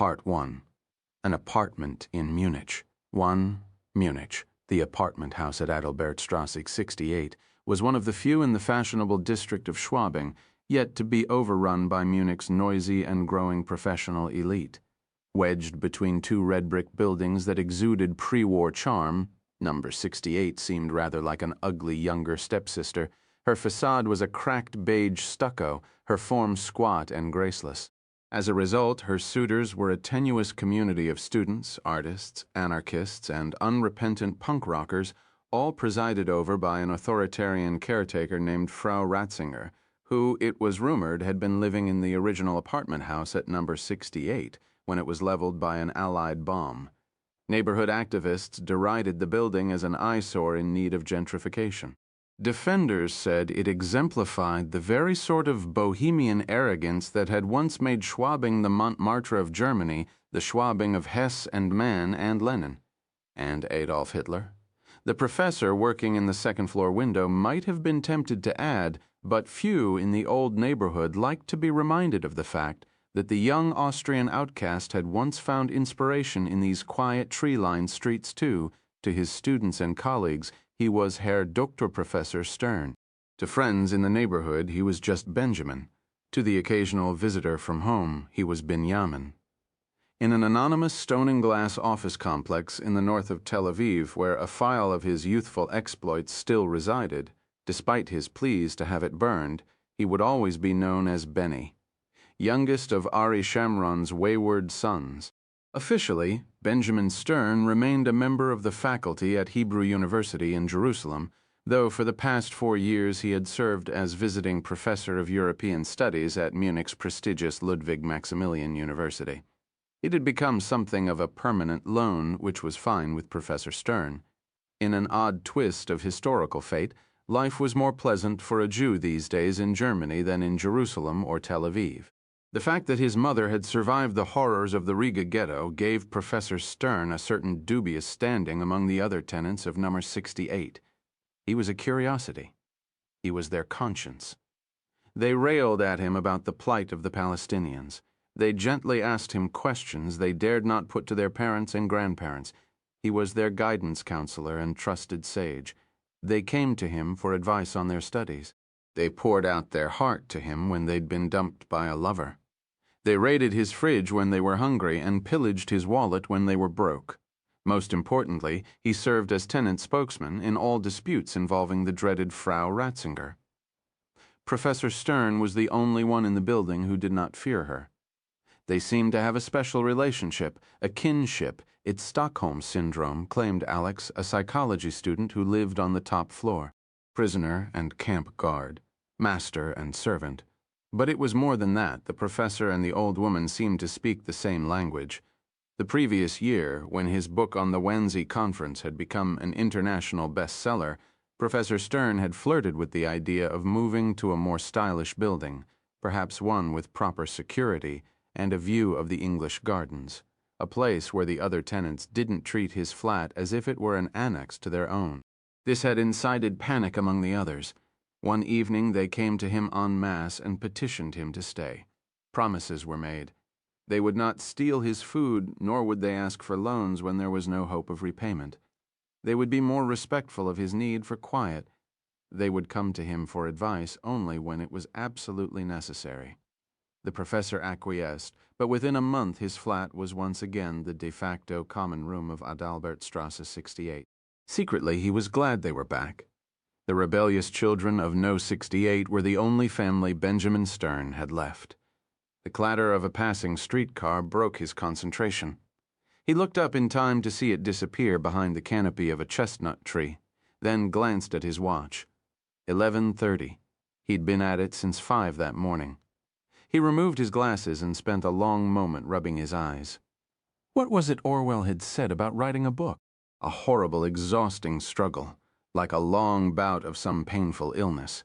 Part 1. An apartment in Munich. 1. Munich, the apartment house at Adalbertstrasse 68, was one of the few in the fashionable district of Schwabing yet to be overrun by Munich's noisy and growing professional elite. Wedged between two red brick buildings that exuded pre-war charm, number 68 seemed rather like an ugly younger stepsister. Her facade was a cracked beige stucco, her form squat and graceless. As a result, her suitors were a tenuous community of students, artists, anarchists, and unrepentant punk rockers, all presided over by an authoritarian caretaker named Frau Ratzinger, who, it was rumored, had been living in the original apartment house at number 68 when it was leveled by an Allied bomb. Neighborhood activists derided the building as an eyesore in need of gentrification. Defenders said it exemplified the very sort of bohemian arrogance that had once made Schwabing the Montmartre of Germany, the Schwabing of Hess and Mann and Lenin, and Adolf Hitler. The professor working in the second-floor window might have been tempted to add, but few in the old neighborhood liked to be reminded of the fact that the young Austrian outcast had once found inspiration in these quiet tree-lined streets too. To his students and colleagues, he was Herr Dr. Professor Stern. To friends in the neighborhood, he was just Benjamin. To the occasional visitor from home, he was Binyamin. In an anonymous stone-and-glass office complex in the north of Tel Aviv, where a file of his youthful exploits still resided, despite his pleas to have it burned, he would always be known as Benny, youngest of Ari Shamron's wayward sons. Officially, Benjamin Stern remained a member of the faculty at Hebrew University in Jerusalem, though for the past 4 years he had served as visiting professor of European Studies at Munich's prestigious Ludwig Maximilian University. It had become something of a permanent loan, which was fine with Professor Stern. In an odd twist of historical fate, life was more pleasant for a Jew these days in Germany than in Jerusalem or Tel Aviv. The fact that his mother had survived the horrors of the Riga ghetto gave Professor Stern a certain dubious standing among the other tenants of number 68. He was a curiosity. He was their conscience. They railed at him about the plight of the Palestinians. They gently asked him questions they dared not put to their parents and grandparents. He was their guidance counselor and trusted sage. They came to him for advice on their studies. They poured out their heart to him when they'd been dumped by a lover. They raided his fridge when they were hungry and pillaged his wallet when they were broke. Most importantly, he served as tenant spokesman in all disputes involving the dreaded Frau Ratzinger. Professor Stern was the only one in the building who did not fear her. They seemed to have a special relationship, a kinship. It's Stockholm Syndrome, claimed Alex, a psychology student who lived on the top floor. Prisoner and camp guard, master and servant. But it was more than that. The professor and the old woman seemed to speak the same language. The previous year, when his book on the Wannsee Conference had become an international bestseller, Professor Stern had flirted with the idea of moving to a more stylish building, perhaps one with proper security and a view of the English gardens, a place where the other tenants didn't treat his flat as if it were an annex to their own. This had incited panic among the others. One evening they came to him en masse and petitioned him to stay. Promises were made. They would not steal his food, nor would they ask for loans when there was no hope of repayment. They would be more respectful of his need for quiet. They would come to him for advice only when it was absolutely necessary. The professor acquiesced, but within a month his flat was once again the de facto common room of Adalbertstrasse 68. Secretly, he was glad they were back. The rebellious children of No 68 were the only family Benjamin Stern had left. The clatter of a passing streetcar broke his concentration. He looked up in time to see it disappear behind the canopy of a chestnut tree, then glanced at his watch. 11:30. He'd been at it since 5 that morning. He removed his glasses and spent a long moment rubbing his eyes. What was it Orwell had said about writing a book? A horrible, exhausting struggle, like a long bout of some painful illness.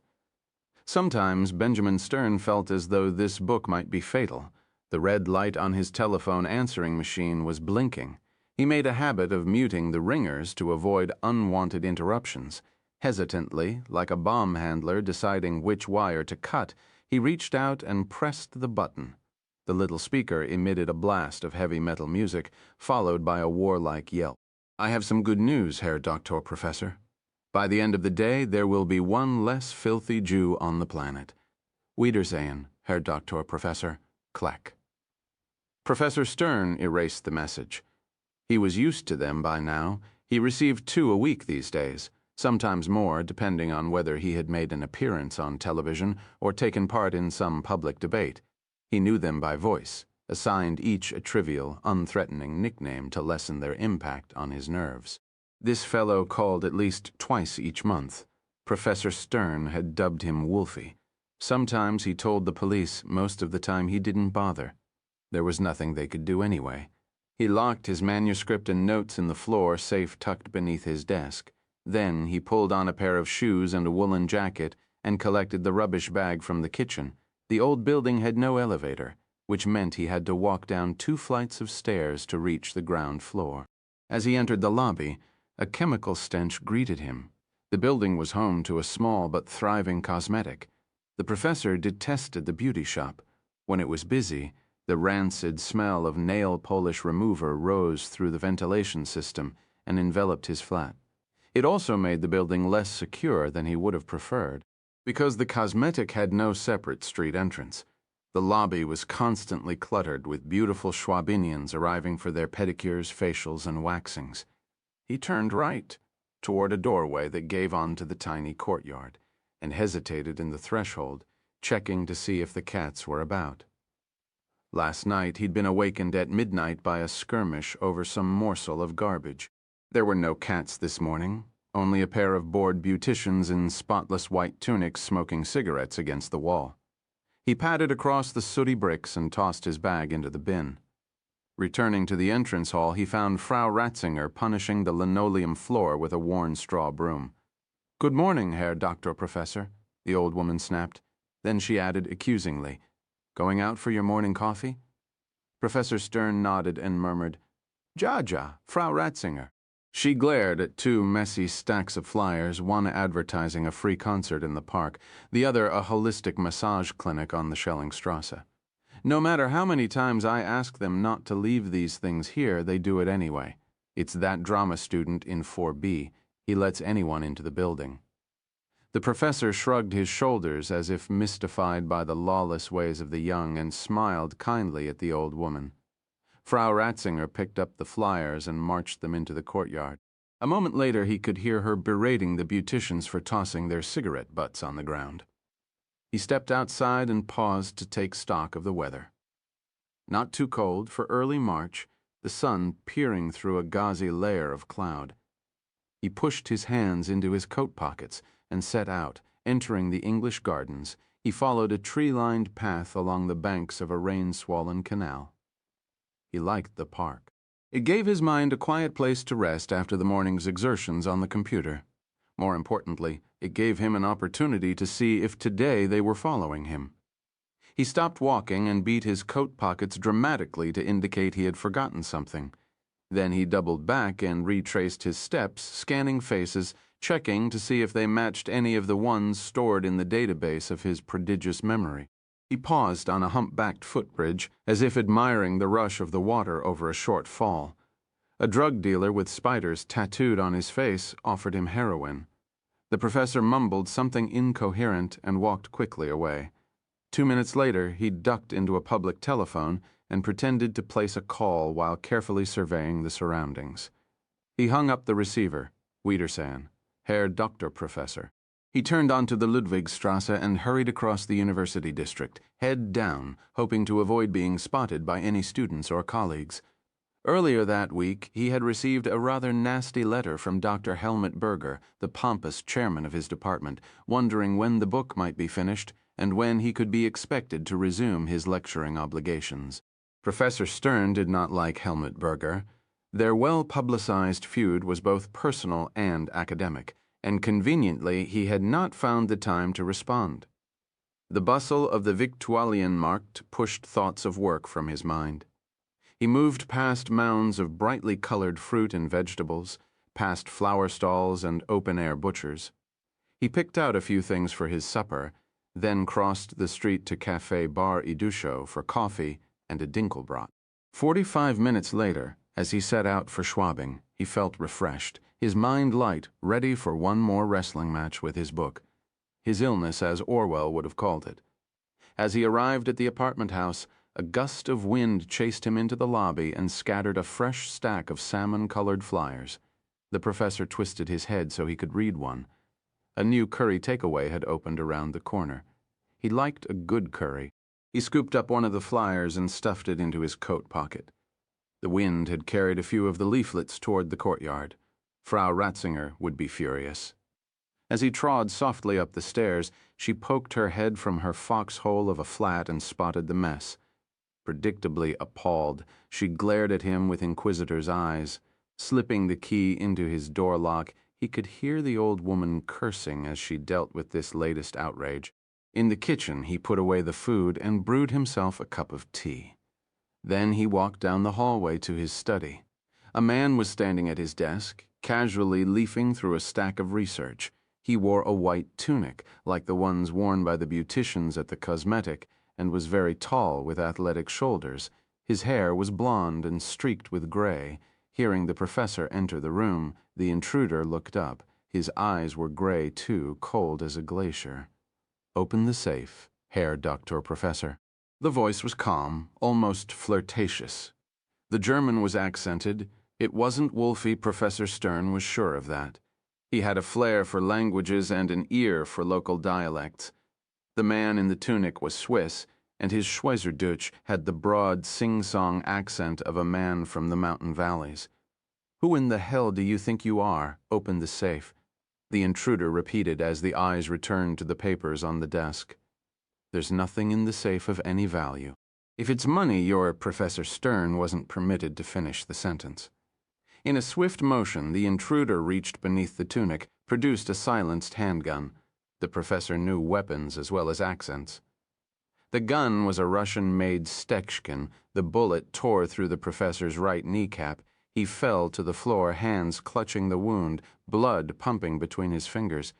Sometimes Benjamin Stern felt as though this book might be fatal. The red light on his telephone answering machine was blinking. He made a habit of muting the ringers to avoid unwanted interruptions. Hesitantly, like a bomb handler deciding which wire to cut, he reached out and pressed the button. The little speaker emitted a blast of heavy metal music, followed by a warlike yelp. "I have some good news, Herr Doktor Professor. By the end of the day, there will be one less filthy Jew on the planet. Wiedersehen, Herr Doktor Professor. Kleck." Professor Stern erased the message. He was used to them by now. He received 2 a week these days, sometimes more, depending on whether he had made an appearance on television or taken part in some public debate. He knew them by voice, assigned each a trivial, unthreatening nickname to lessen their impact on his nerves. This fellow called at least twice each month. Professor Stern had dubbed him Wolfie. Sometimes he told the police, most of the time he didn't bother. There was nothing they could do anyway. He locked his manuscript and notes in the floor safe tucked beneath his desk. Then he pulled on a pair of shoes and a woolen jacket and collected the rubbish bag from the kitchen. The old building had no elevator, which meant he had to walk down 2 flights of stairs to reach the ground floor. As he entered the lobby, a chemical stench greeted him. The building was home to a small but thriving cosmetic. The professor detested the beauty shop. When it was busy, the rancid smell of nail polish remover rose through the ventilation system and enveloped his flat. It also made the building less secure than he would have preferred. Because the cosmetic had no separate street entrance, the lobby was constantly cluttered with beautiful Schwabinians arriving for their pedicures, facials, and waxings. He turned right, toward a doorway that gave onto the tiny courtyard, and hesitated in the threshold, checking to see if the cats were about. Last night he'd been awakened at midnight by a skirmish over some morsel of garbage. There were no cats this morning, only a pair of bored beauticians in spotless white tunics smoking cigarettes against the wall. He padded across the sooty bricks and tossed his bag into the bin. Returning to the entrance hall, he found Frau Ratzinger punishing the linoleum floor with a worn straw broom. "Good morning, Herr Doktor Professor," the old woman snapped. Then she added accusingly, "Going out for your morning coffee?" Professor Stern nodded and murmured, "Ja, ja, Frau Ratzinger." She glared at 2 messy stacks of flyers, one advertising a free concert in the park, the other a holistic massage clinic on the Schellingstrasse. "No matter how many times I ask them not to leave these things here, they do it anyway. It's that drama student in 4B. He lets anyone into the building." The professor shrugged his shoulders as if mystified by the lawless ways of the young and smiled kindly at the old woman. Frau Ratzinger picked up the flyers and marched them into the courtyard. A moment later he could hear her berating the beauticians for tossing their cigarette butts on the ground. He stepped outside and paused to take stock of the weather. Not too cold for early March, the sun peering through a gauzy layer of cloud. He pushed his hands into his coat pockets and set out. Entering the English gardens, he followed a tree-lined path along the banks of a rain-swollen canal. He liked the park. It gave his mind a quiet place to rest after the morning's exertions on the computer. More importantly, it gave him an opportunity to see if today they were following him. He stopped walking and beat his coat pockets dramatically to indicate he had forgotten something. Then he doubled back and retraced his steps, scanning faces, checking to see if they matched any of the ones stored in the database of his prodigious memory. He paused on a hump-backed footbridge, as if admiring the rush of the water over a short fall. A drug dealer with spiders tattooed on his face offered him heroin. The professor mumbled something incoherent and walked quickly away. 2 minutes later, he ducked into a public telephone and pretended to place a call while carefully surveying the surroundings. He hung up the receiver. Wiedersehen, Herr Doktor Professor. He turned onto the Ludwigstrasse and hurried across the university district, head down, hoping to avoid being spotted by any students or colleagues. Earlier that week, he had received a rather nasty letter from Dr. Helmut Berger, the pompous chairman of his department, wondering when the book might be finished and when he could be expected to resume his lecturing obligations. Professor Stern did not like Helmut Berger. Their well-publicized feud was both personal and academic, and conveniently he had not found the time to respond. The bustle of the Viktualienmarkt pushed thoughts of work from his mind. He moved past mounds of brightly colored fruit and vegetables, past flower stalls and open-air butchers. He picked out a few things for his supper, then crossed the street to Café Bar Idusho for coffee and a Dinkelbrot. 45 minutes later, as he set out for Schwabing, he felt refreshed, his mind light, ready for one more wrestling match with his book. His illness, as Orwell would have called it. As he arrived at the apartment house, a gust of wind chased him into the lobby and scattered a fresh stack of salmon-colored flyers. The professor twisted his head so he could read one. A new curry takeaway had opened around the corner. He liked a good curry. He scooped up one of the flyers and stuffed it into his coat pocket. The wind had carried a few of the leaflets toward the courtyard. Frau Ratzinger would be furious. As he trod softly up the stairs, she poked her head from her foxhole of a flat and spotted the mess. Predictably appalled, she glared at him with inquisitor's eyes. Slipping the key into his door lock, he could hear the old woman cursing as she dealt with this latest outrage. In the kitchen, he put away the food and brewed himself a cup of tea. Then he walked down the hallway to his study. A man was standing at his desk, casually leafing through a stack of research. He wore a white tunic, like the ones worn by the beauticians at the cosmetic, and was very tall with athletic shoulders. His hair was blonde and streaked with gray. Hearing the professor enter the room, the intruder looked up. His eyes were gray too, cold as a glacier. "Open the safe, Herr Dr. Professor." The voice was calm, almost flirtatious. The German was accented. It wasn't Wolfie. Professor Stern was sure of that. He had a flair for languages and an ear for local dialects. The man in the tunic was Swiss, and his Schweizerdeutsch had the broad, sing-song accent of a man from the mountain valleys. "Who in the hell do you think you are? Open the safe," the intruder repeated as the eyes returned to the papers on the desk. "There's nothing in the safe of any value." "If it's money, your Professor Stern wasn't permitted to finish the sentence. In a swift motion, the intruder reached beneath the tunic, produced a silenced handgun. The professor knew weapons as well as accents. The gun was a Russian-made Stechkin. The bullet tore through the professor's right kneecap. He fell to the floor, hands clutching the wound, blood pumping between his fingers.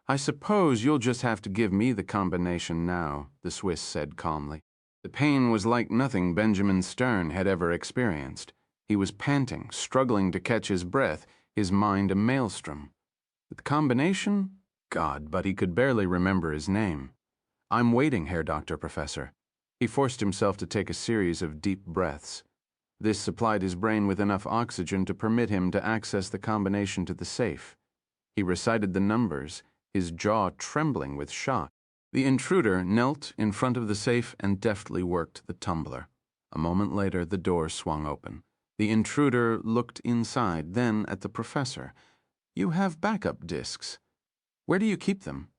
"I suppose you'll just have to give me the combination now," the Swiss said calmly. The pain was like nothing Benjamin Stern had ever experienced. He was panting, struggling to catch his breath, his mind a maelstrom. The combination? God, but he could barely remember his name. "I'm waiting, Herr Dr. Professor." He forced himself to take a series of deep breaths. This supplied his brain with enough oxygen to permit him to access the combination to the safe. He recited the numbers, his jaw trembling with shock. The intruder knelt in front of the safe and deftly worked the tumbler. A moment later, the door swung open. The intruder looked inside, then at the professor. "You have backup discs. Where do you keep them?"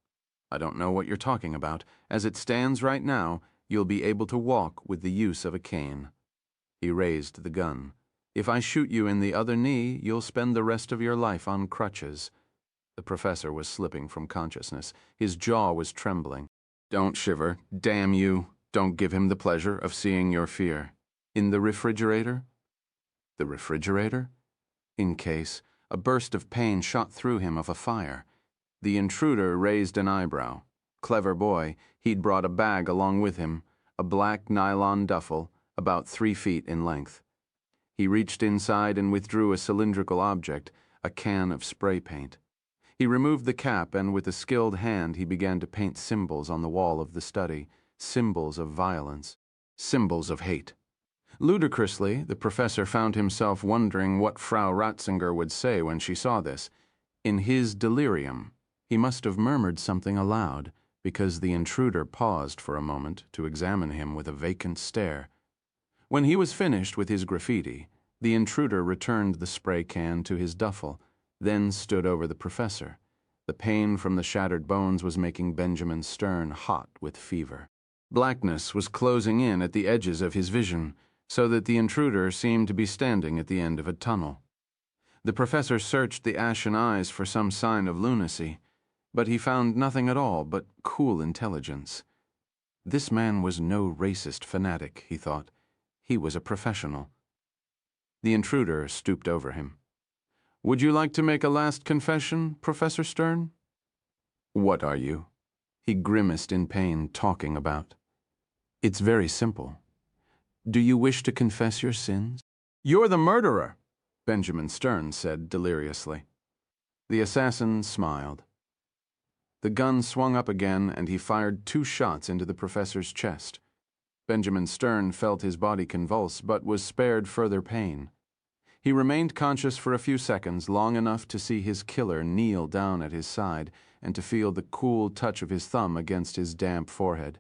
"I don't know what you're talking about. As it stands right now, you'll be able to walk with the use of a cane." He raised the gun. "If I shoot you in the other knee, you'll spend the rest of your life on crutches." The professor was slipping from consciousness. His jaw was trembling. "Don't shiver. Damn you. Don't give him the pleasure of seeing your fear. In the refrigerator?" The refrigerator? In case. A burst of pain shot through him of a fire. The intruder raised an eyebrow. Clever boy, he'd brought a bag along with him, a black nylon duffel, about 3 feet in length. He reached inside and withdrew a cylindrical object, a can of spray paint. He removed the cap, and with a skilled hand he began to paint symbols on the wall of the study, symbols of violence, symbols of hate. Ludicrously, the professor found himself wondering what Frau Ratzinger would say when she saw this. In his delirium, he must have murmured something aloud, because the intruder paused for a moment to examine him with a vacant stare. When he was finished with his graffiti, the intruder returned the spray can to his duffel, then stood over the professor. The pain from the shattered bones was making Benjamin Stern hot with fever. Blackness was closing in at the edges of his vision, so that the intruder seemed to be standing at the end of a tunnel. The professor searched the ashen eyes for some sign of lunacy, but he found nothing at all but cool intelligence. This man was no racist fanatic, he thought. He was a professional. The intruder stooped over him. "Would you like to make a last confession, Professor Stern?" "What are you?" He grimaced in pain, talking about. "It's very simple. Do you wish to confess your sins? You're the murderer, Benjamin Stern said deliriously. The assassin smiled. The gun swung up again, and he fired 2 shots into the professor's chest. Benjamin Stern felt his body convulse, but was spared further pain. He remained conscious for a few seconds, long enough to see his killer kneel down at his side and to feel the cool touch of his thumb against his damp forehead.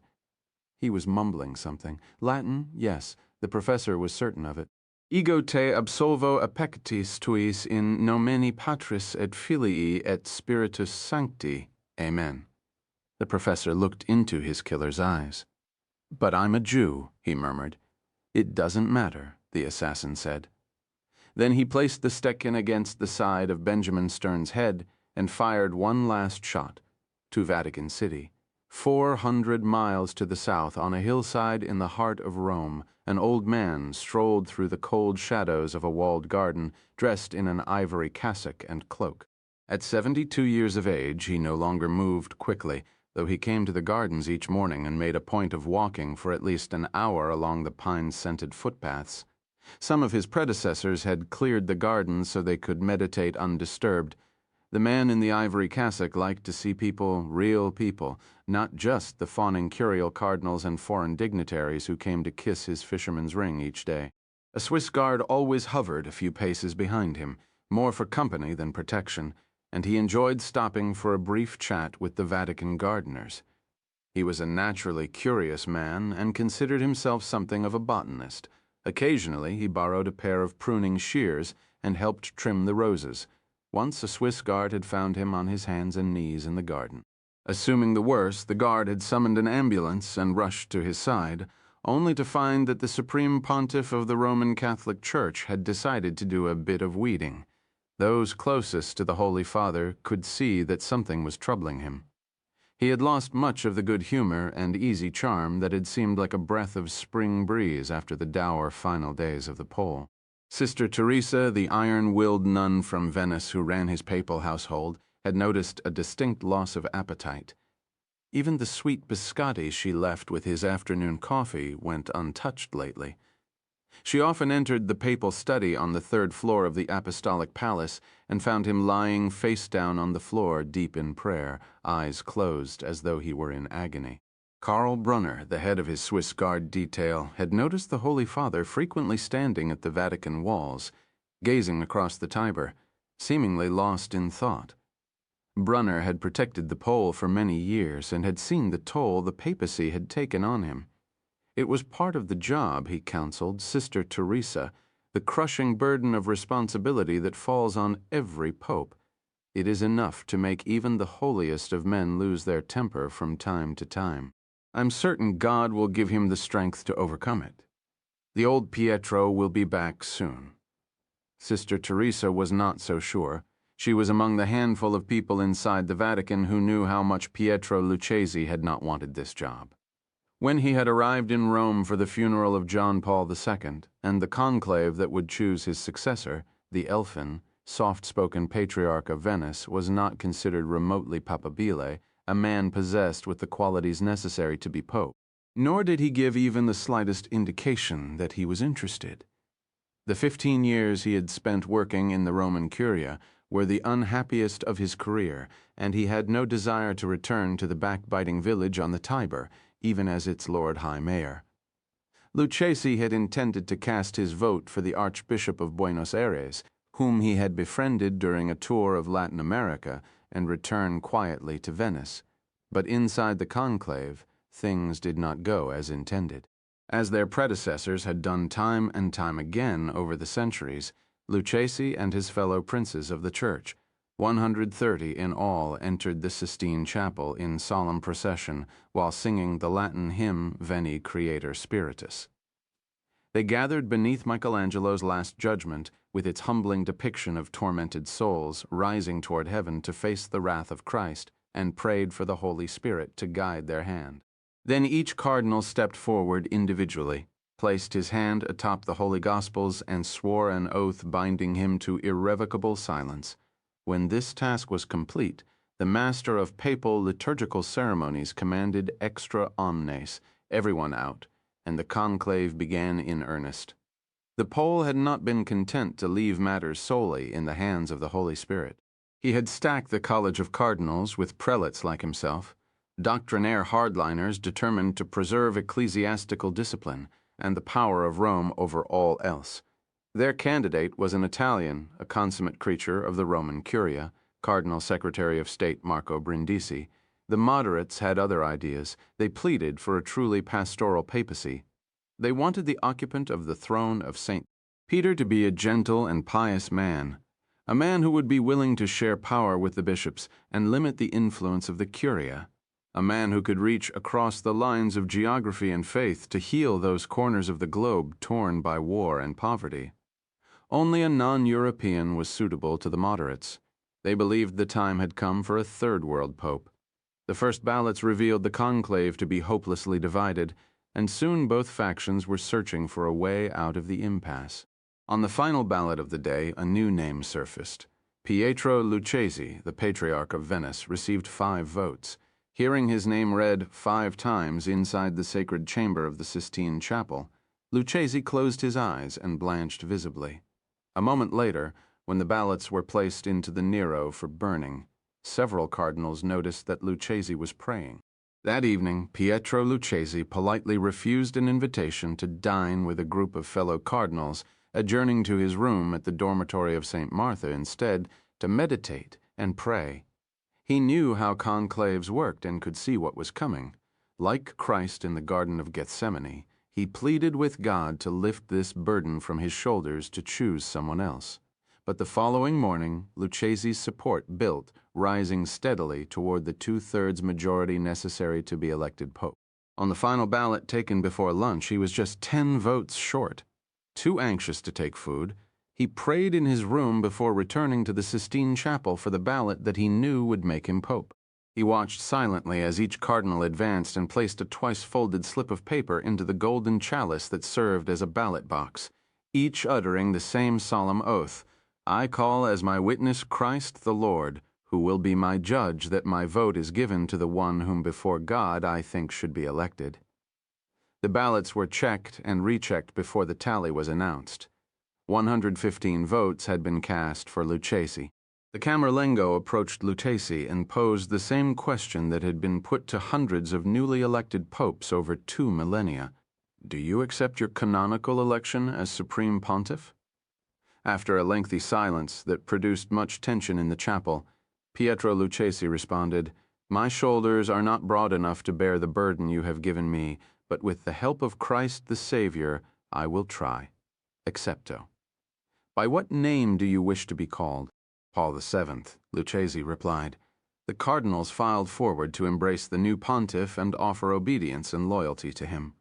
He was mumbling something. Latin, yes, the professor was certain of it. Ego te absolvo appecatis tuis in nomine Patris et Filii et Spiritus Sancti. Amen. The professor looked into his killer's eyes. But I'm a Jew, he murmured. It doesn't matter, the assassin said. Then he placed the Stecken against the side of Benjamin Stern's head and fired one last shot to Vatican City. 400 miles to the south, on a hillside in the heart of Rome, an old man strolled through the cold shadows of a walled garden, dressed in an ivory cassock and cloak. At 72 years of age, he no longer moved quickly, though he came to the gardens each morning and made a point of walking for at least an hour along the pine-scented footpaths. Some of his predecessors had cleared the gardens so they could meditate undisturbed. The man in the ivory cassock liked to see people, real people, not just the fawning curial cardinals and foreign dignitaries who came to kiss his fisherman's ring each day. A Swiss guard always hovered a few paces behind him, more for company than protection, and he enjoyed stopping for a brief chat with the Vatican gardeners. He was a naturally curious man and considered himself something of a botanist. Occasionally he borrowed a pair of pruning shears and helped trim the roses. Once a Swiss guard had found him on his hands and knees in the garden. Assuming the worst, the guard had summoned an ambulance and rushed to his side, only to find that the Supreme Pontiff of the Roman Catholic Church had decided to do a bit of weeding. Those closest to the Holy Father could see that something was troubling him. He had lost much of the good humor and easy charm that had seemed like a breath of spring breeze after the dour final days of the Pole. Sister Teresa, the iron-willed nun from Venice who ran his papal household, had noticed a distinct loss of appetite. Even the sweet biscotti she left with his afternoon coffee went untouched lately. She often entered the papal study on the 3rd floor of the Apostolic Palace and found him lying face down on the floor deep in prayer, eyes closed as though he were in agony. Karl Brunner, the head of his Swiss Guard detail, had noticed the Holy Father frequently standing at the Vatican walls, gazing across the Tiber, seemingly lost in thought. Brunner had protected the Pole for many years and had seen the toll the papacy had taken on him. It was part of the job, he counseled Sister Teresa, the crushing burden of responsibility that falls on every pope. It is enough to make even the holiest of men lose their temper from time to time. I'm certain God will give him the strength to overcome it. The old Pietro will be back soon. Sister Teresa was not so sure. She was among the handful of people inside the Vatican who knew how much Pietro Lucchesi had not wanted this job. When he had arrived in Rome for the funeral of John Paul II and the conclave that would choose his successor, the elfin, soft-spoken patriarch of Venice was not considered remotely papabile, a man possessed with the qualities necessary to be pope. Nor did he give even the slightest indication that he was interested. The 15 years he had spent working in the Roman Curia were the unhappiest of his career, and he had no desire to return to the backbiting village on the Tiber, even as its Lord High Mayor. Lucchesi had intended to cast his vote for the Archbishop of Buenos Aires, whom he had befriended during a tour of Latin America, and return quietly to Venice. But inside the conclave, things did not go as intended. As their predecessors had done time and time again over the centuries, Lucchesi and his fellow princes of the Church, 130 in all, entered the Sistine Chapel in solemn procession while singing the Latin hymn Veni Creator Spiritus. They gathered beneath Michelangelo's Last Judgment with its humbling depiction of tormented souls rising toward heaven to face the wrath of Christ, and prayed for the Holy Spirit to guide their hand. Then each cardinal stepped forward individually, placed his hand atop the Holy Gospels, and swore an oath binding him to irrevocable silence. When this task was complete, the master of papal liturgical ceremonies commanded extra omnes, everyone out, and the conclave began in earnest. The Pole had not been content to leave matters solely in the hands of the Holy Spirit. He had stacked the College of Cardinals with prelates like himself, doctrinaire hardliners determined to preserve ecclesiastical discipline and the power of Rome over all else. Their candidate was an Italian, a consummate creature of the Roman Curia, Cardinal Secretary of State Marco Brindisi. The moderates had other ideas. They pleaded for a truly pastoral papacy. They wanted the occupant of the throne of St. Peter to be a gentle and pious man, a man who would be willing to share power with the bishops and limit the influence of the Curia, a man who could reach across the lines of geography and faith to heal those corners of the globe torn by war and poverty. Only a non-European was suitable to the moderates. They believed the time had come for a third world pope. The first ballots revealed the conclave to be hopelessly divided, and soon both factions were searching for a way out of the impasse. On the final ballot of the day, a new name surfaced. Pietro Lucchesi, the Patriarch of Venice, received 5 votes. Hearing his name read 5 times inside the sacred chamber of the Sistine Chapel, Lucchesi closed his eyes and blanched visibly. A moment later, when the ballots were placed into the Nero for burning, several cardinals noticed that Lucchesi was praying. That evening, Pietro Lucchesi politely refused an invitation to dine with a group of fellow cardinals, adjourning to his room at the dormitory of St. Martha instead to meditate and pray. He knew how conclaves worked and could see what was coming. Like Christ in the Garden of Gethsemane, he pleaded with God to lift this burden from his shoulders to choose someone else. But the following morning, Lucchesi's support built, rising steadily toward the 2/3 majority necessary to be elected pope. On the final ballot taken before lunch, he was just 10 votes short. Too anxious to take food, he prayed in his room before returning to the Sistine Chapel for the ballot that he knew would make him pope. He watched silently as each cardinal advanced and placed a twice-folded slip of paper into the golden chalice that served as a ballot box, each uttering the same solemn oath, "I call as my witness Christ the Lord, who will be my judge that my vote is given to the one whom before God I think should be elected." The ballots were checked and rechecked before the tally was announced. 115 votes had been cast for Lucchesi. The Camerlengo approached Lucchesi and posed the same question that had been put to hundreds of newly elected popes over 2 millennia. Do you accept your canonical election as Supreme Pontiff? After a lengthy silence that produced much tension in the chapel, Pietro Lucchesi responded, "My shoulders are not broad enough to bear the burden you have given me, but with the help of Christ the Savior, I will try. Accepto." "By what name do you wish to be called?" "Paul VII," Lucchesi replied. The cardinals filed forward to embrace the new pontiff and offer obedience and loyalty to him.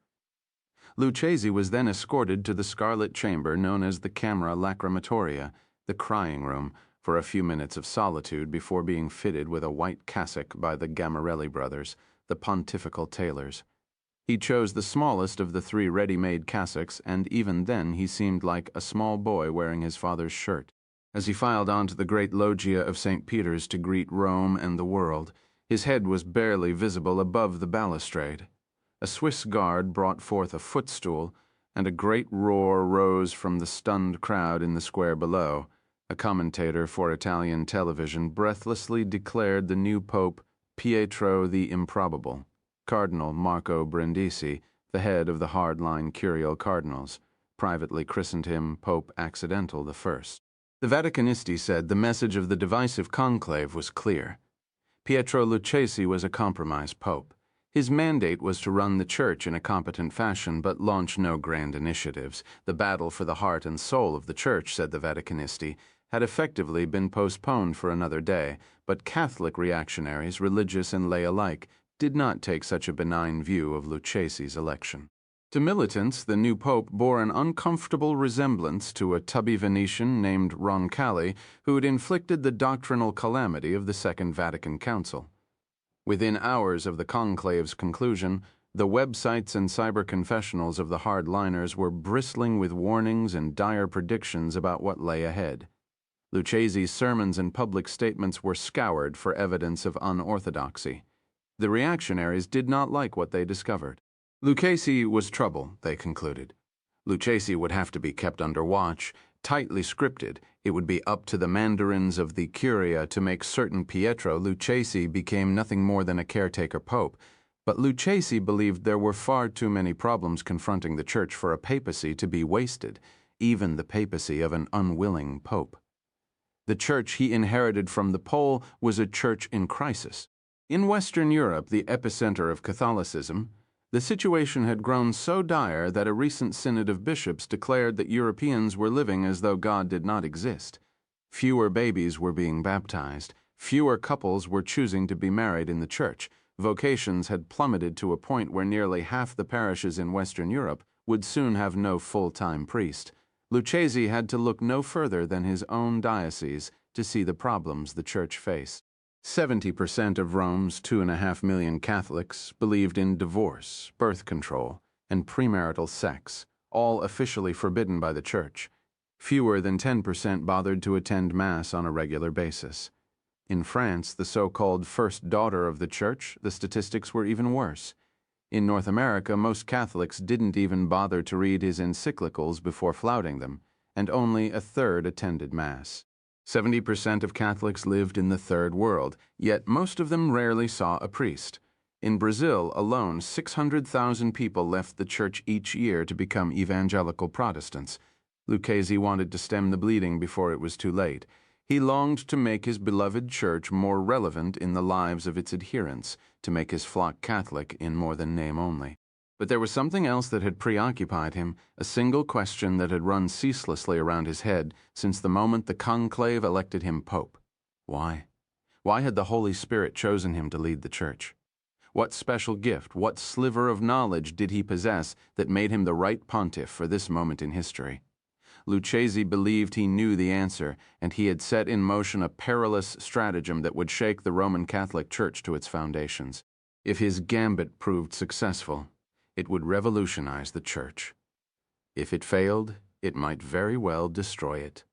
Lucchesi was then escorted to the scarlet chamber known as the Camera Lacrimatoria, the crying room, for a few minutes of solitude before being fitted with a white cassock by the Gamarelli brothers, the pontifical tailors. He chose the smallest of the 3 ready-made cassocks, and even then he seemed like a small boy wearing his father's shirt. As he filed onto the great loggia of St. Peter's to greet Rome and the world, his head was barely visible above the balustrade. A Swiss guard brought forth a footstool, and a great roar rose from the stunned crowd in the square below. A commentator for Italian television breathlessly declared the new pope Pietro the Improbable. Cardinal Marco Brindisi, the head of the hardline curial cardinals, privately christened him Pope Accidental I. The Vaticanisti said the message of the divisive conclave was clear. Pietro Lucchesi was a compromise pope. His mandate was to run the church in a competent fashion but launch no grand initiatives. The battle for the heart and soul of the church, said the Vaticanisti, had effectively been postponed for another day, but Catholic reactionaries, religious and lay alike, did not take such a benign view of Lucchesi's election. To militants, the new pope bore an uncomfortable resemblance to a tubby Venetian named Roncalli, who had inflicted the doctrinal calamity of the Second Vatican Council. Within hours of the conclave's conclusion, the websites and cyber-confessionals of the hardliners were bristling with warnings and dire predictions about what lay ahead. Lucchesi's sermons and public statements were scoured for evidence of unorthodoxy. The reactionaries did not like what they discovered. Lucchese was trouble, they concluded. Lucchese would have to be kept under watch, tightly scripted. It would be up to the mandarins of the Curia to make certain Pietro Lucchese became nothing more than a caretaker pope, but Lucchese believed there were far too many problems confronting the church for a papacy to be wasted, even the papacy of an unwilling pope. The church he inherited from the Pole was a church in crisis. In Western Europe, the epicenter of Catholicism, the situation had grown so dire that a recent synod of bishops declared that Europeans were living as though God did not exist. Fewer babies were being baptized, fewer couples were choosing to be married in the church, vocations had plummeted to a point where nearly half the parishes in Western Europe would soon have no full-time priest. Lucchese had to look no further than his own diocese to see the problems the church faced. 70% of Rome's 2.5 million Catholics believed in divorce, birth control, and premarital sex, all officially forbidden by the church. Fewer than 10% bothered to attend Mass on a regular basis. In France, the so-called first daughter of the church, the statistics were even worse. In North America, most Catholics didn't even bother to read his encyclicals before flouting them, and only a third attended Mass. 70% of Catholics lived in the Third World, yet most of them rarely saw a priest. In Brazil alone, 600,000 people left the church each year to become evangelical Protestants. Lucchese wanted to stem the bleeding before it was too late. He longed to make his beloved church more relevant in the lives of its adherents, to make his flock Catholic in more than name only. But there was something else that had preoccupied him, a single question that had run ceaselessly around his head since the moment the conclave elected him pope. Why? Why had the Holy Spirit chosen him to lead the church? What special gift, what sliver of knowledge did he possess that made him the right pontiff for this moment in history? Lucchese believed he knew the answer, and he had set in motion a perilous stratagem that would shake the Roman Catholic Church to its foundations. If his gambit proved successful, it would revolutionize the church. If it failed, it might very well destroy it.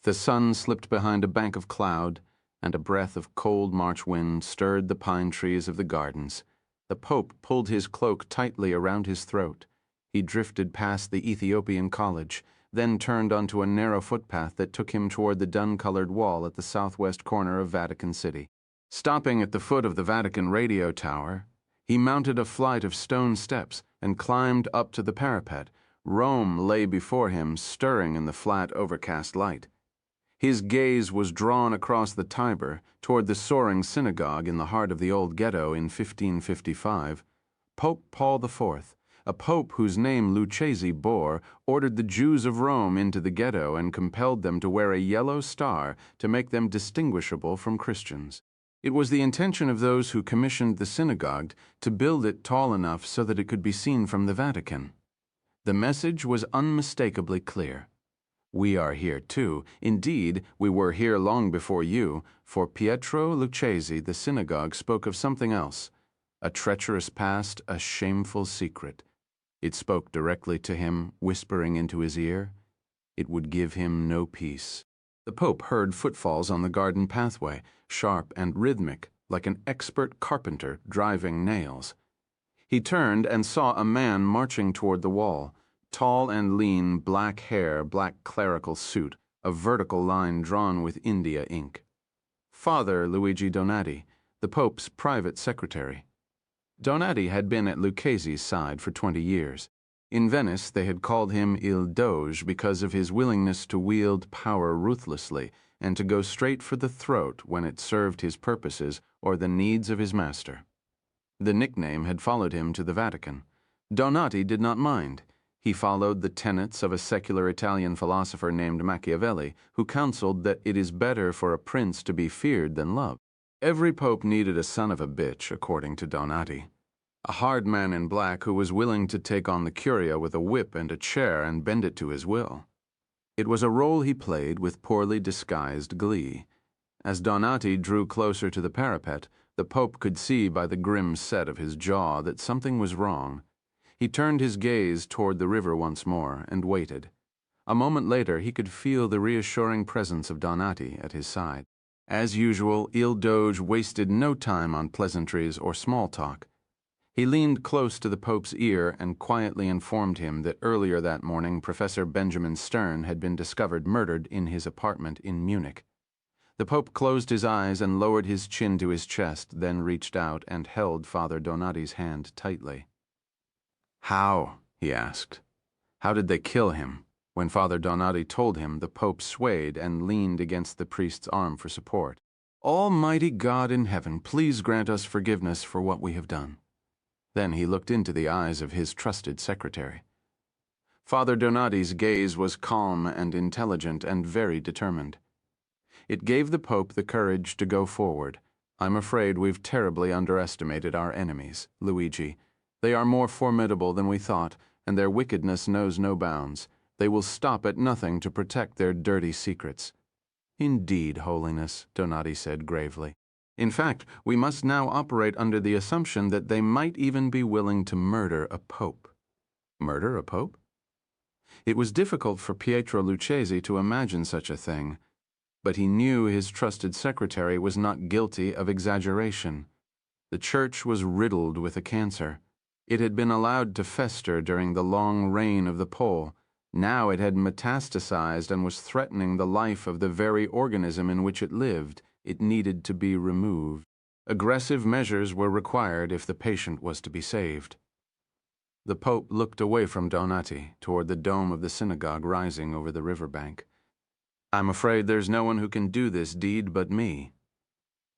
The sun slipped behind a bank of cloud, and a breath of cold March wind stirred the pine trees of the gardens. The Pope pulled his cloak tightly around his throat. He drifted past the Ethiopian college, then turned onto a narrow footpath that took him toward the dun-colored wall at the southwest corner of Vatican City. Stopping at the foot of the Vatican radio tower, he mounted a flight of stone steps and climbed up to the parapet. Rome lay before him, stirring in the flat, overcast light. His gaze was drawn across the Tiber toward the soaring synagogue in the heart of the old ghetto in 1555. Pope Paul IV, a pope whose name Lucchese bore, ordered the Jews of Rome into the ghetto and compelled them to wear a yellow star to make them distinguishable from Christians. It was the intention of those who commissioned the synagogue to build it tall enough so that it could be seen from the Vatican. The message was unmistakably clear. We are here too. Indeed, we were here long before you. For Pietro Lucchese, the synagogue spoke of something else. A treacherous past, a shameful secret. It spoke directly to him, whispering into his ear. It would give him no peace. The Pope heard footfalls on the garden pathway, sharp and rhythmic, like an expert carpenter driving nails. He turned and saw a man marching toward the wall. Tall and lean, black hair, black clerical suit, a vertical line drawn with India ink. Father Luigi Donati, the Pope's private secretary. Donati had been at Lucchese's side for 20 years. In Venice, they had called him Il Doge because of his willingness to wield power ruthlessly and to go straight for the throat when it served his purposes or the needs of his master. The nickname had followed him to the Vatican. Donati did not mind. He followed the tenets of a secular Italian philosopher named Machiavelli, who counseled that it is better for a prince to be feared than loved. Every pope needed a son of a bitch, according to Donati. A hard man in black who was willing to take on the curia with a whip and a chair and bend it to his will. It was a role he played with poorly disguised glee. As Donati drew closer to the parapet, the Pope could see by the grim set of his jaw that something was wrong. He turned his gaze toward the river once more and waited. A moment later, he could feel the reassuring presence of Donati at his side. As usual, Il Doge wasted no time on pleasantries or small talk. He leaned close to the Pope's ear and quietly informed him that earlier that morning Professor Benjamin Stern had been discovered murdered in his apartment in Munich. The Pope closed his eyes and lowered his chin to his chest, then reached out and held Father Donati's hand tightly. "How?" he asked. "How did they kill him?" When Father Donati told him, the Pope swayed and leaned against the priest's arm for support. "Almighty God in heaven, please grant us forgiveness for what we have done." Then he looked into the eyes of his trusted secretary. Father Donati's gaze was calm and intelligent and very determined. It gave the Pope the courage to go forward. "I'm afraid we've terribly underestimated our enemies, Luigi. They are more formidable than we thought, and their wickedness knows no bounds. They will stop at nothing to protect their dirty secrets." "Indeed, Holiness," Donati said gravely. "In fact, we must now operate under the assumption that they might even be willing to murder a pope." Murder a pope? It was difficult for Pietro Lucchesi to imagine such a thing, but he knew his trusted secretary was not guilty of exaggeration. The Church was riddled with a cancer. It had been allowed to fester during the long reign of the Pole. Now it had metastasized and was threatening the life of the very organism in which it lived. It needed to be removed. Aggressive measures were required if the patient was to be saved. The Pope looked away from Donati toward the dome of the synagogue rising over the riverbank. "I'm afraid there's no one who can do this deed but me."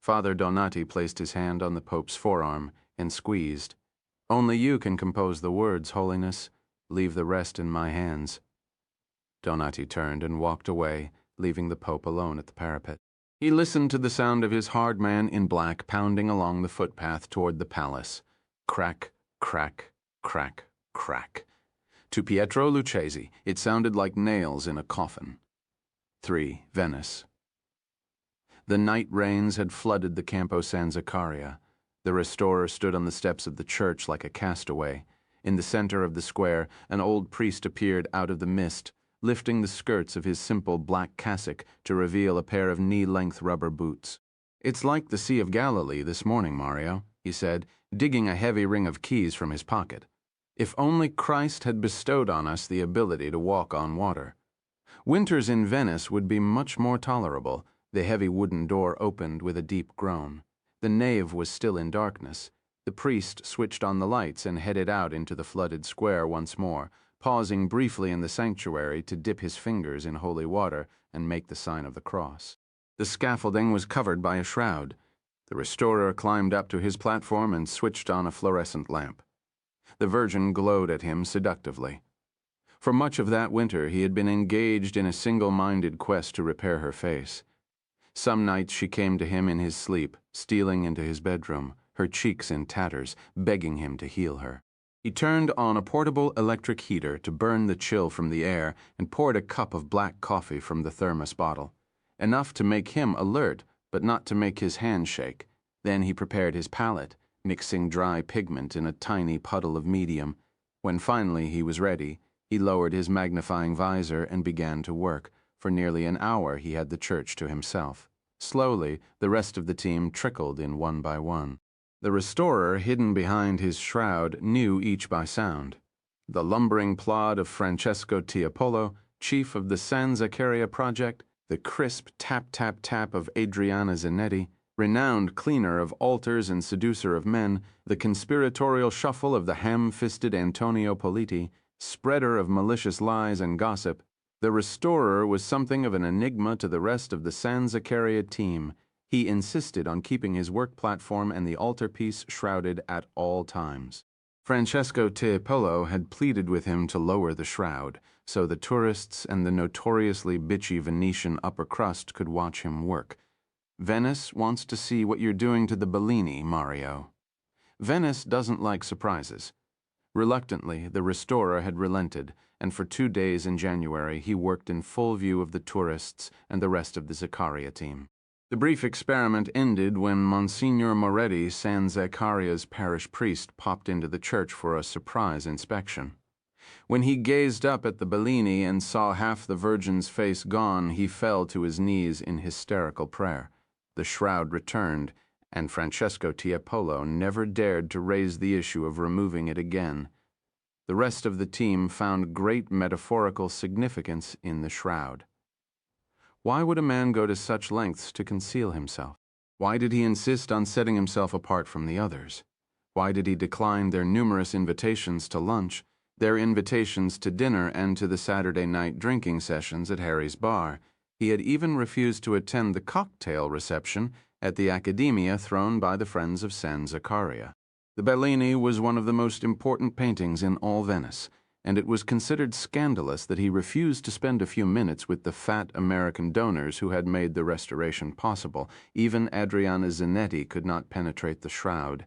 Father Donati placed his hand on the Pope's forearm and squeezed. "Only you can compose the words, Holiness. Leave the rest in my hands." Donati turned and walked away, leaving the Pope alone at the parapet. He listened to the sound of his hard man in black pounding along the footpath toward the palace. Crack, crack, crack, crack. To Pietro Lucchesi, it sounded like nails in a coffin. 3. Venice. The night rains had flooded the Campo San Zaccaria. The restorer stood on the steps of the church like a castaway. In the center of the square, an old priest appeared out of the mist, lifting the skirts of his simple black cassock to reveal a pair of knee-length rubber boots. "It's like the Sea of Galilee this morning, Mario," he said, digging a heavy ring of keys from his pocket. "If only Christ had bestowed on us the ability to walk on water. Winters in Venice would be much more tolerable." The heavy wooden door opened with a deep groan. The nave was still in darkness. The priest switched on the lights and headed out into the flooded square once more, pausing briefly in the sanctuary to dip his fingers in holy water and make the sign of the cross. The scaffolding was covered by a shroud. The restorer climbed up to his platform and switched on a fluorescent lamp. The Virgin glowed at him seductively. For much of that winter he had been engaged in a single-minded quest to repair her face. Some nights she came to him in his sleep, stealing into his bedroom, her cheeks in tatters, begging him to heal her. He turned on a portable electric heater to burn the chill from the air and poured a cup of black coffee from the thermos bottle. Enough to make him alert, but not to make his hand shake. Then he prepared his palette, mixing dry pigment in a tiny puddle of medium. When finally he was ready, he lowered his magnifying visor and began to work. For nearly an hour he had the church to himself. Slowly, the rest of the team trickled in one by one. The restorer, hidden behind his shroud, knew each by sound. The lumbering plod of Francesco Tiepolo, chief of the San Zaccaria project, the crisp tap-tap-tap of Adriana Zanetti, renowned cleaner of altars and seducer of men, the conspiratorial shuffle of the ham-fisted Antonio Politi, spreader of malicious lies and gossip. The restorer was something of an enigma to the rest of the San Zaccaria team. He insisted on keeping his work platform and the altarpiece shrouded at all times. Francesco Tiepolo had pleaded with him to lower the shroud, so the tourists and the notoriously bitchy Venetian upper crust could watch him work. "Venice wants to see what you're doing to the Bellini, Mario." Venice doesn't like surprises. Reluctantly, the restorer had relented, and for 2 days in January he worked in full view of the tourists and the rest of the Zaccaria team. The brief experiment ended when Monsignor Moretti, San Zaccaria's parish priest, popped into the church for a surprise inspection. When he gazed up at the Bellini and saw half the Virgin's face gone, he fell to his knees in hysterical prayer. The shroud returned, and Francesco Tiepolo never dared to raise the issue of removing it again. The rest of the team found great metaphorical significance in the shroud. Why would a man go to such lengths to conceal himself? Why did he insist on setting himself apart from the others? Why did he decline their numerous invitations to lunch, their invitations to dinner, and to the Saturday night drinking sessions at Harry's bar? He had even refused to attend the cocktail reception at the Accademia thrown by the Friends of San Zaccaria. The Bellini was one of the most important paintings in all Venice, and it was considered scandalous that he refused to spend a few minutes with the fat American donors who had made the restoration possible. Even Adriana Zanetti could not penetrate the shroud.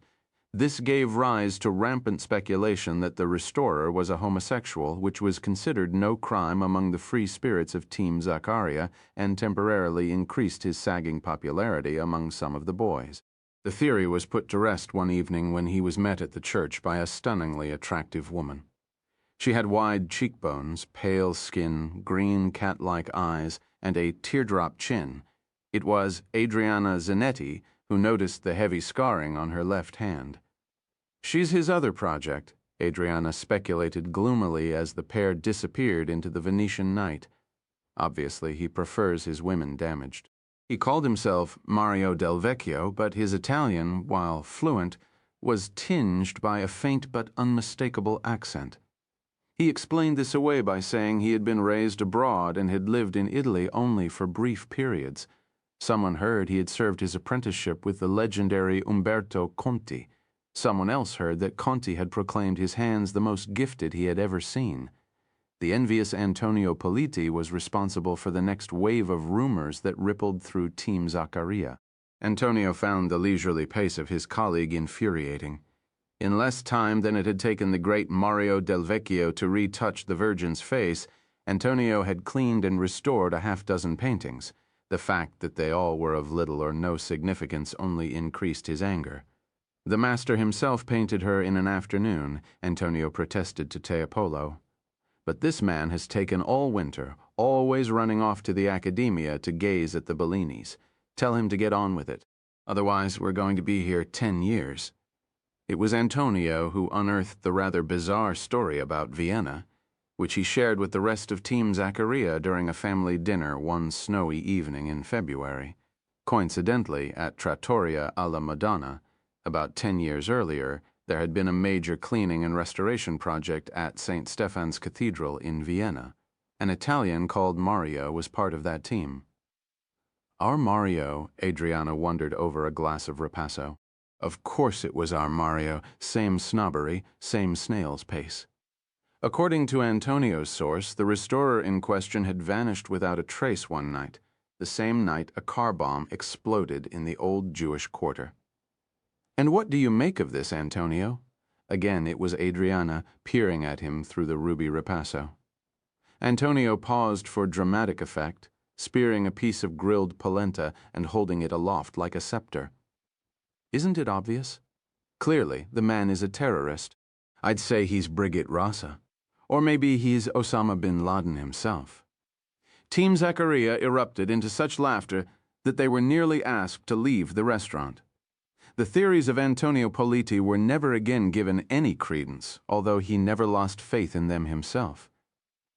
This gave rise to rampant speculation that the restorer was a homosexual, which was considered no crime among the free spirits of Team Zaccaria and temporarily increased his sagging popularity among some of the boys. The theory was put to rest one evening when he was met at the church by a stunningly attractive woman. She had wide cheekbones, pale skin, green cat-like eyes, and a teardrop chin. It was Adriana Zanetti who noticed the heavy scarring on her left hand. "She's his other project," Adriana speculated gloomily as the pair disappeared into the Venetian night. Obviously, he prefers his women damaged. He called himself Mario Del Vecchio, but his Italian, while fluent, was tinged by a faint but unmistakable accent. He explained this away by saying he had been raised abroad and had lived in Italy only for brief periods. Someone heard he had served his apprenticeship with the legendary Umberto Conti. Someone else heard that Conti had proclaimed his hands the most gifted he had ever seen. The envious Antonio Politi was responsible for the next wave of rumors that rippled through Team Zaccaria. Antonio found the leisurely pace of his colleague infuriating. In less time than it had taken the great Mario Del Vecchio to retouch the Virgin's face, Antonio had cleaned and restored a half-dozen paintings. The fact that they all were of little or no significance only increased his anger. The master himself painted her in an afternoon, Antonio protested to Tiepolo. But this man has taken all winter, always running off to the Accademia to gaze at the Bellinis. Tell him to get on with it. Otherwise, we're going to be here 10 years. It was Antonio who unearthed the rather bizarre story about Vienna, which he shared with the rest of Team Zaccaria during a family dinner one snowy evening in February. Coincidentally, at Trattoria alla Madonna, about 10 years earlier, there had been a major cleaning and restoration project at St. Stephan's Cathedral in Vienna. An Italian called Mario was part of that team. Our Mario, Adriana wondered over a glass of Ripasso. Of course it was our Mario, same snobbery, same snail's pace. According to Antonio's source, the restorer in question had vanished without a trace one night, the same night a car bomb exploded in the old Jewish quarter. "And what do you make of this, Antonio?" Again it was Adriana, peering at him through the ruby Ripasso. Antonio paused for dramatic effect, spearing a piece of grilled polenta and holding it aloft like a scepter. "Isn't it obvious? Clearly, the man is a terrorist. I'd say he's Brigitte Rassa. Or maybe he's Osama bin Laden himself." Team Zaccaria erupted into such laughter that they were nearly asked to leave the restaurant. The theories of Antonio Politi were never again given any credence, although he never lost faith in them himself.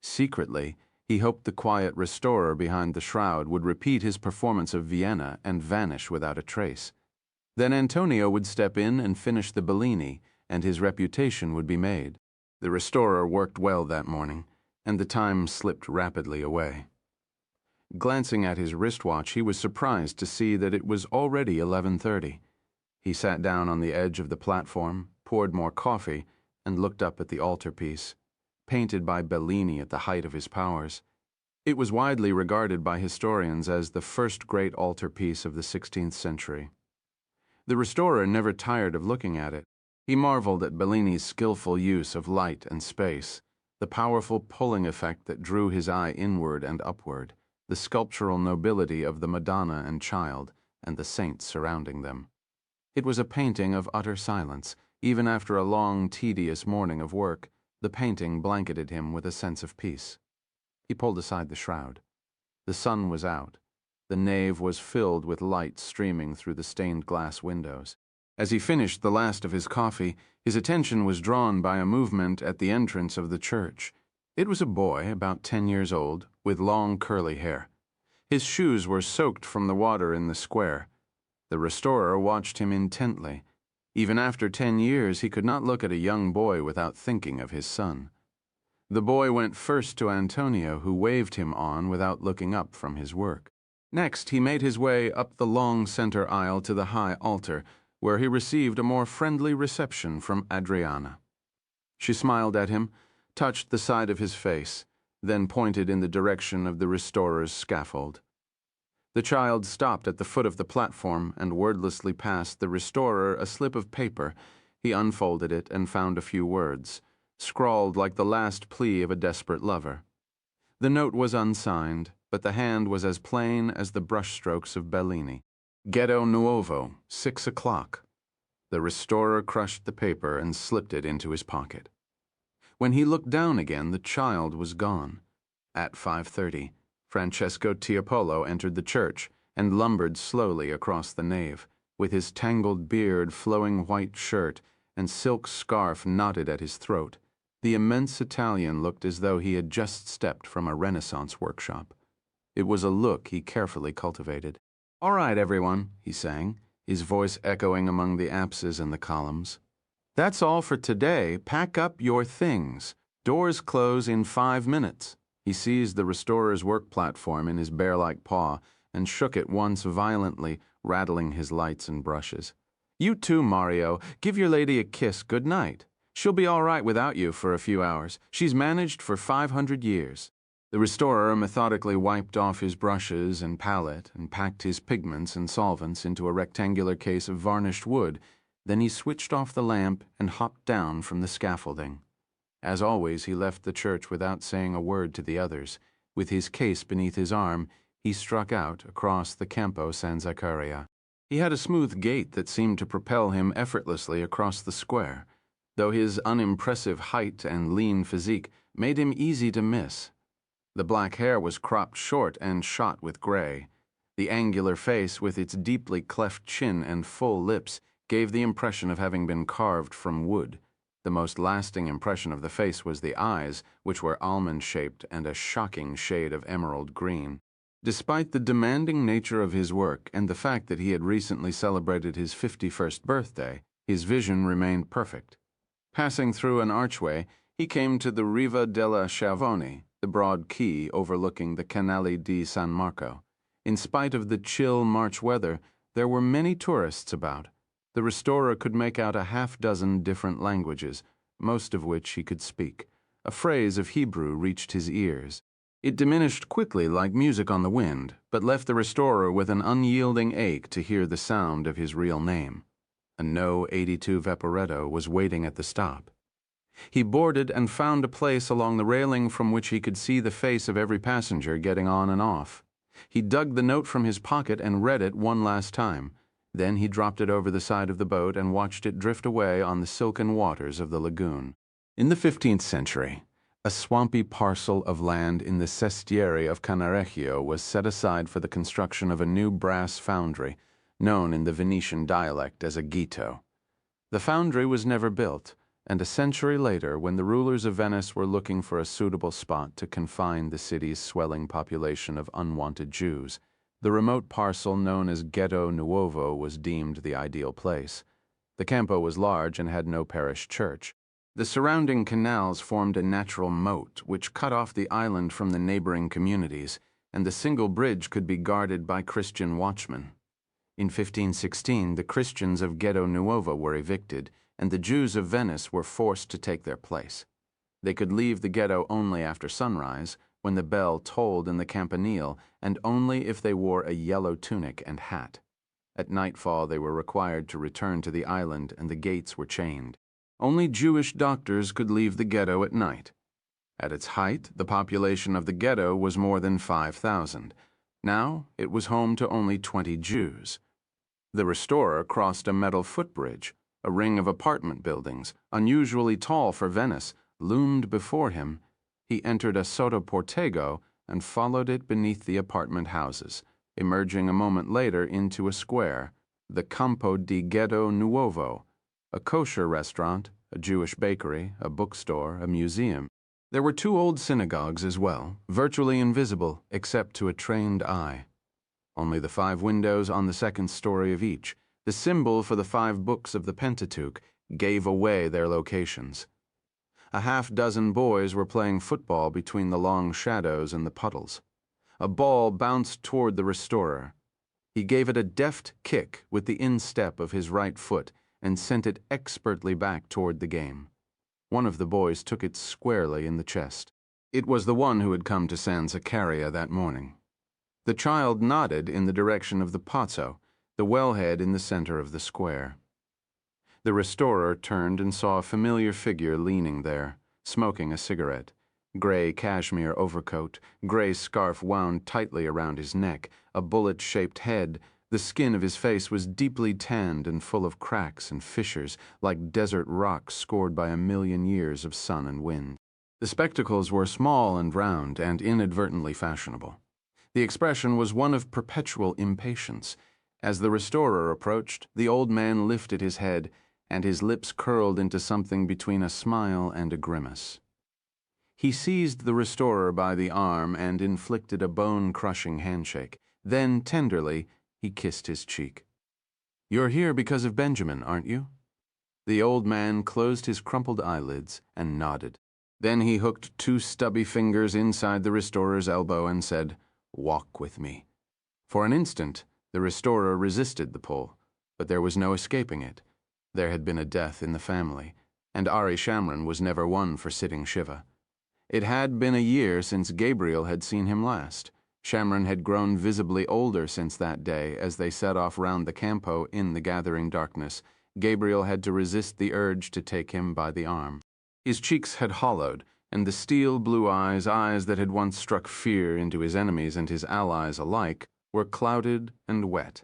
Secretly, he hoped the quiet restorer behind the shroud would repeat his performance of Vienna and vanish without a trace. Then Antonio would step in and finish the Bellini, and his reputation would be made. The restorer worked well that morning, and the time slipped rapidly away. Glancing at his wristwatch, he was surprised to see that it was already 11:30. He sat down on the edge of the platform, poured more coffee, and looked up at the altarpiece, painted by Bellini at the height of his powers. It was widely regarded by historians as the first great altarpiece of the 16th century. The restorer never tired of looking at it. He marveled at Bellini's skillful use of light and space, the powerful pulling effect that drew his eye inward and upward, the sculptural nobility of the Madonna and Child, and the saints surrounding them. It was a painting of utter silence. Even after a long, tedious morning of work, the painting blanketed him with a sense of peace. He pulled aside the shroud. The sun was out. The nave was filled with light streaming through the stained glass windows. As he finished the last of his coffee, his attention was drawn by a movement at the entrance of the church. It was a boy, about 10 years old, with long curly hair. His shoes were soaked from the water in the square. The restorer watched him intently. Even after 10 years, he could not look at a young boy without thinking of his son. The boy went first to Antonio, who waved him on without looking up from his work. Next, he made his way up the long center aisle to the high altar, where he received a more friendly reception from Adriana. She smiled at him, touched the side of his face, then pointed in the direction of the restorer's scaffold. The child stopped at the foot of the platform and wordlessly passed the restorer a slip of paper. He unfolded it and found a few words, scrawled like the last plea of a desperate lover. The note was unsigned, but the hand was as plain as the brushstrokes of Bellini. Ghetto Nuovo, 6 o'clock. The restorer crushed the paper and slipped it into his pocket. When he looked down again, the child was gone. At 5:30, Francesco Tiepolo entered the church and lumbered slowly across the nave, with his tangled beard, flowing white shirt, and silk scarf knotted at his throat. The immense Italian looked as though he had just stepped from a Renaissance workshop. It was a look he carefully cultivated. "All right, everyone," he sang, his voice echoing among the apses and the columns. "That's all for today. Pack up your things. Doors close in 5 minutes." He seized the restorer's work platform in his bear-like paw and shook it once violently, rattling his lights and brushes. "You too, Mario. Give your lady a kiss good night. She'll be all right without you for a few hours. She's managed for 500 years. The restorer methodically wiped off his brushes and palette and packed his pigments and solvents into a rectangular case of varnished wood. Then he switched off the lamp and hopped down from the scaffolding. As always, he left the church without saying a word to the others. With his case beneath his arm, he struck out across the Campo San Zaccaria. He had a smooth gait that seemed to propel him effortlessly across the square, though his unimpressive height and lean physique made him easy to miss. The black hair was cropped short and shot with gray. The angular face, with its deeply cleft chin and full lips, gave the impression of having been carved from wood. The most lasting impression of the face was the eyes, which were almond-shaped and a shocking shade of emerald green. Despite the demanding nature of his work and the fact that he had recently celebrated his 51st birthday, his vision remained perfect. Passing through an archway, he came to the Riva della Schiavone, the broad quay overlooking the Canale di San Marco. In spite of the chill March weather, there were many tourists about. The restorer could make out a half-dozen different languages, most of which he could speak. A phrase of Hebrew reached his ears. It diminished quickly like music on the wind, but left the restorer with an unyielding ache to hear the sound of his real name. A No. 82 Vaporetto was waiting at the stop. He boarded and found a place along the railing from which he could see the face of every passenger getting on and off. He dug the note from his pocket and read it one last time. Then he dropped it over the side of the boat and watched it drift away on the silken waters of the lagoon. In the 15th century, a swampy parcel of land in the Sestieri of Cannarecchio was set aside for the construction of a new brass foundry, known in the Venetian dialect as a ghetto. The foundry was never built, and a century later, when the rulers of Venice were looking for a suitable spot to confine the city's swelling population of unwanted Jews, the remote parcel known as Ghetto Nuovo was deemed the ideal place. The Campo was large and had no parish church. The surrounding canals formed a natural moat which cut off the island from the neighboring communities, and the single bridge could be guarded by Christian watchmen. In 1516, the Christians of Ghetto Nuovo were evicted, and the Jews of Venice were forced to take their place. They could leave the ghetto only after sunrise, when the bell tolled in the campanile, and only if they wore a yellow tunic and hat. At nightfall, they were required to return to the island, and the gates were chained. Only Jewish doctors could leave the ghetto at night. At its height, the population of the ghetto was more than 5,000. Now, it was home to only 20 Jews. The restorer crossed a metal footbridge. A ring of apartment buildings, unusually tall for Venice, loomed before him. He entered a sottoportego and followed it beneath the apartment houses. emerging a moment later into a square, the Campo di Ghetto Nuovo, a kosher restaurant, a Jewish bakery, a bookstore, a museum. There were 2 old synagogues as well, virtually invisible except to a trained eye. Only the 5 windows on the 2nd story of each, the symbol for the 5 books of the Pentateuch, gave away their locations. A half-dozen boys were playing football between the long shadows and the puddles. A ball bounced toward the restorer. He gave it a deft kick with the instep of his right foot and sent it expertly back toward the game. One of the boys took it squarely in the chest. It was the one who had come to San Zaccaria that morning. The child nodded in the direction of the pozzo, the wellhead in the center of the square. The restorer turned and saw a familiar figure leaning there, smoking a cigarette. Gray cashmere overcoat, gray scarf wound tightly around his neck, a bullet-shaped head. The skin of his face was deeply tanned and full of cracks and fissures, like desert rocks scored by a million years of sun and wind. The spectacles were small and round and inadvertently fashionable. The expression was one of perpetual impatience. As the restorer approached, the old man lifted his head, and his lips curled into something between a smile and a grimace. He seized the restorer by the arm and inflicted a bone-crushing handshake. Then, tenderly, he kissed his cheek. "You're here because of Benjamin, aren't you?" The old man closed his crumpled eyelids and nodded. Then he hooked 2 stubby fingers inside the restorer's elbow and said, "Walk with me." For an instant, the restorer resisted the pull, but there was no escaping it. There had been a death in the family, and Ari Shamron was never one for sitting Shiva. It had been a year since Gabriel had seen him last. Shamron had grown visibly older since that day as they set off round the campo in the gathering darkness. Gabriel had to resist the urge to take him by the arm. His cheeks had hollowed, and the steel blue eyes that had once struck fear into his enemies and his allies alike, were clouded and wet.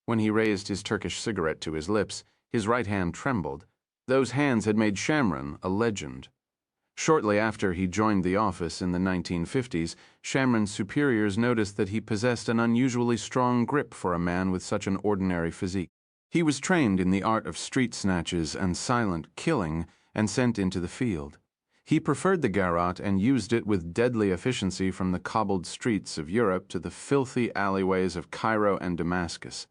When he raised his Turkish cigarette to his lips, his right hand trembled. Those hands had made Shamron a legend. Shortly after he joined the office in the 1950s, Shamron's superiors noticed that he possessed an unusually strong grip for a man with such an ordinary physique. He was trained in the art of street snatches and silent killing and sent into the field. He preferred the garrote and used it with deadly efficiency from the cobbled streets of Europe to the filthy alleyways of Cairo and Damascus.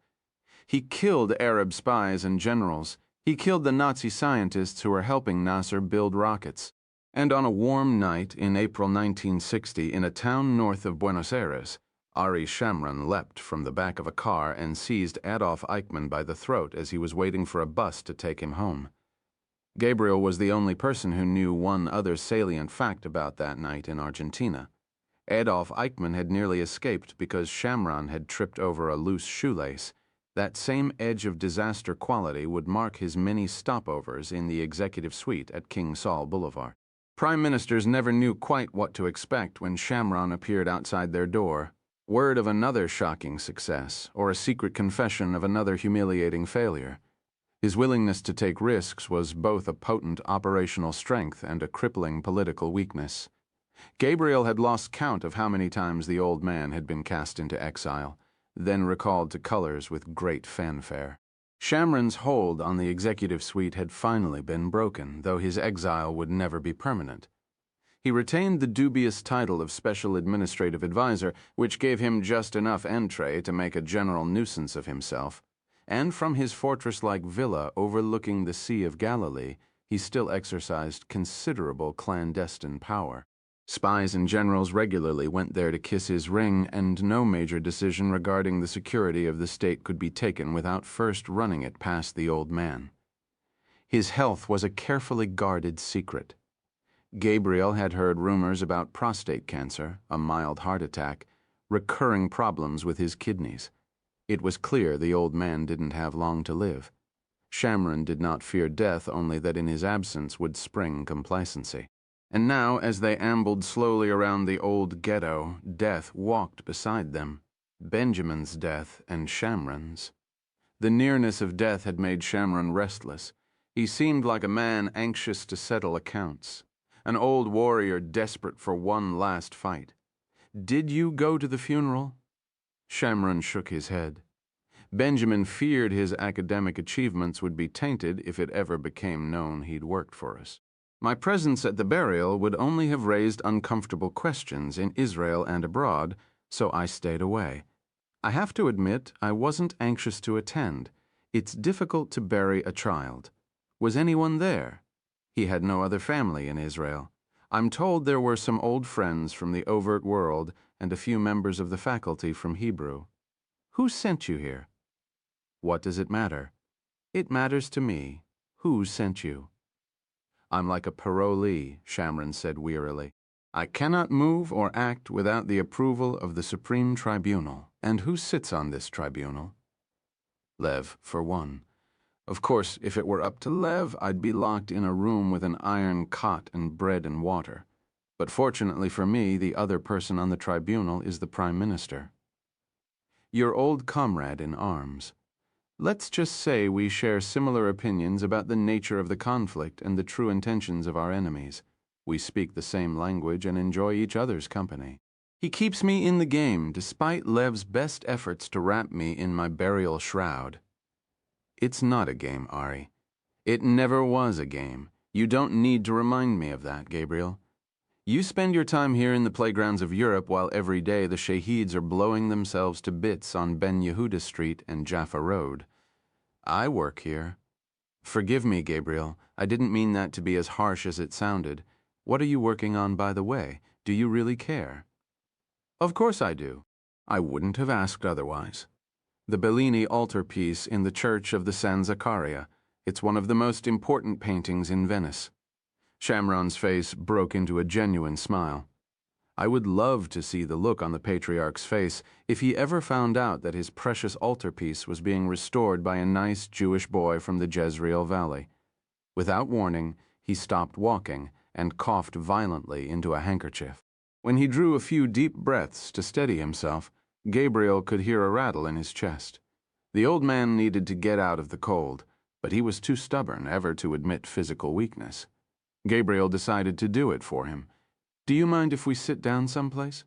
He killed Arab spies and generals. He killed the Nazi scientists who were helping Nasser build rockets. And on a warm night in April 1960 in a town north of Buenos Aires, Ari Shamron leapt from the back of a car and seized Adolf Eichmann by the throat as he was waiting for a bus to take him home. Gabriel was the only person who knew one other salient fact about that night in Argentina. Adolf Eichmann had nearly escaped because Shamron had tripped over a loose shoelace. That same edge of disaster quality would mark his many stopovers in the executive suite at King Saul Boulevard. Prime ministers never knew quite what to expect when Shamron appeared outside their door. Word of another shocking success, or a secret confession of another humiliating failure. His willingness to take risks was both a potent operational strength and a crippling political weakness. Gabriel had lost count of how many times the old man had been cast into exile, then recalled to colors with great fanfare. Shamron's hold on the executive suite had finally been broken, though his exile would never be permanent. He retained the dubious title of Special Administrative Advisor, which gave him just enough entree to make a general nuisance of himself, and from his fortress-like villa overlooking the Sea of Galilee, he still exercised considerable clandestine power. Spies and generals regularly went there to kiss his ring, and no major decision regarding the security of the state could be taken without first running it past the old man. His health was a carefully guarded secret. Gabriel had heard rumors about prostate cancer, a mild heart attack, recurring problems with his kidneys. It was clear the old man didn't have long to live. Shamron did not fear death, only that in his absence would spring complacency. And now, as they ambled slowly around the old ghetto, death walked beside them. Benjamin's death and Shamron's. The nearness of death had made Shamron restless. He seemed like a man anxious to settle accounts, an old warrior desperate for one last fight. "Did you go to the funeral?" Shamron shook his head. Benjamin feared his academic achievements would be tainted if it ever became known he'd worked for us. My presence at the burial would only have raised uncomfortable questions in Israel and abroad, so I stayed away. I have to admit I wasn't anxious to attend. It's difficult to bury a child. Was anyone there? He had no other family in Israel. I'm told there were some old friends from the overt world and a few members of the faculty from Hebrew. Who sent you here? What does it matter? It matters to me. Who sent you? I'm like a parolee, Shamron said wearily. I cannot move or act without the approval of the Supreme Tribunal. And who sits on this tribunal? Lev, for one. Of course, if it were up to Lev, I'd be locked in a room with an iron cot and bread and water. But fortunately for me, the other person on the tribunal is the Prime Minister. Your old comrade in arms. Let's just say we share similar opinions about the nature of the conflict and the true intentions of our enemies. We speak the same language and enjoy each other's company. He keeps me in the game despite Lev's best efforts to wrap me in my burial shroud. It's not a game, Ari. It never was a game. You don't need to remind me of that, Gabriel. You spend your time here in the playgrounds of Europe while every day the Shaheeds are blowing themselves to bits on Ben Yehuda Street and Jaffa Road. I work here. Forgive me, Gabriel. I didn't mean that to be as harsh as it sounded. What are you working on, by the way? Do you really care? Of course I do. I wouldn't have asked otherwise. The Bellini altarpiece in the Church of the San Zaccaria. It's one of the most important paintings in Venice. Shamron's face broke into a genuine smile. I would love to see the look on the patriarch's face if he ever found out that his precious altarpiece was being restored by a nice Jewish boy from the Jezreel Valley. Without warning, he stopped walking and coughed violently into a handkerchief. When he drew a few deep breaths to steady himself, Gabriel could hear a rattle in his chest. The old man needed to get out of the cold, but he was too stubborn ever to admit physical weakness. Gabriel decided to do it for him. Do you mind if we sit down someplace?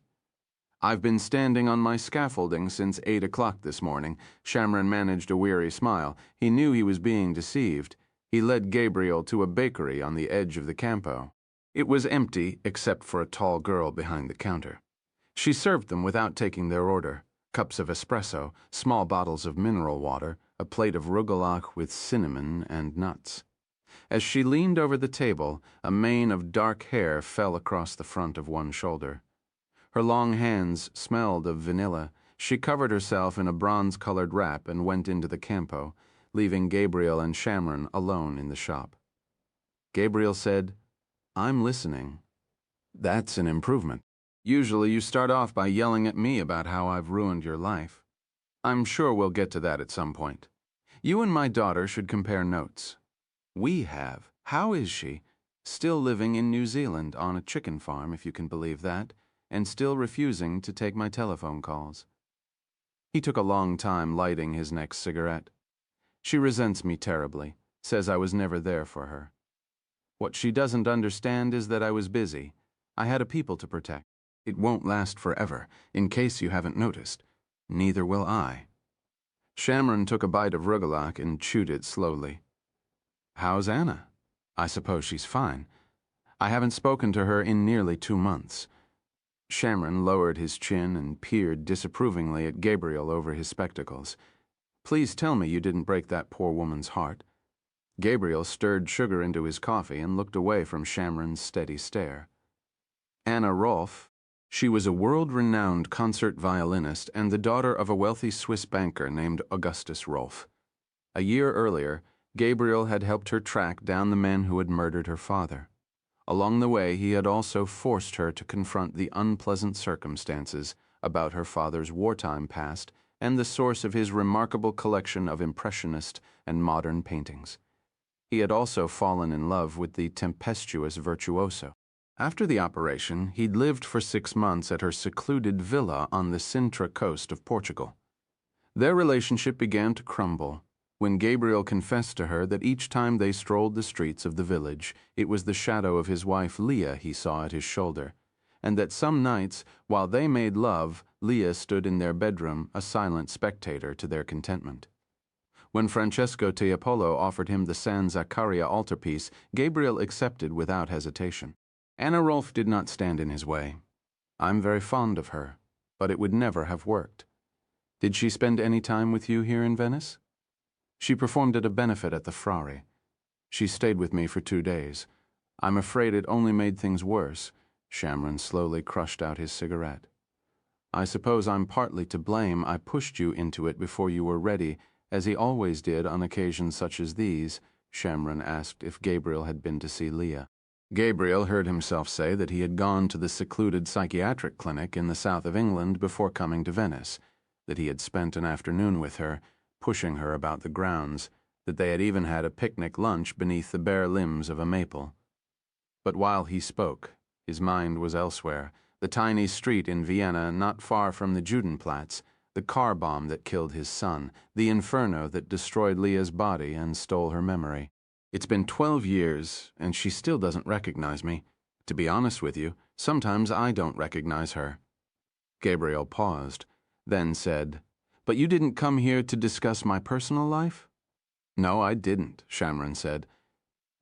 I've been standing on my scaffolding since 8 o'clock this morning. Shamron managed a weary smile. He knew he was being deceived. He led Gabriel to a bakery on the edge of the campo. It was empty except for a tall girl behind the counter. She served them without taking their order. Cups of espresso, small bottles of mineral water, a plate of rugelach with cinnamon and nuts. As she leaned over the table, a mane of dark hair fell across the front of one shoulder. Her long hands smelled of vanilla. She covered herself in a bronze-colored wrap and went into the campo, leaving Gabriel and Shamron alone in the shop. Gabriel said, "I'm listening." That's an improvement. Usually you start off by yelling at me about how I've ruined your life. I'm sure we'll get to that at some point. You and my daughter should compare notes. We have. How is she? Still living in New Zealand on a chicken farm, if you can believe that, and still refusing to take my telephone calls. He took a long time lighting his next cigarette. She resents me terribly, says I was never there for her. What she doesn't understand is that I was busy. I had a people to protect. It won't last forever, in case you haven't noticed. Neither will I. Shamron took a bite of rugelach and chewed it slowly. How's Anna? I suppose she's fine. I haven't spoken to her in nearly 2 months. Shamron lowered his chin and peered disapprovingly at Gabriel over his spectacles. Please tell me you didn't break that poor woman's heart. Gabriel stirred sugar into his coffee and looked away from Shamron's steady stare. Anna Rolfe. She was a world-renowned concert violinist and the daughter of a wealthy Swiss banker named Augustus Rolfe. A year earlier, Gabriel had helped her track down the men who had murdered her father. Along the way, he had also forced her to confront the unpleasant circumstances about her father's wartime past and the source of his remarkable collection of impressionist and modern paintings. He had also fallen in love with the tempestuous virtuoso. After the operation, he'd lived for 6 months at her secluded villa on the Sintra coast of Portugal. Their relationship began to crumble when Gabriel confessed to her that each time they strolled the streets of the village, it was the shadow of his wife Leah he saw at his shoulder, and that some nights, while they made love, Leah stood in their bedroom, a silent spectator to their contentment. When Francesco Tiepolo offered him the San Zaccaria altarpiece, Gabriel accepted without hesitation. Anna Rolfe did not stand in his way. I'm very fond of her, but it would never have worked. Did she spend any time with you here in Venice? She performed at a benefit at the Frari. She stayed with me for 2 days. I'm afraid it only made things worse. Shamron slowly crushed out his cigarette. I suppose I'm partly to blame. I pushed you into it before you were ready, as he always did on occasions such as these. Shamron asked if Gabriel had been to see Leah. Gabriel heard himself say that he had gone to the secluded psychiatric clinic in the south of England before coming to Venice, that he had spent an afternoon with her, pushing her about the grounds, that they had even had a picnic lunch beneath the bare limbs of a maple. But while he spoke, his mind was elsewhere, the tiny street in Vienna not far from the Judenplatz, the car bomb that killed his son, the inferno that destroyed Leah's body and stole her memory. It's been 12 years, and she still doesn't recognize me. To be honest with you, sometimes I don't recognize her. Gabriel paused, then said, But you didn't come here to discuss my personal life? No, I didn't, Shamron said.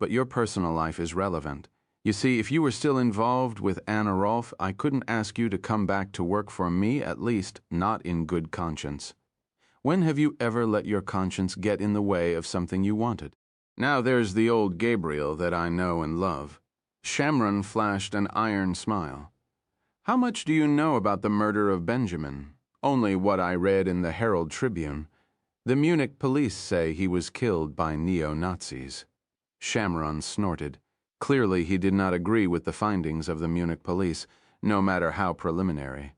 But your personal life is relevant. You see, if you were still involved with Anna Rolfe, I couldn't ask you to come back to work for me, at least not in good conscience. When have you ever let your conscience get in the way of something you wanted? Now there's the old Gabriel that I know and love. Shamron flashed an iron smile. How much do you know about the murder of Benjamin? Only what I read in the Herald Tribune. The Munich police say he was killed by neo-Nazis. Shamron snorted. Clearly he did not agree with the findings of the Munich police, no matter how preliminary.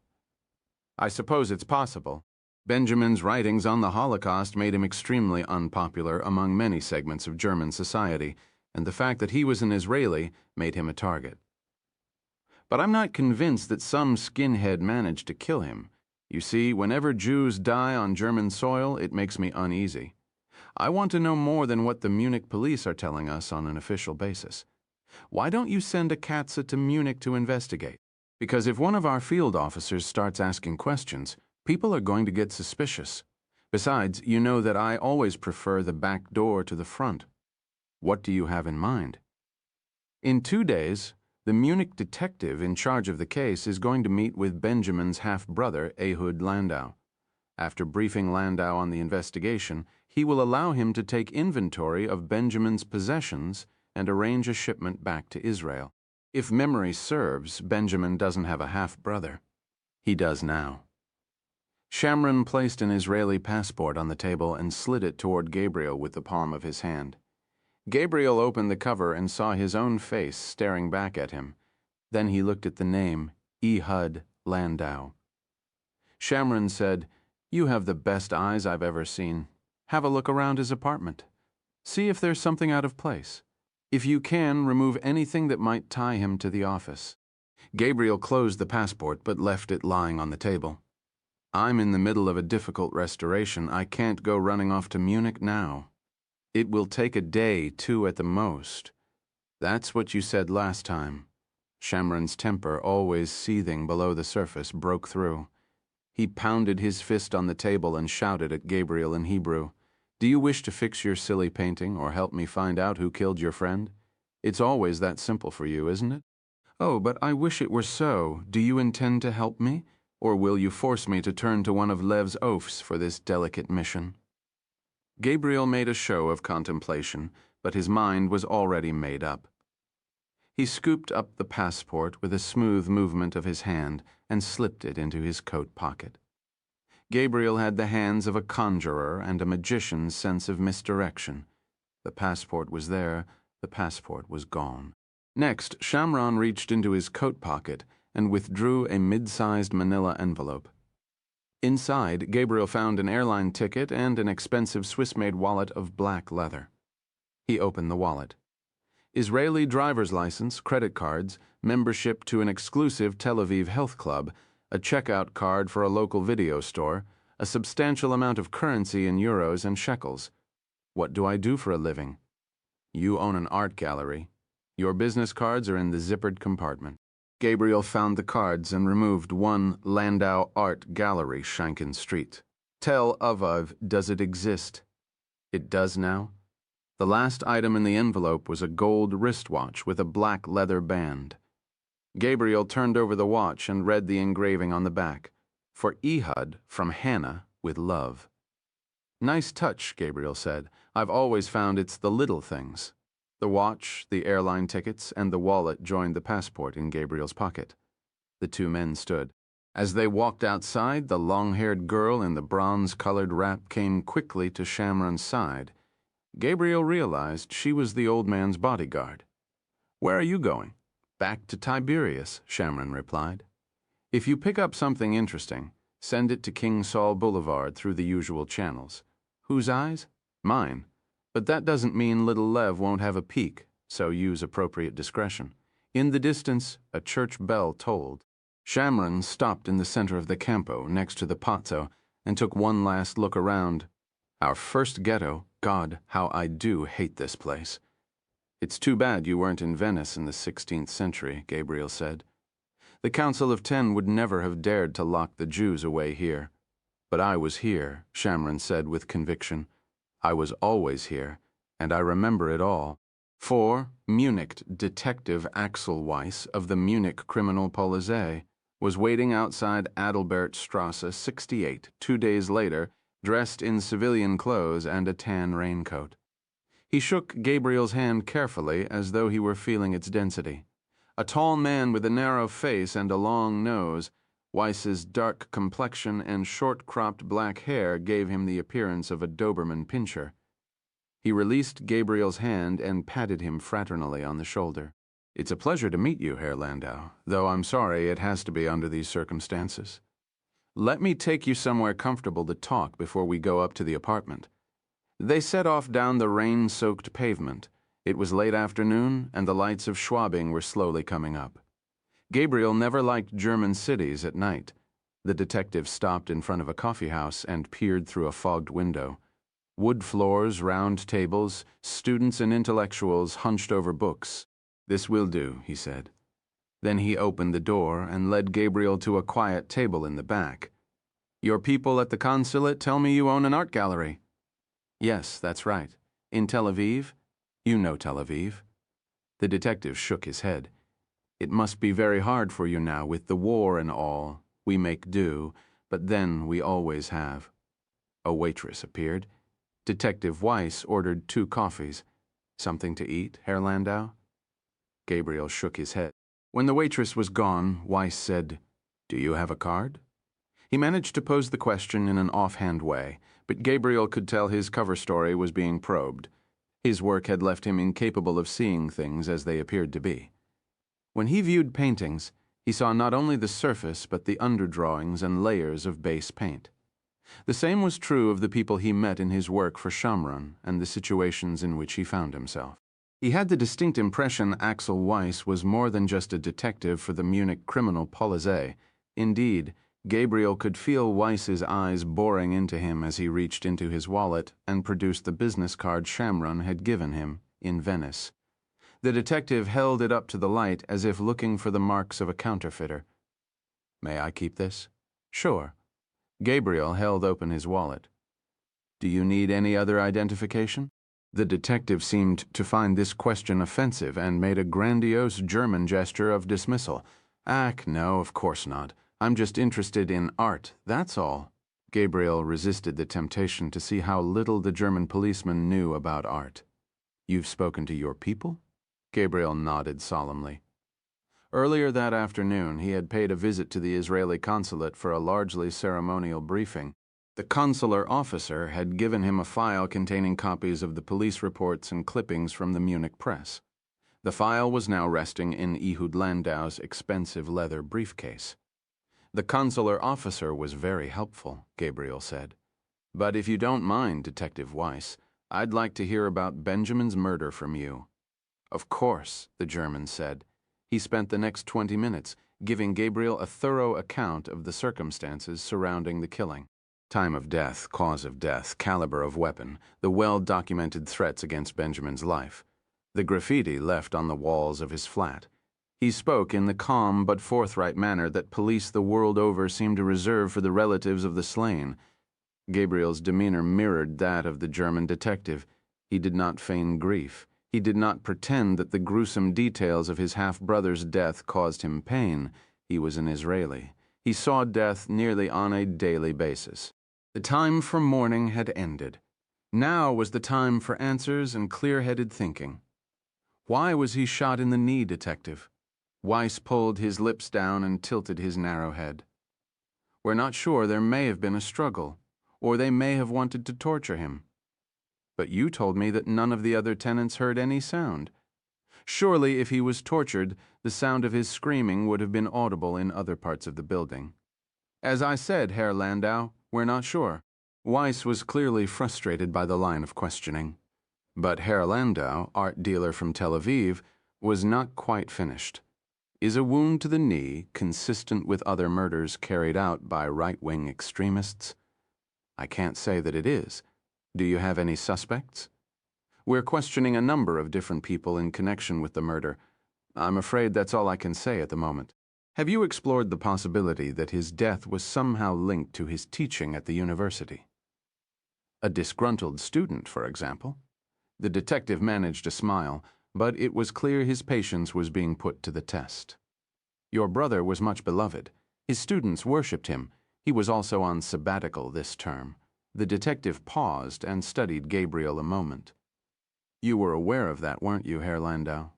I suppose it's possible. Benjamin's writings on the Holocaust made him extremely unpopular among many segments of German society, and the fact that he was an Israeli made him a target. But I'm not convinced that some skinhead managed to kill him. You see, whenever Jews die on German soil, it makes me uneasy. I want to know more than what the Munich police are telling us on an official basis. Why don't you send a Katze to Munich to investigate? Because if one of our field officers starts asking questions, people are going to get suspicious. Besides, you know that I always prefer the back door to the front. What do you have in mind? In 2 days, the Munich detective in charge of the case is going to meet with Benjamin's half-brother, Ehud Landau. After briefing Landau on the investigation, he will allow him to take inventory of Benjamin's possessions and arrange a shipment back to Israel. If memory serves, Benjamin doesn't have a half-brother. He does now. Shamron placed an Israeli passport on the table and slid it toward Gabriel with the palm of his hand. Gabriel opened the cover and saw his own face staring back at him. Then he looked at the name, Ehud Landau. Shamron said, You have the best eyes I've ever seen. Have a look around his apartment. See if there's something out of place. If you can, remove anything that might tie him to the office. Gabriel closed the passport but left it lying on the table. I'm in the middle of a difficult restoration. I can't go running off to Munich now. It will take a day, 2 at the most. That's what you said last time. Shamron's temper, always seething below the surface, broke through. He pounded his fist on the table and shouted at Gabriel in Hebrew. Do you wish to fix your silly painting or help me find out who killed your friend? It's always that simple for you, isn't it? Oh, but I wish it were so. Do you intend to help me? Or will you force me to turn to one of Lev's oafs for this delicate mission? Gabriel made a show of contemplation, but his mind was already made up. He scooped up the passport with a smooth movement of his hand and slipped it into his coat pocket. Gabriel had the hands of a conjurer and a magician's sense of misdirection. The passport was there, the passport was gone. Next, Shamron reached into his coat pocket and withdrew a mid-sized manila envelope. Inside, Gabriel found an airline ticket and an expensive Swiss-made wallet of black leather. He opened the wallet. Israeli driver's license, credit cards, membership to an exclusive Tel Aviv health club, a checkout card for a local video store, a substantial amount of currency in euros and shekels. What do I do for a living? You own an art gallery. Your business cards are in the zippered compartment. Gabriel found the cards and removed one Landau Art Gallery, Shanken Street. Tel Aviv, does it exist? It does now. The last item in the envelope was a gold wristwatch with a black leather band. Gabriel turned over the watch and read the engraving on the back. For Ehud, from Hannah, with love. Nice touch, Gabriel said. I've always found it's the little things. The watch, the airline tickets, and the wallet joined the passport in Gabriel's pocket. The two men stood. As they walked outside, the long-haired girl in the bronze-colored wrap came quickly to Shamron's side. Gabriel realized she was the old man's bodyguard. Where are you going? Back to Tiberias, Shamron replied. If you pick up something interesting, send it to King Saul Boulevard through the usual channels. Whose eyes? Mine. But that doesn't mean little Lev won't have a peek, so use appropriate discretion. In the distance, a church bell tolled. Shamron stopped in the center of the campo, next to the Pozzo, and took one last look around. Our first ghetto. God, how I do hate this place. It's too bad you weren't in Venice in the 16th century, Gabriel said. The Council of Ten would never have dared to lock the Jews away here. But I was here, Shamron said with conviction. I was always here, and I remember it all. For Munich detective Axel Weiss of the Munich criminal Polizei was waiting outside Adalbertstrasse 68 2 days later, dressed in civilian clothes and a tan raincoat. He shook Gabriel's hand carefully as though he were feeling its density. A tall man with a narrow face and a long nose, Weiss's dark complexion and short-cropped black hair gave him the appearance of a Doberman pinscher. He released Gabriel's hand and patted him fraternally on the shoulder. It's a pleasure to meet you, Herr Landau, though I'm sorry it has to be under these circumstances. Let me take you somewhere comfortable to talk before we go up to the apartment. They set off down the rain-soaked pavement. It was late afternoon, and the lights of Schwabing were slowly coming up. Gabriel never liked German cities at night. The detective stopped in front of a coffee house and peered through a fogged window. Wood floors, round tables, students and intellectuals hunched over books. This will do, he said. Then he opened the door and led Gabriel to a quiet table in the back. Your people at the consulate tell me you own an art gallery. Yes, that's right. In Tel Aviv? You know Tel Aviv. The detective shook his head. It must be very hard for you now with the war and all. We make do, but then we always have. A waitress appeared. Detective Weiss ordered 2 coffees. Something to eat, Herr Landau? Gabriel shook his head. When the waitress was gone, Weiss said, Do you have a card? He managed to pose the question in an offhand way, but Gabriel could tell his cover story was being probed. His work had left him incapable of seeing things as they appeared to be. When he viewed paintings, he saw not only the surface but the underdrawings and layers of base paint. The same was true of the people he met in his work for Shamron and the situations in which he found himself. He had the distinct impression Axel Weiss was more than just a detective for the Munich criminal Polizei. Indeed, Gabriel could feel Weiss's eyes boring into him as he reached into his wallet and produced the business card Shamron had given him in Venice. The detective held it up to the light as if looking for the marks of a counterfeiter. May I keep this? Sure. Gabriel held open his wallet. Do you need any other identification? The detective seemed to find this question offensive and made a grandiose German gesture of dismissal. No, of course not. I'm just interested in art, that's all. Gabriel resisted the temptation to see how little the German policeman knew about art. You've spoken to your people? Gabriel nodded solemnly. Earlier that afternoon, he had paid a visit to the Israeli consulate for a largely ceremonial briefing. The consular officer had given him a file containing copies of the police reports and clippings from the Munich press. The file was now resting in Ehud Landau's expensive leather briefcase. The consular officer was very helpful, Gabriel said. But if you don't mind, Detective Weiss, I'd like to hear about Benjamin's murder from you. Of course, the German said. He spent the next 20 minutes giving Gabriel a thorough account of the circumstances surrounding the killing. Time of death, cause of death, caliber of weapon, the well-documented threats against Benjamin's life, the graffiti left on the walls of his flat. He spoke in the calm but forthright manner that police the world over seem to reserve for the relatives of the slain. Gabriel's demeanor mirrored that of the German detective. He did not feign grief. He did not pretend that the gruesome details of his half-brother's death caused him pain. He was an Israeli. He saw death nearly on a daily basis. The time for mourning had ended. Now was the time for answers and clear-headed thinking. Why was he shot in the knee, detective? Weiss pulled his lips down and tilted his narrow head. We're not sure. There may have been a struggle, or they may have wanted to torture him. But you told me that none of the other tenants heard any sound. Surely, if he was tortured, the sound of his screaming would have been audible in other parts of the building. As I said, Herr Landau, we're not sure. Weiss was clearly frustrated by the line of questioning. But Herr Landau, art dealer from Tel Aviv, was not quite finished. Is a wound to the knee consistent with other murders carried out by right-wing extremists? I can't say that it is. Do you have any suspects? We're questioning a number of different people in connection with the murder. I'm afraid that's all I can say at the moment. Have you explored the possibility that his death was somehow linked to his teaching at the university? A disgruntled student, for example? The detective managed a smile, but it was clear his patience was being put to the test. Your brother was much beloved. His students worshipped him. He was also on sabbatical this term. The detective paused and studied Gabriel a moment. You were aware of that, weren't you, Herr Landau?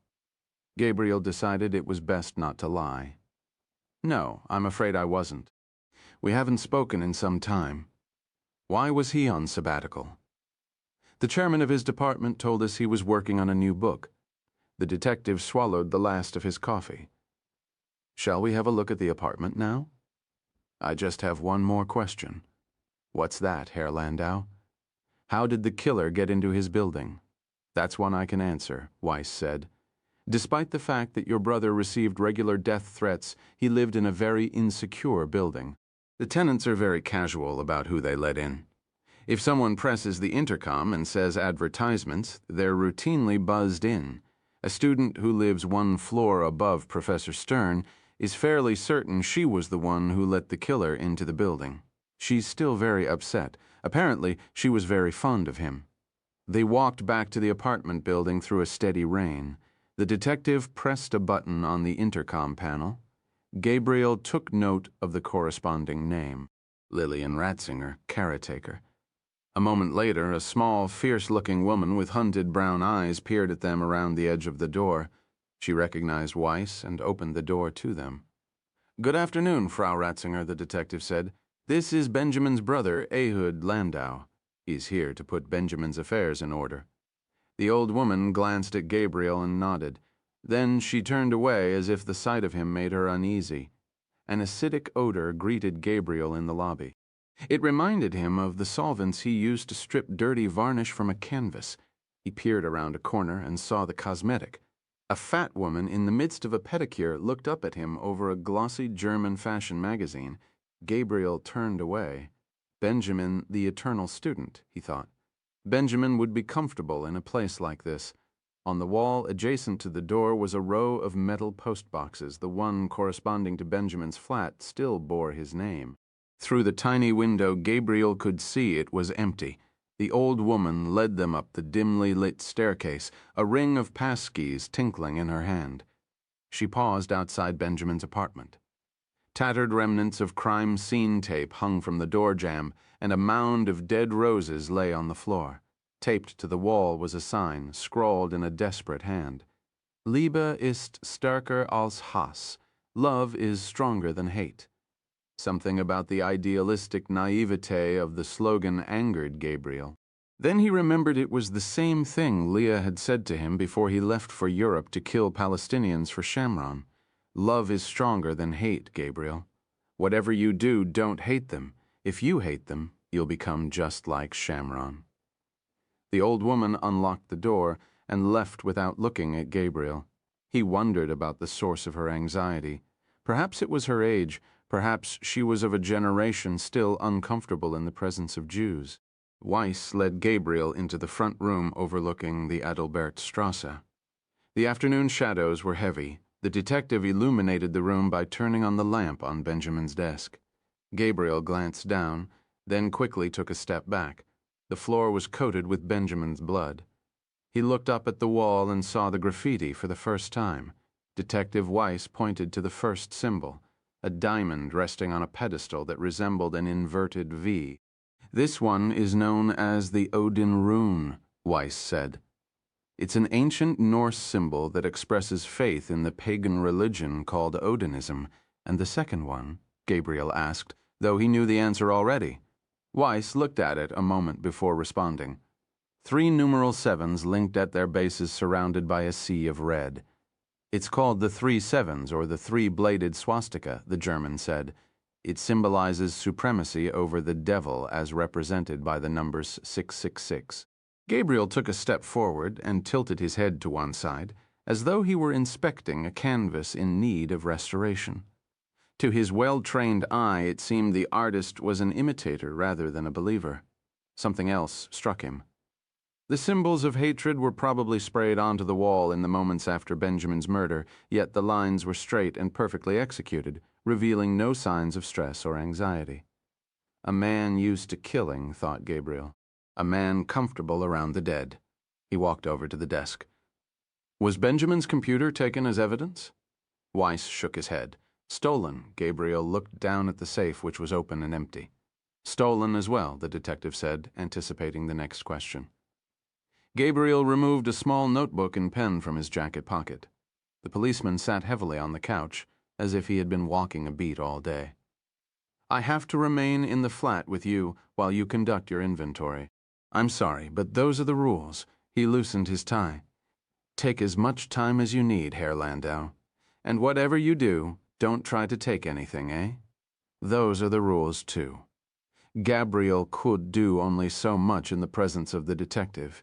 Gabriel decided it was best not to lie. No, I'm afraid I wasn't. We haven't spoken in some time. Why was he on sabbatical? The chairman of his department told us he was working on a new book. The detective swallowed the last of his coffee. Shall we have a look at the apartment now? I just have one more question. What's that, Herr Landau? How did the killer get into his building? That's one I can answer, Weiss said. Despite the fact that your brother received regular death threats, he lived in a very insecure building. The tenants are very casual about who they let in. If someone presses the intercom and says advertisements, they're routinely buzzed in. A student who lives one floor above Professor Stern is fairly certain she was the one who let the killer into the building. She's still very upset. Apparently, she was very fond of him. They walked back to the apartment building through a steady rain. The detective pressed a button on the intercom panel. Gabriel took note of the corresponding name, Lillian Ratzinger, caretaker. A moment later, a small, fierce-looking woman with hunted brown eyes peered at them around the edge of the door. She recognized Weiss and opened the door to them. Good afternoon, Frau Ratzinger, the detective said. This is Benjamin's brother, Ehud Landau. He's here to put Benjamin's affairs in order. The old woman glanced at Gabriel and nodded. Then she turned away as if the sight of him made her uneasy. An acidic odor greeted Gabriel in the lobby. It reminded him of the solvents he used to strip dirty varnish from a canvas. He peered around a corner and saw the cosmetic. A fat woman in the midst of a pedicure looked up at him over a glossy German fashion magazine. Gabriel turned away. Benjamin, the eternal student, he thought. Benjamin would be comfortable in a place like this. On the wall adjacent to the door was a row of metal postboxes. The one corresponding to Benjamin's flat still bore his name. Through the tiny window, Gabriel could see it was empty. The old woman led them up the dimly lit staircase, a ring of passkeys tinkling in her hand. She paused outside Benjamin's apartment. Tattered remnants of crime scene tape hung from the door jamb, and a mound of dead roses lay on the floor. Taped to the wall was a sign, scrawled in a desperate hand. Liebe ist stärker als Hass. Love is stronger than hate. Something about the idealistic naivete of the slogan angered Gabriel. Then he remembered it was the same thing Leah had said to him before he left for Europe to kill Palestinians for Shamron. Love is stronger than hate, Gabriel. Whatever you do, don't hate them. If you hate them, you'll become just like Shamron. The old woman unlocked the door and left without looking at Gabriel. He wondered about the source of her anxiety. Perhaps it was her age. Perhaps she was of a generation still uncomfortable in the presence of Jews. Weiss led Gabriel into the front room overlooking the Adalbertstrasse. The afternoon shadows were heavy. The detective illuminated the room by turning on the lamp on Benjamin's desk. Gabriel glanced down, then quickly took a step back. The floor was coated with Benjamin's blood. He looked up at the wall and saw the graffiti for the first time. Detective Weiss pointed to the first symbol, a diamond resting on a pedestal that resembled an inverted V. "This one is known as the Odin rune," Weiss said. "It's an ancient Norse symbol that expresses faith in the pagan religion called Odinism." "And the second one?" Gabriel asked, though he knew the answer already. Weiss looked at it a moment before responding. 3 numeral 7s linked at their bases surrounded by a sea of red. "It's called the 3 sevens, or the 3-bladed swastika," the German said. "It symbolizes supremacy over the devil as represented by the numbers 666. Gabriel took a step forward and tilted his head to one side, as though he were inspecting a canvas in need of restoration. To his well-trained eye, it seemed the artist was an imitator rather than a believer. Something else struck him. The symbols of hatred were probably sprayed onto the wall in the moments after Benjamin's murder, yet the lines were straight and perfectly executed, revealing no signs of stress or anxiety. A man used to killing, thought Gabriel. A man comfortable around the dead. He walked over to the desk. "Was Benjamin's computer taken as evidence?" Weiss shook his head. "Stolen." Gabriel looked down at the safe, which was open and empty. "Stolen as well," the detective said, anticipating the next question. Gabriel removed a small notebook and pen from his jacket pocket. The policeman sat heavily on the couch, as if he had been walking a beat all day. "I have to remain in the flat with you while you conduct your inventory. I'm sorry, but those are the rules." He loosened his tie. "Take as much time as you need, Herr Landau. And whatever you do, don't try to take anything, eh? Those are the rules, too." Gabriel could do only so much in the presence of the detective.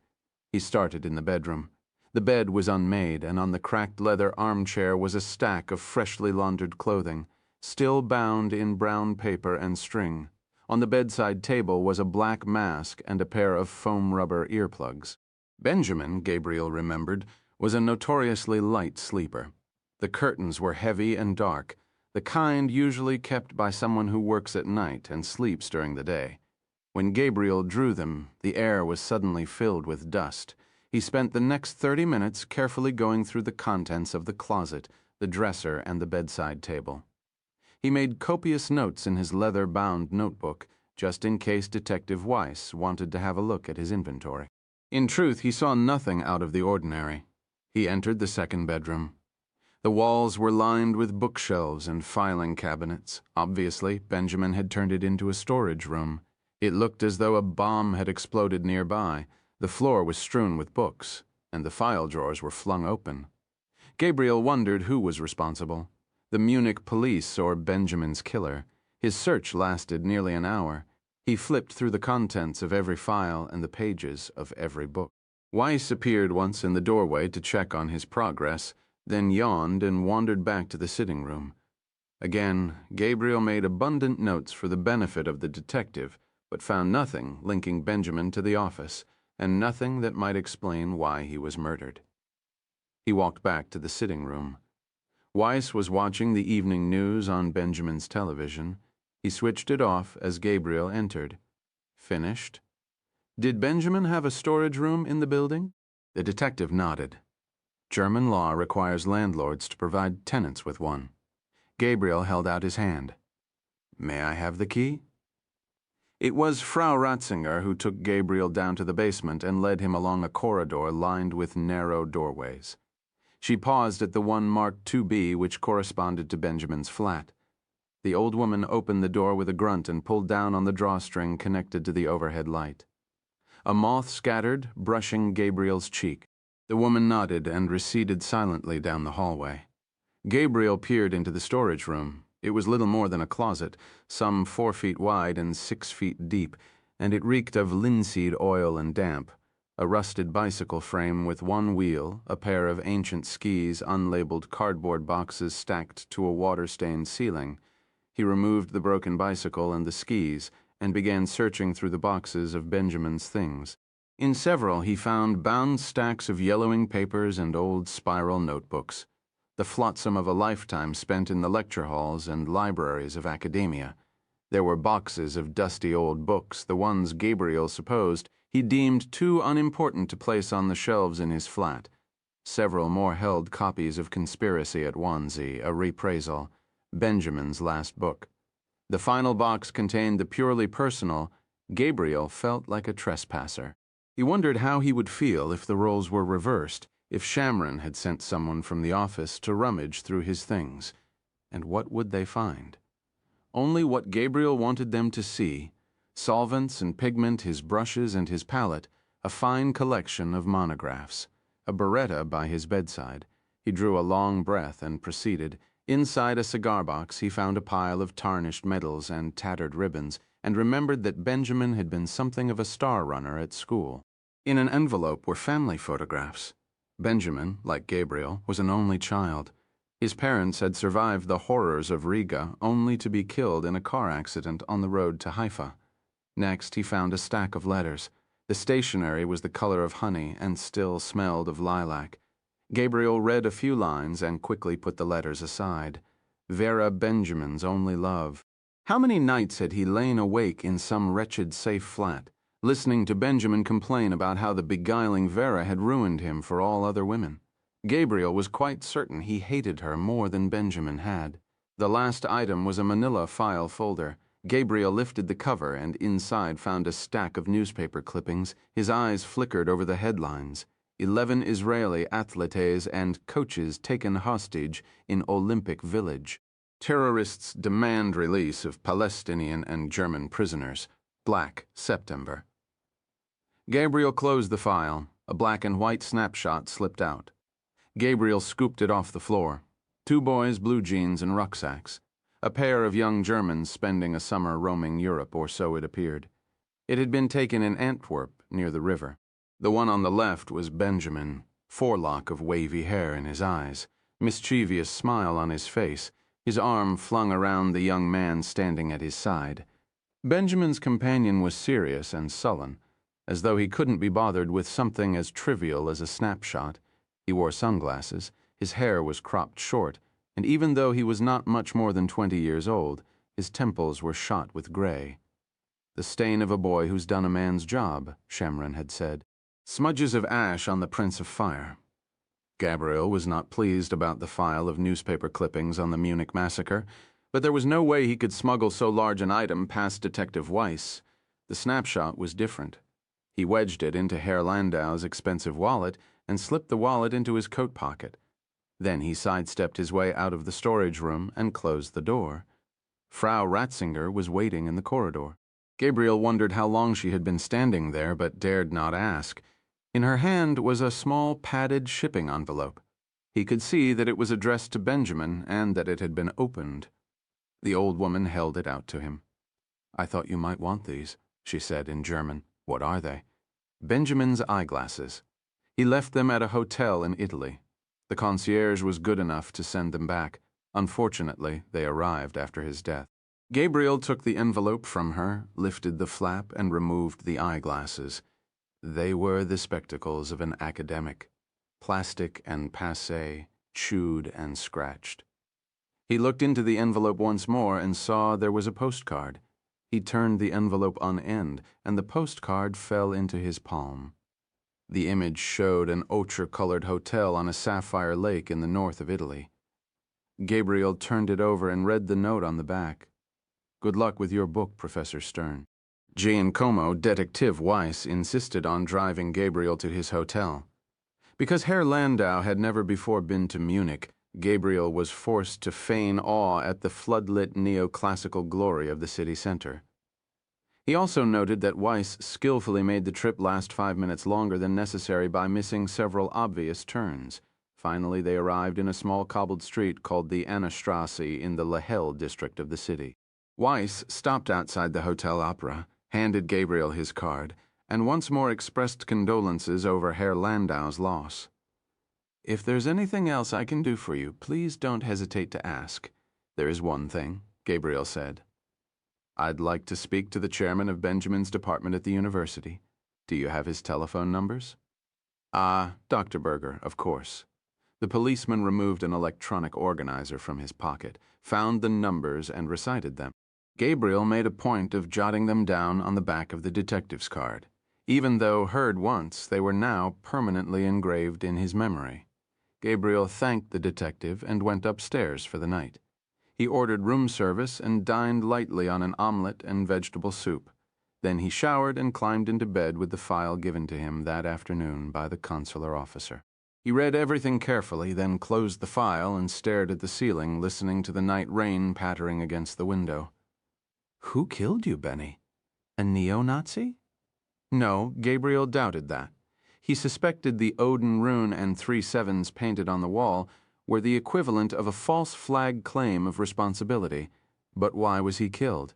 He started in the bedroom. The bed was unmade, and on the cracked leather armchair was a stack of freshly laundered clothing, still bound in brown paper and string. On the bedside table was a black mask and a pair of foam rubber earplugs. Benjamin, Gabriel remembered, was a notoriously light sleeper. The curtains were heavy and dark, the kind usually kept by someone who works at night and sleeps during the day. When Gabriel drew them, the air was suddenly filled with dust. He spent the next 30 minutes carefully going through the contents of the closet, the dresser, and the bedside table. He made copious notes in his leather-bound notebook, just in case Detective Weiss wanted to have a look at his inventory. In truth, he saw nothing out of the ordinary. He entered the second bedroom. The walls were lined with bookshelves and filing cabinets. Obviously, Benjamin had turned it into a storage room. It looked as though a bomb had exploded nearby. The floor was strewn with books, and the file drawers were flung open. Gabriel wondered who was responsible. The Munich police or Benjamin's killer. His search lasted nearly an hour. He flipped through the contents of every file and the pages of every book. Weiss appeared once in the doorway to check on his progress, then yawned and wandered back to the sitting room. Again, Gabriel made abundant notes for the benefit of the detective, but found nothing linking Benjamin to the office, and nothing that might explain why he was murdered. He walked back to the sitting room. Weiss was watching the evening news on Benjamin's television. He switched it off as Gabriel entered. "Finished?" "Did Benjamin have a storage room in the building?" The detective nodded. German law requires landlords to provide tenants with one. Gabriel held out his hand. "May I have the key?" It was Frau Ratzinger who took Gabriel down to the basement and led him along a corridor lined with narrow doorways. She paused at the one marked 2B, which corresponded to Benjamin's flat. The old woman opened the door with a grunt and pulled down on the drawstring connected to the overhead light. A moth scattered, brushing Gabriel's cheek. The woman nodded and receded silently down the hallway. Gabriel peered into the storage room. It was little more than a closet, some 4 feet wide and 6 feet deep, and it reeked of linseed oil and damp. A rusted bicycle frame with one wheel, a pair of ancient skis, unlabeled cardboard boxes stacked to a water-stained ceiling. He removed the broken bicycle and the skis and began searching through the boxes of Benjamin's things. In several, he found bound stacks of yellowing papers and old spiral notebooks. the flotsam of a lifetime spent in the lecture halls and libraries of academia. There were boxes of dusty old books, the ones Gabriel supposed he deemed too unimportant to place on the shelves in his flat. Several more held copies of Conspiracy at Wannsee, a reprisal, Benjamin's last book. The final box contained the purely personal. Gabriel felt like a trespasser. He wondered how he would feel if the roles were reversed, if Shamron had sent someone from the office to rummage through his things. And what would they find? Only what Gabriel wanted them to see: solvents and pigment, his brushes and his palette, a fine collection of monographs, a Beretta by his bedside. He drew a long breath and proceeded. Inside a cigar box he found a pile of tarnished medals and tattered ribbons, and remembered that Benjamin had been something of a star runner at school. In an envelope were family photographs. Benjamin, like Gabriel, was an only child. His parents had survived the horrors of Riga, only to be killed in a car accident on the road to Haifa. Next, he found a stack of letters. The stationery was the color of honey and still smelled of lilac. Gabriel read a few lines and quickly put the letters aside. Vera Benjamin's only love. How many nights had he lain awake in some wretched safe flat, listening to Benjamin complain about how the beguiling Vera had ruined him for all other women? Gabriel was quite certain he hated her more than Benjamin had. The last item was a manila file folder. Gabriel lifted the cover and inside found a stack of newspaper clippings. His eyes flickered over the headlines. 11 Israeli athletes and coaches taken hostage in Olympic Village. Terrorists demand release of Palestinian and German prisoners. Black September. Gabriel closed the file. A black and white snapshot slipped out. Gabriel scooped it off the floor. 2 boys, blue jeans and rucksacks. A pair of young Germans spending a summer roaming Europe, or so it appeared. It had been taken in Antwerp, near the river. The one on the left was Benjamin, forelock of wavy hair in his eyes, mischievous smile on his face, his arm flung around the young man standing at his side. Benjamin's companion was serious and sullen, as though he couldn't be bothered with something as trivial as a snapshot. He wore sunglasses, his hair was cropped short, and even though he was not much more than 20 years old, his temples were shot with gray. The stain of a boy who's done a man's job, Shamron had said. Smudges of ash on the prints of fire. Gabriel was not pleased about the file of newspaper clippings on the Munich massacre, but there was no way he could smuggle so large an item past Detective Weiss. The snapshot was different. He wedged it into Herr Landau's expensive wallet and slipped the wallet into his coat pocket. Then he sidestepped his way out of the storage room and closed the door. Frau Ratzinger was waiting in the corridor. Gabriel wondered how long she had been standing there, but dared not ask. In her hand was a small padded shipping envelope. He could see that it was addressed to Benjamin and that it had been opened. The old woman held it out to him. "I thought you might want these," she said in German. "What are they?" Benjamin's eyeglasses. He left them at a hotel in Italy. The concierge was good enough to send them back. Unfortunately, they arrived after his death. Gabriel took the envelope from her, lifted the flap, and removed the eyeglasses. They were the spectacles of an academic, plastic and passé, chewed and scratched. He looked into the envelope once more and saw there was a postcard. He turned the envelope on end, and the postcard fell into his palm. The image showed an ochre-colored hotel on a sapphire lake in the north of Italy. Gabriel turned it over and read the note on the back. "Good luck with your book, Professor Stern." Giancomo, Detective Weiss, insisted on driving Gabriel to his hotel. Because Herr Landau had never before been to Munich, Gabriel was forced to feign awe at the floodlit neoclassical glory of the city center. He also noted that Weiss skillfully made the trip last 5 minutes longer than necessary by missing several obvious turns. Finally, they arrived in a small cobbled street called the Annastrasse in the Lahell district of the city. Weiss stopped outside the Hotel Opera, handed Gabriel his card, and once more expressed condolences over Herr Landau's loss. "If there's anything else I can do for you, please don't hesitate to ask. There is one thing," Gabriel said. "I'd like to speak to the chairman of Benjamin's department at the university. Do you have his telephone numbers?" "Ah, Dr. Berger, of course. The policeman removed an electronic organizer from his pocket, found the numbers, and recited them. Gabriel made a point of jotting them down on the back of the detective's card. Even though heard once, they were now permanently engraved in his memory. Gabriel thanked the detective and went upstairs for the night. He ordered room service and dined lightly on an omelet and vegetable soup. Then he showered and climbed into bed with the file given to him that afternoon by the consular officer. He read everything carefully, then closed the file and stared at the ceiling, listening to the night rain pattering against the window. Who killed you, Benny? A neo-Nazi? No, Gabriel doubted that. He suspected the Odin rune and 3 sevens painted on the wall were the equivalent of a false flag claim of responsibility. But why was he killed?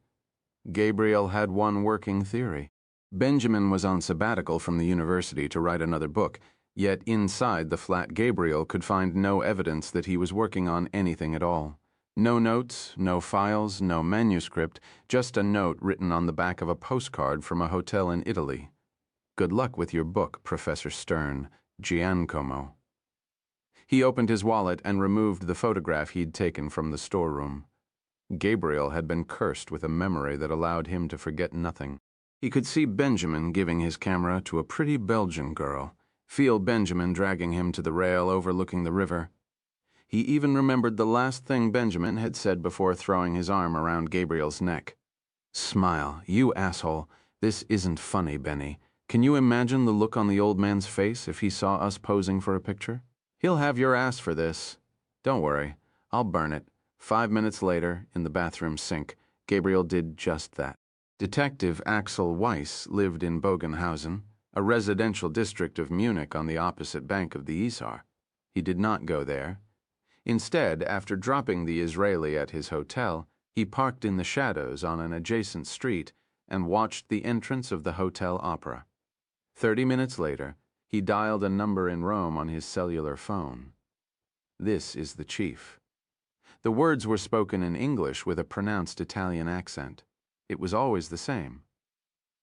Gabriel had one working theory. Benjamin was on sabbatical from the university to write another book, yet inside the flat Gabriel could find no evidence that he was working on anything at all. No notes, no files, no manuscript, just a note written on the back of a postcard from a hotel in Italy. Good luck with your book, Professor Stern, Giancomo. He opened his wallet and removed the photograph he'd taken from the storeroom. Gabriel had been cursed with a memory that allowed him to forget nothing. He could see Benjamin giving his camera to a pretty Belgian girl, feel Benjamin dragging him to the rail overlooking the river. He even remembered the last thing Benjamin had said before throwing his arm around Gabriel's neck. Smile, you asshole. This isn't funny, Benny. Can you imagine the look on the old man's face if he saw us posing for a picture? He'll have your ass for this. Don't worry, I'll burn it. 5 minutes later, in the bathroom sink, Gabriel did just that. Detective Axel Weiss lived in Bogenhausen, a residential district of Munich on the opposite bank of the Isar. He did not go there. Instead, after dropping the Israeli at his hotel, he parked in the shadows on an adjacent street and watched the entrance of the hotel opera. 30 minutes later, he dialed a number in Rome on his cellular phone. This is the chief. The words were spoken in English with a pronounced Italian accent. It was always the same.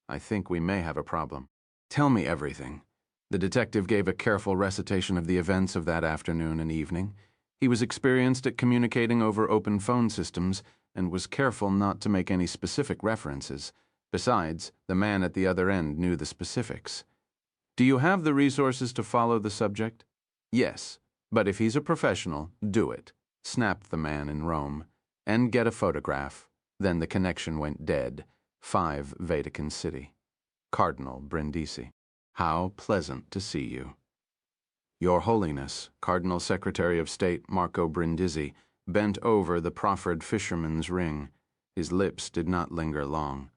I think we may have a problem. Tell me everything. The detective gave a careful recitation of the events of that afternoon and evening. He was experienced at communicating over open phone systems and was careful not to make any specific references. Besides, the man at the other end knew the specifics. Do you have the resources to follow the subject? Yes, but if he's a professional, do it, snapped the man in Rome. And get a photograph. Then the connection went dead. 5 Vatican City. Cardinal Brindisi. How pleasant to see you. Your Holiness, Cardinal Secretary of State Marco Brindisi, bent over the proffered fisherman's ring. His lips did not linger long.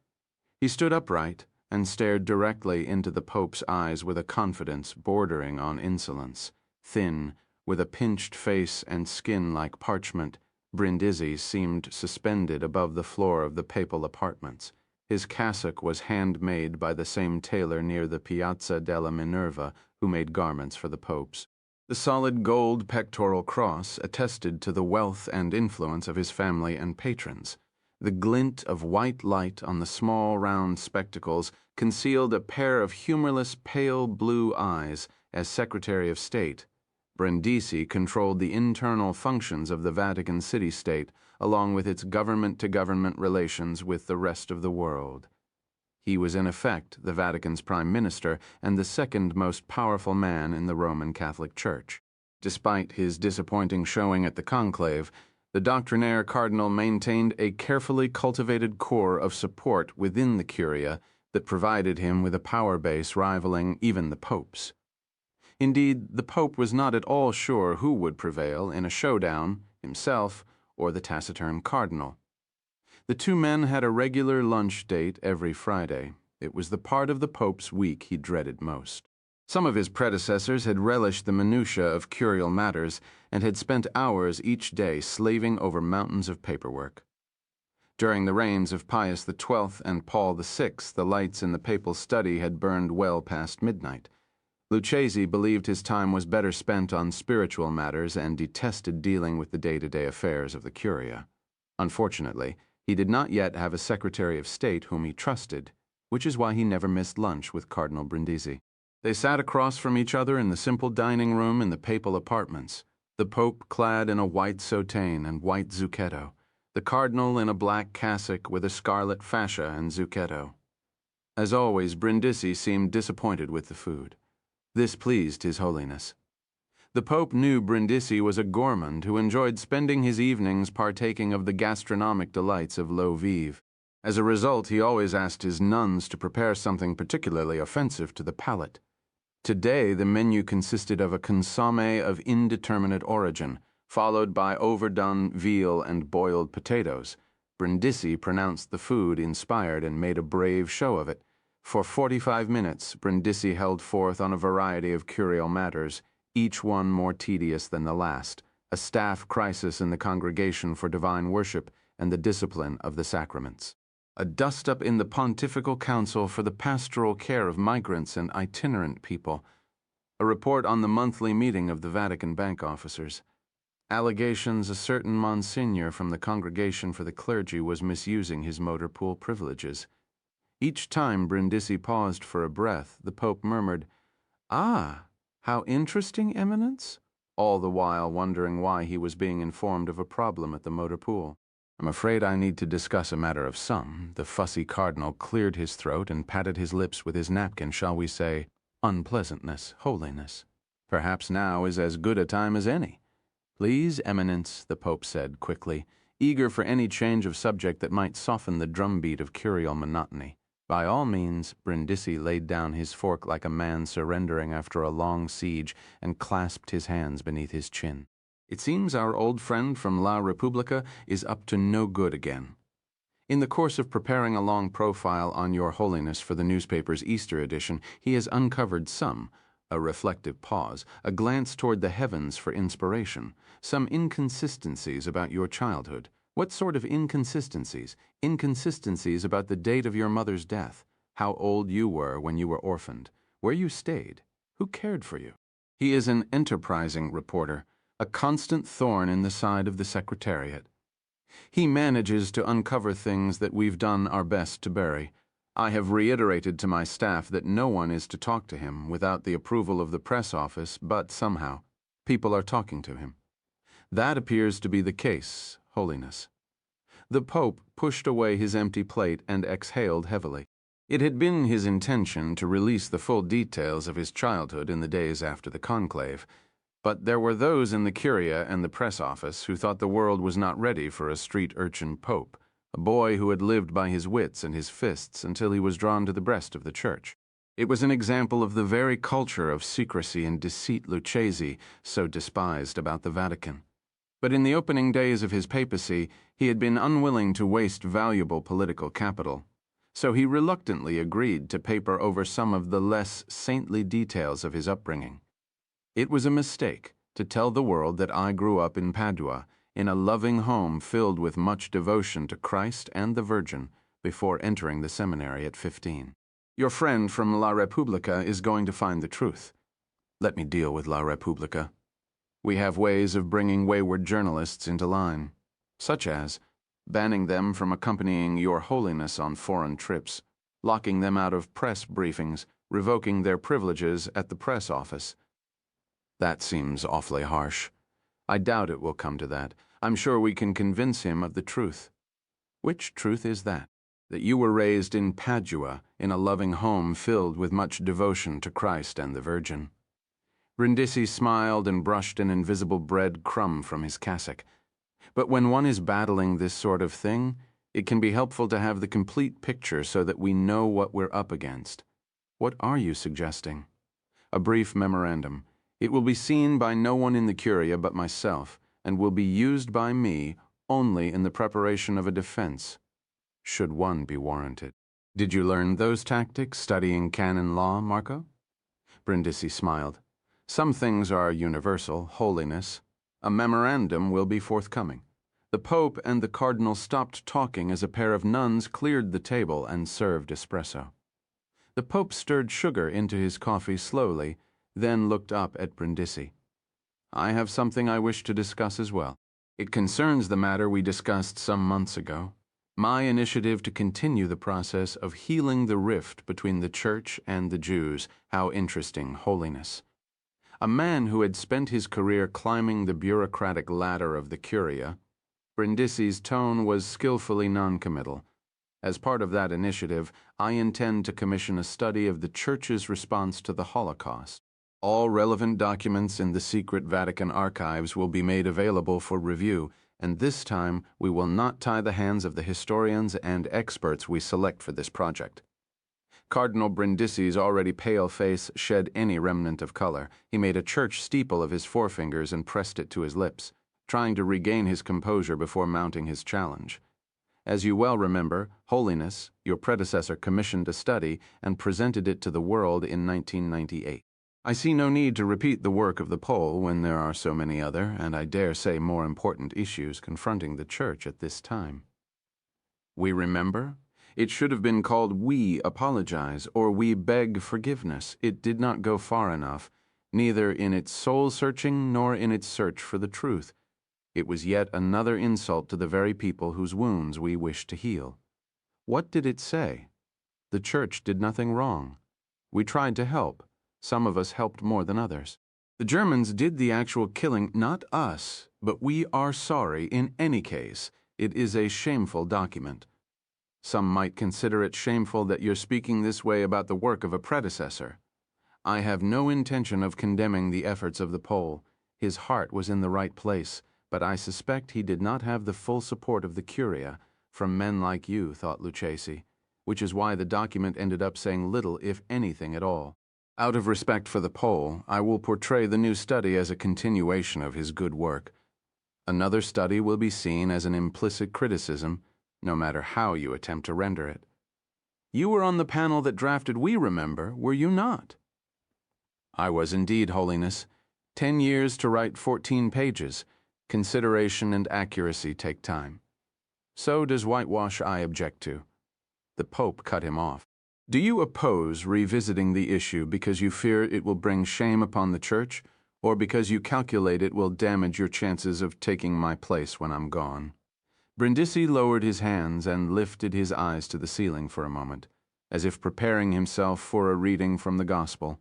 He stood upright and stared directly into the Pope's eyes with a confidence bordering on insolence. Thin, with a pinched face and skin like parchment, Brindisi seemed suspended above the floor of the papal apartments. His cassock was handmade by the same tailor near the Piazza della Minerva who made garments for the popes. The solid gold pectoral cross attested to the wealth and influence of his family and patrons. The glint of white light on the small round spectacles concealed a pair of humorless pale blue eyes. As Secretary of State, Brindisi controlled the internal functions of the Vatican city-state, along with its government-to-government relations with the rest of the world. He was in effect the Vatican's prime minister and the second most powerful man in the Roman Catholic Church. Despite his disappointing showing at the conclave, the doctrinaire cardinal maintained a carefully cultivated core of support within the Curia that provided him with a power base rivaling even the popes. Indeed, the Pope was not at all sure who would prevail in a showdown, himself or the taciturn cardinal. The two men had a regular lunch date every Friday. It was the part of the Pope's week he dreaded most. Some of his predecessors had relished the minutiae of curial matters and had spent hours each day slaving over mountains of paperwork. During the reigns of Pius XII and Paul VI, the lights in the papal study had burned well past midnight. Lucchesi believed his time was better spent on spiritual matters and detested dealing with the day-to-day affairs of the Curia. Unfortunately, he did not yet have a Secretary of State whom he trusted, which is why he never missed lunch with Cardinal Brindisi. They sat across from each other in the simple dining room in the papal apartments. the Pope clad in a white soutane and white zucchetto, the Cardinal in a black cassock with a scarlet fascia and zucchetto. As always, Brindisi seemed disappointed with the food. This pleased His Holiness. The Pope knew Brindisi was a gourmand who enjoyed spending his evenings partaking of the gastronomic delights of l'eau vive. As a result, he always asked his nuns to prepare something particularly offensive to the palate. Today, the menu consisted of a consommé of indeterminate origin, followed by overdone veal and boiled potatoes. Brindisi pronounced the food inspired and made a brave show of it. For 45 minutes, Brindisi held forth on a variety of curial matters, each one more tedious than the last, a staff crisis in the Congregation for Divine Worship and the discipline of the sacraments, a dust-up in the Pontifical Council for the pastoral care of migrants and itinerant people, a report on the monthly meeting of the Vatican bank officers, allegations a certain Monsignor from the Congregation for the Clergy was misusing his motor pool privileges. Each time Brindisi paused for a breath, the Pope murmured, "Ah, how interesting, Eminence," all the while wondering why he was being informed of a problem at the motor pool. "I'm afraid I need to discuss a matter of some." The fussy cardinal cleared his throat and patted his lips with his napkin, shall we say, unpleasantness, holiness. "Perhaps now is as good a time as any." "Please, Eminence," the Pope said quickly, eager for any change of subject that might soften the drumbeat of curial monotony. "By all means." Brindisi laid down his fork like a man surrendering after a long siege and clasped his hands beneath his chin. "It seems our old friend from La Repubblica is up to no good again. In the course of preparing a long profile on Your Holiness for the newspaper's Easter edition, he has uncovered a reflective pause, a glance toward the heavens for inspiration, some inconsistencies about your childhood. What sort of inconsistencies? Inconsistencies about the date of your mother's death, how old you were when you were orphaned, where you stayed, who cared for you. He is an enterprising reporter, a constant thorn in the side of the Secretariat. He manages to uncover things that we've done our best to bury. I have reiterated to my staff that no one is to talk to him without the approval of the press office, but somehow, people are talking to him. That appears to be the case, Holiness." The Pope pushed away his empty plate and exhaled heavily. It had been his intention to release the full details of his childhood in the days after the conclave, but there were those in the Curia and the press office who thought the world was not ready for a street urchin pope, a boy who had lived by his wits and his fists until he was drawn to the breast of the Church. It was an example of the very culture of secrecy and deceit Lucchesi so despised about the Vatican. But in the opening days of his papacy, he had been unwilling to waste valuable political capital, so he reluctantly agreed to paper over some of the less saintly details of his upbringing. "It was a mistake to tell the world that I grew up in Padua, in a loving home filled with much devotion to Christ and the Virgin, before entering the seminary at 15. Your friend from La Repubblica is going to find the truth. Let me deal with La Repubblica. We have ways of bringing wayward journalists into line, such as banning them from accompanying Your Holiness on foreign trips, locking them out of press briefings, revoking their privileges at the press office." "That seems awfully harsh. I doubt it will come to that. I'm sure we can convince him of the truth." "Which truth is that?" "That you were raised in Padua, in a loving home filled with much devotion to Christ and the Virgin." Brindisi smiled and brushed an invisible bread crumb from his cassock. "But when one is battling this sort of thing, it can be helpful to have the complete picture so that we know what we're up against." "What are you suggesting?" "A brief memorandum. It will be seen by no one in the Curia but myself, and will be used by me only in the preparation of a defense, should one be warranted." "Did you learn those tactics studying canon law, Marco?" Brindisi smiled. "Some things are universal, Holiness. A memorandum will be forthcoming." The Pope and the Cardinal stopped talking as a pair of nuns cleared the table and served espresso. The Pope stirred sugar into his coffee slowly, then looked up at Brindisi. "I have something I wish to discuss as well. It concerns the matter we discussed some months ago, my initiative to continue the process of healing the rift between the Church and the Jews. How interesting, Holiness. A man who had spent his career climbing the bureaucratic ladder of the Curia, Brindisi's tone was skillfully noncommittal. As part of that initiative, I intend to commission a study of the Church's response to the Holocaust. All relevant documents in the secret Vatican archives will be made available for review, and this time we will not tie the hands of the historians and experts we select for this project. Cardinal Brindisi's already pale face shed any remnant of color. He made a church steeple of his forefingers and pressed it to his lips, trying to regain his composure before mounting his challenge. As you well remember, Holiness, your predecessor, commissioned a study and presented it to the world in 1998. I see no need to repeat the work of the Pole when there are so many other, and I dare say more important issues confronting the Church at this time. We remember? It should have been called We Apologize or We Beg Forgiveness. It did not go far enough, neither in its soul-searching nor in its search for the truth. It was yet another insult to the very people whose wounds we wish to heal. What did it say? The Church did nothing wrong. We tried to help. Some of us helped more than others. The Germans did the actual killing, not us, but we are sorry in any case. It is a shameful document. Some might consider it shameful that you're speaking this way about the work of a predecessor. I have no intention of condemning the efforts of the Pole. His heart was in the right place, but I suspect he did not have the full support of the Curia, from men like you, thought Lucchesi, which is why the document ended up saying little, if anything at all. Out of respect for the Pole, I will portray the new study as a continuation of his good work. Another study will be seen as an implicit criticism, no matter how you attempt to render it. You were on the panel that drafted We Remember, were you not? I was indeed, Holiness. 10 years to write 14 pages. Consideration and accuracy take time. So does whitewash I object to. The Pope cut him off. Do you oppose revisiting the issue because you fear it will bring shame upon the Church, or because you calculate it will damage your chances of taking my place when I'm gone? Brindisi lowered his hands and lifted his eyes to the ceiling for a moment, as if preparing himself for a reading from the Gospel.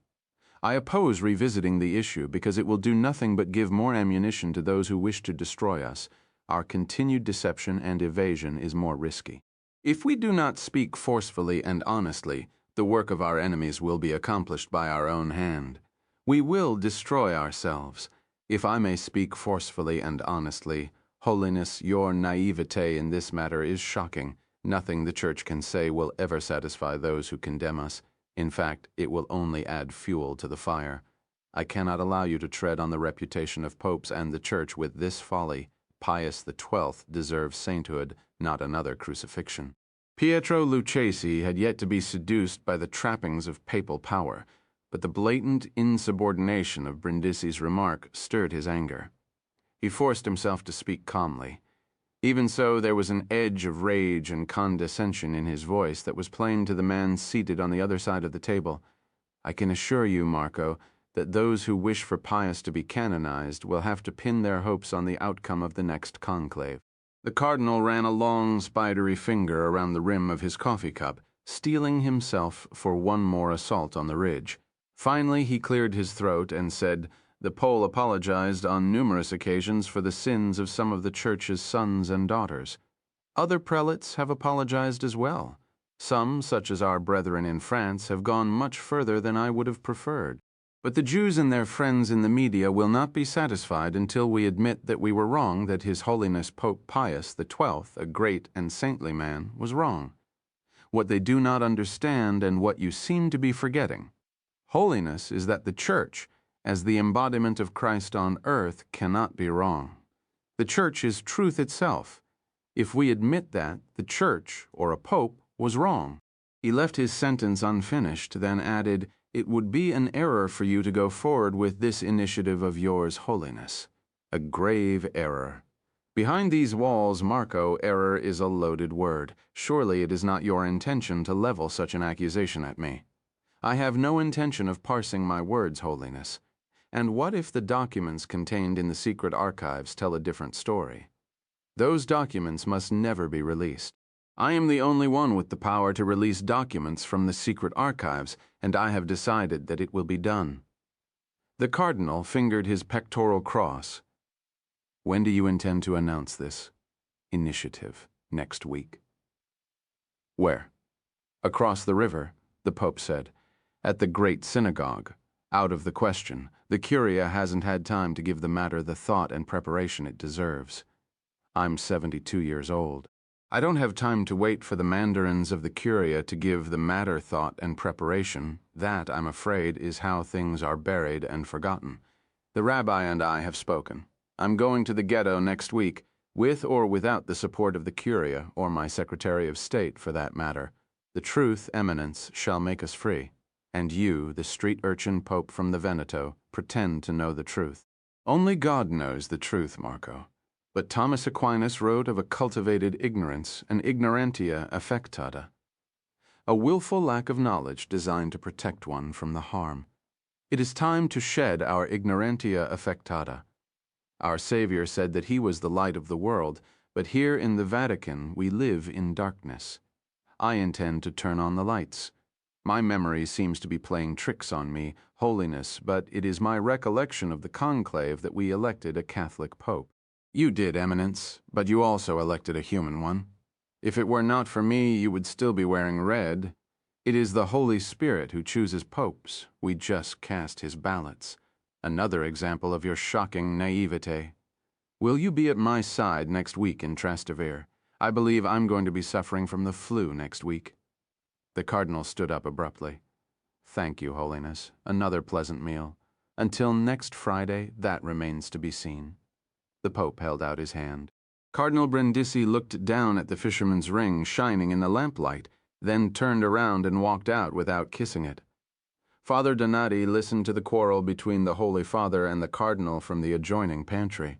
I oppose revisiting the issue because it will do nothing but give more ammunition to those who wish to destroy us. Our continued deception and evasion is more risky. If we do not speak forcefully and honestly, the work of our enemies will be accomplished by our own hand. We will destroy ourselves. If I may speak forcefully and honestly, Holiness, your naivete in this matter is shocking. Nothing the Church can say will ever satisfy those who condemn us. In fact, it will only add fuel to the fire. I cannot allow you to tread on the reputation of popes and the Church with this folly. Pius XII deserves sainthood, not another crucifixion. Pietro Lucchesi had yet to be seduced by the trappings of papal power, but the blatant insubordination of Brindisi's remark stirred his anger. He forced himself to speak calmly. Even so, there was an edge of rage and condescension in his voice that was plain to the man seated on the other side of the table. I can assure you, Marco, that those who wish for Pius to be canonized will have to pin their hopes on the outcome of the next conclave. The cardinal ran a long, spidery finger around the rim of his coffee cup, steeling himself for one more assault on the ridge. Finally, he cleared his throat and said, "The Pole apologized on numerous occasions for the sins of some of the Church's sons and daughters. Other prelates have apologized as well. Some, such as our brethren in France, have gone much further than I would have preferred. But the Jews and their friends in the media will not be satisfied until we admit that we were wrong, that His Holiness Pope Pius XII, a great and saintly man, was wrong. What they do not understand, and what you seem to be forgetting, Holiness, is that the Church, as the embodiment of Christ on earth, cannot be wrong. The Church is truth itself. If we admit that, the Church, or a pope, was wrong." He left his sentence unfinished, then added, "It would be an error for you to go forward with this initiative of yours, Holiness. A grave error. Behind these walls, Marco, error is a loaded word. Surely it is not your intention to level such an accusation at me. I have no intention of parsing my words, Holiness. And what if the documents contained in the secret archives tell a different story? Those documents must never be released. I am the only one with the power to release documents from the secret archives, and I have decided that it will be done. The cardinal fingered his pectoral cross. When do you intend to announce this initiative? Next week. Where? Across the river, the Pope said. At the great synagogue. Out of the question. The Curia hasn't had time to give the matter the thought and preparation it deserves. I'm 72 years old. I don't have time to wait for the mandarins of the Curia to give the matter thought and preparation. That, I'm afraid, is how things are buried and forgotten. The rabbi and I have spoken. I'm going to the ghetto next week, with or without the support of the Curia, or my Secretary of State, for that matter. The truth, Eminence, shall make us free. And you, the street urchin Pope from the Veneto, pretend to know the truth. Only God knows the truth, Marco. But Thomas Aquinas wrote of a cultivated ignorance, an ignorantia affectata, a willful lack of knowledge designed to protect one from the harm. It is time to shed our ignorantia affectata. Our Savior said that he was the light of the world, but here in the Vatican we live in darkness. I intend to turn on the lights. My memory seems to be playing tricks on me, Holiness, but it is my recollection of the conclave that we elected a Catholic Pope. You did, Eminence, but you also elected a human one. If it were not for me, you would still be wearing red. It is the Holy Spirit who chooses popes. We just cast his ballots. Another example of your shocking naivete. Will you be at my side next week in Trastevere? I believe I'm going to be suffering from the flu next week. The cardinal stood up abruptly. Thank you, Holiness. Another pleasant meal. Until next Friday, that remains to be seen. The Pope held out his hand. Cardinal Brindisi looked down at the fisherman's ring shining in the lamplight, then turned around and walked out without kissing it. Father Donati listened to the quarrel between the Holy Father and the Cardinal from the adjoining pantry.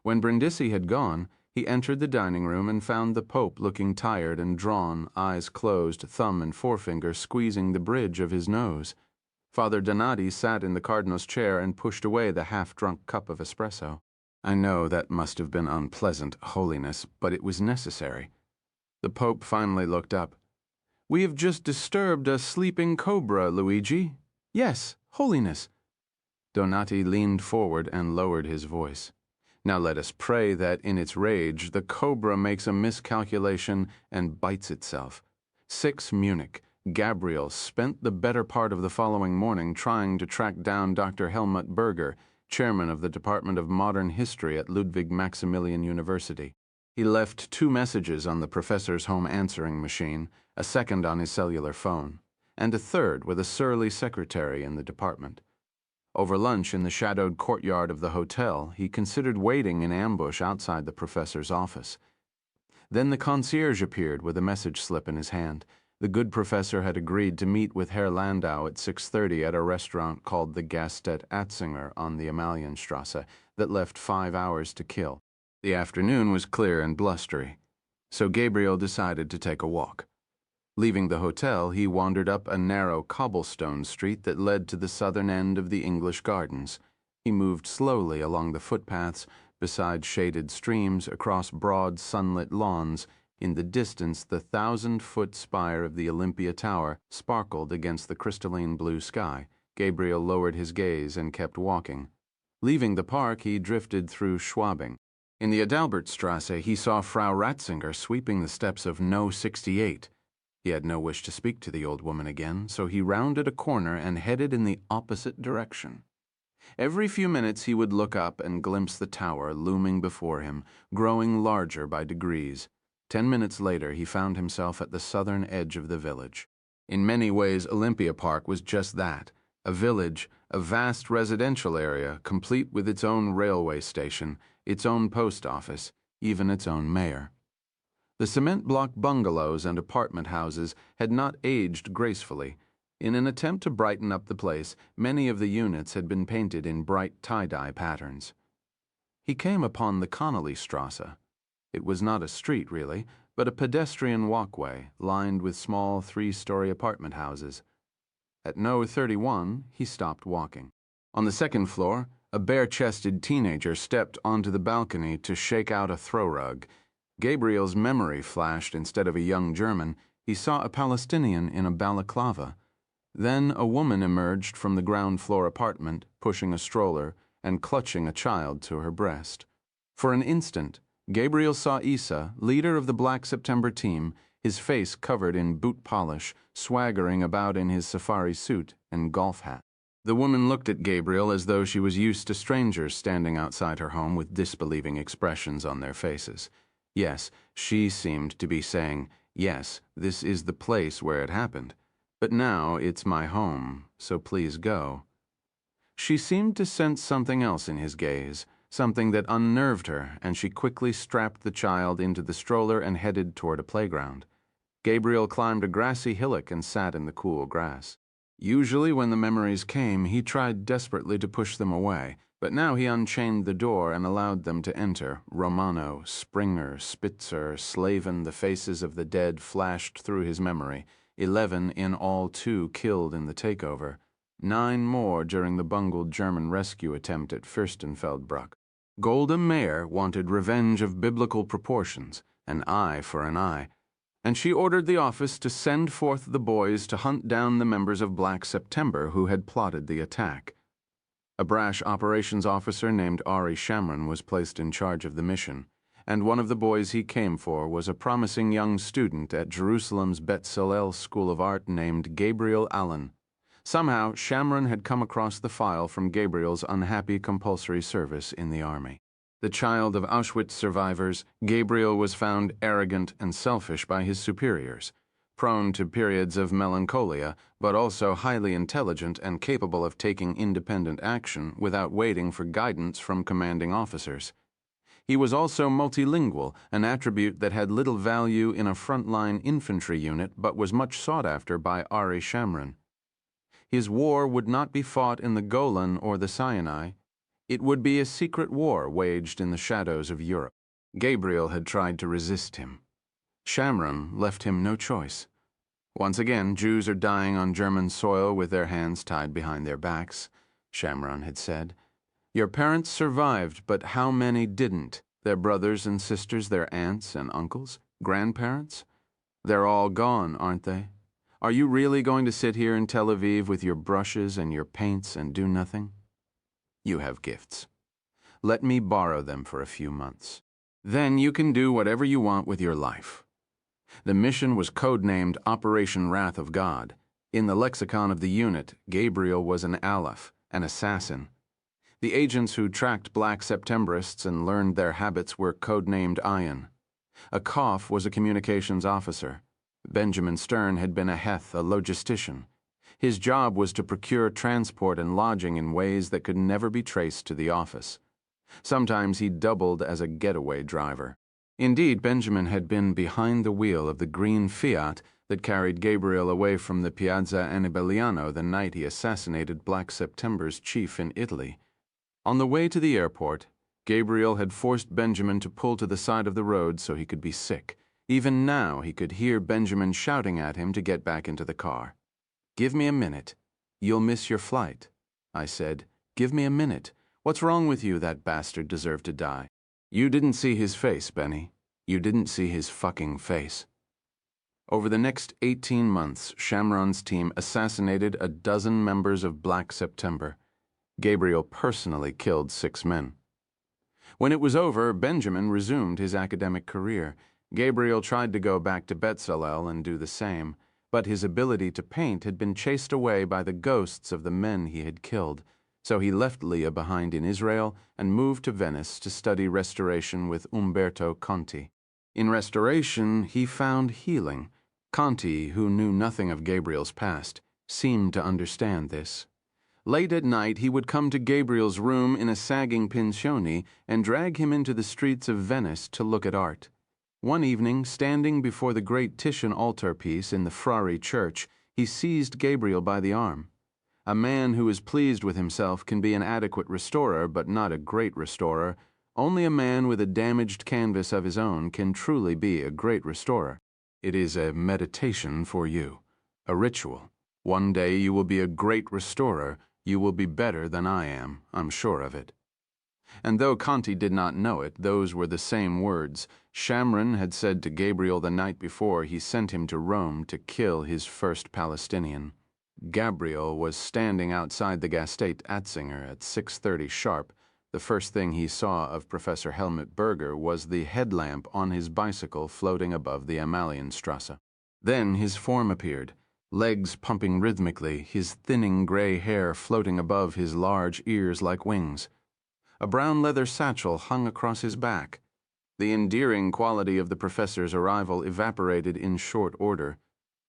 When Brindisi had gone, he entered the dining room and found the Pope looking tired and drawn, eyes closed, thumb and forefinger squeezing the bridge of his nose. Father Donati sat in the Cardinal's chair and pushed away the half-drunk cup of espresso. I know that must have been unpleasant, Holiness, but it was necessary. The Pope finally looked up. We have just disturbed a sleeping cobra, Luigi. Yes, Holiness. Donati leaned forward and lowered his voice. Now let us pray that, in its rage, the cobra makes a miscalculation and bites itself. 6 Munich. Gabriel spent the better part of the following morning trying to track down Dr. Helmut Berger, chairman of the Department of Modern History at Ludwig Maximilian University. He left 2 messages on the professor's home answering machine, a second on his cellular phone, and a third with a surly secretary in the department. Over lunch in the shadowed courtyard of the hotel, he considered waiting in ambush outside the professor's office. Then the concierge appeared with a message slip in his hand. The good professor had agreed to meet with Herr Landau at 6:30 at a restaurant called the Gaststätte Atzinger on the Amalienstrasse that left 5 hours to kill. The afternoon was clear and blustery, so Gabriel decided to take a walk. Leaving the hotel, he wandered up a narrow cobblestone street that led to the southern end of the English Gardens. He moved slowly along the footpaths, beside shaded streams, across broad sunlit lawns. In the distance, the 1,000-foot spire of the Olympia Tower sparkled against the crystalline blue sky. Gabriel lowered his gaze and kept walking. Leaving the park, he drifted through Schwabing. In the Adalbertstrasse, he saw Frau Ratzinger sweeping the steps of No. 68. He had no wish to speak to the old woman again, so he rounded a corner and headed in the opposite direction. Every few minutes he would look up and glimpse the tower looming before him, growing larger by degrees. 10 minutes later, he found himself at the southern edge of the village. In many ways, Olympia Park was just that, a village, a vast residential area, complete with its own railway station, its own post office, even its own mayor. The cement block bungalows and apartment houses had not aged gracefully. In an attempt to brighten up the place, many of the units had been painted in bright tie-dye patterns. He came upon the Connollystrasse. It was not a street, really, but a pedestrian walkway lined with small 3-story apartment houses. At No. 31, he stopped walking. On the second floor, a bare-chested teenager stepped onto the balcony to shake out a throw rug. Gabriel's memory flashed. Instead of a young German, he saw a Palestinian in a balaclava. Then a woman emerged from the ground-floor apartment, pushing a stroller and clutching a child to her breast. For an instant, Gabriel saw Isa, leader of the Black September team, his face covered in boot polish, swaggering about in his safari suit and golf hat. The woman looked at Gabriel as though she was used to strangers standing outside her home with disbelieving expressions on their faces. Yes, she seemed to be saying, yes, this is the place where it happened. But now it's my home, so please go. She seemed to sense something else in his gaze, something that unnerved her, and she quickly strapped the child into the stroller and headed toward a playground. Gabriel climbed a grassy hillock and sat in the cool grass. Usually when the memories came, he tried desperately to push them away, but now he unchained the door and allowed them to enter. Romano, Springer, Spitzer, Slavin, the faces of the dead flashed through his memory. 11 in all, 2 killed in the takeover. 9 more during the bungled German rescue attempt at Fürstenfeldbruck. Golda Meir wanted revenge of biblical proportions, an eye for an eye, and she ordered the office to send forth the boys to hunt down the members of Black September who had plotted the attack. A brash operations officer named Ari Shamron was placed in charge of the mission, and one of the boys he came for was a promising young student at Jerusalem's Bet Hillel School of Art named Gabriel Allen. Somehow, Shamron had come across the file from Gabriel's unhappy compulsory service in the army. The child of Auschwitz survivors, Gabriel was found arrogant and selfish by his superiors, prone to periods of melancholia, but also highly intelligent and capable of taking independent action without waiting for guidance from commanding officers. He was also multilingual, an attribute that had little value in a frontline infantry unit but was much sought after by Ari Shamron. His war would not be fought in the Golan or the Sinai. It would be a secret war waged in the shadows of Europe. Gabriel had tried to resist him. Shamron left him no choice. Once again, Jews are dying on German soil with their hands tied behind their backs, Shamron had said. Your parents survived, but how many didn't? Their brothers and sisters, their aunts and uncles, grandparents? They're all gone, aren't they? Are you really going to sit here in Tel Aviv with your brushes and your paints and do nothing? You have gifts. Let me borrow them for a few months. Then you can do whatever you want with your life. The mission was codenamed Operation Wrath of God. In the lexicon of the unit, Gabriel was an aleph, an assassin. The agents who tracked Black Septemberists and learned their habits were codenamed Ayin. A Kof was a communications officer. Benjamin Stern had been a Heth, a logistician. His job was to procure transport and lodging in ways that could never be traced to the office. Sometimes he doubled as a getaway driver. Indeed, Benjamin had been behind the wheel of the green Fiat that carried Gabriel away from the Piazza Annibaliano the night he assassinated Black September's chief in Italy. On the way to the airport, Gabriel had forced Benjamin to pull to the side of the road so he could be sick. Even now, he could hear Benjamin shouting at him to get back into the car. Give me a minute. You'll miss your flight. I said, give me a minute. What's wrong with you? That bastard deserved to die. You didn't see his face, Benny. You didn't see his fucking face. Over the next 18 months, Shamron's team assassinated a dozen members of Black September. Gabriel personally killed 6 men. When it was over, Benjamin resumed his academic career. Gabriel tried to go back to Bezalel and do the same, but his ability to paint had been chased away by the ghosts of the men he had killed, so he left Leah behind in Israel and moved to Venice to study restoration with Umberto Conti. In restoration, he found healing. Conti, who knew nothing of Gabriel's past, seemed to understand this. Late at night, he would come to Gabriel's room in a sagging pensione and drag him into the streets of Venice to look at art. One evening, standing before the great Titian altarpiece in the Frari church, he seized Gabriel by the arm. A man who is pleased with himself can be an adequate restorer, but not a great restorer. Only a man with a damaged canvas of his own can truly be a great restorer. It is a meditation for you, a ritual. One day you will be a great restorer. You will be better than I am, I'm sure of it. And though Conti did not know it, those were the same words Shamron had said to Gabriel the night before he sent him to Rome to kill his first Palestinian. Gabriel was standing outside the Gastät Atzinger at 6:30 sharp. The first thing he saw of Professor Helmut Berger was the headlamp on his bicycle floating above the Amalienstrasse. Then his form appeared, legs pumping rhythmically, his thinning gray hair floating above his large ears like wings. A brown leather satchel hung across his back. The endearing quality of the professor's arrival evaporated in short order.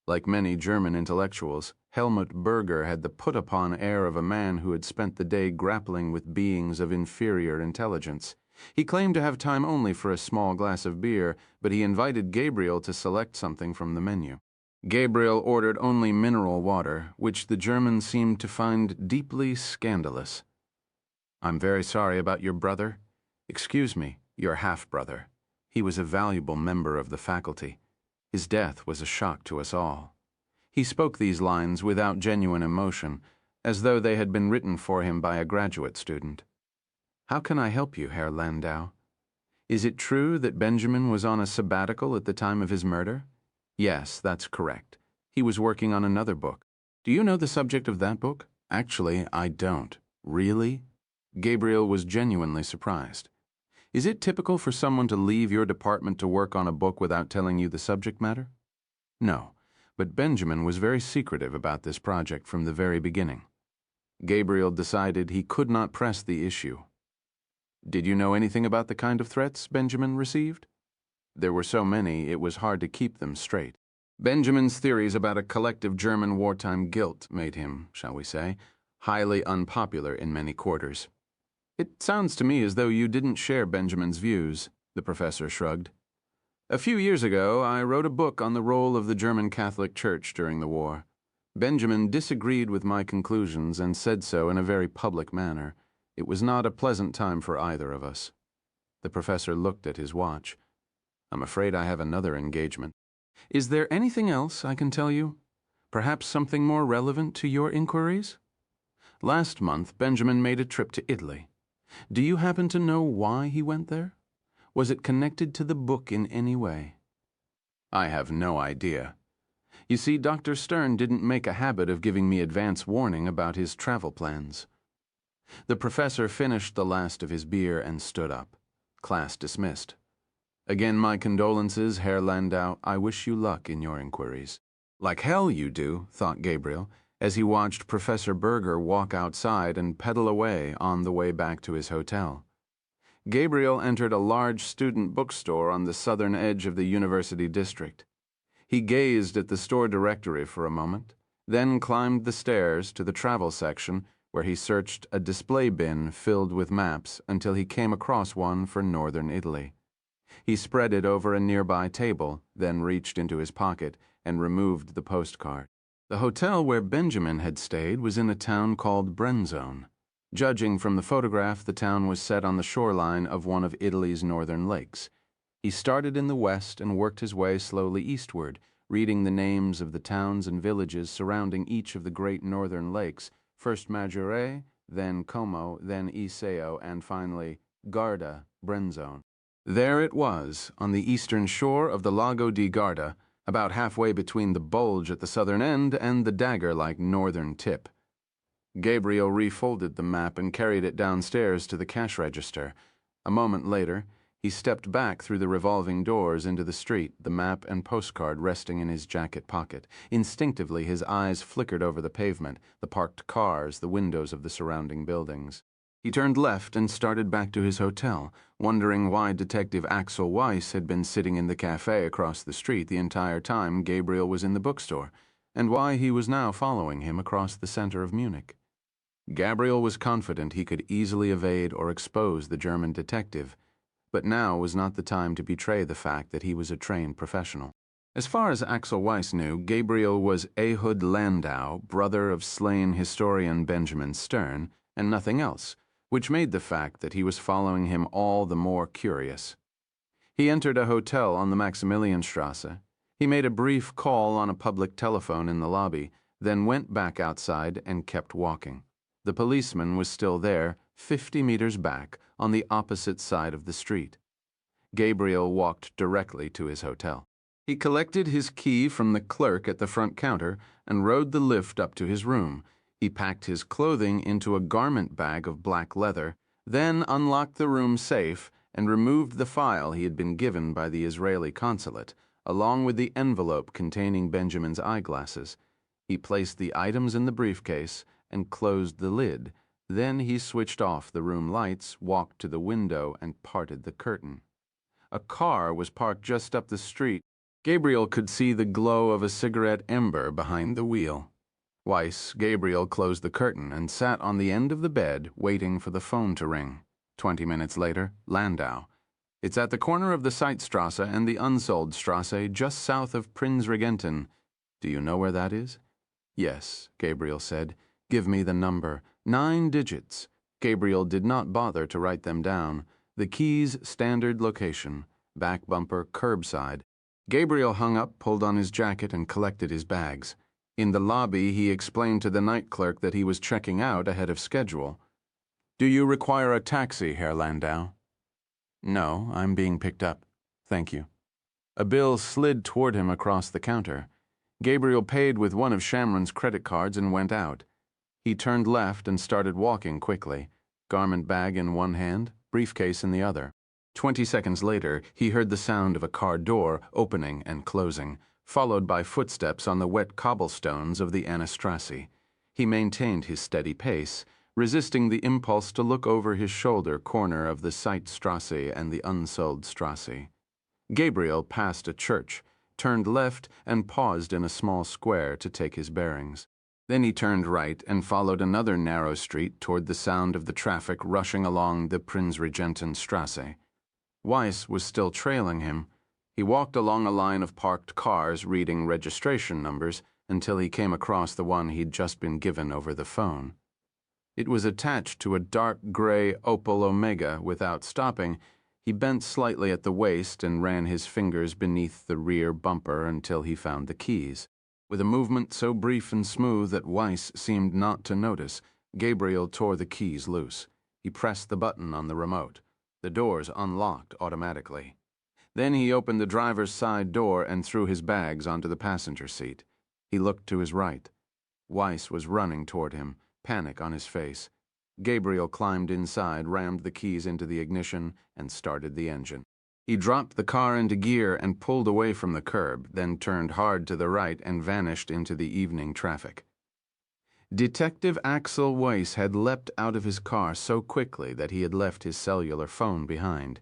Like many German intellectuals, Helmut Berger had the put-upon air of a man who had spent the day grappling with beings of inferior intelligence. He claimed to have time only for a small glass of beer, but he invited Gabriel to select something from the menu. Gabriel ordered only mineral water, which the German seemed to find deeply scandalous. "I'm very sorry about your brother. Excuse me, your half-brother. He was a valuable member of the faculty. His death was a shock to us all." He spoke these lines without genuine emotion, as though they had been written for him by a graduate student. "How can I help you, Herr Landau? Is it true that Benjamin was on a sabbatical at the time of his murder?" "Yes, that's correct. He was working on another book." "Do you know the subject of that book?" "Actually, I don't." "Really?" Gabriel was genuinely surprised. "Is it typical for someone to leave your department to work on a book without telling you the subject matter?" "No, but Benjamin was very secretive about this project from the very beginning." Gabriel decided he could not press the issue. "Did you know anything about the kind of threats Benjamin received?" There were so many, it was hard to keep them straight. Benjamin's theories about a collective German wartime guilt made him, shall we say, highly unpopular in many quarters. "It sounds to me as though you didn't share Benjamin's views," the professor shrugged. "A few years ago, I wrote a book on the role of the German Catholic Church during the war. Benjamin disagreed with my conclusions and said so in a very public manner. It was not a pleasant time for either of us." The professor looked at his watch. "I'm afraid I have another engagement. Is there anything else I can tell you? Perhaps something more relevant to your inquiries? Last month, Benjamin made a trip to Italy. Do you happen to know why he went there? Was it connected to the book in any way?" "I have no idea. You see, Dr. Stern didn't make a habit of giving me advance warning about his travel plans." The professor finished the last of his beer and stood up. Class dismissed. "Again, my condolences, Herr Landau. I wish you luck in your inquiries." "Like hell you do," thought Gabriel, as he watched Professor Berger walk outside and pedal away on the way back to his hotel. Gabriel entered a large student bookstore on the southern edge of the university district. He gazed at the store directory for a moment, then climbed the stairs to the travel section, where he searched a display bin filled with maps until he came across one for northern Italy. He spread it over a nearby table, then reached into his pocket and removed the postcard. The hotel where Benjamin had stayed was in a town called Brenzone. Judging from the photograph, the town was set on the shoreline of one of Italy's northern lakes. He started in the west and worked his way slowly eastward, reading the names of the towns and villages surrounding each of the great northern lakes, first Maggiore, then Como, then Iseo, and finally Garda, Brenzone. There it was, on the eastern shore of the Lago di Garda, about halfway between the bulge at the southern end and the dagger-like northern tip. Gabriel refolded the map and carried it downstairs to the cash register. A moment later, he stepped back through the revolving doors into the street, the map and postcard resting in his jacket pocket. Instinctively, his eyes flickered over the pavement, the parked cars, the windows of the surrounding buildings. He turned left and started back to his hotel, wondering why Detective Axel Weiss had been sitting in the cafe across the street the entire time Gabriel was in the bookstore, and why he was now following him across the center of Munich. Gabriel was confident he could easily evade or expose the German detective, but now was not the time to betray the fact that he was a trained professional. As far as Axel Weiss knew, Gabriel was Ehud Landau, brother of slain historian Benjamin Stern, and nothing else, which made the fact that he was following him all the more curious. He entered a hotel on the Maximilianstrasse. He made a brief call on a public telephone in the lobby, then went back outside and kept walking. The policeman was still there, 50 meters back, on the opposite side of the street. Gabriel walked directly to his hotel. He collected his key from the clerk at the front counter and rode the lift up to his room. He packed his clothing into a garment bag of black leather, then unlocked the room safe and removed the file he had been given by the Israeli consulate, along with the envelope containing Benjamin's eyeglasses. He placed the items in the briefcase and closed the lid. Then he switched off the room lights, walked to the window, and parted the curtain. A car was parked just up the street. Gabriel could see the glow of a cigarette ember behind the wheel. Gabriel closed the curtain and sat on the end of the bed waiting for the phone to ring. 20 minutes later, Landau. It's at the corner of the Seitstrasse and the Unsoldstrasse, just south of Prinzregenten. Do you know where that is? Yes, Gabriel said. Give me the number. 9 digits. Gabriel did not bother to write them down. The key's standard location. Back bumper, curbside. Gabriel hung up, pulled on his jacket, and collected his bags. In the lobby, he explained to the night clerk that he was checking out ahead of schedule. Do you require a taxi, Herr Landau? No, I'm being picked up. Thank you. A bill slid toward him across the counter. Gabriel paid with one of Shamron's credit cards and went out. He turned left and started walking quickly, garment bag in one hand, briefcase in the other. 20 seconds later, he heard the sound of a car door opening and closing, followed by footsteps on the wet cobblestones of the Annestrasse. He maintained his steady pace, resisting the impulse to look over his shoulder corner of the Seitstrasse and the Unsoldstrasse. Gabriel passed a church, turned left, and paused in a small square to take his bearings. Then he turned right and followed another narrow street toward the sound of the traffic rushing along the Prinzregentenstrasse. Weiss was still trailing him. He walked along a line of parked cars reading registration numbers until he came across the one he'd just been given over the phone. It was attached to a dark gray Opel Omega. Without stopping, he bent slightly at the waist and ran his fingers beneath the rear bumper until he found the keys. With a movement so brief and smooth that Weiss seemed not to notice, Gabriel tore the keys loose. He pressed the button on the remote. The doors unlocked automatically. Then he opened the driver's side door and threw his bags onto the passenger seat. He looked to his right. Weiss was running toward him, panic on his face. Gabriel climbed inside, rammed the keys into the ignition, and started the engine. He dropped the car into gear and pulled away from the curb, then turned hard to the right and vanished into the evening traffic. Detective Axel Weiss had leapt out of his car so quickly that he had left his cellular phone behind.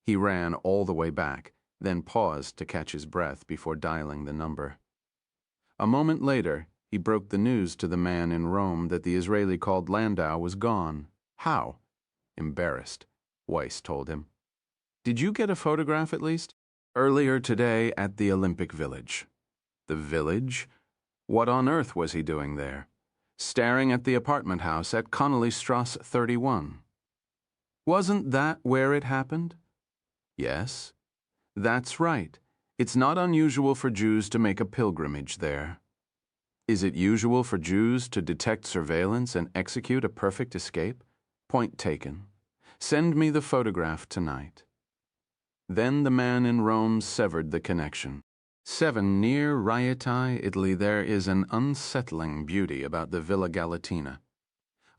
He ran all the way back, then paused to catch his breath before dialing the number. A moment later, he broke the news to the man in Rome that the Israeli called Landau was gone. How? Embarrassed, Weiss told him. Did you get a photograph at least? Earlier today at the Olympic Village. The village? What on earth was he doing there? Staring at the apartment house at Connollystrasse 31. Wasn't that where it happened? Yes. That's right. It's not unusual for Jews to make a pilgrimage there. Is it usual for Jews to detect surveillance and execute a perfect escape? Point taken. Send me the photograph tonight. Then the man in Rome severed the connection. 7 near Raiatai, Italy, there is an unsettling beauty about the Villa Galatina.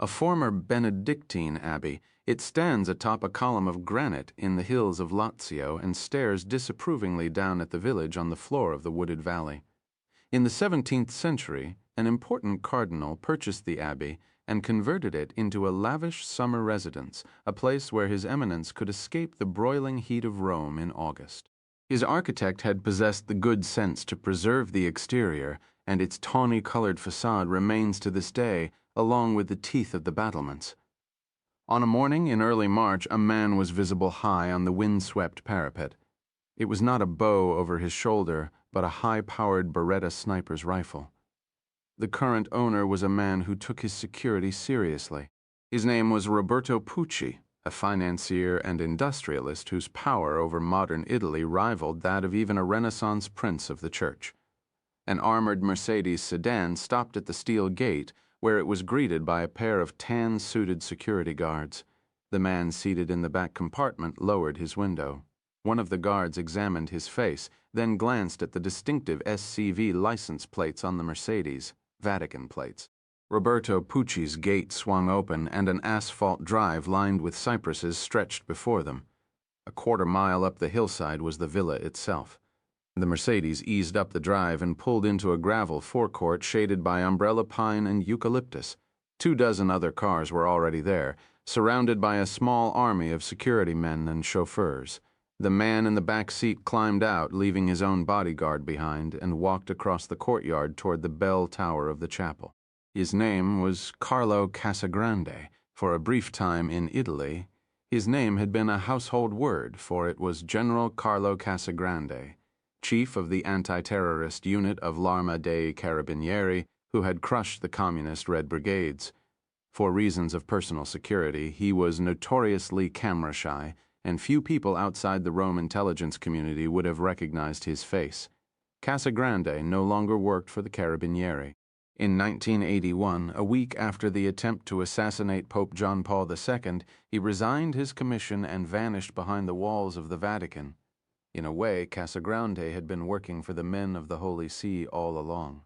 A former Benedictine abbey, it stands atop a column of granite in the hills of Lazio and stares disapprovingly down at the village on the floor of the wooded valley. In the 17th century, an important cardinal purchased the abbey and converted it into a lavish summer residence, a place where His Eminence could escape the broiling heat of Rome in August. His architect had possessed the good sense to preserve the exterior, and its tawny-colored facade remains to this day, along with the teeth of the battlements. On a morning in early March, a man was visible high on the wind-swept parapet. It was not a bow over his shoulder, but a high-powered Beretta sniper's rifle. The current owner was a man who took his security seriously. His name was Roberto Pucci, a financier and industrialist whose power over modern Italy rivaled that of even a Renaissance prince of the church. An armored Mercedes sedan stopped at the steel gate, where it was greeted by a pair of tan-suited security guards. The man seated in the back compartment lowered his window. One of the guards examined his face, then glanced at the distinctive SCV license plates on the Mercedes, Vatican plates. Roberto Pucci's gate swung open, and an asphalt drive lined with cypresses stretched before them. A quarter-mile up the hillside was the villa itself. The Mercedes eased up the drive and pulled into a gravel forecourt shaded by umbrella pine and eucalyptus. 24 other cars were already there, surrounded by a small army of security men and chauffeurs. The man in the back seat climbed out, leaving his own bodyguard behind, and walked across the courtyard toward the bell tower of the chapel. His name was Carlo Casagrande. For a brief time in Italy, his name had been a household word, for it was General Carlo Casagrande, chief of the anti-terrorist unit of l'Arma dei Carabinieri, who had crushed the communist Red Brigades. For reasons of personal security, he was notoriously camera-shy, and few people outside the Rome intelligence community would have recognized his face. Casagrande no longer worked for the Carabinieri. In 1981, a week after the attempt to assassinate Pope John Paul II, he resigned his commission and vanished behind the walls of the Vatican. In a way, Casagrande had been working for the men of the Holy See all along.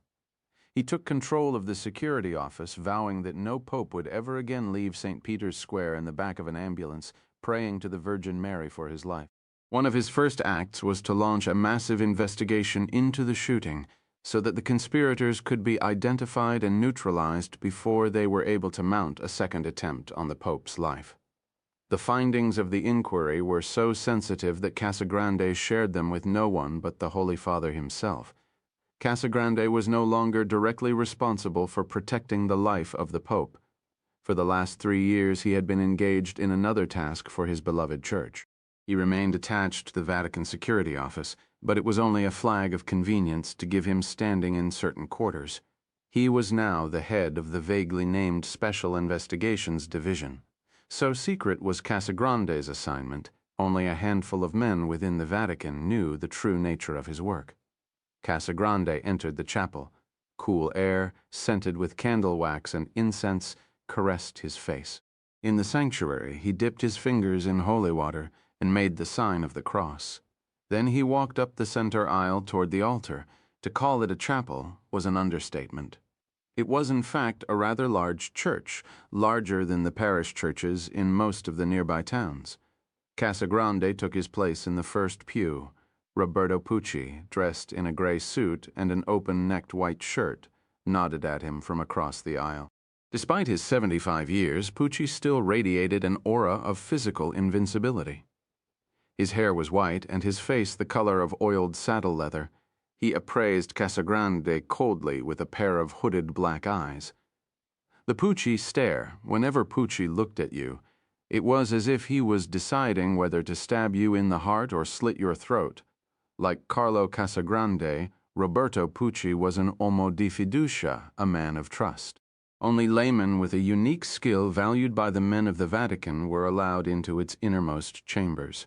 He took control of the security office, vowing that no pope would ever again leave St. Peter's Square in the back of an ambulance, praying to the Virgin Mary for his life. One of his first acts was to launch a massive investigation into the shooting, so that the conspirators could be identified and neutralized before they were able to mount a second attempt on the Pope's life. The findings of the inquiry were so sensitive that Casagrande shared them with no one but the Holy Father himself. Casagrande was no longer directly responsible for protecting the life of the Pope. For the last 3 years he had been engaged in another task for his beloved church. He remained attached to the Vatican Security Office, but it was only a flag of convenience to give him standing in certain quarters. He was now the head of the vaguely named Special Investigations Division. So secret was Casagrande's assignment, only a handful of men within the Vatican knew the true nature of his work. Casagrande entered the chapel. Cool air, scented with candle wax and incense, caressed his face. In the sanctuary, he dipped his fingers in holy water and made the sign of the cross. Then he walked up the center aisle toward the altar. To call it a chapel was an understatement. It was in fact a rather large church, larger than the parish churches in most of the nearby towns. Casagrande took his place in the first pew. Roberto Pucci, dressed in a gray suit and an open-necked white shirt, nodded at him from across the aisle. Despite his 75 years, Pucci still radiated an aura of physical invincibility. His hair was white and his face the color of oiled saddle leather. He appraised Casagrande coldly with a pair of hooded black eyes. The Pucci stare, whenever Pucci looked at you, it was as if he was deciding whether to stab you in the heart or slit your throat. Like Carlo Casagrande, Roberto Pucci was an uomo di fiducia, a man of trust. Only laymen with a unique skill valued by the men of the Vatican were allowed into its innermost chambers.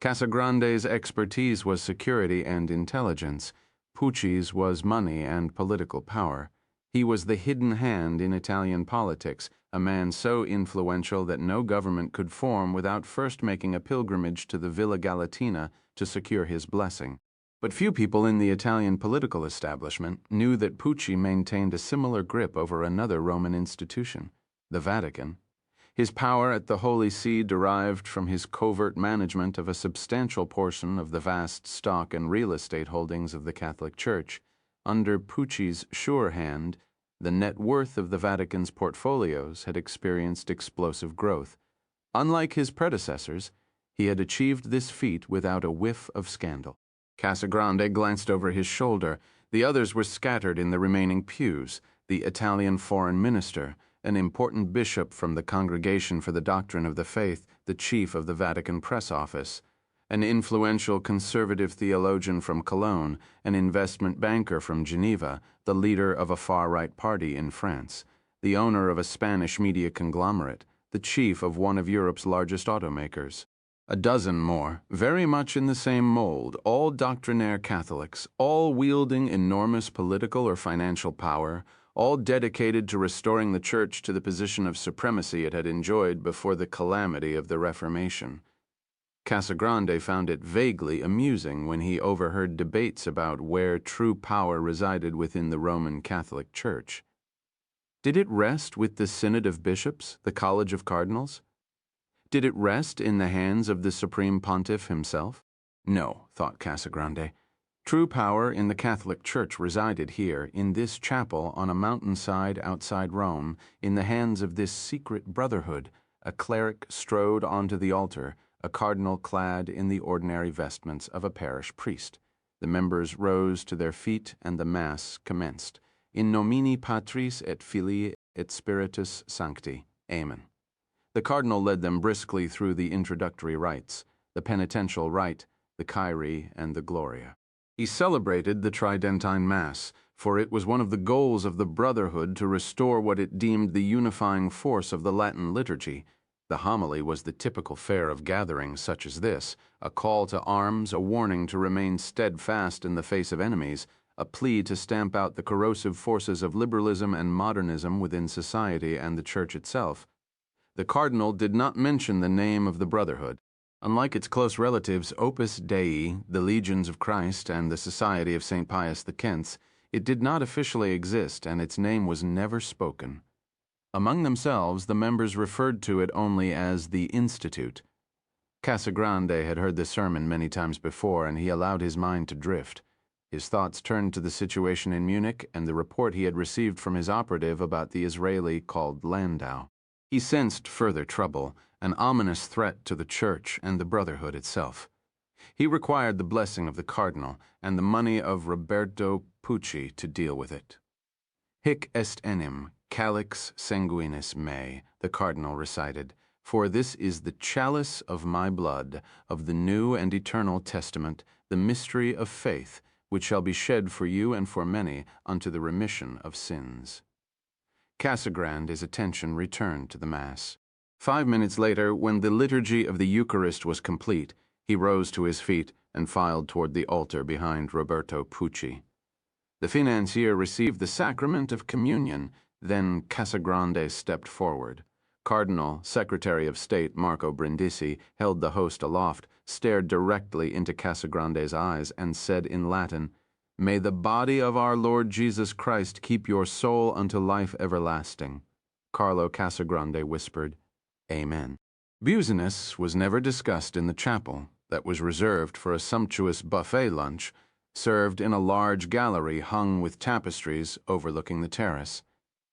Casagrande's expertise was security and intelligence. Pucci's was money and political power. He was the hidden hand in Italian politics, a man so influential that no government could form without first making a pilgrimage to the Villa Galatina to secure his blessing. But few people in the Italian political establishment knew that Pucci maintained a similar grip over another Roman institution, the Vatican. His power at the Holy See derived from his covert management of a substantial portion of the vast stock and real estate holdings of the Catholic Church. Under Pucci's sure hand, the net worth of the Vatican's portfolios had experienced explosive growth. Unlike his predecessors, he had achieved this feat without a whiff of scandal. Casagrande glanced over his shoulder. The others were scattered in the remaining pews. The Italian foreign minister, an important bishop from the Congregation for the Doctrine of the Faith, the chief of the Vatican press office, an influential conservative theologian from Cologne, an investment banker from Geneva, the leader of a far-right party in France, the owner of a Spanish media conglomerate, the chief of one of Europe's largest automakers. A dozen more, very much in the same mold, all doctrinaire Catholics, all wielding enormous political or financial power, all dedicated to restoring the Church to the position of supremacy it had enjoyed before the calamity of the Reformation. Casagrande found it vaguely amusing when he overheard debates about where true power resided within the Roman Catholic Church. Did it rest with the Synod of Bishops, the College of Cardinals? Did it rest in the hands of the Supreme Pontiff himself? No, thought Casagrande. True power in the Catholic Church resided here, in this chapel on a mountainside outside Rome, in the hands of this secret brotherhood. A cleric strode onto the altar, a cardinal clad in the ordinary vestments of a parish priest. The members rose to their feet and the Mass commenced. In nomine Patris et Filii et Spiritus Sancti. Amen. The cardinal led them briskly through the introductory rites, the penitential rite, the Kyrie, and the Gloria. He celebrated the Tridentine Mass, for it was one of the goals of the Brotherhood to restore what it deemed the unifying force of the Latin liturgy. The homily was the typical fare of gatherings such as this, a call to arms, a warning to remain steadfast in the face of enemies, a plea to stamp out the corrosive forces of liberalism and modernism within society and the Church itself. The cardinal did not mention the name of the Brotherhood. Unlike its close relatives Opus Dei, the Legions of Christ, and the Society of St. Pius X, it did not officially exist, and its name was never spoken. Among themselves, the members referred to it only as the Institute. Casagrande had heard the sermon many times before, and he allowed his mind to drift. His thoughts turned to the situation in Munich and the report he had received from his operative about the Israeli called Landau. He sensed further trouble, an ominous threat to the Church and the Brotherhood itself. He required the blessing of the cardinal and the money of Roberto Pucci to deal with it. Hic est enim, calix sanguinis mei, the cardinal recited, for this is the chalice of my blood, of the new and eternal testament, the mystery of faith, which shall be shed for you and for many unto the remission of sins. Casagrande's attention returned to the Mass. 5 minutes later, when the liturgy of the Eucharist was complete, he rose to his feet and filed toward the altar behind Roberto Pucci. The financier received the sacrament of communion. Then Casagrande stepped forward. Cardinal Secretary of State Marco Brindisi held the host aloft, stared directly into Casagrande's eyes, and said in Latin, "May the body of our Lord Jesus Christ keep your soul unto life everlasting." Carlo Casagrande whispered, "Amen." Business was never discussed in the chapel, that was reserved for a sumptuous buffet lunch, served in a large gallery hung with tapestries overlooking the terrace.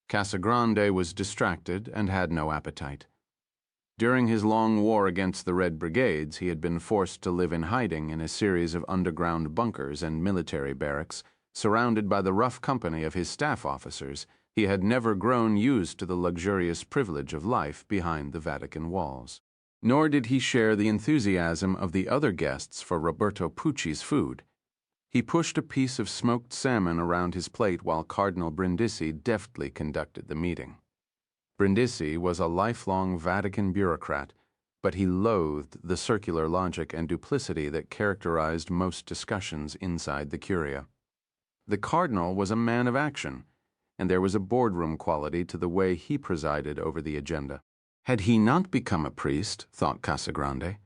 Casagrande was distracted and had no appetite. During his long war against the Red Brigades, he had been forced to live in hiding in a series of underground bunkers and military barracks, surrounded by the rough company of his staff officers. He had never grown used to the luxurious privilege of life behind the Vatican walls. Nor did he share the enthusiasm of the other guests for Roberto Pucci's food. He pushed a piece of smoked salmon around his plate while Cardinal Brindisi deftly conducted the meeting. Brindisi was a lifelong Vatican bureaucrat, but he loathed the circular logic and duplicity that characterized most discussions inside the Curia. The cardinal was a man of action, and there was a boardroom quality to the way he presided over the agenda. Had he not become a priest, thought Casagrande,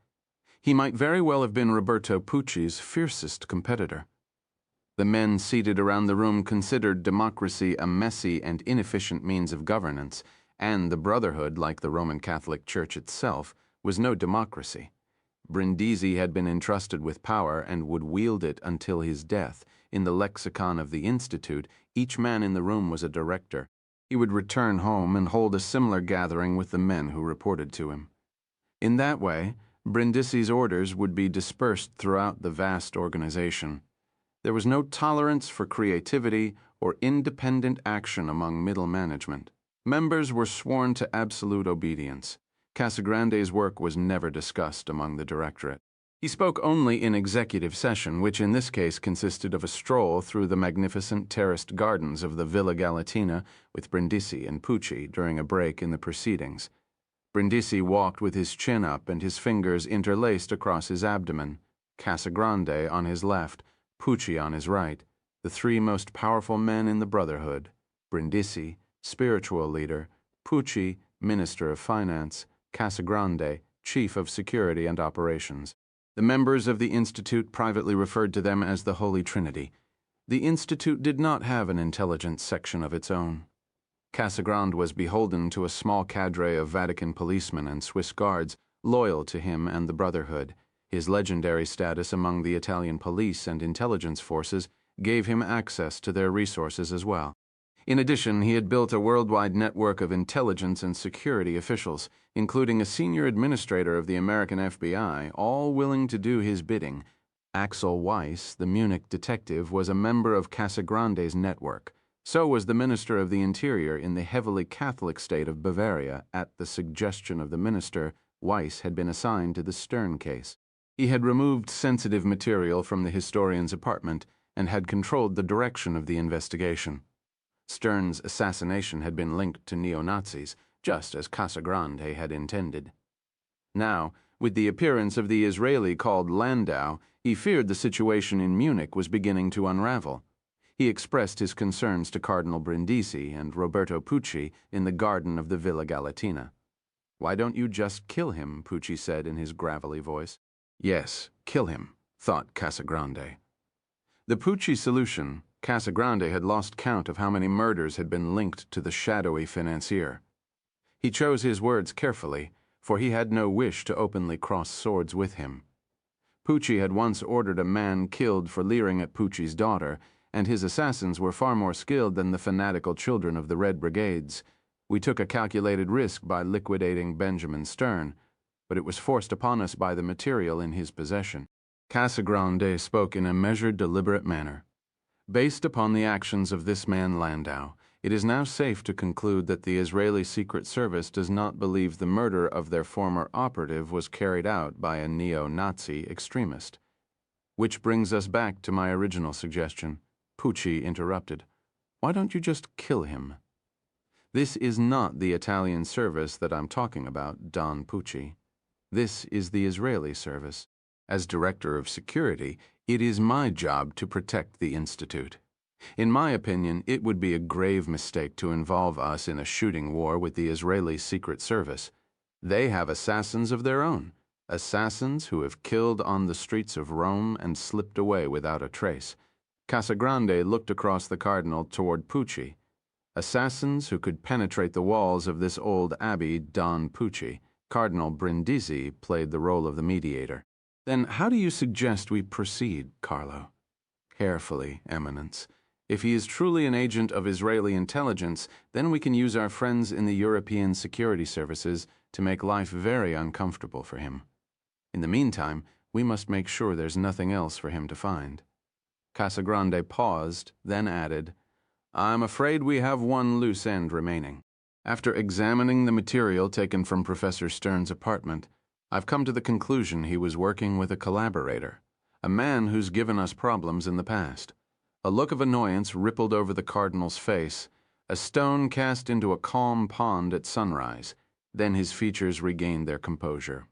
he might very well have been Roberto Pucci's fiercest competitor. The men seated around the room considered democracy a messy and inefficient means of governance, and the Brotherhood, like the Roman Catholic Church itself, was no democracy. Brindisi had been entrusted with power and would wield it until his death. In the lexicon of the Institute, each man in the room was a director. He would return home and hold a similar gathering with the men who reported to him. In that way, Brindisi's orders would be dispersed throughout the vast organization. There was no tolerance for creativity or independent action among middle management. Members were sworn to absolute obedience. Casagrande's work was never discussed among the directorate. He spoke only in executive session, which in this case consisted of a stroll through the magnificent terraced gardens of the Villa Galatina with Brindisi and Pucci during a break in the proceedings. Brindisi walked with his chin up and his fingers interlaced across his abdomen, Casagrande on his left, Pucci on his right, the three most powerful men in the Brotherhood: Brindisi, spiritual leader; Pucci, minister of finance; Casagrande, chief of security and operations. The members of the Institute privately referred to them as the Holy Trinity. The Institute did not have an intelligence section of its own. Casagrande was beholden to a small cadre of Vatican policemen and Swiss guards loyal to him and the Brotherhood. His legendary status among the Italian police and intelligence forces gave him access to their resources as well. In addition, he had built a worldwide network of intelligence and security officials, including a senior administrator of the American FBI, all willing to do his bidding. Axel Weiss, the Munich detective, was a member of Casagrande's network. So was the Minister of the Interior in the heavily Catholic state of Bavaria. At the suggestion of the minister, Weiss had been assigned to the Stern case. He had removed sensitive material from the historian's apartment and had controlled the direction of the investigation. Stern's assassination had been linked to neo-Nazis, just as Casagrande had intended. Now, with the appearance of the Israeli called Landau, he feared the situation in Munich was beginning to unravel. He expressed his concerns to Cardinal Brindisi and Roberto Pucci in the garden of the Villa Galatina. "Why don't you just kill him?" Pucci said in his gravelly voice. Yes, kill him, thought Casagrande. The Pucci solution, Casagrande had lost count of how many murders had been linked to the shadowy financier. He chose his words carefully, for he had no wish to openly cross swords with him. Pucci had once ordered a man killed for leering at Pucci's daughter, and his assassins were far more skilled than the fanatical children of the Red Brigades. We took a calculated risk by liquidating Benjamin Stern, but it was forced upon us by the material in his possession. Casagrande spoke in a measured, deliberate manner. Based upon the actions of this man Landau, it is now safe to conclude that the Israeli Secret Service does not believe the murder of their former operative was carried out by a neo-Nazi extremist. Which brings us back to my original suggestion. Pucci interrupted. Why don't you just kill him? This is not the Italian service that I'm talking about, Don Pucci. This is the Israeli service. As director of security, it is my job to protect the Institute. In my opinion, it would be a grave mistake to involve us in a shooting war with the Israeli Secret Service. They have assassins of their own, assassins who have killed on the streets of Rome and slipped away without a trace. Casagrande looked across the cardinal toward Pucci. Assassins who could penetrate the walls of this old abbey, Don Pucci. Cardinal Brindisi played the role of the mediator. Then how do you suggest we proceed, Carlo? Carefully, Eminence. If he is truly an agent of Israeli intelligence, then we can use our friends in the European security services to make life very uncomfortable for him. In the meantime, we must make sure there's nothing else for him to find. Casagrande paused, then added, I'm afraid we have one loose end remaining. After examining the material taken from Professor Stern's apartment, I've come to the conclusion he was working with a collaborator, a man who's given us problems in the past. A look of annoyance rippled over the cardinal's face, a stone cast into a calm pond at sunrise. Then his features regained their composure.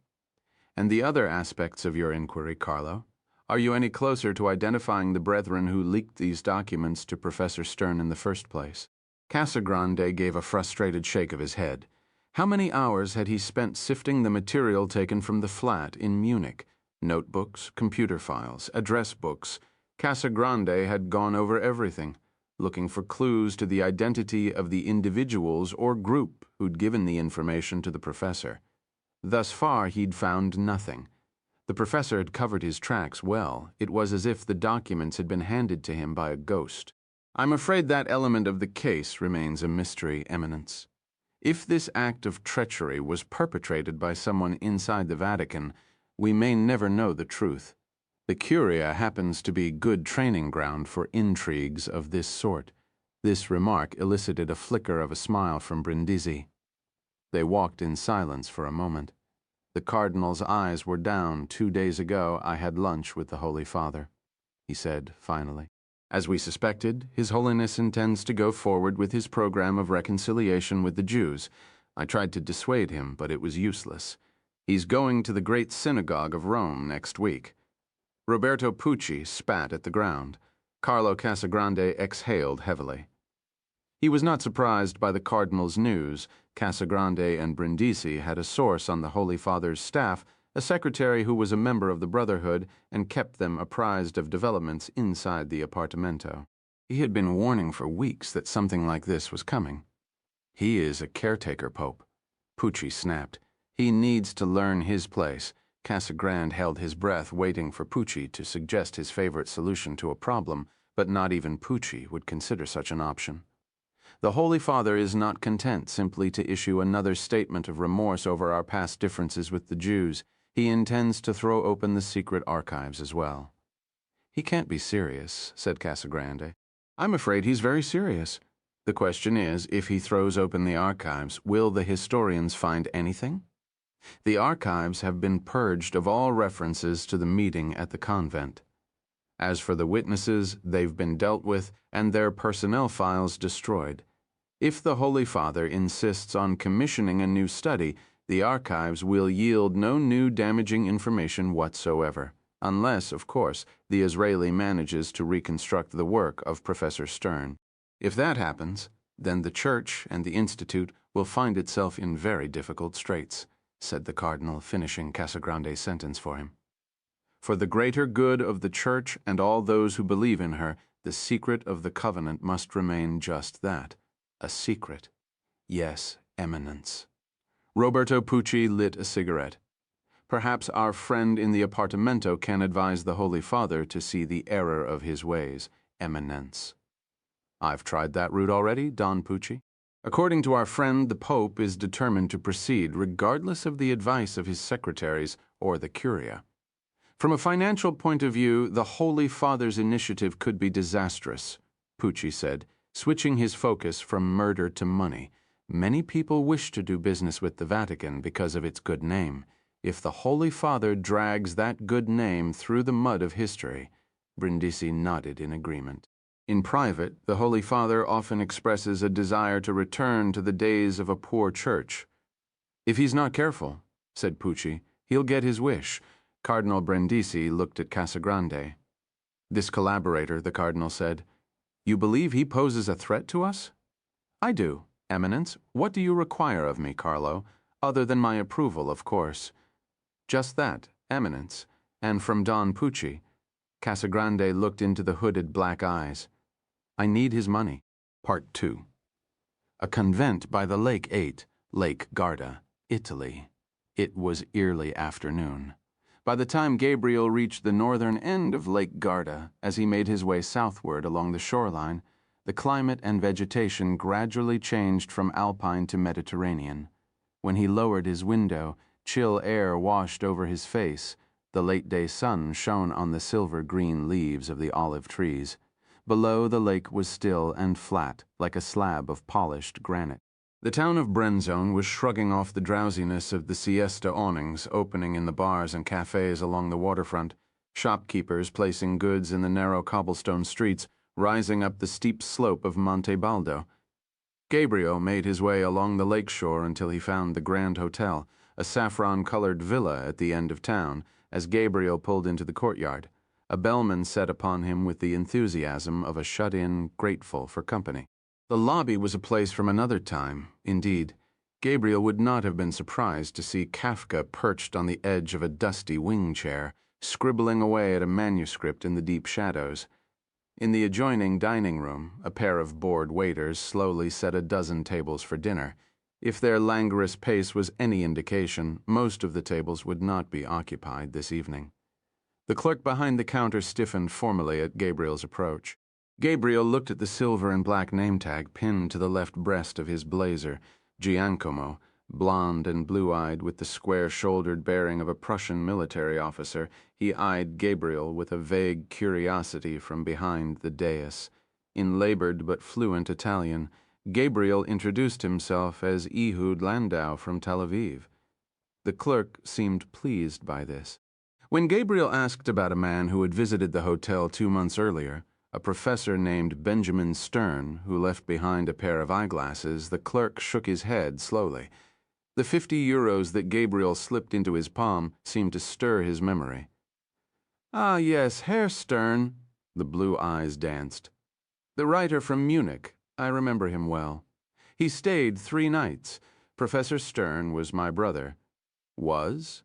And the other aspects of your inquiry, Carlo? Are you any closer to identifying the brethren who leaked these documents to Professor Stern in the first place? Casagrande gave a frustrated shake of his head. How many hours had he spent sifting the material taken from the flat in Munich? Notebooks, computer files, address books. Casagrande had gone over everything, looking for clues to the identity of the individuals or group who'd given the information to the professor. Thus far, he'd found nothing. The professor had covered his tracks well. It was as if the documents had been handed to him by a ghost. I'm afraid that element of the case remains a mystery, Eminence. If this act of treachery was perpetrated by someone inside the Vatican, we may never know the truth. The Curia happens to be good training ground for intrigues of this sort. This remark elicited a flicker of a smile from Brindisi. They walked in silence for a moment. The cardinal's eyes were down. 2 days ago, I had lunch with the Holy Father, he said finally. As we suspected, His Holiness intends to go forward with his program of reconciliation with the Jews. I tried to dissuade him, but it was useless. He's going to the great synagogue of Rome next week. Roberto Pucci spat at the ground. Carlo Casagrande exhaled heavily. He was not surprised by the cardinal's news. Casagrande and Brindisi had a source on the Holy Father's staff, a secretary who was a member of the Brotherhood and kept them apprised of developments inside the appartamento. He had been warning for weeks that something like this was coming. He is a caretaker pope. Pucci snapped. He needs to learn his place. Casagrande held his breath, waiting for Pucci to suggest his favorite solution to a problem, but not even Pucci would consider such an option. The Holy Father is not content simply to issue another statement of remorse over our past differences with the Jews. He intends to throw open the secret archives as well. He can't be serious, said Casagrande. I'm afraid he's very serious. The question is, if he throws open the archives, will the historians find anything? The archives have been purged of all references to the meeting at the convent. As for the witnesses, they've been dealt with and their personnel files destroyed. If the Holy Father insists on commissioning a new study, the archives will yield no new damaging information whatsoever, unless, of course, the Israeli manages to reconstruct the work of Professor Stern. If that happens, then the Church and the Institute will find itself in very difficult straits, said the Cardinal, finishing Casagrande's sentence for him. For the greater good of the Church and all those who believe in her, the secret of the covenant must remain just that, a secret. Yes, Eminence. Roberto Pucci lit a cigarette. Perhaps our friend in the appartamento can advise the Holy Father to see the error of his ways, Eminence. I've tried that route already, Don Pucci. According to our friend, the Pope is determined to proceed regardless of the advice of his secretaries or the Curia. From a financial point of view, the Holy Father's initiative could be disastrous, Pucci said, switching his focus from murder to money. Many people wish to do business with the Vatican because of its good name. If the Holy Father drags that good name through the mud of history, Brindisi nodded in agreement. In private, the Holy Father often expresses a desire to return to the days of a poor church. If he's not careful, said Pucci, he'll get his wish. Cardinal Brindisi looked at Casagrande. This collaborator, the Cardinal said, you believe he poses a threat to us? I do, Eminence. What do you require of me, Carlo? Other than my approval, of course. Just that, Eminence. And from Don Pucci. Casagrande looked into the hooded black eyes. I need his money. Part 2. A convent by the Lake 8, Lake Garda, Italy. It was early afternoon. By the time Gabriel reached the northern end of Lake Garda, as he made his way southward along the shoreline, the climate and vegetation gradually changed from alpine to Mediterranean. When he lowered his window, chill air washed over his face. The late-day sun shone on the silver-green leaves of the olive trees. Below, the lake was still and flat, like a slab of polished granite. The town of Brenzone was shrugging off the drowsiness of the siesta awnings opening in the bars and cafes along the waterfront, shopkeepers placing goods in the narrow cobblestone streets rising up the steep slope of Monte Baldo. Gabriel made his way along the lakeshore until he found the Grand Hotel, a saffron-colored villa at the end of town. As Gabriel pulled into the courtyard, a bellman set upon him with the enthusiasm of a shut-in grateful for company. The lobby was a place from another time. Indeed, Gabriel would not have been surprised to see Kafka perched on the edge of a dusty wing chair, scribbling away at a manuscript in the deep shadows. In the adjoining dining room, a pair of bored waiters slowly set a dozen tables for dinner. If their languorous pace was any indication, most of the tables would not be occupied this evening. The clerk behind the counter stiffened formally at Gabriel's approach. Gabriel looked at the silver and black name tag pinned to the left breast of his blazer. Giancomo, blond and blue-eyed with the square-shouldered bearing of a Prussian military officer, he eyed Gabriel with a vague curiosity from behind the dais. In labored but fluent Italian, Gabriel introduced himself as Ehud Landau from Tel Aviv. The clerk seemed pleased by this. When Gabriel asked about a man who had visited the hotel 2 months earlier, a professor named Benjamin Stern, who left behind a pair of eyeglasses, the clerk shook his head slowly. The 50 euros that Gabriel slipped into his palm seemed to stir his memory. Ah, yes, Herr Stern. The blue eyes danced. The writer from Munich. I remember him well. He stayed 3 nights. Professor Stern was my brother. Was?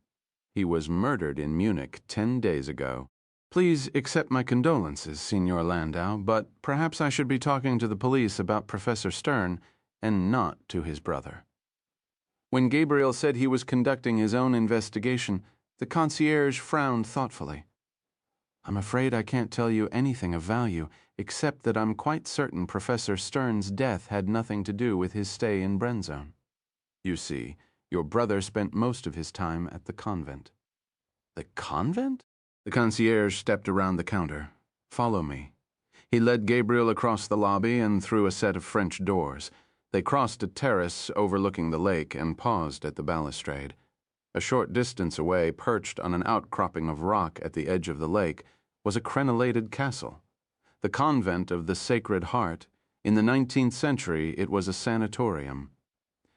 He was murdered in Munich 10 days ago. Please accept my condolences, Signor Landau, but perhaps I should be talking to the police about Professor Stern and not to his brother. When Gabriel said he was conducting his own investigation, the concierge frowned thoughtfully. I'm afraid I can't tell you anything of value, except that I'm quite certain Professor Stern's death had nothing to do with his stay in Brenzone. You see, your brother spent most of his time at the convent. The convent? The concierge stepped around the counter. Follow me. He led Gabriel across the lobby and through a set of French doors. They crossed a terrace overlooking the lake and paused at the balustrade. A short distance away, perched on an outcropping of rock at the edge of the lake, was a crenellated castle. The convent of the Sacred Heart. In the 19th century, it was a sanatorium.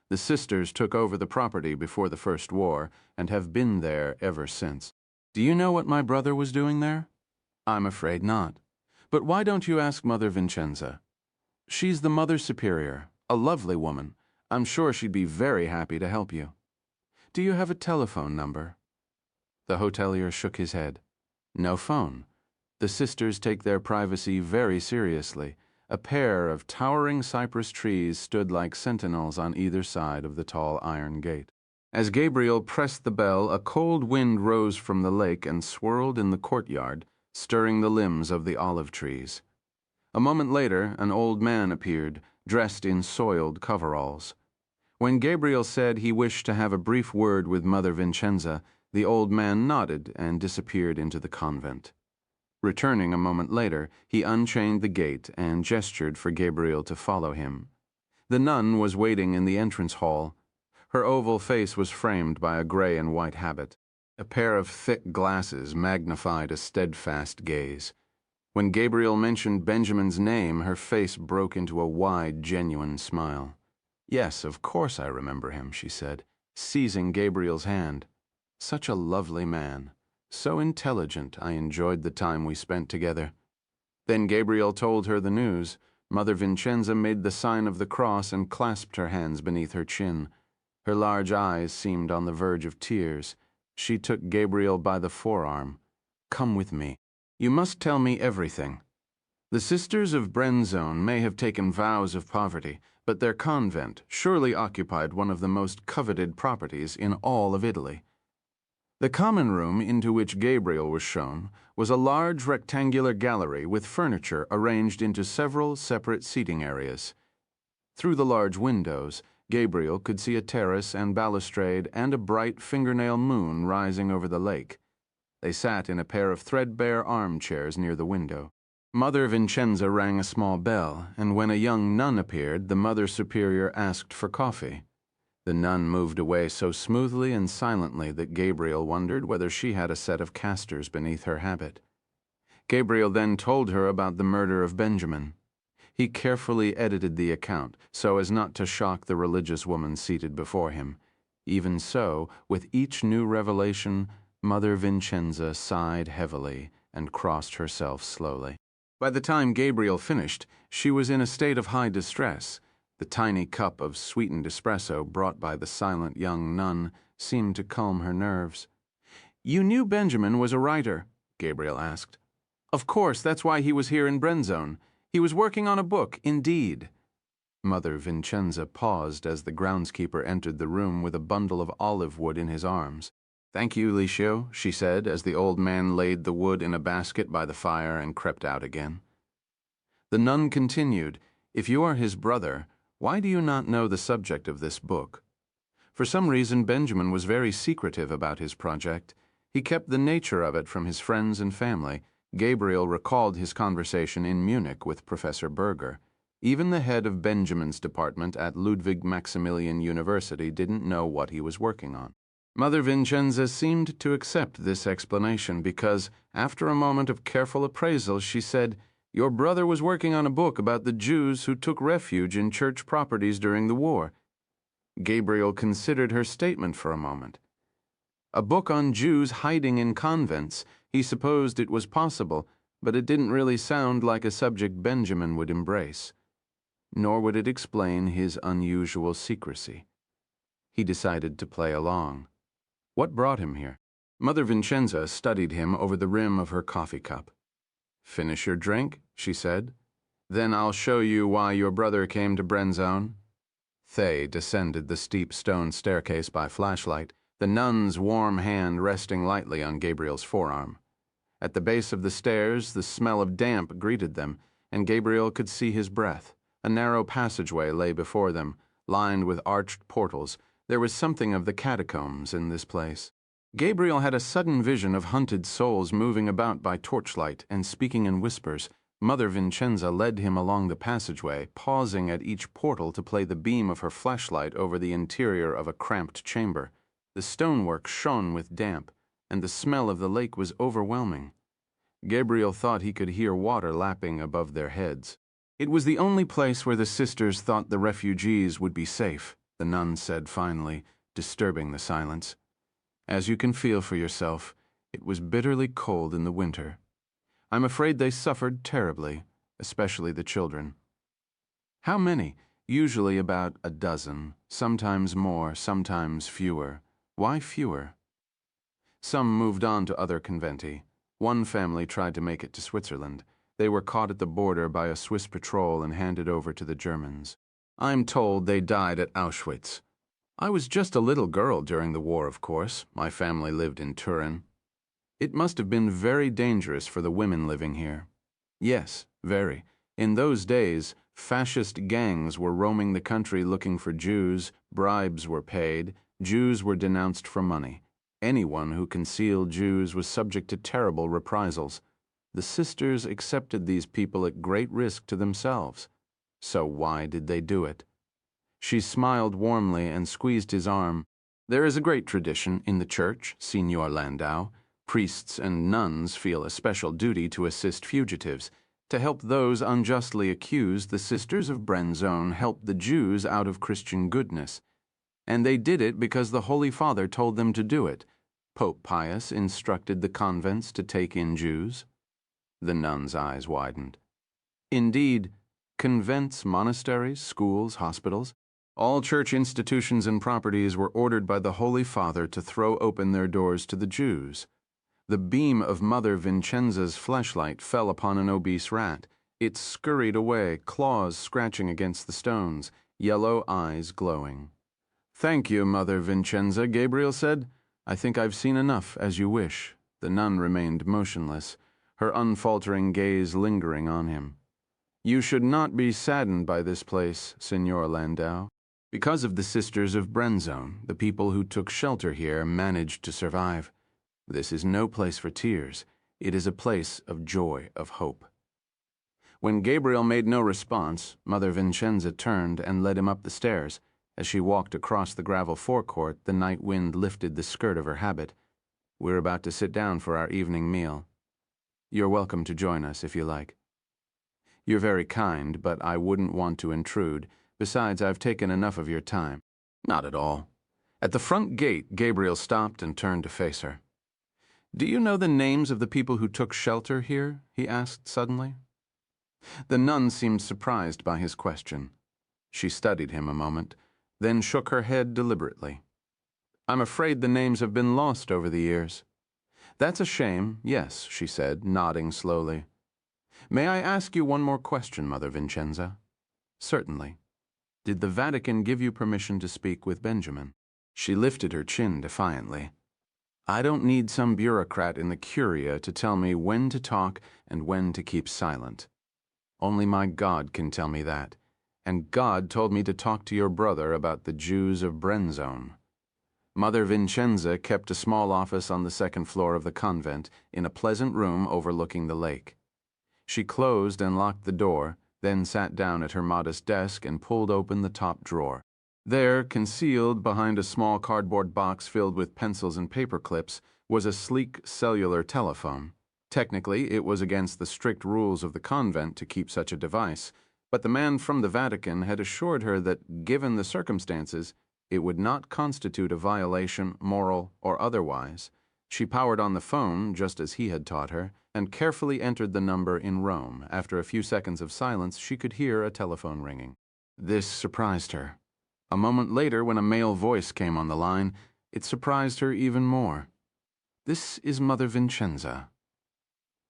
The sisters took over the property before the First War and have been there ever since. Do you know what my brother was doing there? I'm afraid not. But why don't you ask Mother Vincenza? She's the Mother Superior, a lovely woman. I'm sure she'd be very happy to help you. Do you have a telephone number? The hotelier shook his head. No phone. The sisters take their privacy very seriously. A pair of towering cypress trees stood like sentinels on either side of the tall iron gate. As Gabriel pressed the bell, a cold wind rose from the lake and swirled in the courtyard, stirring the limbs of the olive trees. A moment later, an old man appeared, dressed in soiled coveralls. When Gabriel said he wished to have a brief word with Mother Vincenza, the old man nodded and disappeared into the convent. Returning a moment later, he unchained the gate and gestured for Gabriel to follow him. The nun was waiting in the entrance hall. Her oval face was framed by a gray and white habit. A pair of thick glasses magnified a steadfast gaze. When Gabriel mentioned Benjamin's name, her face broke into a wide, genuine smile. Yes, of course I remember him, she said, seizing Gabriel's hand. Such a lovely man. So intelligent, I enjoyed the time we spent together. Then Gabriel told her the news. Mother Vincenza made the sign of the cross and clasped her hands beneath her chin. Her large eyes seemed on the verge of tears. She took Gabriel by the forearm. Come with me. You must tell me everything. The sisters of Brenzone may have taken vows of poverty, but their convent surely occupied one of the most coveted properties in all of Italy. The common room into which Gabriel was shown was a large rectangular gallery with furniture arranged into several separate seating areas. Through the large windows, Gabriel could see a terrace and balustrade and a bright fingernail moon rising over the lake. They sat in a pair of threadbare armchairs near the window. Mother Vincenza rang a small bell, and when a young nun appeared, the Mother Superior asked for coffee. The nun moved away so smoothly and silently that Gabriel wondered whether she had a set of casters beneath her habit. Gabriel then told her about the murder of Benjamin. He carefully edited the account so as not to shock the religious woman seated before him. Even so, with each new revelation, Mother Vincenza sighed heavily and crossed herself slowly. By the time Gabriel finished, she was in a state of high distress. The tiny cup of sweetened espresso brought by the silent young nun seemed to calm her nerves. You knew Benjamin was a writer? Gabriel asked. Of course, that's why he was here in Brenzone. He was working on a book, indeed. Mother Vincenza paused as the groundskeeper entered the room with a bundle of olive wood in his arms. Thank you, Licio, she said as the old man laid the wood in a basket by the fire and crept out again. The nun continued, If you are his brother, why do you not know the subject of this book? For some reason, Benjamin was very secretive about his project. He kept the nature of it from his friends and family. Gabriel recalled his conversation in Munich with Professor Berger. Even the head of Benjamin's department at Ludwig Maximilian University didn't know what he was working on. Mother Vincenza seemed to accept this explanation because, after a moment of careful appraisal, she said, Your brother was working on a book about the Jews who took refuge in church properties during the war. Gabriel considered her statement for a moment. A book on Jews hiding in convents. He supposed it was possible, but it didn't really sound like a subject Benjamin would embrace. nor would it explain his unusual secrecy. He decided to play along. What brought him here? Mother Vincenza studied him over the rim of her coffee cup. "Finish your drink," she said. "Then I'll show you why your brother came to Brenzone." Thay descended the steep stone staircase by flashlight, the nun's warm hand resting lightly on Gabriel's forearm. At the base of the stairs, the smell of damp greeted them, and Gabriel could see his breath. A narrow passageway lay before them, lined with arched portals. There was something of the catacombs in this place. Gabriel had a sudden vision of hunted souls moving about by torchlight and speaking in whispers. Mother Vincenza led him along the passageway, pausing at each portal to play the beam of her flashlight over the interior of a cramped chamber. The stonework shone with damp, and the smell of the lake was overwhelming. Gabriel thought he could hear water lapping above their heads. It was the only place where the sisters thought the refugees would be safe, the nun said finally, disturbing the silence. "As you can feel for yourself, it was bitterly cold in the winter. I'm afraid they suffered terribly, especially the children." "How many?" "Usually about a dozen, sometimes more, sometimes fewer." "Why fewer?" "Some moved on to other conventi. One family tried to make it to Switzerland. They were caught at the border by a Swiss patrol and handed over to the Germans. I'm told they died at Auschwitz. I was just a little girl during the war, of course. My family lived in Turin. It must have been very dangerous for the women living here." "Yes, very. In those days, fascist gangs were roaming the country looking for Jews, bribes were paid, Jews were denounced for money. Anyone who concealed Jews was subject to terrible reprisals. The sisters accepted these people at great risk to themselves. So why did they do it?" She smiled warmly and squeezed his arm. "There is a great tradition in the church, Signor Landau. Priests and nuns feel a special duty to assist fugitives. To help those unjustly accused, the sisters of Brenzone helped the Jews out of Christian goodness. And they did it because the Holy Father told them to do it. Pope Pius instructed the convents to take in Jews." The nun's eyes widened. "Indeed, convents, monasteries, schools, hospitals, all church institutions and properties were ordered by the Holy Father to throw open their doors to the Jews." The beam of Mother Vincenza's flashlight fell upon an obese rat. It scurried away, claws scratching against the stones, yellow eyes glowing. "Thank you, Mother Vincenza," Gabriel said. "I think I've seen enough, as you wish." The nun remained motionless, her unfaltering gaze lingering on him. "You should not be saddened by this place, Signor Landau. Because of the sisters of Brenzone, the people who took shelter here managed to survive. This is no place for tears. It is a place of joy, of hope." When Gabriel made no response, Mother Vincenza turned and led him up the stairs. As she walked across the gravel forecourt, the night wind lifted the skirt of her habit. "We're about to sit down for our evening meal. You're welcome to join us if you like." "You're very kind, but I wouldn't want to intrude. Besides, I've taken enough of your time." "Not at all." At the front gate, Gabriel stopped and turned to face her. "Do you know the names of the people who took shelter here?" he asked suddenly. The nun seemed surprised by his question. She studied him a moment, then shook her head deliberately. "I'm afraid the names have been lost over the years." "That's a shame, yes," she said, nodding slowly. "May I ask you one more question, Mother Vincenza?" "Certainly. Did the Vatican give you permission to speak with Benjamin?" She lifted her chin defiantly. "I don't need some bureaucrat in the Curia to tell me when to talk and when to keep silent. Only my God can tell me that, and God told me to talk to your brother about the Jews of Brenzone." Mother Vincenza kept a small office on the second floor of the convent, in a pleasant room overlooking the lake. She closed and locked the door, then sat down at her modest desk and pulled open the top drawer. There, concealed behind a small cardboard box filled with pencils and paper clips, was a sleek cellular telephone. Technically, it was against the strict rules of the convent to keep such a device, but the man from the Vatican had assured her that, given the circumstances, it would not constitute a violation, moral or otherwise. She powered on the phone, just as he had taught her, and carefully entered the number in Rome. After a few seconds of silence, she could hear a telephone ringing. This surprised her. A moment later, when a male voice came on the line, it surprised her even more. "This is Mother Vincenza."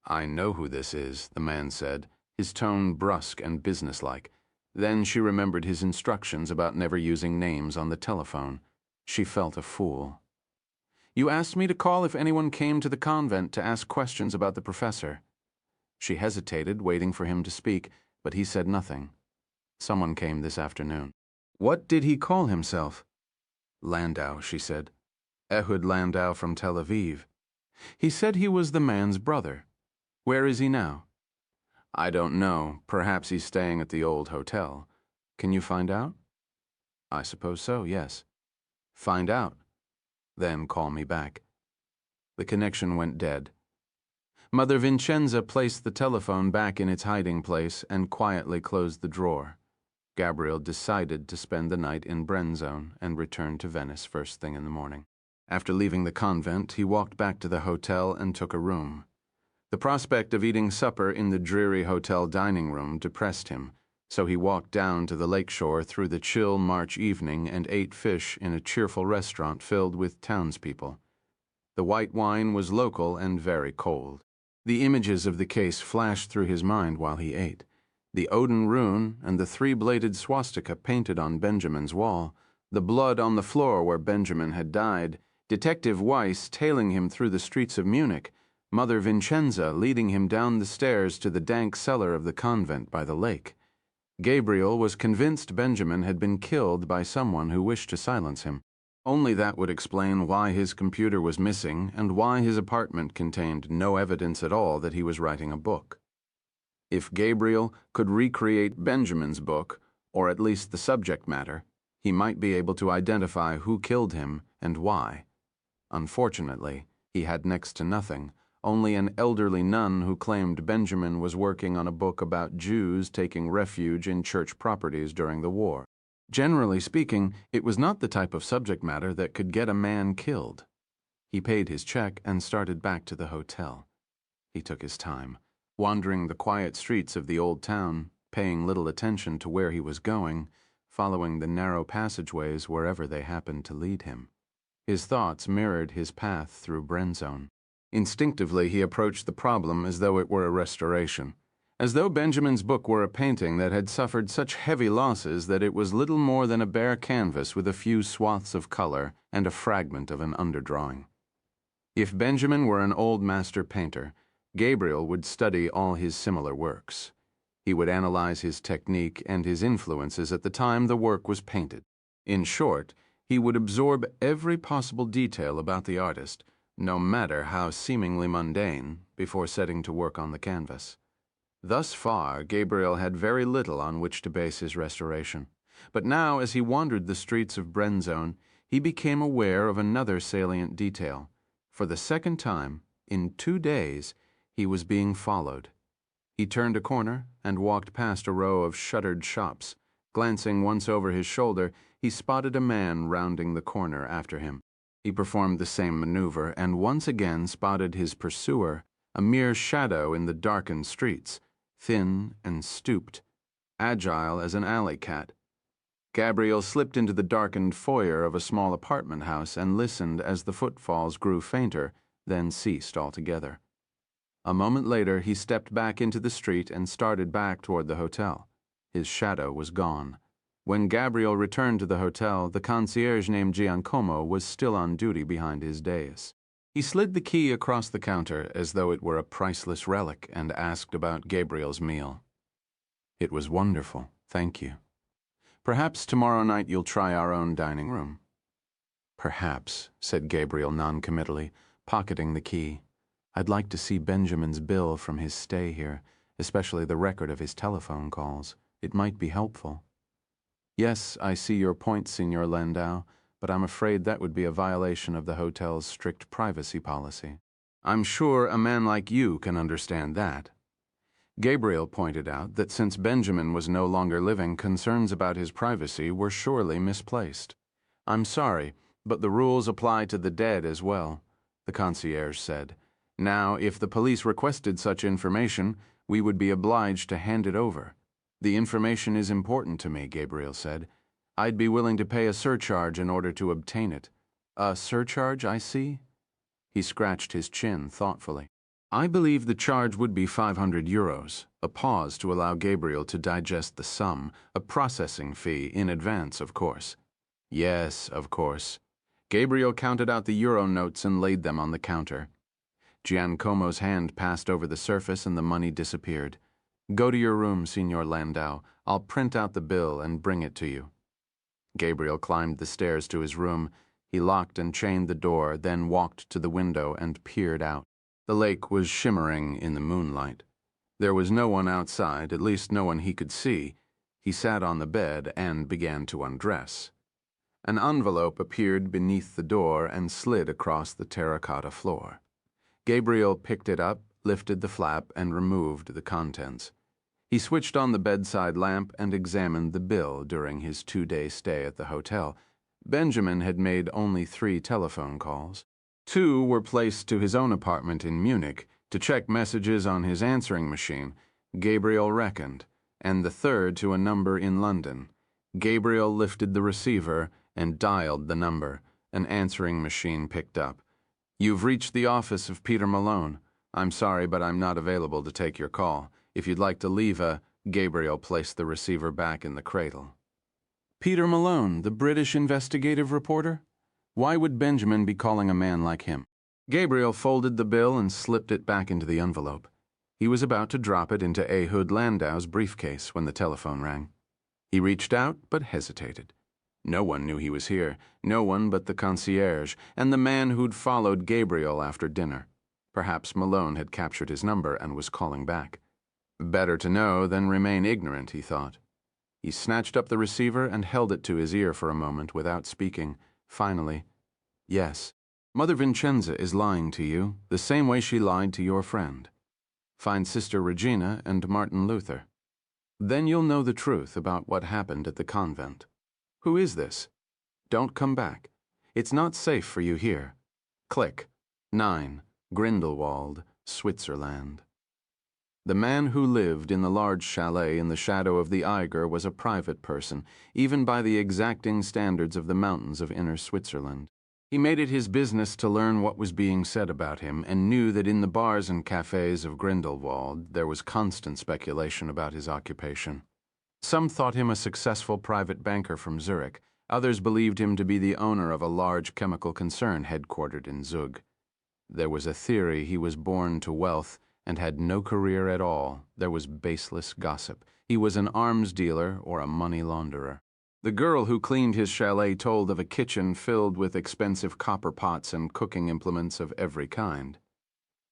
"I know who this is," the man said, his tone brusque and businesslike. Then she remembered his instructions about never using names on the telephone. She felt a fool. "You asked me to call if anyone came to the convent to ask questions about the professor." She hesitated, waiting for him to speak, but he said nothing. "Someone came this afternoon." "What did he call himself?" "Landau," she said. "Ehud Landau from Tel Aviv. He said he was the man's brother. Where is he now?" "I don't know. Perhaps he's staying at the old hotel. Can you find out?" "I suppose so, yes." "Find out. Then call me back." The connection went dead. Mother Vincenza placed the telephone back in its hiding place and quietly closed the drawer. Gabriel decided to spend the night in Brenzone and return to Venice first thing in the morning. After leaving the convent, he walked back to the hotel and took a room. The prospect of eating supper in the dreary hotel dining room depressed him, so he walked down to the lakeshore through the chill March evening and ate fish in a cheerful restaurant filled with townspeople. The white wine was local and very cold. The images of the case flashed through his mind while he ate. The Odin rune and the three-bladed swastika painted on Benjamin's wall, the blood on the floor where Benjamin had died, Detective Weiss tailing him through the streets of Munich, Mother Vincenza leading him down the stairs to the dank cellar of the convent by the lake. Gabriel was convinced Benjamin had been killed by someone who wished to silence him. Only that would explain why his computer was missing and why his apartment contained no evidence at all that he was writing a book. If Gabriel could recreate Benjamin's book, or at least the subject matter, he might be able to identify who killed him and why. Unfortunately, he had next to nothing, only an elderly nun who claimed Benjamin was working on a book about Jews taking refuge in church properties during the war. Generally speaking, it was not the type of subject matter that could get a man killed. He paid his check and started back to the hotel. He took his time, wandering the quiet streets of the old town, paying little attention to where he was going, following the narrow passageways wherever they happened to lead him. His thoughts mirrored his path through Brenzone. Instinctively, he approached the problem as though it were a restoration, as though Benjamin's book were a painting that had suffered such heavy losses that it was little more than a bare canvas with a few swaths of color and a fragment of an underdrawing. If Benjamin were an old master painter, Gabriel would study all his similar works. He would analyze his technique and his influences at the time the work was painted. In short, he would absorb every possible detail about the artist, no matter how seemingly mundane, before setting to work on the canvas. Thus far, Gabriel had very little on which to base his restoration. But now, as he wandered the streets of Brenzone, he became aware of another salient detail. For the second time, in 2 days, he was being followed. He turned a corner and walked past a row of shuttered shops. Glancing once over his shoulder, he spotted a man rounding the corner after him. He performed the same maneuver and once again spotted his pursuer, a mere shadow in the darkened streets, thin and stooped, agile as an alley cat. Gabriel slipped into the darkened foyer of a small apartment house and listened as the footfalls grew fainter, then ceased altogether. A moment later, he stepped back into the street and started back toward the hotel. His shadow was gone. When Gabriel returned to the hotel, the concierge named Giancomo was still on duty behind his dais. He slid the key across the counter as though it were a priceless relic and asked about Gabriel's meal. "It was wonderful, thank you. Perhaps tomorrow night you'll try our own dining room." "Perhaps," said Gabriel noncommittally, pocketing the key. "I'd like to see Benjamin's bill from his stay here, especially the record of his telephone calls. It might be helpful." "Yes, I see your point, Signor Landau, but I'm afraid that would be a violation of the hotel's strict privacy policy." "I'm sure a man like you can understand that." Gabriel pointed out that since Benjamin was no longer living, concerns about his privacy were surely misplaced. "I'm sorry, but the rules apply to the dead as well," the concierge said. Now, if the police requested such information, we would be obliged to hand it over. The information is important to me, Gabriel said. I'd be willing to pay a surcharge in order to obtain it. A surcharge, I see? He scratched his chin thoughtfully. I believe the charge would be 500 euros, a pause to allow Gabriel to digest the sum, a processing fee in advance, of course. Yes, of course. Gabriel counted out the euro notes and laid them on the counter. Giancomo's hand passed over the surface and the money disappeared. Go to your room, Signor Landau. I'll print out the bill and bring it to you. Gabriel climbed the stairs to his room. He locked and chained the door, then walked to the window and peered out. The lake was shimmering in the moonlight. There was no one outside, at least no one he could see. He sat on the bed and began to undress. An envelope appeared beneath the door and slid across the terracotta floor. Gabriel picked it up, lifted the flap, and removed the contents. He switched on the bedside lamp and examined the bill during his 2-day stay at the hotel. Benjamin had made only 3 telephone calls. 2 were placed to his own apartment in Munich to check messages on his answering machine, Gabriel reckoned, and the 3rd to a number in London. Gabriel lifted the receiver and dialed the number. An answering machine picked up. You've reached the office of Peter Malone. I'm sorry, but I'm not available to take your call. If you'd like to leave a... Gabriel placed the receiver back in the cradle. Peter Malone, the British investigative reporter? Why would Benjamin be calling a man like him? Gabriel folded the bill and slipped it back into the envelope. He was about to drop it into Ehud Landau's briefcase when the telephone rang. He reached out, but hesitated. No one knew he was here, no one but the concierge and the man who'd followed Gabriel after dinner. Perhaps Malone had captured his number and was calling back. Better to know than remain ignorant, he thought. He snatched up the receiver and held it to his ear for a moment without speaking. Finally, yes, Mother Vincenza is lying to you the same way she lied to your friend. Find Sister Regina and Martin Luther. Then you'll know the truth about what happened at the convent. Who is this? Don't come back. It's not safe for you here. Click. 9. Grindelwald, Switzerland. The man who lived in the large chalet in the shadow of the Eiger was a private person, even by the exacting standards of the mountains of inner Switzerland. He made it his business to learn what was being said about him, and knew that in the bars and cafes of Grindelwald there was constant speculation about his occupation. Some thought him a successful private banker from Zurich. Others believed him to be the owner of a large chemical concern headquartered in Zug. There was a theory he was born to wealth and had no career at all. There was baseless gossip. He was an arms dealer or a money launderer. The girl who cleaned his chalet told of a kitchen filled with expensive copper pots and cooking implements of every kind.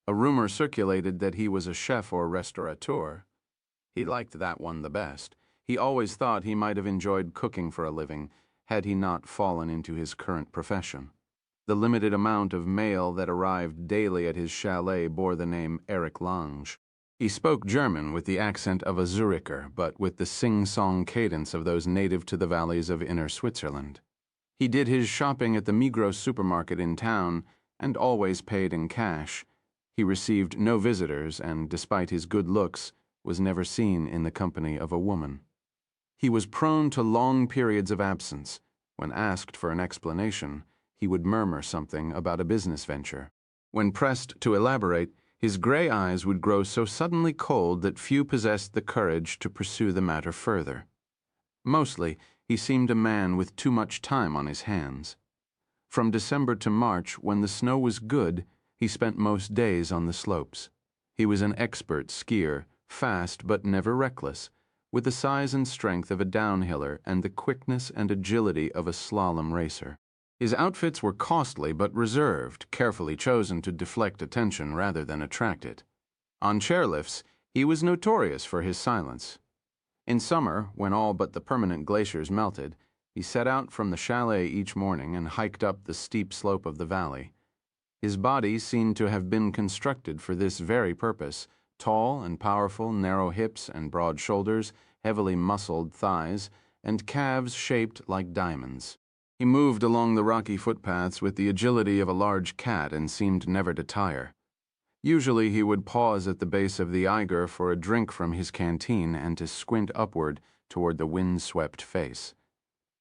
A rumor circulated that he was a chef or restaurateur. He liked that one the best. He always thought he might have enjoyed cooking for a living, had he not fallen into his current profession. The limited amount of mail that arrived daily at his chalet bore the name Erich Lange. He spoke German with the accent of a Zuricher, but with the sing-song cadence of those native to the valleys of inner Switzerland. He did his shopping at the Migros supermarket in town, and always paid in cash. He received no visitors, and despite his good looks, was never seen in the company of a woman. He was prone to long periods of absence. When asked for an explanation, he would murmur something about a business venture. When pressed to elaborate, his gray eyes would grow so suddenly cold that few possessed the courage to pursue the matter further. Mostly, he seemed a man with too much time on his hands. From December to March, when the snow was good, he spent most days on the slopes. He was an expert skier, fast but never reckless, with the size and strength of a downhiller and the quickness and agility of a slalom racer. His outfits were costly but reserved, carefully chosen to deflect attention rather than attract it. On chairlifts, he was notorious for his silence. In summer, when all but the permanent glaciers melted, he set out from the chalet each morning and hiked up the steep slope of the valley. His body seemed to have been constructed for this very purpose: tall and powerful, narrow hips and broad shoulders, heavily muscled thighs, and calves shaped like diamonds. He moved along the rocky footpaths with the agility of a large cat and seemed never to tire. Usually he would pause at the base of the Eiger for a drink from his canteen and to squint upward toward the wind-swept face.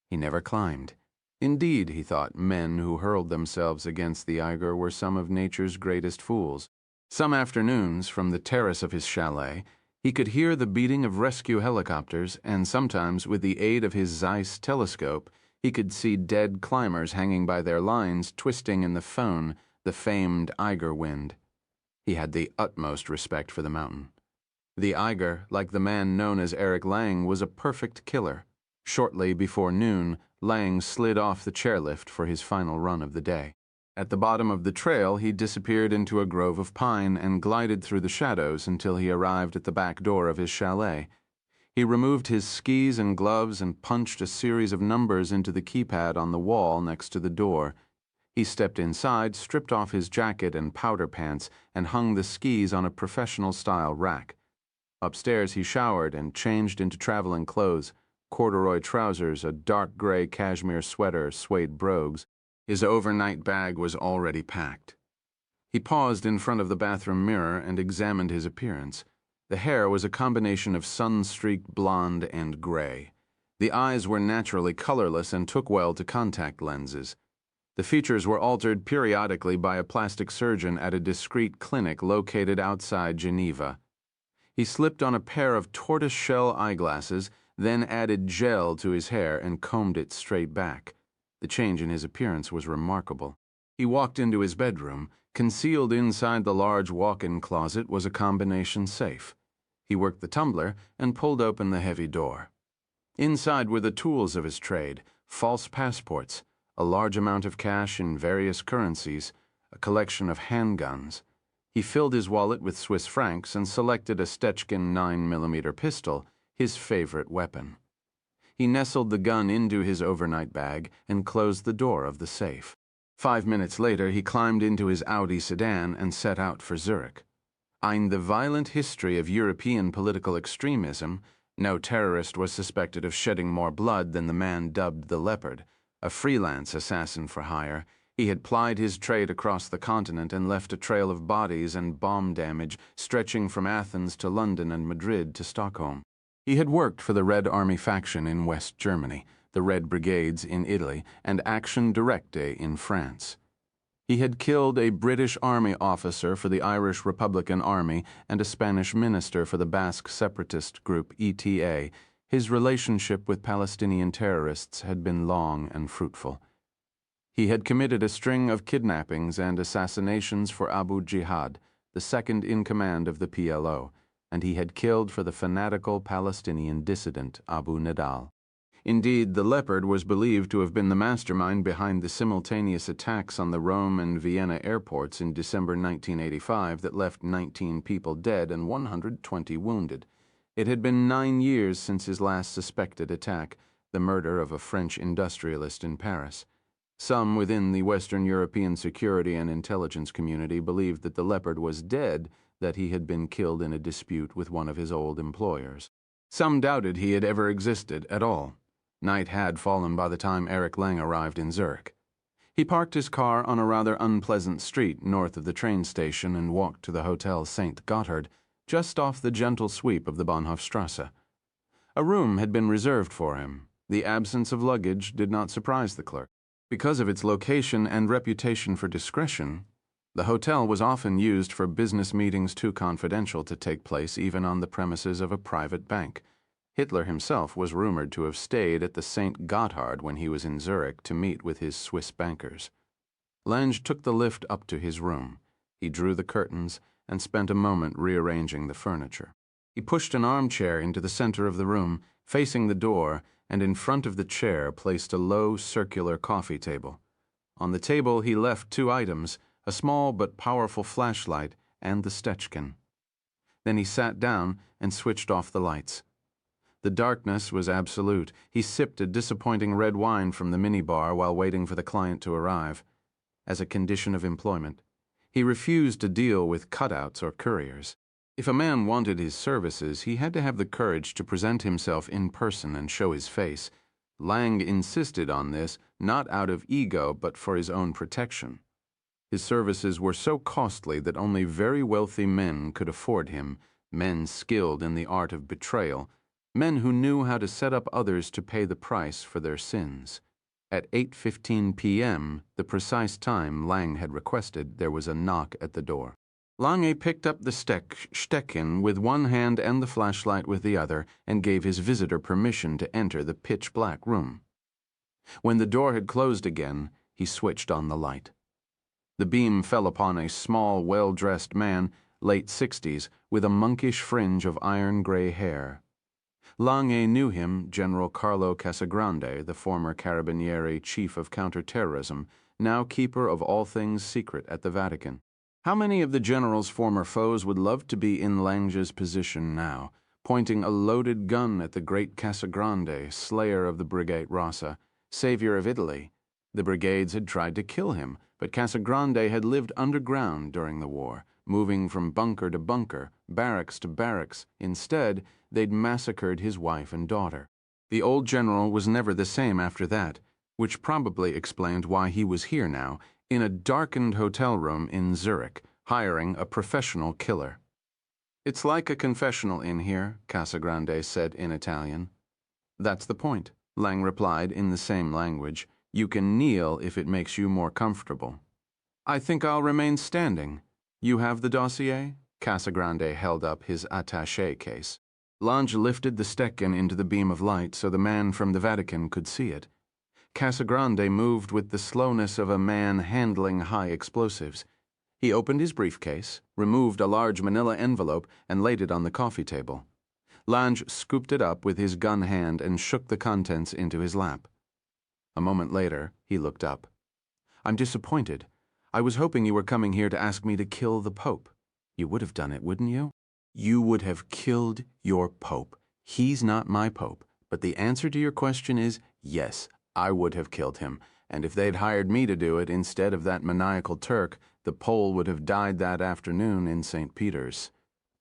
He never climbed. Indeed, he thought, men who hurled themselves against the Eiger were some of nature's greatest fools. Some afternoons, from the terrace of his chalet, he could hear the beating of rescue helicopters, and sometimes, with the aid of his Zeiss telescope, he could see dead climbers hanging by their lines twisting in the foehn, the famed Eiger wind. He had the utmost respect for the mountain. The Eiger, like the man known as Eric Lang, was a perfect killer. Shortly before noon, Lang slid off the chairlift for his final run of the day. At the bottom of the trail, he disappeared into a grove of pine and glided through the shadows until he arrived at the back door of his chalet. He removed his skis and gloves and punched a series of numbers into the keypad on the wall next to the door. He stepped inside, stripped off his jacket and powder pants, and hung the skis on a professional-style rack. Upstairs, he showered and changed into traveling clothes, corduroy trousers, a dark gray cashmere sweater, suede brogues. His overnight bag was already packed. He paused in front of the bathroom mirror and examined his appearance. The hair was a combination of sun-streaked blonde and gray. The eyes were naturally colorless and took well to contact lenses. The features were altered periodically by a plastic surgeon at a discreet clinic located outside Geneva. He slipped on a pair of tortoise-shell eyeglasses, then added gel to his hair and combed it straight back. The change in his appearance was remarkable. He walked into his bedroom. Concealed inside the large walk-in closet was a combination safe. He worked the tumbler and pulled open the heavy door. Inside were the tools of his trade: false passports, a large amount of cash in various currencies, a collection of handguns. He filled his wallet with Swiss francs and selected a Stechkin 9mm pistol, his favorite weapon. He nestled the gun into his overnight bag and closed the door of the safe. 5 minutes later, he climbed into his Audi sedan and set out for Zurich. In the violent history of European political extremism, no terrorist was suspected of shedding more blood than the man dubbed the Leopard, a freelance assassin for hire. He had plied his trade across the continent and left a trail of bodies and bomb damage stretching from Athens to London and Madrid to Stockholm. He had worked for the Red Army faction in West Germany, the Red Brigades in Italy, and Action Directe in France. He had killed a British Army officer for the Irish Republican Army and a Spanish minister for the Basque separatist group ETA. His relationship with Palestinian terrorists had been long and fruitful. He had committed a string of kidnappings and assassinations for Abu Jihad, the second in command of the PLO, and he had killed for the fanatical Palestinian dissident Abu Nidal. Indeed, the Leopard was believed to have been the mastermind behind the simultaneous attacks on the Rome and Vienna airports in December 1985 that left 19 people dead and 120 wounded. It had been 9 years since his last suspected attack, the murder of a French industrialist in Paris. Some within the Western European security and intelligence community believed that the Leopard was dead, that he had been killed in a dispute with one of his old employers. Some doubted he had ever existed at all. Night had fallen by the time Eric Lang arrived in Zurich. He parked his car on a rather unpleasant street north of the train station and walked to the Hotel St. Gotthard, just off the gentle sweep of the Bahnhofstrasse. A room had been reserved for him. The absence of luggage did not surprise the clerk. Because of its location and reputation for discretion, the hotel was often used for business meetings too confidential to take place even on the premises of a private bank. Hitler himself was rumored to have stayed at the St. Gotthard when he was in Zurich to meet with his Swiss bankers. Lange took the lift up to his room. He drew the curtains and spent a moment rearranging the furniture. He pushed an armchair into the center of the room, facing the door, and in front of the chair placed a low circular coffee table. On the table he left 2 items, a small but powerful flashlight and the Stechkin. Then he sat down and switched off the lights. The darkness was absolute. He sipped a disappointing red wine from the minibar while waiting for the client to arrive. As a condition of employment, he refused to deal with cutouts or couriers. If a man wanted his services, he had to have the courage to present himself in person and show his face. Lang insisted on this, not out of ego but for his own protection. His services were so costly that only very wealthy men could afford him, men skilled in the art of betrayal, men who knew how to set up others to pay the price for their sins. At 8:15 p.m., the precise time Lang had requested, there was a knock at the door. Lange picked up the Stecken with one hand and the flashlight with the other and gave his visitor permission to enter the pitch-black room. When the door had closed again, he switched on the light. The beam fell upon a small, well-dressed man, late 60s, with a monkish fringe of iron-gray hair. Lange knew him, General Carlo Casagrande, the former Carabinieri chief of counterterrorism, now keeper of all things secret at the Vatican. How many of the general's former foes would love to be in Lange's position now, pointing a loaded gun at the great Casagrande, slayer of the Brigate Rossa, savior of Italy? The brigades had tried to kill him, but Casagrande had lived underground during the war, moving from bunker to bunker, barracks to barracks. Instead, they'd massacred his wife and daughter. The old general was never the same after that, which probably explained why he was here now, in a darkened hotel room in Zurich, hiring a professional killer. "It's like a confessional in here," Casagrande said in Italian. "That's the point," Lang replied in the same language. "You can kneel if it makes you more comfortable." "I think I'll remain standing. You have the dossier?" Casagrande held up his attaché case. Lange lifted the Stecken into the beam of light so the man from the Vatican could see it. Casagrande moved with the slowness of a man handling high explosives. He opened his briefcase, removed a large manila envelope, and laid it on the coffee table. Lange scooped it up with his gun hand and shook the contents into his lap. A moment later, he looked up. "I'm disappointed. I was hoping you were coming here to ask me to kill the Pope. You would have done it, wouldn't you? You would have killed your Pope. He's not my Pope, but the answer to your question is yes, I would have killed him, and if they'd hired me to do it instead of that maniacal Turk, the Pole would have died that afternoon in St. Peter's.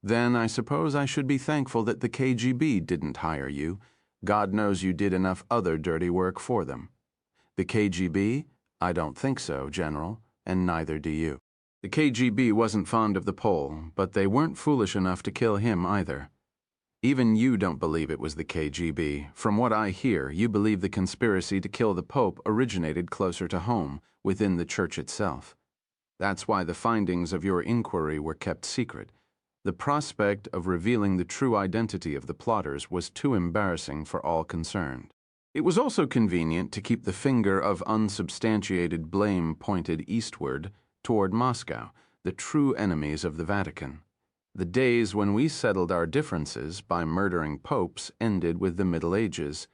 Then I suppose I should be thankful that the KGB didn't hire you. God knows you did enough other dirty work for them." "The KGB? I don't think so, General, and neither do you. The KGB wasn't fond of the Pole, but they weren't foolish enough to kill him either. Even you don't believe it was the KGB. From what I hear, you believe the conspiracy to kill the Pope originated closer to home, within the Church itself. That's why the findings of your inquiry were kept secret. The prospect of revealing the true identity of the plotters was too embarrassing for all concerned. It was also convenient to keep the finger of unsubstantiated blame pointed eastward, toward Moscow, the true enemies of the Vatican. The days when we settled our differences by murdering popes ended with the Middle Ages.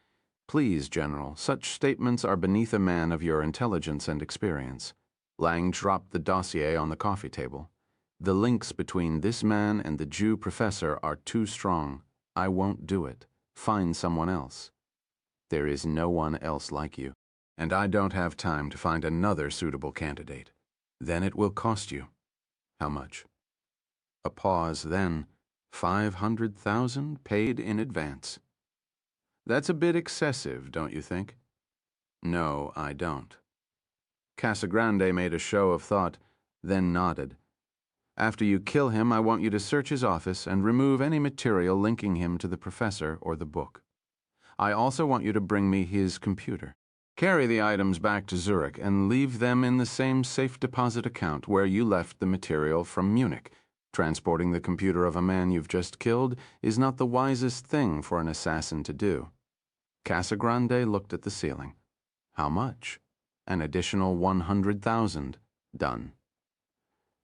Please, General, such statements are beneath a man of your intelligence and experience." Lang dropped the dossier on the coffee table. "The links between this man and the Jew professor are too strong. I won't do it. Find someone else." "There is no one else like you, and I don't have time to find another suitable candidate. Then it will cost you." "How much?" A pause, then 500,000 paid in advance. "That's a bit excessive, don't you think?" "No, I don't." Casagrande made a show of thought, then nodded. "After you kill him, I want you to search his office and remove any material linking him to the professor or the book. I also want you to bring me his computer. Carry the items back to Zurich and leave them in the same safe deposit account where you left the material from Munich. Transporting the computer of a man you've just killed is not the wisest thing for an assassin to do." Casagrande looked at the ceiling. "How much?" "An additional 100,000. Done.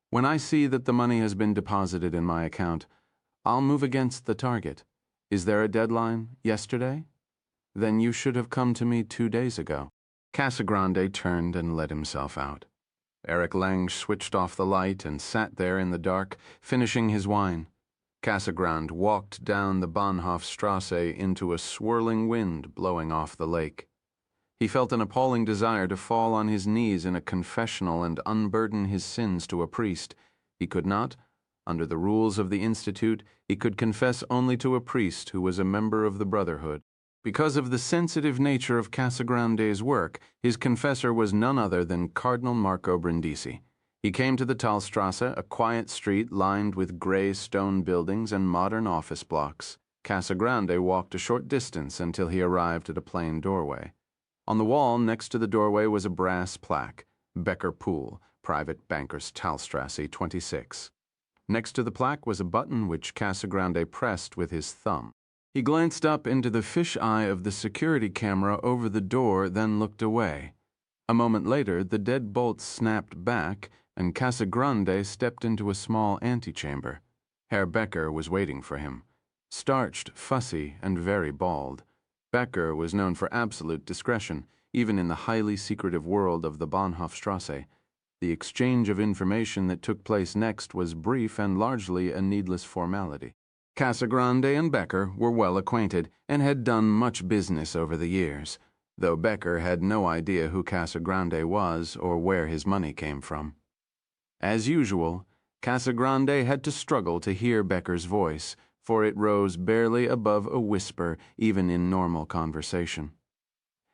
When I see that the money has been deposited in my account, I'll move against the target. Is there a deadline? Yesterday? Then you should have come to me 2 days ago." Casagrande turned and let himself out. Eric Lange switched off the light and sat there in the dark, finishing his wine. Casagrande walked down the Bahnhofstrasse into a swirling wind blowing off the lake. He felt an appalling desire to fall on his knees in a confessional and unburden his sins to a priest. He could not. Under the rules of the Institute, he could confess only to a priest who was a member of the Brotherhood. Because of the sensitive nature of Casagrande's work, his confessor was none other than Cardinal Marco Brindisi. He came to the Talstrasse, a quiet street lined with gray stone buildings and modern office blocks. Casagrande walked a short distance until he arrived at a plain doorway. On the wall next to the doorway was a brass plaque, Becker Pool, Private Bankers Talstrasse 26. Next to the plaque was a button which Casagrande pressed with his thumb. He glanced up into the fish-eye of the security camera over the door, then looked away. A moment later, the deadbolt snapped back, and Casagrande stepped into a small antechamber. Herr Becker was waiting for him. Starched, fussy, and very bald. Becker was known for absolute discretion, even in the highly secretive world of the Bahnhofstrasse. The exchange of information that took place next was brief and largely a needless formality. Casagrande and Becker were well acquainted and had done much business over the years, though Becker had no idea who Casagrande was or where his money came from. As usual, Casagrande had to struggle to hear Becker's voice, for it rose barely above a whisper even in normal conversation.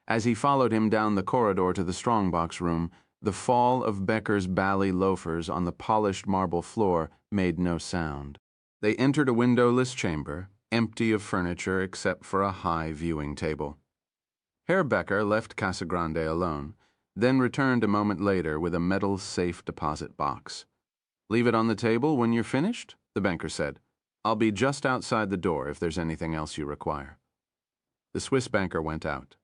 As he followed him down the corridor to the strongbox room, the fall of Becker's bally loafers on the polished marble floor made no sound. They entered a windowless chamber, empty of furniture except for a high viewing table. Herr Becker left Casagrande alone, then returned a moment later with a metal safe deposit box. "Leave it on the table when you're finished?" the banker said. "I'll be just outside the door if there's anything else you require." The Swiss banker went out.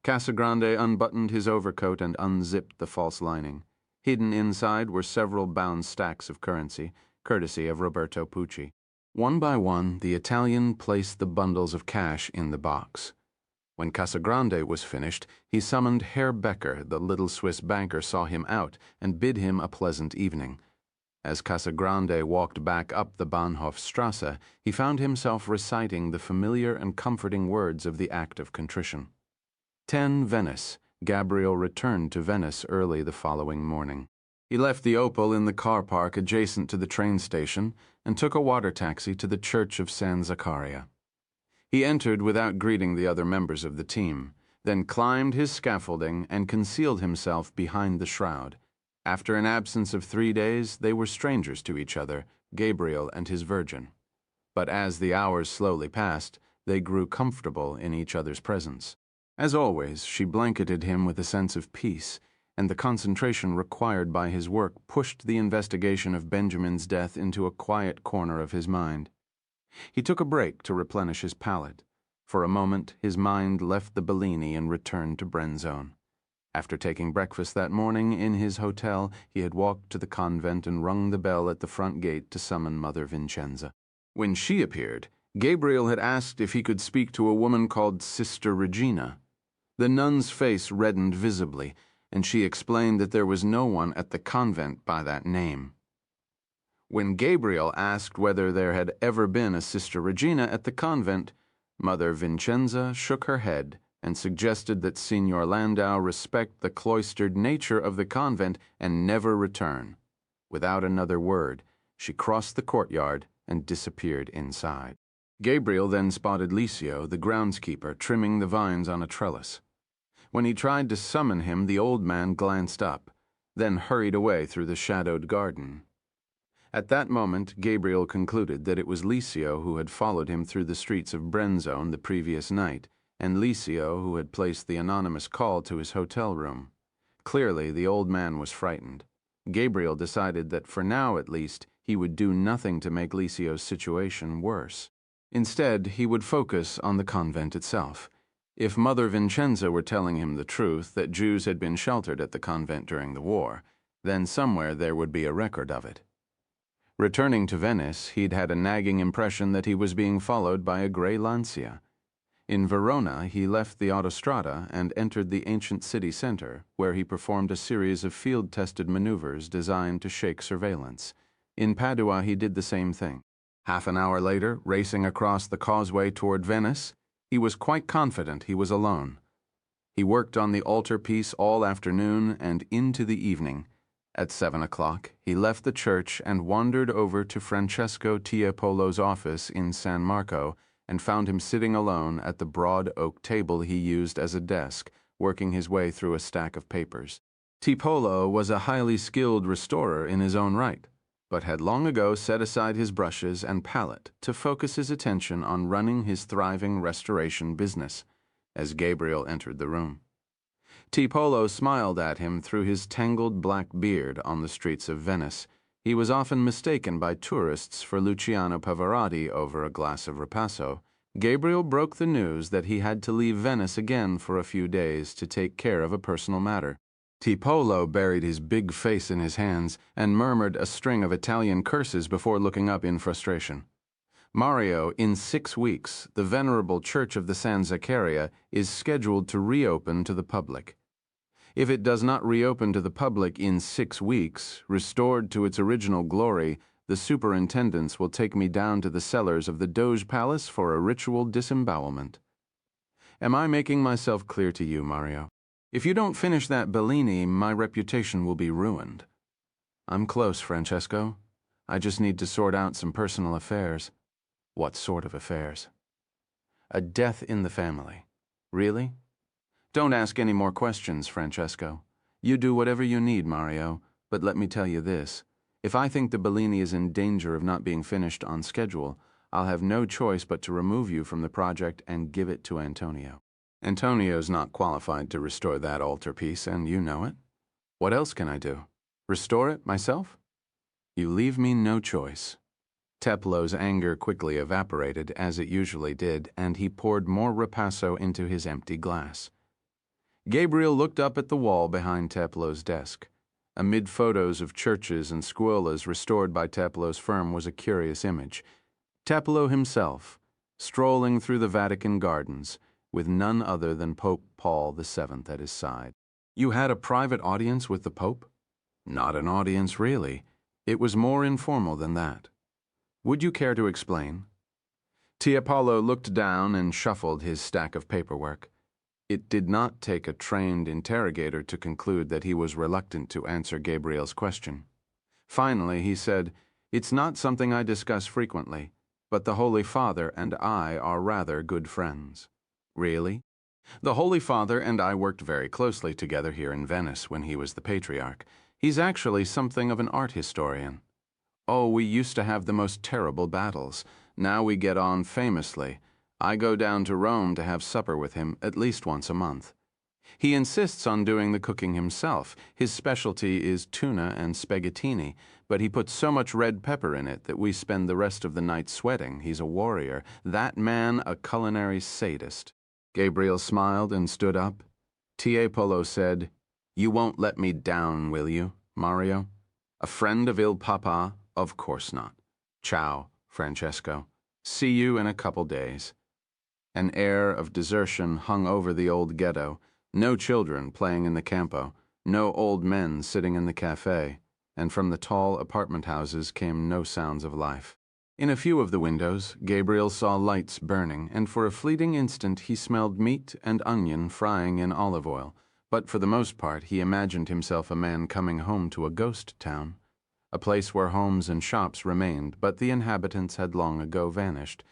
Casagrande unbuttoned his overcoat and unzipped the false lining. Hidden inside were several bound stacks of currency, courtesy of Roberto Pucci. One by one, the Italian placed the bundles of cash in the box. When Casagrande was finished, he summoned Herr Becker. The little Swiss banker saw him out and bid him a pleasant evening. As Casagrande walked back up the Bahnhofstrasse, he found himself reciting the familiar and comforting words of the Act of Contrition. 10 Venice. Gabriel returned to Venice early the following morning. He left the Opel in the car park adjacent to the train station and took a water taxi to the church of San Zaccaria. He entered without greeting the other members of the team, then climbed his scaffolding and concealed himself behind the shroud. After an absence of 3 days, they were strangers to each other, Gabriel and his Virgin. But as the hours slowly passed, they grew comfortable in each other's presence. As always, she blanketed him with a sense of peace, and the concentration required by his work pushed the investigation of Benjamin's death into a quiet corner of his mind. He took a break to replenish his palate. For a moment, his mind left the Bellini and returned to Brenzone. After taking breakfast that morning in his hotel, he had walked to the convent and rung the bell at the front gate to summon Mother Vincenza. When she appeared, Gabriel had asked if he could speak to a woman called Sister Regina. The nun's face reddened visibly, and she explained that there was no one at the convent by that name. When Gabriel asked whether there had ever been a Sister Regina at the convent, Mother Vincenza shook her head and suggested that Signor Landau respect the cloistered nature of the convent and never return. Without another word, she crossed the courtyard and disappeared inside. Gabriel then spotted Licio, the groundskeeper, trimming the vines on a trellis. When he tried to summon him, the old man glanced up, then hurried away through the shadowed garden. At that moment, Gabriel concluded that it was Licio who had followed him through the streets of Brenzone the previous night, and Licio who had placed the anonymous call to his hotel room. Clearly, the old man was frightened. Gabriel decided that for now at least, he would do nothing to make Licio's situation worse. Instead, he would focus on the convent itself. If Mother Vincenza were telling him the truth that Jews had been sheltered at the convent during the war, then somewhere there would be a record of it. Returning to Venice, he'd had a nagging impression that he was being followed by a gray Lancia. In Verona, he left the autostrada and entered the ancient city center, where he performed a series of field-tested maneuvers designed to shake surveillance. In Padua, he did the same thing. Half an hour later, racing across the causeway toward Venice, he was quite confident he was alone. He worked on the altarpiece all afternoon and into the evening. At 7 o'clock, he left the church and wandered over to Francesco Tiepolo's office in San Marco and found him sitting alone at the broad oak table he used as a desk, working his way through a stack of papers. Tipolo was a highly skilled restorer in his own right, but had long ago set aside his brushes and palette to focus his attention on running his thriving restoration business, as Gabriel entered the room. Tipolo smiled at him through his tangled black beard on the streets of Venice. He was often mistaken by tourists for Luciano Pavarotti over a glass of ripasso. Gabriel broke the news that he had to leave Venice again for a few days to take care of a personal matter. Tipolo buried his big face in his hands and murmured a string of Italian curses before looking up in frustration. Mario, in 6 weeks, the venerable Church of the San Zaccaria is scheduled to reopen to the public. If it does not reopen to the public in 6 weeks, restored to its original glory, the superintendents will take me down to the cellars of the Doge Palace for a ritual disembowelment. Am I making myself clear to you, Mario? If you don't finish that Bellini, my reputation will be ruined. I'm close, Francesco. I just need to sort out some personal affairs. What sort of affairs? A death in the family. Really? Don't ask any more questions, Francesco. You do whatever you need, Mario, but let me tell you this. If I think the Bellini is in danger of not being finished on schedule, I'll have no choice but to remove you from the project and give it to Antonio. Antonio's not qualified to restore that altarpiece, and you know it. What else can I do? Restore it myself? You leave me no choice. Teplo's anger quickly evaporated, as it usually did, and he poured more ripasso into his empty glass. Gabriel looked up at the wall behind Teplo's desk. Amid photos of churches and scuolas restored by Teplo's firm was a curious image. Teplo himself, strolling through the Vatican gardens, with none other than Pope Paul VII at his side. You had a private audience with the Pope? Not an audience, really. It was more informal than that. Would you care to explain? Tiepolo looked down and shuffled his stack of paperwork. It did not take a trained interrogator to conclude that he was reluctant to answer Gabriel's question. Finally, he said, "It's not something I discuss frequently, but the Holy Father and I are rather good friends." Really? The Holy Father and I worked very closely together here in Venice when he was the Patriarch. He's actually something of an art historian. Oh, we used to have the most terrible battles. Now we get on famously. I go down to Rome to have supper with him at least once a month. He insists on doing the cooking himself. His specialty is tuna and spaghettini, but he puts so much red pepper in it that we spend the rest of the night sweating. He's a warrior. That man a culinary sadist. Gabriel smiled and stood up. Tiepolo said, "You won't let me down, will you, Mario? A friend of Il Papa? Of course not. Ciao, Francesco. See you in a couple days." An air of desertion hung over the old ghetto. No children playing in the campo, no old men sitting in the cafe, and from the tall apartment houses came no sounds of life. In a few of the windows, Gabriel saw lights burning, and for a fleeting instant he smelled meat and onion frying in olive oil, but for the most part he imagined himself a man coming home to a ghost town, a place where homes and shops remained, but the inhabitants had long ago vanished.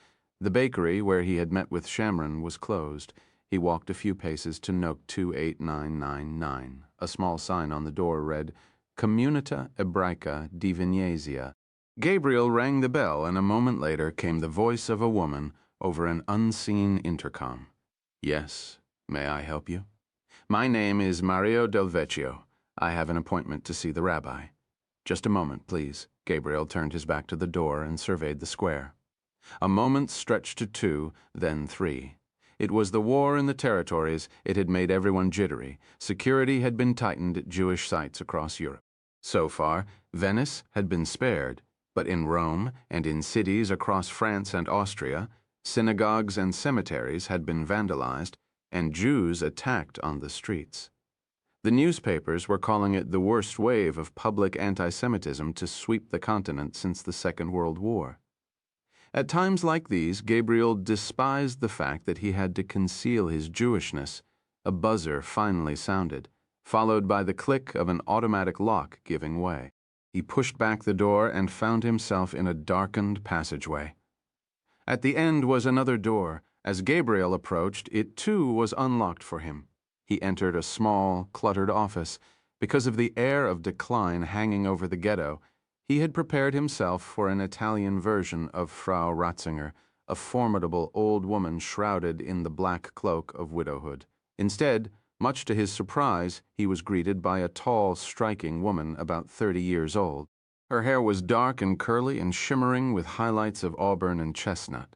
The bakery where he had met with Shamron was closed. He walked a few paces to Note 28999. A small sign on the door read, Communita Ebraica di Venezia. Gabriel rang the bell, and a moment later came the voice of a woman over an unseen intercom. "Yes, may I help you?" "My name is Mario Del Vecchio. I have an appointment to see the rabbi." "Just a moment, please." Gabriel turned his back to the door and surveyed the square. A moment stretched to 2, then 3. It was the war in the territories. It had made everyone jittery. Security had been tightened at Jewish sites across Europe. So far, Venice had been spared, but in Rome and in cities across France and Austria, synagogues and cemeteries had been vandalized, and Jews attacked on the streets. The newspapers were calling it the worst wave of public anti-Semitism to sweep the continent since the Second World War. At times like these, Gabriel despised the fact that he had to conceal his Jewishness. A buzzer finally sounded, followed by the click of an automatic lock giving way. He pushed back the door and found himself in a darkened passageway. At the end was another door. As Gabriel approached, it too was unlocked for him. He entered a small, cluttered office. Because of the air of decline hanging over the ghetto, he had prepared himself for an Italian version of Frau Ratzinger, a formidable old woman shrouded in the black cloak of widowhood. Instead, much to his surprise, he was greeted by a tall, striking woman about 30 years old. Her hair was dark and curly and shimmering with highlights of auburn and chestnut.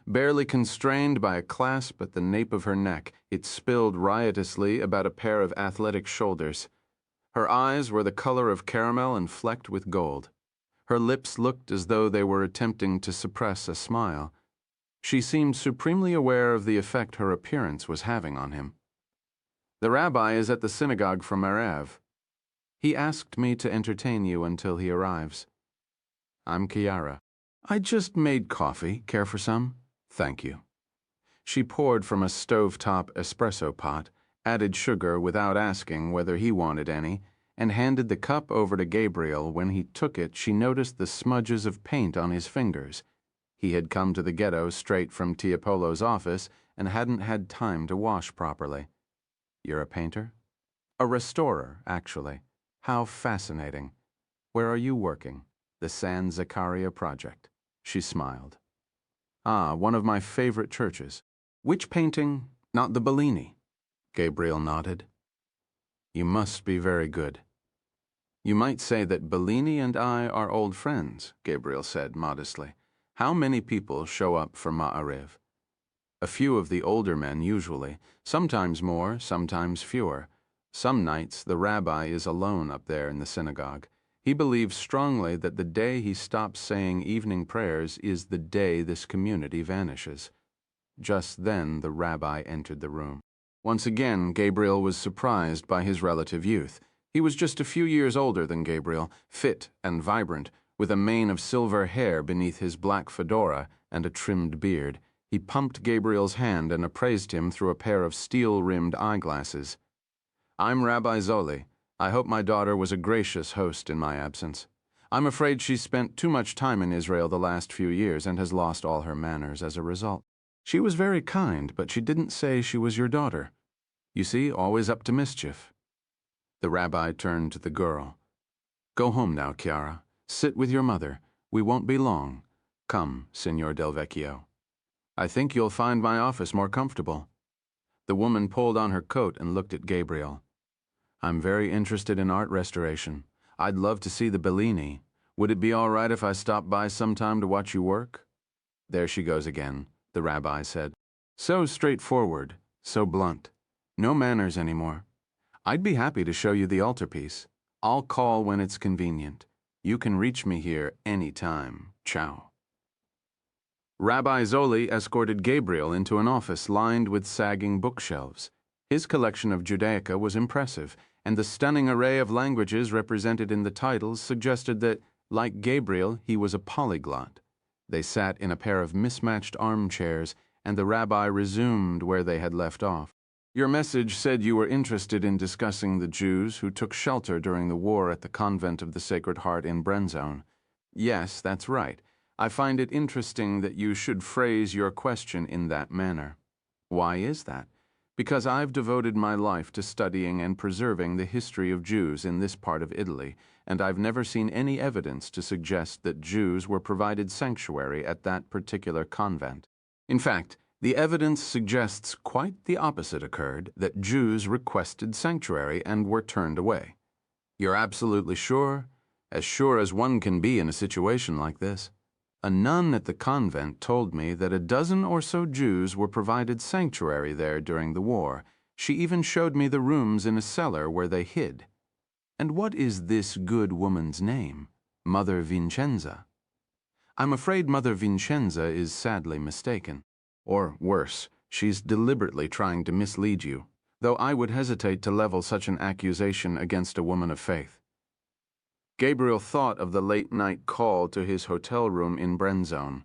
Barely constrained by a clasp at the nape of her neck, it spilled riotously about a pair of athletic shoulders. Her eyes were the color of caramel and flecked with gold. Her lips looked as though they were attempting to suppress a smile. She seemed supremely aware of the effect her appearance was having on him. "The rabbi is at the synagogue from Erev. He asked me to entertain you until he arrives. I'm Chiara. I just made coffee. Care for some? Thank you." She poured from a stovetop espresso pot, added sugar without asking whether he wanted any, and handed the cup over to Gabriel. When he took it, she noticed the smudges of paint on his fingers. He had come to the ghetto straight from Tiepolo's office and hadn't had time to wash properly. "You're a painter?" "A restorer, actually." "How fascinating. Where are you working?" "The San Zaccaria Project." She smiled. "Ah, one of my favorite churches. Which painting? Not the Bellini?" Gabriel nodded. "You must be very good." "You might say that Bellini and I are old friends," Gabriel said modestly. "How many people show up for Ma'ariv?" "A few of the older men, usually. Sometimes more, sometimes fewer. Some nights the rabbi is alone up there in the synagogue. He believes strongly that the day he stops saying evening prayers is the day this community vanishes." Just then the rabbi entered the room. Once again, Gabriel was surprised by his relative youth. He was just a few years older than Gabriel, fit and vibrant, with a mane of silver hair beneath his black fedora and a trimmed beard. He pumped Gabriel's hand and appraised him through a pair of steel-rimmed eyeglasses. "I'm Rabbi Zoli. I hope my daughter was a gracious host in my absence. I'm afraid she's spent too much time in Israel the last few years and has lost all her manners as a result. She was very kind, but she didn't say she was your daughter. You see, always up to mischief." The rabbi turned to the girl. "Go home now, Chiara. Sit with your mother. We won't be long. Come, Signor Del Vecchio. I think you'll find my office more comfortable." The woman pulled on her coat and looked at Gabriel. "I'm very interested in art restoration. I'd love to see the Bellini. Would it be all right if I stopped by sometime to watch you work?" "There she goes again," the rabbi said. "So straightforward, so blunt. No manners anymore. I'd be happy to show you the altarpiece. I'll call when it's convenient. You can reach me here any time. Ciao." Rabbi Zoli escorted Gabriel into an office lined with sagging bookshelves. His collection of Judaica was impressive, and the stunning array of languages represented in the titles suggested that, like Gabriel, he was a polyglot. They sat in a pair of mismatched armchairs, and the rabbi resumed where they had left off. "Your message said you were interested in discussing the Jews who took shelter during the war at the Convent of the Sacred Heart in Brenzone." "Yes, that's right. I find it interesting that you should phrase your question in that manner." "Why is that?" "Because I've devoted my life to studying and preserving the history of Jews in this part of Italy, and I've never seen any evidence to suggest that Jews were provided sanctuary at that particular convent. In fact, the evidence suggests quite the opposite occurred, that Jews requested sanctuary and were turned away." "You're absolutely sure?" "As sure as one can be in a situation like this. A nun at the convent told me that a dozen or so Jews were provided sanctuary there during the war. She even showed me the rooms in a cellar where they hid." "And what is this good woman's name?" "Mother Vincenza." "I'm afraid Mother Vincenza is sadly mistaken. Or worse, she's deliberately trying to mislead you, though I would hesitate to level such an accusation against a woman of faith." Gabriel thought of the late-night call to his hotel room in Brenzone.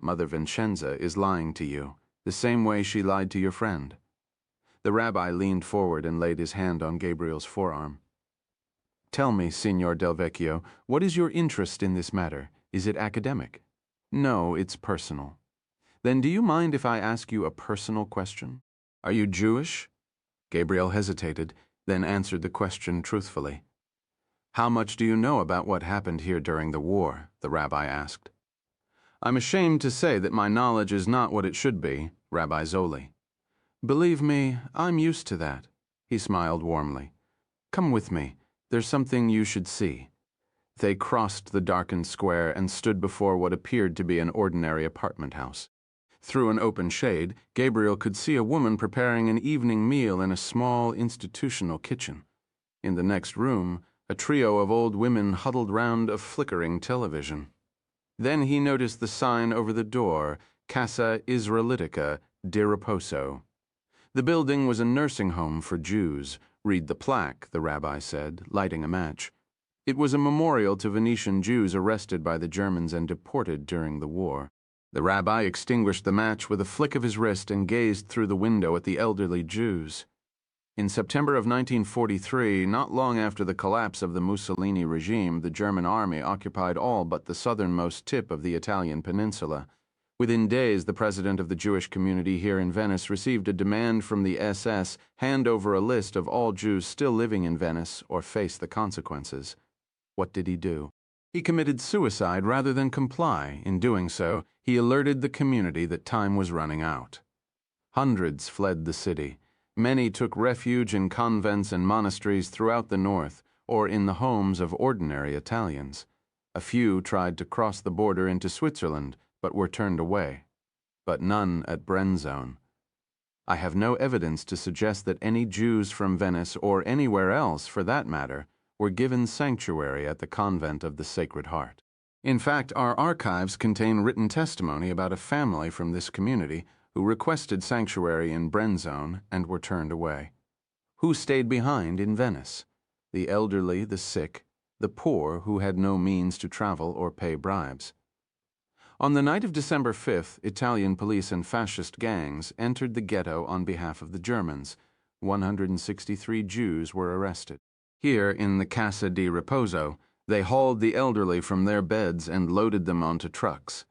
"Mother Vincenza is lying to you, the same way she lied to your friend." The rabbi leaned forward and laid his hand on Gabriel's forearm. "Tell me, Signor Del Vecchio, what is your interest in this matter? Is it academic?" "No, it's personal." "Then do you mind if I ask you a personal question? Are you Jewish?" Gabriel hesitated. then answered the question truthfully. "How much do you know about what happened here during the war?" the rabbi asked. "I'm ashamed to say that my knowledge is not what it should be, Rabbi Zoli." "Believe me, I'm used to that." He smiled warmly. "Come with me. There's something you should see." They crossed the darkened square and stood before what appeared to be an ordinary apartment house. Through an open shade, Gabriel could see a woman preparing an evening meal in a small institutional kitchen. In the next room, a trio of old women huddled round a flickering television. Then he noticed the sign over the door, Casa Israelitica di Riposo. The building was a nursing home for Jews. "Read the plaque," the rabbi said, lighting a match. It was a memorial to Venetian Jews arrested by the Germans and deported during the war. The rabbi extinguished the match with a flick of his wrist and gazed through the window at the elderly Jews. In September of 1943, not long after the collapse of the Mussolini regime, the German army occupied all but the southernmost tip of the Italian peninsula. Within days, the president of the Jewish community here in Venice received a demand from the SS hand over a list of all Jews still living in Venice or face the consequences. What did he do? He committed suicide rather than comply. In doing so, he alerted the community that time was running out. Hundreds fled the city. Many took refuge in convents and monasteries throughout the north, or in the homes of ordinary Italians. A few tried to cross the border into Switzerland, but were turned away. But none at Brenzone. I have no evidence to suggest that any Jews from Venice, or anywhere else for that matter, were given sanctuary at the convent of the Sacred Heart. In fact, our archives contain written testimony about a family from this community who requested sanctuary in Brenzone and were turned away. Who stayed behind in Venice? The elderly, the sick, the poor who had no means to travel or pay bribes. On the night of December 5th, Italian police and fascist gangs entered the ghetto on behalf of the Germans. 163 Jews were arrested. Here, in the Casa di Riposo, they hauled the elderly from their beds and loaded them onto trucks.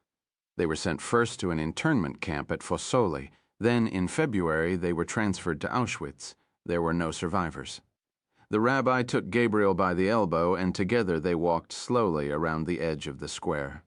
They were sent first to an internment camp at Fossoli. Then, in February, they were transferred to Auschwitz. There were no survivors. The rabbi took Gabriel by the elbow, and together they walked slowly around the edge of the square.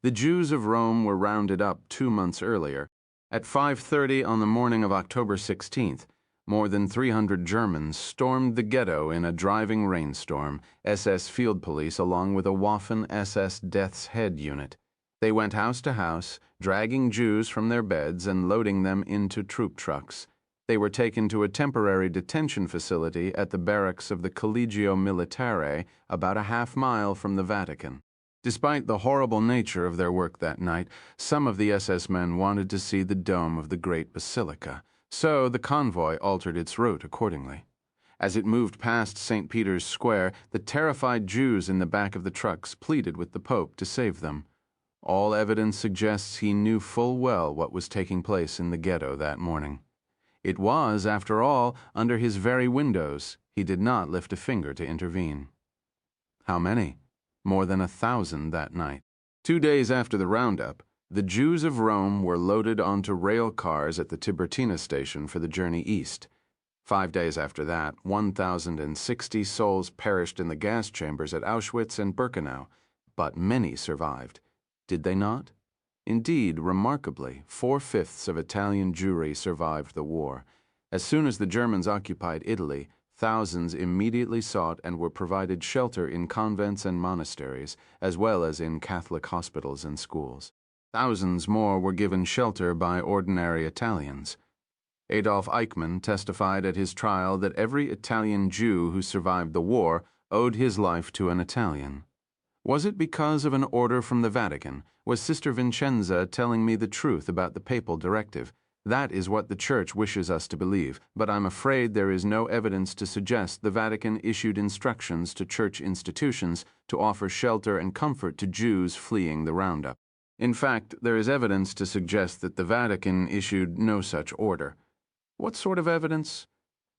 The Jews of Rome were rounded up 2 months earlier. At 5:30 on the morning of October 16th, more than 300 Germans stormed the ghetto in a driving rainstorm, SS field police along with a Waffen SS Death's Head unit. They went house to house, dragging Jews from their beds and loading them into troop trucks. They were taken to a temporary detention facility at the barracks of the Collegio Militare, about a half-mile from the Vatican. Despite the horrible nature of their work that night, some of the SS men wanted to see the dome of the Great Basilica, so the convoy altered its route accordingly. As it moved past St. Peter's Square, the terrified Jews in the back of the trucks pleaded with the Pope to save them. All evidence suggests he knew full well what was taking place in the ghetto that morning. It was, after all, under his very windows. He did not lift a finger to intervene. How many? More than 1,000 that night. 2 days after the roundup, the Jews of Rome were loaded onto rail cars at the Tiburtina station for the journey east. 5 days after that, 1,060 souls perished in the gas chambers at Auschwitz and Birkenau, but many survived. Did they not? Indeed, remarkably, 4/5 of Italian Jewry survived the war. As soon as the Germans occupied Italy, thousands immediately sought and were provided shelter in convents and monasteries, as well as in Catholic hospitals and schools. Thousands more were given shelter by ordinary Italians. Adolf Eichmann testified at his trial that every Italian Jew who survived the war owed his life to an Italian. Was it because of an order from the Vatican? Was Sister Vincenza telling me the truth about the papal directive? That is what the Church wishes us to believe, but I'm afraid there is no evidence to suggest the Vatican issued instructions to Church institutions to offer shelter and comfort to Jews fleeing the roundup. In fact, there is evidence to suggest that the Vatican issued no such order. What sort of evidence?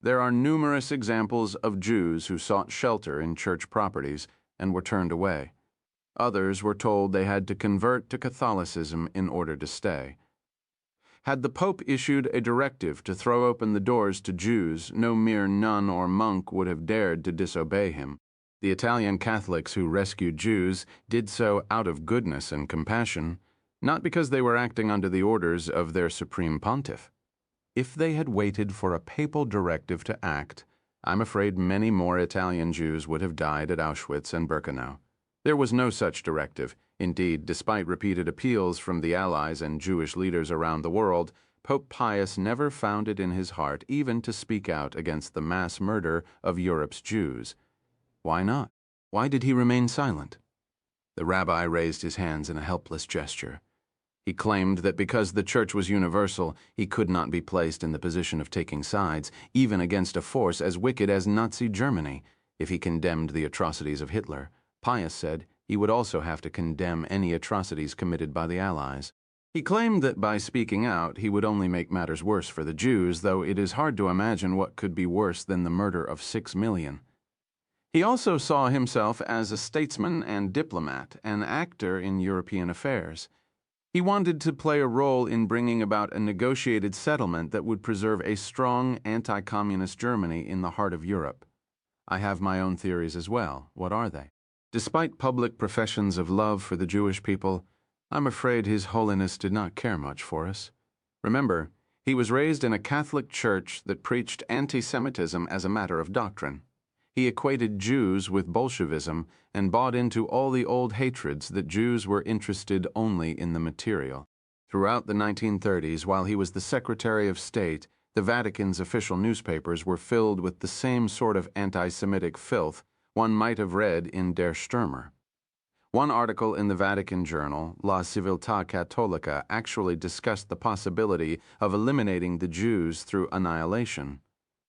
There are numerous examples of Jews who sought shelter in church properties and were turned away. Others were told they had to convert to Catholicism in order to stay. Had the Pope issued a directive to throw open the doors to Jews, no mere nun or monk would have dared to disobey him. The Italian Catholics who rescued Jews did so out of goodness and compassion, not because they were acting under the orders of their supreme pontiff. If they had waited for a papal directive to act, I'm afraid many more Italian Jews would have died at Auschwitz and Birkenau. There was no such directive. Indeed, despite repeated appeals from the Allies and Jewish leaders around the world, Pope Pius never found it in his heart even to speak out against the mass murder of Europe's Jews. Why not? Why did he remain silent? The rabbi raised his hands in a helpless gesture. He claimed that because the church was universal, he could not be placed in the position of taking sides, even against a force as wicked as Nazi Germany. If he condemned the atrocities of Hitler, Pius said he would also have to condemn any atrocities committed by the Allies. He claimed that by speaking out, he would only make matters worse for the Jews, though it is hard to imagine what could be worse than the murder of 6 million. He also saw himself as a statesman and diplomat, an actor in European affairs. He wanted to play a role in bringing about a negotiated settlement that would preserve a strong anti-communist Germany in the heart of Europe. I have my own theories as well. What are they? Despite public professions of love for the Jewish people, I'm afraid His Holiness did not care much for us. Remember, he was raised in a Catholic church that preached anti-Semitism as a matter of doctrine. He equated Jews with Bolshevism and bought into all the old hatreds that Jews were interested only in the material. Throughout the 1930s, while he was the Secretary of State, the Vatican's official newspapers were filled with the same sort of anti-Semitic filth one might have read in Der Stürmer. One article in the Vatican journal, La Civiltà Cattolica, actually discussed the possibility of eliminating the Jews through annihilation.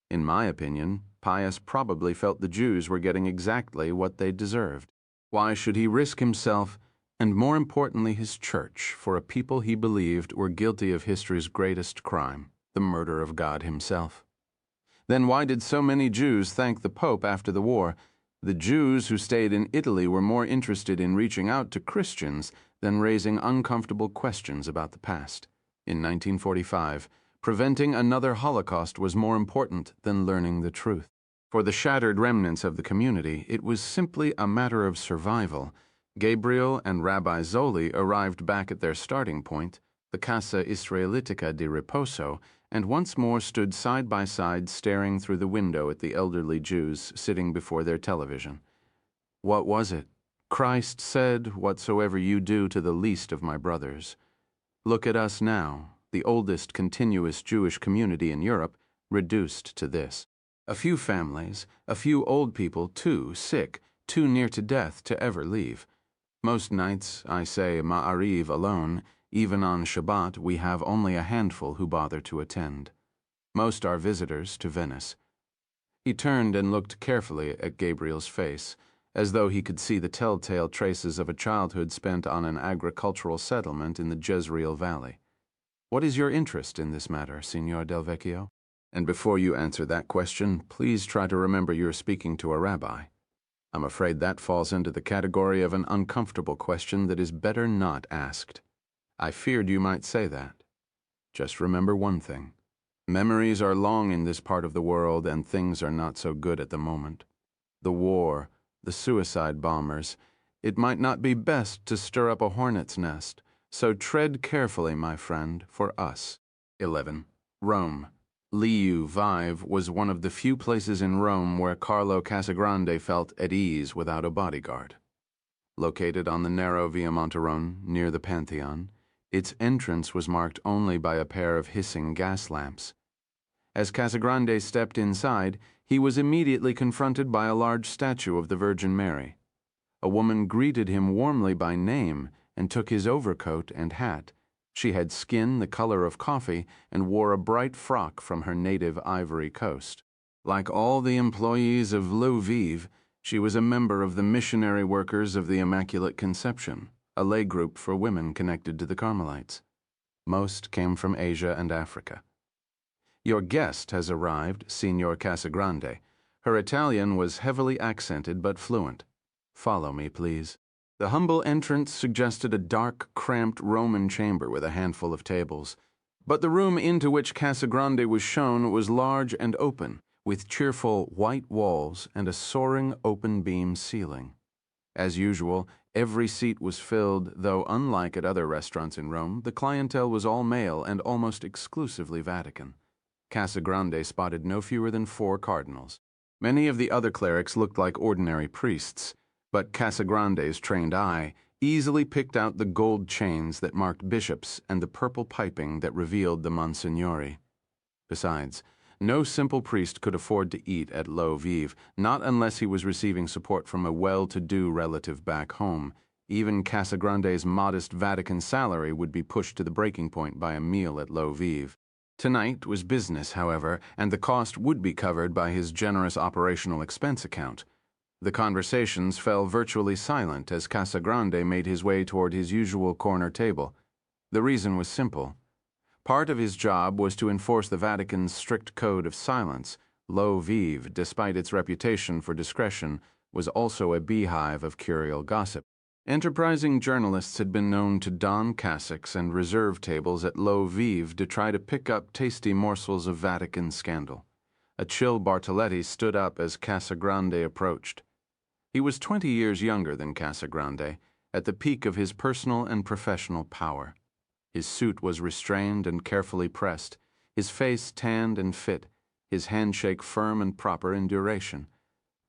In my opinion, Pius probably felt the Jews were getting exactly what they deserved. Why should he risk himself, and more importantly his church, for a people he believed were guilty of history's greatest crime, the murder of God himself? Then why did so many Jews thank the Pope after the war? The Jews who stayed in Italy were more interested in reaching out to Christians than raising uncomfortable questions about the past. In 1945, preventing another Holocaust was more important than learning the truth. For the shattered remnants of the community, it was simply a matter of survival. Gabriel and Rabbi Zoli arrived back at their starting point, the Casa Israelitica di Riposo, and once more stood side by side staring through the window at the elderly Jews sitting before their television. What was it? Christ said, "Whatsoever you do to the least of my brothers." Look at us now, the oldest continuous Jewish community in Europe, reduced to this. A few families, a few old people too sick, too near to death to ever leave. Most nights I say Ma'ariv alone. Even on Shabbat, we have only a handful who bother to attend. Most are visitors to Venice. He turned and looked carefully at Gabriel's face, as though he could see the telltale traces of a childhood spent on an agricultural settlement in the Jezreel Valley. What is your interest in this matter, Signor Del Vecchio? And before you answer that question, please try to remember you're speaking to a rabbi. I'm afraid that falls into the category of an uncomfortable question that is better not asked. I feared you might say that. Just remember one thing. Memories are long in this part of the world, and things are not so good at the moment. The war, the suicide bombers. It might not be best to stir up a hornet's nest, so tread carefully, my friend, for us. 11. Rome. Liu Vive was one of the few places in Rome where Carlo Casagrande felt at ease without a bodyguard. Located on the narrow Via Monterone, near the Pantheon, its entrance was marked only by a pair of hissing gas lamps. As Casagrande stepped inside, he was immediately confronted by a large statue of the Virgin Mary. A woman greeted him warmly by name and took his overcoat and hat. She had skin the color of coffee and wore a bright frock from her native Ivory Coast. Like all the employees of L'Eau Vive, she was a member of the Missionary Workers of the Immaculate Conception, a lay group for women connected to the Carmelites. Most came from Asia and Africa. Your guest has arrived, Signor Casagrande. Her Italian was heavily accented but fluent. Follow me, please. The humble entrance suggested a dark, cramped Roman chamber with a handful of tables. But the room into which Casagrande was shown was large and open, with cheerful white walls and a soaring open-beam ceiling. As usual, every seat was filled, though unlike at other restaurants in Rome, the clientele was all male and almost exclusively Vatican. Casagrande spotted no fewer than 4 cardinals. Many of the other clerics looked like ordinary priests, but Casagrande's trained eye easily picked out the gold chains that marked bishops and the purple piping that revealed the Monsignori. Besides, no simple priest could afford to eat at Low Vive, not unless he was receiving support from a well-to-do relative back home. Even Casagrande's modest Vatican salary would be pushed to the breaking point by a meal at Low Vive. Tonight was business, however, and the cost would be covered by his generous operational expense account. The conversations fell virtually silent as Casagrande made his way toward his usual corner table. The reason was simple. Part of his job was to enforce the Vatican's strict code of silence. Low Vive, despite its reputation for discretion, was also a beehive of curial gossip. Enterprising journalists had been known to don cassocks and reserve tables at Low Vive to try to pick up tasty morsels of Vatican scandal. A chill Bartoletti stood up as Casagrande approached. He was 20 years younger than Casagrande, at the peak of his personal and professional power. His suit was restrained and carefully pressed, his face tanned and fit, his handshake firm and proper in duration.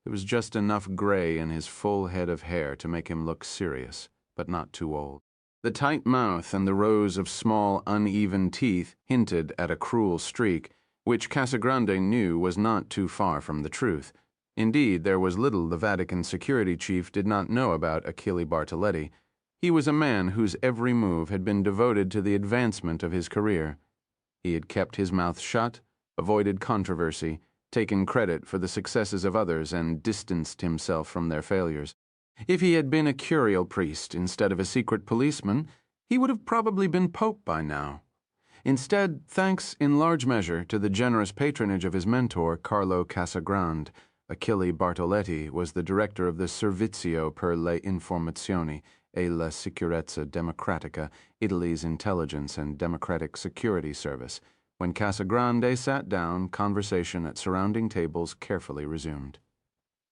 There was just enough gray in his full head of hair to make him look serious, but not too old. The tight mouth and the rows of small, uneven teeth hinted at a cruel streak, which Casagrande knew was not too far from the truth. Indeed, there was little the Vatican security chief did not know about Achille Bartoletti. He was a man whose every move had been devoted to the advancement of his career. He had kept his mouth shut, avoided controversy, taken credit for the successes of others, and distanced himself from their failures. If he had been a curial priest instead of a secret policeman, he would have probably been pope by now. Instead, thanks in large measure to the generous patronage of his mentor, Carlo Casagrande, Achille Bartoletti was the director of the Servizio per le Informazioni e la Sicurezza Democratica, Italy's intelligence and democratic security service. When Casagrande sat down, conversation at surrounding tables carefully resumed.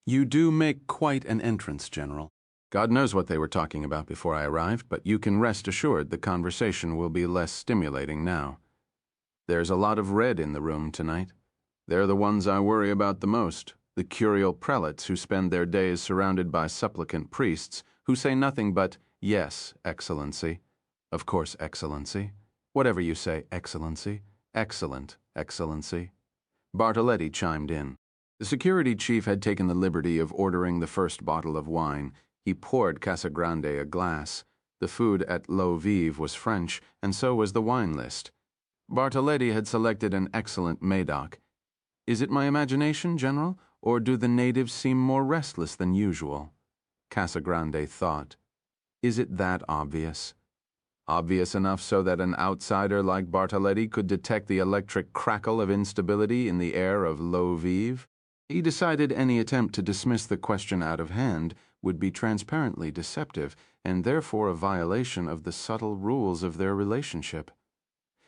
"You do make quite an entrance, General. God knows what they were talking about before I arrived, but you can rest assured the conversation will be less stimulating now. There's a lot of red in the room tonight. They're the ones I worry about the most, the curial prelates who spend their days surrounded by supplicant priests who say nothing but, 'Yes, Excellency,' 'Of course, Excellency,' 'Whatever you say, Excellency,' 'Excellent, Excellency.'" Bartoletti chimed in. The security chief had taken the liberty of ordering the first bottle of wine. He poured Casagrande a glass. The food at Low Vive was French, and so was the wine list. Bartoletti had selected an excellent Médoc. "Is it my imagination, General, or do the natives seem more restless than usual?" Casagrande thought. Is it that obvious? Obvious enough so that an outsider like Bartoletti could detect the electric crackle of instability in the air of Low Vive? He decided any attempt to dismiss the question out of hand would be transparently deceptive, and therefore a violation of the subtle rules of their relationship.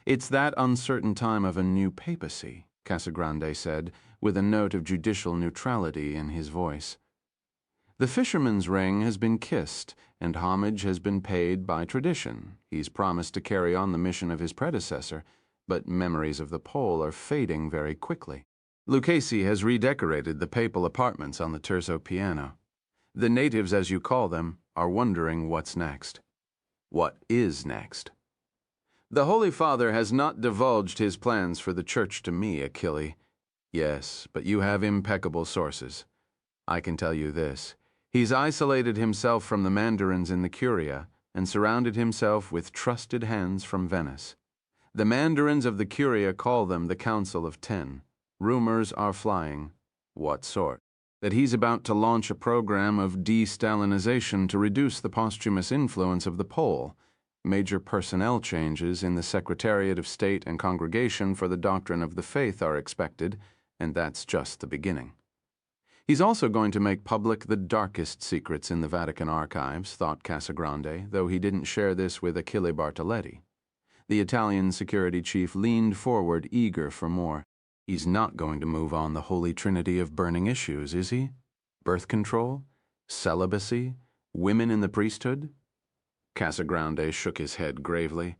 "It's that uncertain time of a new papacy," Casagrande said, with a note of judicial neutrality in his voice. "The fisherman's ring has been kissed, and homage has been paid by tradition. He's promised to carry on the mission of his predecessor, but memories of the pole are fading very quickly. Lucchesi has redecorated the papal apartments on the terzo piano. The natives, as you call them, are wondering what's next." "What is next?" "The Holy Father has not divulged his plans for the church to me, Achille. Yes, but you have impeccable sources. I can tell you this. He's isolated himself from the mandarins in the Curia and surrounded himself with trusted hands from Venice. The mandarins of the Curia call them the Council of 10. Rumors are flying." "What sort?" "That he's about to launch a program of de-Stalinization to reduce the posthumous influence of the Pole. Major personnel changes in the Secretariat of State and Congregation for the Doctrine of the Faith are expected, and that's just the beginning. He's also going to make public the darkest secrets in the Vatican archives, thought Casagrande, though he didn't share this with Achille Bartoletti. The Italian security chief leaned forward, eager for more. He's not going to move on the holy trinity of burning issues, is he? Birth control? Celibacy? Women in the priesthood? Casagrande shook his head gravely.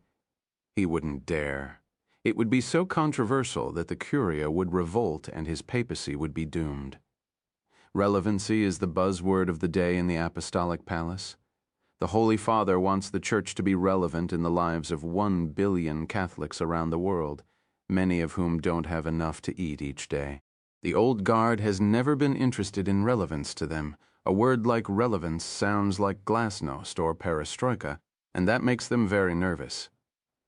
He wouldn't dare. It would be so controversial that the Curia would revolt and his papacy would be doomed. Relevancy is the buzzword of the day in the Apostolic Palace. The Holy Father wants the Church to be relevant in the lives of 1 billion Catholics around the world, many of whom don't have enough to eat each day. The old guard has never been interested in relevance to them. A word like relevance sounds like glasnost or perestroika, and that makes them very nervous.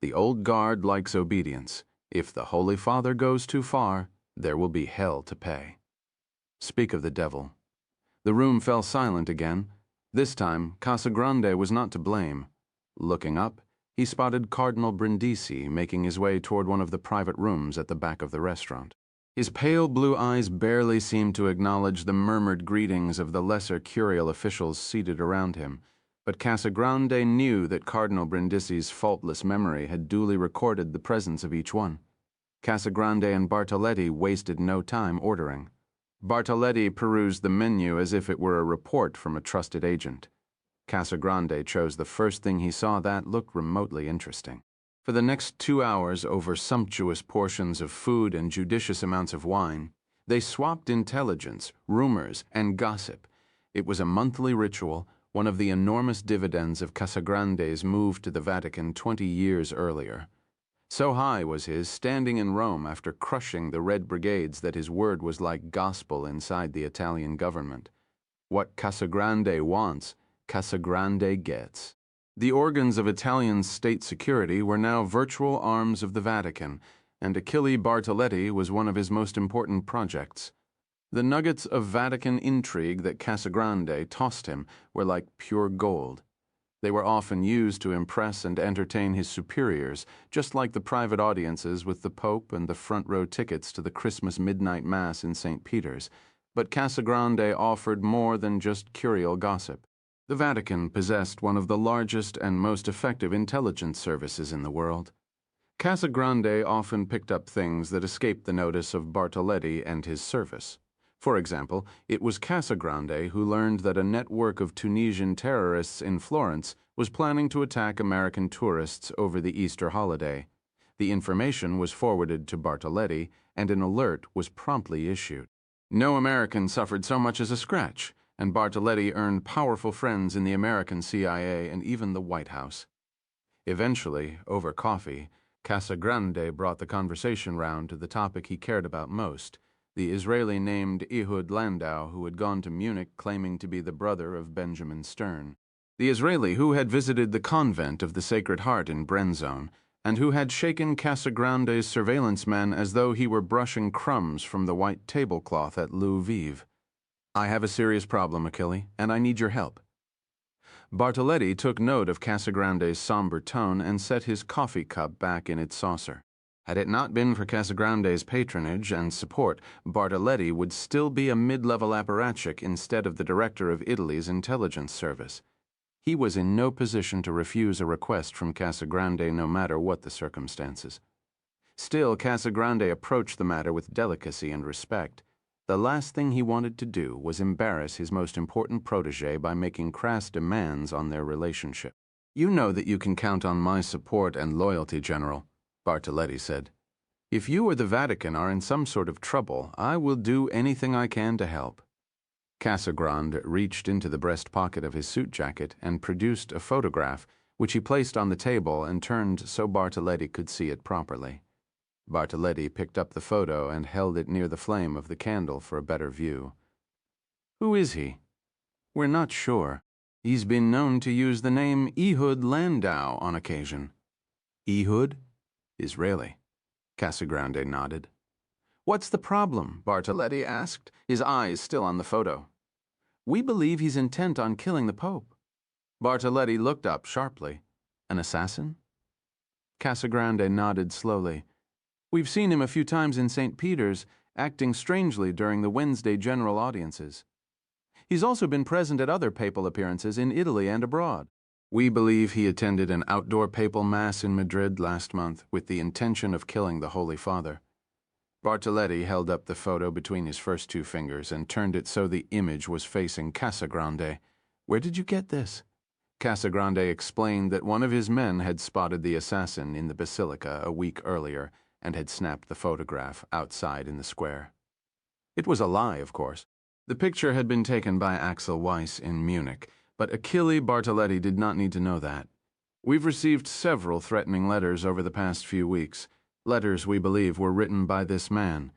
The old guard likes obedience. If the Holy Father goes too far, there will be hell to pay. Speak of the devil. The room fell silent again. This time, Casagrande was not to blame. Looking up, he spotted Cardinal Brindisi making his way toward one of the private rooms at the back of the restaurant. His pale blue eyes barely seemed to acknowledge the murmured greetings of the lesser curial officials seated around him, but Casagrande knew that Cardinal Brindisi's faultless memory had duly recorded the presence of each one. Casagrande and Bartoletti wasted no time ordering. Bartoletti perused the menu as if it were a report from a trusted agent. Casagrande chose the first thing he saw that looked remotely interesting. For the next 2 hours, over sumptuous portions of food and judicious amounts of wine, they swapped intelligence, rumors, and gossip. It was a monthly ritual, one of the enormous dividends of Casagrande's move to the Vatican 20 years earlier. So high was his standing in Rome after crushing the Red Brigades that his word was like gospel inside the Italian government. What Casagrande wants, Casagrande gets. The organs of Italian state security were now virtual arms of the Vatican, and Achille Bartoletti was one of his most important projects. The nuggets of Vatican intrigue that Casagrande tossed him were like pure gold. They were often used to impress and entertain his superiors, just like the private audiences with the Pope and the front-row tickets to the Christmas midnight Mass in St. Peter's. But Casagrande offered more than just curial gossip. The Vatican possessed one of the largest and most effective intelligence services in the world. Casagrande often picked up things that escaped the notice of Bartoletti and his service. For example, it was Casagrande who learned that a network of Tunisian terrorists in Florence was planning to attack American tourists over the Easter holiday. The information was forwarded to Bartoletti, and an alert was promptly issued. No American suffered so much as a scratch, and Bartoletti earned powerful friends in the American CIA and even the White House. Eventually, over coffee, Casagrande brought the conversation round to the topic he cared about most, the Israeli named Ehud Landau, who had gone to Munich claiming to be the brother of Benjamin Stern. The Israeli who had visited the convent of the Sacred Heart in Brenzone, and who had shaken Casagrande's surveillance men as though he were brushing crumbs from the white tablecloth at Louis. I have a serious problem, Achille, and I need your help. Bartoletti took note of Casagrande's somber tone and set his coffee cup back in its saucer. Had it not been for Casagrande's patronage and support, Bartoletti would still be a mid-level apparatchik instead of the director of Italy's intelligence service. He was in no position to refuse a request from Casagrande no matter what the circumstances. Still, Casagrande approached the matter with delicacy and respect. The last thing he wanted to do was embarrass his most important protégé by making crass demands on their relationship. "You know that you can count on my support and loyalty, General," Bartoletti said. "If you or the Vatican are in some sort of trouble, I will do anything I can to help." Casagrande reached into the breast pocket of his suit jacket and produced a photograph, which he placed on the table and turned so Bartoletti could see it properly. Bartoletti picked up the photo and held it near the flame of the candle for a better view. "Who is he?" "We're not sure. He's been known to use the name Ehud Landau on occasion." "Ehud?" "Israeli." Casagrande nodded. "What's the problem?" Bartoletti asked, his eyes still on the photo. "We believe he's intent on killing the Pope." Bartoletti looked up sharply. "An assassin?" Casagrande nodded slowly. "We've seen him a few times in St. Peter's, acting strangely during the Wednesday general audiences. He's also been present at other papal appearances in Italy and abroad." We believe he attended an outdoor papal mass in Madrid last month with the intention of killing the Holy Father. Bartoletti held up the photo between his first two fingers and turned it so the image was facing Casagrande. Where did you get this? Casagrande explained that one of his men had spotted the assassin in the basilica a week earlier and had snapped the photograph outside in the square. It was a lie, of course. The picture had been taken by Axel Weiss in Munich, but Achille Bartoletti did not need to know that. We've received several threatening letters over the past few weeks, letters we believe were written by this man.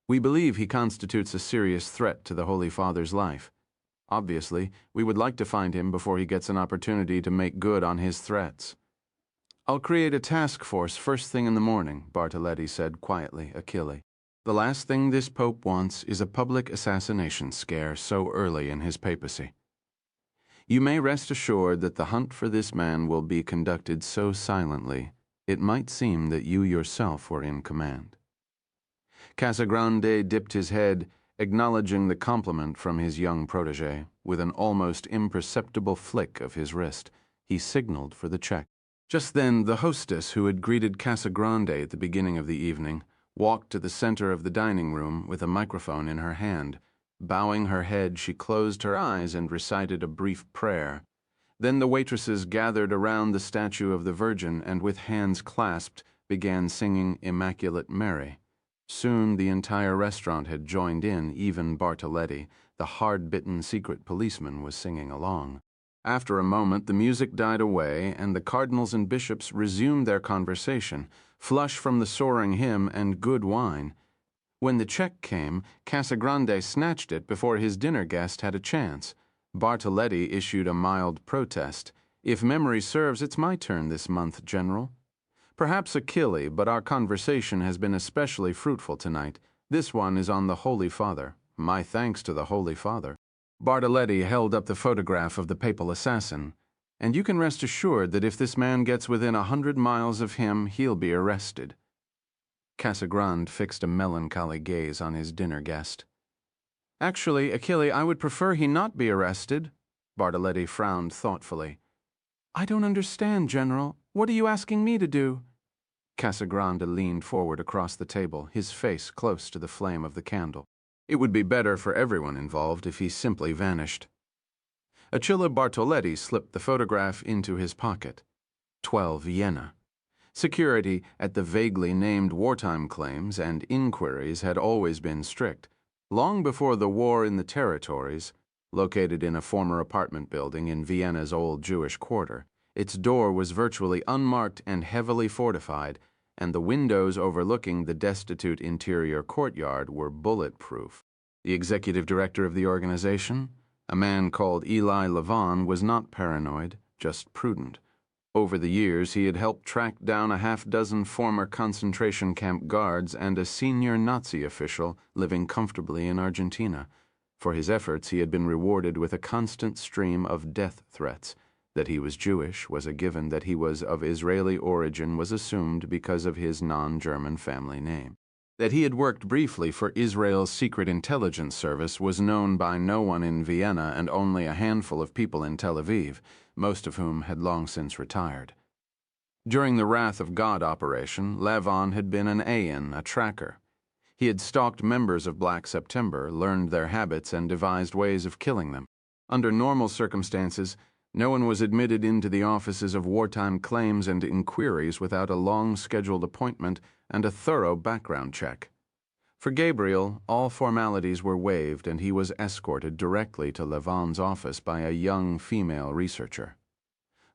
We believe he constitutes a serious threat to the Holy Father's life. Obviously, we would like to find him before he gets an opportunity to make good on his threats. I'll create a task force first thing in the morning, Bartoletti said quietly, Achille. The last thing this pope wants is a public assassination scare so early in his papacy. You may rest assured that the hunt for this man will be conducted so silently, it might seem that you yourself were in command. Casagrande dipped his head, acknowledging the compliment from his young protege. With an almost imperceptible flick of his wrist, he signaled for the check. Just then, the hostess who had greeted Casagrande at the beginning of the evening walked to the center of the dining room with a microphone in her hand. Bowing her head, she closed her eyes and recited a brief prayer. Then the waitresses gathered around the statue of the Virgin and with hands clasped began singing Immaculate Mary. Soon the entire restaurant had joined in, even Bartoletti, the hard-bitten secret policeman, was singing along. After a moment, the music died away and the cardinals and bishops resumed their conversation, flush from the soaring hymn and good wine. When the check came, Casagrande snatched it before his dinner guest had a chance. Bartoletti issued a mild protest. If memory serves, it's my turn this month, General. Perhaps Achille, but our conversation has been especially fruitful tonight. This one is on the Holy Father. My thanks to the Holy Father. Bartoletti held up the photograph of the papal assassin. And you can rest assured that if this man gets within 100 miles of him, he'll be arrested. Casagrande fixed a melancholy gaze on his dinner guest. Actually, Achille, I would prefer he not be arrested. Bartoletti frowned thoughtfully. I don't understand, General. What are you asking me to do? Casagrande leaned forward across the table, his face close to the flame of the candle. It would be better for everyone involved if he simply vanished. Achille Bartoletti slipped the photograph into his pocket. 12 Vienna. Security at the vaguely named wartime claims and inquiries had always been strict. Long before the war in the territories, located in a former apartment building in Vienna's old Jewish quarter, its door was virtually unmarked and heavily fortified, and the windows overlooking the destitute interior courtyard were bulletproof. The executive director of the organization, a man called Eli Levin, was not paranoid, just prudent. Over the years, he had helped track down a half-dozen former concentration camp guards and a senior Nazi official living comfortably in Argentina. For his efforts, he had been rewarded with a constant stream of death threats. That he was Jewish was a given. That he was of Israeli origin was assumed because of his non-German family name. That he had worked briefly for Israel's secret intelligence service was known by no one in Vienna and only a handful of people in Tel Aviv, most of whom had long since retired. During the Wrath of God operation, Levin had been an Ayan, a tracker. He had stalked members of Black September, learned their habits, and devised ways of killing them. Under normal circumstances, no one was admitted into the offices of wartime claims and inquiries without a long scheduled appointment and a thorough background check. For Gabriel, all formalities were waived and he was escorted directly to Levin's office by a young female researcher.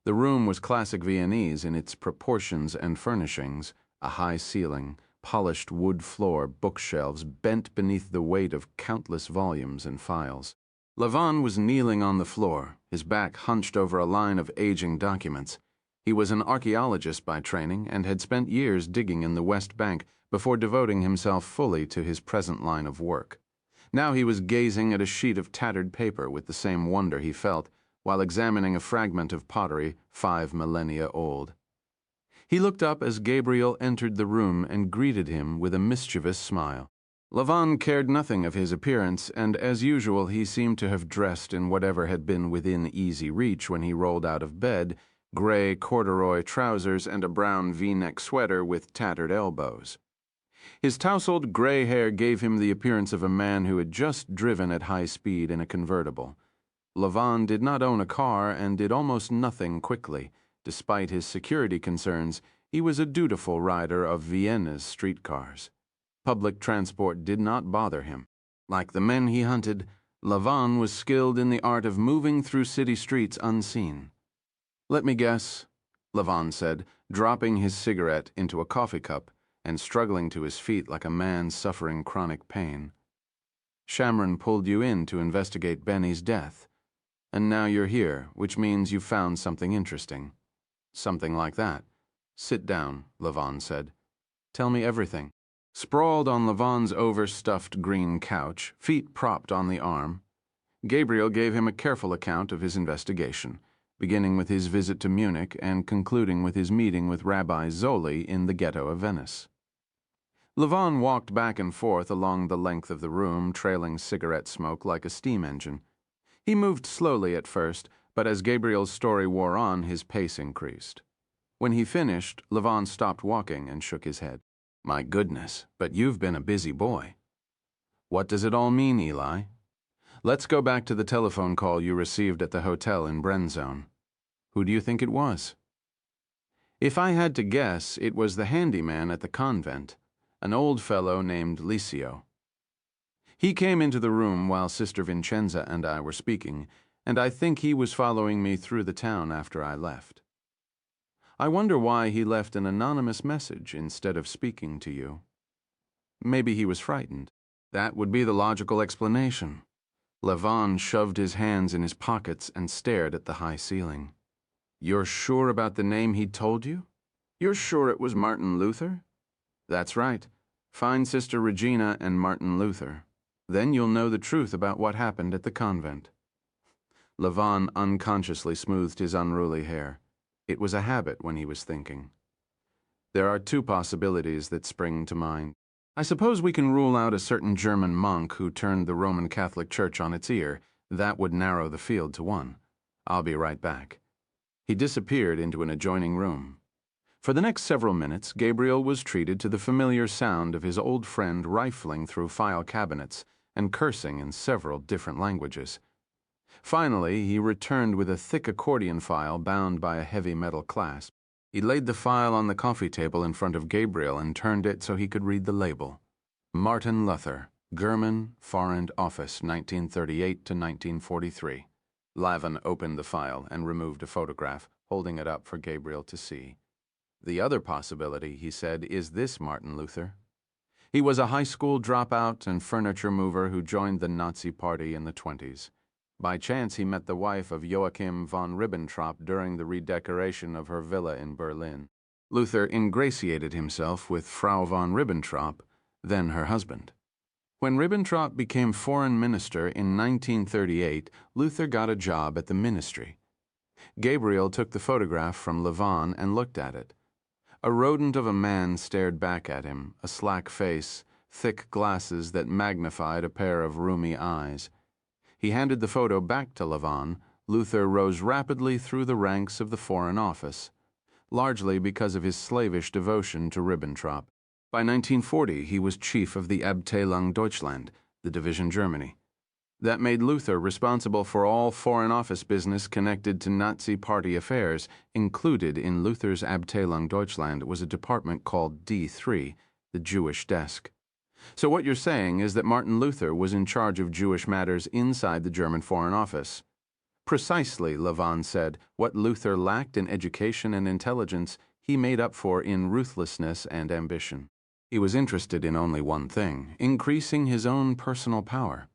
The room was classic Viennese in its proportions and furnishings, a high ceiling, polished wood floor, bookshelves bent beneath the weight of countless volumes and files. Levin was kneeling on the floor, his back hunched over a line of aging documents. He was an archaeologist by training and had spent years digging in the West Bank before devoting himself fully to his present line of work. Now he was gazing at a sheet of tattered paper with the same wonder he felt while examining a fragment of pottery 5 millennia old. He looked up as Gabriel entered the room and greeted him with a mischievous smile. Levin cared nothing of his appearance, and as usual he seemed to have dressed in whatever had been within easy reach when he rolled out of bed, gray corduroy trousers and a brown V-neck sweater with tattered elbows. His tousled gray hair gave him the appearance of a man who had just driven at high speed in a convertible. Levon did not own a car and did almost nothing quickly. Despite his security concerns, he was a dutiful rider of Vienna's streetcars. Public transport did not bother him. Like the men he hunted, Levon was skilled in the art of moving through city streets unseen. "Let me guess," Levon said, dropping his cigarette into a coffee cup and struggling to his feet like a man suffering chronic pain. "Shamron pulled you in to investigate Benny's death. And now you're here, which means you've found something interesting." "Something like that." "Sit down," Levon said. "Tell me everything." Sprawled on Levon's overstuffed green couch, feet propped on the arm, Gabriel gave him a careful account of his investigation, beginning with his visit to Munich and concluding with his meeting with Rabbi Zoli in the ghetto of Venice. Levon walked back and forth along the length of the room, trailing cigarette smoke like a steam engine. He moved slowly at first, but as Gabriel's story wore on, his pace increased. When he finished, Levon stopped walking and shook his head. "My goodness, but you've been a busy boy." "What does it all mean, Eli?" "Let's go back to the telephone call you received at the hotel in Brenzone. Who do you think it was?" "If I had to guess, it was the handyman at the convent, an old fellow named Licio. He came into the room while Sister Vincenza and I were speaking, and I think he was following me through the town after I left. I wonder why he left an anonymous message instead of speaking to you. Maybe he was frightened. That would be the logical explanation." Levon shoved his hands in his pockets and stared at the high ceiling. "You're sure about the name he told you? You're sure it was Martin Luther?" "That's right. Find Sister Regina and Martin Luther. Then you'll know the truth about what happened at the convent." Levon unconsciously smoothed his unruly hair. It was a habit when he was thinking. "There are two possibilities that spring to mind. I suppose we can rule out a certain German monk who turned the Roman Catholic Church on its ear. That would narrow the field to one. I'll be right back." He disappeared into an adjoining room. For the next several minutes, Gabriel was treated to the familiar sound of his old friend rifling through file cabinets and cursing in several different languages. Finally, he returned with a thick accordion file bound by a heavy metal clasp. He laid the file on the coffee table in front of Gabriel and turned it so he could read the label. "Martin Luther, German, Foreign Office, 1938 to 1943. Lavin opened the file and removed a photograph, holding it up for Gabriel to see. "The other possibility," he said, "is this Martin Luther. He was a high school dropout and furniture mover who joined the Nazi Party in the 20s. By chance, he met the wife of Joachim von Ribbentrop during the redecoration of her villa in Berlin. Luther ingratiated himself with Frau von Ribbentrop, then her husband. When Ribbentrop became foreign minister in 1938, Luther got a job at the ministry. Gabriel took the photograph from Levon and looked at it. A rodent of a man stared back at him, a slack face, thick glasses that magnified a pair of rheumy eyes. He handed the photo back to Levon. Luther rose rapidly through the ranks of the Foreign Office, largely because of his slavish devotion to Ribbentrop. By 1940, he was chief of the Abteilung Deutschland, the division Germany. That made Luther responsible for all Foreign Office business connected to Nazi Party affairs. Included in Luther's Abteilung Deutschland was a department called D3, the Jewish desk. So what you're saying is that Martin Luther was in charge of Jewish matters inside the German Foreign Office. Precisely, Levon said. What Luther lacked in education and intelligence, he made up for in ruthlessness and ambition. He was interested in only one thing, increasing his own personal power.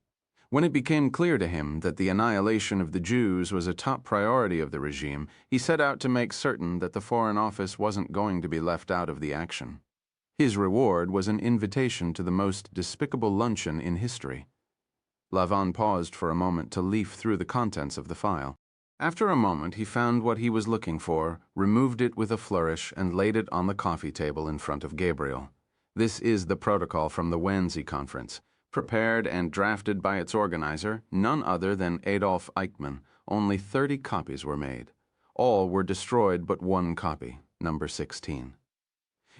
When it became clear to him that the annihilation of the Jews was a top priority of the regime, he set out to make certain that the Foreign Office wasn't going to be left out of the action. His reward was an invitation to the most despicable luncheon in history. Levon paused for a moment to leaf through the contents of the file. After a moment, he found what he was looking for, removed it with a flourish, and laid it on the coffee table in front of Gabriel. This is the protocol from the Wannsee Conference, prepared and drafted by its organizer, none other than Adolf Eichmann. Only 30 copies were made. All were destroyed but one copy, number 16.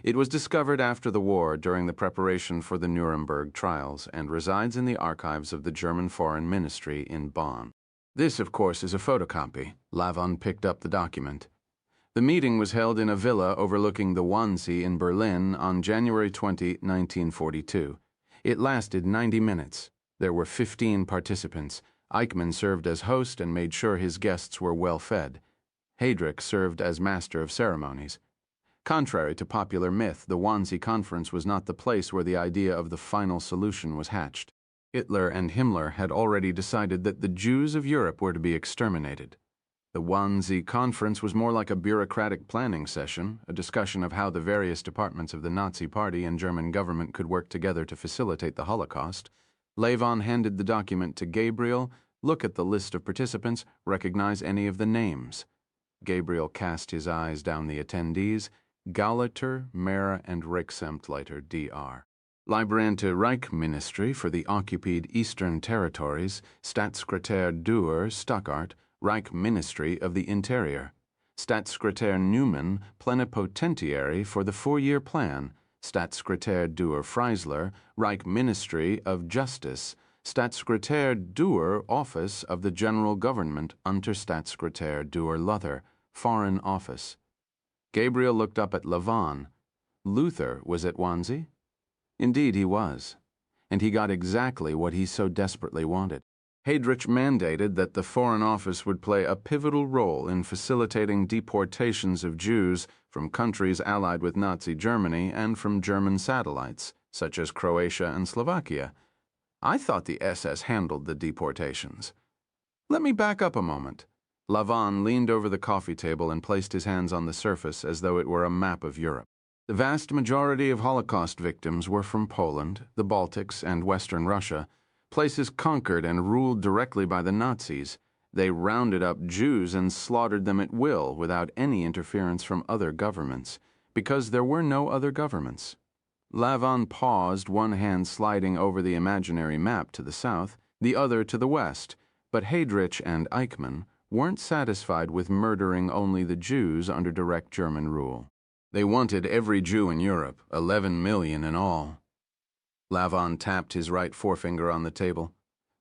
It was discovered after the war during the preparation for the Nuremberg trials and resides in the archives of the German Foreign Ministry in Bonn. This, of course, is a photocopy. Lavon picked up the document. The meeting was held in a villa overlooking the Wannsee in Berlin on January 20, 1942. It lasted 90 minutes. There were 15 participants. Eichmann served as host and made sure his guests were well fed. Heydrich served as master of ceremonies. Contrary to popular myth, the Wannsee Conference was not the place where the idea of the final solution was hatched. Hitler and Himmler had already decided that the Jews of Europe were to be exterminated. The Wannsee Conference was more like a bureaucratic planning session, a discussion of how the various departments of the Nazi Party and German government could work together to facilitate the Holocaust. Lavon handed the document to Gabriel. Look at the list of participants, recognize any of the names. Gabriel cast his eyes down the attendees: Gauleiter, Mera, and Reichsamtleiter, Dr. Leibrante Reich Ministry for the occupied Eastern Territories, Staatssekretär Duer, Stuttgart, Reich Ministry of the Interior. Staatssekretär Neumann, Plenipotentiary for the 4-year plan. Staatssekretär Duer Freisler, Reich Ministry of Justice. Staatssekretär Duer, Office of the General Government, Unterstaatssekretär Duer Luther, Foreign Office. Gabriel looked up at Lavon. Luther was at Wannsee? Indeed he was, and he got exactly what he so desperately wanted. Heydrich mandated that the Foreign Office would play a pivotal role in facilitating deportations of Jews from countries allied with Nazi Germany and from German satellites, such as Croatia and Slovakia. I thought the SS handled the deportations. Let me back up a moment. Lavon leaned over the coffee table and placed his hands on the surface as though it were a map of Europe. The vast majority of Holocaust victims were from Poland, the Baltics, and Western Russia, places conquered and ruled directly by the Nazis. They rounded up Jews and slaughtered them at will without any interference from other governments, because there were no other governments. Lavon paused, one hand sliding over the imaginary map to the south, the other to the west, but Heydrich and Eichmann weren't satisfied with murdering only the Jews under direct German rule. They wanted every Jew in Europe, 11 million in all. Lavon tapped his right forefinger on the table.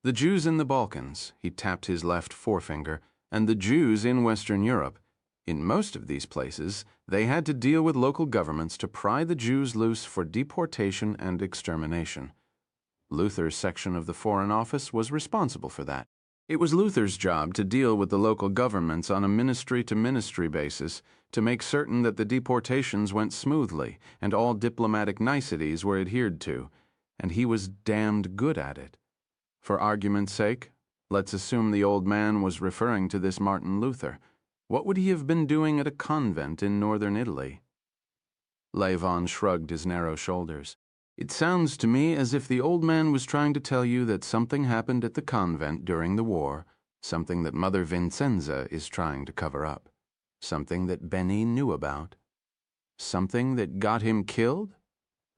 The Jews in the Balkans, he tapped his left forefinger, and the Jews in Western Europe. In most of these places, they had to deal with local governments to pry the Jews loose for deportation and extermination. Luther's section of the Foreign Office was responsible for that. It was Luther's job to deal with the local governments on a ministry-to-ministry basis to make certain that the deportations went smoothly and all diplomatic niceties were adhered to, and he was damned good at it. For argument's sake, let's assume the old man was referring to this Martin Luther. What would he have been doing at a convent in northern Italy? Lavon shrugged his narrow shoulders. It sounds to me as if the old man was trying to tell you that something happened at the convent during the war, something that Mother Vincenza is trying to cover up, something that Benny knew about. Something that got him killed?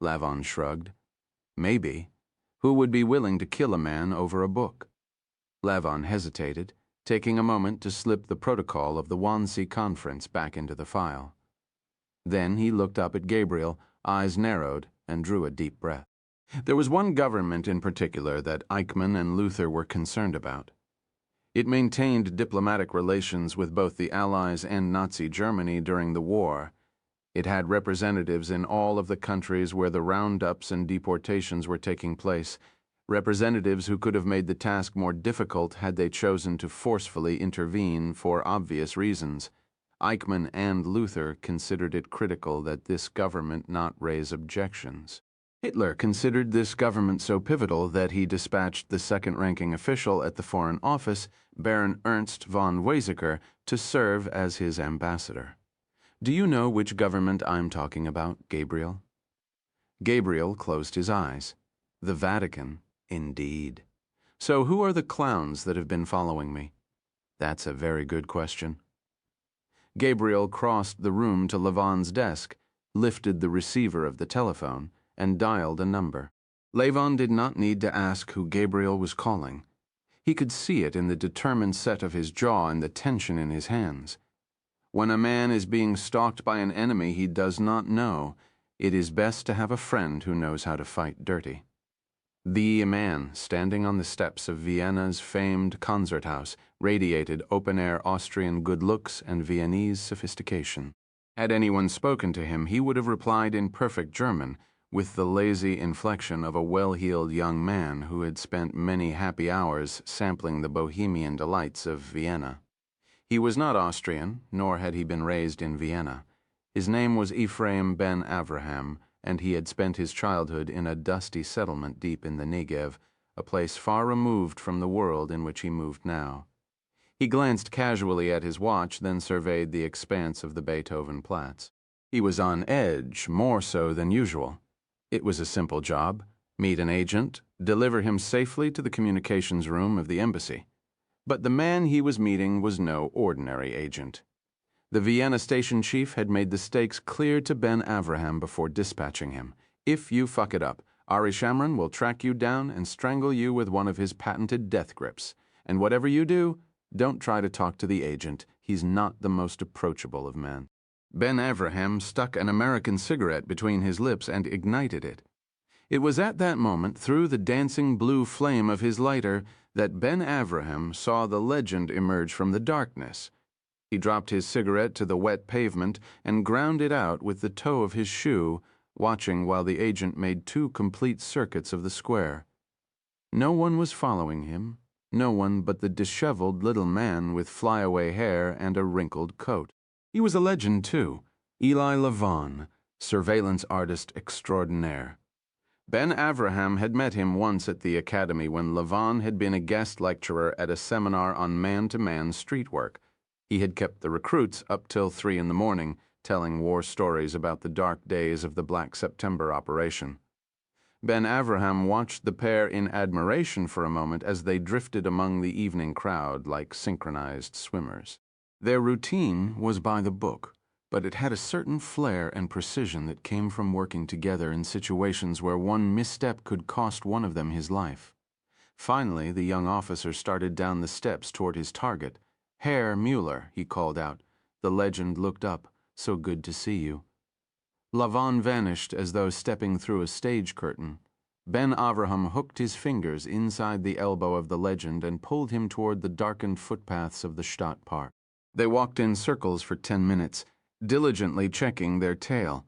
Lavon shrugged. Maybe. Who would be willing to kill a man over a book? Lavon hesitated, taking a moment to slip the protocol of the Wannsee Conference back into the file. Then he looked up at Gabriel, eyes narrowed, and drew a deep breath. There was one government in particular that Eichmann and Luther were concerned about. It maintained diplomatic relations with both the Allies and Nazi Germany during the war. It had representatives in all of the countries where the roundups and deportations were taking place, representatives who could have made the task more difficult had they chosen to forcefully intervene for obvious reasons. Eichmann and Luther considered it critical that this government not raise objections. Hitler considered this government so pivotal that he dispatched the second-ranking official at the Foreign Office, Baron Ernst von Weizsäcker, to serve as his ambassador. Do you know which government I'm talking about, Gabriel? Gabriel closed his eyes. The Vatican, indeed. So who are the clowns that have been following me? That's a very good question. Gabriel crossed the room to Lavon's desk, lifted the receiver of the telephone, and dialed a number. Lavon did not need to ask who Gabriel was calling. He could see it in the determined set of his jaw and the tension in his hands. When a man is being stalked by an enemy he does not know, it is best to have a friend who knows how to fight dirty. The man, standing on the steps of Vienna's famed concert house, radiated open-air Austrian good looks and Viennese sophistication. Had anyone spoken to him, he would have replied in perfect German, with the lazy inflection of a well-heeled young man who had spent many happy hours sampling the bohemian delights of Vienna. He was not Austrian, nor had he been raised in Vienna. His name was Ephraim ben Avraham, and he had spent his childhood in a dusty settlement deep in the Negev, a place far removed from the world in which he moved now. He glanced casually at his watch, then surveyed the expanse of the Beethoven Platz. He was on edge, more so than usual. It was a simple job: meet an agent, deliver him safely to the communications room of the embassy. But the man he was meeting was no ordinary agent. The Vienna station chief had made the stakes clear to Ben Avraham before dispatching him. If you fuck it up, Ari Shamron will track you down and strangle you with one of his patented death grips. And whatever you do, don't try to talk to the agent. He's not the most approachable of men. Ben Avraham stuck an American cigarette between his lips and ignited it. It was at that moment, through the dancing blue flame of his lighter, that Ben Avraham saw the legend emerge from the darkness. He dropped his cigarette to the wet pavement and ground it out with the toe of his shoe, watching while the agent made 2 complete circuits of the square. No one was following him, no one but the disheveled little man with flyaway hair and a wrinkled coat. He was a legend, too, Eli Lavon, surveillance artist extraordinaire. Ben Avraham had met him once at the academy when Lavon had been a guest lecturer at a seminar on man-to-man street work. He had kept the recruits up till 3 in the morning, telling war stories about the dark days of the Black September operation. Ben Avraham watched the pair in admiration for a moment as they drifted among the evening crowd like synchronized swimmers. Their routine was by the book, but it had a certain flair and precision that came from working together in situations where one misstep could cost one of them his life. Finally, the young officer started down the steps toward his target. "Herr Mueller," he called out. The legend looked up. "So good to see you." Lavon vanished as though stepping through a stage curtain. Ben Avraham hooked his fingers inside the elbow of the legend and pulled him toward the darkened footpaths of the Stadtpark. They walked in circles for 10 minutes, diligently checking their tail.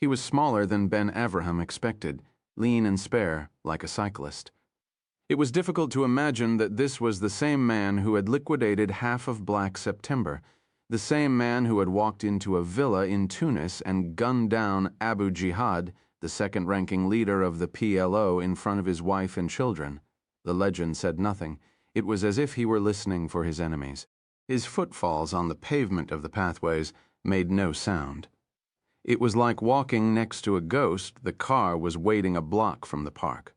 He was smaller than Ben Avraham expected, lean and spare, like a cyclist. It was difficult to imagine that this was the same man who had liquidated half of Black September, the same man who had walked into a villa in Tunis and gunned down Abu Jihad, the second-ranking leader of the PLO, in front of his wife and children. The legend said nothing. It was as if he were listening for his enemies. His footfalls on the pavement of the pathways made no sound. It was like walking next to a ghost. The car was waiting a block from the park.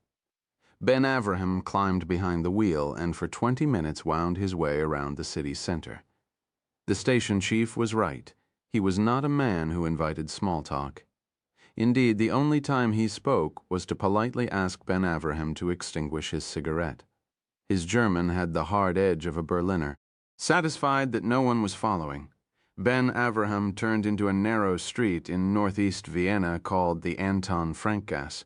Ben Avraham climbed behind the wheel and for 20 minutes wound his way around the city center. The station chief was right. He was not a man who invited small talk. Indeed, the only time he spoke was to politely ask Ben Avraham to extinguish his cigarette. His German had the hard edge of a Berliner. Satisfied that no one was following, Ben Avraham turned into a narrow street in northeast Vienna called the Anton Frankgasse.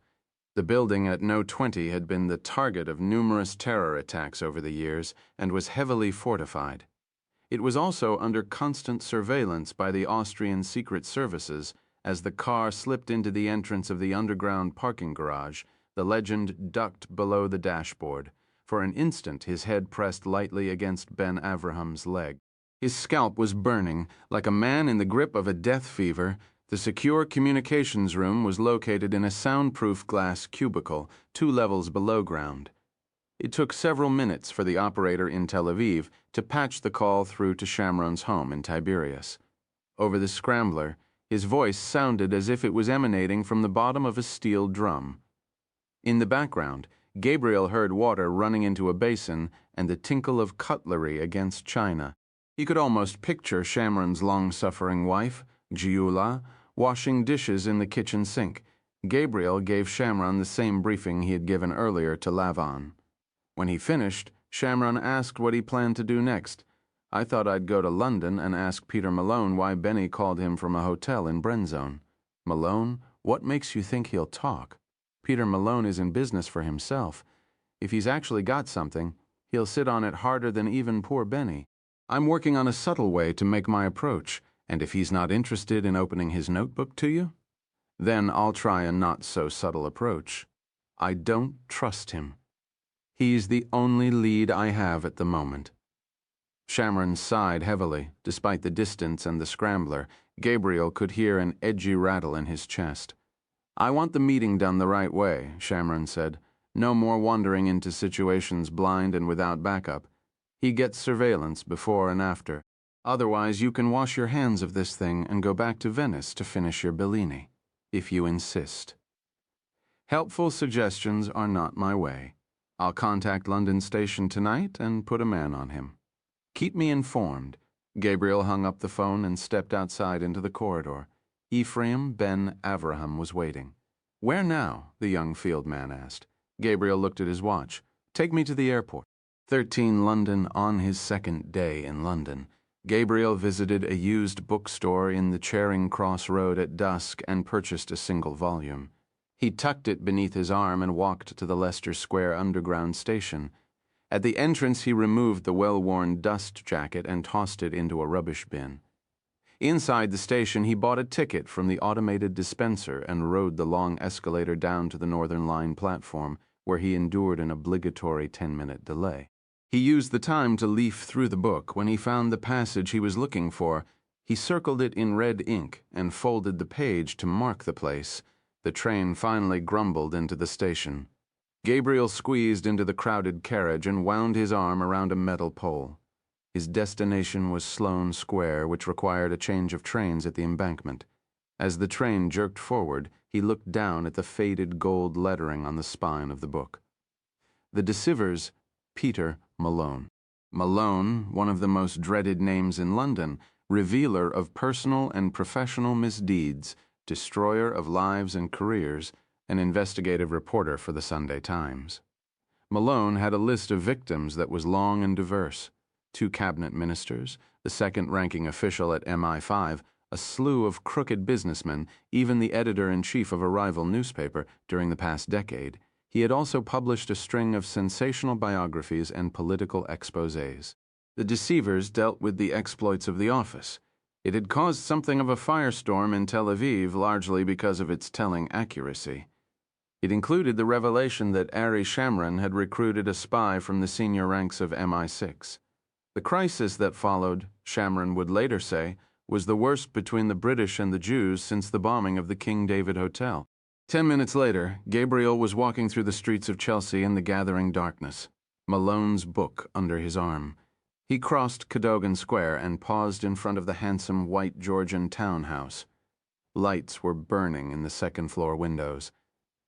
The building at No 20 had been the target of numerous terror attacks over the years and was heavily fortified. It was also under constant surveillance by the Austrian secret services. As the car slipped into the entrance of the underground parking garage, the legend ducked below the dashboard. For an instant, his head pressed lightly against Ben Avraham's leg. His scalp was burning, like a man in the grip of a death fever. The secure communications room was located in a soundproof glass cubicle 2 levels below ground. It took several minutes for the operator in Tel Aviv to patch the call through to Shamron's home in Tiberias. Over the scrambler, his voice sounded as if it was emanating from the bottom of a steel drum. In the background, Gabriel heard water running into a basin and the tinkle of cutlery against china. He could almost picture Shamron's long-suffering wife, Giula, washing dishes in the kitchen sink. Gabriel gave Shamron the same briefing he had given earlier to Lavon. When he finished, Shamron asked what he planned to do next. I thought I'd go to London and ask Peter Malone why Benny called him from a hotel in Brenzone. Malone, what makes you think he'll talk? Peter Malone is in business for himself. If he's actually got something, he'll sit on it harder than even poor Benny. I'm working on a subtle way to make my approach, and if he's not interested in opening his notebook to you, then I'll try a not-so-subtle approach. I don't trust him. He's the only lead I have at the moment. Shamron sighed heavily. Despite the distance and the scrambler, Gabriel could hear an edgy rattle in his chest. I want the meeting done the right way, Shamron said. No more wandering into situations blind and without backup. He gets surveillance before and after. Otherwise, you can wash your hands of this thing and go back to Venice to finish your Bellini, if you insist. Helpful suggestions are not my way. I'll contact London Station tonight and put a man on him. Keep me informed. Gabriel hung up the phone and stepped outside into the corridor. Ephraim Ben Avraham was waiting. Where now? The young field man asked. Gabriel looked at his watch. Take me to the airport. 13 London on his second day in London. Gabriel visited a used bookstore in the Charing Cross Road at dusk and purchased a single volume. He tucked it beneath his arm and walked to the Leicester Square Underground station. At the entrance, he removed the well-worn dust jacket and tossed it into a rubbish bin. Inside the station, he bought a ticket from the automated dispenser and rode the long escalator down to the Northern Line platform, where he endured an obligatory 10-minute delay. He used the time to leaf through the book. When he found the passage he was looking for, he circled it in red ink and folded the page to mark the place. The train finally grumbled into the station. Gabriel squeezed into the crowded carriage and wound his arm around a metal pole. His destination was Sloane Square, which required a change of trains at the embankment. As the train jerked forward, he looked down at the faded gold lettering on the spine of the book. The deceiver's Peter Malone. Malone, one of the most dreaded names in London, revealer of personal and professional misdeeds, destroyer of lives and careers, an investigative reporter for the Sunday Times. Malone had a list of victims that was long and diverse. 2 cabinet ministers, the second-ranking official at MI5, a slew of crooked businessmen, even the editor-in-chief of a rival newspaper during the past decade. He had also published a string of sensational biographies and political exposés. The deceivers dealt with the exploits of the office. It had caused something of a firestorm in Tel Aviv, largely because of its telling accuracy. It included the revelation that Ari Shamron had recruited a spy from the senior ranks of MI6. The crisis that followed, Shamron would later say, was the worst between the British and the Jews since the bombing of the King David Hotel. 10 minutes later, Gabriel was walking through the streets of Chelsea in the gathering darkness, Malone's book under his arm. He crossed Cadogan Square and paused in front of the handsome white Georgian townhouse. Lights were burning in the second-floor windows.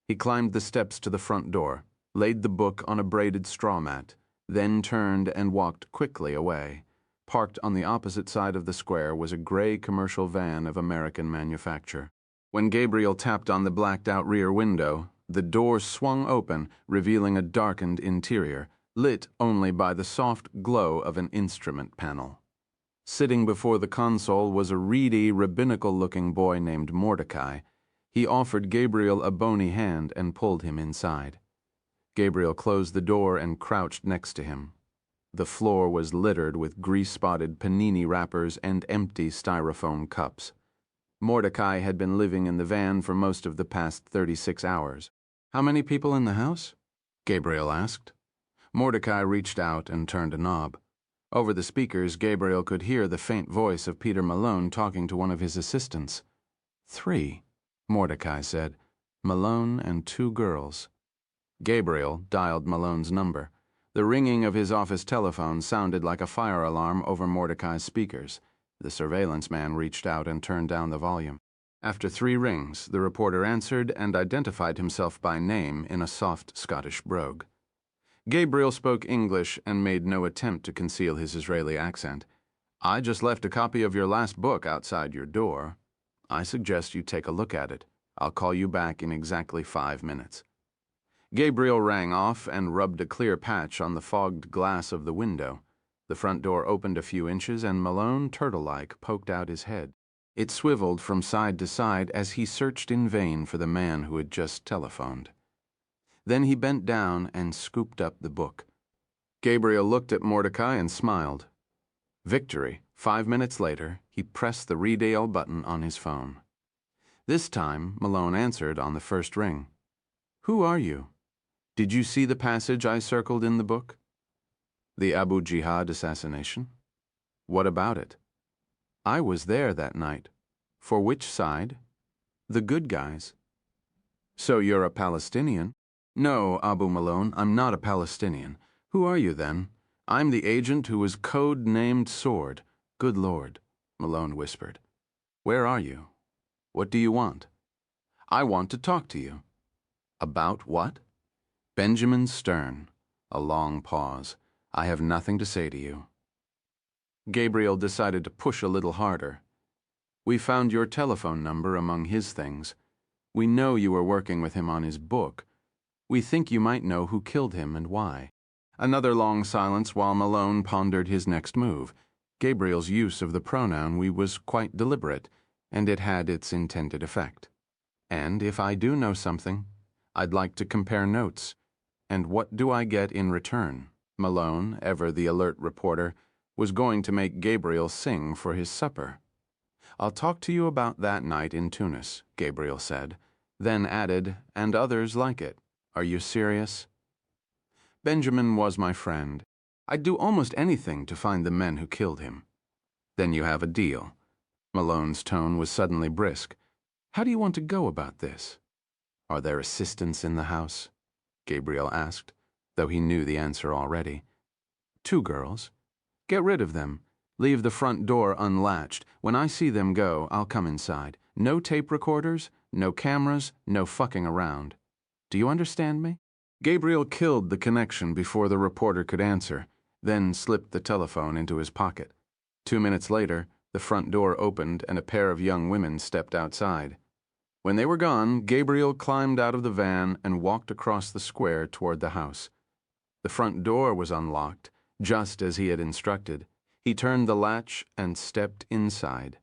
He climbed the steps to the front door, laid the book on a braided straw mat, then turned and walked quickly away. Parked on the opposite side of the square was a gray commercial van of American manufacture. When Gabriel tapped on the blacked-out rear window, the door swung open, revealing a darkened interior, lit only by the soft glow of an instrument panel. Sitting before the console was a reedy, rabbinical-looking boy named Mordecai. He offered Gabriel a bony hand and pulled him inside. Gabriel closed the door and crouched next to him. The floor was littered with grease-spotted panini wrappers and empty styrofoam cups. Mordecai had been living in the van for most of the past 36 hours. "How many people in the house?" Gabriel asked. Mordecai reached out and turned a knob. Over the speakers, Gabriel could hear the faint voice of Peter Malone talking to one of his assistants. 3, Mordecai said. Malone and 2 girls. Gabriel dialed Malone's number. The ringing of his office telephone sounded like a fire alarm over Mordecai's speakers. The surveillance man reached out and turned down the volume. After 3 rings, the reporter answered and identified himself by name in a soft Scottish brogue. Gabriel spoke English and made no attempt to conceal his Israeli accent. "I just left a copy of your last book outside your door. I suggest you take a look at it. I'll call you back in exactly 5 minutes." Gabriel rang off and rubbed a clear patch on the fogged glass of the window. The front door opened a few inches, and Malone, turtle-like, poked out his head. It swiveled from side to side as he searched in vain for the man who had just telephoned. Then he bent down and scooped up the book. Gabriel looked at Mordecai and smiled. Victory. 5 minutes later, he pressed the redial button on his phone. This time, Malone answered on the first ring. "Who are you? Did you see the passage I circled in the book?" "The Abu Jihad assassination?" "What about it?" "I was there that night." "For which side?" "The good guys." "So you're a Palestinian?" "No, Abu Malone, I'm not a Palestinian. Who are you then?" "I'm the agent who was code-named Sword." "Good Lord," Malone whispered. "Where are you? What do you want?" "I want to talk to you." "About what?" "Benjamin Stern." A long pause. "I have nothing to say to you." Gabriel decided to push a little harder. "We found your telephone number among his things. We know you were working with him on his book. We think you might know who killed him and why." Another long silence while Malone pondered his next move. Gabriel's use of the pronoun "we" was quite deliberate, and it had its intended effect. "And if I do know something, I'd like to compare notes. And what do I get in return?" Malone, ever the alert reporter, was going to make Gabriel sing for his supper. "I'll talk to you about that night in Tunis," Gabriel said, then added, "and others like it. Are you serious?" "Benjamin was my friend. I'd do almost anything to find the men who killed him." "Then you have a deal." Malone's tone was suddenly brisk. "How do you want to go about this?" "Are there assistants in the house?" Gabriel asked, though he knew the answer already. "2 girls. Get rid of them. Leave the front door unlatched. When I see them go, I'll come inside. No tape recorders, no cameras, no fucking around. Do you understand me?" Gabriel killed the connection before the reporter could answer, then slipped the telephone into his pocket. 2 minutes later, the front door opened and a pair of young women stepped outside. When they were gone, Gabriel climbed out of the van and walked across the square toward the house. The front door was unlocked, just as he had instructed. He turned the latch and stepped inside.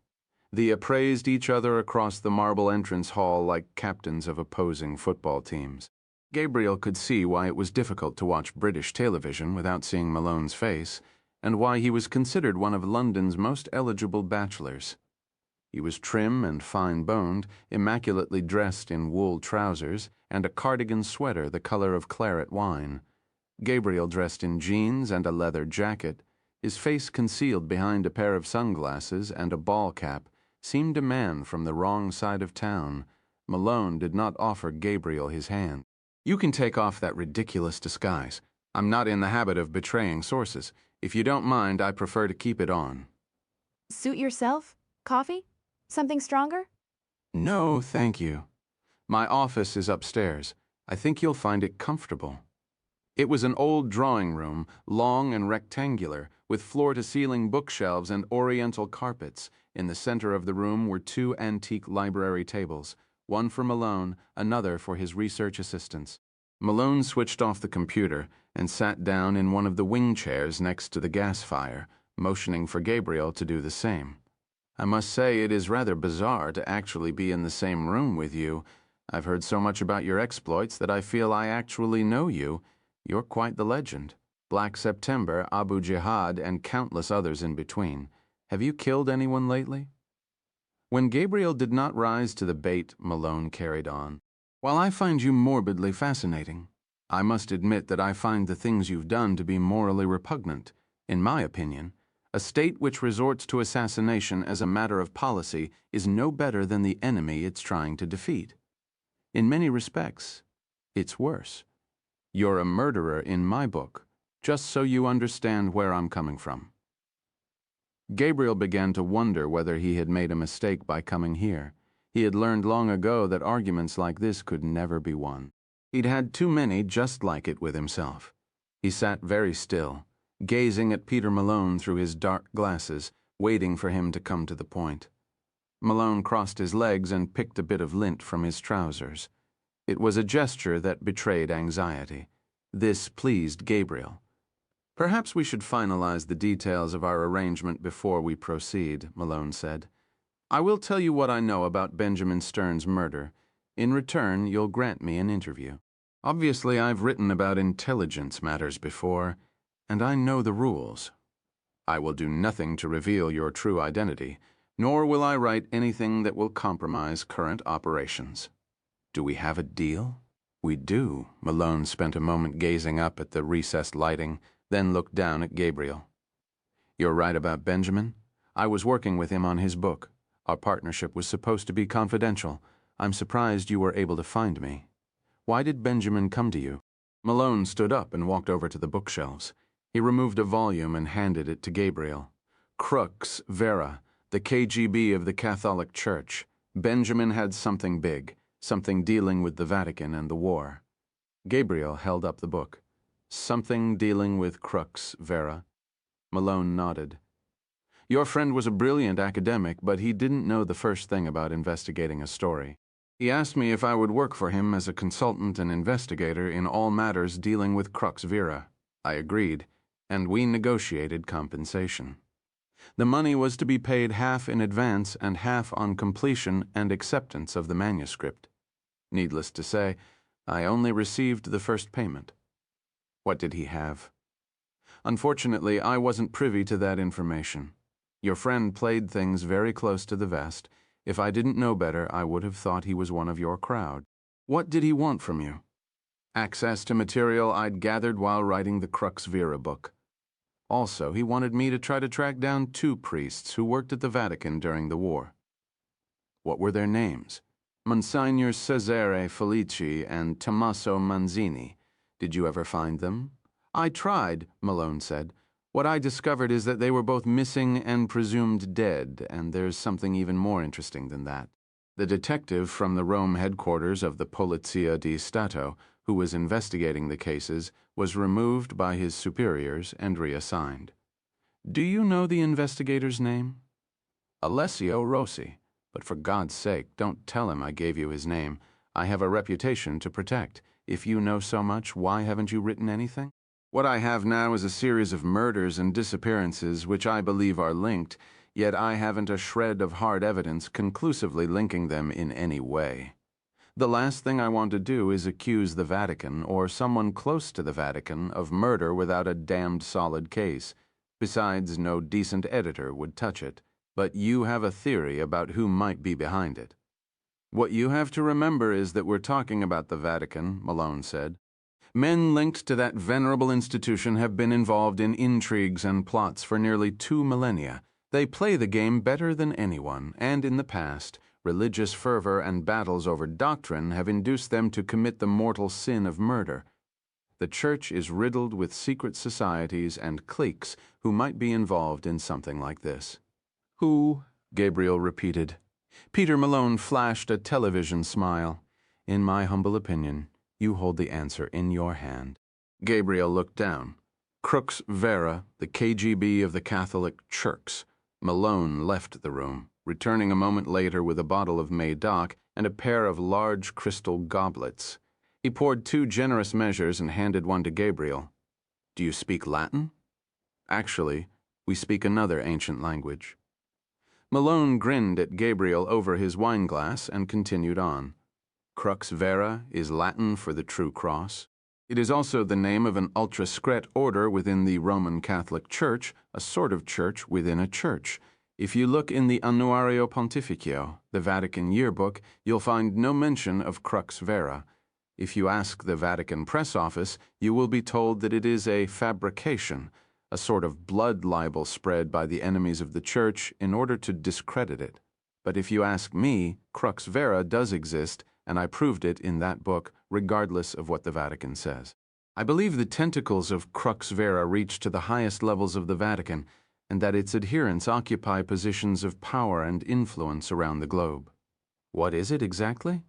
They appraised each other across the marble entrance hall like captains of opposing football teams. Gabriel could see why it was difficult to watch British television without seeing Malone's face, and why he was considered one of London's most eligible bachelors. He was trim and fine-boned, immaculately dressed in wool trousers and a cardigan sweater the color of claret wine. Gabriel dressed in jeans and a leather jacket, his face concealed behind a pair of sunglasses and a ball cap, seemed a man from the wrong side of town. Malone did not offer Gabriel his hand. "You can take off that ridiculous disguise. I'm not in the habit of betraying sources. If you don't mind, I prefer to keep it on." "Suit yourself? Coffee? Something stronger?" "No, thank you. My office is upstairs. I think you'll find it comfortable." It was an old drawing room, long and rectangular, with floor-to-ceiling bookshelves and oriental carpets. In the center of the room were 2 antique library tables, one for Malone, another for his research assistants. Malone switched off the computer and sat down in one of the wing chairs next to the gas fire, motioning for Gabriel to do the same. "I must say it is rather bizarre to actually be in the same room with you. I've heard so much about your exploits that I feel I actually know you. You're quite the legend. Black September, Abu Jihad, and countless others in between. Have you killed anyone lately?" When Gabriel did not rise to the bait, Malone carried on. "While I find you morbidly fascinating, I must admit that I find the things you've done to be morally repugnant. In my opinion, a state which resorts to assassination as a matter of policy is no better than the enemy it's trying to defeat. In many respects, it's worse. You're a murderer in my book, just so you understand where I'm coming from." Gabriel began to wonder whether he had made a mistake by coming here. He had learned long ago that arguments like this could never be won. He'd had too many just like it with himself. He sat very still, gazing at Peter Malone through his dark glasses, waiting for him to come to the point. Malone crossed his legs and picked a bit of lint from his trousers. It was a gesture that betrayed anxiety. This pleased Gabriel. Perhaps we should finalize the details of our arrangement before we proceed, Malone said. I will tell you what I know about Benjamin Stern's murder. In return, you'll grant me an interview. Obviously, I've written about intelligence matters before, and I know the rules. I will do nothing to reveal your true identity, nor will I write anything that will compromise current operations. Do we have a deal? We do. Malone spent a moment gazing up at the recessed lighting, then looked down at Gabriel. You're right about Benjamin. I was working with him on his book. Our partnership was supposed to be confidential. I'm surprised you were able to find me. Why did Benjamin come to you? Malone stood up and walked over to the bookshelves. He removed a volume and handed it to Gabriel. Crux Vera, the KGB of the Catholic Church. Benjamin had something big, something dealing with the Vatican and the war. Gabriel held up the book. Something dealing with Crux Vera? Malone nodded. Your friend was a brilliant academic, but he didn't know the first thing about investigating a story. He asked me if I would work for him as a consultant and investigator in all matters dealing with Crux Vera. I agreed, and we negotiated compensation. The money was to be paid half in advance and half on completion and acceptance of the manuscript. Needless to say, I only received the first payment. What did he have? Unfortunately, I wasn't privy to that information. Your friend played things very close to the vest. If I didn't know better, I would have thought he was one of your crowd. What did he want from you? Access to material I'd gathered while writing the Crux Vera book. Also, he wanted me to try to track down 2 priests who worked at the Vatican during the war. What were their names? Monsignor Cesare Felici and Tommaso Manzini. Did you ever find them? I tried, Malone said. What I discovered is that they were both missing and presumed dead, and there's something even more interesting than that. The detective from the Rome headquarters of the Polizia di Stato, who was investigating the cases, was removed by his superiors and reassigned. Do you know the investigator's name? Alessio Rossi. But for God's sake, don't tell him I gave you his name. I have a reputation to protect. If you know so much, why haven't you written anything? What I have now is a series of murders and disappearances which I believe are linked, yet I haven't a shred of hard evidence conclusively linking them in any way. The last thing I want to do is accuse the Vatican or someone close to the Vatican of murder without a damned solid case. Besides, no decent editor would touch it. But you have a theory about who might be behind it. What you have to remember is that we're talking about the Vatican, Malone said. Men linked to that venerable institution have been involved in intrigues and plots for nearly 2 millennia. They play the game better than anyone, and in the past, religious fervor and battles over doctrine have induced them to commit the mortal sin of murder. The Church is riddled with secret societies and cliques who might be involved in something like this. Who? Gabriel repeated. Peter Malone flashed a television smile. In my humble opinion, you hold the answer in your hand. Gabriel looked down. Crux Vera, the KGB of the Catholic Church. Malone left the room, returning a moment later with a bottle of Médoc and a pair of large crystal goblets. He poured 2 generous measures and handed one to Gabriel. Do you speak Latin? Actually, we speak another ancient language. Malone grinned at Gabriel over his wineglass and continued on. Crux Vera is Latin for the true cross. It is also the name of an ultra-secret order within the Roman Catholic Church, a sort of church within a church. If you look in the Annuario Pontificio, the Vatican yearbook, you'll find no mention of Crux Vera. If you ask the Vatican press office, you will be told that it is a fabrication, a sort of blood libel spread by the enemies of the Church in order to discredit it. But if you ask me, Crux Vera does exist, and I proved it in that book, regardless of what the Vatican says. I believe the tentacles of Crux Vera reach to the highest levels of the Vatican, and that its adherents occupy positions of power and influence around the globe. What is it exactly?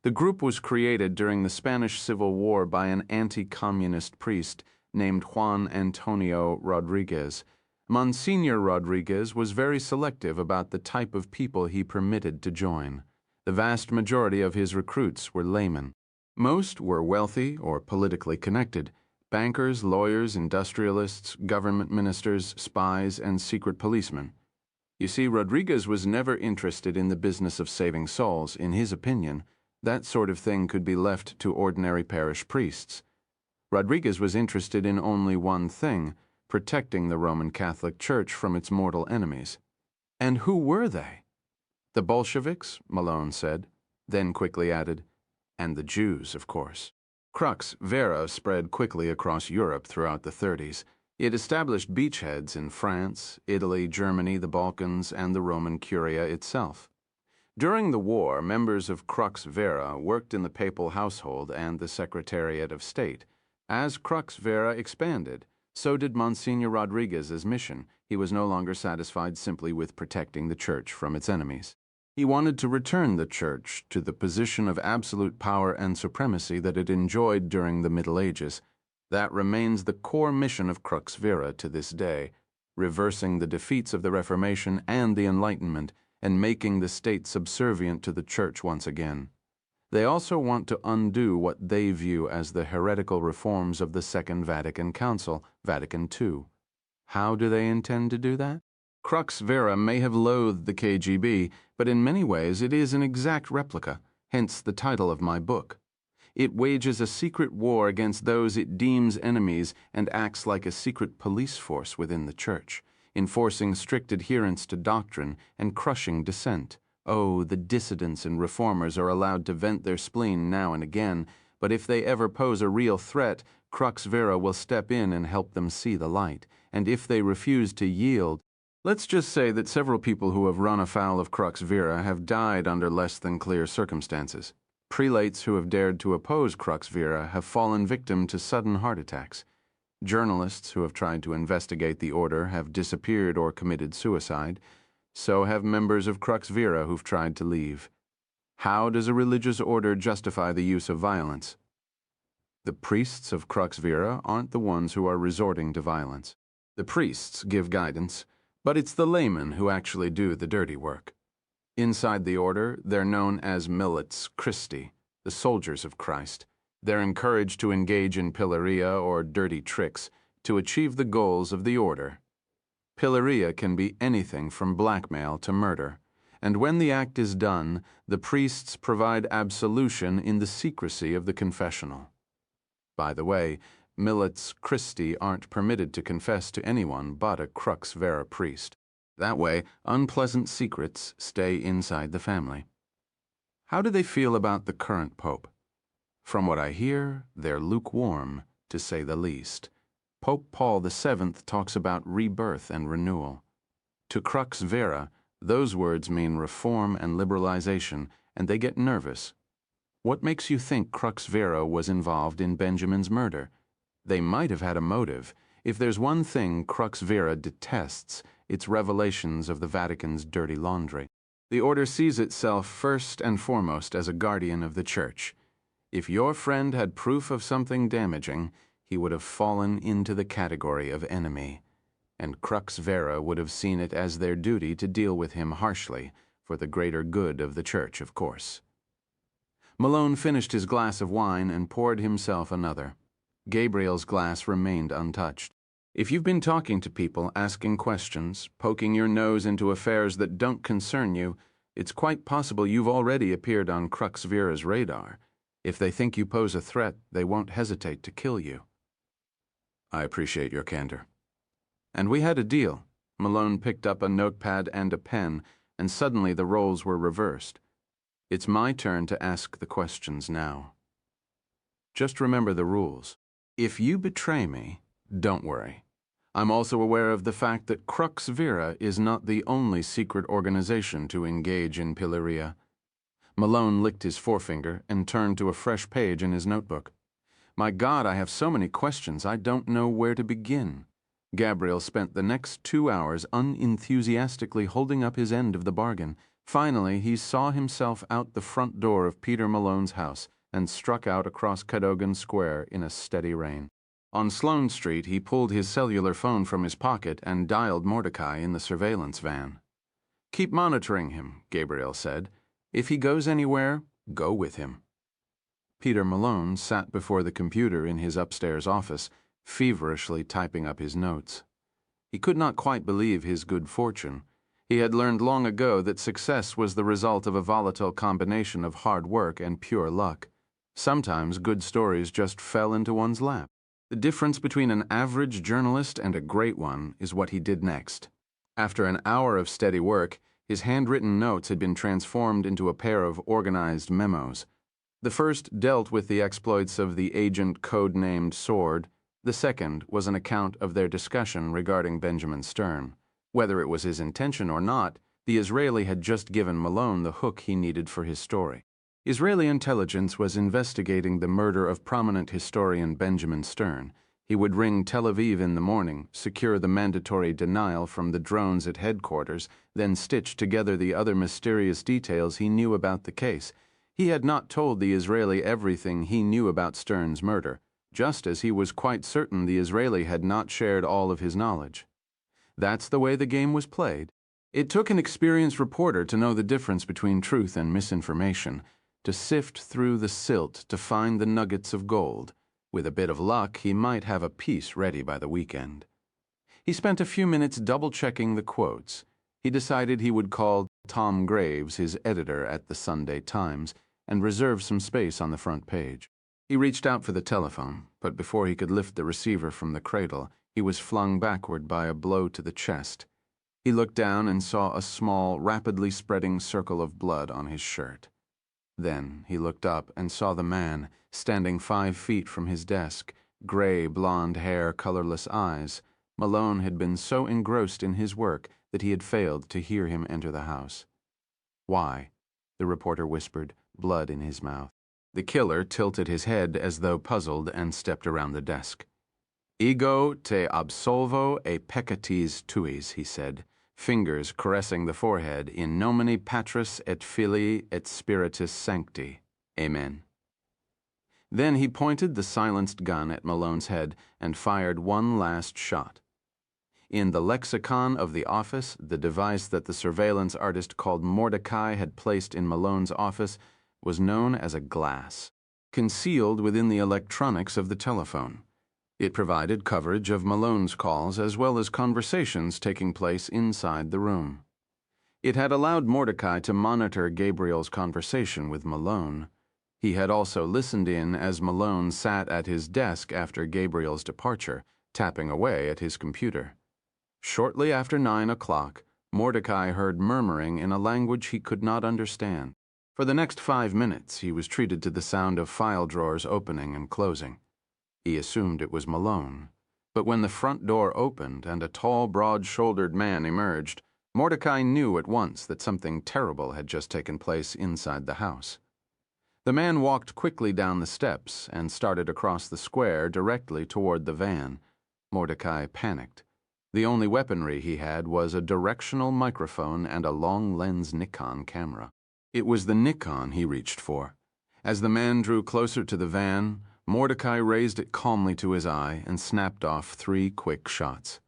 The group was created during the Spanish Civil War by an anti-communist priest named Juan Antonio Rodriguez. Monsignor Rodriguez was very selective about the type of people he permitted to join. The vast majority of his recruits were laymen. Most were wealthy or politically connected, Bankers, lawyers, industrialists, government ministers, spies, and secret policemen. You see, Rodriguez was never interested in the business of saving souls. In his opinion, that sort of thing could be left to ordinary parish priests. Rodriguez was interested in only one thing: protecting the Roman Catholic Church from its mortal enemies. And who were they? The Bolsheviks, Malone said, then quickly added, and the Jews, of course. Crux Vera spread quickly across Europe throughout the 30s. It established beachheads in France, Italy, Germany, the Balkans, and the Roman Curia itself. During the war, members of Crux Vera worked in the papal household and the Secretariat of State. As Crux Vera expanded, so did Monsignor Rodriguez's mission. He was no longer satisfied simply with protecting the Church from its enemies. He wanted to return the Church to the position of absolute power and supremacy that it enjoyed during the Middle Ages. That remains the core mission of Crux Vera to this day, reversing the defeats of the Reformation and the Enlightenment and making the state subservient to the Church once again. They also want to undo what they view as the heretical reforms of the Second Vatican Council, Vatican II. How do they intend to do that? Crux Vera may have loathed the KGB, but in many ways it is an exact replica, hence the title of my book. It wages a secret war against those it deems enemies and acts like a secret police force within the Church, enforcing strict adherence to doctrine and crushing dissent. Oh, the dissidents and reformers are allowed to vent their spleen now and again, but if they ever pose a real threat, Crux Vera will step in and help them see the light. And if they refuse to yield, let's just say that several people who have run afoul of Crux Vera have died under less than clear circumstances. Prelates who have dared to oppose Crux Vera have fallen victim to sudden heart attacks. Journalists who have tried to investigate the order have disappeared or committed suicide. So have members of Crux Vera who've tried to leave. How does a religious order justify the use of violence? The priests of Crux Vera aren't the ones who are resorting to violence. The priests give guidance, but it's the laymen who actually do the dirty work. Inside the order, they're known as Milits Christi, the soldiers of Christ. They're encouraged to engage in pilleria or dirty tricks to achieve the goals of the order. Pilleria can be anything from blackmail to murder, and when the act is done, the priests provide absolution in the secrecy of the confessional. By the way, Milits Christi aren't permitted to confess to anyone but a Crux Vera priest. That way, unpleasant secrets stay inside the family. How do they feel about the current pope? From what I hear, they're lukewarm, to say the least. Pope Paul VII talks about rebirth and renewal. To Crux Vera, those words mean reform and liberalization, and they get nervous. What makes you think Crux Vera was involved in Benjamin's murder? They might have had a motive. If there's one thing Crux Vera detests, it's revelations of the Vatican's dirty laundry. The order sees itself first and foremost as a guardian of the Church. If your friend had proof of something damaging, he would have fallen into the category of enemy, and Crux Vera would have seen it as their duty to deal with him harshly, for the greater good of the Church, of course. Malone finished his glass of wine and poured himself another. Gabriel's glass remained untouched. If you've been talking to people, asking questions, poking your nose into affairs that don't concern you, it's quite possible you've already appeared on Crux Vera's radar. If they think you pose a threat, they won't hesitate to kill you. I appreciate your candor. And we had a deal. Malone picked up a notepad and a pen, and suddenly the roles were reversed. It's my turn to ask the questions now. Just remember the rules. If you betray me, don't worry. I'm also aware of the fact that Crux Vera is not the only secret organization to engage in pilleria. Malone licked his forefinger and turned to a fresh page in his notebook. My God, I have so many questions, I don't know where to begin. Gabriel spent the next 2 hours unenthusiastically holding up his end of the bargain. Finally, he saw himself out the front door of Peter Malone's house and struck out across Cadogan Square in a steady rain. On Sloane Street, he pulled his cellular phone from his pocket and dialed Mordecai in the surveillance van. Keep monitoring him, Gabriel said. If he goes anywhere, go with him. Peter Malone sat before the computer in his upstairs office, feverishly typing up his notes. He could not quite believe his good fortune. He had learned long ago that success was the result of a volatile combination of hard work and pure luck. Sometimes good stories just fell into one's lap. The difference between an average journalist and a great one is what he did next. After an hour of steady work, his handwritten notes had been transformed into a pair of organized memos. The first dealt with the exploits of the agent code-named Sword. The second was an account of their discussion regarding Benjamin Stern. Whether it was his intention or not, the Israeli had just given Malone the hook he needed for his story. Israeli intelligence was investigating the murder of prominent historian Benjamin Stern. He would ring Tel Aviv in the morning, secure the mandatory denial from the drones at headquarters, then stitch together the other mysterious details he knew about the case. He had not told the Israeli everything he knew about Stern's murder, just as he was quite certain the Israeli had not shared all of his knowledge. That's the way the game was played. It took an experienced reporter to know the difference between truth and misinformation, to sift through the silt to find the nuggets of gold. With a bit of luck, he might have a piece ready by the weekend. He spent a few minutes double-checking the quotes. He decided he would call Tom Graves, his editor at the Sunday Times, and reserve some space on the front page. He reached out for the telephone, but before he could lift the receiver from the cradle, he was flung backward by a blow to the chest. He looked down and saw a small, rapidly spreading circle of blood on his shirt. Then he looked up and saw the man, standing 5 feet from his desk, gray, blonde hair, colorless eyes. Malone had been so engrossed in his work that he had failed to hear him enter the house. "Why?" the reporter whispered, blood in his mouth. The killer tilted his head as though puzzled and stepped around the desk. "Ego te absolvo e peccatis tuis," he said, fingers caressing the forehead, "in nomine Patris et Filii et Spiritus Sancti. Amen." Then he pointed the silenced gun at Malone's head and fired one last shot. In the lexicon of the office, the device that the surveillance artist called Mordecai had placed in Malone's office was known as a glass, concealed within the electronics of the telephone. It provided coverage of Malone's calls as well as conversations taking place inside the room. It had allowed Mordecai to monitor Gabriel's conversation with Malone. He had also listened in as Malone sat at his desk after Gabriel's departure, tapping away at his computer. Shortly after 9 o'clock, Mordecai heard murmuring in a language he could not understand. For the next 5 minutes, he was treated to the sound of file drawers opening and closing. He assumed it was Malone. But when the front door opened and a tall, broad-shouldered man emerged, Mordecai knew at once that something terrible had just taken place inside the house. The man walked quickly down the steps and started across the square directly toward the van. Mordecai panicked. The only weaponry he had was a directional microphone and a long-lens Nikon camera. It was the Nikon he reached for. As the man drew closer to the van, Mordecai raised it calmly to his eye and snapped off 3 quick shots.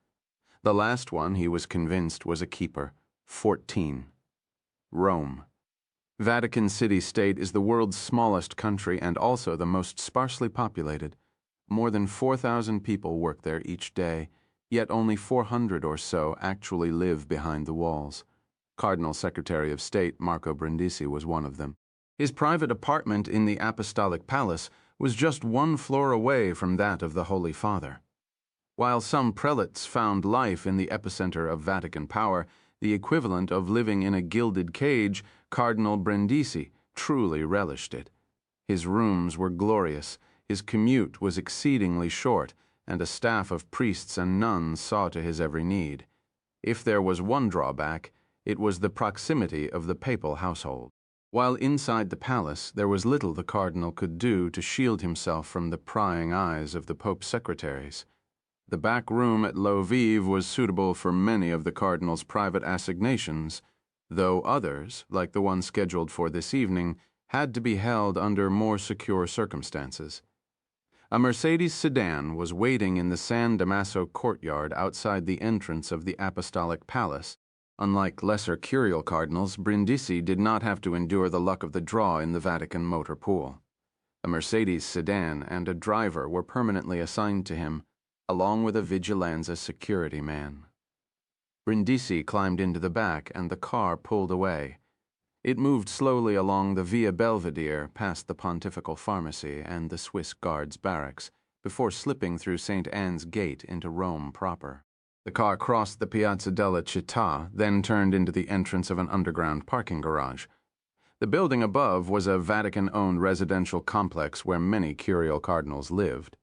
The last one, he was convinced, was a keeper. 14. Rome. Vatican City State is the world's smallest country and also the most sparsely populated. More than 4,000 people work there each day, yet only 400 or so actually live behind the walls. Cardinal Secretary of State Marco Brindisi was one of them. His private apartment in the Apostolic Palace was just 1 floor away from that of the Holy Father. While some prelates found life in the epicenter of Vatican power, the equivalent of living in a gilded cage, Cardinal Brindisi truly relished it. His rooms were glorious, his commute was exceedingly short, and a staff of priests and nuns saw to his every need. If there was one drawback, it was the proximity of the papal household. While inside the palace, there was little the cardinal could do to shield himself from the prying eyes of the Pope's secretaries. The back room at Lviv was suitable for many of the cardinal's private assignations, though others, like the one scheduled for this evening, had to be held under more secure circumstances. A Mercedes sedan was waiting in the San Damaso courtyard outside the entrance of the Apostolic Palace. Unlike lesser curial cardinals, Brindisi did not have to endure the luck of the draw in the Vatican motor pool. A Mercedes sedan and a driver were permanently assigned to him. along with a Vigilanza security man. Brindisi climbed into the back and the car pulled away. It moved slowly along the Via Belvedere past the Pontifical Pharmacy and the Swiss Guards barracks before slipping through St. Anne's Gate into Rome proper. The car crossed the Piazza della Città, then turned into the entrance of an underground parking garage. The building above was a Vatican-owned residential complex where many curial cardinals lived.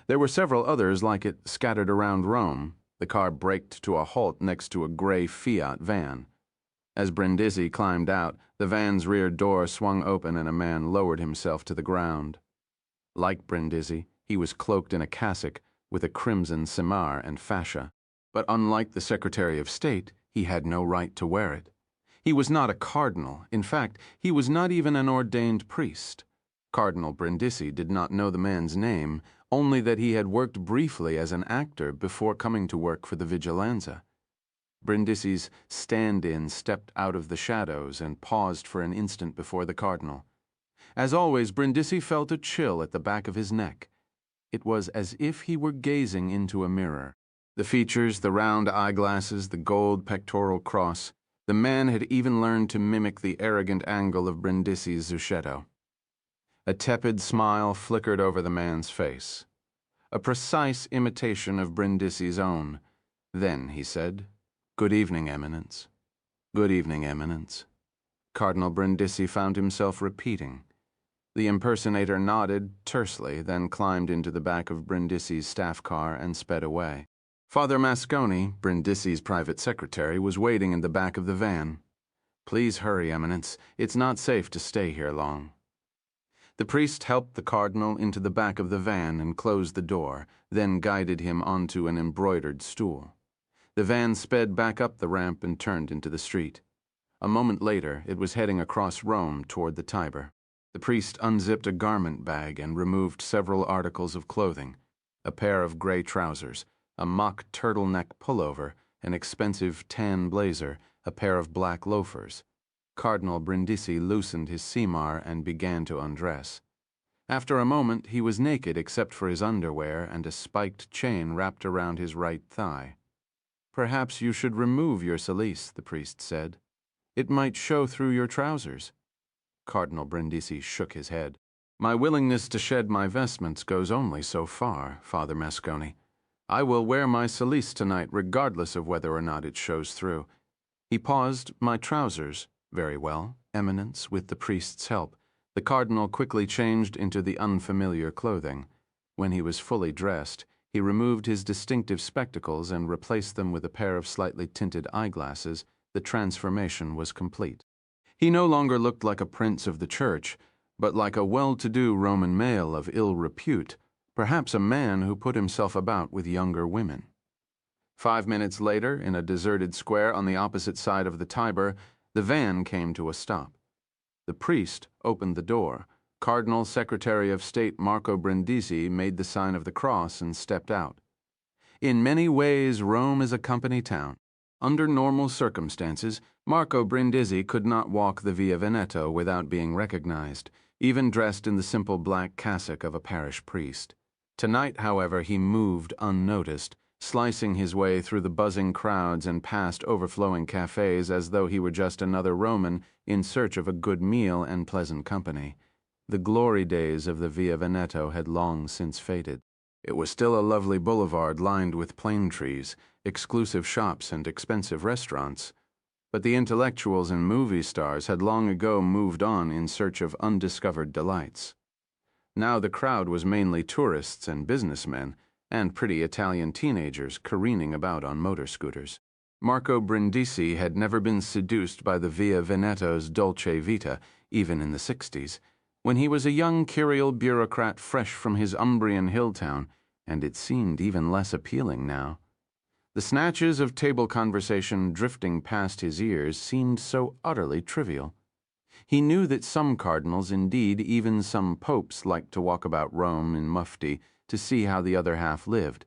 There were several others like it scattered around Rome. The car braked to a halt next to a gray Fiat van. As Brindisi climbed out, the van's rear door swung open and a man lowered himself to the ground. Like Brindisi, he was cloaked in a cassock with a crimson simar and fascia. But unlike the Secretary of State, he had no right to wear it. He was not a cardinal. In fact, he was not even an ordained priest. Cardinal Brindisi did not know the man's name, only that he had worked briefly as an actor before coming to work for the Vigilanza. Brindisi's stand-in stepped out of the shadows and paused for an instant before the cardinal. As always, Brindisi felt a chill at the back of his neck. It was as if he were gazing into a mirror. The features, the round eyeglasses, the gold pectoral cross. The man had even learned to mimic the arrogant angle of Brindisi's zucchetto. A tepid smile flickered over the man's face. A precise imitation of Brindisi's own. Then he said, "Good evening, Eminence." "Good evening, Eminence." Cardinal Brindisi found himself repeating. The impersonator nodded tersely, then climbed into the back of Brindisi's staff car and sped away. Father Masconi, Brindisi's private secretary, was waiting in the back of the van. "Please hurry, Eminence. It's not safe to stay here long." The priest helped the cardinal into the back of the van and closed the door, then guided him onto an embroidered stool. The van sped back up the ramp and turned into the street. A moment later, it was heading across Rome toward the Tiber. The priest unzipped a garment bag and removed several articles of clothing: a pair of gray trousers, a mock turtleneck pullover, an expensive tan blazer, a pair of black loafers. Cardinal Brindisi loosened his simar and began to undress. After a moment, he was naked except for his underwear and a spiked chain wrapped around his right thigh. "Perhaps you should remove your cilice," the priest said. "It might show through your trousers." Cardinal Brindisi shook his head. "My willingness to shed my vestments goes only so far, Father Masconi. I will wear my cilice tonight regardless of whether or not it shows through." He paused. "My trousers." "Very well, Eminence, with the priest's help." The cardinal quickly changed into the unfamiliar clothing. When he was fully dressed, he removed his distinctive spectacles and replaced them with a pair of slightly tinted eyeglasses. The transformation was complete. He no longer looked like a prince of the church, but like a well-to-do Roman male of ill repute, perhaps a man who put himself about with younger women. 5 minutes later, in a deserted square on the opposite side of the Tiber, the van came to a stop. The priest opened the door. Cardinal Secretary of State Marco Brindisi made the sign of the cross and stepped out. In many ways, Rome is a company town. Under normal circumstances, Marco Brindisi could not walk the Via Veneto without being recognized, even dressed in the simple black cassock of a parish priest. Tonight, however, he moved unnoticed, slicing his way through the buzzing crowds and past overflowing cafes as though he were just another Roman in search of a good meal and pleasant company. The glory days of the Via Veneto had long since faded. It was still a lovely boulevard lined with plane trees, exclusive shops and expensive restaurants. But the intellectuals and movie stars had long ago moved on in search of undiscovered delights. Now the crowd was mainly tourists and businessmen, and pretty Italian teenagers careening about on motor scooters. Marco Brindisi had never been seduced by the Via Veneto's dolce vita, even in the 60s, when he was a young curial bureaucrat fresh from his Umbrian hill town, and it seemed even less appealing now. The snatches of table conversation drifting past his ears seemed so utterly trivial. He knew that some cardinals, indeed even some popes, liked to walk about Rome in mufti to see how the other half lived.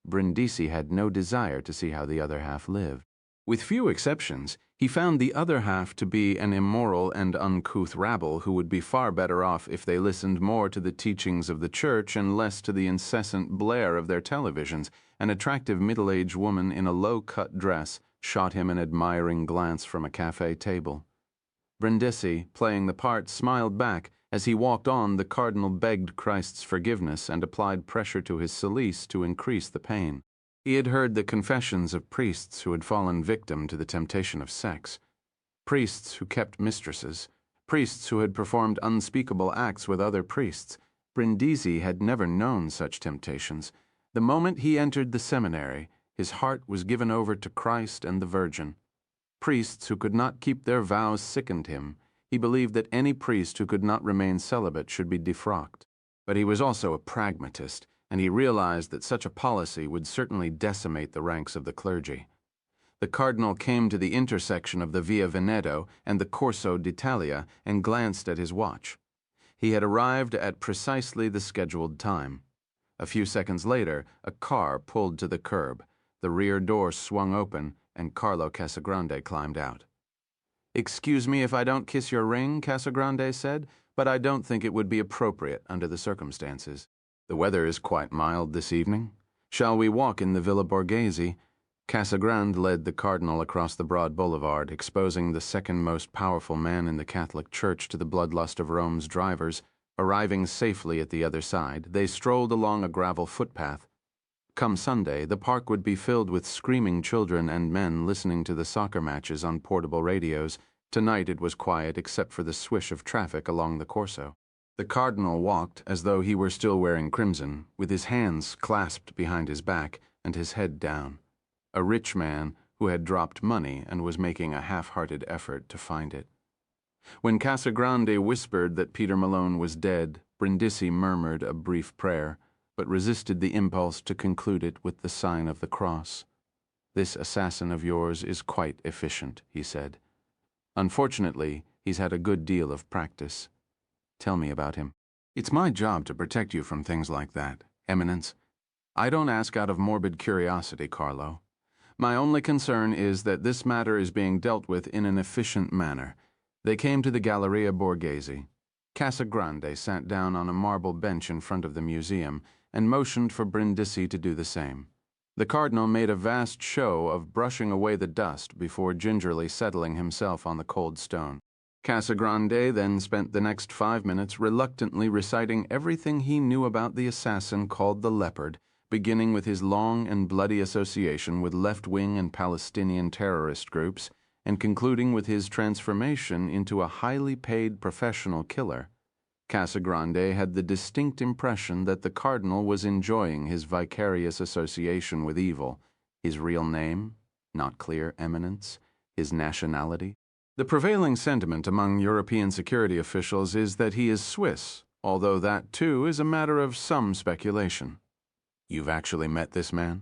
Brindisi had no desire to see how the other half lived. With few exceptions, he found the other half to be an immoral and uncouth rabble who would be far better off if they listened more to the teachings of the church and less to the incessant blare of their televisions. An attractive middle-aged woman in a low-cut dress shot him an admiring glance from a cafe table. Brindisi, playing the part, smiled back. As he walked on, the cardinal begged Christ's forgiveness and applied pressure to his cilice to increase the pain. He had heard the confessions of priests who had fallen victim to the temptation of sex, priests who kept mistresses, priests who had performed unspeakable acts with other priests. Brindisi had never known such temptations. The moment he entered the seminary, his heart was given over to Christ and the Virgin. Priests who could not keep their vows sickened him. He believed that any priest who could not remain celibate should be defrocked. But he was also a pragmatist, and he realized that such a policy would certainly decimate the ranks of the clergy. The cardinal came to the intersection of the Via Veneto and the Corso d'Italia and glanced at his watch. He had arrived at precisely the scheduled time. A few seconds later, a car pulled to the curb. The rear door swung open, and Carlo Casagrande climbed out. "Excuse me if I don't kiss your ring," Casagrande said, "but I don't think it would be appropriate under the circumstances. The weather is quite mild this evening. Shall we walk in the Villa Borghese?" Casagrande led the cardinal across the broad boulevard, exposing the second most powerful man in the Catholic Church to the bloodlust of Rome's drivers. Arriving safely at the other side, they strolled along a gravel footpath. Come Sunday, the park would be filled with screaming children and men listening to the soccer matches on portable radios. Tonight it was quiet except for the swish of traffic along the Corso. The cardinal walked as though he were still wearing crimson, with his hands clasped behind his back and his head down. A rich man who had dropped money and was making a half-hearted effort to find it. When Casagrande whispered that Peter Malone was dead, Brindisi murmured a brief prayer, but resisted the impulse to conclude it with the sign of the cross. "This assassin of yours is quite efficient," he said. "Unfortunately, he's had a good deal of practice. Tell me about him." "It's my job to protect you from things like that, Eminence. I don't ask out of morbid curiosity, Carlo. My only concern is that this matter is being dealt with in an efficient manner." They came to the Galleria Borghese. Casagrande sat down on a marble bench in front of the museum and motioned for Brindisi to do the same. The cardinal made a vast show of brushing away the dust before gingerly settling himself on the cold stone. Casagrande then spent the next 5 minutes reluctantly reciting everything he knew about the assassin called the Leopard, beginning with his long and bloody association with left-wing and Palestinian terrorist groups, and concluding with his transformation into a highly paid professional killer. Casagrande had the distinct impression that the cardinal was enjoying his vicarious association with evil. His real name? Not clear, Eminence. His nationality? The prevailing sentiment among European security officials is that he is Swiss, although that, too, is a matter of some speculation. You've actually met this man?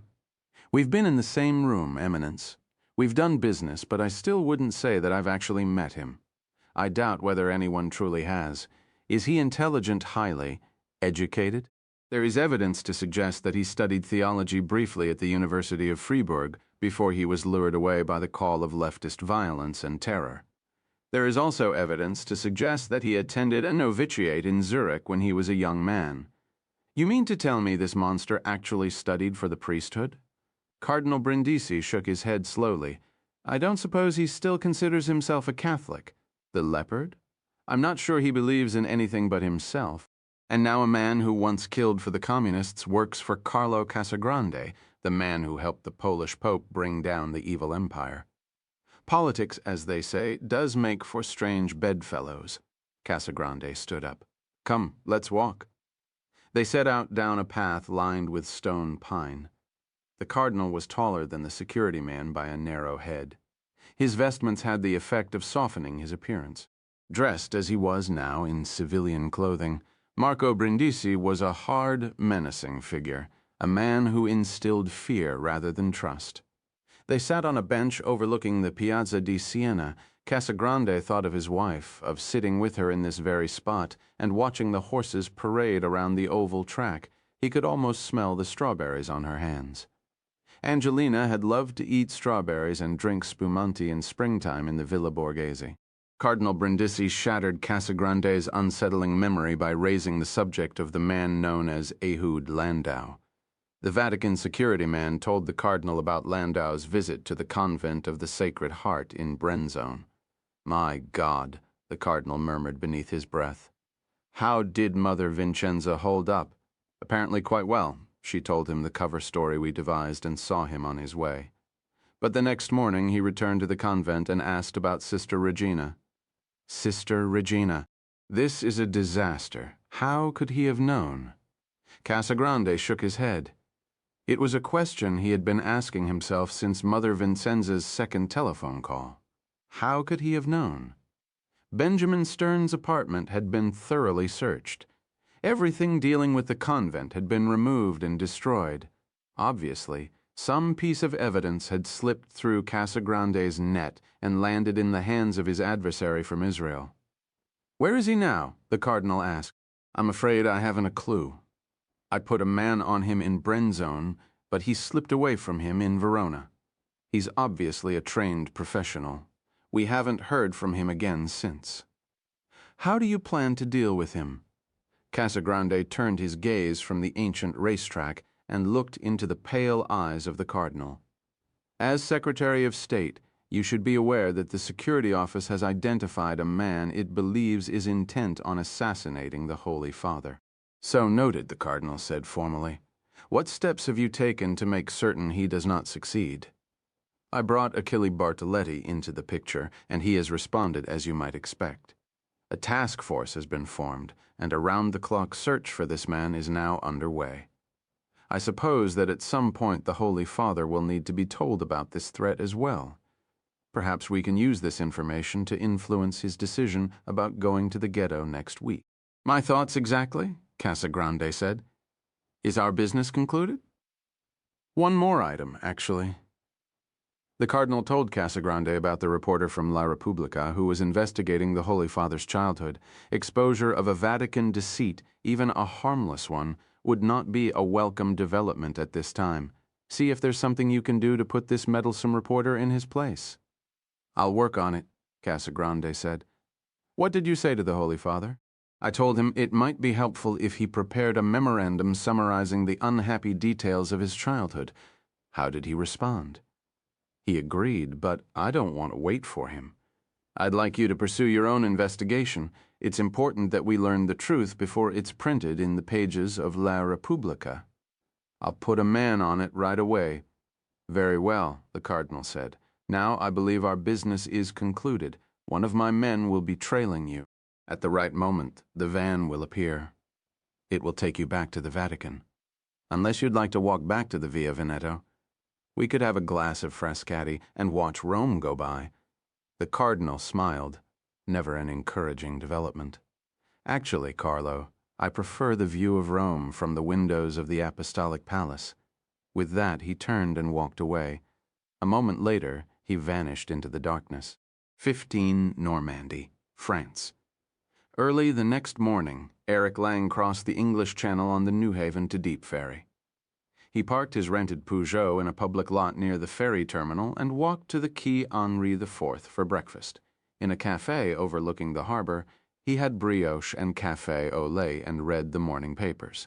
We've been in the same room, Eminence. We've done business, but I still wouldn't say that I've actually met him. I doubt whether anyone truly has. Is he intelligent highly? Educated? There is evidence to suggest that he studied theology briefly at the University of Freiburg before he was lured away by the call of leftist violence and terror. There is also evidence to suggest that he attended a novitiate in Zurich when he was a young man. You mean to tell me this monster actually studied for the priesthood? Cardinal Brindisi shook his head slowly. I don't suppose he still considers himself a Catholic. The Leopard? I'm not sure he believes in anything but himself. And now a man who once killed for the communists works for Carlo Casagrande, the man who helped the Polish Pope bring down the evil empire. Politics, as they say, does make for strange bedfellows. Casagrande stood up. Come, let's walk. They set out down a path lined with stone pine. The cardinal was taller than the security man by a narrow head. His vestments had the effect of softening his appearance. Dressed as he was now in civilian clothing, Marco Brindisi was a hard, menacing figure, a man who instilled fear rather than trust. They sat on a bench overlooking the Piazza di Siena. Casagrande thought of his wife, of sitting with her in this very spot and watching the horses parade around the oval track. He could almost smell the strawberries on her hands. Angelina had loved to eat strawberries and drink spumante in springtime in the Villa Borghese. Cardinal Brindisi shattered Casagrande's unsettling memory by raising the subject of the man known as Ehud Landau. The Vatican security man told the cardinal about Landau's visit to the convent of the Sacred Heart in Brenzone. "My God," the cardinal murmured beneath his breath. How did Mother Vincenza hold up? Apparently quite well. She told him the cover story we devised and saw him on his way. But the next morning he returned to the convent and asked about Sister Regina. Sister Regina. This is a disaster. How could he have known? Casagrande shook his head. It was a question he had been asking himself since Mother Vincenza's second telephone call. How could he have known? Benjamin Stern's apartment had been thoroughly searched. Everything dealing with the convent had been removed and destroyed. Obviously, some piece of evidence had slipped through Casagrande's net and landed in the hands of his adversary from Israel. "Where is he now?" the cardinal asked. "I'm afraid I haven't a clue. I put a man on him in Brenzone, but he slipped away from him in Verona. He's obviously a trained professional. We haven't heard from him again since." "How do you plan to deal with him?" Casagrande turned his gaze from the ancient racetrack and looked into the pale eyes of the cardinal. "As Secretary of State, you should be aware that the Security Office has identified a man it believes is intent on assassinating the Holy Father." "So noted," the cardinal said formally. "What steps have you taken to make certain he does not succeed?" "I brought Achille Bartoletti into the picture, and he has responded as you might expect. A task force has been formed, and a round-the-clock search for this man is now underway. I suppose that at some point the Holy Father will need to be told about this threat as well. Perhaps we can use this information to influence his decision about going to the ghetto next week." "My thoughts exactly," Casagrande said. "Is our business concluded?" "One more item, actually." The cardinal told Casagrande about the reporter from La Repubblica who was investigating the Holy Father's childhood. Exposure of a Vatican deceit, even a harmless one, would not be a welcome development at this time. See if there's something you can do to put this meddlesome reporter in his place. "I'll work on it," Casagrande said. "What did you say to the Holy Father?" "I told him it might be helpful if he prepared a memorandum summarizing the unhappy details of his childhood. How did he respond?" "He agreed, but I don't want to wait for him. I'd like you to pursue your own investigation. It's important that we learn the truth before it's printed in the pages of La Repubblica." "I'll put a man on it right away." "Very well," the cardinal said. "Now I believe our business is concluded. One of my men will be trailing you. At the right moment, the van will appear. It will take you back to the Vatican. Unless you'd like to walk back to the Via Veneto. We could have a glass of Frascati and watch Rome go by." The cardinal smiled. Never an encouraging development. "Actually, Carlo, I prefer the view of Rome from the windows of the Apostolic Palace." With that, he turned and walked away. A moment later, he vanished into the darkness. 15 Normandy, France. Early the next morning, Eric Lang crossed the English Channel on the Newhaven to Deep Ferry. He parked his rented Peugeot in a public lot near the ferry terminal and walked to the Quai Henri IV for breakfast. In a cafe overlooking the harbor, he had brioche and café au lait and read the morning papers.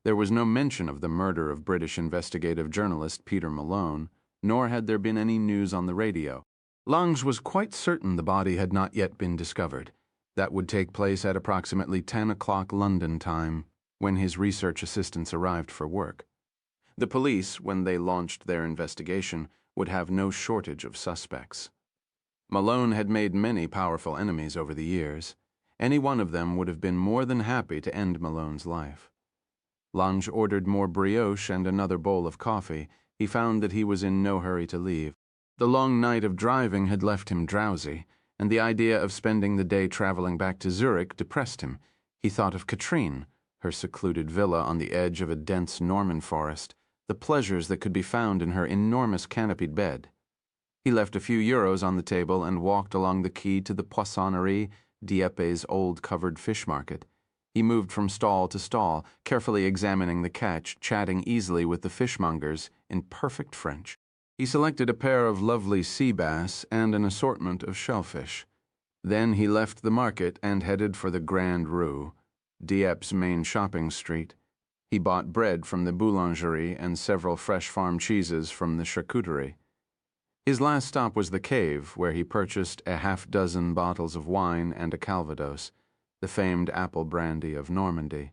There was no mention of the murder of British investigative journalist Peter Malone, nor had there been any news on the radio. Lange was quite certain the body had not yet been discovered. That would take place at approximately 10 o'clock London time, when his research assistants arrived for work. The police, when they launched their investigation, would have no shortage of suspects. Malone had made many powerful enemies over the years. Any one of them would have been more than happy to end Malone's life. Lange ordered more brioche and another bowl of coffee. He found that he was in no hurry to leave. The long night of driving had left him drowsy, and the idea of spending the day traveling back to Zurich depressed him. He thought of Katrine, her secluded villa on the edge of a dense Norman forest, the pleasures that could be found in her enormous canopied bed. He left a few euros on the table and walked along the quay to the Poissonnerie, Dieppe's old covered fish market. He moved from stall to stall, carefully examining the catch, chatting easily with the fishmongers, in perfect French. He selected a pair of lovely sea bass and an assortment of shellfish. Then he left the market and headed for the Grand Rue, Dieppe main shopping street. He bought bread from the boulangerie and several fresh farm cheeses from the charcuterie. His last stop was the Cave, where he purchased a half-dozen bottles of wine and a Calvados, the famed apple brandy of Normandy.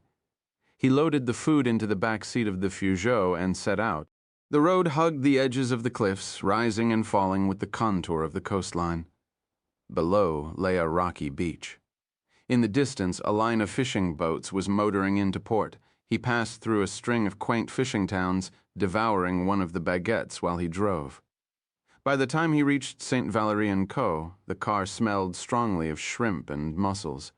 He loaded the food into the back seat of the Peugeot and set out. The road hugged the edges of the cliffs, rising and falling with the contour of the coastline. Below lay a rocky beach. In the distance, a line of fishing boats was motoring into port. He passed through a string of quaint fishing towns, devouring one of the baguettes while he drove. By the time he reached St. Valery & Co., the car smelled strongly of shrimp and mussels.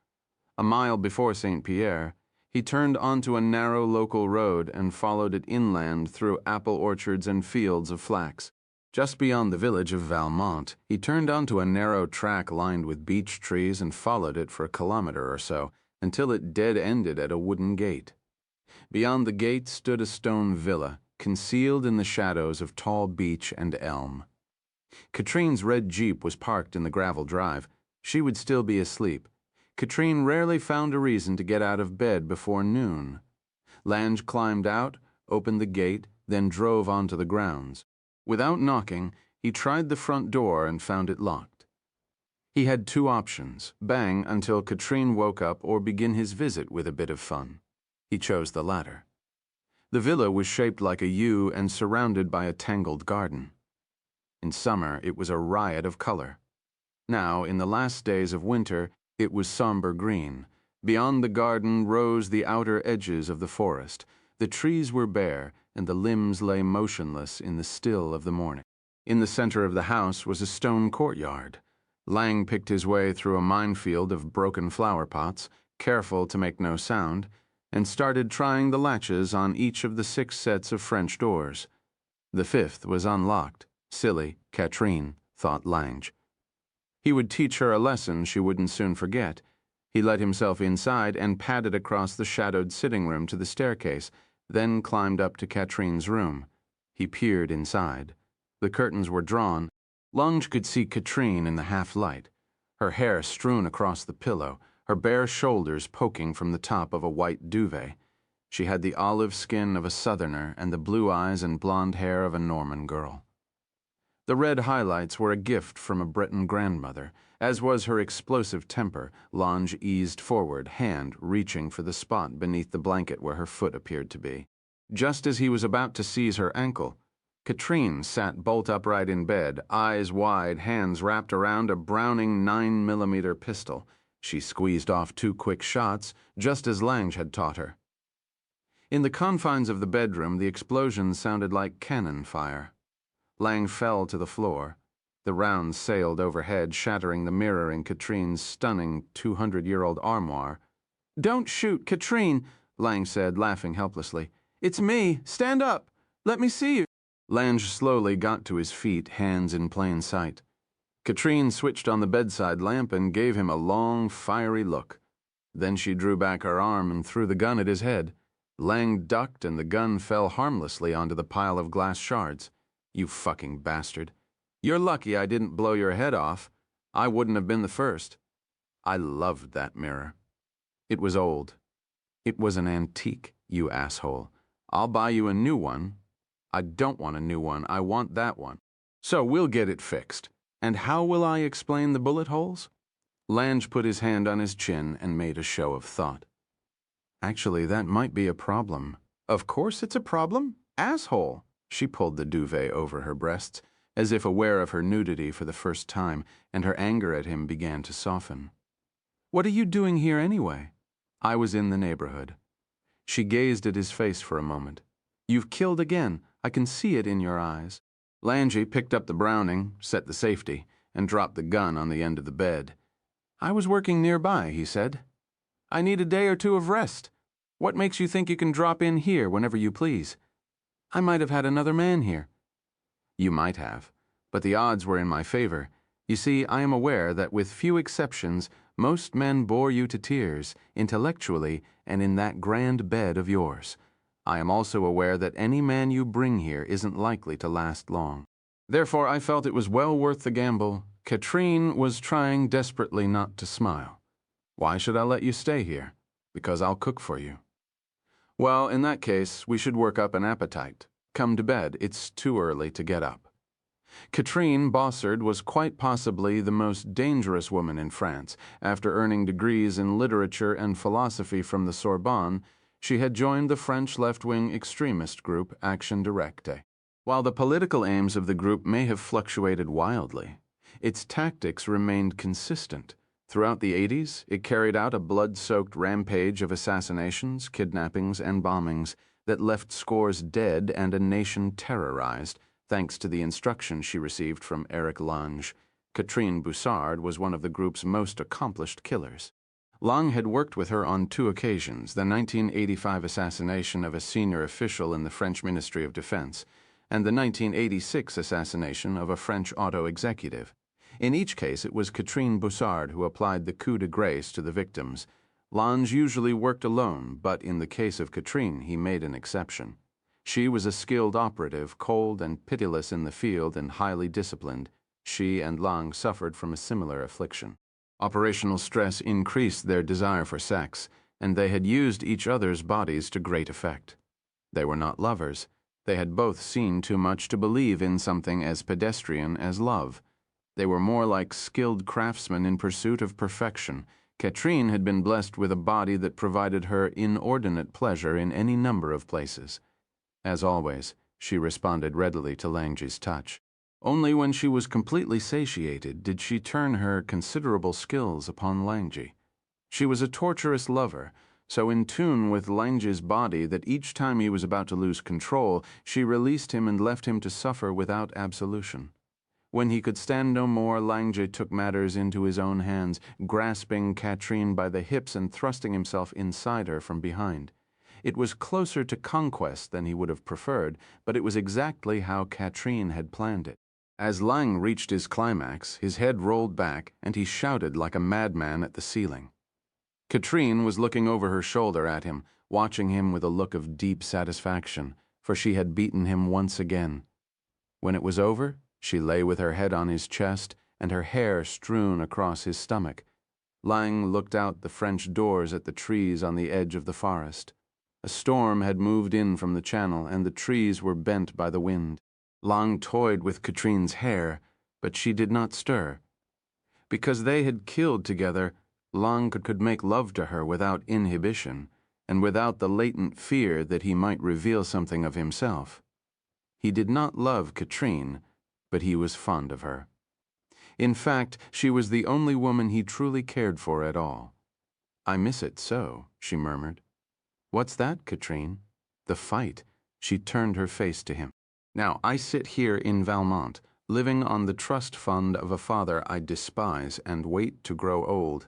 A mile before St. Pierre, he turned onto a narrow local road and followed it inland through apple orchards and fields of flax. Just beyond the village of Valmont, he turned onto a narrow track lined with beech trees and followed it for a kilometer or so, until it dead-ended at a wooden gate. Beyond the gate stood a stone villa, concealed in the shadows of tall beech and elm. Katrine's red Jeep was parked in the gravel drive. She would still be asleep. Katrine rarely found a reason to get out of bed before noon. Lange climbed out, opened the gate, then drove onto the grounds. Without knocking, he tried the front door and found it locked. He had two options: bang until Katrine woke up or begin his visit with a bit of fun. He chose the latter. The villa was shaped like a U and surrounded by a tangled garden. In summer, it was a riot of color. Now, in the last days of winter, it was somber green. Beyond the garden rose the outer edges of the forest. The trees were bare, and the limbs lay motionless in the still of the morning. In the center of the house was a stone courtyard. Lang picked his way through a minefield of broken flower pots, careful to make no sound, and started trying the latches on each of the 6 sets of French doors. The 5th was unlocked. Silly Katrine, thought Lange. He would teach her a lesson she wouldn't soon forget. He let himself inside and padded across the shadowed sitting room to the staircase, then climbed up to Katrine's room. He peered inside. The curtains were drawn. Lange could see Katrine in the half-light, her hair strewn across the pillow, her bare shoulders poking from the top of a white duvet. She had the olive skin of a Southerner and the blue eyes and blonde hair of a Norman girl. The red highlights were a gift from a Breton grandmother, as was her explosive temper. Lange eased forward, hand reaching for the spot beneath the blanket where her foot appeared to be. Just as he was about to seize her ankle, Katrine sat bolt upright in bed, eyes wide, hands wrapped around a Browning 9mm pistol. She squeezed off 2 quick shots, just as Lange had taught her. In the confines of the bedroom, the explosions sounded like cannon fire. Lang fell to the floor. The rounds sailed overhead, shattering the mirror in Katrine's stunning 200-year-old armoire. "Don't shoot, Katrine," Lang said, laughing helplessly. "It's me. Stand up. Let me see you." Lange slowly got to his feet, hands in plain sight. Katrine switched on the bedside lamp and gave him a long, fiery look. Then she drew back her arm and threw the gun at his head. Lang ducked and the gun fell harmlessly onto the pile of glass shards. "You fucking bastard. You're lucky I didn't blow your head off. I wouldn't have been the first." I loved that mirror. It was old. It was an antique, you asshole. I'll buy you a new one. I don't want a new one. I want that one. So we'll get it fixed. And how will I explain the bullet holes? Lange put his hand on his chin and made a show of thought. Actually, that might be a problem. Of course it's a problem. Asshole. She pulled the duvet over her breasts, as if aware of her nudity for the first time, and her anger at him began to soften. "What are you doing here anyway?" "I was in the neighborhood." She gazed at his face for a moment. "You've killed again. I can see it in your eyes." Lange picked up the Browning, set the safety, and dropped the gun on the end of the bed. "I was working nearby," he said. "I need a day or 2 of rest. What makes you think you can drop in here whenever you please? I might have had another man here." "You might have, but the odds were in my favor. You see, I am aware that with few exceptions, most men bore you to tears, intellectually and in that grand bed of yours. I am also aware that any man you bring here isn't likely to last long. Therefore, I felt it was well worth the gamble. Katrine was trying desperately not to smile. Why should I let you stay here? Because I'll cook for you. Well, in that case, we should work up an appetite. Come to bed, it's too early to get up. Katrine Bossard was quite possibly the most dangerous woman in France. After earning degrees in literature and philosophy from the Sorbonne, she had joined the French left-wing extremist group Action Directe. While the political aims of the group may have fluctuated wildly, its tactics remained consistent. Throughout the 80s, it carried out a blood-soaked rampage of assassinations, kidnappings, and bombings that left scores dead and a nation terrorized, thanks to the instruction she received from Eric Lange. Katrine Bossard was one of the group's most accomplished killers. Lange had worked with her on 2 occasions, the 1985 assassination of a senior official in the French Ministry of Defense, and the 1986 assassination of a French auto executive. In each case, it was Katrine Bossard who applied the coup de grace to the victims. Lange usually worked alone, but in the case of Katrine, he made an exception. She was a skilled operative, cold and pitiless in the field and highly disciplined. She and Lange suffered from a similar affliction. Operational stress increased their desire for sex, and they had used each other's bodies to great effect. They were not lovers. They had both seen too much to believe in something as pedestrian as love. They were more like skilled craftsmen in pursuit of perfection. Katrine had been blessed with a body that provided her inordinate pleasure in any number of places. As always, she responded readily to Lange's touch. Only when she was completely satiated did she turn her considerable skills upon Lange. She was a torturous lover, so in tune with Lange's body that each time he was about to lose control, she released him and left him to suffer without absolution. When he could stand no more, Lange took matters into his own hands, grasping Katrine by the hips and thrusting himself inside her from behind. It was closer to conquest than he would have preferred, but it was exactly how Katrine had planned it. As Lange reached his climax, his head rolled back, and he shouted like a madman at the ceiling. Katrine was looking over her shoulder at him, watching him with a look of deep satisfaction, for she had beaten him once again. When it was over, she lay with her head on his chest and her hair strewn across his stomach. Lange looked out the French doors at the trees on the edge of the forest. A storm had moved in from the channel, and the trees were bent by the wind. Lange toyed with Katrine's hair, but she did not stir. Because they had killed together, Lange could make love to her without inhibition, and without the latent fear that he might reveal something of himself. He did not love Katrine, but he was fond of her. In fact, she was the only woman he truly cared for at all. "I miss it so," she murmured. "What's that, Katrine?" "The fight." She turned her face to him. "Now, I sit here in Valmont, living on the trust fund of a father I despise and wait to grow old.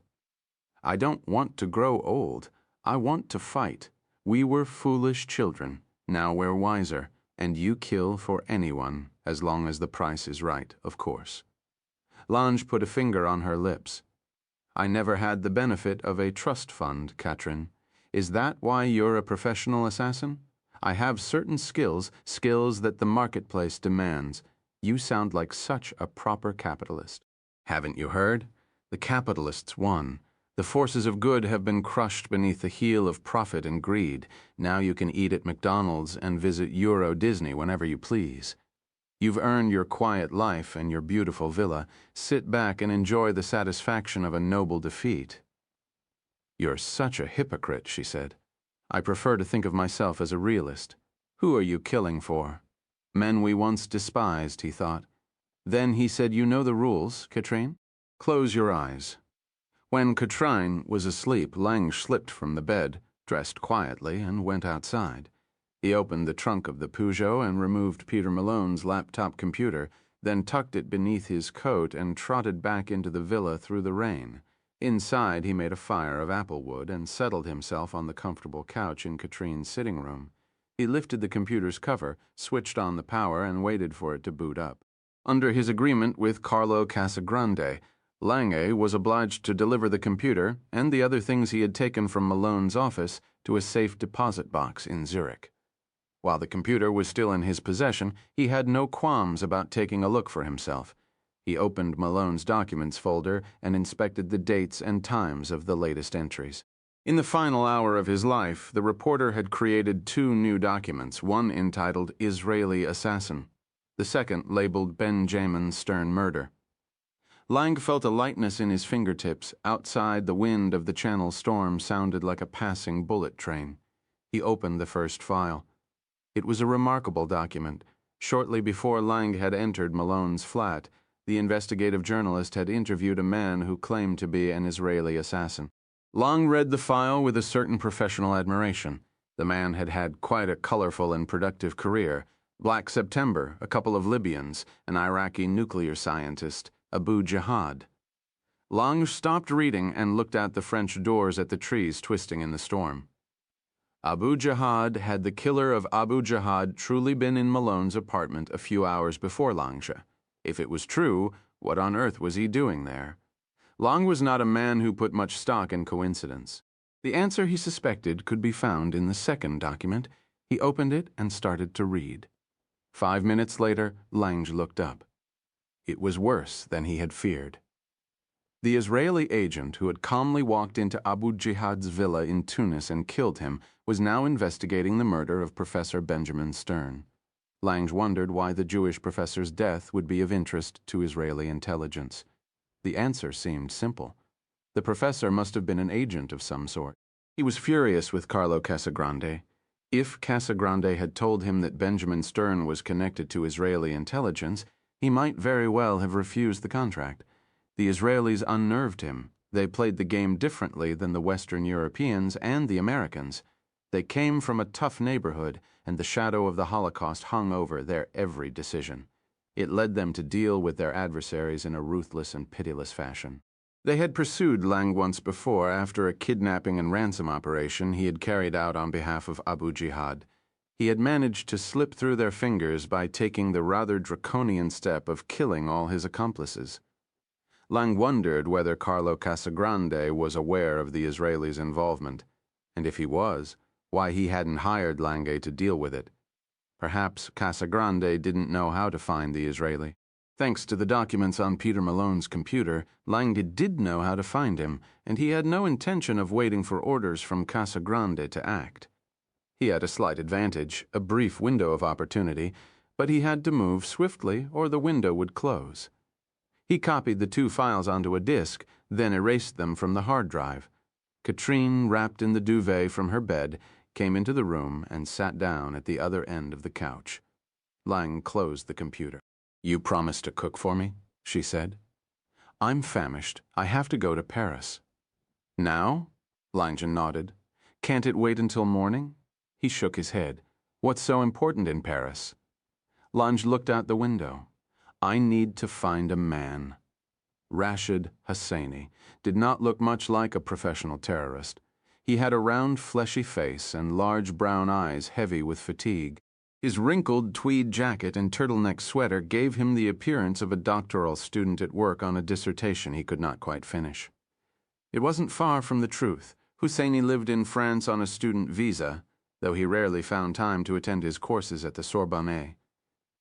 I don't want to grow old. I want to fight. We were foolish children. Now we're wiser, and you kill for anyone, as long as the price is right, of course." Lange put a finger on her lips. "I never had the benefit of a trust fund, Katrin. Is that why you're a professional assassin? I have certain skills that the marketplace demands. You sound like such a proper capitalist." "Haven't you heard? The capitalists won. The forces of good have been crushed beneath the heel of profit and greed. Now you can eat at McDonald's and visit Euro Disney whenever you please. You've earned your quiet life and your beautiful villa. Sit back and enjoy the satisfaction of a noble defeat." "You're such a hypocrite," she said. "I prefer to think of myself as a realist. Who are you killing for?" "Men we once despised," he thought. Then he said, "You know the rules, Katrine? Close your eyes." When Katrine was asleep, Lange slipped from the bed, dressed quietly, and went outside. He opened the trunk of the Peugeot and removed Peter Malone's laptop computer, then tucked it beneath his coat and trotted back into the villa through the rain. Inside, he made a fire of applewood and settled himself on the comfortable couch in Katrine's sitting room. He lifted the computer's cover, switched on the power, and waited for it to boot up. Under his agreement with Carlo Casagrande, Lange was obliged to deliver the computer and the other things he had taken from Malone's office to a safe deposit box in Zurich. While the computer was still in his possession, he had no qualms about taking a look for himself. He opened Malone's documents folder and inspected the dates and times of the latest entries. In the final hour of his life, the reporter had created 2 new documents, one entitled Israeli Assassin, the second labeled Benjamin Stern Murder. Lang felt a lightness in his fingertips. Outside, the wind of the Channel storm sounded like a passing bullet train. He opened the first file. It was a remarkable document. Shortly before Lang had entered Malone's flat, the investigative journalist had interviewed a man who claimed to be an Israeli assassin. Lang read the file with a certain professional admiration. The man had had quite a colorful and productive career. Black September, a couple of Libyans, an Iraqi nuclear scientist, Abu Jihad. Lang stopped reading and looked out the French doors at the trees twisting in the storm. Abu Jihad. Had the killer of Abu Jihad truly been in Malone's apartment a few hours before Lange? If it was true, what on earth was he doing there? Lang was not a man who put much stock in coincidence. The answer he suspected could be found in the second document. He opened it and started to read. 5 minutes later, Lange looked up. It was worse than he had feared. The Israeli agent who had calmly walked into Abu Jihad's villa in Tunis and killed him was now investigating the murder of Professor Benjamin Stern. Lange wondered why the Jewish professor's death would be of interest to Israeli intelligence. The answer seemed simple. The professor must have been an agent of some sort. He was furious with Carlo Casagrande. If Casagrande had told him that Benjamin Stern was connected to Israeli intelligence, he might very well have refused the contract. The Israelis unnerved him. They played the game differently than the Western Europeans and the Americans. They came from a tough neighborhood, and the shadow of the Holocaust hung over their every decision. It led them to deal with their adversaries in a ruthless and pitiless fashion. They had pursued Lang once before after a kidnapping and ransom operation he had carried out on behalf of Abu Jihad. He had managed to slip through their fingers by taking the rather draconian step of killing all his accomplices. Lang wondered whether Carlo Casagrande was aware of the Israelis' involvement, and if he was, why he hadn't hired Lange to deal with it. Perhaps Casagrande didn't know how to find the Israeli. Thanks to the documents on Peter Malone's computer, Lange did know how to find him, and he had no intention of waiting for orders from Casagrande to act. He had a slight advantage, a brief window of opportunity, but he had to move swiftly or the window would close. He copied the 2 files onto a disk, then erased them from the hard drive. Katrine, wrapped in the duvet from her bed, came into the room and sat down at the other end of the couch. Lang closed the computer. "You promised to cook for me?" she said. "I'm famished. I have to go to Paris." "Now?" Lange nodded. "Can't it wait until morning?" He shook his head. "What's so important in Paris?" Lange looked out the window. "I need to find a man." Rashid Husseini did not look much like a professional terrorist. He had a round, fleshy face and large brown eyes heavy with fatigue. His wrinkled tweed jacket and turtleneck sweater gave him the appearance of a doctoral student at work on a dissertation he could not quite finish. It wasn't far from the truth. Husseini lived in France on a student visa, though he rarely found time to attend his courses at the Sorbonne.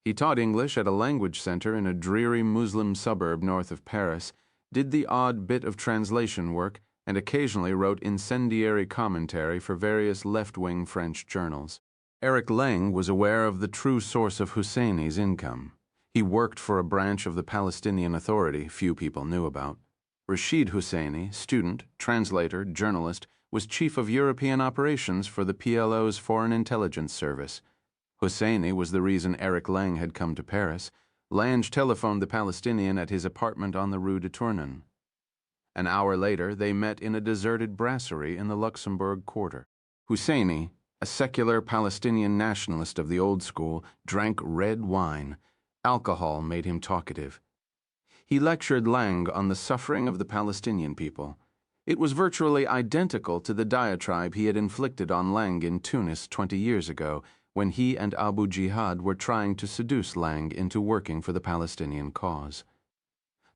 He taught English at a language center in a dreary Muslim suburb north of Paris, did the odd bit of translation work, and occasionally wrote incendiary commentary for various left-wing French journals. Eric Lang was aware of the true source of Husseini's income. He worked for a branch of the Palestinian Authority few people knew about. Rashid Husseini, student, translator, journalist, was chief of European operations for the PLO's Foreign Intelligence Service. Husseini was the reason Eric Lang had come to Paris. Lange telephoned the Palestinian at his apartment on the Rue de Tournon. An hour later, they met in a deserted brasserie in the Luxembourg Quarter. Husseini, a secular Palestinian nationalist of the old school, drank red wine. Alcohol made him talkative. He lectured Lang on the suffering of the Palestinian people. It was virtually identical to the diatribe he had inflicted on Lang in Tunis 20 years ago, when he and Abu Jihad were trying to seduce Lang into working for the Palestinian cause.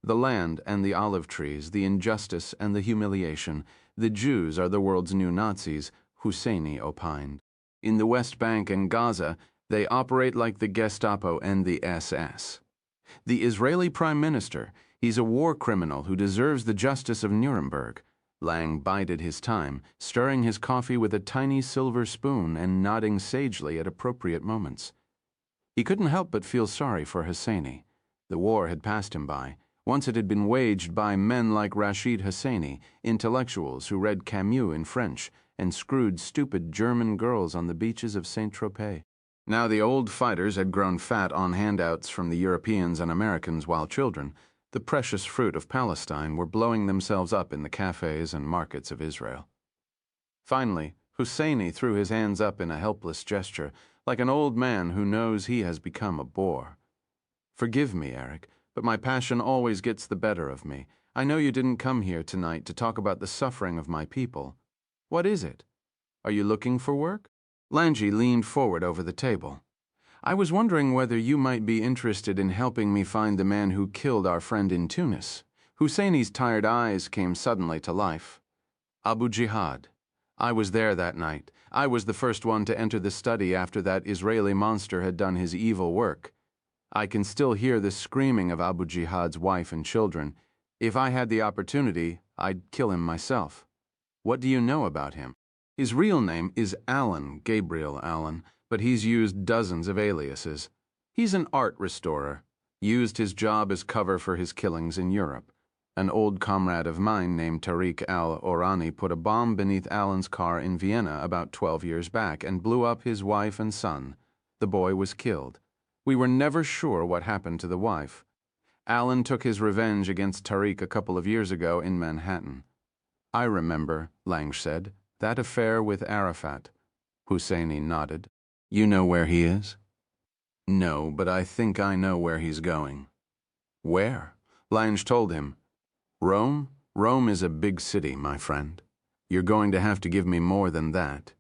The land and the olive trees, the injustice and the humiliation, the Jews are the world's new Nazis, Husseini opined. In the West Bank and Gaza, they operate like the Gestapo and the SS. The Israeli Prime Minister, he's a war criminal who deserves the justice of Nuremberg. Lang bided his time, stirring his coffee with a tiny silver spoon and nodding sagely at appropriate moments. He couldn't help but feel sorry for Husseini. The war had passed him by. Once it had been waged by men like Rashid Husseini, intellectuals who read Camus in French and screwed stupid German girls on the beaches of Saint-Tropez. Now the old fighters had grown fat on handouts from the Europeans and Americans while children. The precious fruit of Palestine were blowing themselves up in the cafes and markets of Israel. Finally, Husseini threw his hands up in a helpless gesture, like an old man who knows he has become a bore. "Forgive me, Eric, but my passion always gets the better of me. I know you didn't come here tonight to talk about the suffering of my people. What is it? Are you looking for work?" Lange leaned forward over the table. "I was wondering whether you might be interested in helping me find the man who killed our friend in Tunis." Husseini's tired eyes came suddenly to life. "Abu Jihad. I was there that night. I was the first one to enter the study after that Israeli monster had done his evil work. I can still hear the screaming of Abu Jihad's wife and children. If I had the opportunity, I'd kill him myself. What do you know about him?" "His real name is Allen, Gabriel Allen, but he's used dozens of aliases. He's an art restorer. Used his job as cover for his killings in Europe. An old comrade of mine named Tariq al-Orani put a bomb beneath Allen's car in Vienna about 12 years back and blew up his wife and son. The boy was killed. We were never sure what happened to the wife. Allen took his revenge against Tariq a couple of years ago in Manhattan." "I remember," Lange said, "that affair with Arafat." Husseini nodded. "You know where he is?" "No, but I think I know where he's going." "Where?" Lange told him. "Rome? Rome is a big city, my friend. You're going to have to give me more than that.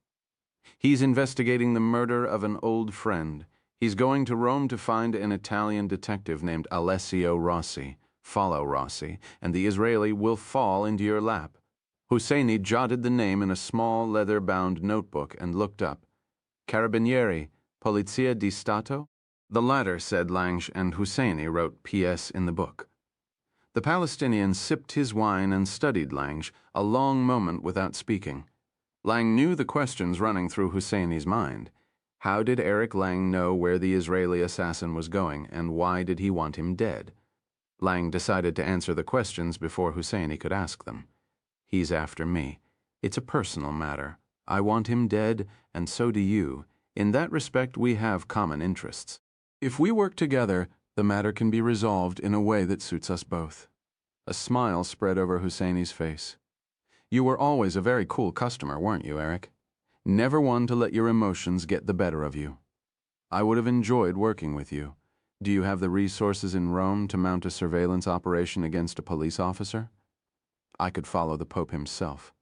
He's investigating the murder of an old friend. He's going to Rome to find an Italian detective named Alessio Rossi. Follow Rossi, and the Israeli will fall into your lap." Husseini jotted the name in a small leather-bound notebook and looked up. "Carabinieri, Polizia di Stato?" The latter said Lange, and Husseini wrote P.S. in the book. The Palestinian sipped his wine and studied Lange a long moment without speaking. Lange knew the questions running through Husseini's mind. How did Eric Lang know where the Israeli assassin was going, and why did he want him dead? Lang decided to answer the questions before Husseini could ask them. "He's after me. It's a personal matter. I want him dead, and so do you. In that respect, we have common interests. If we work together, the matter can be resolved in a way that suits us both." A smile spread over Husseini's face. "You were always a very cool customer, weren't you, Eric? Never one to let your emotions get the better of you. I would have enjoyed working with you. Do you have the resources in Rome to mount a surveillance operation against a police officer? I could follow the Pope himself.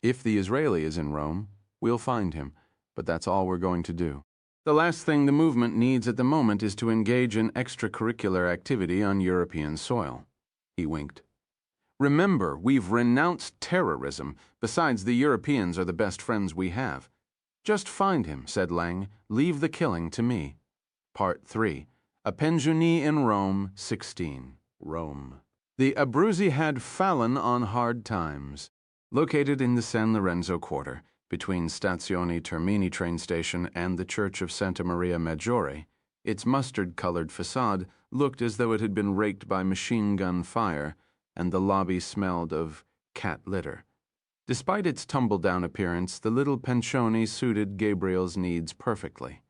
If the Israeli is in Rome, we'll find him, but that's all we're going to do. The last thing the movement needs at the moment is to engage in extracurricular activity on European soil." He winked. "Remember, we've renounced terrorism. Besides, the Europeans are the best friends we have." "Just find him," said Lang. "Leave the killing to me." Part 3. A pensionnat in Rome, 16. Rome. The Abruzzi had fallen on hard times. Located in the San Lorenzo quarter, between Stazione Termini train station and the Church of Santa Maria Maggiore, its mustard-colored facade looked as though it had been raked by machine-gun fire, and the lobby smelled of cat litter. Despite its tumble-down appearance, the little pensione suited Gabriel's needs perfectly.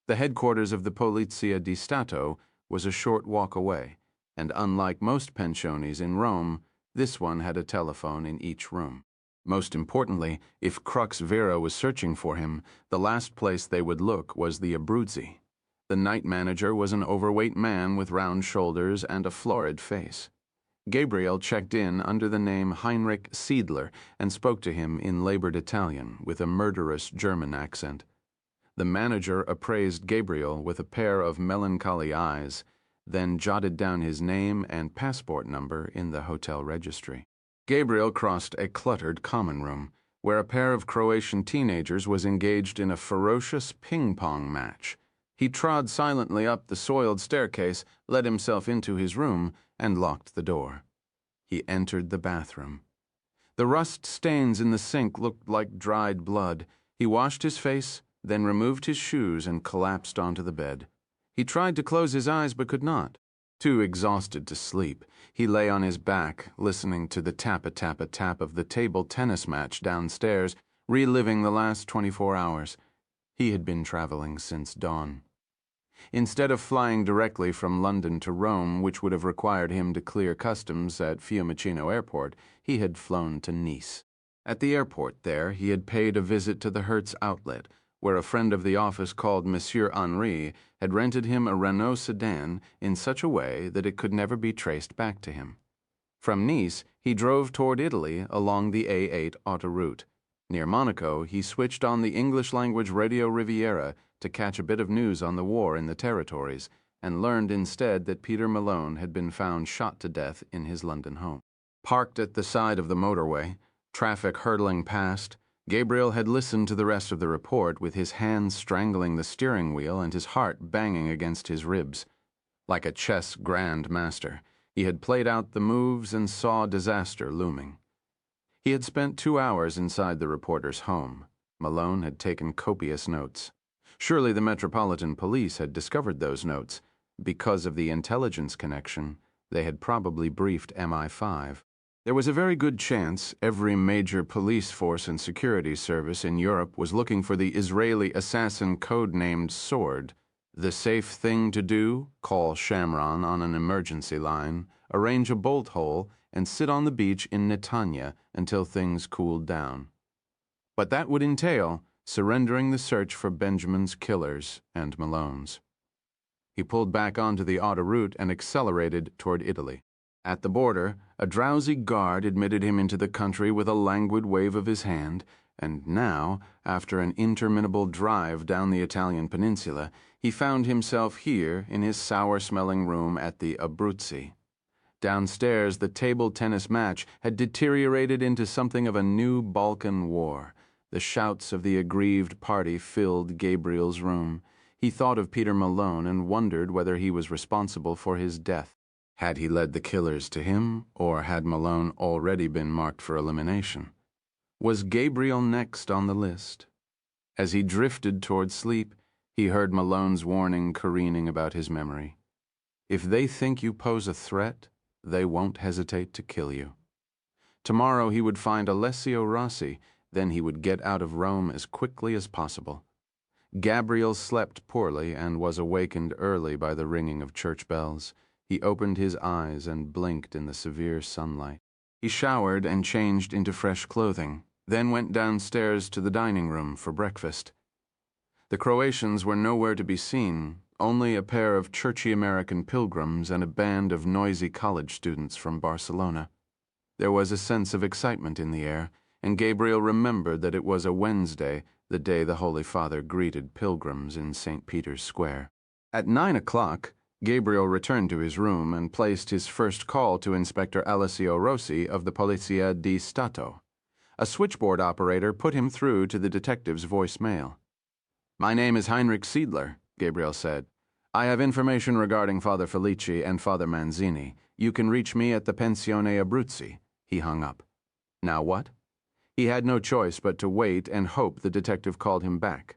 The headquarters of the Polizia di Stato was a short walk away, and unlike most pensiones in Rome, this one had a telephone in each room. Most importantly, if Crux Vera was searching for him, the last place they would look was the Abruzzi. The night manager was an overweight man with round shoulders and a florid face. Gabriel checked in under the name Heinrich Siedler and spoke to him in labored Italian with a murderous German accent. The manager appraised Gabriel with a pair of melancholy eyes, then jotted down his name and passport number in the hotel registry. Gabriel crossed a cluttered common room. where a pair of Croatian teenagers was engaged in a ferocious ping-pong match. He trod silently up the soiled staircase, let himself into his room, and locked the door. He entered the bathroom. The rust stains in the sink looked like dried blood. He washed his face, then removed his shoes and collapsed onto the bed. He tried to close his eyes but could not. Too exhausted to sleep, he lay on his back, listening to the tap-a-tap-a-tap of the table tennis match downstairs, reliving the last 24 hours. He had been traveling since dawn. Instead of flying directly from London to Rome, which would have required him to clear customs at Fiumicino Airport, he had flown to Nice. At the airport there, he had paid a visit to the Hertz outlet, where a friend of the office called Monsieur Henri had rented him a Renault sedan in such a way that it could never be traced back to him. From Nice, he drove toward Italy along the A8 autoroute. Near Monaco, he switched on the English-language Radio Riviera to catch a bit of news on the war in the territories, and learned instead that Peter Malone had been found shot to death in his London home. Parked at the side of the motorway, traffic hurtling past, Gabriel had listened to the rest of the report with his hands strangling the steering wheel and his heart banging against his ribs. Like a chess grand master, he had played out the moves and saw disaster looming. He had spent 2 hours inside the reporter's home. Malone had taken copious notes. Surely the Metropolitan Police had discovered those notes. Because of the intelligence connection, they had probably briefed MI5. There was a very good chance every major police force and security service in Europe was looking for the Israeli assassin codenamed Sword. The safe thing to do? Call Shamron on an emergency line, arrange a bolt hole, and sit on the beach in Netanya until things cooled down. But that would entail surrendering the search for Benjamin's killers and Malone's. He pulled back onto the autoroute and accelerated toward Italy. At the border, a drowsy guard admitted him into the country with a languid wave of his hand, and now, after an interminable drive down the Italian peninsula, he found himself here in his sour-smelling room at the Abruzzi. Downstairs, the table tennis match had deteriorated into something of a new Balkan war. The shouts of the aggrieved party filled Gabriel's room. He thought of Peter Malone and wondered whether he was responsible for his death. Had he led the killers to him, or had Malone already been marked for elimination? Was Gabriel next on the list? As he drifted toward sleep, he heard Malone's warning careening about his memory. If they think you pose a threat, they won't hesitate to kill you. Tomorrow he would find Alessio Rossi, then he would get out of Rome as quickly as possible. Gabriel slept poorly and was awakened early by the ringing of church bells. He opened his eyes and blinked in the severe sunlight. He showered and changed into fresh clothing, then went downstairs to the dining room for breakfast. The Croatians were nowhere to be seen, only a pair of churchy American pilgrims and a band of noisy college students from Barcelona. There was a sense of excitement in the air, and Gabriel remembered that it was a Wednesday, the day the Holy Father greeted pilgrims in St. Peter's Square. At 9 o'clock, Gabriel returned to his room and placed his first call to Inspector Alessio Rossi of the Polizia di Stato. A switchboard operator put him through to the detective's voicemail. "My name is Heinrich Siedler," Gabriel said. "I have information regarding Father Felici and Father Manzini. You can reach me at the Pensione Abruzzi." He hung up. Now what? He had no choice but to wait and hope the detective called him back.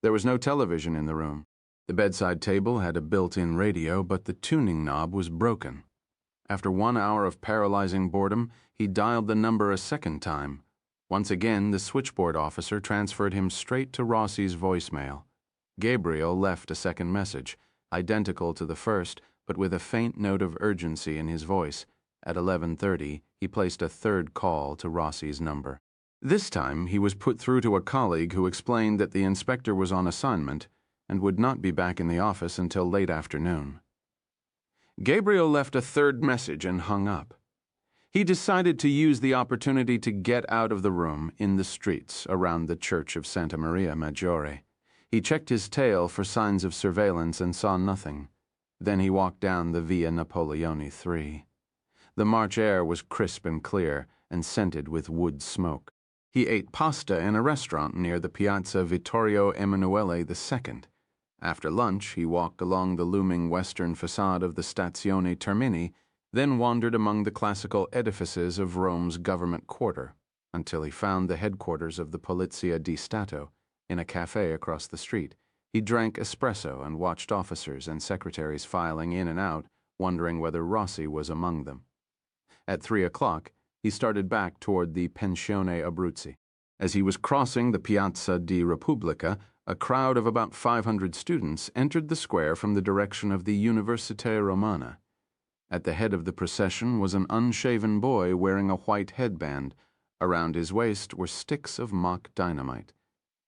There was no television in the room. The bedside table had a built-in radio, but the tuning knob was broken. After 1 hour of paralyzing boredom, he dialed the number a second time. Once again, the switchboard officer transferred him straight to Rossi's voicemail. Gabriel left a second message, identical to the first, but with a faint note of urgency in his voice. At 11:30, he placed a third call to Rossi's number. This time, he was put through to a colleague who explained that the inspector was on assignment and would not be back in the office until late afternoon. Gabriel left a third message and hung up. He decided to use the opportunity to get out of the room in the streets around the church of Santa Maria Maggiore. He checked his tail for signs of surveillance and saw nothing. Then he walked down the Via Napoleone 3. The March air was crisp and clear and scented with wood smoke. He ate pasta in a restaurant near the Piazza Vittorio Emanuele II. After lunch, he walked along the looming western facade of the Stazione Termini, then wandered among the classical edifices of Rome's government quarter, until he found the headquarters of the Polizia di Stato in a cafe across the street. He drank espresso and watched officers and secretaries filing in and out, wondering whether Rossi was among them. At 3 o'clock, he started back toward the Pensione Abruzzi. As he was crossing the Piazza di Repubblica, a crowd of about 500 students entered the square from the direction of the Università Romana. At the head of the procession was an unshaven boy wearing a white headband. Around his waist were sticks of mock dynamite.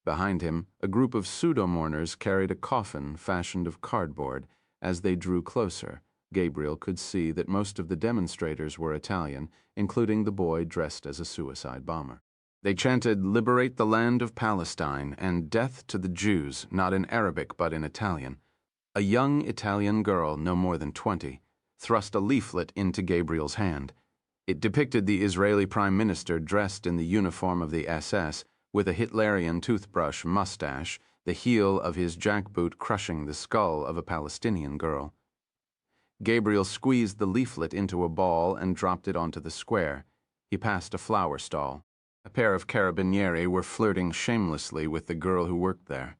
Behind him, a group of pseudo-mourners carried a coffin fashioned of cardboard. As they drew closer, Gabriel could see that most of the demonstrators were Italian, including the boy dressed as a suicide bomber. They chanted, "Liberate the land of Palestine," and "Death to the Jews," not in Arabic but in Italian. A young Italian girl, no more than 20, thrust a leaflet into Gabriel's hand. It depicted the Israeli Prime Minister dressed in the uniform of the SS, with a Hitlerian toothbrush mustache, the heel of his jackboot crushing the skull of a Palestinian girl. Gabriel squeezed the leaflet into a ball and dropped it onto the square. He passed a flower stall. A pair of carabinieri were flirting shamelessly with the girl who worked there.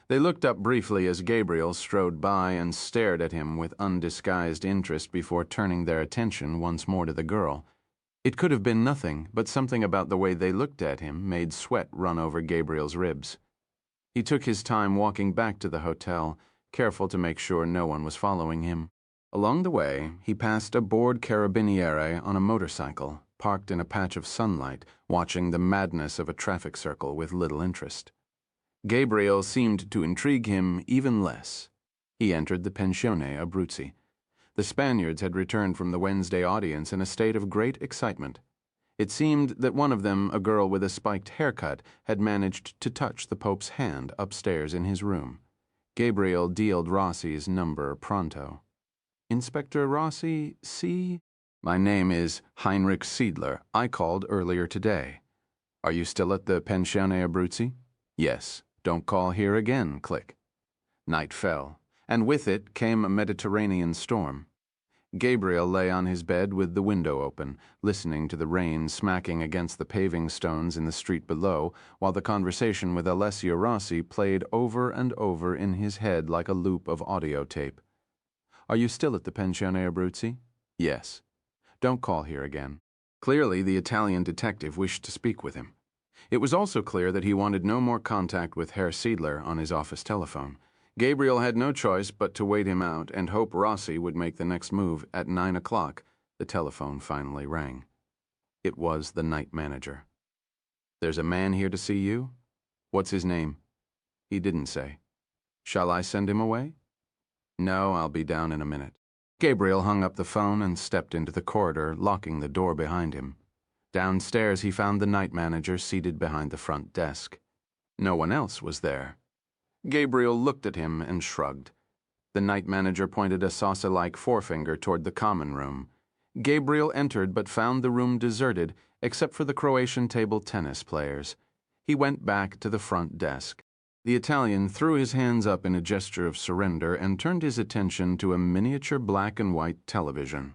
They looked up briefly as Gabriel strode by and stared at him with undisguised interest before turning their attention once more to the girl. It could have been nothing, but something about the way they looked at him made sweat run over Gabriel's ribs. He took his time walking back to the hotel, careful to make sure no one was following him. Along the way, he passed a bored carabiniere on a motorcycle, parked in a patch of sunlight, watching the madness of a traffic circle with little interest. Gabriel seemed to intrigue him even less. He entered the Pensione Abruzzi. The Spaniards had returned from the Wednesday audience in a state of great excitement. It seemed that one of them, a girl with a spiked haircut, had managed to touch the Pope's hand upstairs in his room. Gabriel dialed Rossi's number pronto. "Inspector Rossi, see?" "My name is Heinrich Siedler. I called earlier today." "Are you still at the Pensione Abruzzi?" "Yes. Don't call here again," click. Night fell, and with it came a Mediterranean storm. Gabriel lay on his bed with the window open, listening to the rain smacking against the paving stones in the street below, while the conversation with Alessio Rossi played over and over in his head like a loop of audio tape. "Are you still at the Pensione Abruzzi?" "Yes." "Don't call here again." Clearly, the Italian detective wished to speak with him. It was also clear that he wanted no more contact with Herr Siedler on his office telephone. Gabriel had no choice but to wait him out and hope Rossi would make the next move. At 9 o'clock, the telephone finally rang. It was the night manager. "There's a man here to see you?" "What's his name?" He didn't say. "Shall I send him away?" "No, I'll be down in a minute." Gabriel hung up the phone and stepped into the corridor, locking the door behind him. Downstairs, he found the night manager seated behind the front desk. No one else was there. Gabriel looked at him and shrugged. The night manager pointed a saucer-like forefinger toward the common room. Gabriel entered but found the room deserted, except for the Croatian table tennis players. He went back to the front desk. The Italian threw his hands up in a gesture of surrender and turned his attention to a miniature black and white television.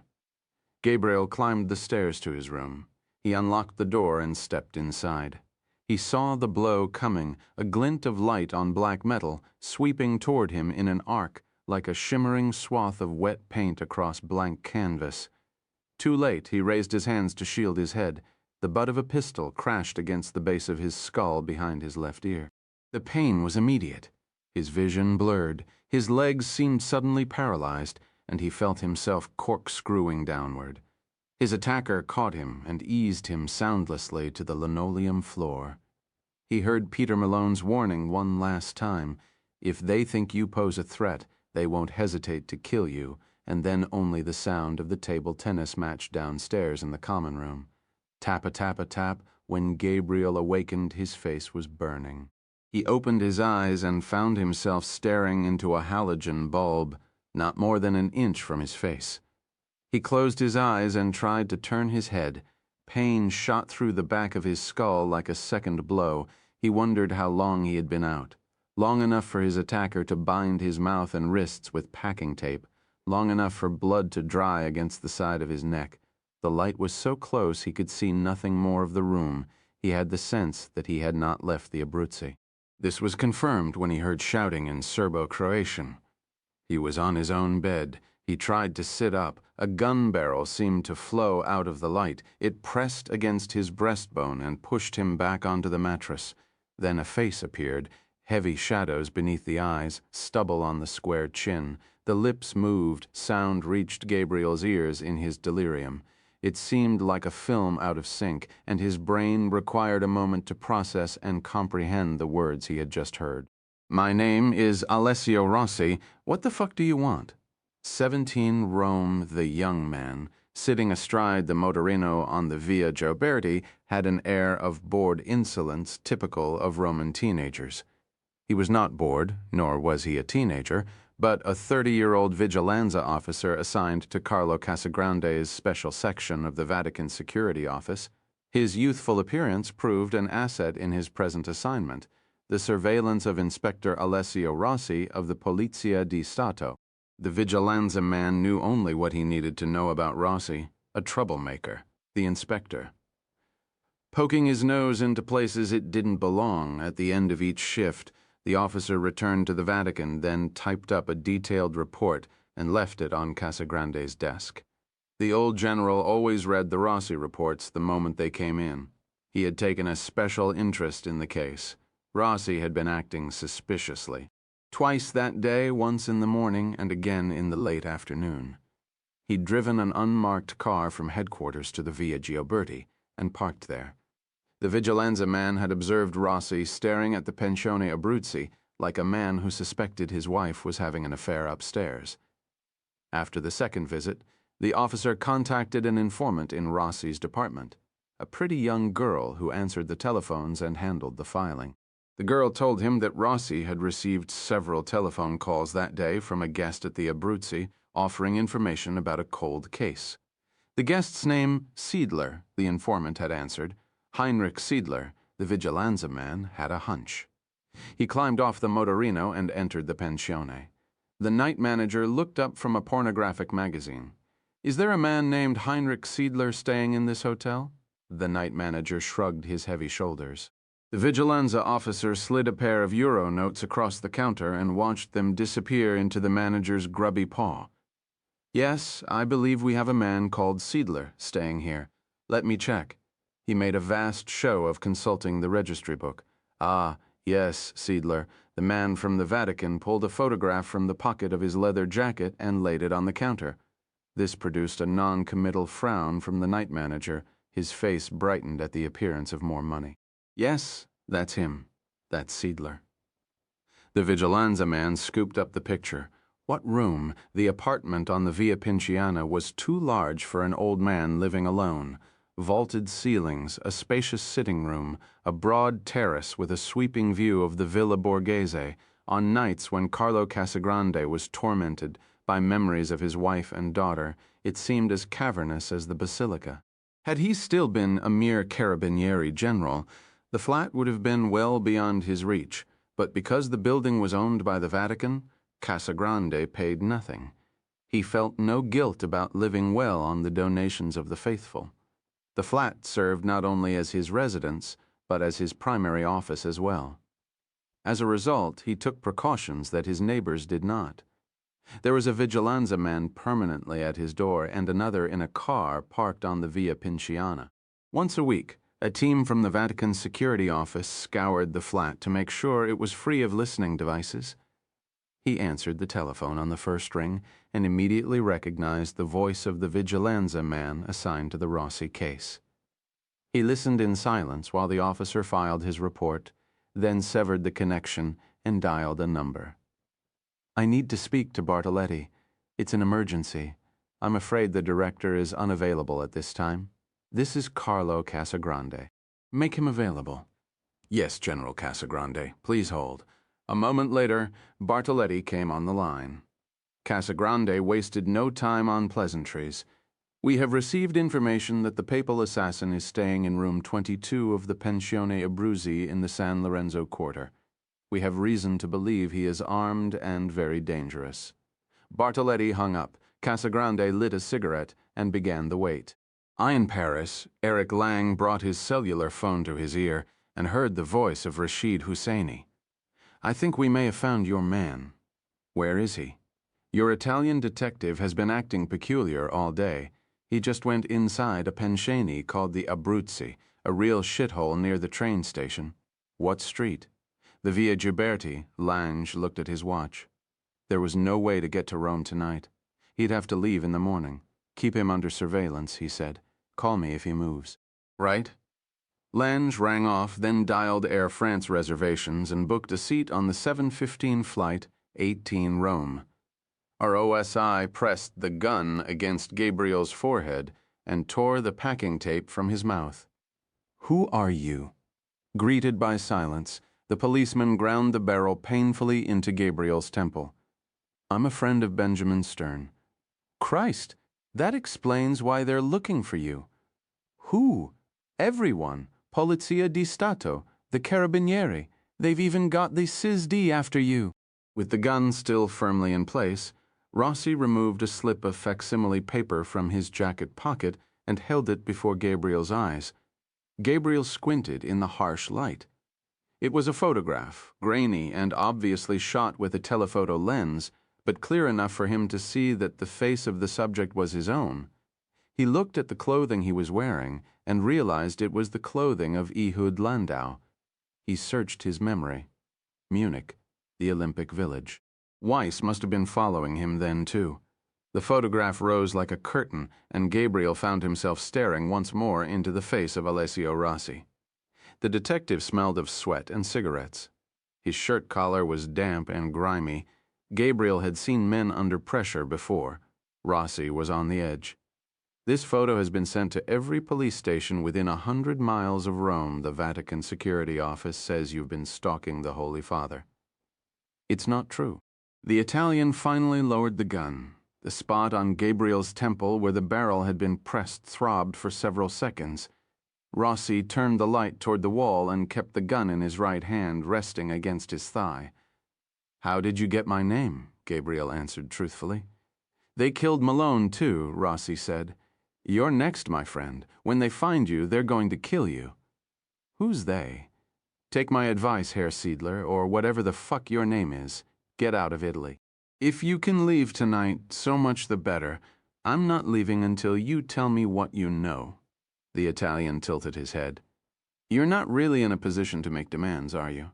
Gabriel climbed the stairs to his room. He unlocked the door and stepped inside. He saw the blow coming, a glint of light on black metal, sweeping toward him in an arc, like a shimmering swath of wet paint across blank canvas. Too late, he raised his hands to shield his head. The butt of a pistol crashed against the base of his skull behind his left ear. The pain was immediate. His vision blurred. His legs seemed suddenly paralyzed, and he felt himself corkscrewing downward. His attacker caught him and eased him soundlessly to the linoleum floor. He heard Peter Malone's warning one last time. If they think you pose a threat, they won't hesitate to kill you, and then only the sound of the table tennis match downstairs in the common room. Tap-a-tap-a-tap. When Gabriel awakened, his face was burning. He opened his eyes and found himself staring into a halogen bulb, not more than an inch from his face. He closed his eyes and tried to turn his head, Pain shot through the back of his skull like a second blow. He wondered how long he had been out. Long enough for his attacker to bind his mouth and wrists with packing tape. Long enough for blood to dry against the side of his neck. The light was so close he could see nothing more of the room. He had the sense that he had not left the Abruzzi. This was confirmed when he heard shouting in Serbo-Croatian. He was on his own bed. He tried to sit up. A gun barrel seemed to flow out of the light. It pressed against his breastbone and pushed him back onto the mattress. Then a face appeared, heavy shadows beneath the eyes, stubble on the square chin. The lips moved, sound reached Gabriel's ears in his delirium. It seemed like a film out of sync, and his brain required a moment to process and comprehend the words he had just heard. "My name is Alessio Rossi. What the fuck do you want?" 17 Rome, the young man, sitting astride the motorino on the Via Gioberti, had an air of bored insolence typical of Roman teenagers. He was not bored, nor was he a teenager, but a 30-year-old vigilanza officer assigned to Carlo Casagrande's special section of the Vatican Security Office. His youthful appearance proved an asset in his present assignment, the surveillance of Inspector Alessio Rossi of the Polizia di Stato. The vigilanza man knew only what he needed to know about Rossi, a troublemaker, the inspector. Poking his nose into places it didn't belong at the end of each shift, the officer returned to the Vatican, then typed up a detailed report and left it on Casagrande's desk. The old general always read the Rossi reports the moment they came in. He had taken a special interest in the case. Rossi had been acting suspiciously. Twice that day, once in the morning and again in the late afternoon. He'd driven an unmarked car from headquarters to the Via Gioberti and parked there. The vigilanza man had observed Rossi staring at the Pensione Abruzzi like a man who suspected his wife was having an affair upstairs. After the second visit, the officer contacted an informant in Rossi's department, a pretty young girl who answered the telephones and handled the filing. The girl told him that Rossi had received several telephone calls that day from a guest at the Abruzzi offering information about a cold case. The guest's name, Siedler, the informant had answered. Heinrich Siedler, the vigilanza man, had a hunch. He climbed off the motorino and entered the pensione. The night manager looked up from a pornographic magazine. "Is there a man named Heinrich Siedler staying in this hotel?" The night manager shrugged his heavy shoulders. The vigilanza officer slid a pair of euro notes across the counter and watched them disappear into the manager's grubby paw. "Yes, I believe we have a man called Siedler staying here. Let me check." He made a vast show of consulting the registry book. "Ah, yes, Siedler." The man from the Vatican pulled a photograph from the pocket of his leather jacket and laid it on the counter. This produced a non-committal frown from the night manager. His face brightened at the appearance of more money. "Yes, that's him. That's Siedler." The vigilanza man scooped up the picture. What room? The apartment on the Via Pinciana was too large for an old man living alone. Vaulted ceilings, a spacious sitting room, a broad terrace with a sweeping view of the Villa Borghese, on nights when Carlo Casagrande was tormented by memories of his wife and daughter, it seemed as cavernous as the basilica. Had he still been a mere carabinieri general, the flat would have been well beyond his reach, but because the building was owned by the Vatican, Casagrande paid nothing. He felt no guilt about living well on the donations of the faithful. The flat served not only as his residence, but as his primary office as well. As a result, he took precautions that his neighbors did not. There was a vigilanza man permanently at his door and another in a car parked on the Via Pinciana. Once a week, a team from the Vatican Security Office scoured the flat to make sure it was free of listening devices. He answered the telephone on the first ring and immediately recognized the voice of the vigilanza man assigned to the Rossi case. He listened in silence while the officer filed his report, then severed the connection and dialed a number. "I need to speak to Bartoletti. It's an emergency. I'm afraid the director is unavailable at this time. This is Carlo Casagrande. Make him available." "Yes, General Casagrande. Please hold." A moment later, Bartoletti came on the line. Casagrande wasted no time on pleasantries. We have received information that the papal assassin is staying in room 22 of the Pensione Abruzzi in the San Lorenzo quarter. We have reason to believe he is armed and very dangerous. Bartoletti hung up. Casagrande lit a cigarette and began the wait. In Paris, Eric Lang brought his cellular phone to his ear and heard the voice of Rashid Husseini. "I think we may have found your man." "Where is he?" "Your Italian detective has been acting peculiar all day. He just went inside a pensione called the Abruzzi, a real shithole near the train station." "What street?" "The Via Ghiberti." Lange looked at his watch. There was no way to get to Rome tonight. He'd have to leave in the morning. "Keep him under surveillance," he said. "Call me if he moves." "Right." Lange rang off, then dialed Air France reservations and booked a seat on the 7:15 flight, 18 Rome. Our OSI pressed the gun against Gabriel's forehead and tore the packing tape from his mouth. "Who are you?" Greeted by silence, the policeman ground the barrel painfully into Gabriel's temple. "I'm a friend of Benjamin Stern." "Christ, that explains why they're looking for you." "Who?" "Everyone. Polizia di Stato, the Carabinieri. They've even got the SISD after you." With the gun still firmly in place, Rossi removed a slip of facsimile paper from his jacket pocket and held it before Gabriel's eyes. Gabriel squinted in the harsh light. It was a photograph, grainy and obviously shot with a telephoto lens, but clear enough for him to see that the face of the subject was his own. He looked at the clothing he was wearing and realized it was the clothing of Ehud Landau. He searched his memory. Munich, the Olympic village. Weiss must have been following him then, too. The photograph rose like a curtain, and Gabriel found himself staring once more into the face of Alessio Rossi. The detective smelled of sweat and cigarettes. His shirt collar was damp and grimy. Gabriel had seen men under pressure before. Rossi was on the edge. "This photo has been sent to every police station within 100 miles of Rome. The Vatican Security Office says you've been stalking the Holy Father." "It's not true." The Italian finally lowered the gun. The spot on Gabriel's temple where the barrel had been pressed throbbed for several seconds. Rossi turned the light toward the wall and kept the gun in his right hand, resting against his thigh. "How did you get my name?" Gabriel answered truthfully. "They killed Malone, too," Rossi said. "You're next, my friend. When they find you, they're going to kill you." "Who's they?" "Take my advice, Herr Siedler, or whatever the fuck your name is. Get out of Italy. If you can leave tonight, so much the better. I'm not leaving until you tell me what you know." The Italian tilted his head. "You're not really in a position to make demands, are you?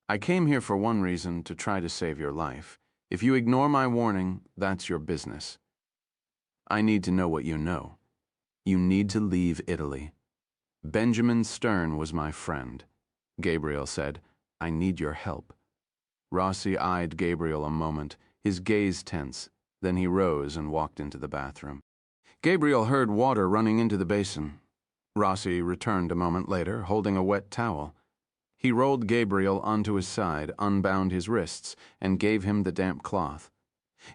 I came here for one reason, to try to save your life. If you ignore my warning, that's your business. I need to know what you know. You need to leave Italy." "Benjamin Stern was my friend." Gabriel said, "I need your help." Rossi eyed Gabriel a moment, his gaze tense. Then he rose and walked into the bathroom. Gabriel heard water running into the basin. Rossi returned a moment later, holding a wet towel. He rolled Gabriel onto his side, unbound his wrists, and gave him the damp cloth.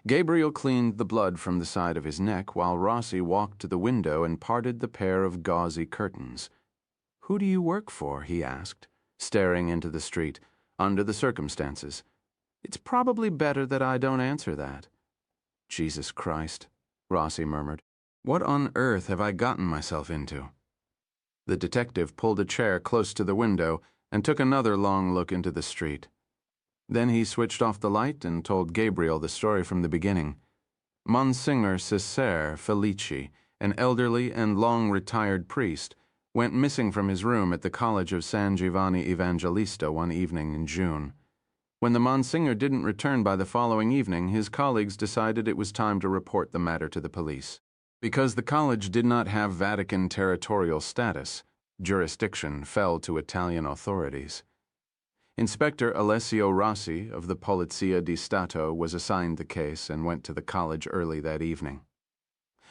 Gabriel cleaned the blood from the side of his neck while Rossi walked to the window and parted the pair of gauzy curtains. "Who do you work for?" he asked, staring into the street. "Under the circumstances. It's probably better that I don't answer that." "Jesus Christ," Rossi murmured. "What on earth have I gotten myself into?" The detective pulled a chair close to the window and took another long look into the street. Then he switched off the light and told Gabriel the story from the beginning. Monsignor Cesare Felici, an elderly and long-retired priest, went missing from his room at the College of San Giovanni Evangelista one evening in June. When the Monsignor didn't return by the following evening, his colleagues decided it was time to report the matter to the police. Because the college did not have Vatican territorial status, jurisdiction fell to Italian authorities. Inspector Alessio Rossi of the Polizia di Stato was assigned the case and went to the college early that evening.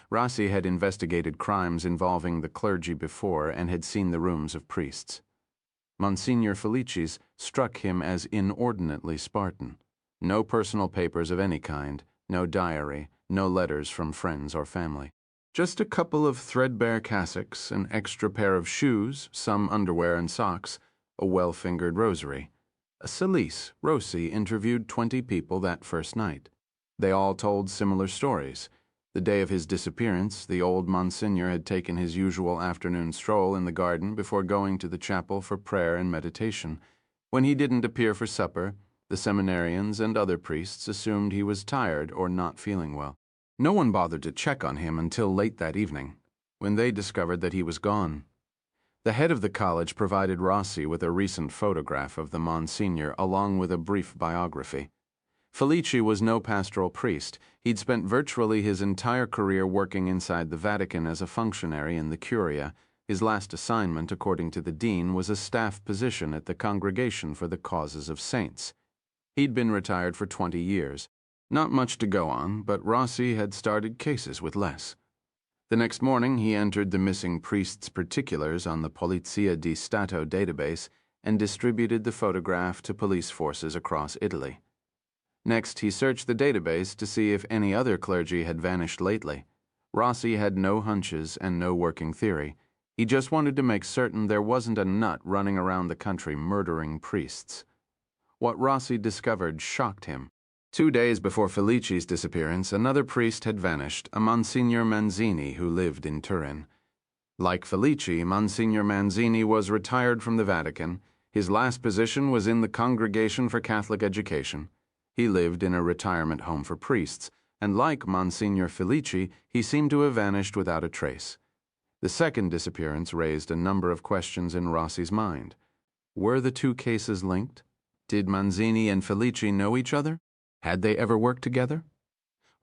Rossi had investigated crimes involving the clergy before and had seen the rooms of priests. Monsignor Felici's struck him as inordinately Spartan. No personal papers of any kind, no diary, no letters from friends or family. Just a couple of threadbare cassocks, an extra pair of shoes, some underwear and socks, a well-fingered rosary. A Celise, Rossi interviewed 20 people that first night. They all told similar stories. The day of his disappearance, the old Monsignor had taken his usual afternoon stroll in the garden before going to the chapel for prayer and meditation. When he didn't appear for supper, the seminarians and other priests assumed he was tired or not feeling well. No one bothered to check on him until late that evening, when they discovered that he was gone. The head of the college provided Rossi with a recent photograph of the Monsignor along with a brief biography. Felici was no pastoral priest. He'd spent virtually his entire career working inside the Vatican as a functionary in the Curia. His last assignment, according to the dean, was a staff position at the Congregation for the Causes of Saints. He'd been retired for 20 years. Not much to go on, but Rossi had started cases with less. The next morning, he entered the missing priest's particulars on the Polizia di Stato database and distributed the photograph to police forces across Italy. Next, he searched the database to see if any other clergy had vanished lately. Rossi had no hunches and no working theory. He just wanted to make certain there wasn't a nut running around the country murdering priests. What Rossi discovered shocked him. 2 days before Felici's disappearance, another priest had vanished, a Monsignor Manzini who lived in Turin. Like Felici, Monsignor Manzini was retired from the Vatican. His last position was in the Congregation for Catholic Education. He lived in a retirement home for priests, and like Monsignor Felici, he seemed to have vanished without a trace. The second disappearance raised a number of questions in Rossi's mind. Were the two cases linked? Did Manzini and Felici know each other? Had they ever worked together?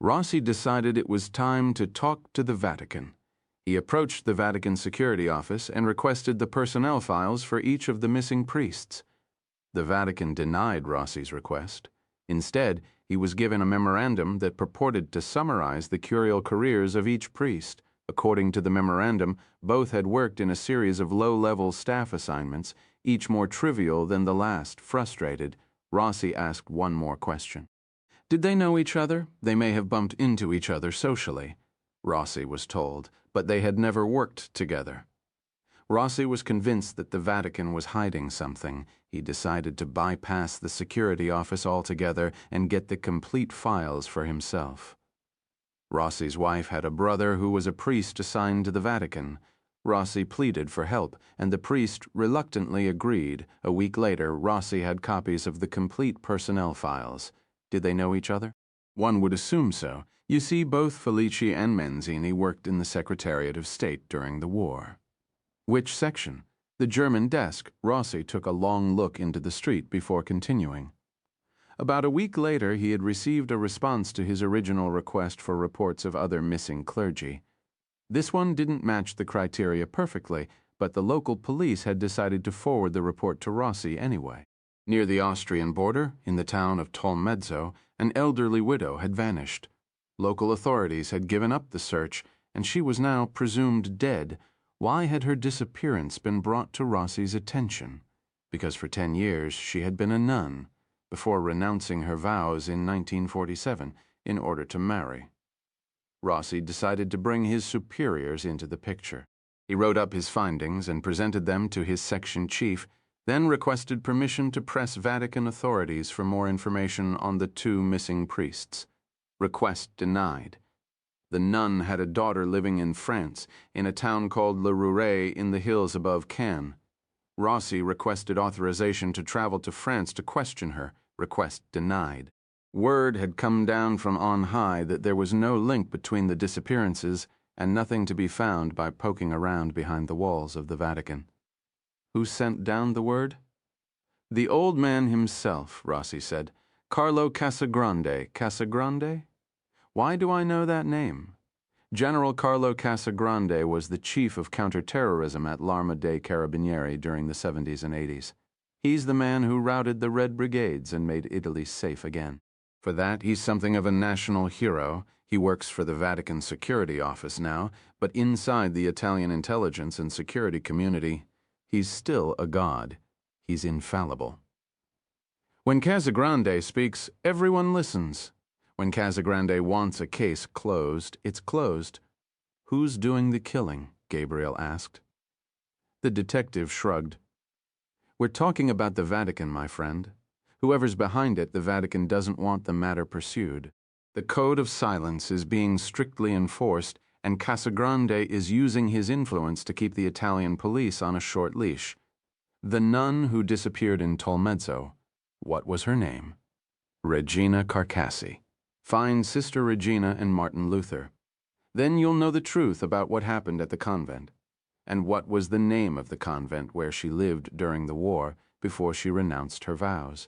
Rossi decided it was time to talk to the Vatican. He approached the Vatican Security Office and requested the personnel files for each of the missing priests. The Vatican denied Rossi's request. Instead, he was given a memorandum that purported to summarize the curial careers of each priest. According to the memorandum, both had worked in a series of low-level staff assignments, each more trivial than the last. Frustrated, Rossi asked one more question. Did they know each other? They may have bumped into each other socially, Rossi was told, but they had never worked together. Rossi was convinced that the Vatican was hiding something. He decided to bypass the security office altogether and get the complete files for himself. Rossi's wife had a brother who was a priest assigned to the Vatican. Rossi pleaded for help, and the priest reluctantly agreed. A week later, Rossi had copies of the complete personnel files. Did they know each other? One would assume so. You see, both Felici and Manzini worked in the Secretariat of State during the war. Which section? The German desk. Rossi took a long look into the street before continuing. About a week later, he had received a response to his original request for reports of other missing clergy. This one didn't match the criteria perfectly, but the local police had decided to forward the report to Rossi anyway. Near the Austrian border, in the town of Tolmezzo, an elderly widow had vanished. Local authorities had given up the search, and she was now presumed dead. Why had her disappearance been brought to Rossi's attention? Because for 10 years she had been a nun, before renouncing her vows in 1947 in order to marry. Rossi decided to bring his superiors into the picture. He wrote up his findings and presented them to his section chief, then requested permission to press Vatican authorities for more information on the 2 missing priests. Request denied. The nun had a daughter living in France, in a town called Le Rouret in the hills above Cannes. Rossi requested authorization to travel to France to question her. Request denied. Word had come down from on high that there was no link between the disappearances and nothing to be found by poking around behind the walls of the Vatican. Who sent down the word? The old man himself, Rossi said. Carlo Casagrande. Casagrande? Why do I know that name? General Carlo Casagrande was the chief of counterterrorism at l'Arma dei Carabinieri during the 70s and 80s. He's the man who routed the Red Brigades and made Italy safe again. For that, he's something of a national hero. He works for the Vatican Security Office now, but inside the Italian intelligence and security community, he's still a god. He's infallible. When Casagrande speaks, everyone listens. When Casagrande wants a case closed, it's closed. "Who's doing the killing?" Gabriel asked. The detective shrugged. "We're talking about the Vatican, my friend. Whoever's behind it, the Vatican doesn't want the matter pursued. The code of silence is being strictly enforced, and Casagrande is using his influence to keep the Italian police on a short leash. The nun who disappeared in Tolmezzo, what was her name? Regina Carcassi. Find Sister Regina and Martin Luther. Then you'll know the truth about what happened at the convent, and what was the name of the convent where she lived during the war before she renounced her vows.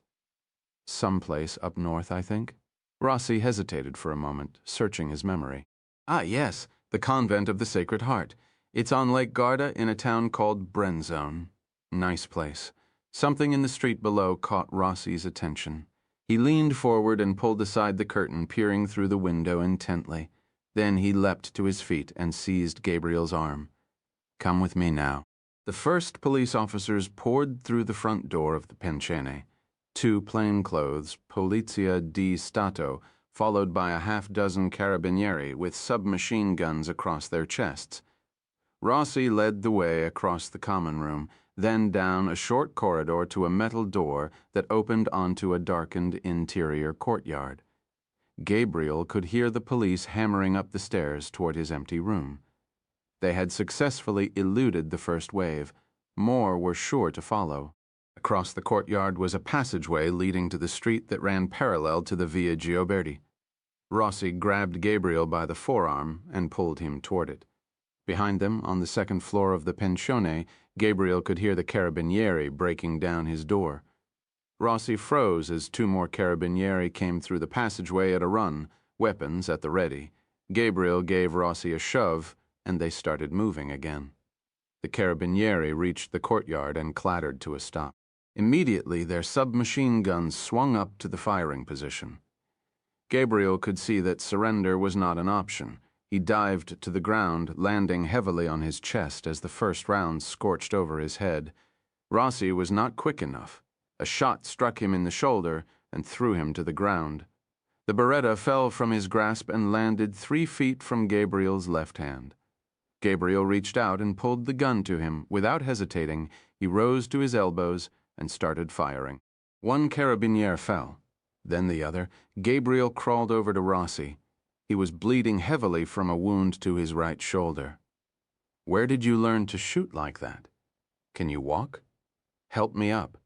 Someplace up north, I think." Rossi hesitated for a moment, searching his memory. "Ah, yes, the Convent of the Sacred Heart. It's on Lake Garda in a town called Brenzone. Nice place." Something in the street below caught Rossi's attention. He leaned forward and pulled aside the curtain, peering through the window intently. Then he leapt to his feet and seized Gabriel's arm. "Come with me now." The first police officers poured through the front door of the Pensione. 2 plainclothes, Polizia di Stato, followed by a half-dozen carabinieri with submachine guns across their chests. Rossi led the way across the common room, then down a short corridor to a metal door that opened onto a darkened interior courtyard. Gabriel could hear the police hammering up the stairs toward his empty room. They had successfully eluded the first wave. More were sure to follow. Across the courtyard was a passageway leading to the street that ran parallel to the Via Gioberti. Rossi grabbed Gabriel by the forearm and pulled him toward it. Behind them, on the second floor of the Pensione, Gabriel could hear the carabinieri breaking down his door. Rossi froze as 2 more carabinieri came through the passageway at a run, weapons at the ready. Gabriel gave Rossi a shove, and they started moving again. The carabinieri reached the courtyard and clattered to a stop. Immediately, their submachine guns swung up to the firing position. Gabriel could see that surrender was not an option. He dived to the ground, landing heavily on his chest as the first round scorched over his head. Rossi was not quick enough. A shot struck him in the shoulder and threw him to the ground. The Beretta fell from his grasp and landed 3 feet from Gabriel's left hand. Gabriel reached out and pulled the gun to him. Without hesitating, he rose to his elbows and started firing. 1 carabiniere fell, then the other. Gabriel crawled over to Rossi. He was bleeding heavily from a wound to his right shoulder. "Where did you learn to shoot like that? Can you walk? Help me up."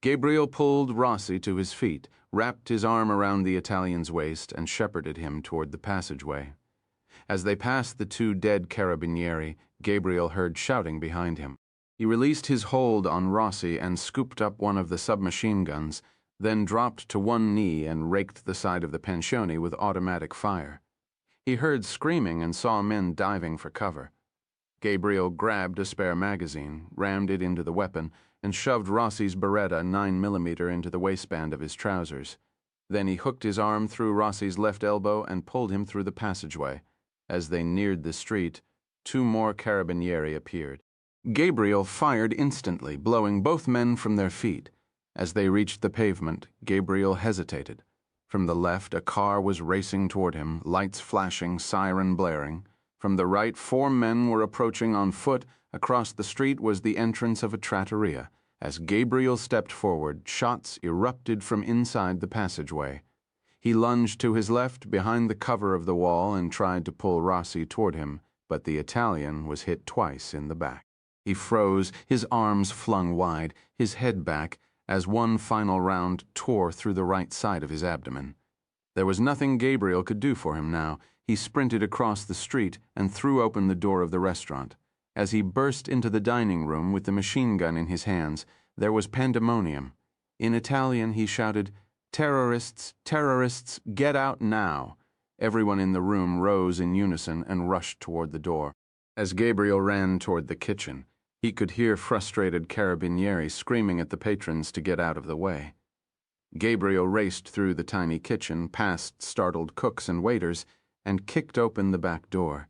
Gabriel pulled Rossi to his feet, wrapped his arm around the Italian's waist, and shepherded him toward the passageway. As they passed the 2 dead carabinieri, Gabriel heard shouting behind him. He released his hold on Rossi and scooped up one of the submachine guns, then dropped to one knee and raked the side of the Pensione with automatic fire. He heard screaming and saw men diving for cover. Gabriel grabbed a spare magazine, rammed it into the weapon, and shoved Rossi's Beretta 9mm into the waistband of his trousers. Then he hooked his arm through Rossi's left elbow and pulled him through the passageway. As they neared the street, 2 more carabinieri appeared. Gabriel fired instantly, blowing both men from their feet. As they reached the pavement, Gabriel hesitated. From the left, a car was racing toward him, lights flashing, siren blaring. From the right, 4 men were approaching on foot. Across the street was the entrance of a trattoria. As Gabriel stepped forward, shots erupted from inside the passageway. He lunged to his left behind the cover of the wall and tried to pull Rossi toward him, but the Italian was hit twice in the back. He froze, his arms flung wide, his head back, as 1 final round tore through the right side of his abdomen. There was nothing Gabriel could do for him now. He sprinted across the street and threw open the door of the restaurant. As he burst into the dining room with the machine gun in his hands, there was pandemonium. In Italian, he shouted, "Terrorists, terrorists, get out now!" Everyone in the room rose in unison and rushed toward the door. As Gabriel ran toward the kitchen, he could hear frustrated carabinieri screaming at the patrons to get out of the way. Gabriel raced through the tiny kitchen, past startled cooks and waiters, and kicked open the back door.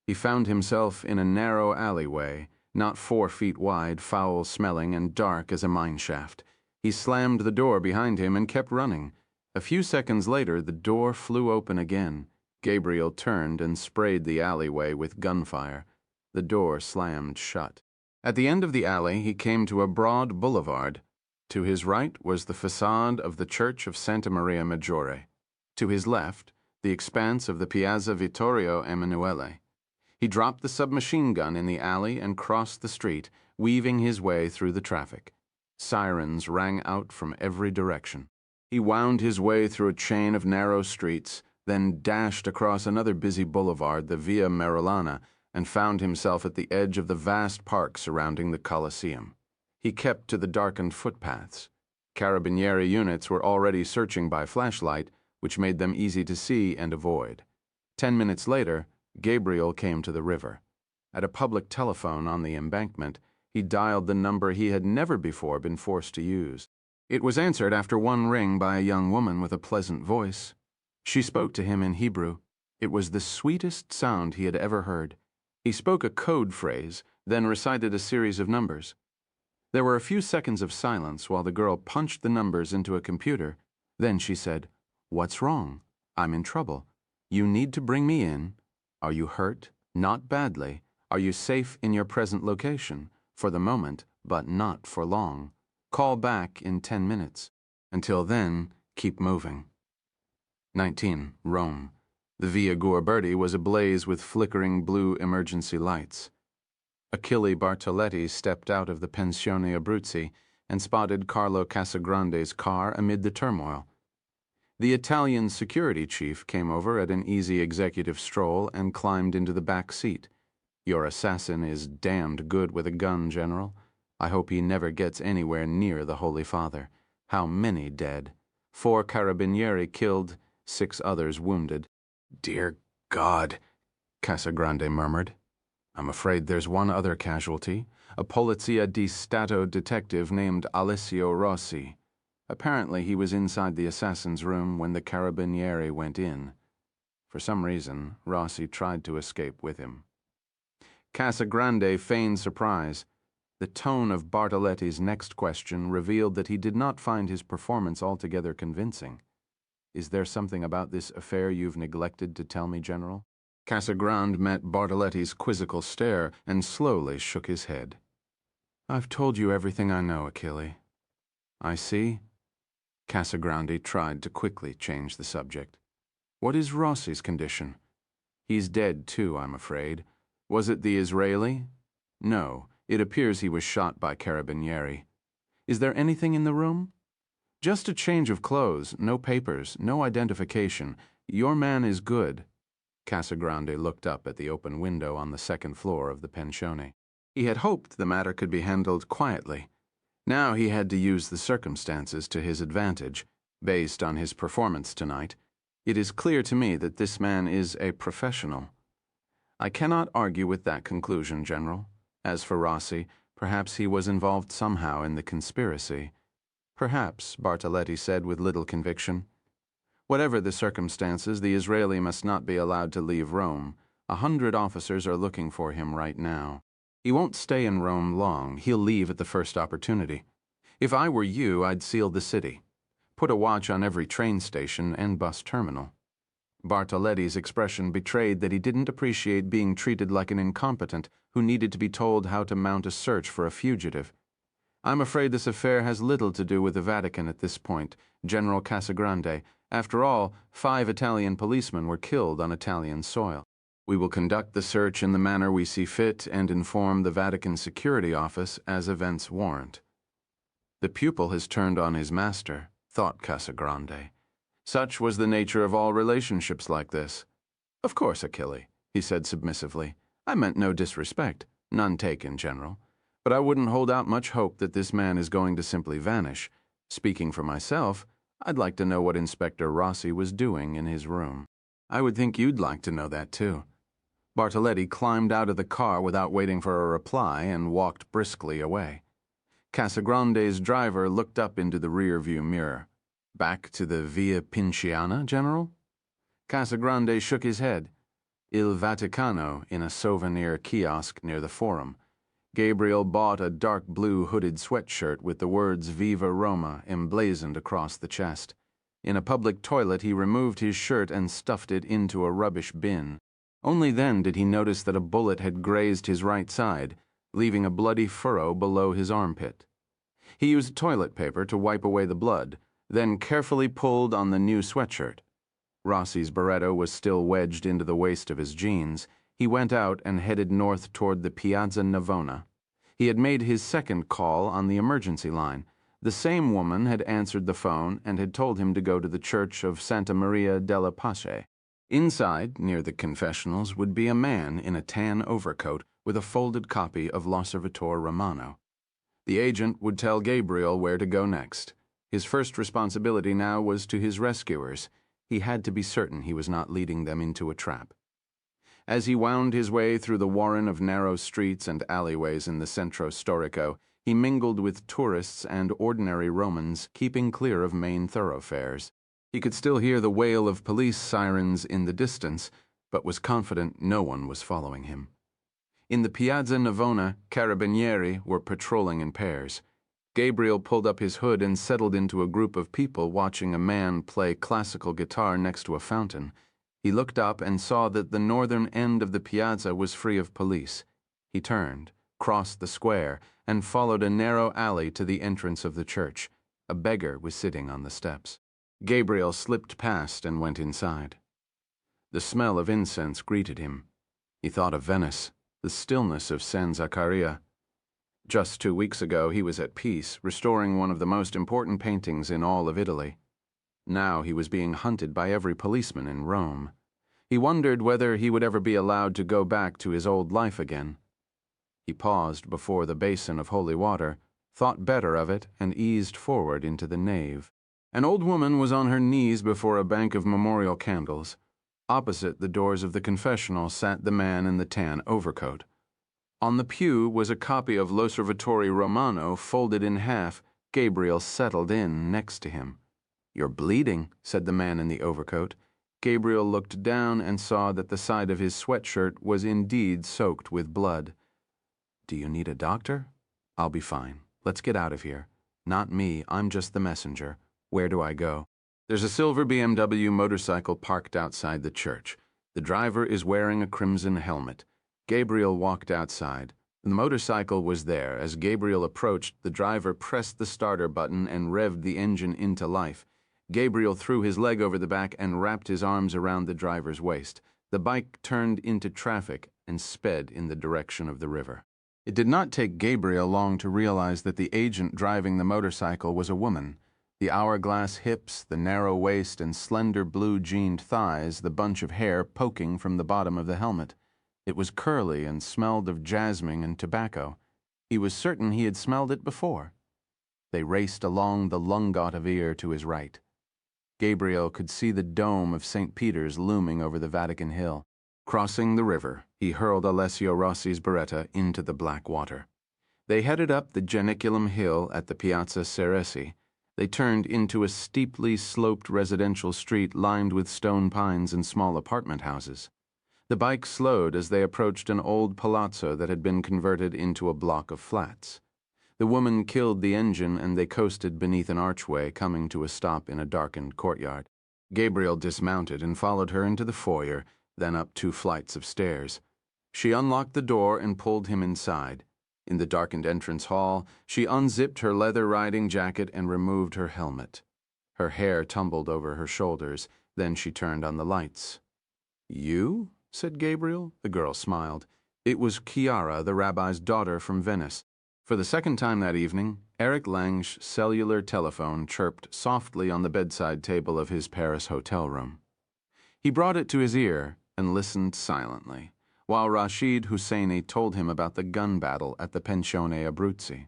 He found himself in a narrow alleyway, not 4 feet wide, foul-smelling and dark as a mine shaft. He slammed the door behind him and kept running. A few seconds later, the door flew open again. Gabriel turned and sprayed the alleyway with gunfire. The door slammed shut. At the end of the alley, he came to a broad boulevard. To his right was the facade of the Church of Santa Maria Maggiore. To his left, the expanse of the Piazza Vittorio Emanuele. He dropped the submachine gun in the alley and crossed the street, weaving his way through the traffic. Sirens rang out from every direction. He wound his way through a chain of narrow streets, then dashed across another busy boulevard, the Via Merulana, and found himself at the edge of the vast park surrounding the Colosseum. He kept to the darkened footpaths. Carabinieri units were already searching by flashlight, which made them easy to see and avoid. 10 minutes later, Gabriel came to the river. At a public telephone on the embankment, he dialed the number he had never before been forced to use. It was answered after one ring by a young woman with a pleasant voice. She spoke to him in Hebrew. It was the sweetest sound he had ever heard. He spoke a code phrase, then recited a series of numbers. There were a few seconds of silence while the girl punched the numbers into a computer. Then she said, "What's wrong? I'm in trouble. You need to bring me in. Are you hurt? Not badly. Are you safe in your present location? For the moment, but not for long. Call back in 10 minutes. Until then, keep moving." 19. Rome. The Via Guarberti was ablaze with flickering blue emergency lights. Achille Bartoletti stepped out of the Pensione Abruzzi and spotted Carlo Casagrande's car amid the turmoil. The Italian security chief came over at an easy executive stroll and climbed into the back seat. "Your assassin is damned good with a gun, General. I hope he never gets anywhere near the Holy Father. How many dead? 4 carabinieri killed, 6 others wounded." "Dear God," Casagrande murmured. "I'm afraid there's one other casualty, a Polizia di Stato detective named Alessio Rossi. Apparently he was inside the assassin's room when the carabinieri went in. For some reason, Rossi tried to escape with him." Casagrande feigned surprise. The tone of Bartoletti's next question revealed that he did not find his performance altogether convincing. "Is there something about this affair you've neglected to tell me, General?" Casagrande met Bartoletti's quizzical stare and slowly shook his head. "I've told you everything I know, Achille." "I see." Casagrande tried to quickly change the subject. "What is Rossi's condition?" "He's dead, too, I'm afraid. Was it the Israeli?" "No. It appears he was shot by carabinieri." "Is there anything in the room?" "Just a change of clothes, no papers, no identification. Your man is good." Casagrande looked up at the open window on the second floor of the pensione. He had hoped the matter could be handled quietly. Now he had to use the circumstances to his advantage, based on his performance tonight. "It is clear to me that this man is a professional." "I cannot argue with that conclusion, General. As for Rossi, perhaps he was involved somehow in the conspiracy." "Perhaps," Bartoletti said with little conviction. "Whatever the circumstances, the Israeli must not be allowed to leave Rome. 100 officers are looking for him right now. He won't stay in Rome long. He'll leave at the first opportunity. If I were you, I'd seal the city. Put a watch on every train station and bus terminal." Bartoletti's expression betrayed that he didn't appreciate being treated like an incompetent who needed to be told how to mount a search for a fugitive. "I'm afraid this affair has little to do with the Vatican at this point, General Casagrande. After all, 5 Italian policemen were killed on Italian soil. We will conduct the search in the manner we see fit and inform the Vatican Security Office as events warrant." "The pupil has turned on his master," thought Casagrande. Such was the nature of all relationships like this. "Of course, Achille," he said submissively. "I meant no disrespect. None taken, General. But I wouldn't hold out much hope that this man is going to simply vanish. Speaking for myself, I'd like to know what Inspector Rossi was doing in his room." "I would think you'd like to know that, too." Bartoletti climbed out of the car without waiting for a reply and walked briskly away. Casagrande's driver looked up into the rear-view mirror. "Back to the Via Pinciana, General?" Casagrande shook his head. Il Vaticano, in a souvenir kiosk near the Forum. Gabriel bought a dark blue hooded sweatshirt with the words Viva Roma emblazoned across the chest. In a public toilet, he removed his shirt and stuffed it into a rubbish bin. Only then did he notice that a bullet had grazed his right side, leaving a bloody furrow below his armpit. He used toilet paper to wipe away the blood, then carefully pulled on the new sweatshirt. Rossi's Beretta was still wedged into the waist of his jeans. He went out and headed north toward the Piazza Navona. He had made his second call on the emergency line. The same woman had answered the phone and had told him to go to the church of Santa Maria della Pace. Inside, near the confessionals, would be a man in a tan overcoat with a folded copy of L'Osservatore Romano. The agent would tell Gabriel where to go next. His first responsibility now was to his rescuers. He had to be certain he was not leading them into a trap. As he wound his way through the warren of narrow streets and alleyways in the Centro Storico, he mingled with tourists and ordinary Romans, keeping clear of main thoroughfares. He could still hear the wail of police sirens in the distance, but was confident no one was following him. In the Piazza Navona, carabinieri were patrolling in pairs. Gabriel pulled up his hood and settled into a group of people watching a man play classical guitar next to a fountain. He looked up and saw that the northern end of the piazza was free of police. He turned, crossed the square, and followed a narrow alley to the entrance of the church. A beggar was sitting on the steps. Gabriel slipped past and went inside. The smell of incense greeted him. He thought of Venice, the stillness of San Zaccaria. Just 2 weeks ago he was at peace, restoring one of the most important paintings in all of Italy. Now he was being hunted by every policeman in Rome. He wondered whether he would ever be allowed to go back to his old life again. He paused before the basin of holy water, thought better of it, and eased forward into the nave. An old woman was on her knees before a bank of memorial candles. Opposite the doors of the confessional sat the man in the tan overcoat. On the pew was a copy of L'Osservatore Romano folded in half. Gabriel settled in next to him. "You're bleeding," said the man in the overcoat. Gabriel looked down and saw that the side of his sweatshirt was indeed soaked with blood. "Do you need a doctor?" "I'll be fine. Let's get out of here." "Not me. I'm just the messenger. Where do I go?" "There's a silver BMW motorcycle parked outside the church. The driver is wearing a crimson helmet." Gabriel walked outside. The motorcycle was there. As Gabriel approached, the driver pressed the starter button and revved the engine into life. Gabriel threw his leg over the back and wrapped his arms around the driver's waist. The bike turned into traffic and sped in the direction of the river. It did not take Gabriel long to realize that the agent driving the motorcycle was a woman. The hourglass hips, the narrow waist, and slender blue-jeaned thighs, the bunch of hair poking from the bottom of the helmet. It was curly and smelled of jasmine and tobacco. He was certain he had smelled it before. They raced along the Lungotevere to his right. Gabriel could see the dome of St. Peter's looming over the Vatican Hill. Crossing the river, he hurled Alessio Rossi's Beretta into the black water. They headed up the Janiculum Hill at the Piazza Ceresi. They turned into a steeply sloped residential street lined with stone pines and small apartment houses. The bike slowed as they approached an old palazzo that had been converted into a block of flats. The woman killed the engine and they coasted beneath an archway, coming to a stop in a darkened courtyard. Gabriel dismounted and followed her into the foyer, then up 2 flights of stairs. She unlocked the door and pulled him inside. In the darkened entrance hall, she unzipped her leather riding jacket and removed her helmet. Her hair tumbled over her shoulders, then she turned on the lights. "You?" said Gabriel. The girl smiled. It was Chiara, the rabbi's daughter from Venice. For the second time that evening, Eric Lange's cellular telephone chirped softly on the bedside table of his Paris hotel room. He brought it to his ear and listened silently, while Rashid Husseini told him about the gun battle at the Pensione Abruzzi.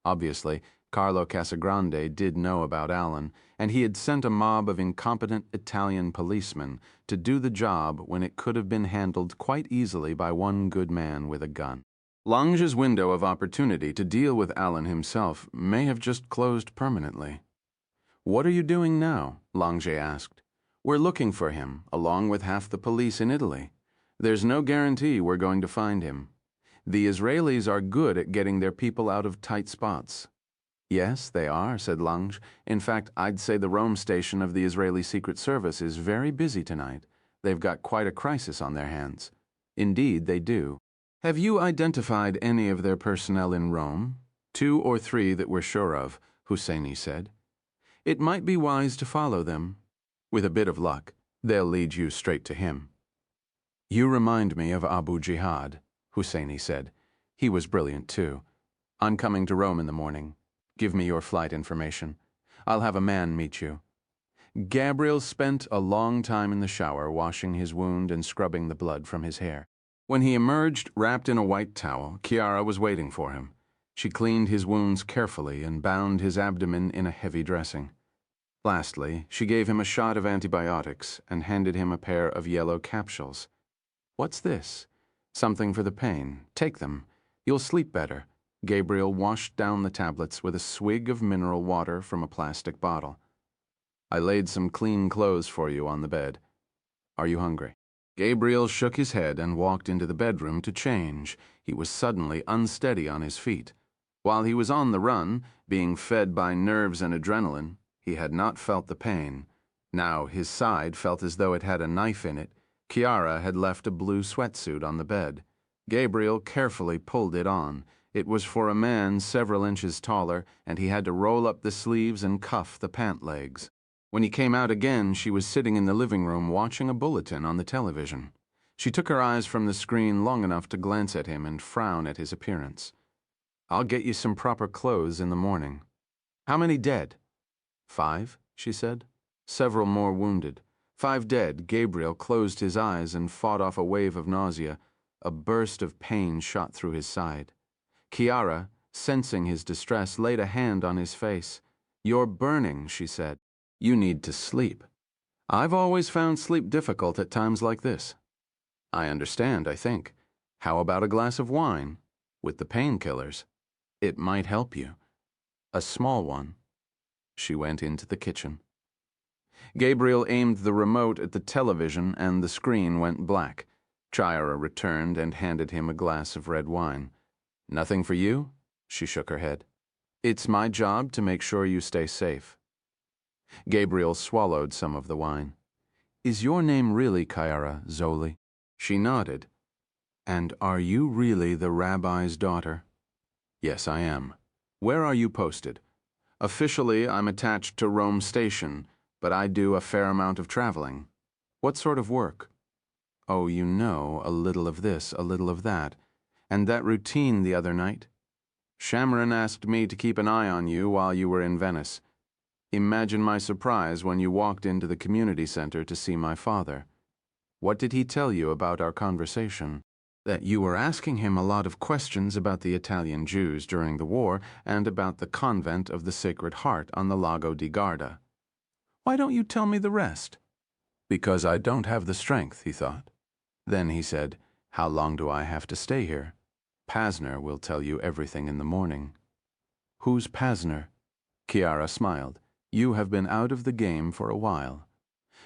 Obviously, Carlo Casagrande did know about Alan, and he had sent a mob of incompetent Italian policemen to do the job when it could have been handled quite easily by one good man with a gun. Lange's window of opportunity to deal with Alan himself may have just closed permanently. "What are you doing now?" Lange asked. "We're looking for him, along with half the police in Italy. There's no guarantee we're going to find him. The Israelis are good at getting their people out of tight spots." Yes, they are, said Lange. In fact, I'd say the Rome station of the Israeli Secret Service is very busy tonight. They've got quite a crisis on their hands. Indeed, they do. Have you identified any of their personnel in Rome? 2 or 3 that we're sure of, Husseini said. It might be wise to follow them. With a bit of luck, they'll lead you straight to him. You remind me of Abu Jihad, Husseini said. He was brilliant, too. I'm coming to Rome in the morning. Give me your flight information. I'll have a man meet you. Gabriel spent a long time in the shower washing his wound and scrubbing the blood from his hair. When he emerged wrapped in a white towel, Chiara was waiting for him. She cleaned his wounds carefully and bound his abdomen in a heavy dressing. Lastly, she gave him a shot of antibiotics and handed him a pair of yellow capsules. What's this? Something for the pain. Take them. You'll sleep better. Gabriel washed down the tablets with a swig of mineral water from a plastic bottle. I laid some clean clothes for you on the bed. Are you hungry? Gabriel shook his head and walked into the bedroom to change. He was suddenly unsteady on his feet. While he was on the run, being fed by nerves and adrenaline, he had not felt the pain. Now his side felt as though it had a knife in it. Chiara had left a blue sweatsuit on the bed. Gabriel carefully pulled it on. It was for a man several inches taller, and he had to roll up the sleeves and cuff the pant legs. When he came out again, she was sitting in the living room watching a bulletin on the television. She took her eyes from the screen long enough to glance at him and frown at his appearance. I'll get you some proper clothes in the morning. How many dead? 5, she said. Several more wounded. 5 dead. Gabriel closed his eyes and fought off a wave of nausea. A burst of pain shot through his side. Chiara, sensing his distress, laid a hand on his face. You're burning, she said. You need to sleep. I've always found sleep difficult at times like this. I understand, I think. How about a glass of wine? With the painkillers. It might help you. A small one. She went into the kitchen. Gabriel aimed the remote at the television and the screen went black. Chiara returned and handed him a glass of red wine. Nothing for you? She shook her head. It's my job to make sure you stay safe. Gabriel swallowed some of the wine. Is your name really Chiara Zoli? She nodded. And are you really the rabbi's daughter? Yes, I am. Where are you posted? Officially, I'm attached to Rome Station, but I do a fair amount of traveling. What sort of work? Oh, you know, a little of this, a little of that. And that routine the other night? Shamron asked me to keep an eye on you while you were in Venice. Imagine my surprise when you walked into the community center to see my father. What did he tell you about our conversation? That you were asking him a lot of questions about the Italian Jews during the war and about the convent of the Sacred Heart on the Lago di Garda. Why don't you tell me the rest? Because I don't have the strength, he thought. Then he said, How long do I have to stay here? Pasner will tell you everything in the morning. Who's Pasner? Chiara smiled. You have been out of the game for a while.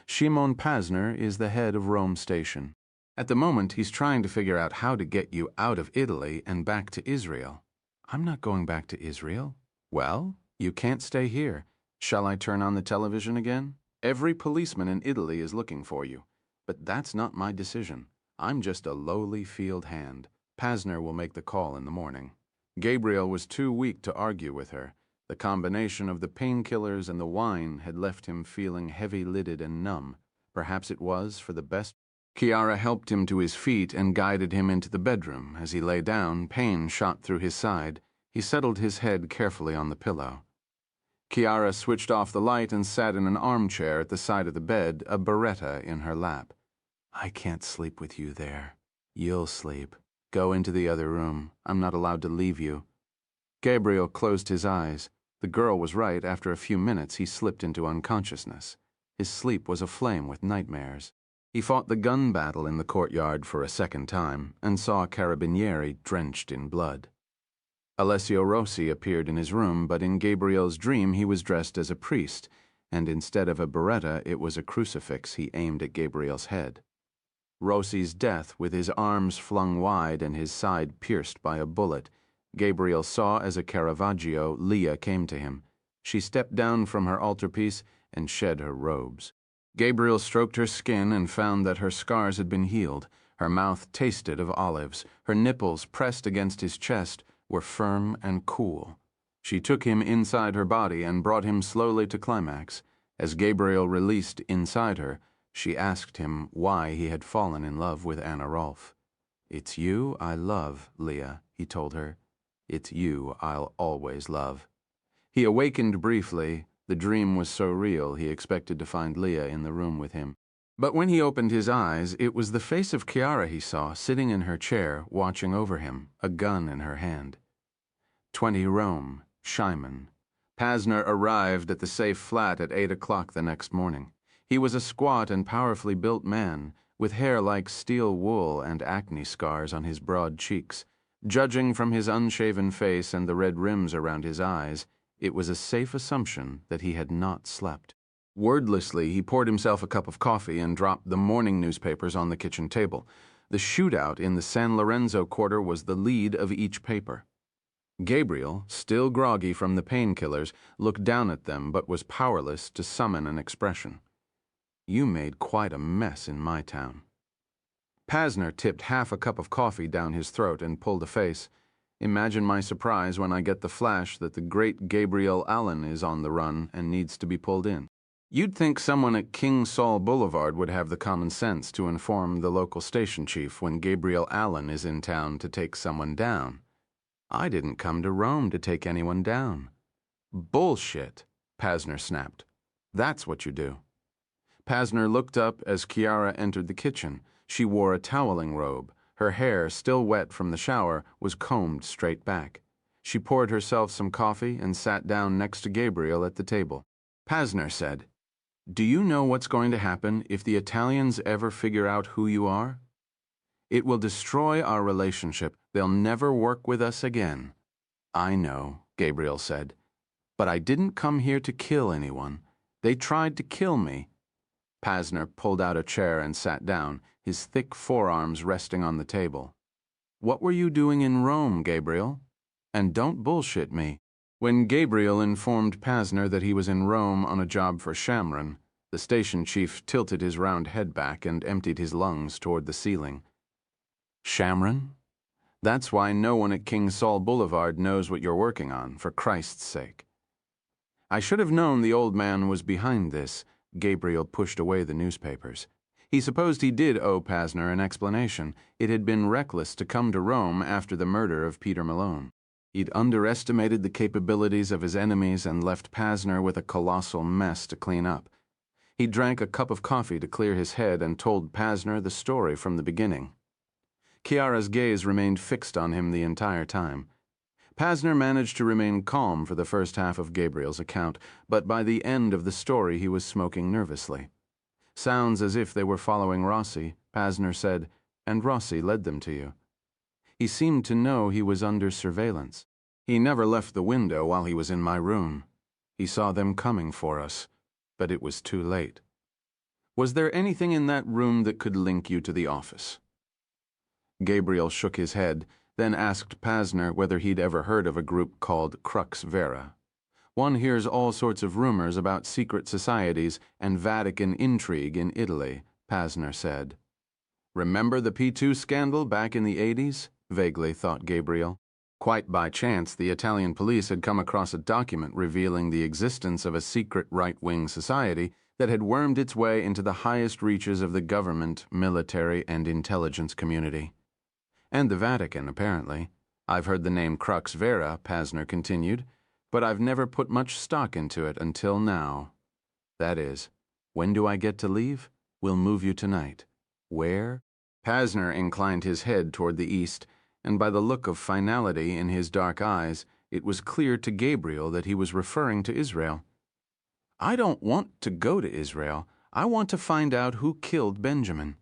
Shimon Pasner is the head of Rome Station. At the moment, he's trying to figure out how to get you out of Italy and back to Israel. I'm not going back to Israel. Well, you can't stay here. Shall I turn on the television again? Every policeman in Italy is looking for you. But that's not my decision. I'm just a lowly field hand. Pasner will make the call in the morning. Gabriel was too weak to argue with her. The combination of the painkillers and the wine had left him feeling heavy-lidded and numb. Perhaps it was for the best. Chiara helped him to his feet and guided him into the bedroom. As he lay down, pain shot through his side. He settled his head carefully on the pillow. Chiara switched off the light and sat in an armchair at the side of the bed, a beretta in her lap. I can't sleep with you there. You'll sleep. Go into the other room. I'm not allowed to leave you. Gabriel closed his eyes. The girl was right. After a few minutes, he slipped into unconsciousness. His sleep was aflame with nightmares. He fought the gun battle in the courtyard for a second time and saw a carabinieri drenched in blood. Alessio Rossi appeared in his room, but in Gabriel's dream he was dressed as a priest, and instead of a beretta, it was a crucifix he aimed at Gabriel's head. Rossi's death, with his arms flung wide and his side pierced by a bullet, Gabriel saw as a Caravaggio Leah came to him. She stepped down from her altarpiece and shed her robes. Gabriel stroked her skin and found that her scars had been healed. Her mouth tasted of olives. Her nipples, pressed against his chest, were firm and cool. She took him inside her body and brought him slowly to climax. As Gabriel released inside her, she asked him why he had fallen in love with Anna Rolfe. "It's you I love, Leah," he told her. "It's you I'll always love." He awakened briefly. The dream was so real he expected to find Leah in the room with him. But when he opened his eyes, it was the face of Chiara he saw, sitting in her chair, watching over him, a gun in her hand. 20 Rome, Shyman. Pasner arrived at the safe flat at 8 o'clock the next morning. He was a squat and powerfully built man, with hair like steel wool and acne scars on his broad cheeks. Judging from his unshaven face and the red rims around his eyes, it was a safe assumption that he had not slept. Wordlessly, he poured himself a cup of coffee and dropped the morning newspapers on the kitchen table. The shootout in the San Lorenzo quarter was the lead of each paper. Gabriel, still groggy from the painkillers, looked down at them but was powerless to summon an expression. "You made quite a mess in my town." Pasner tipped half a cup of coffee down his throat and pulled a face. "Imagine my surprise when I get the flash that the great Gabriel Allen is on the run and needs to be pulled in. You'd think someone at King Saul Boulevard would have the common sense to inform the local station chief when Gabriel Allen is in town to take someone down. I didn't come to Rome to take anyone down." "Bullshit," Pasner snapped. "That's what you do." Pasner looked up as Chiara entered the kitchen. She wore a toweling robe. Her hair, still wet from the shower, was combed straight back. She poured herself some coffee and sat down next to Gabriel at the table. Pasner said, "Do you know what's going to happen if the Italians ever figure out who you are? It will destroy our relationship. They'll never work with us again." "I know," Gabriel said, "but I didn't come here to kill anyone. They tried to kill me." Pasner pulled out a chair and sat down, his thick forearms resting on the table. "What were you doing in Rome, Gabriel? And don't bullshit me." When Gabriel informed Pasner that he was in Rome on a job for Shamron, the station chief tilted his round head back and emptied his lungs toward the ceiling. "Shamron? That's why no one at King Saul Boulevard knows what you're working on, for Christ's sake." "I should have known the old man was behind this." Gabriel pushed away the newspapers. He supposed he did owe Pasner an explanation. It had been reckless to come to Rome after the murder of Peter Malone. He'd underestimated the capabilities of his enemies and left Pasner with a colossal mess to clean up. He drank a cup of coffee to clear his head and told Pasner the story from the beginning. Chiara's gaze remained fixed on him the entire time. Pasner managed to remain calm for the first half of Gabriel's account, but by the end of the story he was smoking nervously. Sounds as if they were following Rossi, Pasner said, "And Rossi led them to you." "He seemed to know he was under surveillance. He never left the window while he was in my room. He saw them coming for us, but it was too late." "Was there anything in that room that could link you to the office?" Gabriel shook his head, then asked Pasner whether he'd ever heard of a group called Crux Vera. "One hears all sorts of rumors about secret societies and Vatican intrigue in Italy," Pasner said. "Remember the P2 scandal back in the 80s? Vaguely thought Gabriel. Quite by chance, the Italian police had come across a document revealing the existence of a secret right-wing society that had wormed its way into the highest reaches of the government, military, and intelligence community. And the Vatican, apparently. I've heard the name Crux Vera," Pasner continued, "but I've never put much stock into it until now. That is, when do I get to leave? We'll move you tonight. Where?" Pasner inclined his head toward the east, and by the look of finality in his dark eyes, it was clear to Gabriel that he was referring to Israel. "I don't want to go to Israel. I want to find out who killed Benjamin.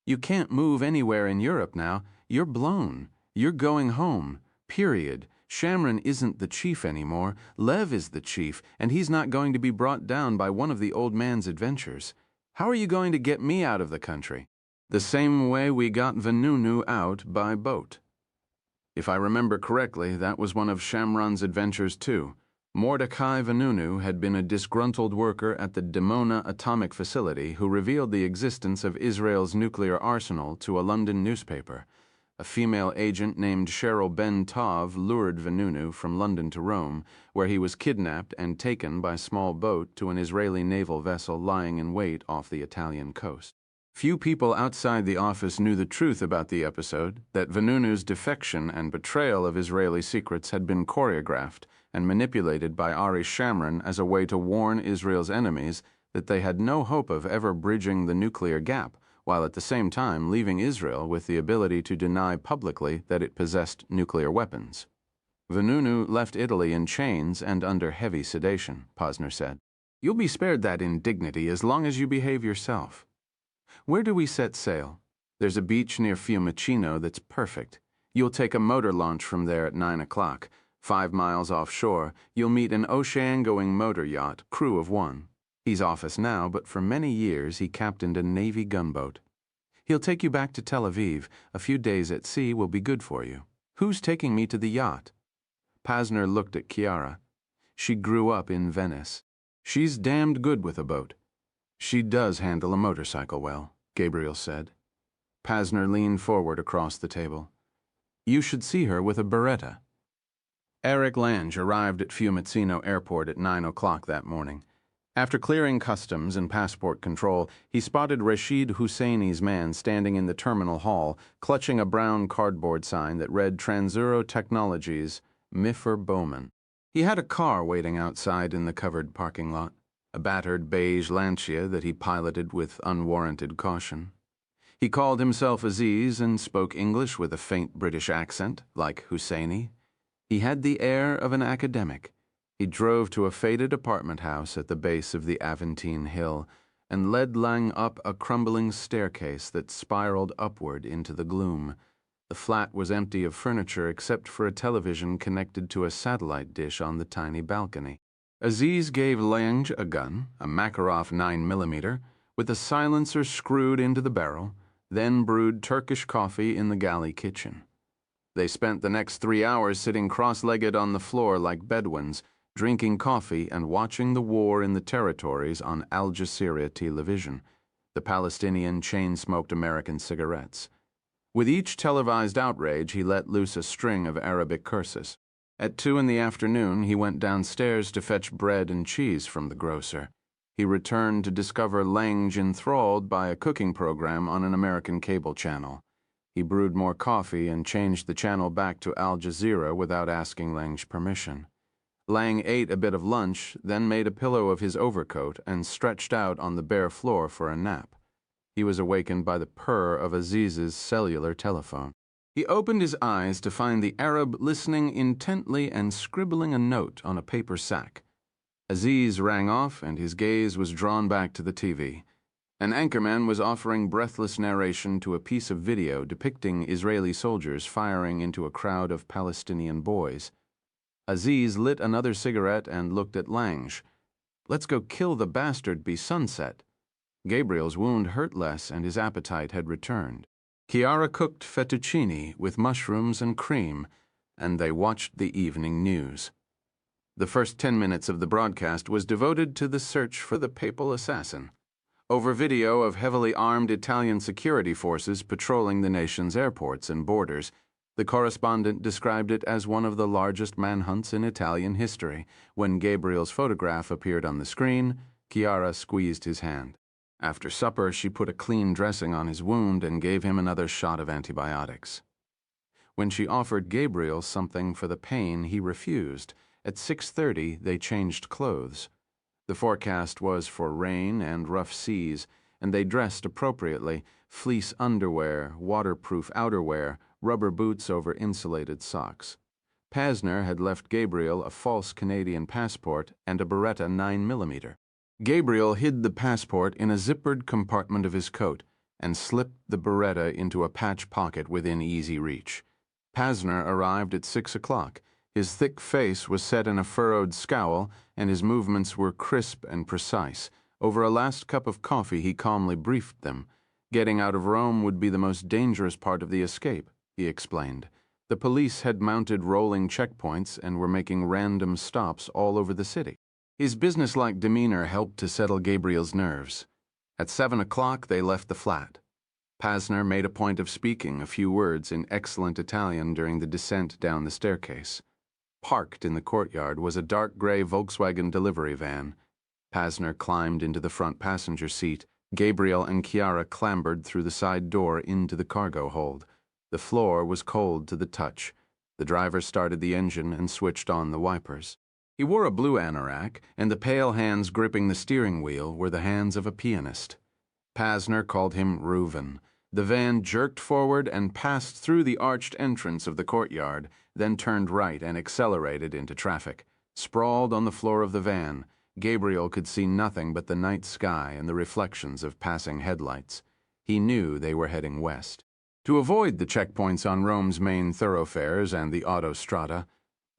You can't move anywhere in Europe now. You're blown. You're going home. Period. Shamron isn't the chief anymore. Lev is the chief, and he's not going to be brought down by one of the old man's adventures. How are you going to get me out of the country?" "The same way we got Vanunu out by boat." If I remember correctly, that was one of Shamron's adventures too. Mordecai Vanunu had been a disgruntled worker at the Dimona atomic facility who revealed the existence of Israel's nuclear arsenal to a London newspaper. A female agent named Cheryl Ben Tov lured Vanunu from London to Rome, where he was kidnapped and taken by small boat to an Israeli naval vessel lying in wait off the Italian coast. Few people outside the office knew the truth about the episode, that Vanunu's defection and betrayal of Israeli secrets had been choreographed and manipulated by Ari Shamron as a way to warn Israel's enemies that they had no hope of ever bridging the nuclear gap, while at the same time leaving Israel with the ability to deny publicly that it possessed nuclear weapons. Vanunu left Italy in chains and under heavy sedation, Posner said. You'll be spared that indignity as long as you behave yourself. Where do we set sail? There's a beach near Fiumicino that's perfect. You'll take a motor launch from there at 9 o'clock. 5 miles offshore, you'll meet an ocean-going motor yacht, crew of 1. He's off us now, but for many years he captained a Navy gunboat. He'll take you back to Tel Aviv. A few days at sea will be good for you. Who's taking me to the yacht? Posner looked at Chiara. She grew up in Venice. She's damned good with a boat. She does handle a motorcycle well, Gabriel said. Posner leaned forward across the table. You should see her with a Beretta. Eric Lange arrived at Fiumicino Airport at 9 o'clock that morning. After clearing customs and passport control, he spotted Rashid Husseini's man standing in the terminal hall, clutching a brown cardboard sign that read Transuro Technologies, Miffer Bowman. He had a car waiting outside in the covered parking lot, a battered beige Lancia that he piloted with unwarranted caution. He called himself Aziz and spoke English with a faint British accent, like Husseini. He had the air of an academic. He drove to a faded apartment house at the base of the Aventine Hill and led Lang up a crumbling staircase that spiraled upward into the gloom. The flat was empty of furniture except for a television connected to a satellite dish on the tiny balcony. Aziz gave Lange a gun, a Makarov 9mm, with a silencer screwed into the barrel, then brewed Turkish coffee in the galley kitchen. They spent the next 3 hours sitting cross-legged on the floor like Bedouins, drinking coffee and watching the war in the territories on Al Jazeera television. The Palestinian chain-smoked American cigarettes. With each televised outrage, he let loose a string of Arabic curses. At 2 in the afternoon, he went downstairs to fetch bread and cheese from the grocer. He returned to discover Lange enthralled by a cooking program on an American cable channel. He brewed more coffee and changed the channel back to Al Jazeera without asking Lange's permission. Lang ate a bit of lunch, then made a pillow of his overcoat and stretched out on the bare floor for a nap. He was awakened by the purr of Aziz's cellular telephone. He opened his eyes to find the Arab listening intently and scribbling a note on a paper sack. Aziz rang off and his gaze was drawn back to the TV. An anchorman was offering breathless narration to a piece of video depicting Israeli soldiers firing into a crowd of Palestinian boys. Aziz lit another cigarette and looked at Lange. Let's go kill the bastard be sunset. Gabriel's wound hurt less and his appetite had returned. Chiara cooked fettuccine with mushrooms and cream, and they watched the evening news. The first 10 minutes of the broadcast was devoted to the search for the papal assassin. Over video of heavily armed Italian security forces patrolling the nation's airports and borders, the correspondent described it as one of the largest manhunts in Italian history. When Gabriel's photograph appeared on the screen, Chiara squeezed his hand. After supper, she put a clean dressing on his wound and gave him another shot of antibiotics. When she offered Gabriel something for the pain, he refused. At 6:30, they changed clothes. The forecast was for rain and rough seas, and they dressed appropriately: fleece underwear, waterproof outerwear, rubber boots over insulated socks. Posner had left Gabriel a false Canadian passport and a Beretta 9mm. Gabriel hid the passport in a zippered compartment of his coat and slipped the Beretta into a patch pocket within easy reach. Posner arrived at 6 o'clock. His thick face was set in a furrowed scowl, and his movements were crisp and precise. Over a last cup of coffee, he calmly briefed them. Getting out of Rome would be the most dangerous part of the escape, he explained. The police had mounted rolling checkpoints and were making random stops all over the city. His businesslike demeanor helped to settle Gabriel's nerves. At 7 o'clock, they left the flat. Pasner made a point of speaking a few words in excellent Italian during the descent down the staircase. Parked in the courtyard was a dark gray Volkswagen delivery van. Pasner climbed into the front passenger seat. Gabriel and Chiara clambered through the side door into the cargo hold. The floor was cold to the touch. The driver started the engine and switched on the wipers. He wore a blue anorak, and the pale hands gripping the steering wheel were the hands of a pianist. Pasner called him Reuven. The van jerked forward and passed through the arched entrance of the courtyard, then turned right and accelerated into traffic. Sprawled on the floor of the van, Gabriel could see nothing but the night sky and the reflections of passing headlights. He knew they were heading west. To avoid the checkpoints on Rome's main thoroughfares and the autostrada,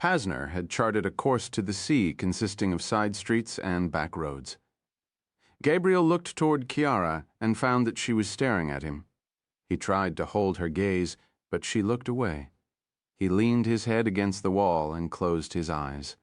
Pasner had charted a course to the sea consisting of side streets and back roads. Gabriel looked toward Chiara and found that she was staring at him. He tried to hold her gaze, but she looked away. He leaned his head against the wall and closed his eyes.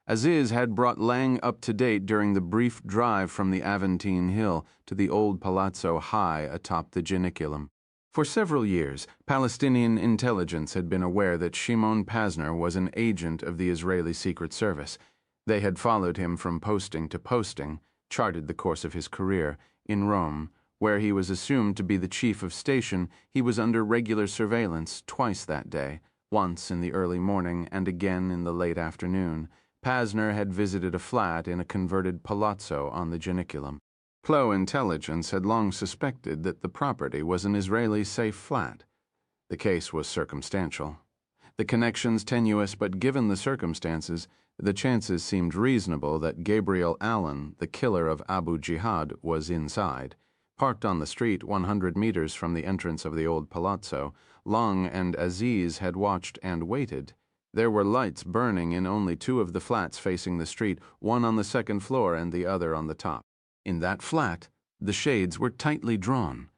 Aziz had brought Lang up to date during the brief drive from the Aventine Hill to the old palazzo high atop the Janiculum. For several years, Palestinian intelligence had been aware that Shimon Pasner was an agent of the Israeli Secret Service. They had followed him from posting to posting, charted the course of his career. In Rome, where he was assumed to be the chief of station, he was under regular surveillance twice that day, once in the early morning and again in the late afternoon. Pasner had visited a flat in a converted palazzo on the Janiculum. Plo intelligence had long suspected that the property was an Israeli safe flat. The case was circumstantial. The connections tenuous, but given the circumstances, the chances seemed reasonable that Gabriel Allen, the killer of Abu Jihad, was inside. Parked on the street 100 meters from the entrance of the old palazzo, Lang and Aziz had watched and waited. There were lights burning in only two of the flats facing the street, one on the second floor and the other on the top. In that flat, the shades were tightly drawn.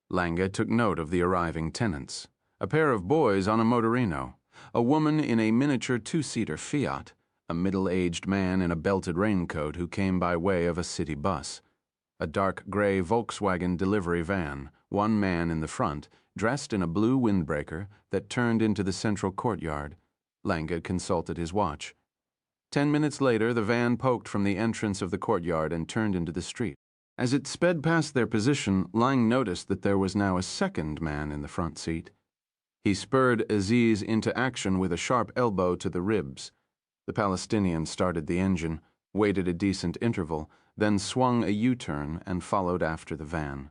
Lange took note of the arriving tenants. A pair of boys on a motorino, a woman in a miniature two-seater Fiat, a middle-aged man in a belted raincoat who came by way of a city bus. A dark gray Volkswagen delivery van, one man in the front, dressed in a blue windbreaker that turned into the central courtyard. Lange consulted his watch. 10 minutes later, the van poked from the entrance of the courtyard and turned into the street. As it sped past their position, Lang noticed that there was now a second man in the front seat. He spurred Aziz into action with a sharp elbow to the ribs. The Palestinian started the engine, waited a decent interval, then swung a U-turn and followed after the van.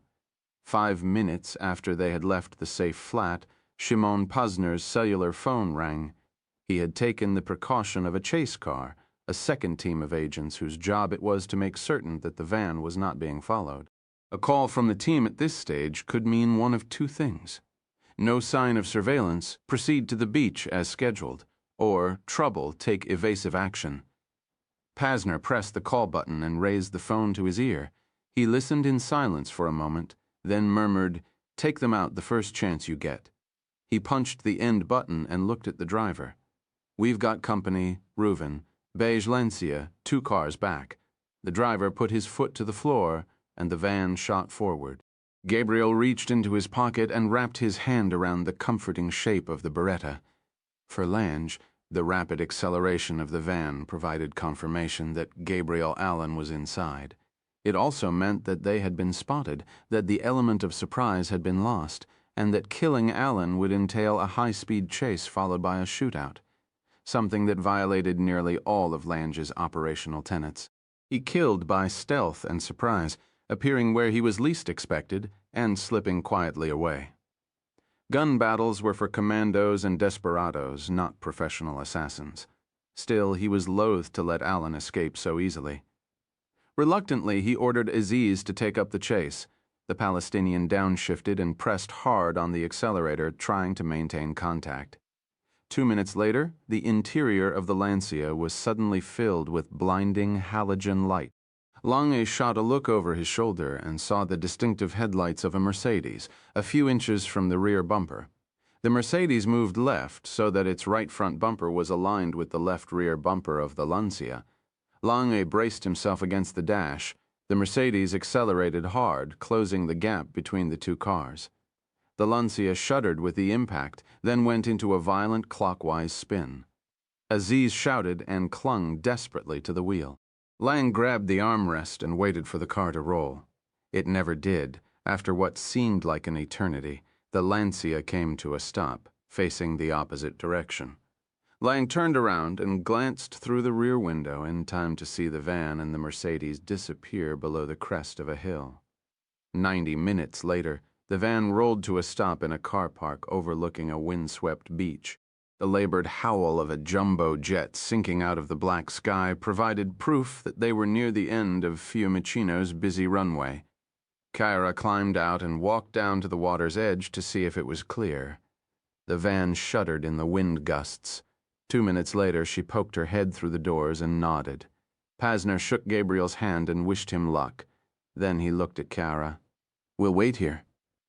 5 minutes after they had left the safe flat, Shimon Pasner's cellular phone rang. He had taken the precaution of a chase car, a second team of agents whose job it was to make certain that the van was not being followed. A call from the team at this stage could mean one of two things. No sign of surveillance, proceed to the beach as scheduled, or trouble, take evasive action. Pasner pressed the call button and raised the phone to his ear. He listened in silence for a moment, then murmured, "Take them out the first chance you get." He punched the end button and looked at the driver. "We've got company, Reuven, beige Lancia, 2 cars back." The driver put his foot to the floor, and the van shot forward. Gabriel reached into his pocket and wrapped his hand around the comforting shape of the Beretta. For Lange, the rapid acceleration of the van provided confirmation that Gabriel Allen was inside. It also meant that they had been spotted, that the element of surprise had been lost, and that killing Allen would entail a high-speed chase followed by a shootout, something that violated nearly all of Lange's operational tenets. He killed by stealth and surprise, appearing where he was least expected and slipping quietly away. Gun battles were for commandos and desperados, not professional assassins. Still, he was loath to let Allen escape so easily. Reluctantly, he ordered Aziz to take up the chase. The Palestinian downshifted and pressed hard on the accelerator, trying to maintain contact. 2 minutes later, the interior of the Lancia was suddenly filled with blinding halogen light. Lange shot a look over his shoulder and saw the distinctive headlights of a Mercedes, a few inches from the rear bumper. The Mercedes moved left so that its right front bumper was aligned with the left rear bumper of the Lancia. Lange braced himself against the dash. The Mercedes accelerated hard, closing the gap between the two cars. The Lancia shuddered with the impact, then went into a violent clockwise spin. Aziz shouted and clung desperately to the wheel. Lang grabbed the armrest and waited for the car to roll. It never did. After what seemed like an eternity, the Lancia came to a stop, facing the opposite direction. Lang turned around and glanced through the rear window in time to see the van and the Mercedes disappear below the crest of a hill. 90 minutes later, the van rolled to a stop in a car park overlooking a windswept beach. The labored howl of a jumbo jet sinking out of the black sky provided proof that they were near the end of Fiumicino's busy runway. Kyra climbed out and walked down to the water's edge to see if it was clear. The van shuddered in the wind gusts. 2 minutes later, she poked her head through the doors and nodded. Pasner shook Gabriel's hand and wished him luck. Then he looked at Kyra. "We'll wait here."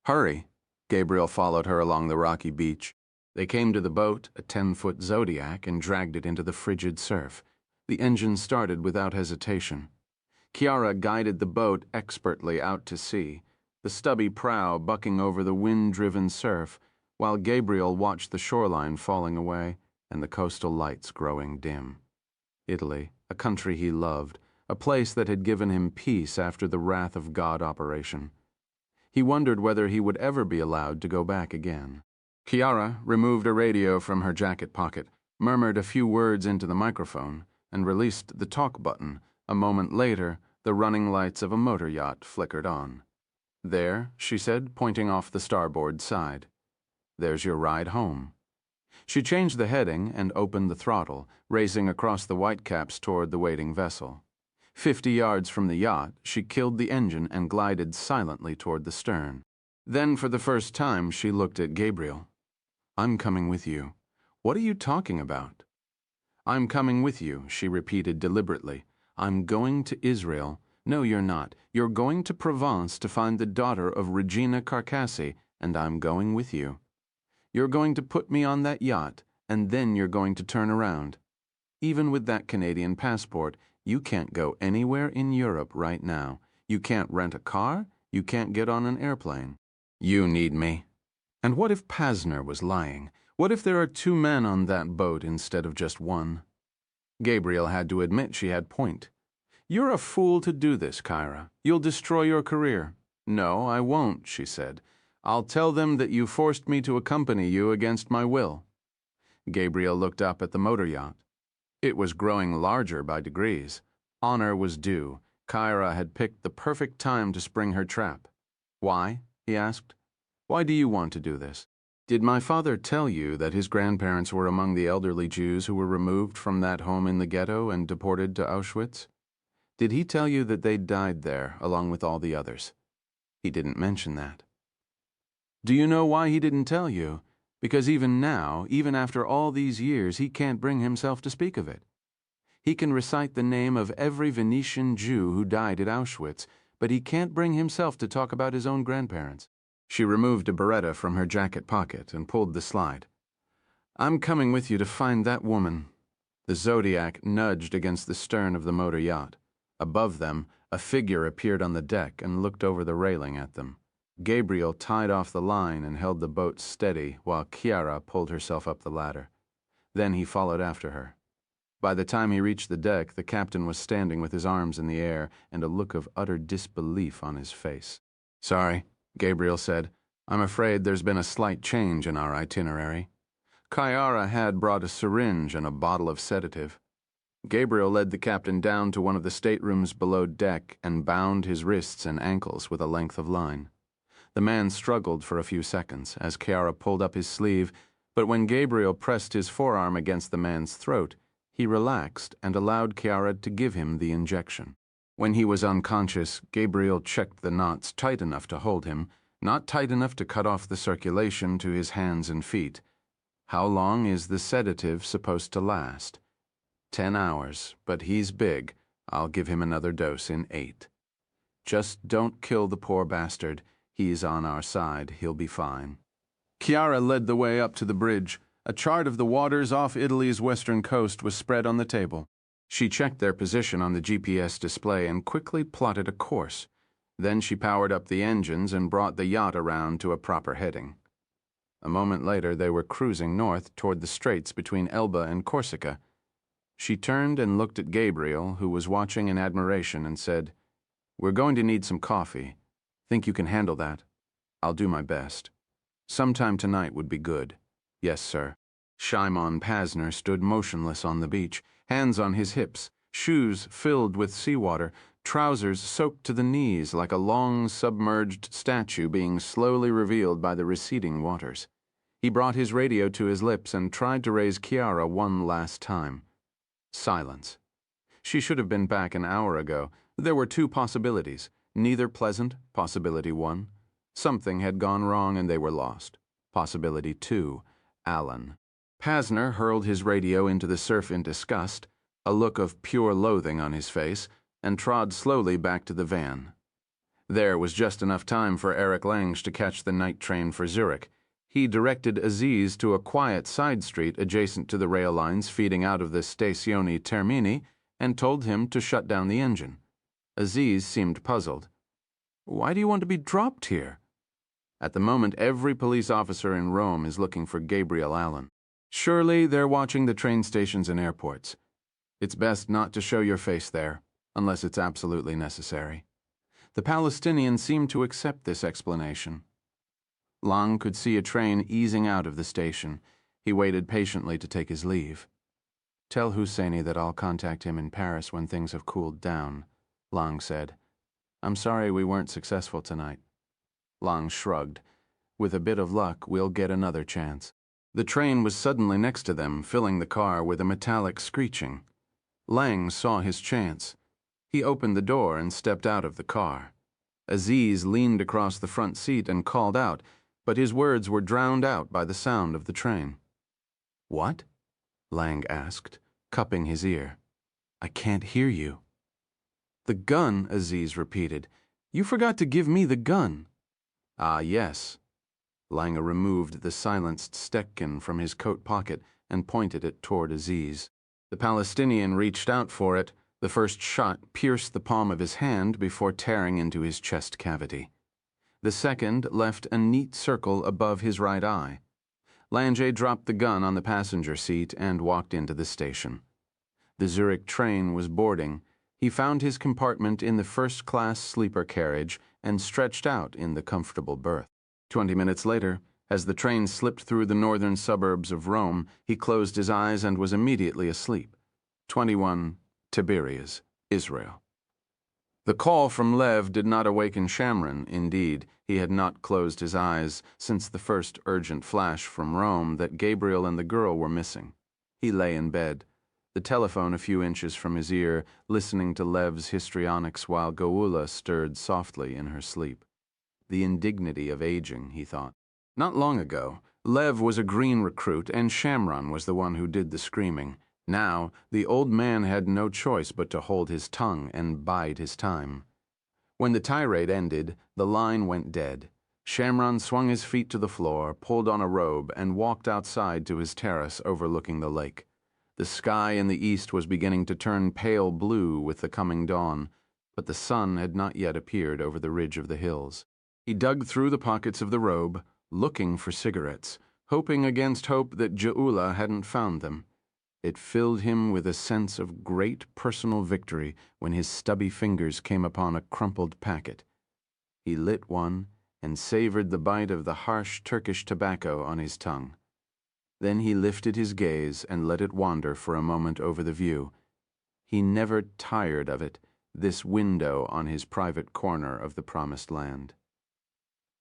"Hurry." Gabriel followed her along the rocky beach. They came to the boat, a 10-foot Zodiac, and dragged it into the frigid surf. The engine started without hesitation. Chiara guided the boat expertly out to sea, the stubby prow bucking over the wind-driven surf, while Gabriel watched the shoreline falling away and the coastal lights growing dim. Italy, a country he loved, a place that had given him peace after the wrath of God operation. He wondered whether he would ever be allowed to go back again. Chiara removed a radio from her jacket pocket, murmured a few words into the microphone, and released the talk button. A moment later, the running lights of a motor yacht flickered on. "There," she said, pointing off the starboard side. "There's your ride home." She changed the heading and opened the throttle, racing across the whitecaps toward the waiting vessel. 50 yards from the yacht, she killed the engine and glided silently toward the stern. Then, for the first time, she looked at Gabriel. "I'm coming with you." "What are you talking about?" "I'm coming with you," she repeated deliberately. "I'm going to Israel." "No, you're not. You're going to Provence to find the daughter of Regina Carcassi, and I'm going with you. You're going to put me on that yacht, and then you're going to turn around. Even with that Canadian passport, you can't go anywhere in Europe right now. You can't rent a car. You can't get on an airplane. You need me." And what if Pasner was lying? What if there are 2 men on that boat instead of just 1? Gabriel had to admit she had point. "You're a fool to do this, Kyra. You'll destroy your career." "No, I won't," she said. "I'll tell them that you forced me to accompany you against my will." Gabriel looked up at the motor yacht. It was growing larger by degrees. Honor was due. Kyra had picked the perfect time to spring her trap. "Why?" he asked. "Why do you want to do this? Did my father tell you that his grandparents were among the elderly Jews who were removed from that home in the ghetto and deported to Auschwitz? Did he tell you that they died there along with all the others?" "He didn't mention that." "Do you know why he didn't tell you? Because even now, even after all these years, he can't bring himself to speak of it. He can recite the name of every Venetian Jew who died at Auschwitz, but he can't bring himself to talk about his own grandparents." She removed a Beretta from her jacket pocket and pulled the slide. "I'm coming with you to find that woman." The Zodiac nudged against the stern of the motor yacht. Above them, a figure appeared on the deck and looked over the railing at them. Gabriel tied off the line and held the boat steady while Chiara pulled herself up the ladder. Then he followed after her. By the time he reached the deck, the captain was standing with his arms in the air and a look of utter disbelief on his face. "Sorry," Gabriel said. "I'm afraid there's been a slight change in our itinerary." Chiara had brought a syringe and a bottle of sedative. Gabriel led the captain down to one of the staterooms below deck and bound his wrists and ankles with a length of line. The man struggled for a few seconds as Chiara pulled up his sleeve, but when Gabriel pressed his forearm against the man's throat, he relaxed and allowed Chiara to give him the injection. When he was unconscious, Gabriel checked the knots tight enough to hold him, not tight enough to cut off the circulation to his hands and feet. "How long is the sedative supposed to last?" 10 hours, but he's big. I'll give him another dose in 8. Just don't kill the poor bastard. He's on our side. He'll be fine." Chiara led the way up to the bridge. A chart of the waters off Italy's western coast was spread on the table. She checked their position on the GPS display and quickly plotted a course. Then she powered up the engines and brought the yacht around to a proper heading. A moment later, they were cruising north toward the straits between Elba and Corsica. She turned and looked at Gabriel, who was watching in admiration, and said, "We're going to need some coffee. Think you can handle that?" "I'll do my best." "Sometime tonight would be good." "Yes, sir." Shimon Pasner stood motionless on the beach, hands on his hips, shoes filled with seawater, trousers soaked to the knees like a long submerged statue being slowly revealed by the receding waters. He brought his radio to his lips and tried to raise Chiara one last time. Silence. She should have been back an hour ago. There were two possibilities, neither pleasant. Possibility 1. Something had gone wrong and they were lost. Possibility 2. Alan. Pasner hurled his radio into the surf in disgust, a look of pure loathing on his face, and trod slowly back to the van. There was just enough time for Eric Lange to catch the night train for Zurich. He directed Aziz to a quiet side street adjacent to the rail lines feeding out of the Stazione Termini and told him to shut down the engine. Aziz seemed puzzled. "Why do you want to be dropped here?" "At the moment, every police officer in Rome is looking for Gabriel Allen. Surely they're watching the train stations and airports. It's best not to show your face there, unless it's absolutely necessary." The Palestinian seemed to accept this explanation. Lang could see a train easing out of the station. He waited patiently to take his leave. "Tell Husseini that I'll contact him in Paris when things have cooled down," Lang said. "I'm sorry we weren't successful tonight." Lang shrugged. "With a bit of luck, we'll get another chance." The train was suddenly next to them, filling the car with a metallic screeching. Lang saw his chance. He opened the door and stepped out of the car. Aziz leaned across the front seat and called out, but his words were drowned out by the sound of the train. "What?" Lang asked, cupping his ear. "I can't hear you." "The gun," Aziz repeated. "You forgot to give me the gun." "Ah, yes." Lange removed the silenced Stetkin from his coat pocket and pointed it toward Aziz. The Palestinian reached out for it. The first shot pierced the palm of his hand before tearing into his chest cavity. The second left a neat circle above his right eye. Lange dropped the gun on the passenger seat and walked into the station. The Zurich train was boarding. He found his compartment in the first-class sleeper carriage and stretched out in the comfortable berth. 20 minutes later, as the train slipped through the northern suburbs of Rome, he closed his eyes and was immediately asleep. 21 Tiberias, Israel. The call from Lev did not awaken Shamron. Indeed, he had not closed his eyes since the first urgent flash from Rome that Gabriel and the girl were missing. He lay in bed, the telephone a few inches from his ear, listening to Lev's histrionics while Goula stirred softly in her sleep. The indignity of aging, he thought. Not long ago, Lev was a green recruit and Shamron was the one who did the screaming. Now, the old man had no choice but to hold his tongue and bide his time. When the tirade ended, the line went dead. Shamron swung his feet to the floor, pulled on a robe, and walked outside to his terrace overlooking the lake. The sky in the east was beginning to turn pale blue with the coming dawn, but the sun had not yet appeared over the ridge of the hills. He dug through the pockets of the robe, looking for cigarettes, hoping against hope that Goula hadn't found them. It filled him with a sense of great personal victory when his stubby fingers came upon a crumpled packet. He lit one and savored the bite of the harsh Turkish tobacco on his tongue. Then he lifted his gaze and let it wander for a moment over the view. He never tired of it, this window on his private corner of the Promised Land.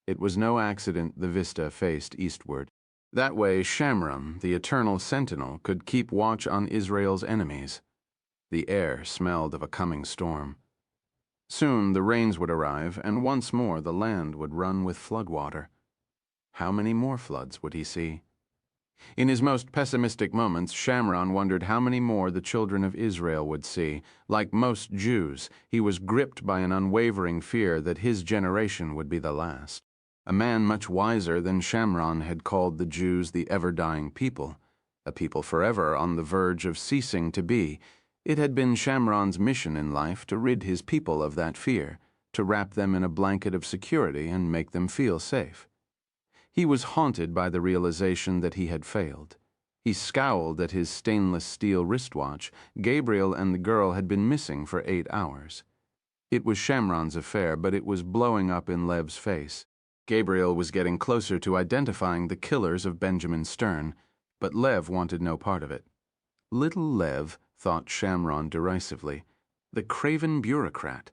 It was no accident the vista faced eastward. That way Shamron, the eternal sentinel, could keep watch on Israel's enemies. The air smelled of a coming storm. Soon the rains would arrive, and once more the land would run with floodwater. How many more floods would he see? In his most pessimistic moments, Shamron wondered how many more the children of Israel would see. Like most Jews, he was gripped by an unwavering fear that his generation would be the last. A man much wiser than Shamron had called the Jews the ever-dying people, a people forever on the verge of ceasing to be. It had been Shamron's mission in life to rid his people of that fear, to wrap them in a blanket of security and make them feel safe. He was haunted by the realization that he had failed. He scowled at his stainless steel wristwatch. Gabriel and the girl had been missing for 8 hours. It was Shamron's affair, but it was blowing up in Lev's face. Gabriel was getting closer to identifying the killers of Benjamin Stern, but Lev wanted no part of it. Little Lev, thought Shamron derisively, the craven bureaucrat,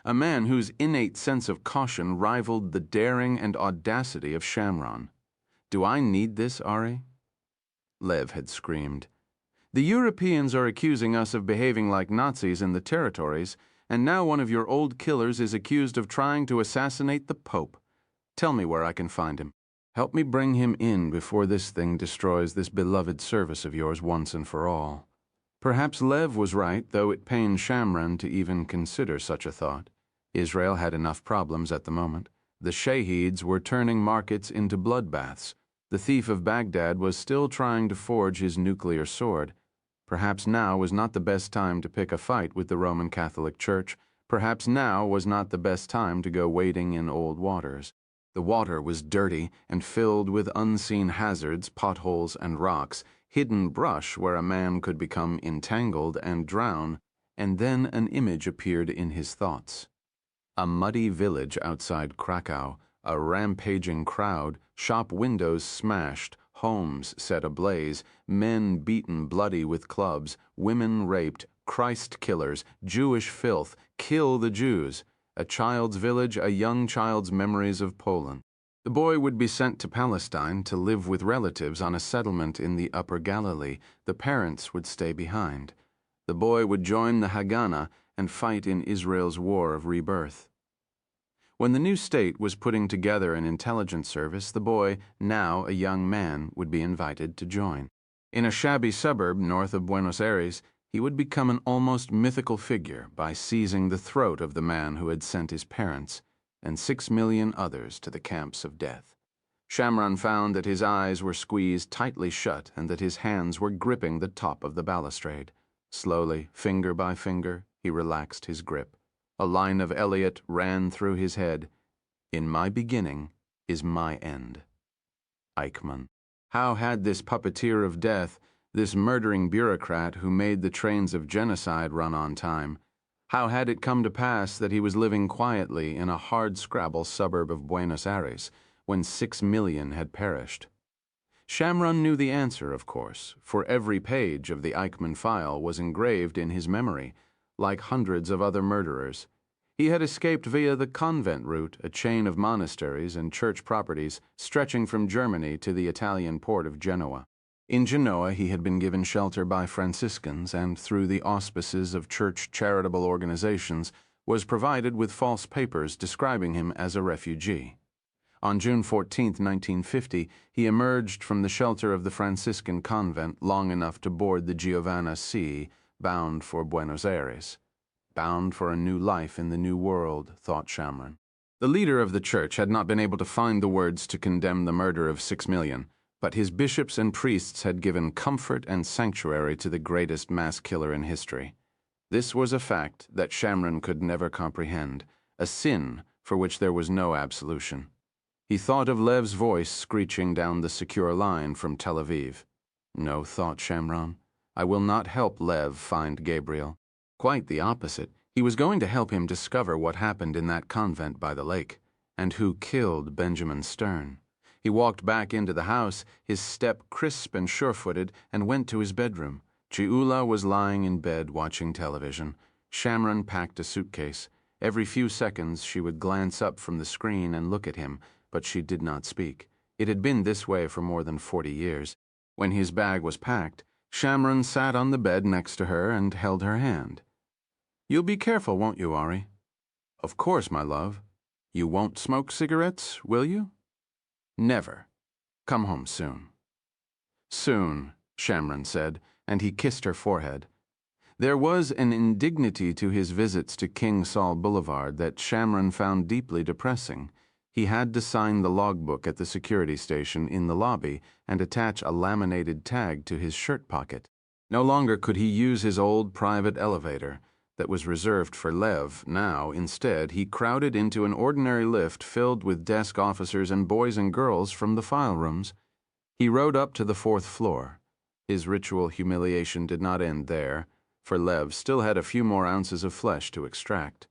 a man whose innate sense of caution rivaled the daring and audacity of Shamron. Do I need this, Ari? Lev had screamed. The Europeans are accusing us of behaving like Nazis in the territories, and now one of your old killers is accused of trying to assassinate the Pope. Tell me where I can find him. Help me bring him in before this thing destroys this beloved service of yours once and for all. Perhaps Lev was right, though it pained Shamron to even consider such a thought. Israel had enough problems at the moment. The Shaheeds were turning markets into bloodbaths. The thief of Baghdad was still trying to forge his nuclear sword. Perhaps now was not the best time to pick a fight with the Roman Catholic Church. Perhaps now was not the best time to go wading in old waters. The water was dirty and filled with unseen hazards, potholes, and rocks, hidden brush where a man could become entangled and drown, and then an image appeared in his thoughts. A muddy village outside Krakow, a rampaging crowd, shop windows smashed, homes set ablaze, men beaten bloody with clubs, women raped, Christ killers, Jewish filth, kill the Jews. A child's village, a young child's memories of Poland. The boy would be sent to Palestine to live with relatives on a settlement in the Upper Galilee. The parents would stay behind. The boy would join the Haganah and fight in Israel's war of rebirth. When the new state was putting together an intelligence service, the boy, now a young man, would be invited to join. In a shabby suburb north of Buenos Aires, he would become an almost mythical figure by seizing the throat of the man who had sent his parents and 6 million others to the camps of death. Shamron found that his eyes were squeezed tightly shut and that his hands were gripping the top of the balustrade. Slowly, finger by finger, he relaxed his grip. A line of Eliot ran through his head. In my beginning is my end. Eichmann. How had this puppeteer of death, this murdering bureaucrat who made the trains of genocide run on time, how had it come to pass that he was living quietly in a hardscrabble suburb of Buenos Aires when 6 million had perished? Shamron knew the answer, of course, for every page of the Eichmann file was engraved in his memory, like hundreds of other murderers. He had escaped via the convent route, a chain of monasteries and church properties stretching from Germany to the Italian port of Genoa. In Genoa, he had been given shelter by Franciscans and, through the auspices of church charitable organizations, was provided with false papers describing him as a refugee. On June 14, 1950, he emerged from the shelter of the Franciscan convent long enough to board the Giovanna Sea, bound for Buenos Aires. Bound for a new life in the new world, thought Shamron. The leader of the church had not been able to find the words to condemn the murder of 6 million, but his bishops and priests had given comfort and sanctuary to the greatest mass killer in history. This was a fact that Shamron could never comprehend, a sin for which there was no absolution. He thought of Lev's voice screeching down the secure line from Tel Aviv. No, thought Shamron, I will not help Lev find Gabriel. Quite the opposite. He was going to help him discover what happened in that convent by the lake, and who killed Benjamin Stern. He walked back into the house, his step crisp and sure-footed, and went to his bedroom. Chiula was lying in bed watching television. Shamron packed a suitcase. Every few seconds she would glance up from the screen and look at him, but she did not speak. It had been this way for more than 40 years. When his bag was packed, Shamron sat on the bed next to her and held her hand. You'll be careful, won't you, Ari? Of course, my love. You won't smoke cigarettes, will you? Never. Come home soon. Soon, Shamron said, and he kissed her forehead. There was an indignity to his visits to King Saul Boulevard that Shamron found deeply depressing. He had to sign the logbook at the security station in the lobby and attach a laminated tag to his shirt pocket. No longer could he use his old private elevator that was reserved for Lev. Now, instead, he crowded into an ordinary lift filled with desk officers and boys and girls from the file rooms. He rode up to the 4th floor. His ritual humiliation did not end there, for Lev still had a few more ounces of flesh to extract.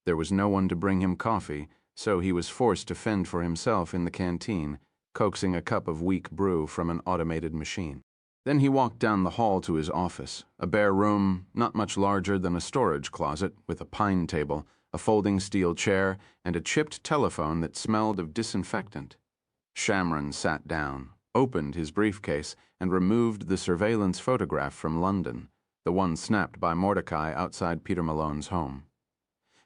There was no one to bring him coffee, so he was forced to fend for himself in the canteen, coaxing a cup of weak brew from an automated machine. Then he walked down the hall to his office, a bare room not much larger than a storage closet, with a pine table, a folding steel chair, and a chipped telephone that smelled of disinfectant. Shamron sat down, opened his briefcase, and removed the surveillance photograph from London, the one snapped by Mordecai outside Peter Malone's home.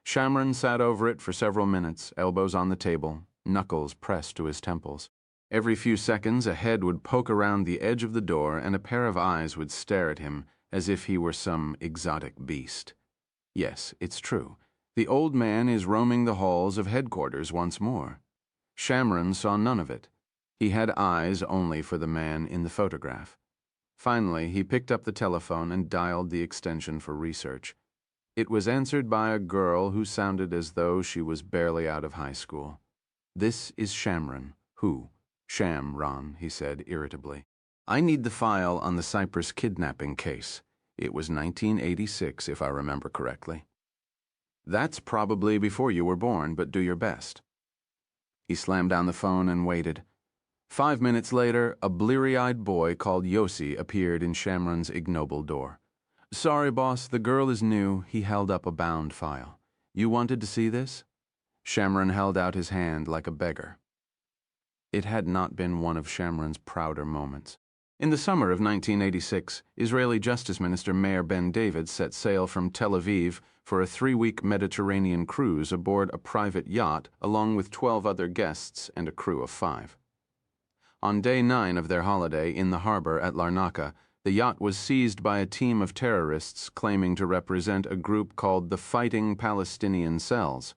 Shamron sat over it for several minutes, elbows on the table, knuckles pressed to his temples. Every few seconds, a head would poke around the edge of the door and a pair of eyes would stare at him as if he were some exotic beast. Yes, it's true. The old man is roaming the halls of headquarters once more. Shamron saw none of it. He had eyes only for the man in the photograph. Finally, he picked up the telephone and dialed the extension for research. It was answered by a girl who sounded as though she was barely out of high school. "This is Shamron." "Who?" "Shamron," he said irritably. "I need the file on the Cyprus kidnapping case. It was 1986, if I remember correctly." "That's probably before you were born, but do your best." He slammed down the phone and waited. 5 minutes later, a bleary-eyed boy called Yossi appeared in Shamron's ignoble door. "Sorry, boss, the girl is new." He held up a bound file. "You wanted to see this?" Shamron held out his hand like a beggar. It had not been one of Shamron's prouder moments. In the summer of 1986, Israeli Justice Minister Meir Ben-David set sail from Tel Aviv for a 3-week Mediterranean cruise aboard a private yacht along with 12 other guests and a crew of 5. On day 9 of their holiday in the harbor at Larnaca, the yacht was seized by a team of terrorists claiming to represent a group called the Fighting Palestinian Cells.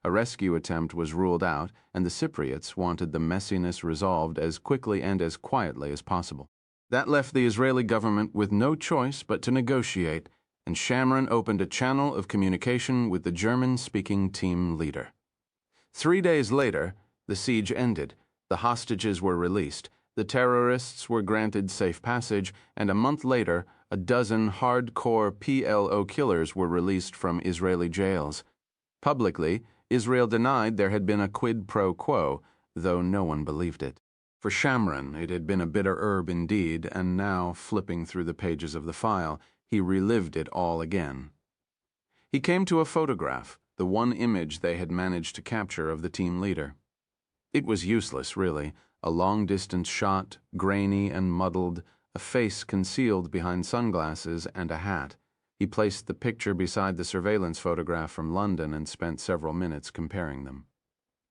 A rescue attempt was ruled out, and the Cypriots wanted the messiness resolved as quickly and as quietly as possible. That left the Israeli government with no choice but to negotiate, and Shamron opened a channel of communication with the German-speaking team leader. 3 days later, the siege ended, the hostages were released, the terrorists were granted safe passage, and a month later, a dozen hardcore PLO killers were released from Israeli jails. Publicly, Israel denied there had been a quid pro quo, though no one believed it. For Shamron, it had been a bitter herb indeed, and now, flipping through the pages of the file, he relived it all again. He came to a photograph, the one image they had managed to capture of the team leader. It was useless, really, a long-distance shot, grainy and muddled, a face concealed behind sunglasses and a hat. He placed the picture beside the surveillance photograph from London and spent several minutes comparing them.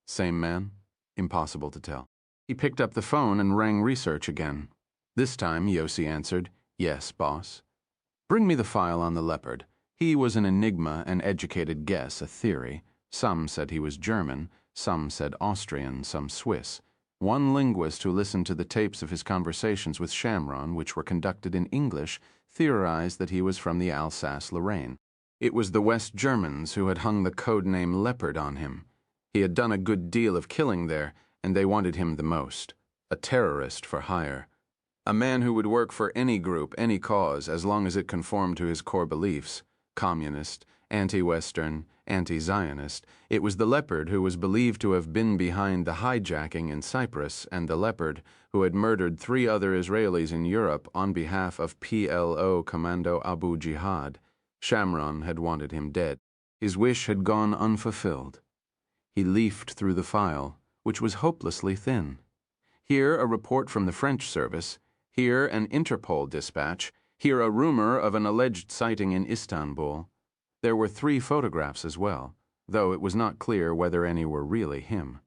Same man? Impossible to tell. He picked up the phone and rang research again. This time, Yossi answered, "Yes, boss." "Bring me the file on the leopard." He was an enigma, an educated guess, a theory. Some said he was German, some said Austrian, some Swiss. One linguist who listened to the tapes of his conversations with Shamron, which were conducted in English, theorized that he was from the Alsace-Lorraine. It was the West Germans who had hung the code name Leopard on him. He had done a good deal of killing there, and they wanted him the most. A terrorist for hire. A man who would work for any group, any cause, as long as it conformed to his core beliefs. Communist, anti-Western, anti-Zionist. It was the Leopard who was believed to have been behind the hijacking in Cyprus, and the Leopard who had murdered 3 other Israelis in Europe on behalf of PLO Commando Abu Jihad. Shamron had wanted him dead. His wish had gone unfulfilled. He leafed through the file, which was hopelessly thin. Here a report from the French service, here an Interpol dispatch, here a rumor of an alleged sighting in Istanbul. There were 3 photographs as well, though it was not clear whether any were really him.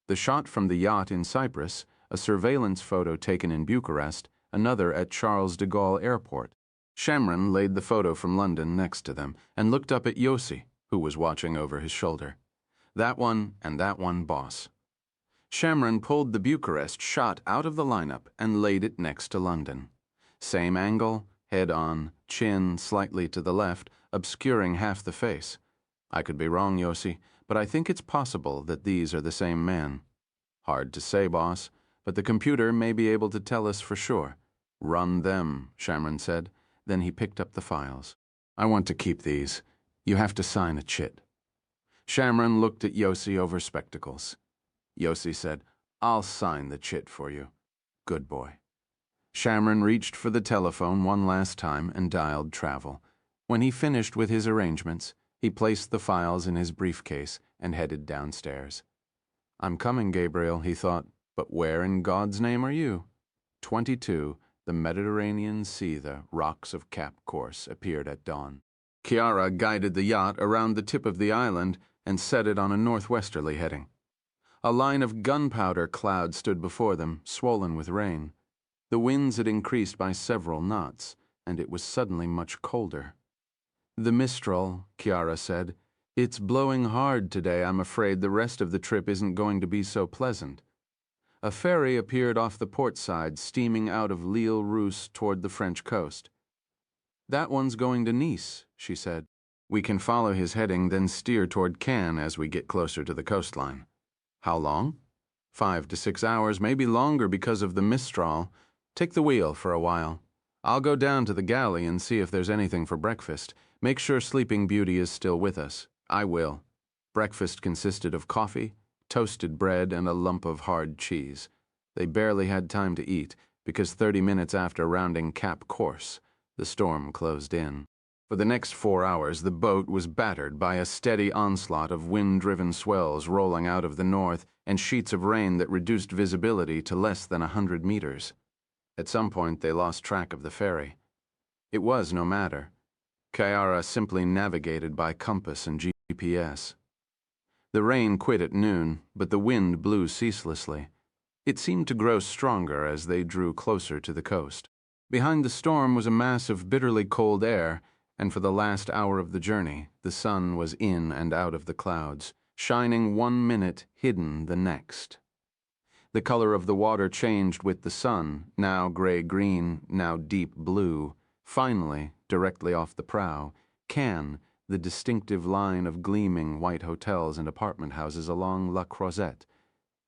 The shot from the yacht in Cyprus, a surveillance photo taken in Bucharest, another at Charles de Gaulle Airport. Shamron laid the photo from London next to them and looked up at Yossi, who was watching over his shoulder. That one and that one, boss. Shamron pulled the Bucharest shot out of the lineup and laid it next to London. Same angle, head on, chin slightly to the left, obscuring half the face. I could be wrong, Yossi, but I think it's possible that these are the same man. Hard to say, boss, but the computer may be able to tell us for sure. Run them, Shamron said. Then he picked up the files. I want to keep these. You have to sign a chit. Shamron looked at Yossi over spectacles. Yossi said, I'll sign the chit for you. Good boy. Shamron reached for the telephone one last time and dialed travel. When he finished with his arrangements, he placed the files in his briefcase and headed downstairs. I'm coming, Gabriel, he thought, but where in God's name are you? 22, the Mediterranean Sea, the Rocks of Cap course, appeared at dawn. Chiara guided the yacht around the tip of the island and set it on a northwesterly heading. A line of gunpowder clouds stood before them, swollen with rain. The winds had increased by several knots, and it was suddenly much colder. The Mistral, Chiara said. It's blowing hard today. I'm afraid the rest of the trip isn't going to be so pleasant. A ferry appeared off the port side, steaming out of L'Île Rousse toward the French coast. That one's going to Nice, she said. We can follow his heading, then steer toward Cannes as we get closer to the coastline. How long? 5 to 6 hours, maybe longer because of the Mistral. Take the wheel for a while. I'll go down to the galley and see if there's anything for breakfast. Make sure Sleeping Beauty is still with us. I will. Breakfast consisted of coffee, toasted bread, and a lump of hard cheese. They barely had time to eat, because 30 minutes after rounding Cap Corse, the storm closed in. For the next 4 hours, the boat was battered by a steady onslaught of wind-driven swells rolling out of the north and sheets of rain that reduced visibility to less than 100 meters. At some point, they lost track of the ferry. It was no matter. Chiara simply navigated by compass and GPS. The rain quit at noon, but the wind blew ceaselessly. It seemed to grow stronger as they drew closer to the coast. Behind the storm was a mass of bitterly cold air, and for the last hour of the journey, the sun was in and out of the clouds, shining 1 minute, hidden the next. The color of the water changed with the sun, now gray-green, now deep blue. Finally, directly off the prow, Cannes, the distinctive line of gleaming white hotels and apartment houses along La Croisette.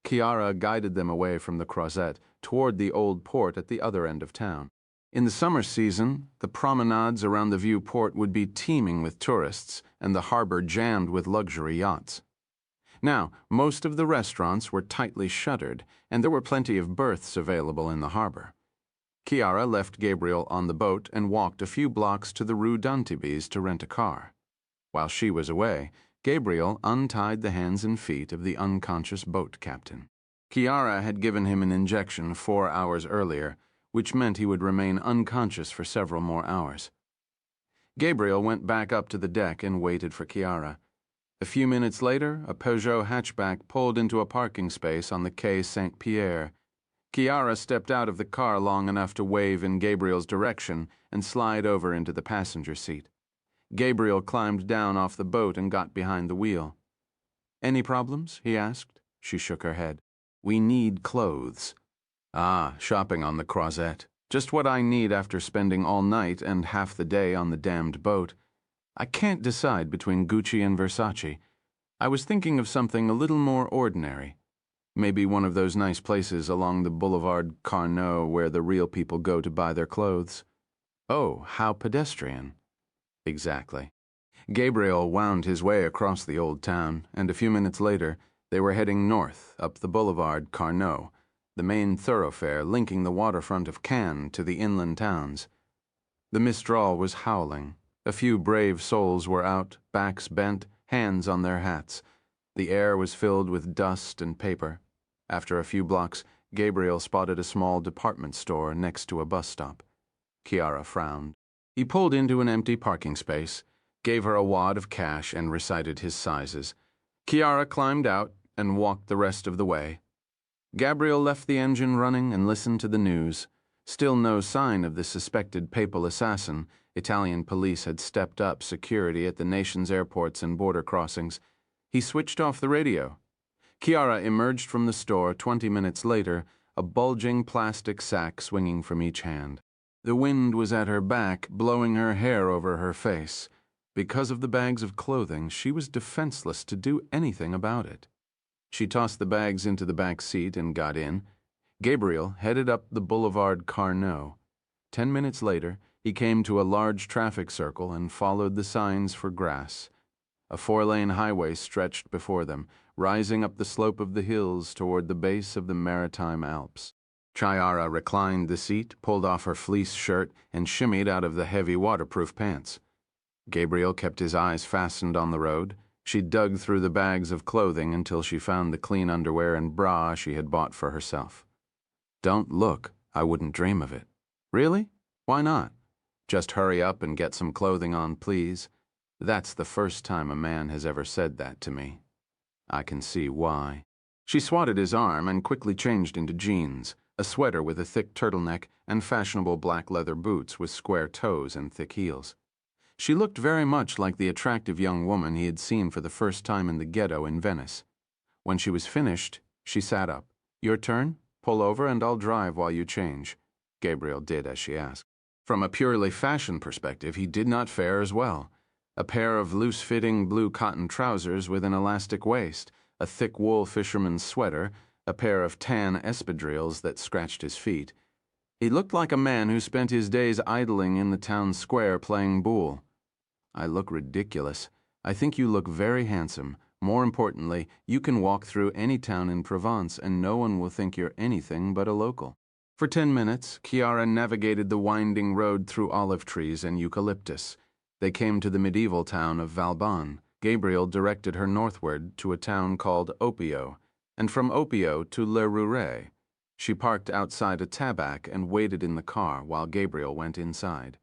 Chiara guided them away from the Croisette toward the old port at the other end of town. In the summer season, the promenades around the viewport would be teeming with tourists and the harbor jammed with luxury yachts. Now, most of the restaurants were tightly shuttered, and there were plenty of berths available in the harbor. Chiara left Gabriel on the boat and walked a few blocks to the Rue d'Antibes to rent a car. While she was away, Gabriel untied the hands and feet of the unconscious boat captain. Chiara had given him an injection 4 hours earlier, which meant he would remain unconscious for several more hours. Gabriel went back up to the deck and waited for Chiara. A few minutes later, a Peugeot hatchback pulled into a parking space on the Quai Saint-Pierre. Chiara stepped out of the car long enough to wave in Gabriel's direction and slide over into the passenger seat. Gabriel climbed down off the boat and got behind the wheel. "Any problems?" he asked. She shook her head. "We need clothes." "Ah, shopping on the Croisette. Just what I need after spending all night and half the day on the damned boat. I can't decide between Gucci and Versace. I was thinking of something a little more ordinary. Maybe one of those nice places along the Boulevard Carnot where the real people go to buy their clothes." "Oh, how pedestrian." "Exactly." Gabriel wound his way across the old town, and a few minutes later, they were heading north up the Boulevard Carnot, the main thoroughfare linking the waterfront of Cannes to the inland towns. The Mistral was howling. A few brave souls were out, backs bent, hands on their hats. The air was filled with dust and paper. After a few blocks, Gabriel spotted a small department store next to a bus stop. Chiara frowned. He pulled into an empty parking space, gave her a wad of cash, and recited his sizes. Chiara climbed out and walked the rest of the way. Gabriel left the engine running and listened to the news. Still no sign of the suspected papal assassin. Italian police had stepped up security at the nation's airports and border crossings. He switched off the radio. Chiara emerged from the store 20 minutes later, a bulging plastic sack swinging from each hand. The wind was at her back, blowing her hair over her face. Because of the bags of clothing, she was defenseless to do anything about it. She tossed the bags into the back seat and got in. Gabriel headed up the Boulevard Carnot. 10 minutes later, he came to a large traffic circle and followed the signs for grass. A 4-lane highway stretched before them, rising up the slope of the hills toward the base of the Maritime Alps. Chiara reclined the seat, pulled off her fleece shirt, and shimmied out of the heavy waterproof pants. Gabriel kept his eyes fastened on the road. She dug through the bags of clothing until she found the clean underwear and bra she had bought for herself. "Don't look. I wouldn't dream of it." "Really? Why not?" "Just hurry up and get some clothing on, please." "That's the first time a man has ever said that to me." "I can see why." She swatted his arm and quickly changed into jeans, a sweater with a thick turtleneck, and fashionable black leather boots with square toes and thick heels. She looked very much like the attractive young woman he had seen for the first time in the ghetto in Venice. When she was finished, she sat up. "Your turn? Pull over and I'll drive while you change." Gabriel did as she asked. From a purely fashion perspective, he did not fare as well. A pair of loose-fitting blue cotton trousers with an elastic waist, a thick wool fisherman's sweater, a pair of tan espadrilles that scratched his feet. He looked like a man who spent his days idling in the town square playing boule. "I look ridiculous. I think you look very handsome. More importantly, you can walk through any town in Provence and no one will think you're anything but a local." For 10 minutes, Chiara navigated the winding road through olive trees and eucalyptus. They came to the medieval town of Valbonne. Gabriel directed her northward to a town called Opio, and from Opio to Le Rouret. She parked outside a tabac and waited in the car while Gabriel went inside.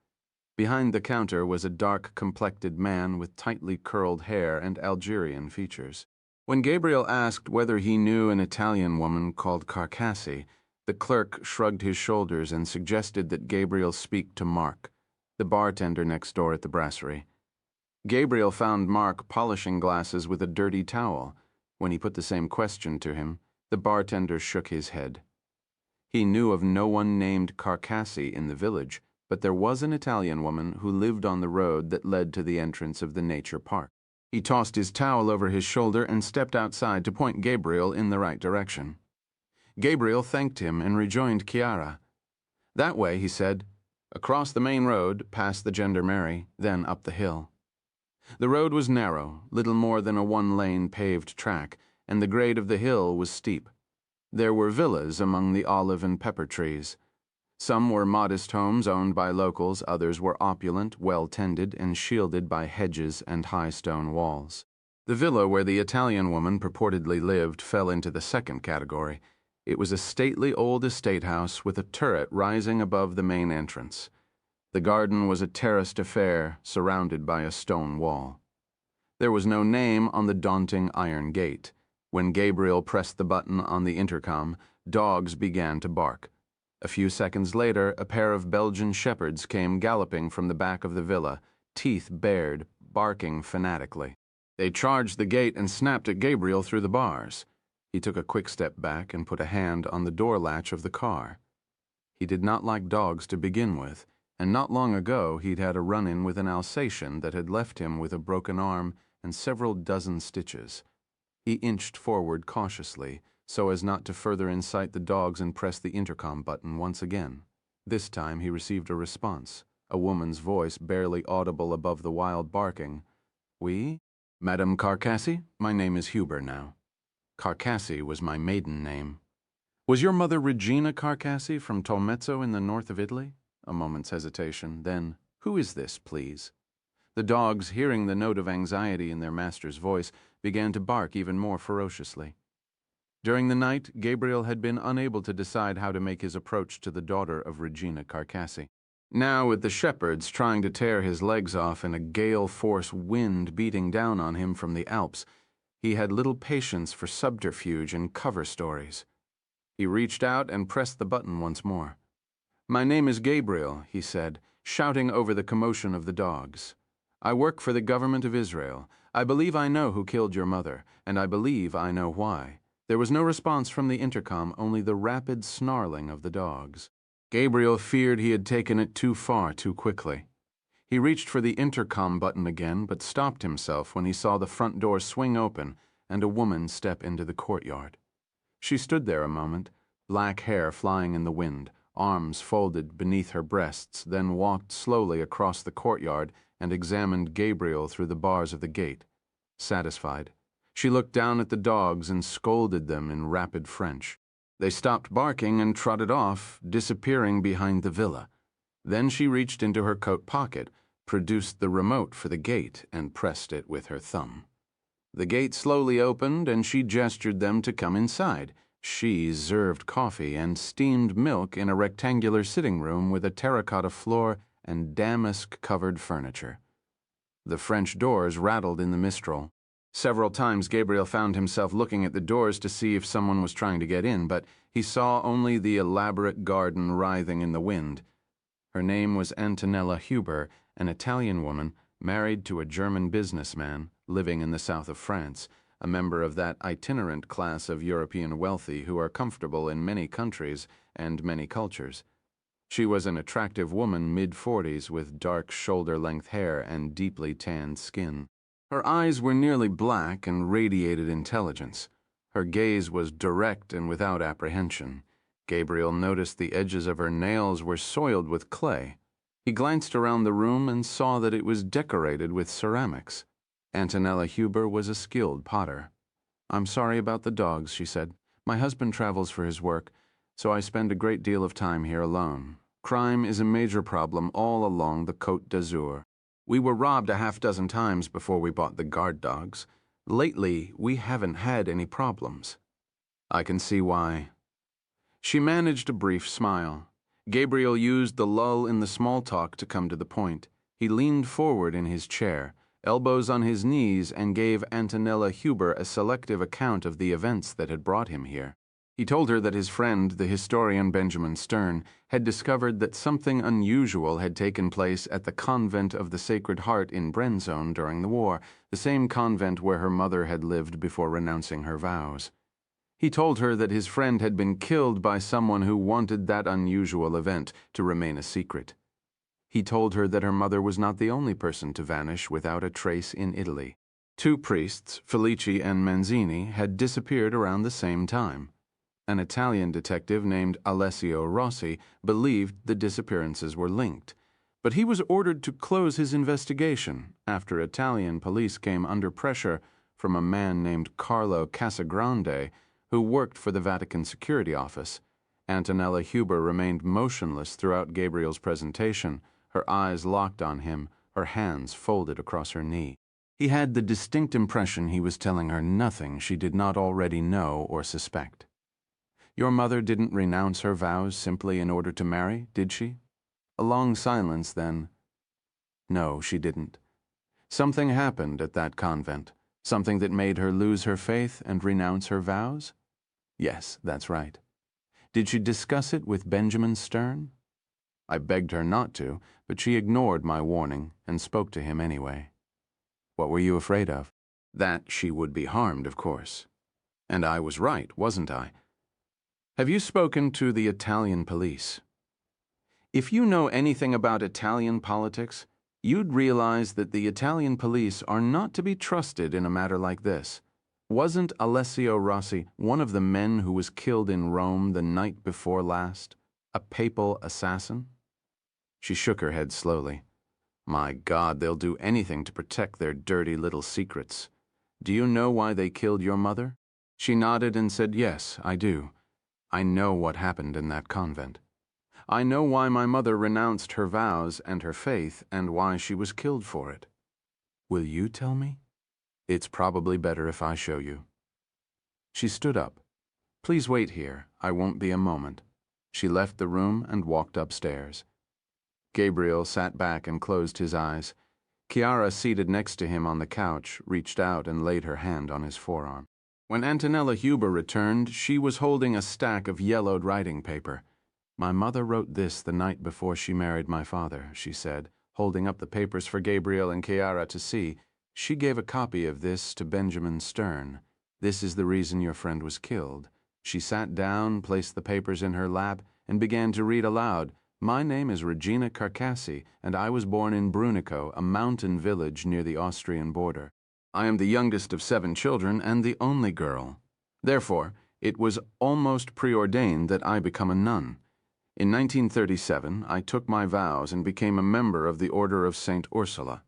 Behind the counter was a dark-complected man with tightly curled hair and Algerian features. When Gabriel asked whether he knew an Italian woman called Carcassi, the clerk shrugged his shoulders and suggested that Gabriel speak to Mark, the bartender next door at the brasserie. Gabriel found Mark polishing glasses with a dirty towel. When he put the same question to him, the bartender shook his head. He knew of no one named Carcassi in the village, but there was an Italian woman who lived on the road that led to the entrance of the nature park. He tossed his towel over his shoulder and stepped outside to point Gabriel in the right direction. Gabriel thanked him and rejoined Chiara. "That way," he said. "Across the main road, past the Gendarmerie, then up the hill." The road was narrow, little more than a 1-lane paved track, and the grade of the hill was steep. There were villas among the olive and pepper trees. Some were modest homes owned by locals, others were opulent, well-tended, and shielded by hedges and high stone walls. The villa where the Italian woman purportedly lived fell into the second category. It was a stately old estate house with a turret rising above the main entrance. The garden was a terraced affair surrounded by a stone wall. There was no name on the daunting iron gate. When Gabriel pressed the button on the intercom, dogs began to bark. A few seconds later, a pair of Belgian shepherds came galloping from the back of the villa, teeth bared, barking fanatically. They charged the gate and snapped at Gabriel through the bars. He took a quick step back and put a hand on the door latch of the car. He did not like dogs to begin with, and not long ago he'd had a run-in with an Alsatian that had left him with a broken arm and several dozen stitches. He inched forward cautiously, so as not to further incite the dogs, and pressed the intercom button once again. This time he received a response, a woman's voice barely audible above the wild barking. "Oui? Madame Carcassi? My name is Huber now." Carcassi was my maiden name. "Was your mother Regina Carcassi from Tolmezzo in the north of Italy?" A moment's hesitation, then, "Who is this, please?" The dogs, hearing the note of anxiety in their master's voice, began to bark even more ferociously. During the night, Gabriel had been unable to decide how to make his approach to the daughter of Regina Carcassi. Now, with the shepherds trying to tear his legs off and a gale-force wind beating down on him from the Alps, he had little patience for subterfuge and cover stories. He reached out and pressed the button once more. "My name is Gabriel," he said, shouting over the commotion of the dogs. "I work for the government of Israel. I believe I know who killed your mother, and I believe I know why. There was no response from the intercom, only the rapid snarling of the dogs. Gabriel feared he had taken it too far too quickly. He reached for the intercom button again, but stopped himself when he saw the front door swing open and a woman step into the courtyard. She stood there a moment, black hair flying in the wind, arms folded beneath her breasts, then walked slowly across the courtyard and examined Gabriel through the bars of the gate. Satisfied, she looked down at the dogs and scolded them in rapid French. They stopped barking and trotted off, disappearing behind the villa. Then she reached into her coat pocket, produced the remote for the gate, and pressed it with her thumb. The gate slowly opened, and she gestured them to come inside. She served coffee and steamed milk in a rectangular sitting room with a terracotta floor and damask-covered furniture. The French doors rattled in the mistral. Several times Gabriel found himself looking at the doors to see if someone was trying to get in, but he saw only the elaborate garden writhing in the wind. Her name was Antonella Huber, an Italian woman married to a German businessman living in the south of France, a member of that itinerant class of European wealthy who are comfortable in many countries and many cultures. She was an attractive woman mid-40s with dark shoulder-length hair and deeply tanned skin. Her eyes were nearly black and radiated intelligence. Her gaze was direct and without apprehension. Gabriel noticed the edges of her nails were soiled with clay. He glanced around the room and saw that it was decorated with ceramics. Antonella Huber was a skilled potter. "I'm sorry about the dogs," she said. "My husband travels for his work, so I spend a great deal of time here alone. Crime is a major problem all along the Côte d'Azur. We were robbed a half-dozen times before we bought the guard dogs. Lately, we haven't had any problems." "I can see why." She managed a brief smile. Gabriel used the lull in the small talk to come to the point. He leaned forward in his chair, elbows on his knees, and gave Antonella Huber a selective account of the events that had brought him here. He told her that his friend, the historian Benjamin Stern, had discovered that something unusual had taken place at the Convent of the Sacred Heart in Brenzone during the war, the same convent where her mother had lived before renouncing her vows. He told her that his friend had been killed by someone who wanted that unusual event to remain a secret. He told her that her mother was not the only person to vanish without a trace in Italy. 2 priests, Felici and Manzini, had disappeared around the same time. An Italian detective named Alessio Rossi believed the disappearances were linked, but he was ordered to close his investigation after Italian police came under pressure from a man named Carlo Casagrande, who worked for the Vatican Security Office. Antonella Huber remained motionless throughout Gabriel's presentation, her eyes locked on him, her hands folded across her knee. He had the distinct impression he was telling her nothing she did not already know or suspect. "Your mother didn't renounce her vows simply in order to marry, did she?" A long silence, then. "No, she didn't. Something happened at that convent, something that made her lose her faith and renounce her vows?" "Yes, that's right." "Did she discuss it with Benjamin Stern?" "I begged her not to, but she ignored my warning and spoke to him anyway." "What were you afraid of?" "That she would be harmed, of course. And I was right, wasn't I? Have you spoken to the Italian police?" If you know anything about Italian politics, you'd realize that the Italian police are not to be trusted in a matter like this. Wasn't Alessio Rossi one of the men who was killed in Rome the night before last? A papal assassin? She shook her head slowly. "My God, they'll do anything to protect their dirty little secrets. Do you know why they killed your mother?" She nodded and said, "Yes, I do. I know what happened in that convent. I know why my mother renounced her vows and her faith and why she was killed for it." "Will you tell me?" "It's probably better if I show you." She stood up. "Please wait here. I won't be a moment." She left the room and walked upstairs. Gabriel sat back and closed his eyes. Chiara, seated next to him on the couch, reached out and laid her hand on his forearm. When Antonella Huber returned, she was holding a stack of yellowed writing paper. "My mother wrote this the night before she married my father," she said, holding up the papers for Gabriel and Chiara to see. She gave a copy of this to Benjamin Stern. This is the reason your friend was killed. She sat down, placed the papers in her lap, and began to read aloud. My name is Regina Carcassi, and I was born in Brunico, a mountain village near the Austrian border. I am the youngest of 7 children and the only girl. Therefore, it was almost preordained that I become a nun. In 1937, I took my vows and became a member of the Order of St. Ursula.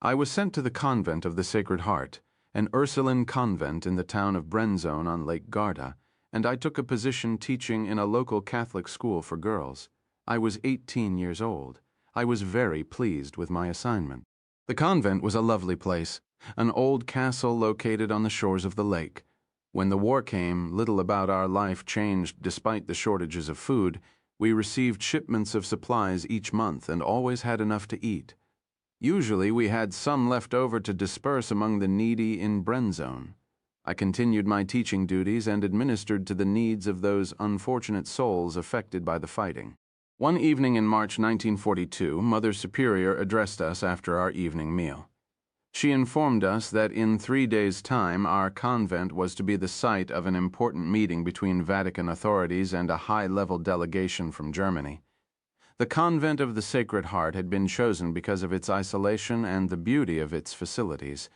I was sent to the convent of the Sacred Heart, an Ursuline convent in the town of Brenzone on Lake Garda, and I took a position teaching in a local Catholic school for girls. I was 18 years old. I was very pleased with my assignment. The convent was a lovely place, an old castle located on the shores of the lake. When the war came, little about our life changed despite the shortages of food. We received shipments of supplies each month and always had enough to eat. Usually we had some left over to disperse among the needy in Brenzone. I continued my teaching duties and administered to the needs of those unfortunate souls affected by the fighting. One evening in March 1942, Mother Superior addressed us after our evening meal. She informed us that in 3 days' time our convent was to be the site of an important meeting between Vatican authorities and a high-level delegation from Germany. The convent of the Sacred Heart had been chosen because of its isolation and the beauty of its facilities.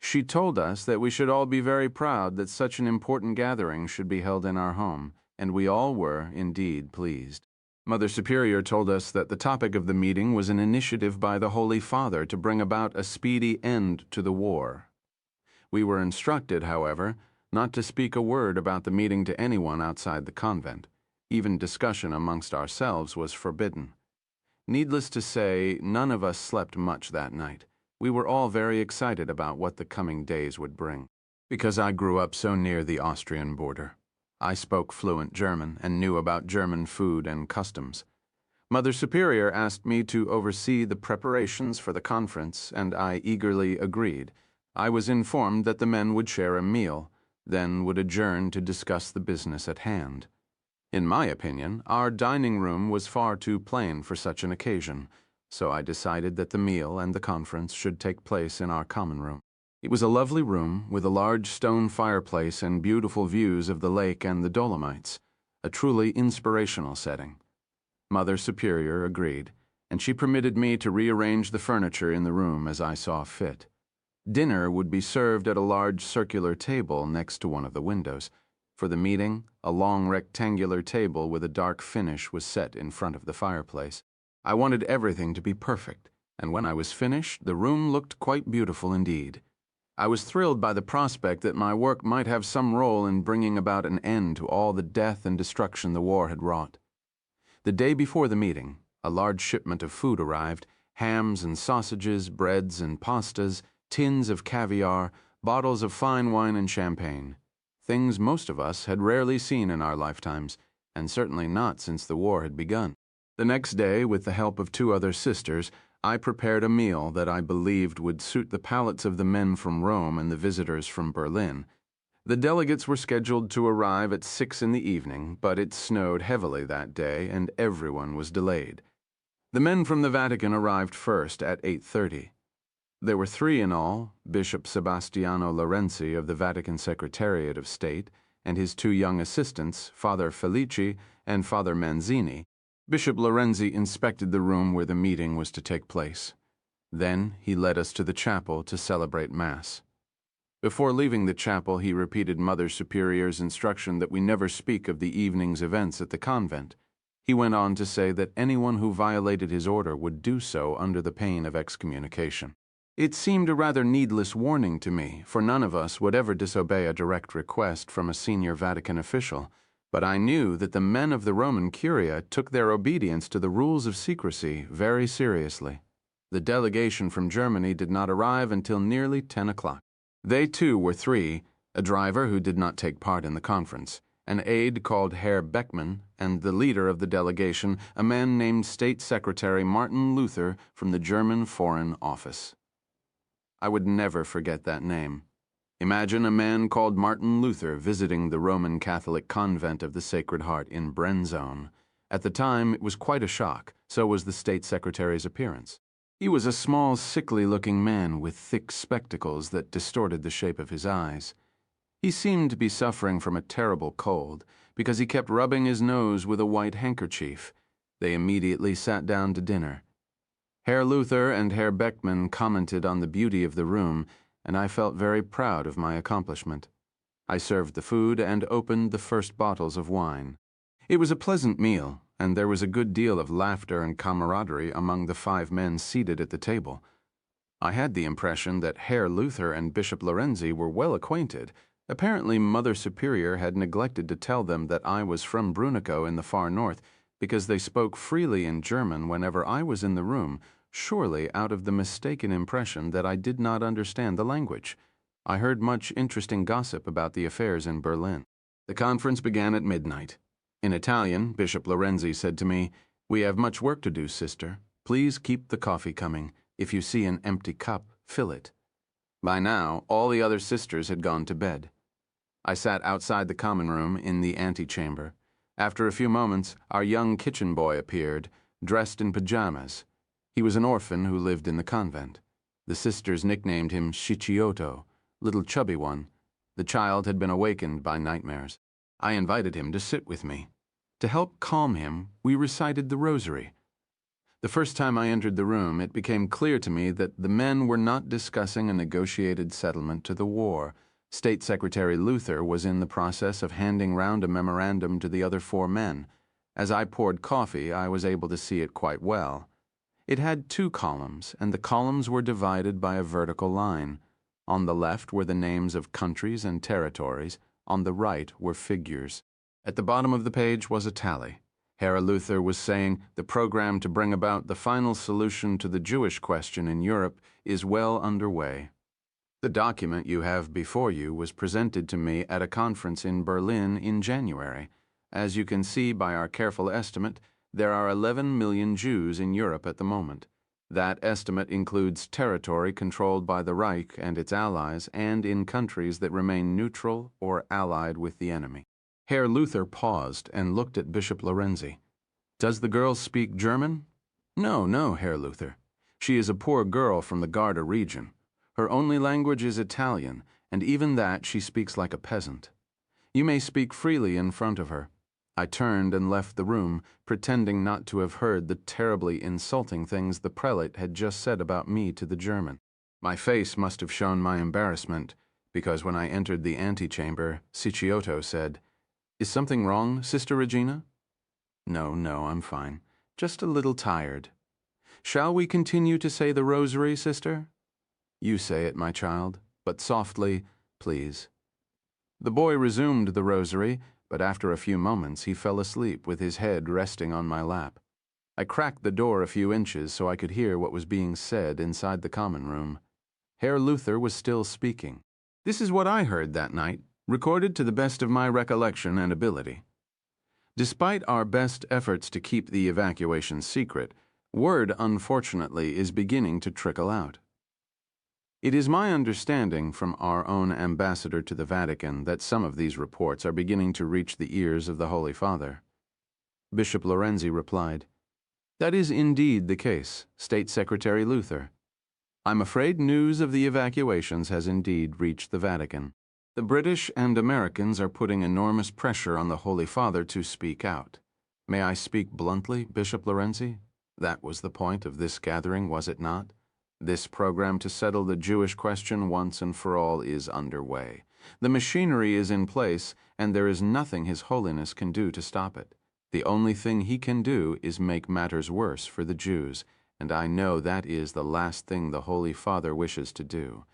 She told us that we should all be very proud that such an important gathering should be held in our home, and we all were, indeed, pleased. Mother Superior told us that the topic of the meeting was an initiative by the Holy Father to bring about a speedy end to the war. We were instructed, however, not to speak a word about the meeting to anyone outside the convent. Even discussion amongst ourselves was forbidden. Needless to say, none of us slept much that night. We were all very excited about what the coming days would bring. Because I grew up so near the Austrian border, I spoke fluent German and knew about German food and customs. Mother Superior asked me to oversee the preparations for the conference, and I eagerly agreed. I was informed that the men would share a meal, then would adjourn to discuss the business at hand. In my opinion, our dining room was far too plain for such an occasion, so I decided that the meal and the conference should take place in our common room. It was a lovely room with a large stone fireplace and beautiful views of the lake and the Dolomites, a truly inspirational setting. Mother Superior agreed, and she permitted me to rearrange the furniture in the room as I saw fit. Dinner would be served at a large circular table next to one of the windows. For the meeting, a long rectangular table with a dark finish was set in front of the fireplace. I wanted everything to be perfect, and when I was finished, the room looked quite beautiful indeed. I was thrilled by the prospect that my work might have some role in bringing about an end to all the death and destruction the war had wrought. The day before the meeting, a large shipment of food arrived: hams and sausages, breads and pastas, tins of caviar, bottles of fine wine and champagne. Things most of us had rarely seen in our lifetimes, and certainly not since the war had begun. The next day, with the help of 2 other sisters, I prepared a meal that I believed would suit the palates of the men from Rome and the visitors from Berlin. The delegates were scheduled to arrive at 6 in the evening, but it snowed heavily that day and everyone was delayed. The men from the Vatican arrived first at 8:30. There were 3 in all: Bishop Sebastiano Lorenzi of the Vatican Secretariat of State and his 2 young assistants, Father Felici and Father Manzini. Bishop Lorenzi inspected the room where the meeting was to take place. Then he led us to the chapel to celebrate Mass. Before leaving the chapel, he repeated Mother Superior's instruction that we never speak of the evening's events at the convent. He went on to say that anyone who violated his order would do so under the pain of excommunication. It seemed a rather needless warning to me, for none of us would ever disobey a direct request from a senior Vatican official, but I knew that the men of the Roman Curia took their obedience to the rules of secrecy very seriously. The delegation from Germany did not arrive until nearly 10 o'clock. They too were 3, a driver who did not take part in the conference, an aide called Herr Beckmann, and the leader of the delegation, a man named State Secretary Martin Luther from the German Foreign Office. I would never forget that name. Imagine a man called Martin Luther visiting the Roman Catholic convent of the Sacred Heart in Brenzone. At the time, it was quite a shock. So was the State Secretary's appearance. He was a small, sickly-looking man with thick spectacles that distorted the shape of his eyes. He seemed to be suffering from a terrible cold, because he kept rubbing his nose with a white handkerchief. They immediately sat down to dinner. Herr Luther and Herr Beckmann commented on the beauty of the room, and I felt very proud of my accomplishment. I served the food and opened the first bottles of wine. It was a pleasant meal, and there was a good deal of laughter and camaraderie among the 5 men seated at the table. I had the impression that Herr Luther and Bishop Lorenzi were well acquainted. Apparently, Mother Superior had neglected to tell them that I was from Brunico in the far north, because they spoke freely in German whenever I was in the room, surely out of the mistaken impression that I did not understand the language. I heard much interesting gossip about the affairs in Berlin. The conference began at midnight. In Italian, Bishop Lorenzi said to me, "We have much work to do, sister. Please keep the coffee coming. If you see an empty cup, fill it." By now, all the other sisters had gone to bed. I sat outside the common room in the antechamber. After a few moments, our young kitchen boy appeared, dressed in pajamas. He was an orphan who lived in the convent. The sisters nicknamed him Cicciotto, little chubby one. The child had been awakened by nightmares. I invited him to sit with me. To help calm him, we recited the rosary. The first time I entered the room, it became clear to me that the men were not discussing a negotiated settlement to the war. State Secretary Luther was in the process of handing round a memorandum to the other 4 men. As I poured coffee, I was able to see it quite well. It had 2 columns, and the columns were divided by a vertical line. On the left were the names of countries and territories. On the right were figures. At the bottom of the page was a tally. Herr Luther was saying the program to bring about the final solution to the Jewish question in Europe is well underway. The document you have before you was presented to me at a conference in Berlin in January. As you can see by our careful estimate, there are 11 million Jews in Europe at the moment. That estimate includes territory controlled by the Reich and its allies and in countries that remain neutral or allied with the enemy. Herr Luther paused and looked at Bishop Lorenzi. "Does the girl speak German?" No, Herr Luther. She is a poor girl from the Garda region. Her only language is Italian, and even that she speaks like a peasant. You may speak freely in front of her." I turned and left the room, pretending not to have heard the terribly insulting things the prelate had just said about me to the German. My face must have shown my embarrassment, because when I entered the antechamber, Cicciotto said, "Is something wrong, Sister Regina?" No, I'm fine. Just a little tired." "Shall we continue to say the rosary, sister?" "You say it, my child, but softly, please." The boy resumed the rosary, but after a few moments he fell asleep with his head resting on my lap. I cracked the door a few inches so I could hear what was being said inside the common room. Herr Luther was still speaking. "This is what I heard that night, recorded to the best of my recollection and ability. Despite our best efforts to keep the evacuation secret, word, unfortunately, is beginning to trickle out. It is my understanding from our own ambassador to the Vatican that some of these reports are beginning to reach the ears of the Holy Father." Bishop Lorenzi replied, "That is indeed the case, State Secretary Luther. I'm afraid news of the evacuations has indeed reached the Vatican. The British and Americans are putting enormous pressure on the Holy Father to speak out. May I speak bluntly, Bishop Lorenzi? That was the point of this gathering, was it not? This program to settle the Jewish question once and for all is underway. The machinery is in place, and there is nothing His Holiness can do to stop it. The only thing he can do is make matters worse for the Jews, and I know that is the last thing the Holy Father wishes to do.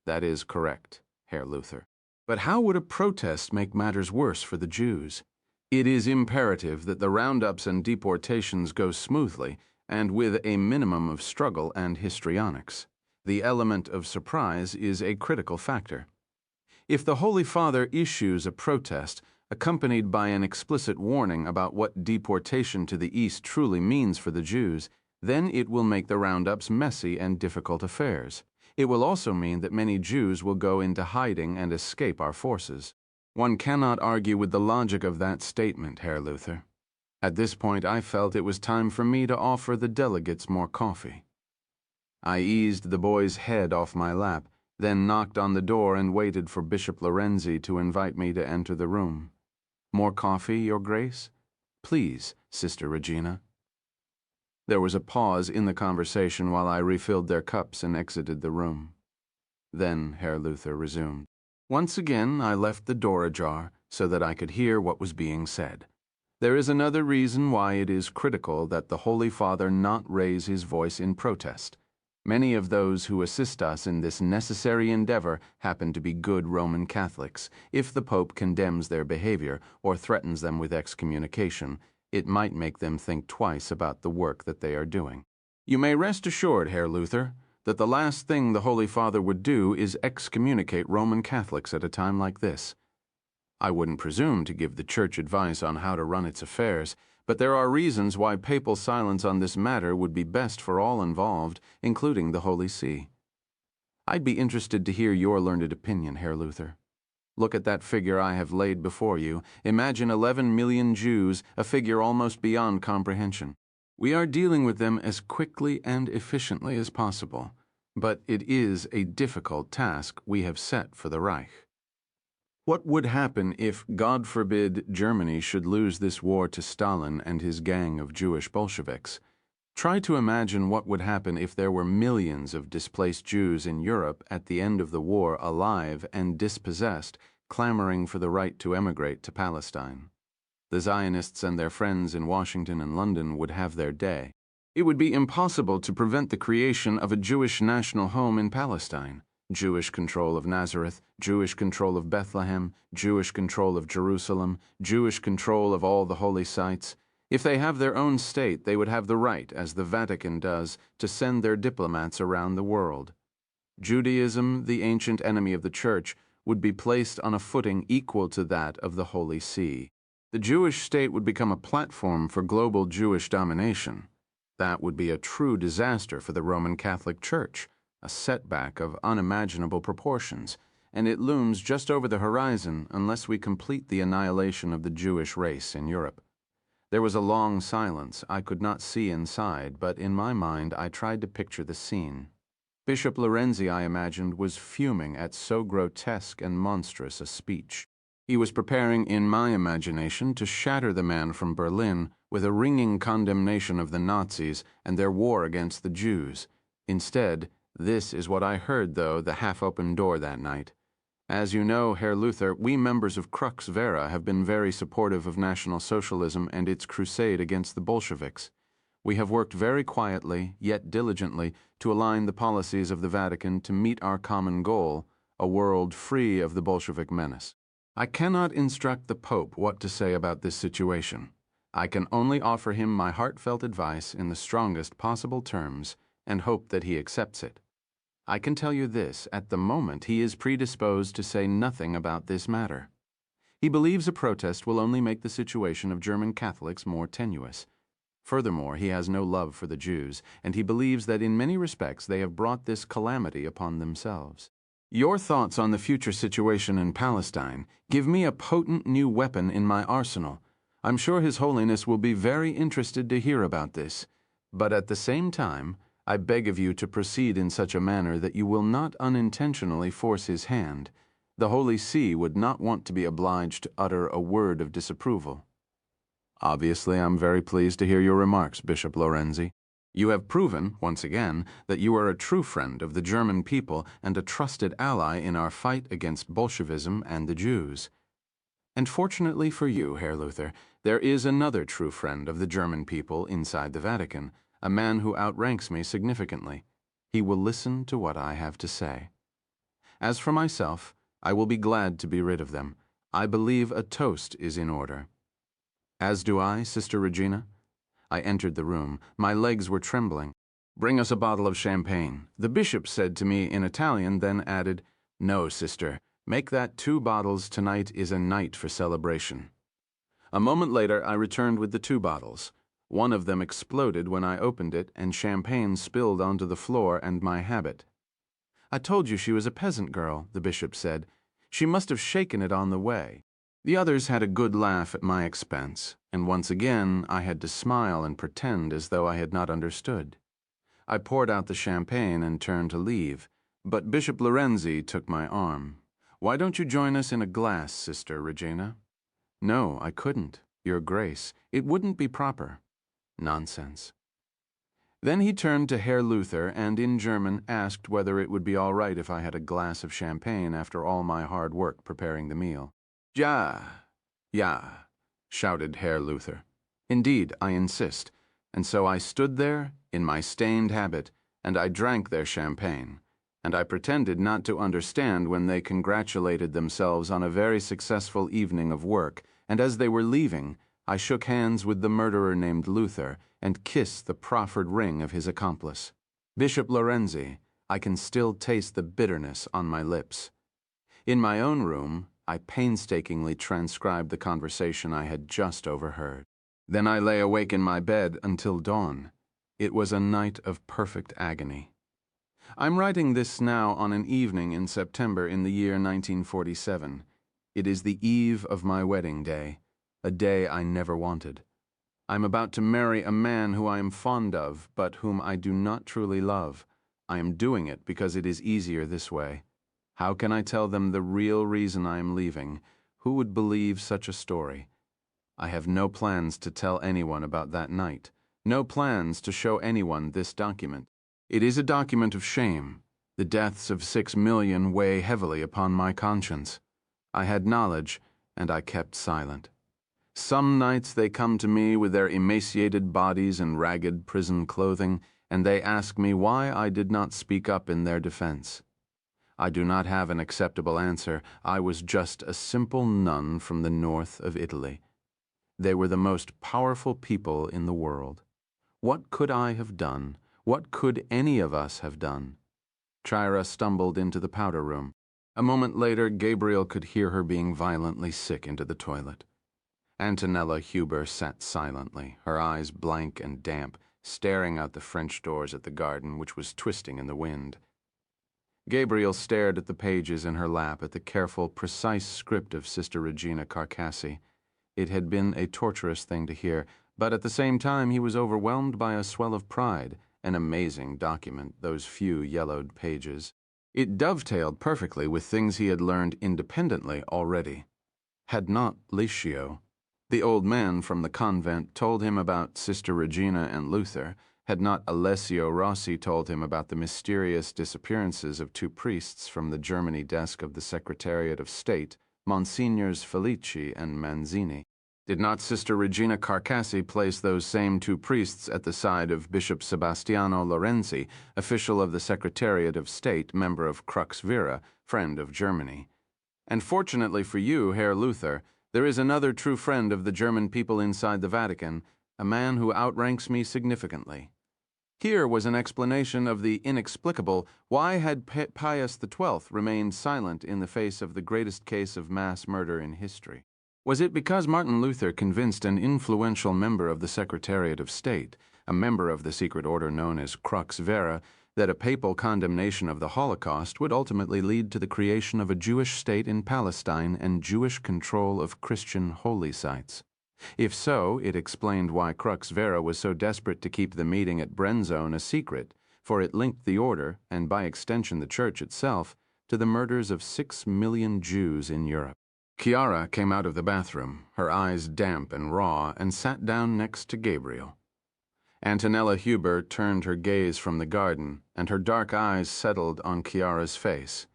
That is correct, Herr Luther. But how would a protest make matters worse for the Jews? It is imperative that the roundups and deportations go smoothly, and with a minimum of struggle and histrionics. The element of surprise is a critical factor. If the Holy Father issues a protest, accompanied by an explicit warning about what deportation to the East truly means for the Jews, then it will make the roundups messy and difficult affairs. It will also mean that many Jews will go into hiding and escape our forces. One cannot argue with the logic of that statement, Herr Luther. At this point, I felt it was time for me to offer the delegates more coffee. I eased the boy's head off my lap, then knocked on the door and waited for Bishop Lorenzi to invite me to enter the room. More coffee, Your Grace? Please, Sister Regina. There was a pause in the conversation while I refilled their cups and exited the room. Then Herr Luther resumed. Once again, I left the door ajar so that I could hear what was being said. There is another reason why it is critical that the Holy Father not raise his voice in protest. Many of those who assist us in this necessary endeavor happen to be good Roman Catholics. If the Pope condemns their behavior or threatens them with excommunication, it might make them think twice about the work that they are doing. You may rest assured, Herr Luther, that the last thing the Holy Father would do is excommunicate Roman Catholics at a time like this. I wouldn't presume to give the Church advice on how to run its affairs, but there are reasons why papal silence on this matter would be best for all involved, including the Holy See. I'd be interested to hear your learned opinion, Herr Luther. Look at that figure I have laid before you. Imagine 11 million Jews, a figure almost beyond comprehension. We are dealing with them as quickly and efficiently as possible, but it is a difficult task we have set for the Reich. What would happen if, God forbid, Germany should lose this war to Stalin and his gang of Jewish Bolsheviks? Try to imagine what would happen if there were millions of displaced Jews in Europe at the end of the war alive and dispossessed, clamoring for the right to emigrate to Palestine. The Zionists and their friends in Washington and London would have their day. It would be impossible to prevent the creation of a Jewish national home in Palestine. Jewish control of Nazareth, Jewish control of Bethlehem, Jewish control of Jerusalem, Jewish control of all the holy sites. If they have their own state, they would have the right, as the Vatican does, to send their diplomats around the world. Judaism, the ancient enemy of the Church, would be placed on a footing equal to that of the Holy See. The Jewish state would become a platform for global Jewish domination. That would be a true disaster for the Roman Catholic Church, a setback of unimaginable proportions, and it looms just over the horizon unless we complete the annihilation of the Jewish race in Europe. There was a long silence. I could not see inside, but in my mind I tried to picture the scene. Bishop Lorenzi, I imagined, was fuming at so grotesque and monstrous a speech. He was preparing, in my imagination, to shatter the man from Berlin with a ringing condemnation of the Nazis and their war against the Jews. Instead, this is what I heard, though, the half-open door that night. As you know, Herr Luther, we members of Crux Vera have been very supportive of National Socialism and its crusade against the Bolsheviks. We have worked very quietly, yet diligently, to align the policies of the Vatican to meet our common goal, a world free of the Bolshevik menace. I cannot instruct the Pope what to say about this situation. I can only offer him my heartfelt advice in the strongest possible terms and hope that he accepts it. I can tell you this, at the moment he is predisposed to say nothing about this matter. He believes a protest will only make the situation of German Catholics more tenuous. Furthermore, he has no love for the Jews, and he believes that in many respects they have brought this calamity upon themselves. Your thoughts on the future situation in Palestine give me a potent new weapon in my arsenal. I'm sure His Holiness will be very interested to hear about this, but at the same time, I beg of you to proceed in such a manner that you will not unintentionally force his hand. The Holy See would not want to be obliged to utter a word of disapproval. Obviously, I'm very pleased to hear your remarks, Bishop Lorenzi. You have proven, once again, that you are a true friend of the German people and a trusted ally in our fight against Bolshevism and the Jews. And fortunately for you, Herr Luther, there is another true friend of the German people inside the Vatican, a man who outranks me significantly. He will listen to what I have to say. As for myself, I will be glad to be rid of them. I believe a toast is in order. As do I, Sister Regina. I entered the room. My legs were trembling. Bring us a bottle of champagne. The bishop said to me in Italian, then added, No, sister, make that 2 bottles. Tonight is a night for celebration. A moment later, I returned with the 2 bottles. One of them exploded when I opened it, and champagne spilled onto the floor and my habit. I told you she was a peasant girl, the bishop said. She must have shaken it on the way. The others had a good laugh at my expense, and once again I had to smile and pretend as though I had not understood. I poured out the champagne and turned to leave, but Bishop Lorenzi took my arm. "Why don't you join us in a glass, Sister Regina?" "No, I couldn't, Your Grace. It wouldn't be proper." "Nonsense." Then he turned to Herr Luther and in German asked whether it would be all right if I had a glass of champagne after all my hard work preparing the meal. "Ja, ja," shouted Herr Luther. "Indeed, I insist." And so I stood there in my stained habit, and I drank their champagne, and I pretended not to understand when they congratulated themselves on a very successful evening of work, and as they were leaving, I shook hands with the murderer named Luther and kissed the proffered ring of his accomplice. Bishop Lorenzi, I can still taste the bitterness on my lips. In my own room, I painstakingly transcribed the conversation I had just overheard. Then I lay awake in my bed until dawn. It was a night of perfect agony. I'm writing this now on an evening in September in the year 1947. It is the eve of my wedding day, a day I never wanted. I'm about to marry a man who I am fond of, but whom I do not truly love. I am doing it because it is easier this way. How can I tell them the real reason I am leaving? Who would believe such a story? I have no plans to tell anyone about that night, no plans to show anyone this document. It is a document of shame. The deaths of 6 million weigh heavily upon my conscience. I had knowledge, and I kept silent. Some nights they come to me with their emaciated bodies and ragged prison clothing, and they ask me why I did not speak up in their defense. I do not have an acceptable answer. I was just a simple nun from the north of Italy. They were the most powerful people in the world. What could I have done? What could any of us have done? Chira stumbled into the powder room. A moment later, Gabriel could hear her being violently sick into the toilet. Antonella Huber sat silently, her eyes blank and damp, staring out the French doors at the garden, which was twisting in the wind. Gabriel stared at the pages in her lap, at the careful, precise script of Sister Regina Carcassi. It had been a torturous thing to hear, but at the same time he was overwhelmed by a swell of pride. An amazing document, those few yellowed pages. It dovetailed perfectly with things he had learned independently already. Had not Licio, the old man from the convent, told him about Sister Regina and Luther? Had not Alessio Rossi told him about the mysterious disappearances of 2 priests from the Germany desk of the Secretariat of State, Monsignors Felici and Manzini? Did not Sister Regina Carcassi place those same 2 priests at the side of Bishop Sebastiano Lorenzi, official of the Secretariat of State, member of Crux Vera, friend of Germany? And fortunately for you, Herr Luther, there is another true friend of the German people inside the Vatican, a man who outranks me significantly. Here was an explanation of the inexplicable. Why had Pius XII remained silent in the face of the greatest case of mass murder in history? Was it because Martin Luther convinced an influential member of the Secretariat of State, a member of the secret order known as Crux Vera, that a papal condemnation of the Holocaust would ultimately lead to the creation of a Jewish state in Palestine and Jewish control of Christian holy sites? If so, it explained why Crux Vera was so desperate to keep the meeting at Brenzone a secret, for it linked the order, and by extension the church itself, to the murders of 6 million Jews in Europe. Chiara came out of the bathroom, her eyes damp and raw, and sat down next to Gabriel. Antonella Huber turned her gaze from the garden, and her dark eyes settled on Chiara's face.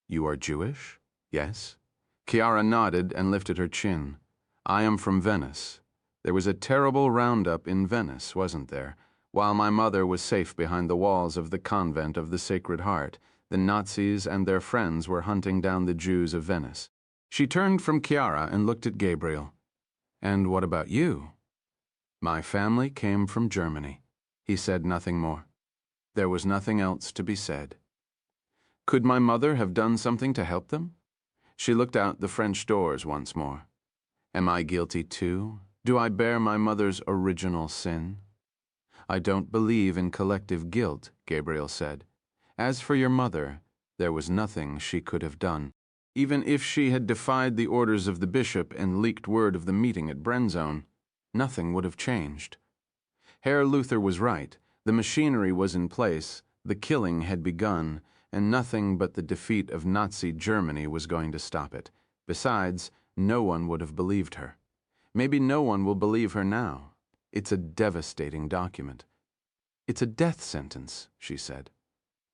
"You are Jewish? Yes?" Chiara nodded and lifted her chin. "I am from Venice. There was a terrible roundup in Venice, wasn't there? While my mother was safe behind the walls of the convent of the Sacred Heart, the Nazis and their friends were hunting down the Jews of Venice." She turned from Chiara and looked at Gabriel. "And what about you?" "My family came from Germany." He said nothing more. There was nothing else to be said. Could my mother have done something to help them? She looked out the French doors once more. Am I guilty too? Do I bear my mother's original sin? "I don't believe in collective guilt," Gabriel said. "As for your mother, there was nothing she could have done. Even if she had defied the orders of the bishop and leaked word of the meeting at Brenzone, nothing would have changed." Herr Luther was right. The machinery was in place, the killing had begun, and nothing but the defeat of Nazi Germany was going to stop it. Besides, no one would have believed her. Maybe no one will believe her now. It's a devastating document. It's a death sentence, she said.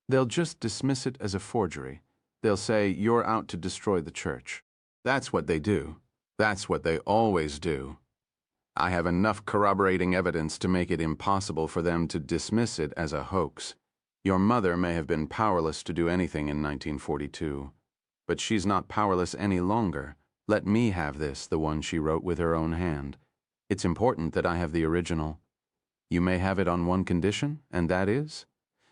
They'll just dismiss it as a forgery. They'll say, you're out to destroy the church. That's what they do. That's what they always do. I have enough corroborating evidence to make it impossible for them to dismiss it as a hoax. Your mother may have been powerless to do anything in 1942, but she's not powerless any longer. Let me have this, the one she wrote with her own hand. It's important that I have the original. You may have it on one condition, and that is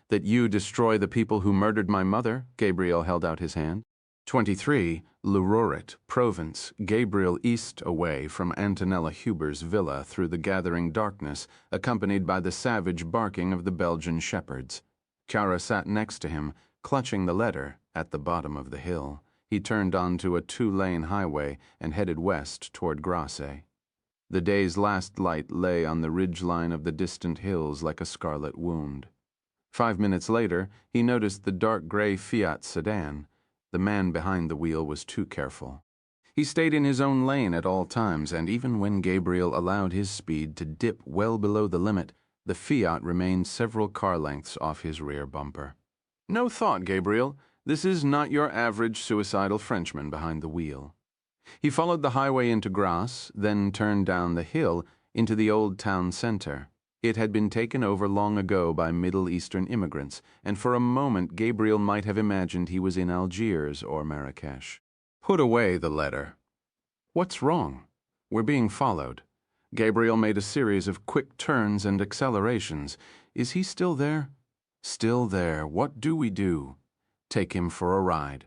that you destroy the people who murdered my mother. Gabriel held out his hand. 23, Lurorit, Provence, Gabriel east away from Antonella Huber's villa through the gathering darkness, accompanied by the savage barking of the Belgian shepherds. Chiara sat next to him, clutching the letter, at the bottom of the hill. He turned onto a 2-lane highway and headed west toward Grasse. The day's last light lay on the ridgeline of the distant hills like a scarlet wound. 5 minutes later, he noticed the dark gray Fiat sedan. The man behind the wheel was too careful. He stayed in his own lane at all times, and even when Gabriel allowed his speed to dip well below the limit, the Fiat remained several car lengths off his rear bumper. No thought, Gabriel. This is not your average suicidal Frenchman behind the wheel. He followed the highway into Grasse, then turned down the hill into the old town center. It had been taken over long ago by Middle Eastern immigrants, and for a moment Gabriel might have imagined he was in Algiers or Marrakesh. Put away the letter. What's wrong? We're being followed. Gabriel made a series of quick turns and accelerations. Is he still there? Still there. What do we do? Take him for a ride.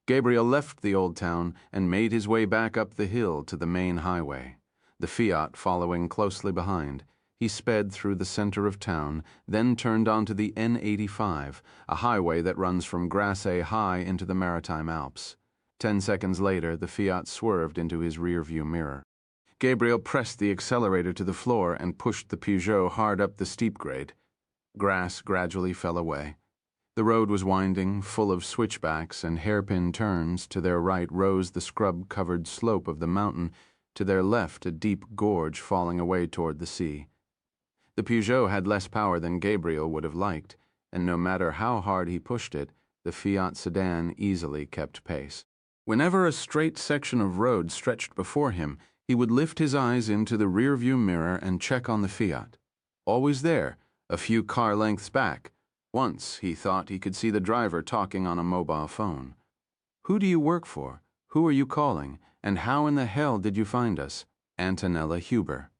Gabriel left the old town and made his way back up the hill to the main highway, the Fiat following closely behind. He sped through the center of town, then turned onto the N85, a highway that runs from Grasse high into the Maritime Alps. 10 seconds later, the Fiat swerved into his rearview mirror. Gabriel pressed the accelerator to the floor and pushed the Peugeot hard up the steep grade. Grass gradually fell away. The road was winding, full of switchbacks and hairpin turns. To their right rose the scrub-covered slope of the mountain, to their left a deep gorge falling away toward the sea. The Peugeot had less power than Gabriel would have liked, and no matter how hard he pushed it, the Fiat sedan easily kept pace. Whenever a straight section of road stretched before him, he would lift his eyes into the rearview mirror and check on the Fiat. Always there, a few car lengths back. Once he thought he could see the driver talking on a mobile phone. Who do you work for? Who are you calling? And how in the hell did you find us? Antonella Huber.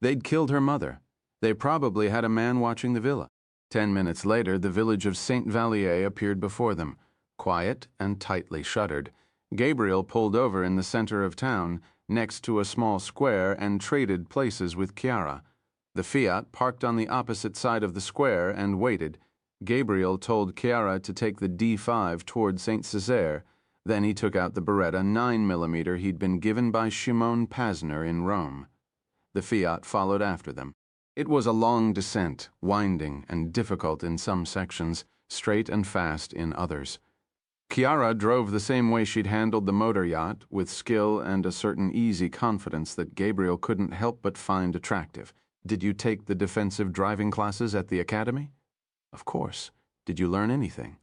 They'd killed her mother. They probably had a man watching the villa. 10 minutes later, the village of Saint Vallier appeared before them, quiet and tightly shuttered. Gabriel pulled over in the center of town, next to a small square, and traded places with Chiara. The Fiat parked on the opposite side of the square and waited. Gabriel told Chiara to take the D5 toward Saint Césaire. Then he took out the Beretta 9mm he'd been given by Shimon Pasner in Rome. The Fiat followed after them. It was a long descent, winding and difficult in some sections, straight and fast in others. Chiara drove the same way she'd handled the motor yacht, with skill and a certain easy confidence that Gabriel couldn't help but find attractive. Did you take the defensive driving classes at the academy? Of course. Did you learn anything?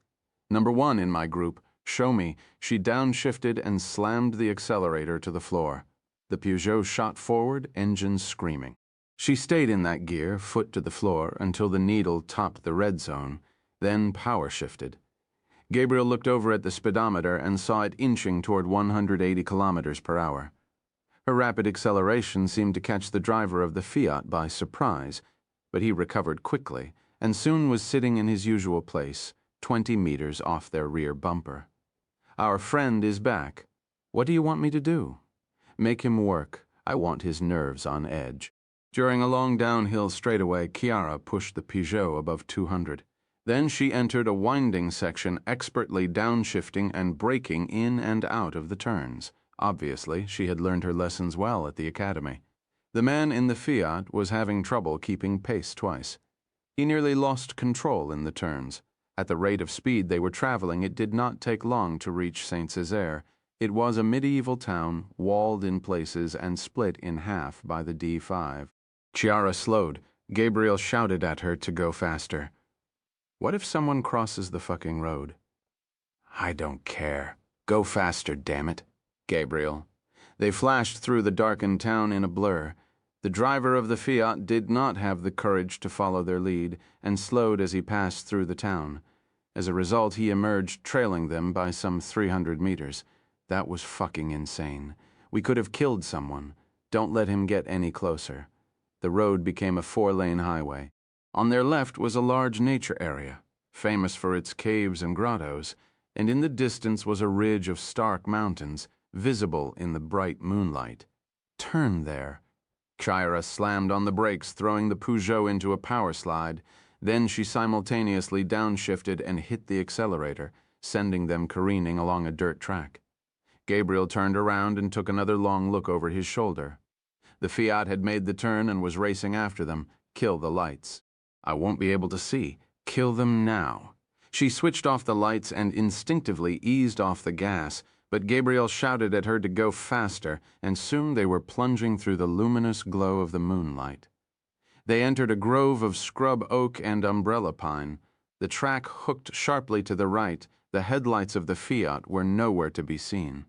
Number 1 in my group, show me. She downshifted and slammed the accelerator to the floor. The Peugeot shot forward, engines screaming. She stayed in that gear, foot to the floor, until the needle topped the red zone, then power shifted. Gabriel looked over at the speedometer and saw it inching toward 180 kilometers per hour. Her rapid acceleration seemed to catch the driver of the Fiat by surprise, but he recovered quickly and soon was sitting in his usual place, 20 meters off their rear bumper. Our friend is back. What do you want me to do? Make him work. I want his nerves on edge. During a long downhill straightaway, Chiara pushed the Peugeot above 200. Then she entered a winding section, expertly downshifting and braking in and out of the turns. Obviously, she had learned her lessons well at the academy. The man in the Fiat was having trouble keeping pace twice. He nearly lost control in the turns. At the rate of speed they were traveling, it did not take long to reach Saint-Césaire. It was a medieval town, walled in places and split in half by the D5. Chiara slowed. Gabriel shouted at her to go faster. What if someone crosses the fucking road? I don't care. Go faster, damn it. Gabriel. They flashed through the darkened town in a blur. The driver of the Fiat did not have the courage to follow their lead and slowed as he passed through the town. As a result, he emerged trailing them by some 300 meters. That was fucking insane. We could have killed someone. Don't let him get any closer. The road became a 4-lane highway. On their left was a large nature area, famous for its caves and grottos, and in the distance was a ridge of stark mountains, visible in the bright moonlight. Turn there. Chiara slammed on the brakes, throwing the Peugeot into a power slide. Then she simultaneously downshifted and hit the accelerator, sending them careening along a dirt track. Gabriel turned around and took another long look over his shoulder. The Fiat had made the turn and was racing after them. Kill the lights. I won't be able to see. Kill them now. She switched off the lights and instinctively eased off the gas, but Gabriel shouted at her to go faster, and soon they were plunging through the luminous glow of the moonlight. They entered a grove of scrub oak and umbrella pine. The track hooked sharply to the right. The headlights of the Fiat were nowhere to be seen.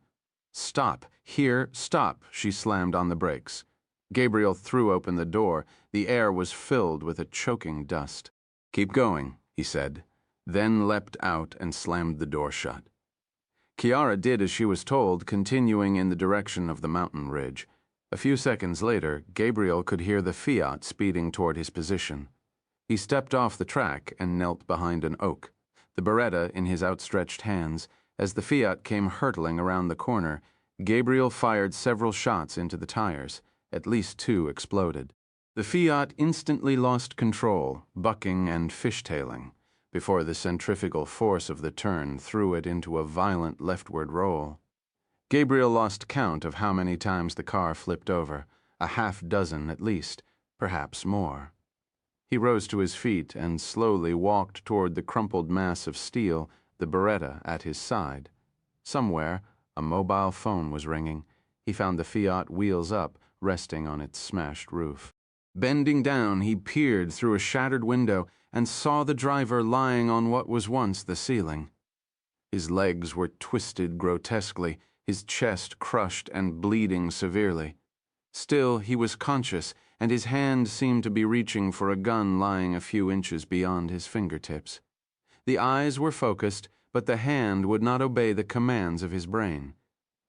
Stop. Here, stop. She slammed on the brakes. Gabriel threw open the door. The air was filled with a choking dust. Keep going, he said, then leapt out and slammed the door shut. Chiara did as she was told, continuing in the direction of the mountain ridge. A few seconds later, Gabriel could hear the Fiat speeding toward his position. He stepped off the track and knelt behind an oak, the Beretta in his outstretched hands. As the Fiat came hurtling around the corner, Gabriel fired several shots into the tires. At least 2 exploded. The Fiat instantly lost control, bucking and fishtailing, before the centrifugal force of the turn threw it into a violent leftward roll. Gabriel lost count of how many times the car flipped over, a half-dozen at least, perhaps more. He rose to his feet and slowly walked toward the crumpled mass of steel, the Beretta at his side. Somewhere, a mobile phone was ringing. He found the Fiat wheels up, resting on its smashed roof. Bending down, he peered through a shattered window and saw the driver lying on what was once the ceiling. His legs were twisted grotesquely, his chest crushed and bleeding severely. Still, he was conscious, and his hand seemed to be reaching for a gun lying a few inches beyond his fingertips. The eyes were focused, but the hand would not obey the commands of his brain.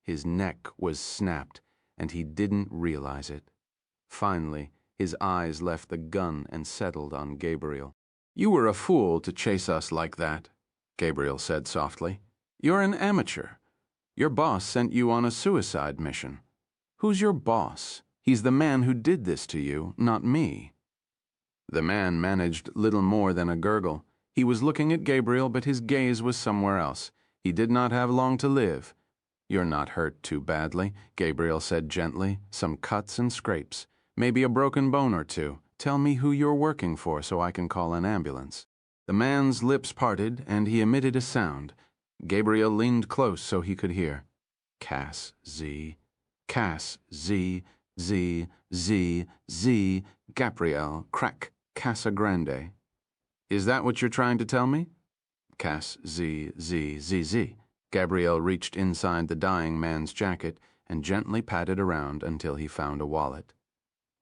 His neck was snapped, and he didn't realize it. Finally, his eyes left the gun and settled on Gabriel. "You were a fool to chase us like that," Gabriel said softly. "You're an amateur. Your boss sent you on a suicide mission. Who's your boss? He's the man who did this to you, not me." The man managed little more than a gurgle. He was looking at Gabriel, but his gaze was somewhere else. He did not have long to live. "You're not hurt too badly," Gabriel said gently. "Some cuts and scrapes. Maybe a broken bone or 2. Tell me who you're working for so I can call an ambulance." The man's lips parted, and he emitted a sound. Gabriel leaned close so he could hear. Cass Z. Cass Z. Z. Z. Z. Gabriel. Crack. Casa Grande. "Is that what you're trying to tell me?" Cass Z. Z. Z. Z. Gabriel reached inside the dying man's jacket and gently patted around until he found a wallet.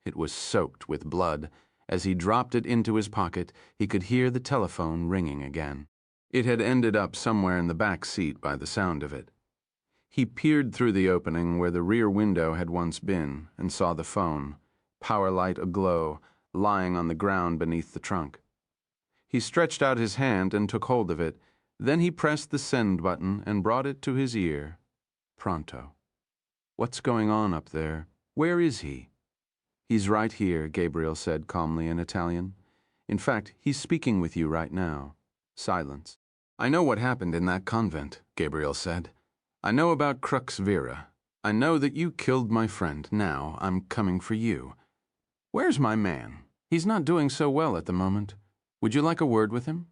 It was soaked with blood. As he dropped it into his pocket, he could hear the telephone ringing again. It had ended up somewhere in the back seat by the sound of it. He peered through the opening where the rear window had once been and saw the phone, power light aglow, lying on the ground beneath the trunk. He stretched out his hand and took hold of it. Then he pressed the send button and brought it to his ear. Pronto. "What's going on up there? Where is he?" "He's right here," Gabriel said calmly in Italian. "In fact, he's speaking with you right now." Silence. "I know what happened in that convent," Gabriel said. "I know about Crux Vera. I know that you killed my friend. Now I'm coming for you. Where's my man? He's not doing so well at the moment. Would you like a word with him?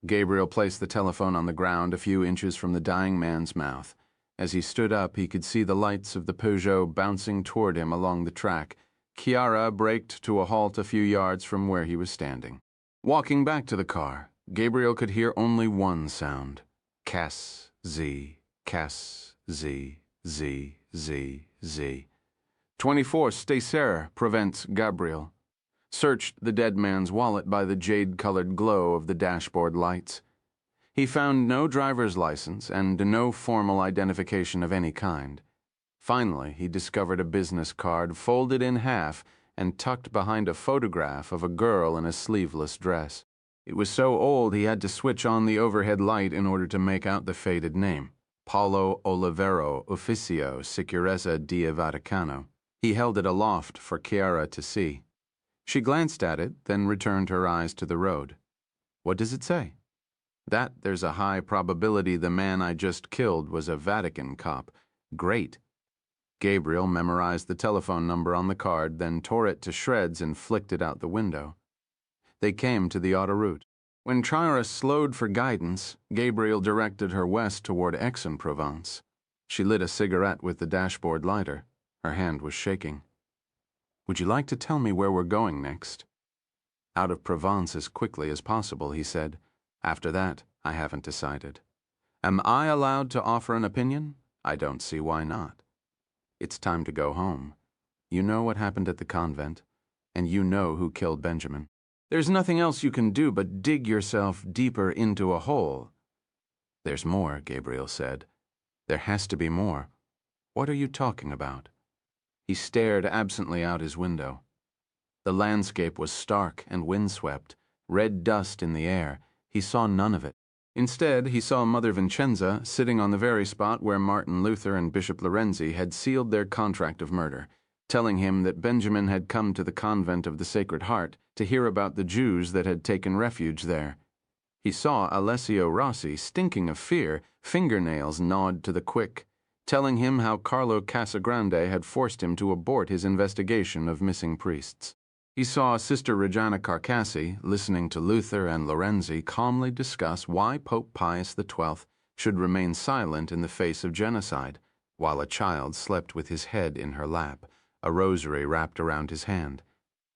Gabriel placed the telephone on the ground a few inches from the dying man's mouth. As he stood up, he could see the lights of the Peugeot bouncing toward him along the track. Chiara braked to a halt a few yards from where he was standing. Walking back to the car, Gabriel could hear only one sound. Cass, Z, Cass, Z, Z, Z, Z. 24 Stacer prevents Gabriel. Searched the dead man's wallet by the jade-colored glow of the dashboard lights. He found no driver's license and no formal identification of any kind. Finally, he discovered a business card folded in half and tucked behind a photograph of a girl in a sleeveless dress. It was so old he had to switch on the overhead light in order to make out the faded name. Paulo Olivero Ufficio Sicurezza di Vaticano. He held it aloft for Chiara to see. She glanced at it, then returned her eyes to the road. What does it say? That there's a high probability the man I just killed was a Vatican cop. Great. Gabriel memorized the telephone number on the card, then tore it to shreds and flicked it out the window. They came to the autoroute. When Chiara slowed for guidance, Gabriel directed her west toward Aix-en-Provence. She lit a cigarette with the dashboard lighter. Her hand was shaking. Would you like to tell me where we're going next? Out of Provence as quickly as possible, he said. After that, I haven't decided. Am I allowed to offer an opinion? I don't see why not. It's time to go home. You know what happened at the convent, and you know who killed Benjamin. There's nothing else you can do but dig yourself deeper into a hole. There's more, Gabriel said. There has to be more. What are you talking about? He stared absently out his window. The landscape was stark and windswept, red dust in the air. He saw none of it. Instead, he saw Mother Vincenza sitting on the very spot where Martin Luther and Bishop Lorenzi had sealed their contract of murder, telling him that Benjamin had come to the convent of the Sacred Heart to hear about the Jews that had taken refuge there. He saw Alessio Rossi, stinking of fear, fingernails gnawed to the quick, telling him how Carlo Casagrande had forced him to abort his investigation of missing priests. He saw Sister Regina Carcassi listening to Luther and Lorenzi calmly discuss why Pope Pius XII should remain silent in the face of genocide, while a child slept with his head in her lap, a rosary wrapped around his hand.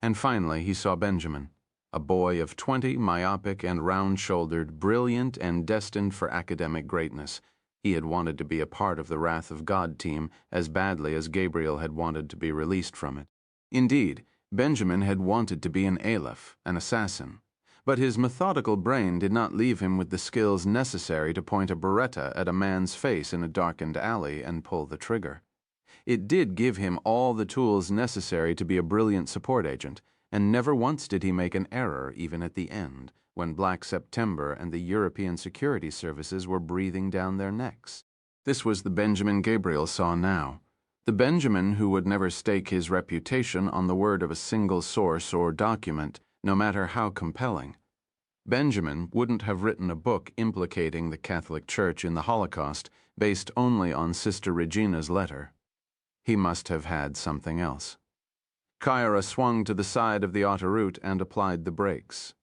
And finally he saw Benjamin, a boy of 20, myopic and round-shouldered, brilliant and destined for academic greatness. He had wanted to be a part of the Wrath of God team as badly as Gabriel had wanted to be released from it. Indeed, Benjamin had wanted to be an aleph, an assassin, but his methodical brain did not leave him with the skills necessary to point a Beretta at a man's face in a darkened alley and pull the trigger. It did give him all the tools necessary to be a brilliant support agent, and never once did he make an error even at the end, when Black September and the European security services were breathing down their necks. This was the Benjamin Gabriel saw now. The Benjamin who would never stake his reputation on the word of a single source or document, no matter how compelling. Benjamin wouldn't have written a book implicating the Catholic Church in the Holocaust based only on Sister Regina's letter. He must have had something else. Chiara swung to the side of the autoroute and applied the brakes.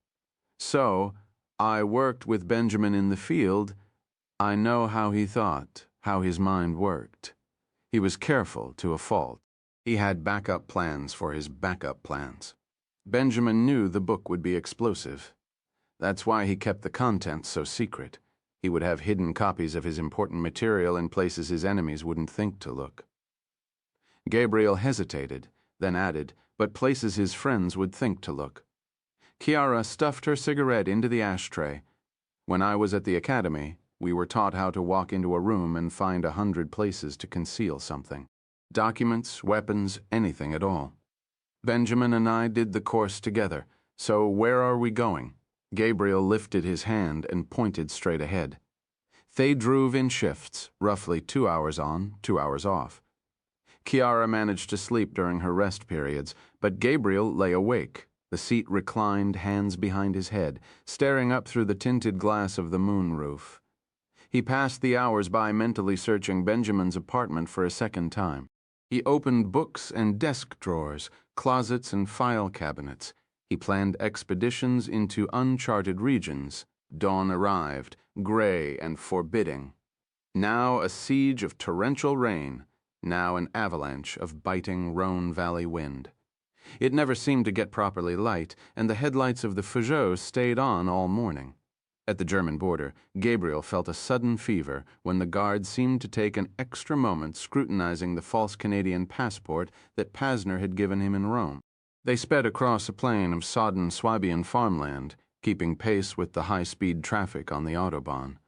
So, I worked with Benjamin in the field. I know how he thought, how his mind worked. He was careful to a fault. He had backup plans for his backup plans. Benjamin knew the book would be explosive. That's why he kept the contents so secret. He would have hidden copies of his important material in places his enemies wouldn't think to look. Gabriel hesitated, then added, but places his friends would think to look. Chiara stuffed her cigarette into the ashtray. When I was at the academy, we were taught how to walk into a room and find 100 places to conceal something. Documents, weapons, anything at all. Benjamin and I did the course together, so where are we going? Gabriel lifted his hand and pointed straight ahead. They drove in shifts, roughly 2 hours on, 2 hours off. Chiara managed to sleep during her rest periods, but Gabriel lay awake, the seat reclined, hands behind his head, staring up through the tinted glass of the moon roof. He passed the hours by mentally searching Benjamin's apartment for a second time. He opened books and desk drawers, closets and file cabinets. He planned expeditions into uncharted regions. Dawn arrived, gray and forbidding. Now a siege of torrential rain, now an avalanche of biting Rhone Valley wind. It never seemed to get properly light, and the headlights of the Peugeot stayed on all morning. At the German border, Gabriel felt a sudden fever when the guard seemed to take an extra moment scrutinizing the false Canadian passport that Pasner had given him in Rome. They sped across a plain of sodden Swabian farmland, keeping pace with the high-speed traffic on the Autobahn.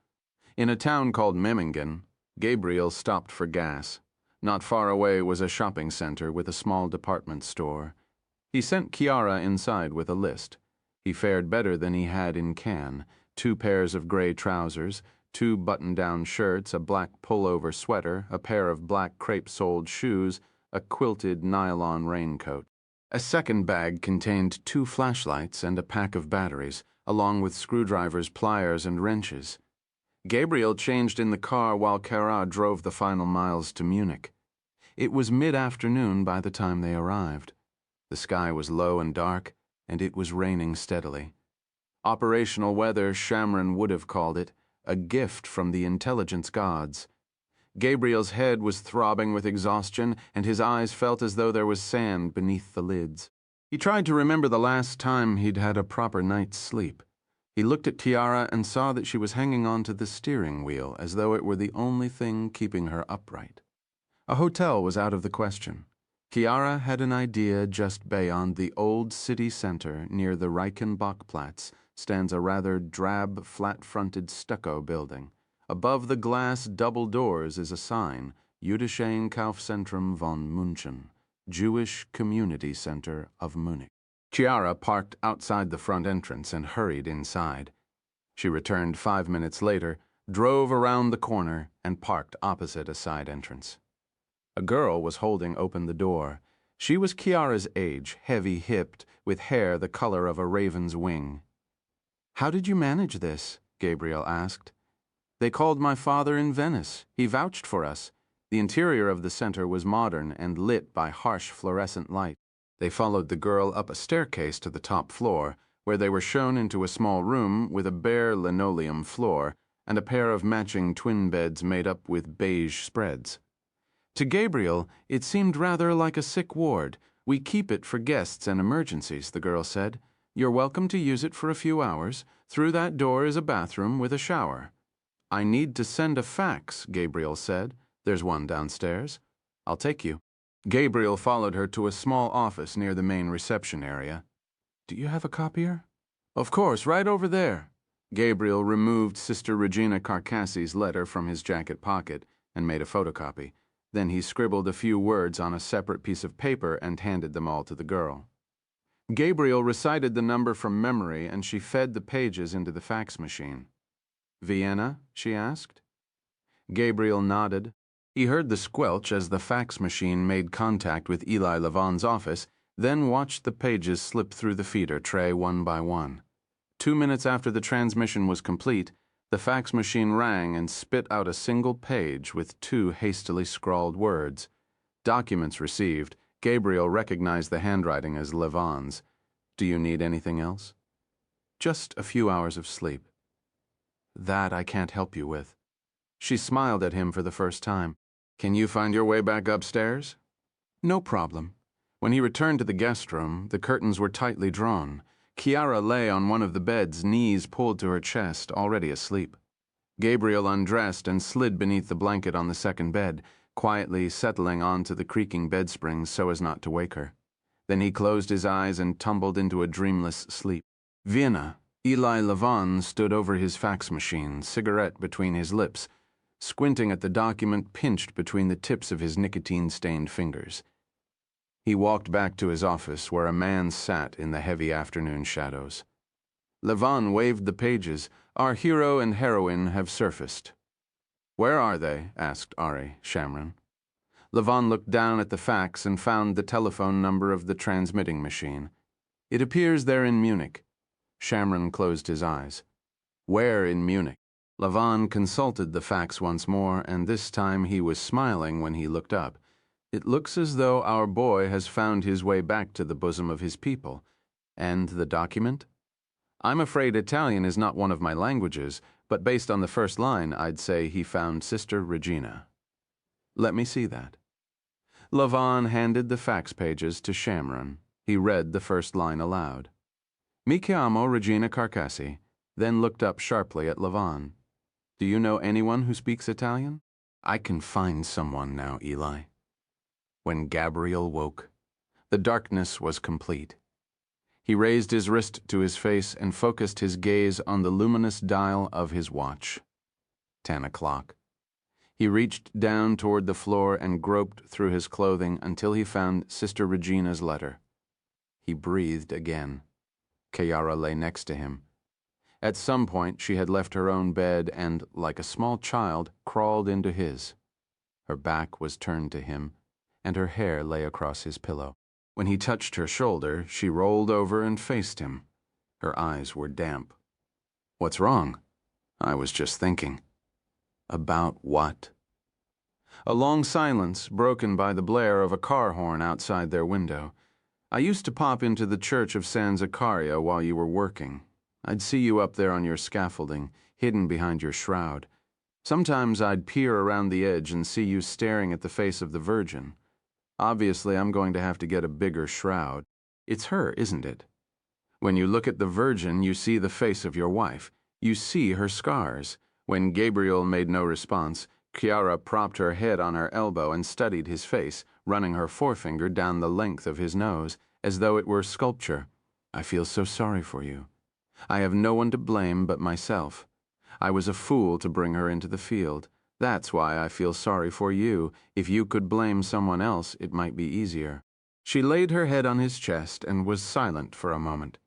In a town called Memmingen, Gabriel stopped for gas. Not far away was a shopping center with a small department store. He sent Chiara inside with a list. He fared better than he had in Cannes: 2 pairs of gray trousers, 2 button-down shirts, a black pullover sweater, a pair of black crepe-soled shoes, a quilted nylon raincoat. A second bag contained 2 flashlights and a pack of batteries, along with screwdrivers, pliers, and wrenches. Gabriel changed in the car while Chiara drove the final miles to Munich. It was mid-afternoon by the time they arrived. The sky was low and dark, and it was raining steadily. Operational weather, Shamron would have called it, a gift from the intelligence gods. Gabriel's head was throbbing with exhaustion, and his eyes felt as though there was sand beneath the lids. He tried to remember the last time he'd had a proper night's sleep. He looked at Chiara and saw that she was hanging on to the steering wheel as though it were the only thing keeping her upright. A hotel was out of the question. Chiara had an idea. Just beyond the old city center, near the Reichenbachplatz, stands a rather drab, flat-fronted stucco building. Above the glass double doors is a sign, Jüdisches Kaufzentrum von München, Jewish Community Center of Munich. Chiara parked outside the front entrance and hurried inside. She returned 5 minutes later, drove around the corner, and parked opposite a side entrance. A girl was holding open the door. She was Chiara's age, heavy-hipped, with hair the color of a raven's wing. "How did you manage this?" Gabriel asked. "They called my father in Venice. He vouched for us." The interior of the center was modern and lit by harsh fluorescent light. They followed the girl up a staircase to the top floor, where they were shown into a small room with a bare linoleum floor and a pair of matching twin beds made up with beige spreads. To Gabriel, it seemed rather like a sick ward. "We keep it for guests and emergencies," the girl said. "You're welcome to use it for a few hours. Through that door is a bathroom with a shower." "I need to send a fax," Gabriel said. "There's one downstairs. I'll take you." Gabriel followed her to a small office near the main reception area. "Do you have a copier?" "Of course, right over there." Gabriel removed Sister Regina Carcassi's letter from his jacket pocket and made a photocopy. Then he scribbled a few words on a separate piece of paper and handed them all to the girl. Gabriel recited the number from memory, and she fed the pages into the fax machine. "Vienna?" she asked. Gabriel nodded. He heard the squelch as the fax machine made contact with Eli Levan's office, then watched the pages slip through the feeder tray one by one. 2 minutes after the transmission was complete, the fax machine rang and spit out a single page with 2 hastily scrawled words. "Documents received." Gabriel recognized the handwriting as Levan's. "Do you need anything else?" "Just a few hours of sleep." "That I can't help you with." She smiled at him for the first time. "Can you find your way back upstairs?" "No problem." When he returned to the guest room, the curtains were tightly drawn. Chiara lay on one of the beds, knees pulled to her chest, already asleep. Gabriel undressed and slid beneath the blanket on the second bed, quietly settling onto the creaking bed springs so as not to wake her. Then he closed his eyes and tumbled into a dreamless sleep. Vienna. Eli Levan stood over his fax machine, cigarette between his lips, squinting at the document pinched between the tips of his nicotine-stained fingers. He walked back to his office, where a man sat in the heavy afternoon shadows. Levan waved the pages. "Our hero and heroine have surfaced." "Where are they?" asked Ari Shamron. Levan looked down at the fax and found the telephone number of the transmitting machine. "It appears they're in Munich." Shamron closed his eyes. "Where in Munich?" Levan consulted the fax once more, and this time he was smiling when he looked up. "It looks as though our boy has found his way back to the bosom of his people. And the document? I'm afraid Italian is not one of my languages, but based on the first line, I'd say he found Sister Regina. Let me see that. Lavon handed the fax pages to Shamron. He read the first line aloud. Mi chiamo Regina Carcassi, then looked up sharply at Lavon. Do you know anyone who speaks Italian? I can find someone now, Eli. When Gabriel woke, the darkness was complete. He raised his wrist to his face and focused his gaze on the luminous dial of his watch. 10 o'clock. He reached down toward the floor and groped through his clothing until he found Sister Regina's letter. He breathed again. Chiara lay next to him. At some point, she had left her own bed and, like a small child, crawled into his. Her back was turned to him, and her hair lay across his pillow. When he touched her shoulder, she rolled over and faced him. Her eyes were damp. What's wrong? I was just thinking. About what? A long silence, broken by the blare of a car horn outside their window. I used to pop into the church of San Zaccaria while you were working. I'd see you up there on your scaffolding, hidden behind your shroud. Sometimes I'd peer around the edge and see you staring at the face of the Virgin. Obviously, I'm going to have to get a bigger shroud. It's her, isn't it? When you look at the Virgin, you see the face of your wife. You see her scars. When Gabriel made no response, Chiara propped her head on her elbow and studied his face, running her forefinger down the length of his nose, as though it were sculpture. I feel so sorry for you. I have no one to blame but myself. I was a fool to bring her into the field. That's why I feel sorry for you. If you could blame someone else, it might be easier. She laid her head on his chest and was silent for a moment.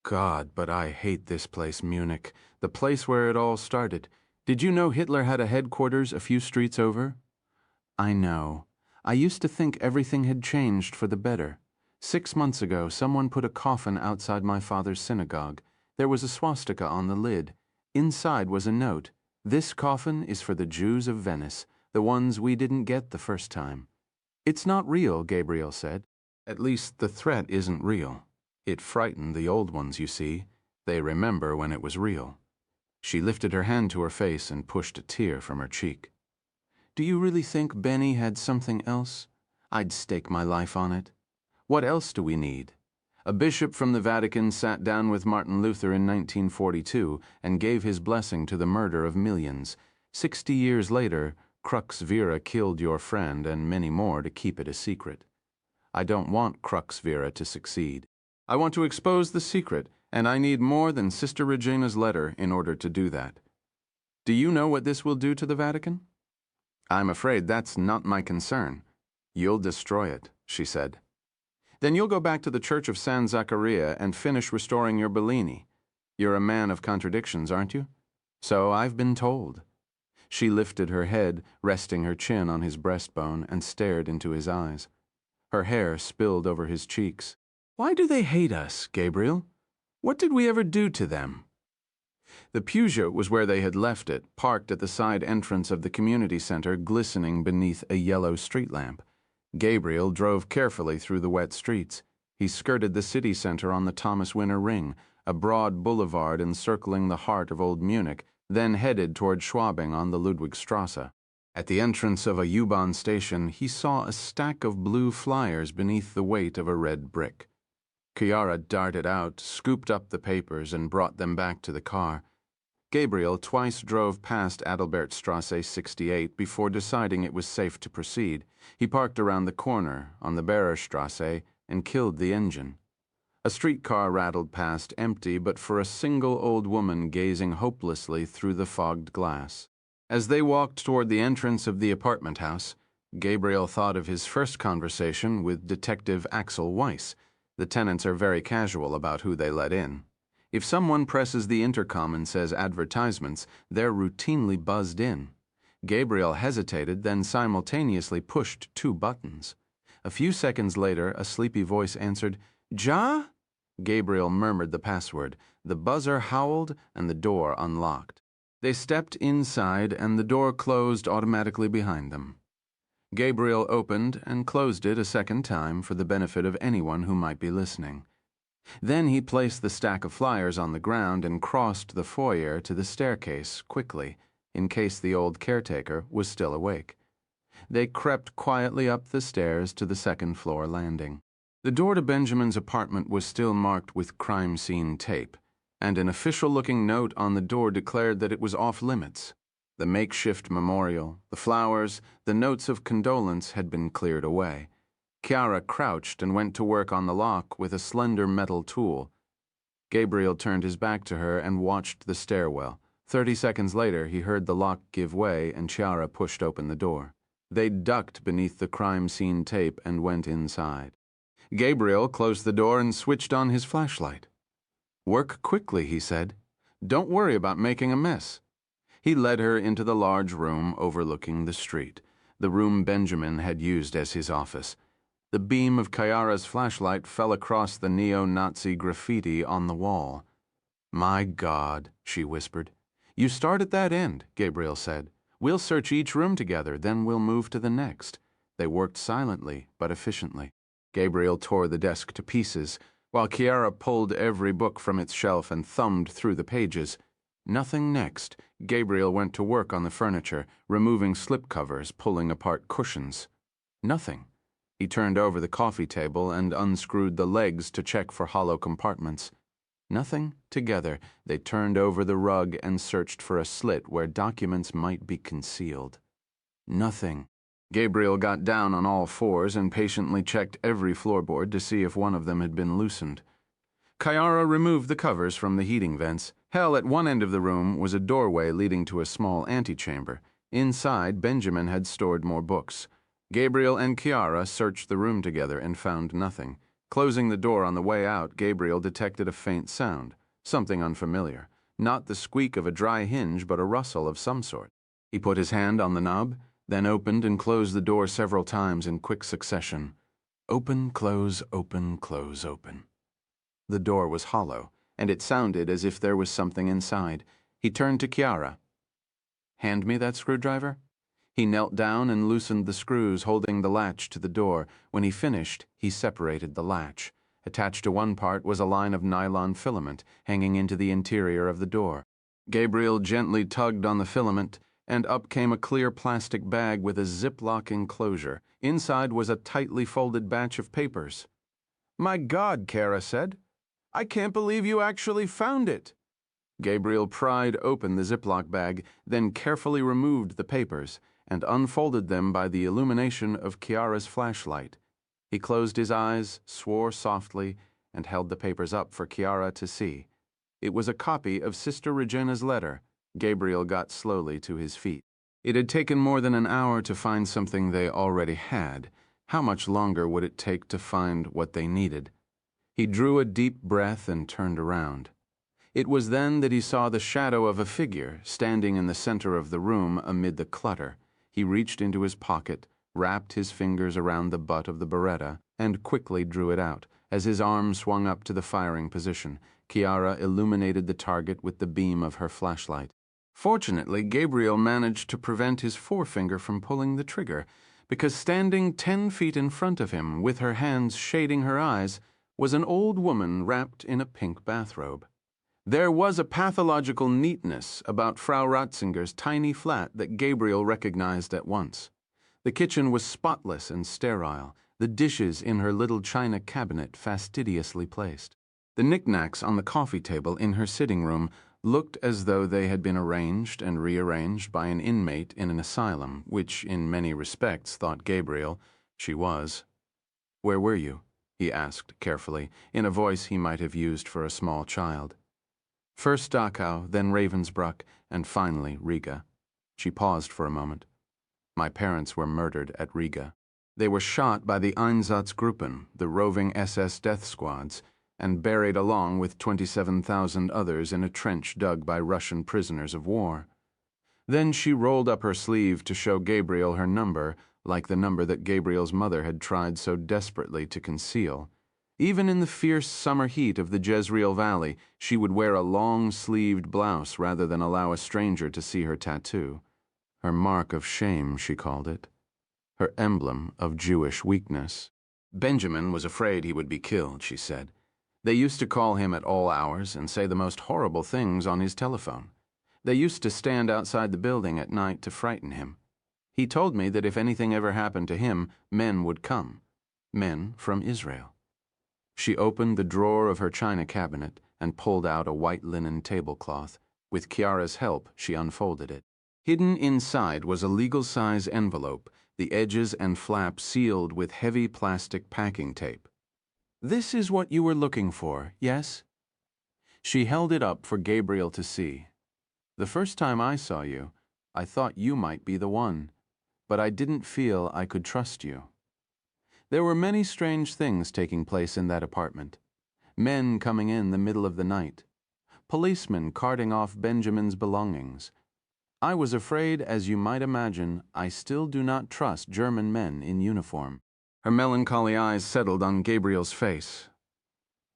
God, but I hate this place, Munich, the place where it all started. Did you know Hitler had a headquarters a few streets over? I know. I used to think everything had changed for the better. 6 months ago, someone put a coffin outside my father's synagogue. There was a swastika on the lid. Inside was a note. This coffin is for the Jews of Venice, the ones we didn't get the first time. It's not real, Gabriel said. At least the threat isn't real. It frightened the old ones, you see. They remember when it was real. She lifted her hand to her face and pushed a tear from her cheek. Do you really think Benny had something else? I'd stake my life on it. What else do we need? A bishop from the Vatican sat down with Martin Luther in 1942 and gave his blessing to the murder of millions. 60 years later, Crux Vera killed your friend and many more to keep it a secret. I don't want Crux Vera to succeed. I want to expose the secret, and I need more than Sister Regina's letter in order to do that. Do you know what this will do to the Vatican? I'm afraid that's not my concern. You'll destroy it, she said. Then you'll go back to the Church of San Zaccaria and finish restoring your Bellini. You're a man of contradictions, aren't you? So I've been told. She lifted her head, resting her chin on his breastbone, and stared into his eyes. Her hair spilled over his cheeks. Why do they hate us, Gabriel? What did we ever do to them? The Peugeot was where they had left it, parked at the side entrance of the community center, glistening beneath a yellow street lamp. Gabriel drove carefully through the wet streets. He skirted the city center on the Thomas Winter Ring, a broad boulevard encircling the heart of Old Munich, then headed toward Schwabing on the Ludwigstrasse. At the entrance of a U-Bahn station, he saw a stack of blue flyers beneath the weight of a red brick. Chiara darted out, scooped up the papers, and brought them back to the car. Gabriel twice drove past Adalbertstrasse 68 before deciding it was safe to proceed. He parked around the corner on the Bererstrasse and killed the engine. A streetcar rattled past, empty but for a single old woman gazing hopelessly through the fogged glass. As they walked toward the entrance of the apartment house, Gabriel thought of his first conversation with Detective Axel Weiss. The tenants are very casual about who they let in. If someone presses the intercom and says advertisements, they're routinely buzzed in. Gabriel hesitated, then simultaneously pushed 2 buttons. A few seconds later, a sleepy voice answered, "Ja?" Gabriel murmured the password. The buzzer howled, and the door unlocked. They stepped inside, and the door closed automatically behind them. Gabriel opened and closed it a second time for the benefit of anyone who might be listening. Then he placed the stack of flyers on the ground and crossed the foyer to the staircase quickly, in case the old caretaker was still awake. They crept quietly up the stairs to the second-floor landing. The door to Benjamin's apartment was still marked with crime scene tape, and an official-looking note on the door declared that it was off-limits. The makeshift memorial, the flowers, the notes of condolence had been cleared away. Chiara crouched and went to work on the lock with a slender metal tool. Gabriel turned his back to her and watched the stairwell. 30 seconds later, he heard the lock give way and Chiara pushed open the door. They ducked beneath the crime scene tape and went inside. Gabriel closed the door and switched on his flashlight. "Work quickly," he said. "Don't worry about making a mess." He led her into the large room overlooking the street, the room Benjamin had used as his office. The beam of Chiara's flashlight fell across the neo-Nazi graffiti on the wall. "My God," she whispered. "You start at that end," Gabriel said. "We'll search each room together, then we'll move to the next." They worked silently but efficiently. Gabriel tore the desk to pieces, while Chiara pulled every book from its shelf and thumbed through the pages. Nothing next. Gabriel went to work on the furniture, removing slipcovers, pulling apart cushions. Nothing. He turned over the coffee table and unscrewed the legs to check for hollow compartments. Nothing. Together, they turned over the rug and searched for a slit where documents might be concealed. Nothing. Gabriel got down on all fours and patiently checked every floorboard to see if one of them had been loosened. Chiara removed the covers from the heating vents. Hell, at one end of the room was a doorway leading to a small antechamber. Inside, Benjamin had stored more books. Gabriel and Chiara searched the room together and found nothing. Closing the door on the way out, Gabriel detected a faint sound, something unfamiliar. Not the squeak of a dry hinge, but a rustle of some sort. He put his hand on the knob, then opened and closed the door several times in quick succession. Open, close, open, close, open. The door was hollow, and it sounded as if there was something inside. He turned to Chiara. "Hand me that screwdriver?" He knelt down and loosened the screws holding the latch to the door. When he finished, he separated the latch. Attached to one part was a line of nylon filament hanging into the interior of the door. Gabriel gently tugged on the filament, and up came a clear plastic bag with a Ziploc enclosure. Inside was a tightly folded batch of papers. "My God," Chiara said. "I can't believe you actually found it." Gabriel pried open the Ziploc bag, then carefully removed the papers and unfolded them by the illumination of Chiara's flashlight. He closed his eyes, swore softly, and held the papers up for Chiara to see. It was a copy of Sister Regina's letter. Gabriel got slowly to his feet. It had taken more than an hour to find something they already had. How much longer would it take to find what they needed? He drew a deep breath and turned around. It was then that he saw the shadow of a figure standing in the center of the room amid the clutter. He reached into his pocket, wrapped his fingers around the butt of the Beretta, and quickly drew it out. As his arm swung up to the firing position, Chiara illuminated the target with the beam of her flashlight. Fortunately, Gabriel managed to prevent his forefinger from pulling the trigger, because standing 10 feet in front of him, with her hands shading her eyes, was an old woman wrapped in a pink bathrobe. There was a pathological neatness about Frau Ratzinger's tiny flat that Gabriel recognized at once. The kitchen was spotless and sterile, the dishes in her little china cabinet fastidiously placed. The knickknacks on the coffee table in her sitting room looked as though they had been arranged and rearranged by an inmate in an asylum, which in many respects, thought Gabriel, she was. "Where were you?" he asked carefully, in a voice he might have used for a small child. "First Dachau, then Ravensbrück, and finally Riga." She paused for a moment. "My parents were murdered at Riga. They were shot by the Einsatzgruppen, the roving SS death squads, and buried along with 27,000 others in a trench dug by Russian prisoners of war." Then she rolled up her sleeve to show Gabriel her number, like the number that Gabriel's mother had tried so desperately to conceal. Even in the fierce summer heat of the Jezreel Valley, she would wear a long-sleeved blouse rather than allow a stranger to see her tattoo. Her mark of shame, she called it. Her emblem of Jewish weakness. "Benjamin was afraid he would be killed," she said. They used to call him at all hours and say the most horrible things on his telephone. They used to stand outside the building at night to frighten him. He told me that if anything ever happened to him, men would come. Men from Israel. She opened the drawer of her china cabinet and pulled out a white linen tablecloth. With Chiara's help, she unfolded it. Hidden inside was a legal-size envelope, the edges and flap sealed with heavy plastic packing tape. "This is what you were looking for, yes?" She held it up for Gabriel to see. "The first time I saw you, I thought you might be the one, but I didn't feel I could trust you." There were many strange things taking place in that apartment. Men coming in the middle of the night. Policemen carting off Benjamin's belongings. I was afraid, as you might imagine, I still do not trust German men in uniform. Her melancholy eyes settled on Gabriel's face.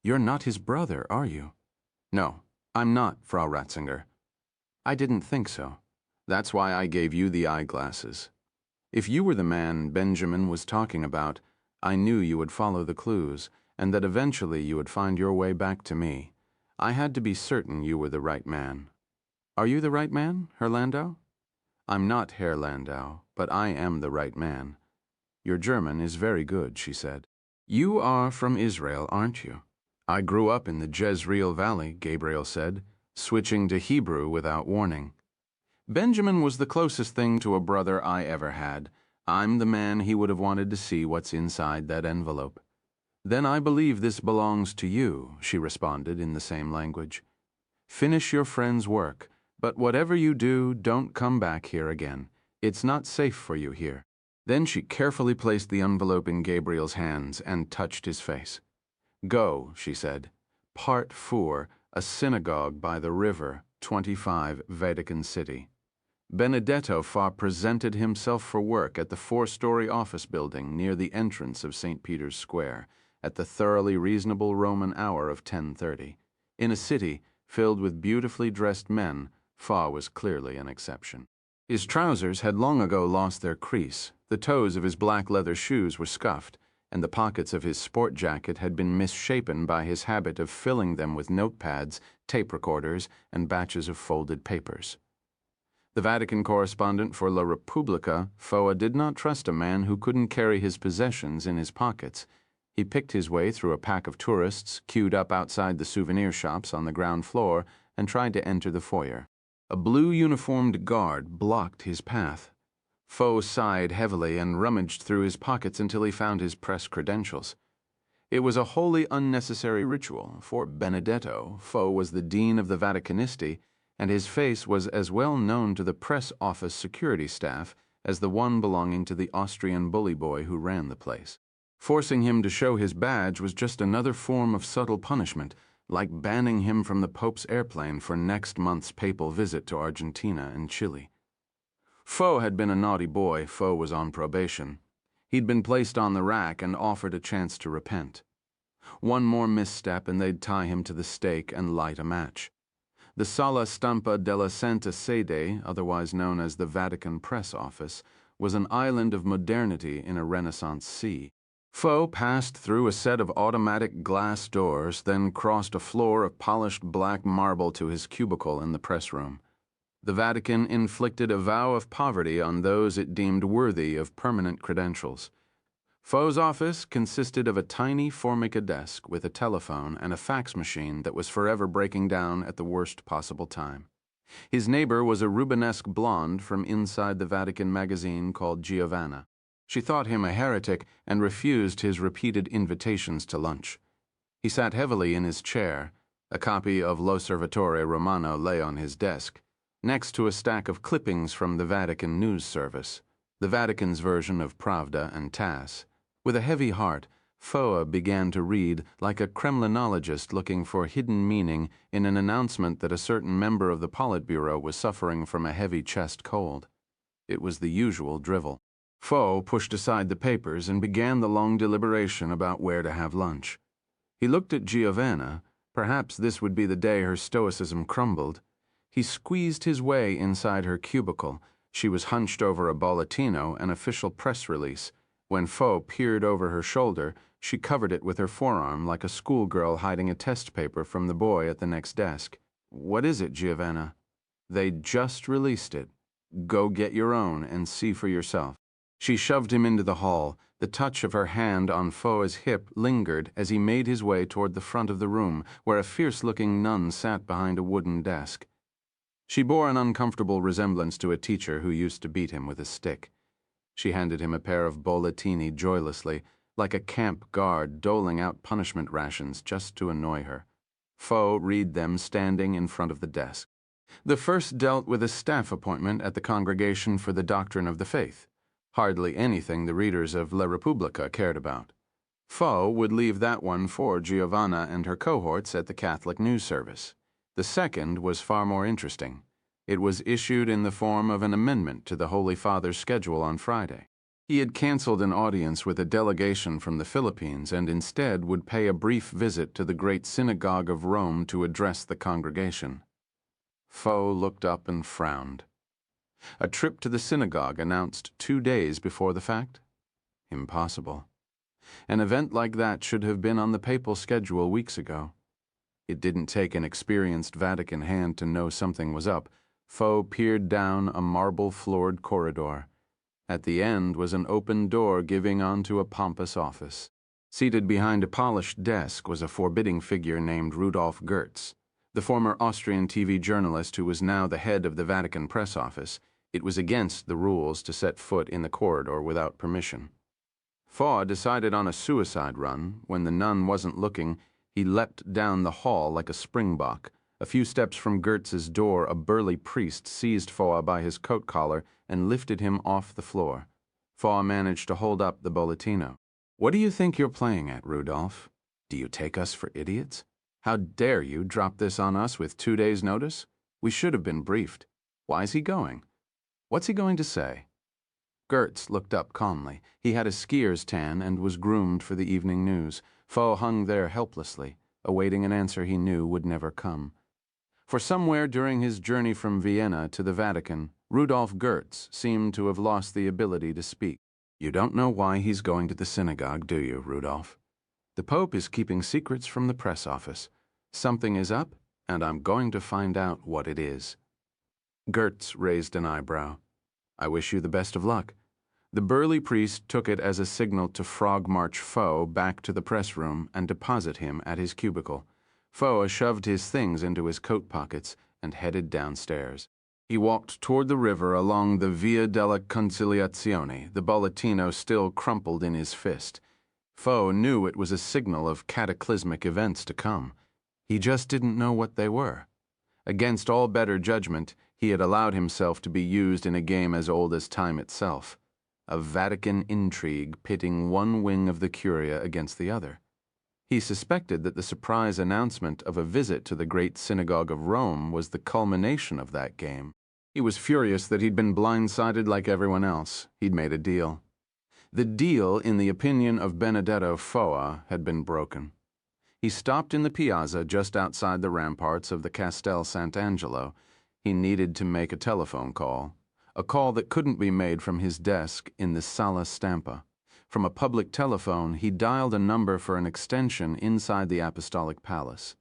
"You're not his brother, are you?" "No, I'm not, Frau Ratzinger." "I didn't think so. That's why I gave you the eyeglasses. If you were the man Benjamin was talking about, I knew you would follow the clues, and that eventually you would find your way back to me. I had to be certain you were the right man." "Are you the right man, Herr Landau?" "I'm not Herr Landau, but I am the right man." "Your German is very good," she said. "You are from Israel, aren't you?" "I grew up in the Jezreel Valley," Gabriel said, switching to Hebrew without warning. "Benjamin was the closest thing to a brother I ever had. I'm the man he would have wanted to see what's inside that envelope." "Then I believe this belongs to you," she responded in the same language. "Finish your friend's work, but whatever you do, don't come back here again. It's not safe for you here." Then she carefully placed the envelope in Gabriel's hands and touched his face. "Go," she said. "Part 4, a synagogue by the river, 25, Vatican City." Benedetto Fa presented himself for work at the 4-story office building near the entrance of St. Peter's Square at the thoroughly reasonable Roman hour of 10:30. In a city filled with beautifully dressed men, Fa was clearly an exception. His trousers had long ago lost their crease, the toes of his black leather shoes were scuffed, and the pockets of his sport jacket had been misshapen by his habit of filling them with notepads, tape recorders, and batches of folded papers. The Vatican correspondent for La Repubblica, Foa did not trust a man who couldn't carry his possessions in his pockets. He picked his way through a pack of tourists queued up outside the souvenir shops on the ground floor and tried to enter the foyer. A blue-uniformed guard blocked his path. Foe sighed heavily and rummaged through his pockets until he found his press credentials. It was a wholly unnecessary ritual, for Benedetto, Foe was the dean of the Vaticanisti, and his face was as well known to the press office security staff as the one belonging to the Austrian bully boy who ran the place. Forcing him to show his badge was just another form of subtle punishment, like banning him from the Pope's airplane for next month's papal visit to Argentina and Chile. Foe had been a naughty boy. Foe was on probation. He'd been placed on the rack and offered a chance to repent. One more misstep and they'd tie him to the stake and light a match. The Sala Stampa della Santa Sede, otherwise known as the Vatican Press Office, was an island of modernity in a Renaissance sea. Foe passed through a set of automatic glass doors, then crossed a floor of polished black marble to his cubicle in the press room. The Vatican inflicted a vow of poverty on those it deemed worthy of permanent credentials. Foe's office consisted of a tiny Formica desk with a telephone and a fax machine that was forever breaking down at the worst possible time. His neighbor was a Rubenesque blonde from inside the Vatican magazine called Giovanna. She thought him a heretic and refused his repeated invitations to lunch. He sat heavily in his chair. A copy of L'Osservatore Romano lay on his desk, next to a stack of clippings from the Vatican News Service, the Vatican's version of Pravda and TASS. With a heavy heart, Foa began to read like a Kremlinologist looking for hidden meaning in an announcement that a certain member of the Politburo was suffering from a heavy chest cold. It was the usual drivel. Foe pushed aside the papers and began the long deliberation about where to have lunch. He looked at Giovanna. Perhaps this would be the day her stoicism crumbled. He squeezed his way inside her cubicle. She was hunched over a bollettino, an official press release. When Fo peered over her shoulder, she covered it with her forearm like a schoolgirl hiding a test paper from the boy at the next desk. "What is it, Giovanna?" "They just released it. Go get your own and see for yourself." She shoved him into the hall. The touch of her hand on Fo's hip lingered as he made his way toward the front of the room, where a fierce-looking nun sat behind a wooden desk. She bore an uncomfortable resemblance to a teacher who used to beat him with a stick. She handed him a pair of bollettini joylessly, like a camp guard doling out punishment rations just to annoy her. Fo read them standing in front of the desk. The first dealt with a staff appointment at the Congregation for the Doctrine of the Faith. Hardly anything the readers of La Repubblica cared about. Fo would leave that one for Giovanna and her cohorts at the Catholic News Service. The second was far more interesting. It was issued in the form of an amendment to the Holy Father's schedule on Friday. He had canceled an audience with a delegation from the Philippines and instead would pay a brief visit to the great synagogue of Rome to address the congregation. Fo looked up and frowned. A trip to the synagogue announced 2 days before the fact? Impossible. An event like that should have been on the papal schedule weeks ago. It didn't take an experienced Vatican hand to know something was up. Fo peered down a marble-floored corridor. At the end was an open door giving onto a pompous office. Seated behind a polished desk was a forbidding figure named Rudolf Goertz, the former Austrian TV journalist who was now the head of the Vatican press office. It was against the rules to set foot in the corridor without permission. Fo decided on a suicide run. When the nun wasn't looking, he leapt down the hall like a springbok. A few steps from Goertz's door, a burly priest seized Fo by his coat collar and lifted him off the floor. Fo managed to hold up the bollettino. "What do you think you're playing at, Rudolph? Do you take us for idiots? How dare you drop this on us with 2 days' notice? We should have been briefed. Why is he going? What's he going to say?" Goertz looked up calmly. He had a skier's tan and was groomed for the evening news. Fo hung there helplessly, awaiting an answer he knew would never come. For somewhere during his journey from Vienna to the Vatican, Rudolf Goertz seemed to have lost the ability to speak. "You don't know why he's going to the synagogue, do you, Rudolph? The Pope is keeping secrets from the press office. Something is up, and I'm going to find out what it is." Goertz raised an eyebrow. "I wish you the best of luck." The burly priest took it as a signal to frog march Fo back to the press room and deposit him at his cubicle. Fo shoved his things into his coat pockets and headed downstairs. He walked toward the river along the Via della Conciliazione, the bollettino still crumpled in his fist. Fo knew it was a signal of cataclysmic events to come. He just didn't know what they were. Against all better judgment, he had allowed himself to be used in a game as old as time itself, a Vatican intrigue pitting one wing of the Curia against the other. He suspected that the surprise announcement of a visit to the great synagogue of Rome was the culmination of that game. He was furious that he'd been blindsided like everyone else. He'd made a deal. The deal, in the opinion of Benedetto Foa, had been broken. He stopped in the piazza just outside the ramparts of the Castel Sant'Angelo. He needed to make a telephone call, a call that couldn't be made from his desk in the Sala Stampa. From a public telephone, he dialed a number for an extension inside the Apostolic Palace.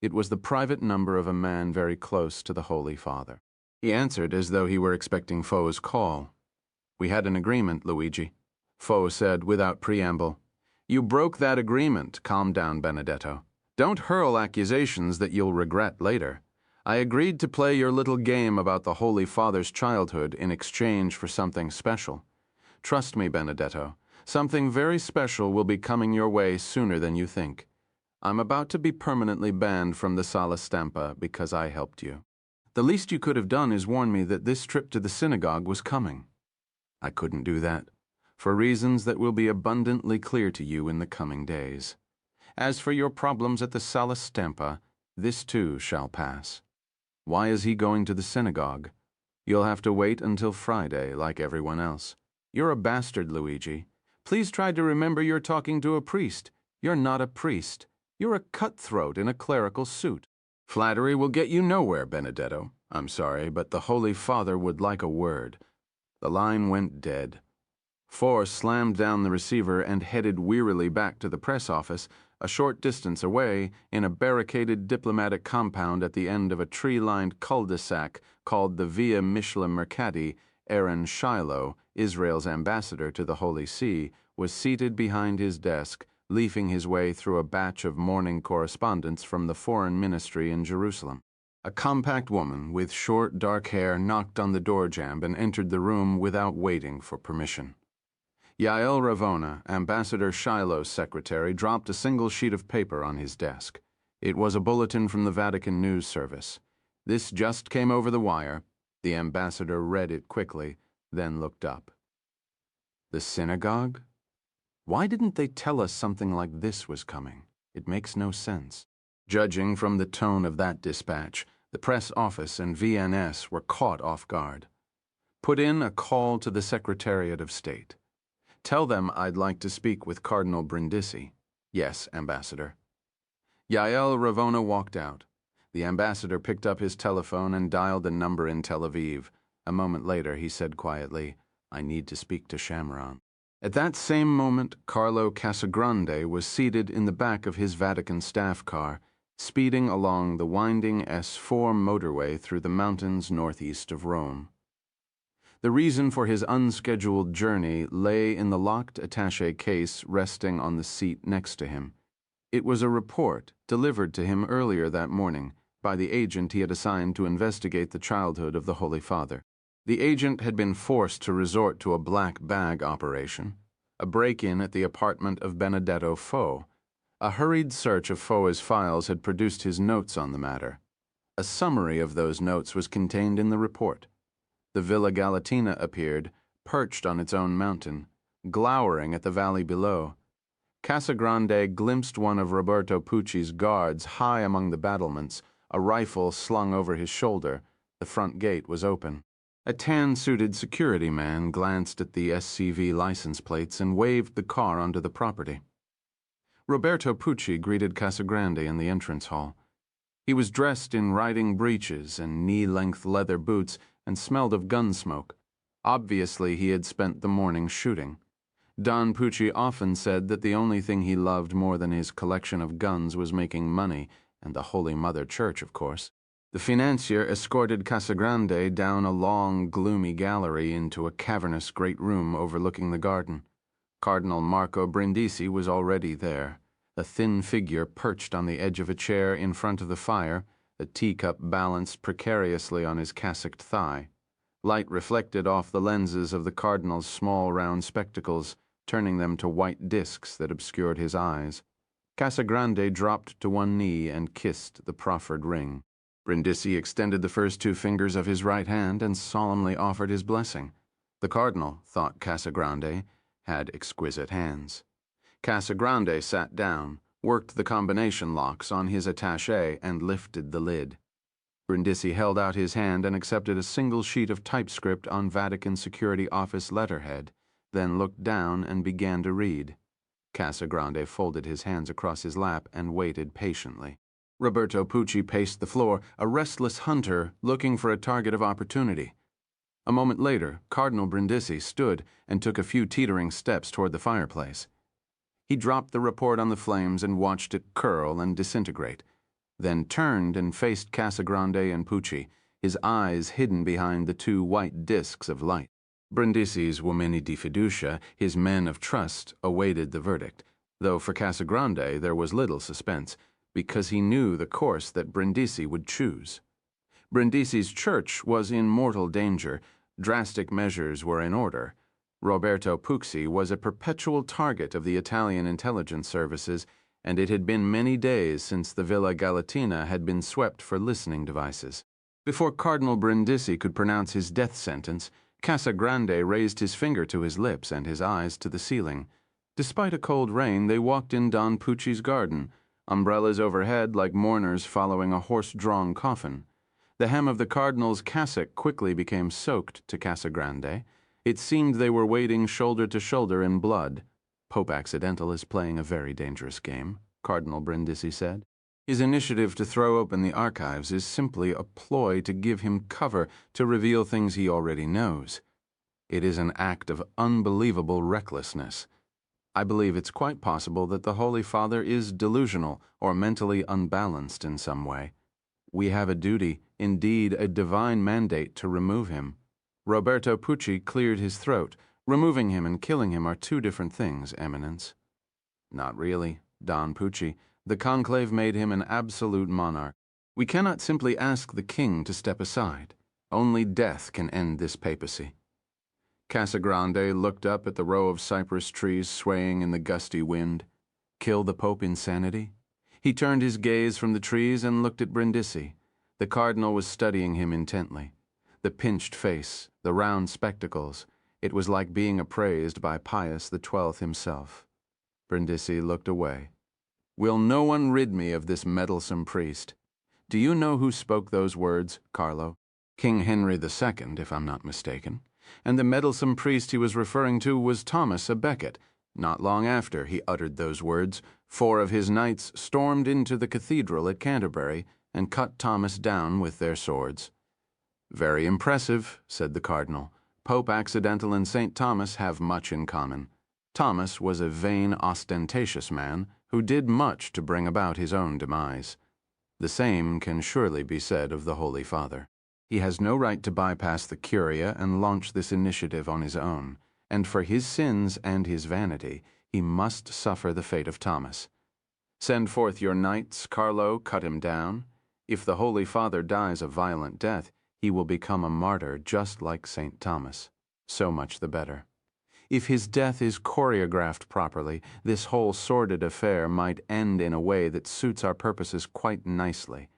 It was the private number of a man very close to the Holy Father. He answered as though he were expecting Fo's call. "We had an agreement, Luigi," Fo said without preamble. "You broke that agreement. Calm down, Benedetto. Don't hurl accusations that you'll regret later. I agreed to play your little game about the Holy Father's childhood in exchange for something special. Trust me, Benedetto. Something very special will be coming your way sooner than you think. I'm about to be permanently banned from the Sala Stampa because I helped you. The least you could have done is warn me that this trip to the synagogue was coming. I couldn't do that, for reasons that will be abundantly clear to you in the coming days. As for your problems at the Sala Stampa, this too shall pass. Why is he going to the synagogue? You'll have to wait until Friday, like everyone else. You're a bastard, Luigi. Please try to remember you're talking to a priest. You're not a priest. You're a cutthroat in a clerical suit. Flattery will get you nowhere, Benedetto. I'm sorry, but the Holy Father would like a word." The line went dead. Force slammed down the receiver and headed wearily back to the press office, a short distance away in a barricaded diplomatic compound at the end of a tree-lined cul-de-sac called the Via Mishla Mercati. Aaron Shiloh, Israel's ambassador to the Holy See, was seated behind his desk, leafing his way through a batch of morning correspondence from the Foreign Ministry in Jerusalem. A compact woman with short, dark hair knocked on the door jamb and entered the room without waiting for permission. Yael Ravona, Ambassador Shiloh's secretary, dropped a single sheet of paper on his desk. It was a bulletin from the Vatican News Service. This just came over the wire. The ambassador read it quickly, then looked up. The synagogue? Why didn't they tell us something like this was coming? It makes no sense. Judging from the tone of that dispatch, the press office and VNS were caught off guard. Put in a call to the Secretariat of State. Tell them I'd like to speak with Cardinal Brindisi. Yes, Ambassador. Yael Ravona walked out. The ambassador picked up his telephone and dialed a number in Tel Aviv. A moment later, he said quietly, I need to speak to Shamron. At that same moment, Carlo Casagrande was seated in the back of his Vatican staff car, speeding along the winding S4 motorway through the mountains northeast of Rome. The reason for his unscheduled journey lay in the locked attaché case resting on the seat next to him. It was a report delivered to him earlier that morning by the agent he had assigned to investigate the childhood of the Holy Father. The agent had been forced to resort to a black bag operation, a break-in at the apartment of Benedetto Fo. A hurried search of Fo's files had produced his notes on the matter. A summary of those notes was contained in the report. The Villa Galatina appeared, perched on its own mountain, glowering at the valley below. Casagrande glimpsed one of Roberto Pucci's guards high among the battlements, a rifle slung over his shoulder. The front gate was open. A tan-suited security man glanced at the SCV license plates and waved the car onto the property. Roberto Pucci greeted Casagrande in the entrance hall. He was dressed in riding breeches and knee-length leather boots and smelled of gun smoke. Obviously, he had spent the morning shooting. Don Pucci often said that the only thing he loved more than his collection of guns was making money, and the Holy Mother Church, of course. The financier escorted Casagrande down a long, gloomy gallery into a cavernous great room overlooking the garden. Cardinal Marco Brindisi was already there, a thin figure perched on the edge of a chair in front of the fire, a teacup balanced precariously on his cassocked thigh. Light reflected off the lenses of the cardinal's small round spectacles, turning them to white discs that obscured his eyes. Casagrande dropped to one knee and kissed the proffered ring. Brindisi extended the first two fingers of his right hand and solemnly offered his blessing. The cardinal, thought Casagrande, had exquisite hands. Casagrande sat down, worked the combination locks on his attaché, and lifted the lid. Brindisi held out his hand and accepted a single sheet of typescript on Vatican Security Office letterhead, then looked down and began to read. Casagrande folded his hands across his lap and waited patiently. Roberto Pucci paced the floor, a restless hunter looking for a target of opportunity. A moment later, Cardinal Brindisi stood and took a few teetering steps toward the fireplace. He dropped the report on the flames and watched it curl and disintegrate, then turned and faced Casagrande and Pucci, his eyes hidden behind the two white discs of light. Brindisi's uomini di fiducia, his men of trust, awaited the verdict, though for Casagrande there was little suspense, because he knew the course that Brindisi would choose. Brindisi's church was in mortal danger. Drastic measures were in order. Roberto Pucci was a perpetual target of the Italian intelligence services, and it had been many days since the Villa Galatina had been swept for listening devices. Before Cardinal Brindisi could pronounce his death sentence, Casagrande raised his finger to his lips and his eyes to the ceiling. Despite a cold rain, they walked in Don Pucci's garden, umbrellas overhead like mourners following a horse-drawn coffin. The hem of the cardinal's cassock quickly became soaked to Casagrande. It seemed they were wading shoulder to shoulder in blood. Pope Accidental is playing a very dangerous game, Cardinal Brindisi said. His initiative to throw open the archives is simply a ploy to give him cover to reveal things he already knows. It is an act of unbelievable recklessness. I believe it's quite possible that the Holy Father is delusional or mentally unbalanced in some way. We have a duty, indeed a divine mandate, to remove him. Roberto Pucci cleared his throat. Removing him and killing him are two different things, Eminence. Not really, Don Pucci. The conclave made him an absolute monarch. We cannot simply ask the king to step aside. Only death can end this papacy. Casagrande looked up at the row of cypress trees swaying in the gusty wind. Kill the Pope insanity? He turned his gaze from the trees and looked at Brindisi. The cardinal was studying him intently. The pinched face, the round spectacles. It was like being appraised by Pius XII himself. Brindisi looked away. Will no one rid me of this meddlesome priest? Do you know who spoke those words, Carlo? King Henry II, if I'm not mistaken. And the meddlesome priest he was referring to was Thomas a Becket. Not long after he uttered those words, 4 of his knights stormed into the cathedral at Canterbury and cut Thomas down with their swords. Very impressive, said the cardinal. Pope Accidental and St. Thomas have much in common. Thomas was a vain, ostentatious man who did much to bring about his own demise. The same can surely be said of the Holy Father. He has no right to bypass the Curia and launch this initiative on his own, and for his sins and his vanity, he must suffer the fate of Thomas. Send forth your knights, Carlo, cut him down. If the Holy Father dies a violent death, he will become a martyr just like St. Thomas. So much the better. If his death is choreographed properly, this whole sordid affair might end in a way that suits our purposes quite nicely.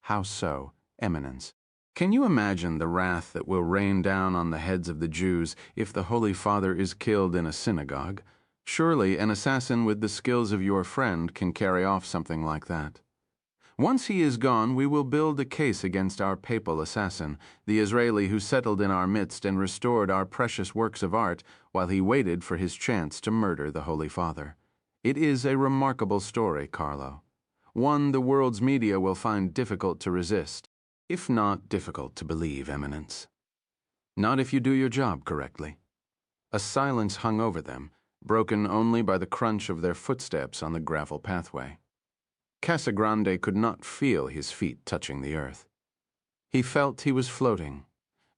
How so, Eminence? Can you imagine the wrath that will rain down on the heads of the Jews if the Holy Father is killed in a synagogue? Surely an assassin with the skills of your friend can carry off something like that. Once he is gone, we will build a case against our papal assassin, the Israeli who settled in our midst and restored our precious works of art while he waited for his chance to murder the Holy Father. It is a remarkable story, Carlo. One the world's media will find difficult to resist, if not difficult to believe, Eminence. Not if you do your job correctly. A silence hung over them, broken only by the crunch of their footsteps on the gravel pathway. Casagrande could not feel his feet touching the earth. He felt he was floating,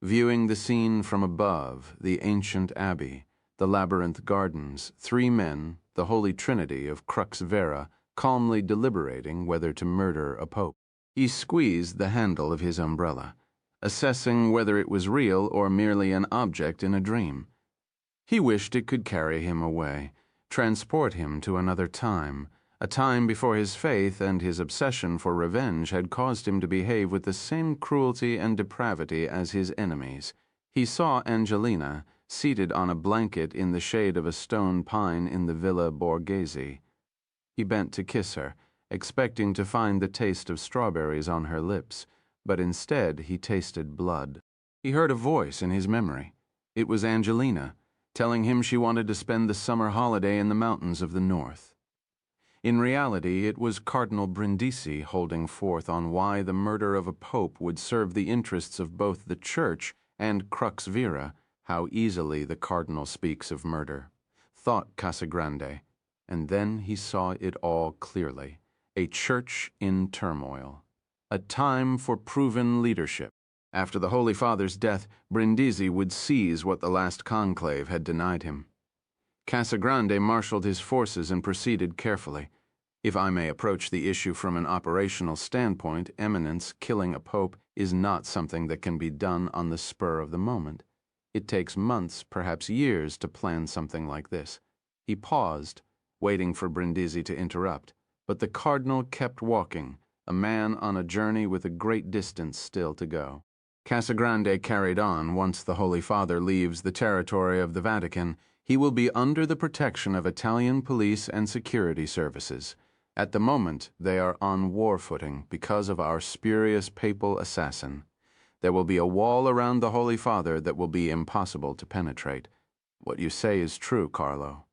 viewing the scene from above, the ancient abbey, the labyrinth gardens, 3 men, the Holy Trinity of Crux Vera, calmly deliberating whether to murder a pope. He squeezed the handle of his umbrella, assessing whether it was real or merely an object in a dream. He wished it could carry him away, transport him to another time, a time before his faith and his obsession for revenge had caused him to behave with the same cruelty and depravity as his enemies. He saw Angelina, seated on a blanket in the shade of a stone pine in the Villa Borghese. He bent to kiss her, expecting to find the taste of strawberries on her lips, but instead he tasted blood. He heard a voice in his memory. It was Angelina, telling him she wanted to spend the summer holiday in the mountains of the north. In reality, it was Cardinal Brindisi holding forth on why the murder of a pope would serve the interests of both the Church and Crux Vera. How easily the cardinal speaks of murder, thought Casagrande, and then he saw it all clearly. A church in turmoil. A time for proven leadership. After the Holy Father's death, Brindisi would seize what the last conclave had denied him. Casagrande marshaled his forces and proceeded carefully. If I may approach the issue from an operational standpoint, Eminence, killing a pope is not something that can be done on the spur of the moment. It takes months, perhaps years, to plan something like this. He paused, waiting for Brindisi to interrupt. But the cardinal kept walking, a man on a journey with a great distance still to go. Casagrande carried on. Once the Holy Father leaves the territory of the Vatican, he will be under the protection of Italian police and security services. At the moment, they are on war footing because of our spurious papal assassin. There will be a wall around the Holy Father that will be impossible to penetrate. What you say is true, Carlo.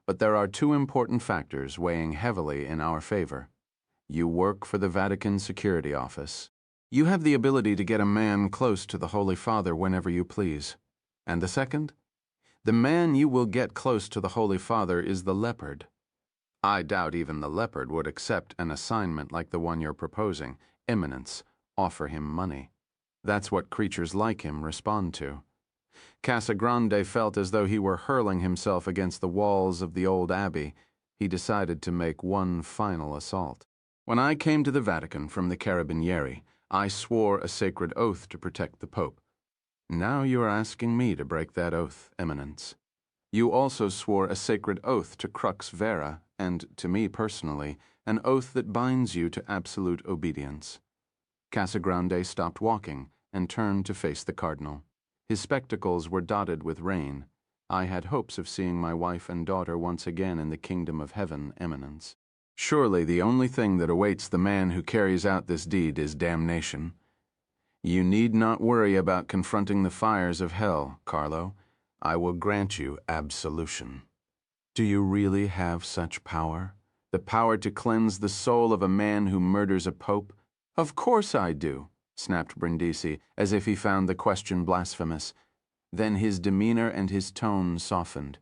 But there are 2 important factors weighing heavily in our favor. You work for the Vatican Security Office. You have the ability to get a man close to the Holy Father whenever you please. And the second, The man you will get close to the Holy Father is the leopard. I doubt even the leopard would accept an assignment like the one you're proposing. Eminence, offer him money. That's what creatures like him respond to. Casagrande felt as though he were hurling himself against the walls of the old abbey. He decided to make one final assault. When I came to the Vatican from the Carabinieri, I swore a sacred oath to protect the Pope. Now you are asking me to break that oath, Eminence. You also swore a sacred oath to Crux Vera, and to me personally, an oath that binds you to absolute obedience. Casagrande stopped walking and turned to face the cardinal. His spectacles were dotted with rain. I had hopes of seeing my wife and daughter once again in the kingdom of heaven, Eminence. Surely the only thing that awaits the man who carries out this deed is damnation. You need not worry about confronting the fires of hell, Carlo. I will grant you absolution. Do you really have such power? The power to cleanse the soul of a man who murders a pope? Of course I do, snapped Brindisi, as if he found the question blasphemous. Then his demeanor and his tone softened.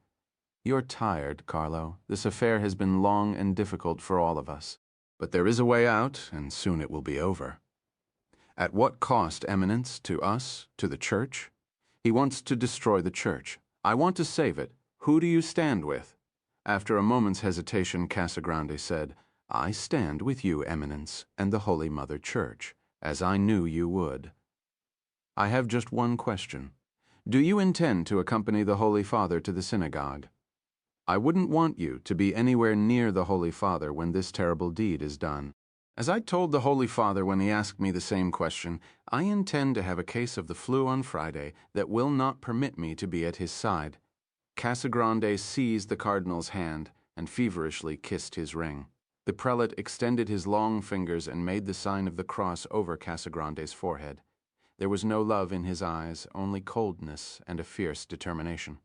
You're tired, Carlo. This affair has been long and difficult for all of us. But there is a way out, and soon it will be over. At what cost, Eminence, to us, to the Church? He wants to destroy the Church. I want to save it. Who do you stand with? After a moment's hesitation, Casagrande said, I stand with you, Eminence, and the Holy Mother Church, as I knew you would. I have just one question. Do you intend to accompany the Holy Father to the synagogue? I wouldn't want you to be anywhere near the Holy Father when this terrible deed is done. As I told the Holy Father when he asked me the same question, I intend to have a case of the flu on Friday that will not permit me to be at his side. Casagrande seized the cardinal's hand and feverishly kissed his ring. The prelate extended his long fingers and made the sign of the cross over Casagrande's forehead. There was no love in his eyes, only coldness and a fierce determination.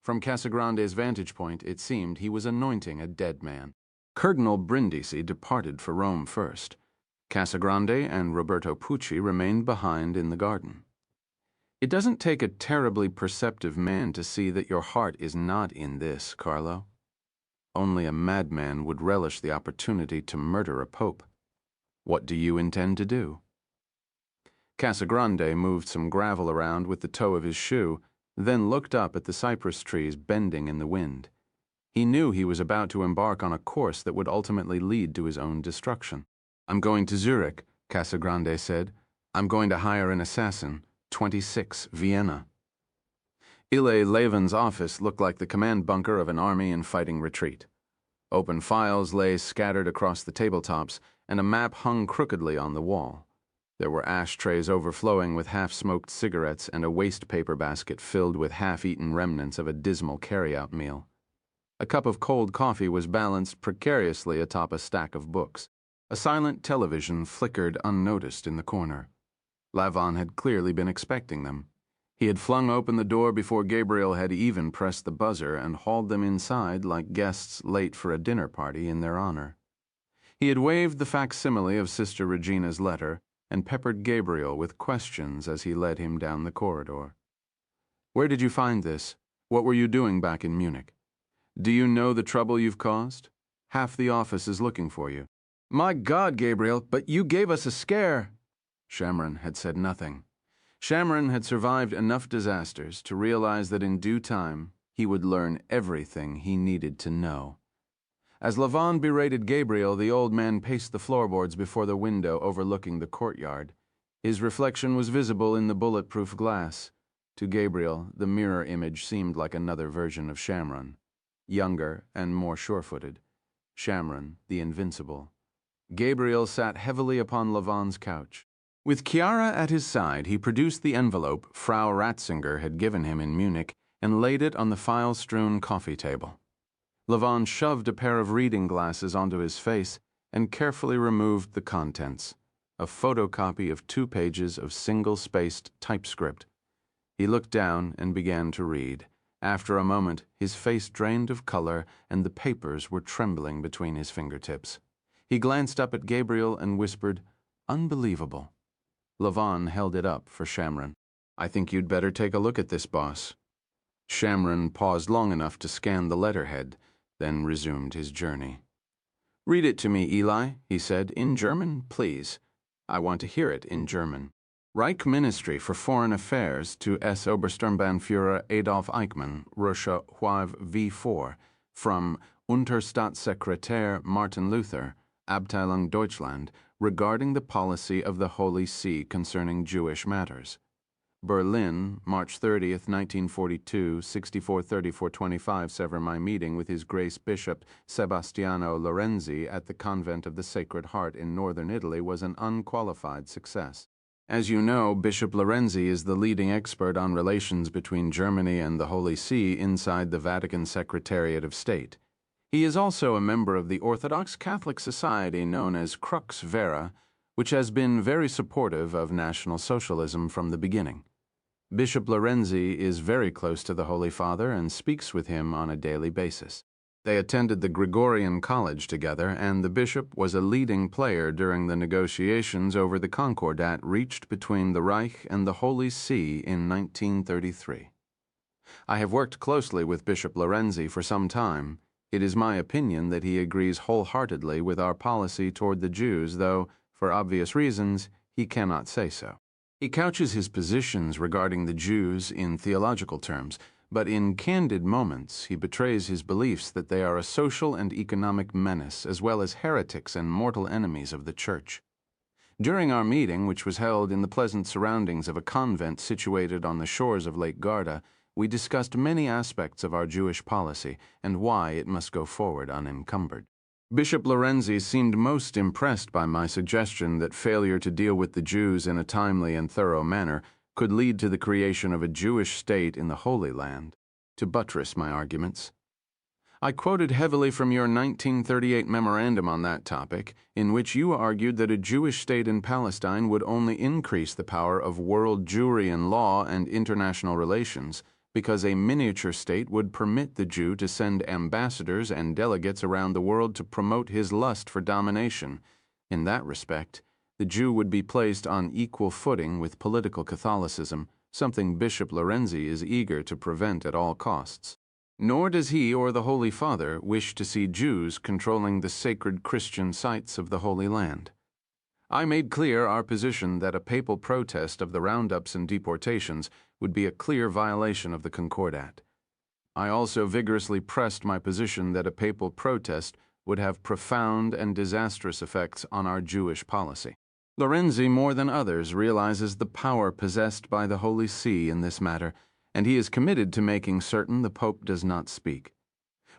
From Casagrande's vantage point, it seemed he was anointing a dead man. Cardinal Brindisi departed for Rome first. Casagrande and Roberto Pucci remained behind in the garden. It doesn't take a terribly perceptive man to see that your heart is not in this, Carlo. Only a madman would relish the opportunity to murder a pope. What do you intend to do? Casagrande moved some gravel around with the toe of his shoe, then looked up at the cypress trees bending in the wind. He knew he was about to embark on a course that would ultimately lead to his own destruction. I'm going to Zurich, Casagrande said. I'm going to hire an assassin, 26 Vienna. Ile Levin's office looked like the command bunker of an army in fighting retreat. Open files lay scattered across the tabletops, and a map hung crookedly on the wall. There were ashtrays overflowing with half-smoked cigarettes and a waste paper basket filled with half-eaten remnants of a dismal carry-out meal. A cup of cold coffee was balanced precariously atop a stack of books. A silent television flickered unnoticed in the corner. Lavon had clearly been expecting them. He had flung open the door before Gabriel had even pressed the buzzer and hauled them inside like guests late for a dinner party in their honor. He had waved the facsimile of Sister Regina's letter and peppered Gabriel with questions as he led him down the corridor. Where did you find this? What were you doing back in Munich? Do you know the trouble you've caused? Half the office is looking for you. My God, Gabriel, but you gave us a scare. Shamron had said nothing. Shamron had survived enough disasters to realize that in due time he would learn everything he needed to know. As Lavon berated Gabriel, the old man paced the floorboards before the window overlooking the courtyard. His reflection was visible in the bulletproof glass. To Gabriel, the mirror image seemed like another version of Shamron, younger and more sure-footed. Shamron, the invincible. Gabriel sat heavily upon Lavon's couch. With Chiara at his side, he produced the envelope Frau Ratzinger had given him in Munich and laid it on the file-strewn coffee table. Lavon shoved a pair of reading glasses onto his face and carefully removed the contents, a photocopy of 2 pages of single-spaced typescript. He looked down and began to read. After a moment, his face drained of color and the papers were trembling between his fingertips. He glanced up at Gabriel and whispered, "Unbelievable." Lavon held it up for Shamron. "I think you'd better take a look at this, boss." Shamron paused long enough to scan the letterhead, then resumed his journey. "Read it to me, Eli," he said, "in German, please. I want to hear it in German." Reich Ministry for Foreign Affairs to S. Obersturmbannführer Adolf Eichmann, Russia Huav V4, from Unterstaatssekretär Martin Luther, Abteilung Deutschland, regarding the policy of the Holy See concerning Jewish matters. Berlin, March 30th, 1942, 643425. Sever my meeting with His Grace Bishop Sebastiano Lorenzi at the Convent of the Sacred Heart in northern Italy was an unqualified success. As you know, Bishop Lorenzi is the leading expert on relations between Germany and the Holy See inside the Vatican Secretariat of State. He is also a member of the Orthodox Catholic Society known as Crux Vera, which has been very supportive of National Socialism from the beginning. Bishop Lorenzi is very close to the Holy Father and speaks with him on a daily basis. They attended the Gregorian College together, and the bishop was a leading player during the negotiations over the Concordat reached between the Reich and the Holy See in 1933. I have worked closely with Bishop Lorenzi for some time. It is my opinion that he agrees wholeheartedly with our policy toward the Jews, though, for obvious reasons, he cannot say so. He couches his positions regarding the Jews in theological terms, but in candid moments he betrays his beliefs that they are a social and economic menace as well as heretics and mortal enemies of the Church. During our meeting, which was held in the pleasant surroundings of a convent situated on the shores of Lake Garda, we discussed many aspects of our Jewish policy and why it must go forward unencumbered. Bishop Lorenzi seemed most impressed by my suggestion that failure to deal with the Jews in a timely and thorough manner could lead to the creation of a Jewish state in the Holy Land. To buttress my arguments, I quoted heavily from your 1938 memorandum on that topic, in which you argued that a Jewish state in Palestine would only increase the power of world Jewry in law and international relations, because a miniature state would permit the Jew to send ambassadors and delegates around the world to promote his lust for domination. In that respect, the Jew would be placed on equal footing with political Catholicism, something Bishop Lorenzi is eager to prevent at all costs. Nor does he or the Holy Father wish to see Jews controlling the sacred Christian sites of the Holy Land. I made clear our position that a papal protest of the roundups and deportations would be a clear violation of the Concordat. I also vigorously pressed my position that a papal protest would have profound and disastrous effects on our Jewish policy. Lorenzi, more than others, realizes the power possessed by the Holy See in this matter, and he is committed to making certain the Pope does not speak.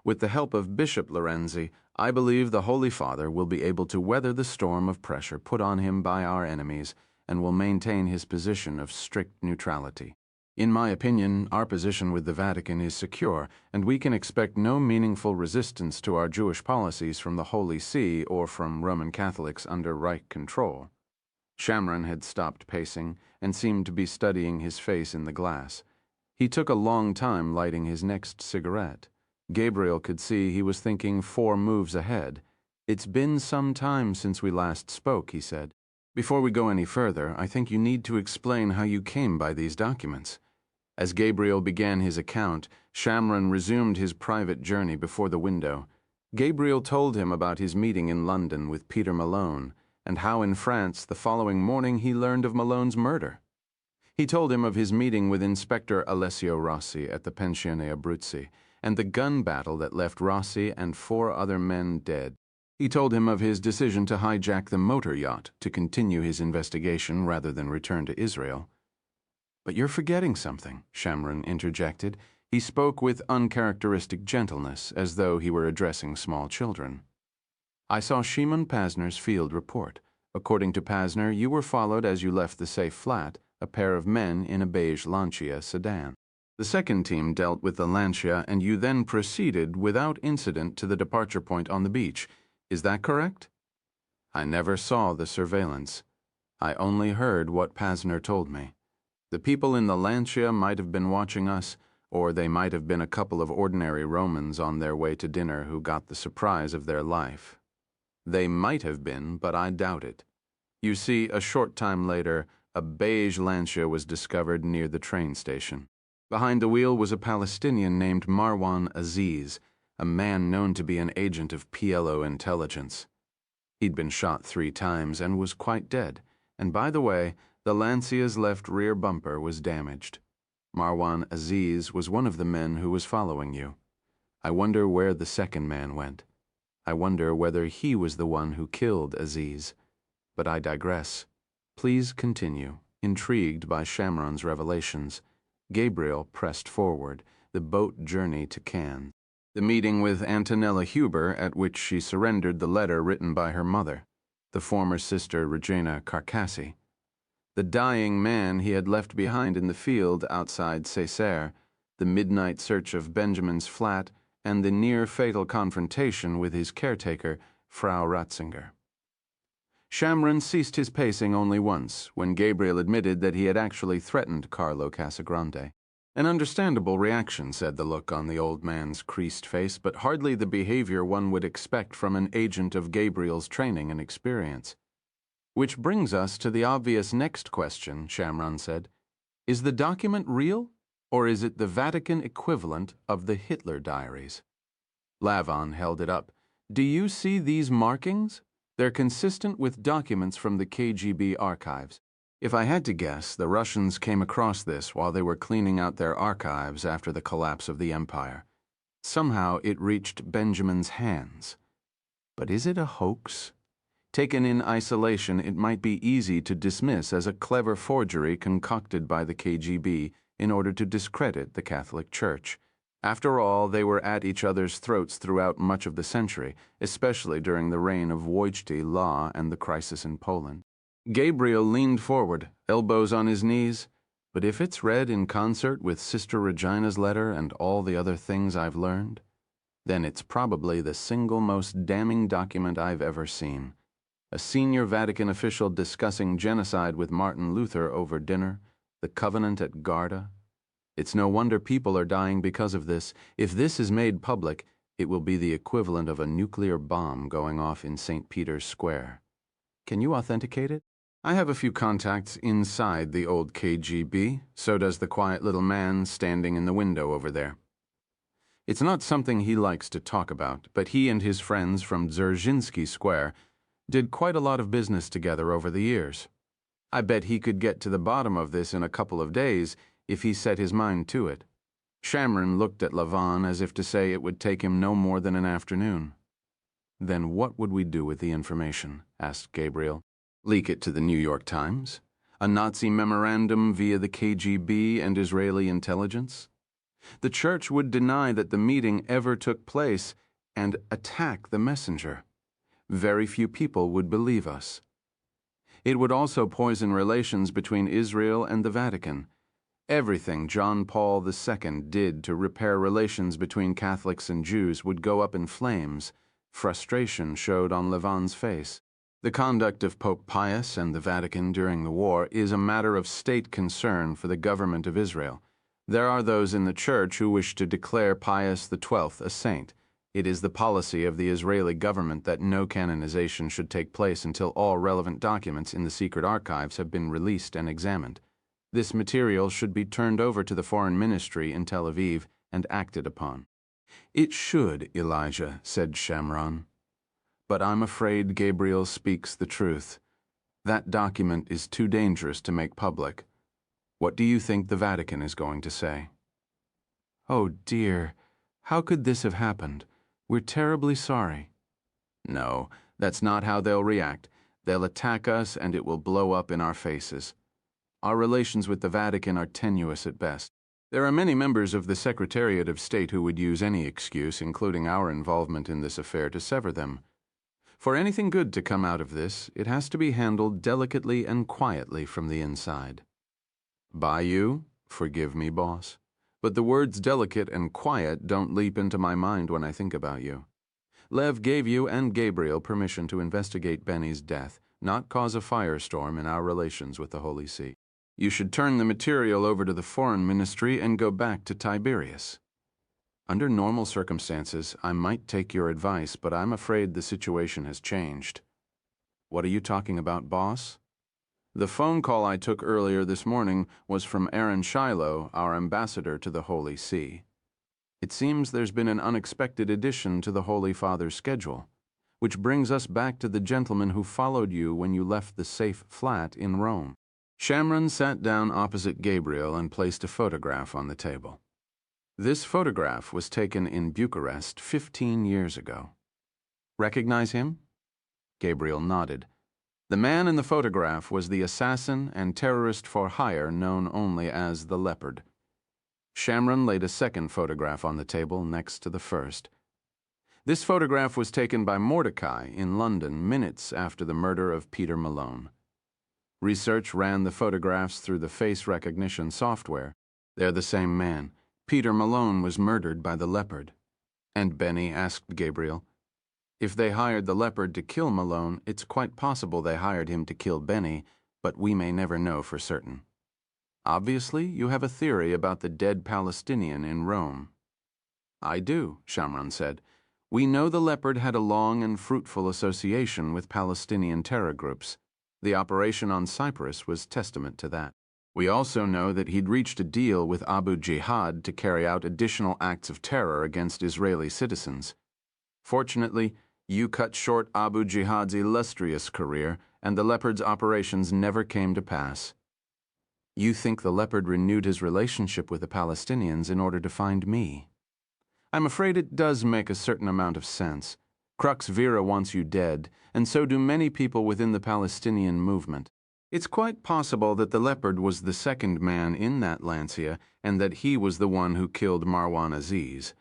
With the help of Bishop Lorenzi, I believe the Holy Father will be able to weather the storm of pressure put on him by our enemies and will maintain his position of strict neutrality. In my opinion, our position with the Vatican is secure, and we can expect no meaningful resistance to our Jewish policies from the Holy See or from Roman Catholics under Reich control. Shamron had stopped pacing and seemed to be studying his face in the glass. He took a long time lighting his next cigarette. Gabriel could see he was thinking 4 moves ahead. "It's been some time since we last spoke," he said. "Before we go any further, I think you need to explain how you came by these documents." As Gabriel began his account, Shamron resumed his private journey before the window. Gabriel told him about his meeting in London with Peter Malone, and how in France the following morning he learned of Malone's murder. He told him of his meeting with Inspector Alessio Rossi at the Pensione Abruzzi, and the gun battle that left Rossi and 4 other men dead. He told him of his decision to hijack the motor yacht to continue his investigation rather than return to Israel. "But you're forgetting something," Shamron interjected. He spoke with uncharacteristic gentleness, as though he were addressing small children. "I saw Shimon Pasner's field report. According to Pasner, you were followed as you left the safe flat, a pair of men in a beige Lancia sedan. The second team dealt with the Lancia, and you then proceeded without incident to the departure point on the beach. Is that correct?" "I never saw the surveillance. I only heard what Pasner told me. The people in the Lancia might have been watching us, or they might have been a couple of ordinary Romans on their way to dinner who got the surprise of their life. They might have been, but I doubt it. You see, a short time later, a beige Lancia was discovered near the train station. Behind the wheel was a Palestinian named Marwan Aziz, a man known to be an agent of PLO intelligence. He'd been shot 3 times and was quite dead, and by the way, the Lancia's left rear bumper was damaged. Marwan Aziz was one of the men who was following you. I wonder where the second man went. I wonder whether he was the one who killed Aziz. But I digress. Please continue. Intrigued by Shamron's revelations, Gabriel pressed forward, the boat journey to Cannes, the meeting with Antonella Huber at which she surrendered the letter written by her mother, the former sister Regina Carcassi, the dying man he had left behind in the field outside Césaire, the midnight search of Benjamin's flat, and the near-fatal confrontation with his caretaker, Frau Ratzinger. Shamron ceased his pacing only once, when Gabriel admitted that he had actually threatened Carlo Casagrande. An understandable reaction, said the look on the old man's creased face, but hardly the behavior one would expect from an agent of Gabriel's training and experience. Which brings us to the obvious next question, Shamron said. Is the document real, or is it the Vatican equivalent of the Hitler diaries? Lavon held it up. Do you see these markings? They're consistent with documents from the KGB archives. If I had to guess, the Russians came across this while they were cleaning out their archives after the collapse of the empire. Somehow it reached Benjamin's hands. But is it a hoax? Taken in isolation, it might be easy to dismiss as a clever forgery concocted by the KGB in order to discredit the Catholic Church. After all, they were at each other's throats throughout much of the century, especially during the reign of Wojty Law and the crisis in Poland. Gabriel leaned forward, elbows on his knees. But if it's read in concert with Sister Regina's letter and all the other things I've learned, then it's probably the single most damning document I've ever seen. A senior Vatican official discussing genocide with Martin Luther over dinner, the Covenant at Garda. It's no wonder people are dying because of this. If this is made public, it will be the equivalent of a nuclear bomb going off in St. Peter's Square. Can you authenticate it? I have a few contacts inside the old KGB, so does the quiet little man standing in the window over there. It's not something he likes to talk about, but he and his friends from Dzerzhinsky Square did quite a lot of business together over the years. I bet he could get to the bottom of this in a couple of days if he set his mind to it. Shamron looked at Lavon as if to say it would take him no more than an afternoon. Then what would we do with the information? Asked Gabriel. Leak it to the New York Times? A Nazi memorandum via the KGB and Israeli intelligence? The Church would deny that the meeting ever took place and attack the messenger. Very few people would believe us. It would also poison relations between Israel and the Vatican. Everything John Paul II did to repair relations between Catholics and Jews would go up in flames. Frustration showed on Lavon's face. The conduct of Pope Pius and the Vatican during the war is a matter of state concern for the government of Israel. There are those in the Church who wish to declare Pius XII a saint. It is the policy of the Israeli government that no canonization should take place until all relevant documents in the secret archives have been released and examined. This material should be turned over to the Foreign Ministry in Tel Aviv and acted upon. It should, Elijah, said Shamron. But I'm afraid Gabriel speaks the truth. That document is too dangerous to make public. What do you think the Vatican is going to say? Oh dear, how could this have happened? We're terribly sorry. No, that's not how they'll react. They'll attack us and it will blow up in our faces. Our relations with the Vatican are tenuous at best. There are many members of the Secretariat of State who would use any excuse, including our involvement in this affair, to sever them. For anything good to come out of this, it has to be handled delicately and quietly from the inside. By you? Forgive me, boss. But the words delicate and quiet don't leap into my mind when I think about you. Lev gave you and Gabriel permission to investigate Benny's death, not cause a firestorm in our relations with the Holy See. You should turn the material over to the Foreign Ministry and go back to Tiberias. Under normal circumstances, I might take your advice, but I'm afraid the situation has changed. What are you talking about, boss? The phone call I took earlier this morning was from Aaron Shiloh, our ambassador to the Holy See. It seems there's been an unexpected addition to the Holy Father's schedule, which brings us back to the gentleman who followed you when you left the safe flat in Rome. Shamron sat down opposite Gabriel and placed a photograph on the table. This photograph was taken in Bucharest 15 years ago. Recognize him? Gabriel nodded. The man in the photograph was the assassin and terrorist for hire known only as the Leopard. Shamron laid a second photograph on the table next to the first. This photograph was taken by Mordecai in London minutes after the murder of Peter Malone. Research ran the photographs through the face recognition software. They're the same man. Peter Malone was murdered by the Leopard. And Benny asked Gabriel, if they hired the Leopard to kill Malone, it's quite possible they hired him to kill Benny, but we may never know for certain. Obviously, you have a theory about the dead Palestinian in Rome. I do, Shamron said. We know the Leopard had a long and fruitful association with Palestinian terror groups. The operation on Cyprus was testament to that. We also know that he'd reached a deal with Abu Jihad to carry out additional acts of terror against Israeli citizens. Fortunately, you cut short Abu Jihad's illustrious career, and the Leopard's operations never came to pass. You think the Leopard renewed his relationship with the Palestinians in order to find me. I'm afraid it does make a certain amount of sense. Crux Vera wants you dead, and so do many people within the Palestinian movement. It's quite possible that the Leopard was the second man in that Lancia, and that he was the one who killed Marwan Aziz.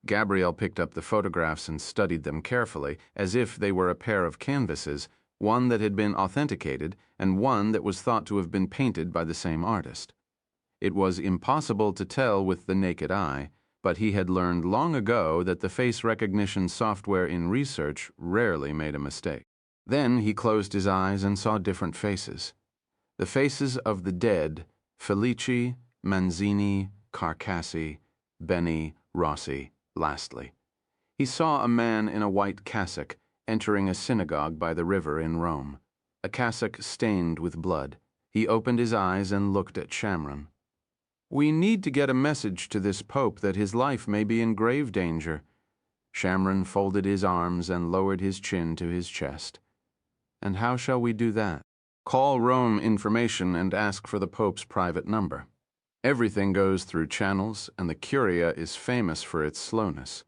Gabriel picked up the photographs and studied them carefully, as if they were a pair of canvases, one that had been authenticated and one that was thought to have been painted by the same artist. It was impossible to tell with the naked eye, but he had learned long ago that the face recognition software in research rarely made a mistake. Then he closed his eyes and saw different faces. The faces of the dead, Felici, Manzini, Carcassi, Benny, Rossi, lastly. He saw a man in a white cassock entering a synagogue by the river in Rome, a cassock stained with blood. He opened his eyes and looked at Shamron. We need to get a message to this Pope that his life may be in grave danger. Shamron folded his arms and lowered his chin to his chest. And how shall we do that? Call Rome Information and ask for the Pope's private number. Everything goes through channels, and the Curia is famous for its slowness.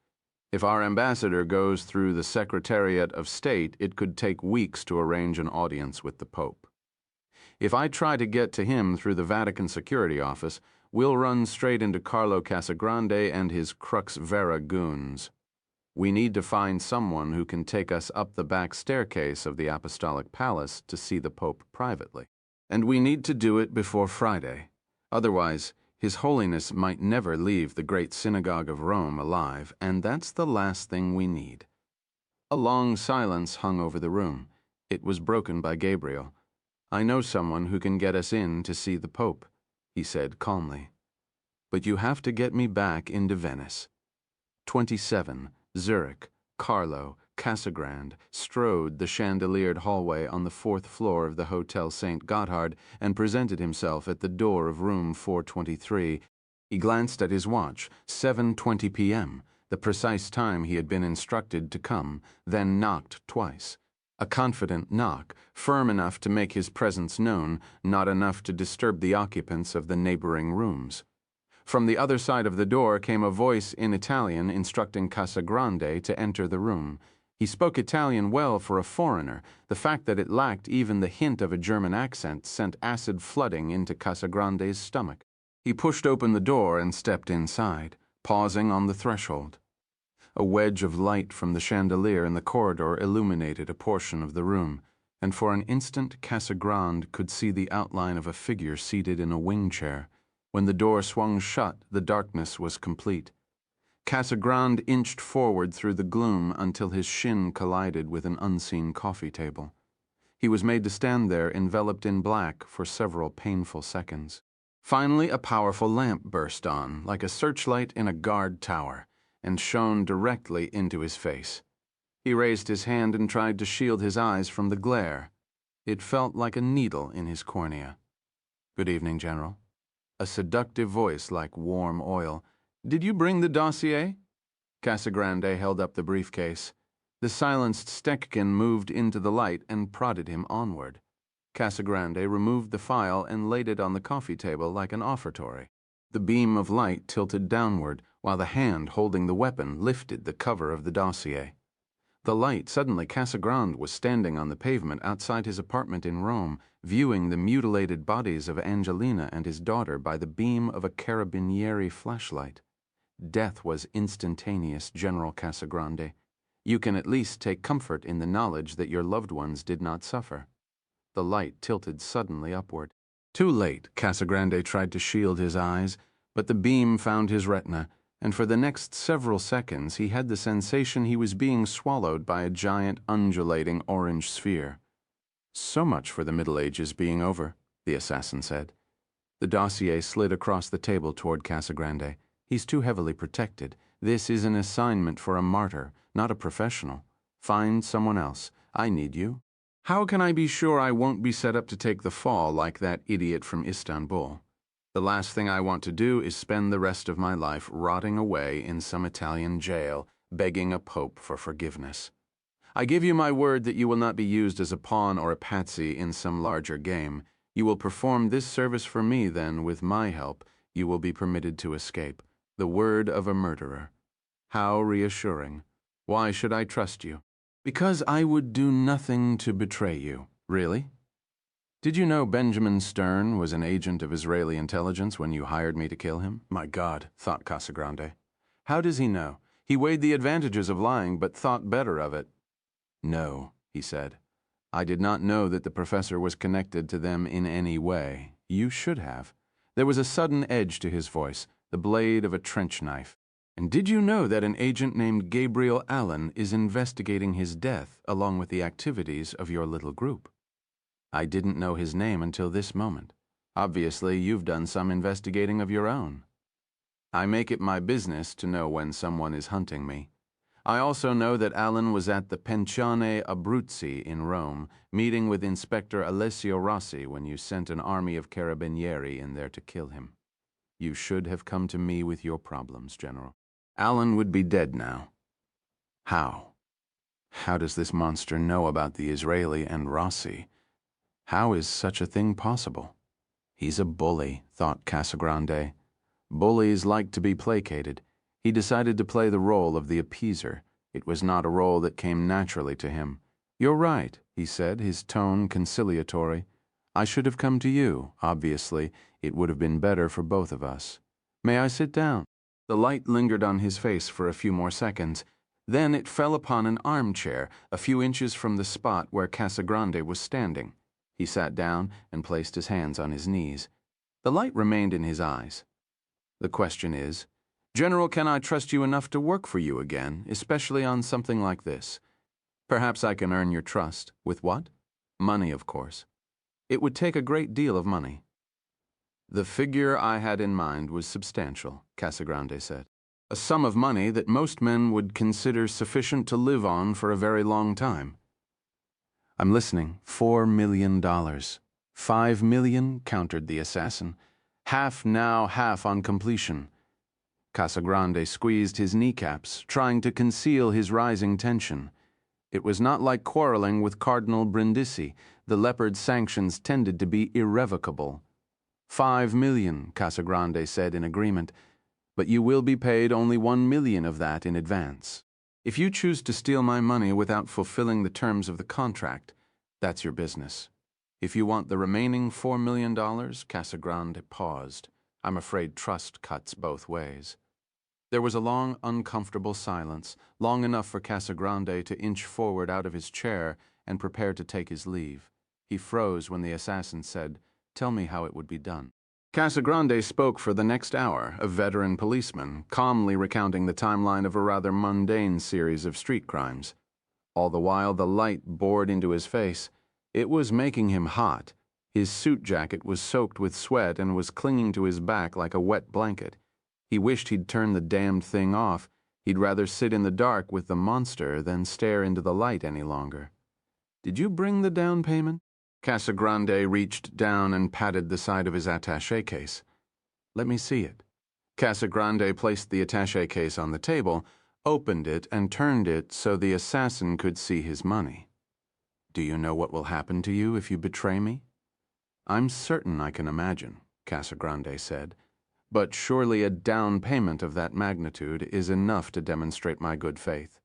If our ambassador goes through the Secretariat of State, it could take weeks to arrange an audience with the Pope. If I try to get to him through the Vatican Security Office, we'll run straight into Carlo Casagrande and his Crux Vera goons. We need to find someone who can take us up the back staircase of the Apostolic Palace to see the Pope privately. And we need to do it before Friday. Otherwise, His Holiness might never leave the great synagogue of Rome alive, and that's the last thing we need. A long silence hung over the room. It was broken by Gabriel. I know someone who can get us in to see the Pope, he said calmly. But you have to get me back into Venice. 27. Zurich, Carlo, Casagrande strode the chandeliered hallway on the 4th floor of the Hotel St. Gotthard and presented himself at the door of room 423. He glanced at his watch, 7:20 p.m., the precise time he had been instructed to come, then knocked twice. A confident knock, firm enough to make his presence known, not enough to disturb the occupants of the neighboring rooms. From the other side of the door came a voice in Italian instructing Casagrande to enter the room. He spoke Italian well for a foreigner. The fact that it lacked even the hint of a German accent sent acid flooding into Casagrande's stomach. He pushed open the door and stepped inside, pausing on the threshold. A wedge of light from the chandelier in the corridor illuminated a portion of the room, and for an instant Casagrande could see the outline of a figure seated in a wing chair. When the door swung shut, the darkness was complete. Casagrande inched forward through the gloom until his shin collided with an unseen coffee table. He was made to stand there enveloped in black for several painful seconds. Finally, a powerful lamp burst on, like a searchlight in a guard tower, and shone directly into his face. He raised his hand and tried to shield his eyes from the glare. It felt like a needle in his cornea. "Good evening, General." A seductive voice like warm oil. "Did you bring the dossier?" Casagrande held up the briefcase. The silenced Stekkin moved into the light and prodded him onward. Casagrande removed the file and laid it on the coffee table like an offertory. The beam of light tilted downward, while the hand holding the weapon lifted the cover of the dossier. The light, suddenly Casagrande was standing on the pavement outside his apartment in Rome, viewing the mutilated bodies of Angelina and his daughter by the beam of a carabinieri flashlight. Death was instantaneous, General Casagrande. You can at least take comfort in the knowledge that your loved ones did not suffer. The light tilted suddenly upward. Too late, Casagrande tried to shield his eyes, but the beam found his retina, and for the next several seconds he had the sensation he was being swallowed by a giant undulating orange sphere. "So much for the Middle Ages being over," the assassin said. The dossier slid across the table toward Casagrande. "He's too heavily protected. This is an assignment for a martyr, not a professional. Find someone else. I need you." "How can I be sure I won't be set up to take the fall like that idiot from Istanbul? The last thing I want to do is spend the rest of my life rotting away in some Italian jail, begging a pope for forgiveness. I give you my word that you will not be used as a pawn or a patsy in some larger game. You will perform this service for me, then, with my help, you will be permitted to escape. The word of a murderer. How reassuring. Why should I trust you? Because I would do nothing to betray you. Really? Did you know Benjamin Stern was an agent of Israeli intelligence when you hired me to kill him? My God, thought Casagrande. How does he know? He weighed the advantages of lying, but thought better of it. No, he said. I did not know that the professor was connected to them in any way. You should have. There was a sudden edge to his voice, the blade of a trench knife. And did you know that an agent named Gabriel Allen is investigating his death along with the activities of your little group? I didn't know his name until this moment. Obviously, you've done some investigating of your own. I make it my business to know when someone is hunting me. I also know that Allen was at the Pensione Abruzzi in Rome, meeting with Inspector Alessio Rossi when you sent an army of carabinieri in there to kill him. You should have come to me with your problems, General. Allen would be dead now. How? How does this monster know about the Israeli and Rossi? How is such a thing possible? He's a bully, thought Casagrande. Bullies like to be placated. He decided to play the role of the appeaser. It was not a role that came naturally to him. You're right, he said, his tone conciliatory. I should have come to you, obviously. It would have been better for both of us. May I sit down? The light lingered on his face for a few more seconds. Then it fell upon an armchair, a few inches from the spot where Casagrande was standing. He sat down and placed his hands on his knees. The light remained in his eyes. The question is, General, can I trust you enough to work for you again, especially on something like this? Perhaps I can earn your trust. With what? Money, of course. It would take a great deal of money. The figure I had in mind was substantial, Casagrande said. A sum of money that most men would consider sufficient to live on for a very long time. I'm listening. $4 million. $5 million, countered the assassin. Half now, half on completion. Casagrande squeezed his kneecaps, trying to conceal his rising tension. It was not like quarreling with Cardinal Brindisi. The leopard's sanctions tended to be irrevocable. $5 million, Casagrande said in agreement, but you will be paid only $1 million of that in advance. If you choose to steal my money without fulfilling the terms of the contract, that's your business. If you want the remaining $4 million, Casagrande paused. I'm afraid trust cuts both ways. There was a long, uncomfortable silence, long enough for Casagrande to inch forward out of his chair and prepare to take his leave. He froze when the assassin said, "Tell me how it would be done." Casagrande spoke for the next hour, a veteran policeman, calmly recounting the timeline of a rather mundane series of street crimes. All the while the light bored into his face. It was making him hot. His suit jacket was soaked with sweat and was clinging to his back like a wet blanket. He wished he'd turn the damned thing off. He'd rather sit in the dark with the monster than stare into the light any longer. Did you bring the down payment? Casagrande reached down and patted the side of his attaché case. "Let me see it." Casagrande placed the attaché case on the table, opened it, and turned it so the assassin could see his money. "Do you know what will happen to you if you betray me?" "I'm certain I can imagine," Casagrande said. "But surely a down payment of that magnitude is enough to demonstrate my good faith."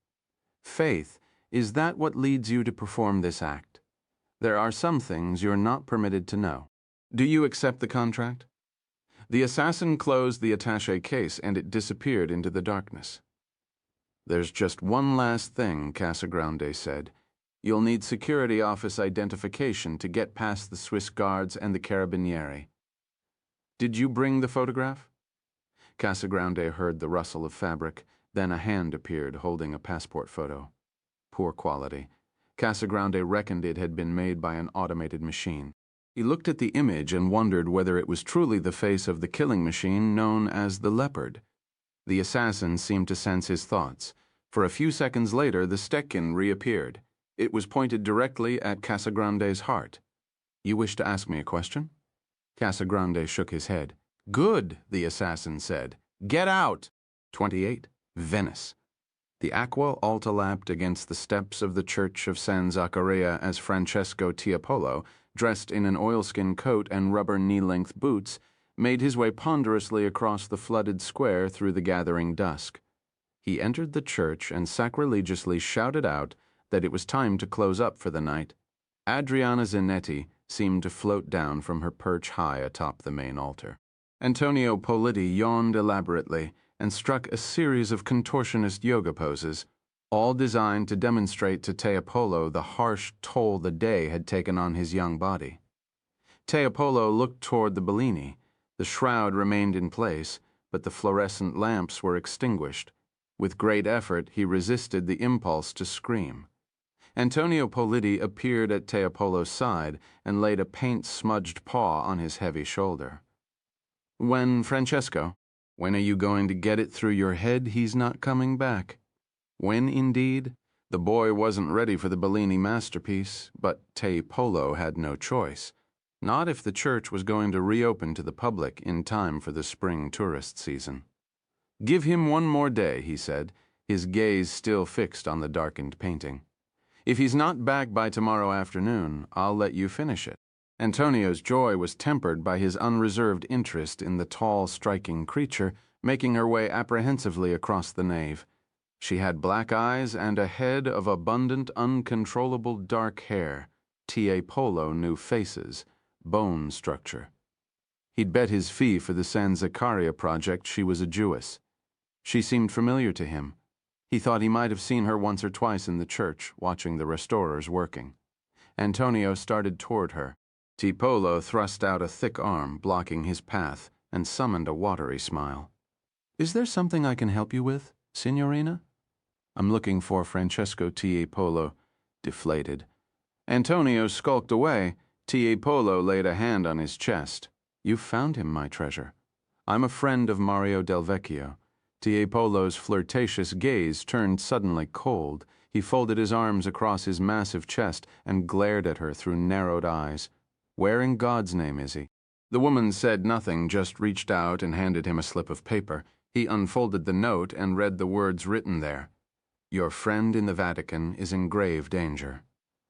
"Faith, is that what leads you to perform this act? There are some things you're not permitted to know. Do you accept the contract?" The assassin closed the attaché case and it disappeared into the darkness. "There's just one last thing," Casagrande said. "You'll need security office identification to get past the Swiss guards and the carabinieri. Did you bring the photograph?" Casagrande heard the rustle of fabric, then a hand appeared holding a passport photo. Poor quality. Casagrande reckoned it had been made by an automated machine. He looked at the image and wondered whether it was truly the face of the killing machine known as the Leopard. The assassin seemed to sense his thoughts, for a few seconds later the Stekin reappeared. It was pointed directly at Casagrande's heart. "You wish to ask me a question?" Casagrande shook his head. "Good," the assassin said. "Get out!" 28. Venice. The Aqua Alta lapped against the steps of the Church of San Zaccaria as Francesco Tiepolo, dressed in an oilskin coat and rubber knee-length boots, made his way ponderously across the flooded square through the gathering dusk. He entered the church and sacrilegiously shouted out that it was time to close up for the night. Adriana Zanetti seemed to float down from her perch high atop the main altar. Antonio Politi yawned elaborately and struck a series of contortionist yoga poses, all designed to demonstrate to Tiepolo the harsh toll the day had taken on his young body. Tiepolo looked toward the Bellini. The shroud remained in place, but the fluorescent lamps were extinguished. With great effort, he resisted the impulse to scream. Antonio Politi appeared at Tiepolo's side and laid a paint-smudged paw on his heavy shoulder. "When, Francesco? When are you going to get it through your head he's not coming back?" When, indeed? The boy wasn't ready for the Bellini masterpiece, but Tiepolo had no choice. Not if the church was going to reopen to the public in time for the spring tourist season. "Give him one more day," he said, his gaze still fixed on the darkened painting. "If he's not back by tomorrow afternoon, I'll let you finish it." Antonio's joy was tempered by his unreserved interest in the tall, striking creature making her way apprehensively across the nave. She had black eyes and a head of abundant, uncontrollable dark hair. Tiepolo knew faces, bone structure. He'd bet his fee for the San Zaccaria project she was a Jewess. She seemed familiar to him. He thought he might have seen her once or twice in the church, watching the restorers working. Antonio started toward her. Tiepolo thrust out a thick arm, blocking his path, and summoned a watery smile. "Is there something I can help you with, Signorina?" "I'm looking for Francesco Tiepolo," deflated. Antonio skulked away. Tiepolo laid a hand on his chest. "You've found him, my treasure. I'm a friend of Mario Del Vecchio." Tiepolo's flirtatious gaze turned suddenly cold. He folded his arms across his massive chest and glared at her through narrowed eyes. "Where in God's name is he?" The woman said nothing, just reached out and handed him a slip of paper. He unfolded the note and read the words written there. "Your friend in the Vatican is in grave danger.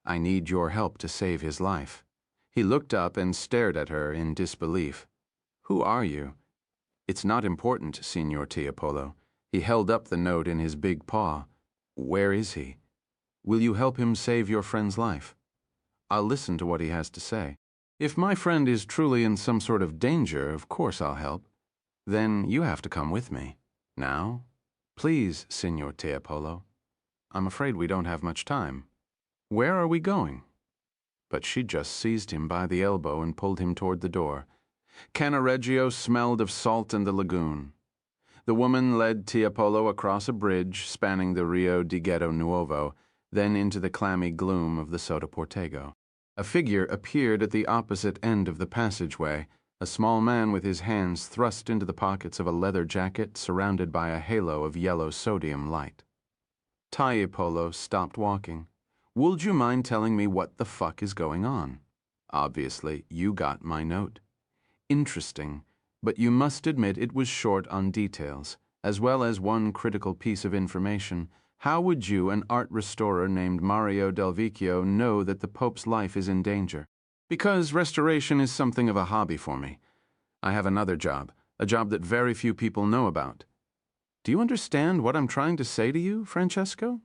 I need your help to save his life." He looked up and stared at her in disbelief. "Who are you?" "It's not important, Signor Tiepolo." He held up the note in his big paw. "Where is he? Will you help him save your friend's life?" "I'll listen to what he has to say. If my friend is truly in some sort of danger, of course I'll help. Then you have to come with me. Now? Please, Signor Tiepolo. I'm afraid we don't have much time. Where are we going?" But she just seized him by the elbow and pulled him toward the door. Cannaregio smelled of salt and the lagoon. The woman led Tiepolo across a bridge spanning the Rio di Ghetto Nuovo, then into the clammy gloom of the Sotoportego. A figure appeared at the opposite end of the passageway, a small man with his hands thrust into the pockets of a leather jacket surrounded by a halo of yellow sodium light. Tiepolo stopped walking. "Would you mind telling me what the fuck is going on?" Obviously, you got my note. Interesting, but you must admit it was short on details, as well as one critical piece of information. How would you, an art restorer named Mario Del Vecchio, know that the Pope's life is in danger? Because restoration is something of a hobby for me. I have another job, a job that very few people know about. Do you understand what I'm trying to say to you, Francesco?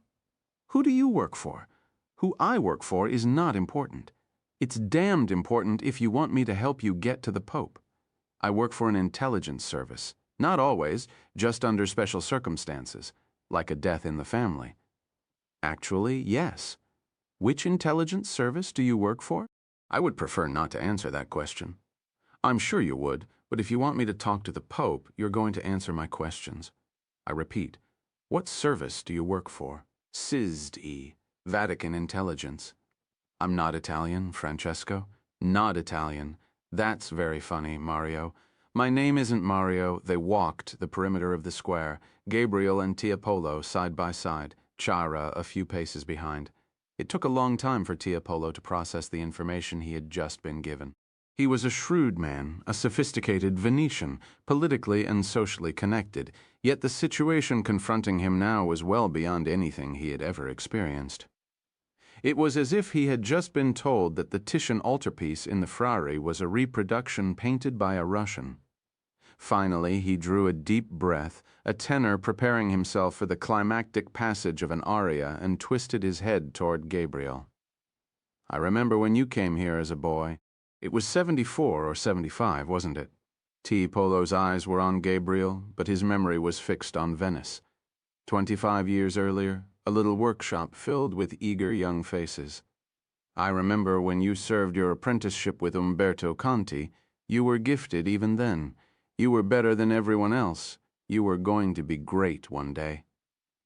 Who do you work for? Who I work for is not important. It's damned important if you want me to help you get to the Pope. I work for an intelligence service. Not always, just under special circumstances, like a death in the family. Actually, yes. Which intelligence service do you work for? I would prefer not to answer that question. I'm sure you would, but if you want me to talk to the Pope, you're going to answer my questions. I repeat, what service do you work for? CISD, Vatican Intelligence. I'm not Italian, Francesco. Not Italian. That's very funny, Mario. My name isn't Mario. They walked the perimeter of the square, Gabriel and Tiepolo side by side, Chara a few paces behind. It took a long time for Tiepolo to process the information he had just been given. He was a shrewd man, a sophisticated Venetian, politically and socially connected, yet the situation confronting him now was well beyond anything he had ever experienced. It was as if he had just been told that the Titian altarpiece in the Frari was a reproduction painted by a Russian. Finally, he drew a deep breath, a tenor preparing himself for the climactic passage of an aria, and twisted his head toward Gabriel. I remember when you came here as a boy. It was 74 or 75, wasn't it? Tiepolo's eyes were on Gabriel, but his memory was fixed on Venice. 25 years earlier, a little workshop filled with eager young faces. I remember when you served your apprenticeship with Umberto Conti, you were gifted even then. You were better than everyone else. You were going to be great one day.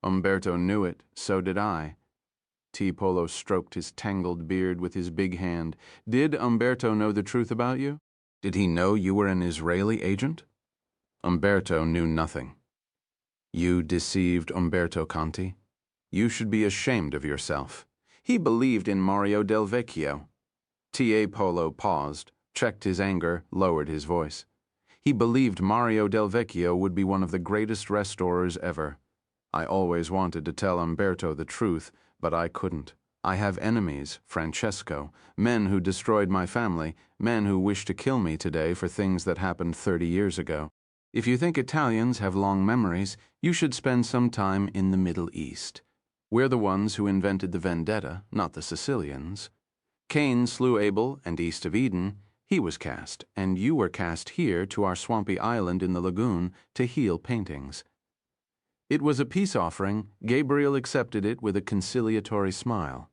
Umberto knew it, so did I. Tiepolo stroked his tangled beard with his big hand. Did Umberto know the truth about you? Did he know you were an Israeli agent? Umberto knew nothing. You deceived Umberto Conti? You should be ashamed of yourself. He believed in Mario Del Vecchio. Tiepolo paused, checked his anger, lowered his voice. He believed Mario Del Vecchio would be one of the greatest restorers ever. I always wanted to tell Umberto the truth, but I couldn't. I have enemies, Francesco, men who destroyed my family, men who wish to kill me today for things that happened 30 years ago. If you think Italians have long memories, you should spend some time in the Middle East. We're the ones who invented the vendetta, not the Sicilians. Cain slew Abel, and east of Eden, he was cast, and you were cast here to our swampy island in the lagoon to heal paintings. It was a peace offering. Gabriel accepted it with a conciliatory smile.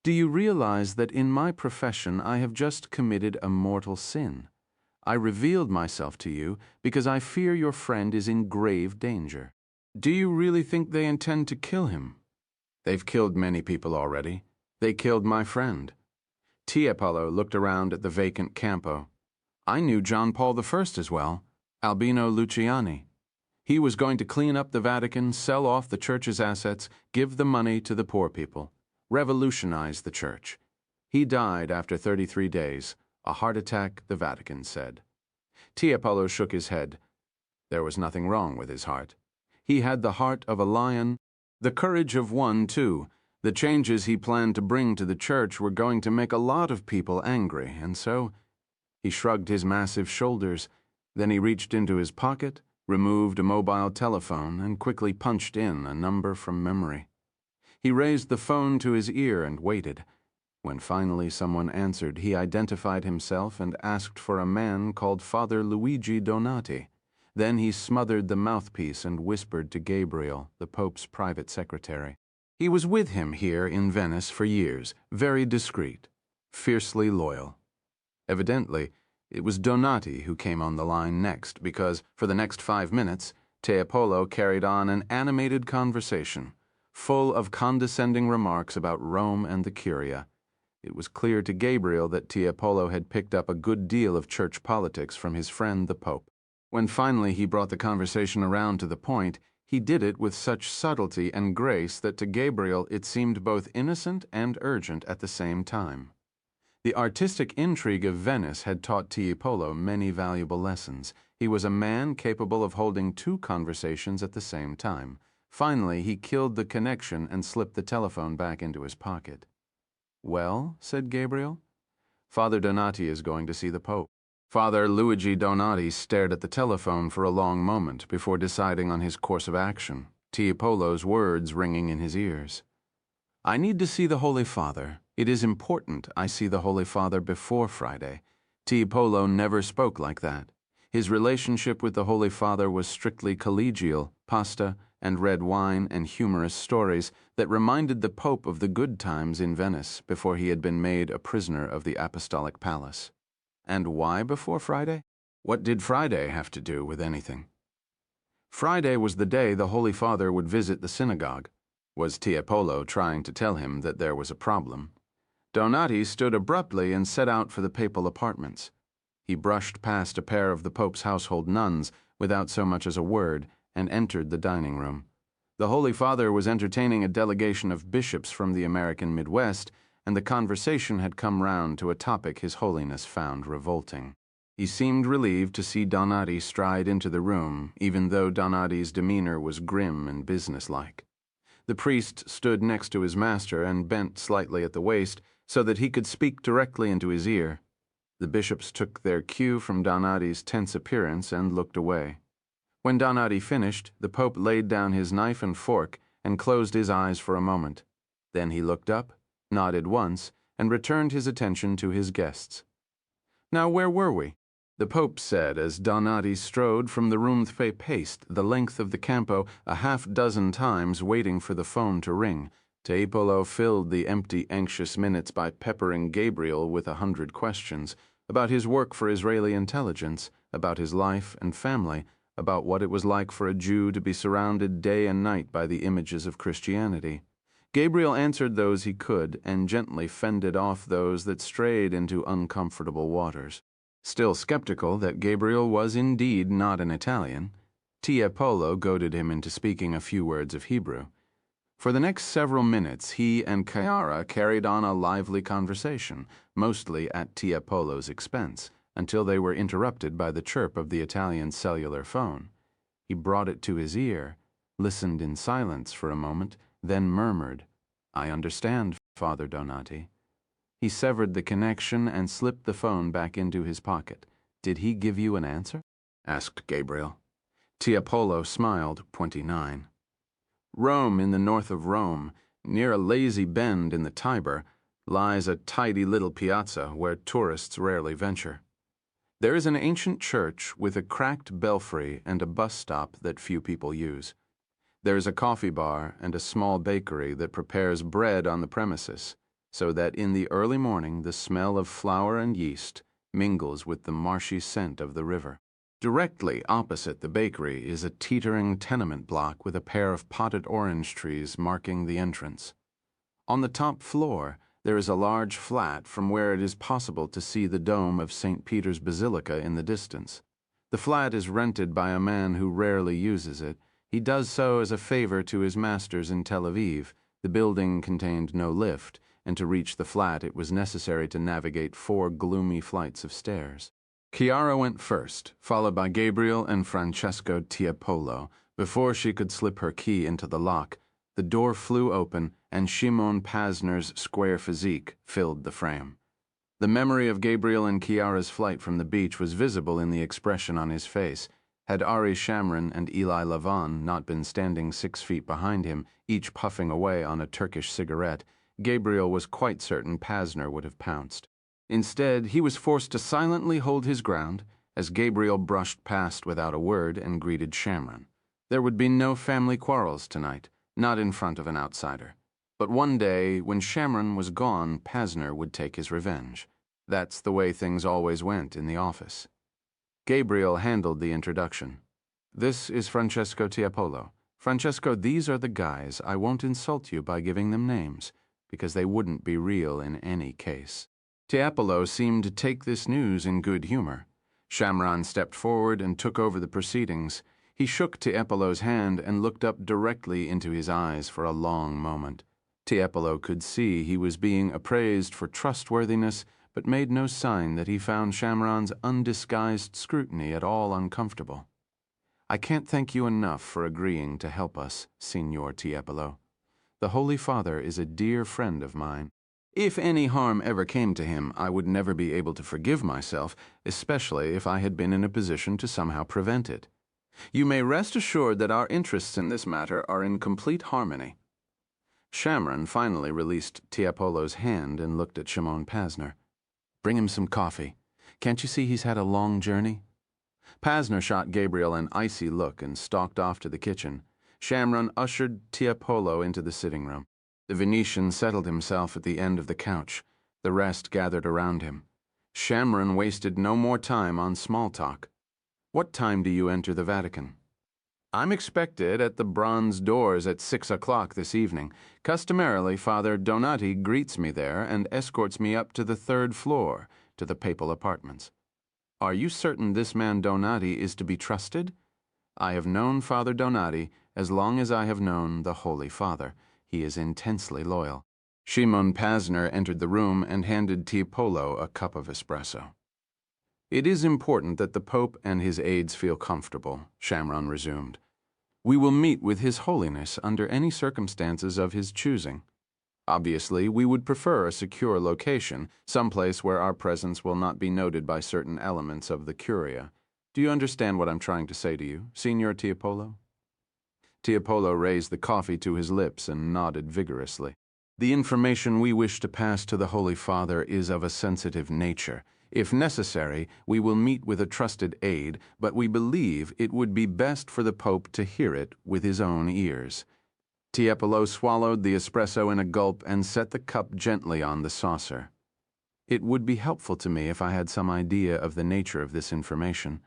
Do you realize that in my profession I have just committed a mortal sin? I revealed myself to you because I fear your friend is in grave danger. Do you really think they intend to kill him? They've killed many people already. They killed my friend. Tiepolo looked around at the vacant campo. I knew John Paul I as well, Albino Luciani. He was going to clean up the Vatican, sell off the church's assets, give the money to the poor people, revolutionize the church. He died after 33 days. A heart attack, the Vatican said. Tiepolo shook his head. There was nothing wrong with his heart. He had the heart of a lion, the courage of one, too. The changes he planned to bring to the church were going to make a lot of people angry, and so he shrugged his massive shoulders. Then he reached into his pocket, removed a mobile telephone, and quickly punched in a number from memory. He raised the phone to his ear and waited. When finally someone answered, he identified himself and asked for a man called Father Luigi Donati. Then he smothered the mouthpiece and whispered to Gabriel, the Pope's private secretary. He was with him here in Venice for years, very discreet, fiercely loyal. Evidently, it was Donati who came on the line next because, for the next 5 minutes, Tiepolo carried on an animated conversation, full of condescending remarks about Rome and the Curia. It was clear to Gabriel that Tiepolo had picked up a good deal of church politics from his friend the Pope. When finally he brought the conversation around to the point, he did it with such subtlety and grace that to Gabriel it seemed both innocent and urgent at the same time. The artistic intrigue of Venice had taught Tiepolo many valuable lessons. He was a man capable of holding two conversations at the same time. Finally, he killed the connection and slipped the telephone back into his pocket. "Well," said Gabriel, "Father Donati is going to see the Pope." Father Luigi Donati stared at the telephone for a long moment before deciding on his course of action, Tiepolo's words ringing in his ears. "I need to see the Holy Father. It is important I see the Holy Father before Friday." Tiepolo never spoke like that. His relationship with the Holy Father was strictly collegial, pasta and red wine and humorous stories that reminded the Pope of the good times in Venice before he had been made a prisoner of the Apostolic Palace. And why before Friday? What did Friday have to do with anything? Friday was the day the Holy Father would visit the synagogue. Was Tiepolo trying to tell him that there was a problem? Donati stood abruptly and set out for the papal apartments. He brushed past a pair of the Pope's household nuns without so much as a word and entered the dining room. The Holy Father was entertaining a delegation of bishops from the American Midwest, and the conversation had come round to a topic His Holiness found revolting. He seemed relieved to see Donati stride into the room, even though Donati's demeanor was grim and businesslike. The priest stood next to his master and bent slightly at the waist so that he could speak directly into his ear. The bishops took their cue from Donati's tense appearance and looked away. When Donati finished, the Pope laid down his knife and fork and closed his eyes for a moment. Then he looked up, nodded once, and returned his attention to his guests. "Now where were we?" the Pope said as Donati strode from the room. They paced the length of the campo a half-dozen times waiting for the phone to ring. Tiepolo filled the empty, anxious minutes by peppering Gabriel with 100 questions about his work for Israeli intelligence, about his life and family, about what it was like for a Jew to be surrounded day and night by the images of Christianity. Gabriel answered those he could and gently fended off those that strayed into uncomfortable waters. Still skeptical that Gabriel was indeed not an Italian, Tiepolo goaded him into speaking a few words of Hebrew. For the next several minutes, he and Chiara carried on a lively conversation, mostly at Tiepolo's expense, until they were interrupted by the chirp of the Italian's cellular phone. He brought it to his ear, listened in silence for a moment, then murmured, "I understand, Father Donati." He severed the connection and slipped the phone back into his pocket. "Did he give you an answer?" asked Gabriel. Tiepolo smiled, 29. Rome, in the north of Rome, near a lazy bend in the Tiber, lies a tidy little piazza where tourists rarely venture. There is an ancient church with a cracked belfry and a bus stop that few people use. There is a coffee bar and a small bakery that prepares bread on the premises, so that in the early morning the smell of flour and yeast mingles with the marshy scent of the river. Directly opposite the bakery is a teetering tenement block with a pair of potted orange trees marking the entrance. On the top floor, there is a large flat from where it is possible to see the dome of St. Peter's Basilica in the distance. The flat is rented by a man who rarely uses it. He does so as a favor to his masters in Tel Aviv. The building contained no lift, and to reach the flat it was necessary to navigate 4 gloomy flights of stairs. Chiara went first, followed by Gabriel and Francesco Tiepolo. Before she could slip her key into the lock, the door flew open and Shimon Pasner's square physique filled the frame. The memory of Gabriel and Chiara's flight from the beach was visible in the expression on his face. Had Ari Shamron and Eli Lavan not been standing 6 feet behind him, each puffing away on a Turkish cigarette, Gabriel was quite certain Pasner would have pounced. Instead, he was forced to silently hold his ground as Gabriel brushed past without a word and greeted Shamron. There would be no family quarrels tonight, not in front of an outsider. But one day, when Shamron was gone, Pasner would take his revenge. That's the way things always went in the office. Gabriel handled the introduction. "This is Francesco Tiepolo. Francesco, these are the guys. I won't insult you by giving them names, because they wouldn't be real in any case." Tiepolo seemed to take this news in good humor. Shamron stepped forward and took over the proceedings. He shook Tiepolo's hand and looked up directly into his eyes for a long moment. Tiepolo could see he was being appraised for trustworthiness, but made no sign that he found Shamron's undisguised scrutiny at all uncomfortable. "I can't thank you enough for agreeing to help us, Signor Tiepolo. The Holy Father is a dear friend of mine. If any harm ever came to him, I would never be able to forgive myself, especially if I had been in a position to somehow prevent it. You may rest assured that our interests in this matter are in complete harmony." Shamron finally released Tiepolo's hand and looked at Shimon Pasner. "Bring him some coffee. Can't you see he's had a long journey?" Pasner shot Gabriel an icy look and stalked off to the kitchen. Shamron ushered Tiepolo into the sitting room. The Venetian settled himself at the end of the couch. The rest gathered around him. Shamron wasted no more time on small talk. "What time do you enter the Vatican?" "I'm expected at the bronze doors at 6 o'clock this evening. Customarily, Father Donati greets me there and escorts me up to the 3rd floor, to the papal apartments." "Are you certain this man Donati is to be trusted?" "I have known Father Donati as long as I have known the Holy Father. He is intensely loyal." Shimon Pasner entered the room and handed Tiepolo a cup of espresso. "It is important that the Pope and his aides feel comfortable," Shamron resumed. "We will meet with His Holiness under any circumstances of his choosing. Obviously, we would prefer a secure location, someplace where our presence will not be noted by certain elements of the Curia. Do you understand what I'm trying to say to you, Signor Tiepolo?" Tiepolo raised the coffee to his lips and nodded vigorously. "The information we wish to pass to the Holy Father is of a sensitive nature. If necessary, we will meet with a trusted aide, but we believe it would be best for the Pope to hear it with his own ears." Tiepolo swallowed the espresso in a gulp and set the cup gently on the saucer. "It would be helpful to me if I had some idea of the nature of this information."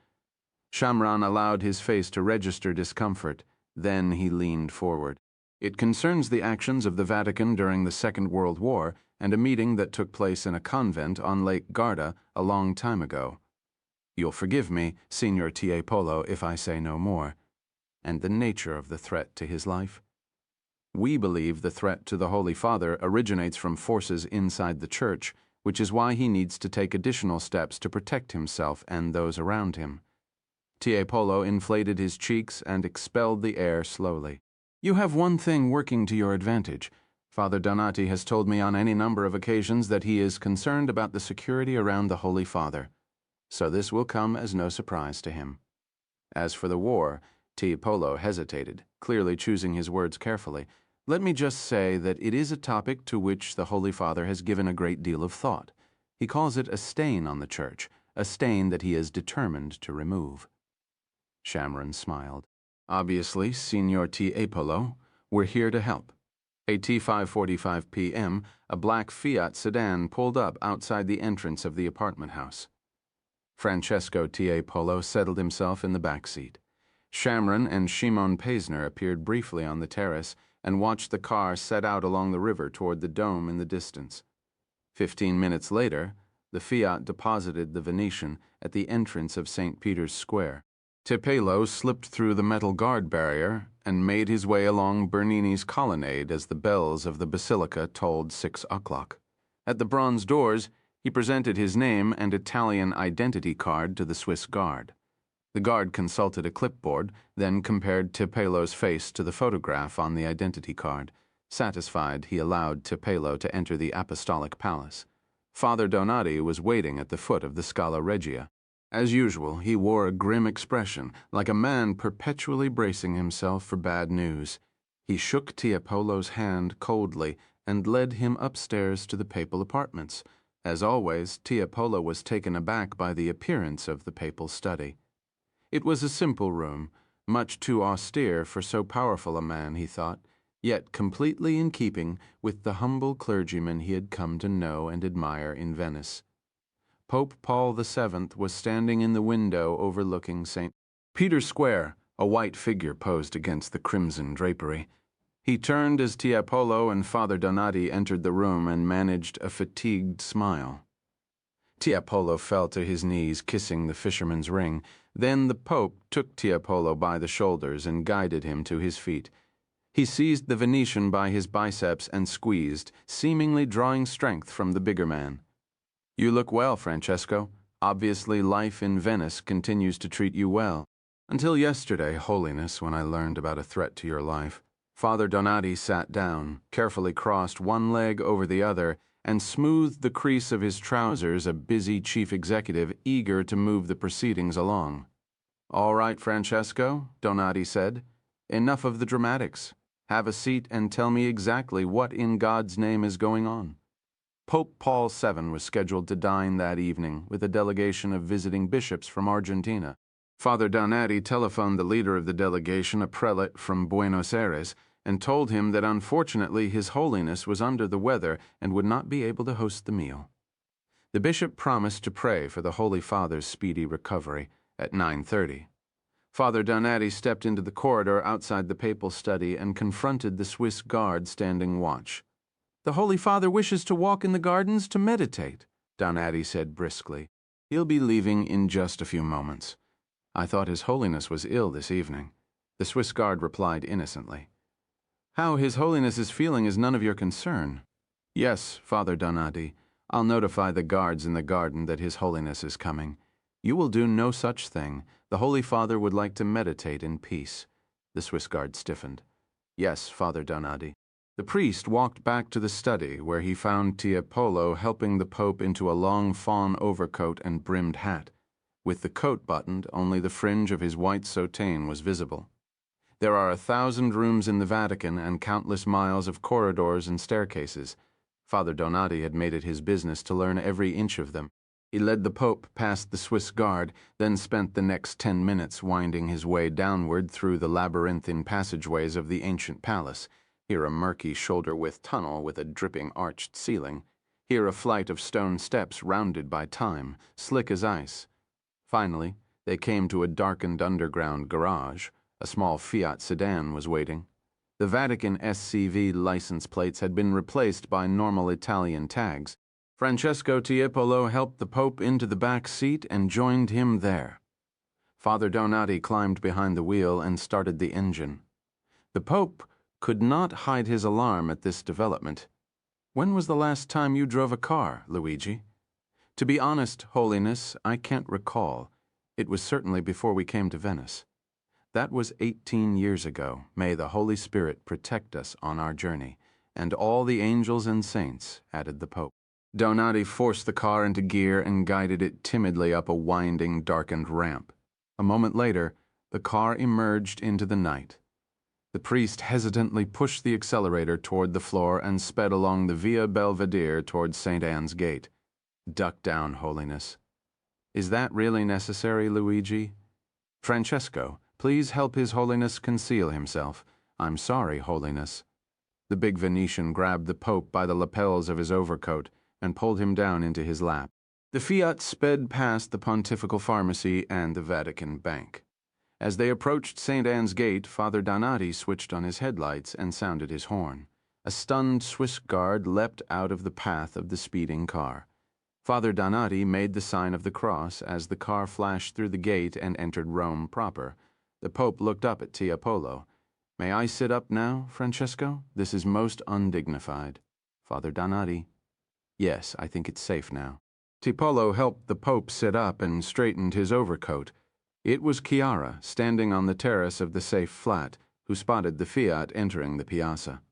Shamron allowed his face to register discomfort. Then he leaned forward. "It concerns the actions of the Vatican during the Second World War and a meeting that took place in a convent on Lake Garda a long time ago. You'll forgive me, Signor Tiepolo, if I say no more. And the nature of the threat to his life? We believe the threat to the Holy Father originates from forces inside the Church, which is why he needs to take additional steps to protect himself and those around him." Tiepolo inflated his cheeks and expelled the air slowly. "You have one thing working to your advantage. Father Donati has told me on any number of occasions that he is concerned about the security around the Holy Father. So this will come as no surprise to him." As for the war, Tiepolo hesitated, clearly choosing his words carefully. "Let me just say that it is a topic to which the Holy Father has given a great deal of thought. He calls it a stain on the Church, a stain that he is determined to remove." Shamron smiled. "Obviously, Signor Tiepolo, we're here to help." At 5:45 p.m., a black Fiat sedan pulled up outside the entrance of the apartment house. Francesco Tiepolo settled himself in the back seat. Shamron and Shimon Pasner appeared briefly on the terrace and watched the car set out along the river toward the dome in the distance. 15 minutes later, the Fiat deposited the Venetian at the entrance of St. Peter's Square. Tiepolo slipped through the metal guard barrier and made his way along Bernini's colonnade as the bells of the basilica tolled 6 o'clock. At the bronze doors, he presented his name and Italian identity card to the Swiss guard. The guard consulted a clipboard, then compared Tiepolo's face to the photograph on the identity card. Satisfied, he allowed Tiepolo to enter the apostolic palace. Father Donati was waiting at the foot of the Scala Regia. As usual, he wore a grim expression, like a man perpetually bracing himself for bad news. He shook Tiepolo's hand coldly and led him upstairs to the papal apartments. As always, Tiepolo was taken aback by the appearance of the papal study. It was a simple room, much too austere for so powerful a man, he thought, yet completely in keeping with the humble clergyman he had come to know and admire in Venice. Pope Paul VII was standing in the window overlooking St. Peter's Square, a white figure posed against the crimson drapery. He turned as Tiepolo and Father Donati entered the room and managed a fatigued smile. Tiepolo fell to his knees, kissing the fisherman's ring. Then the Pope took Tiepolo by the shoulders and guided him to his feet. He seized the Venetian by his biceps and squeezed, seemingly drawing strength from the bigger man. You look well, Francesco. Obviously, life in Venice continues to treat you well. Until yesterday, Holiness, when I learned about a threat to your life. Father Donati sat down, carefully crossed one leg over the other, and smoothed the crease of his trousers, a busy chief executive eager to move the proceedings along. "All right, Francesco," Donati said. "Enough of the dramatics. Have a seat and tell me exactly what in God's name is going on." Pope Paul VII was scheduled to dine that evening with a delegation of visiting bishops from Argentina. Father Donati telephoned the leader of the delegation, a prelate from Buenos Aires, and told him that unfortunately His Holiness was under the weather and would not be able to host the meal. The bishop promised to pray for the Holy Father's speedy recovery at 9:30. Father Donati stepped into the corridor outside the papal study and confronted the Swiss guard standing watch. "The Holy Father wishes to walk in the gardens to meditate," Donati said briskly. "He'll be leaving in just a few moments. I thought His Holiness was ill this evening." The Swiss guard replied innocently. "How His Holiness is feeling is none of your concern." "Yes, Father Donati. I'll notify the guards in the garden that His Holiness is coming. You will do no such thing. The Holy Father would like to meditate in peace." The Swiss guard stiffened. "Yes, Father Donati." The priest walked back to the study, where he found Tiepolo helping the Pope into a long fawn overcoat and brimmed hat. With the coat buttoned, only the fringe of his white soutane was visible. There are 1,000 rooms in the Vatican and countless miles of corridors and staircases. Father Donati had made it his business to learn every inch of them. He led the Pope past the Swiss guard, then spent the next 10 minutes winding his way downward through the labyrinthine passageways of the ancient palace. Here a murky shoulder-width tunnel with a dripping arched ceiling. Here a flight of stone steps rounded by time, slick as ice. Finally, they came to a darkened underground garage. A small Fiat sedan was waiting. The Vatican SCV license plates had been replaced by normal Italian tags. Francesco Tiepolo helped the Pope into the back seat and joined him there. Father Donati climbed behind the wheel and started the engine. The Pope could not hide his alarm at this development. "When was the last time you drove a car, Luigi?" "To be honest, Holiness, I can't recall. It was certainly before we came to Venice." "That was 18 years ago. May the Holy Spirit protect us on our journey, and all the angels and saints," added the Pope. Donati forced the car into gear and guided it timidly up a winding, darkened ramp. A moment later, the car emerged into the night. The priest hesitantly pushed the accelerator toward the floor and sped along the Via Belvedere toward St. Anne's Gate. "Duck down, Holiness." "Is that really necessary, Luigi?" "Francesco, please help His Holiness conceal himself." "I'm sorry, Holiness." The big Venetian grabbed the Pope by the lapels of his overcoat and pulled him down into his lap. The Fiat sped past the Pontifical Pharmacy and the Vatican Bank. As they approached St. Anne's Gate, Father Donati switched on his headlights and sounded his horn. A stunned Swiss guard leapt out of the path of the speeding car. Father Donati made the sign of the cross as the car flashed through the gate and entered Rome proper. The Pope looked up at Tiepolo. "May I sit up now, Francesco? This is most undignified." "Father Donati." "Yes, I think it's safe now." Tiepolo helped the Pope sit up and straightened his overcoat. It was Chiara, standing on the terrace of the safe flat, who spotted the Fiat entering the piazza.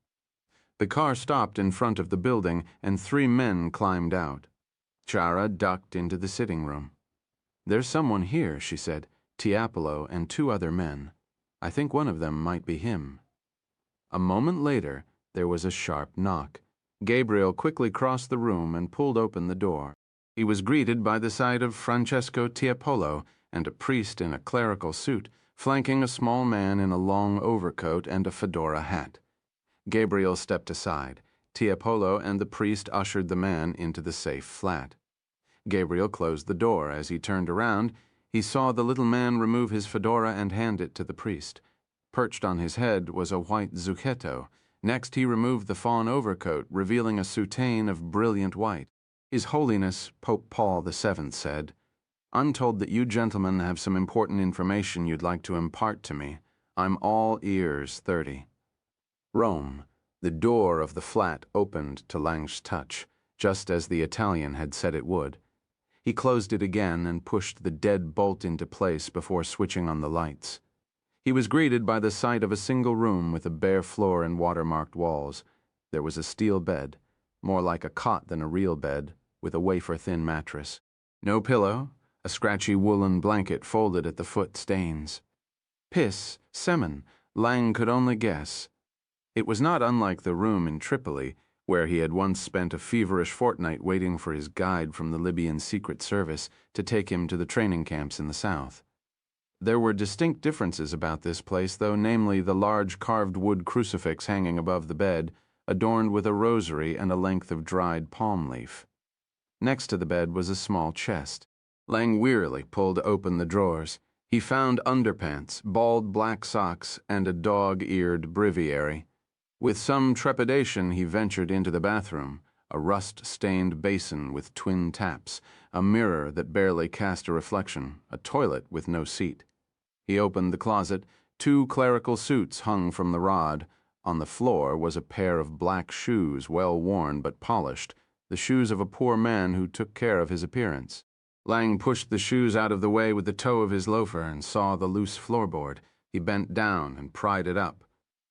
The car stopped in front of the building, and 3 men climbed out. Chiara ducked into the sitting room. "There's someone here," she said. "Tiepolo and 2 other men. I think one of them might be him." A moment later, there was a sharp knock. Gabriel quickly crossed the room and pulled open the door. He was greeted by the sight of Francesco Tiepolo and a priest in a clerical suit, flanking a small man in a long overcoat and a fedora hat. Gabriel stepped aside. Tiepolo and the priest ushered the man into the safe flat. Gabriel closed the door. As he turned around, he saw the little man remove his fedora and hand it to the priest. Perched on his head was a white zucchetto. Next he removed the fawn overcoat, revealing a soutane of brilliant white. "His Holiness, Pope Paul VII said, 'I'm told that you gentlemen have some important information you'd like to impart to me. I'm all ears, 30. Rome. The door of the flat opened to Lang's touch. just as the Italian had said it would. He closed it again and pushed the dead bolt into place before switching on the lights. He was greeted by the sight of a single room with a bare floor and watermarked walls. There was a steel bed, more like a cot than a real bed, with a wafer-thin mattress. No pillow, a scratchy woolen blanket folded at the foot stains. Piss, semen, Lang could only guess. It was not unlike the room in Tripoli, where he had once spent a feverish fortnight waiting for his guide from the Libyan Secret Service to take him to the training camps in the south. There were distinct differences about this place, though, namely the large carved wood crucifix hanging above the bed, adorned with a rosary and a length of dried palm leaf. Next to the bed was a small chest. Lang wearily pulled open the drawers. He found underpants, bald black socks, and a dog-eared breviary. With some trepidation, he ventured into the bathroom, a rust-stained basin with twin taps, a mirror that barely cast a reflection, a toilet with no seat. He opened the closet. 2 clerical suits hung from the rod. On the floor was a pair of black shoes, well worn but polished, the shoes of a poor man who took care of his appearance. Lang pushed the shoes out of the way with the toe of his loafer and saw the loose floorboard. He bent down and pried it up.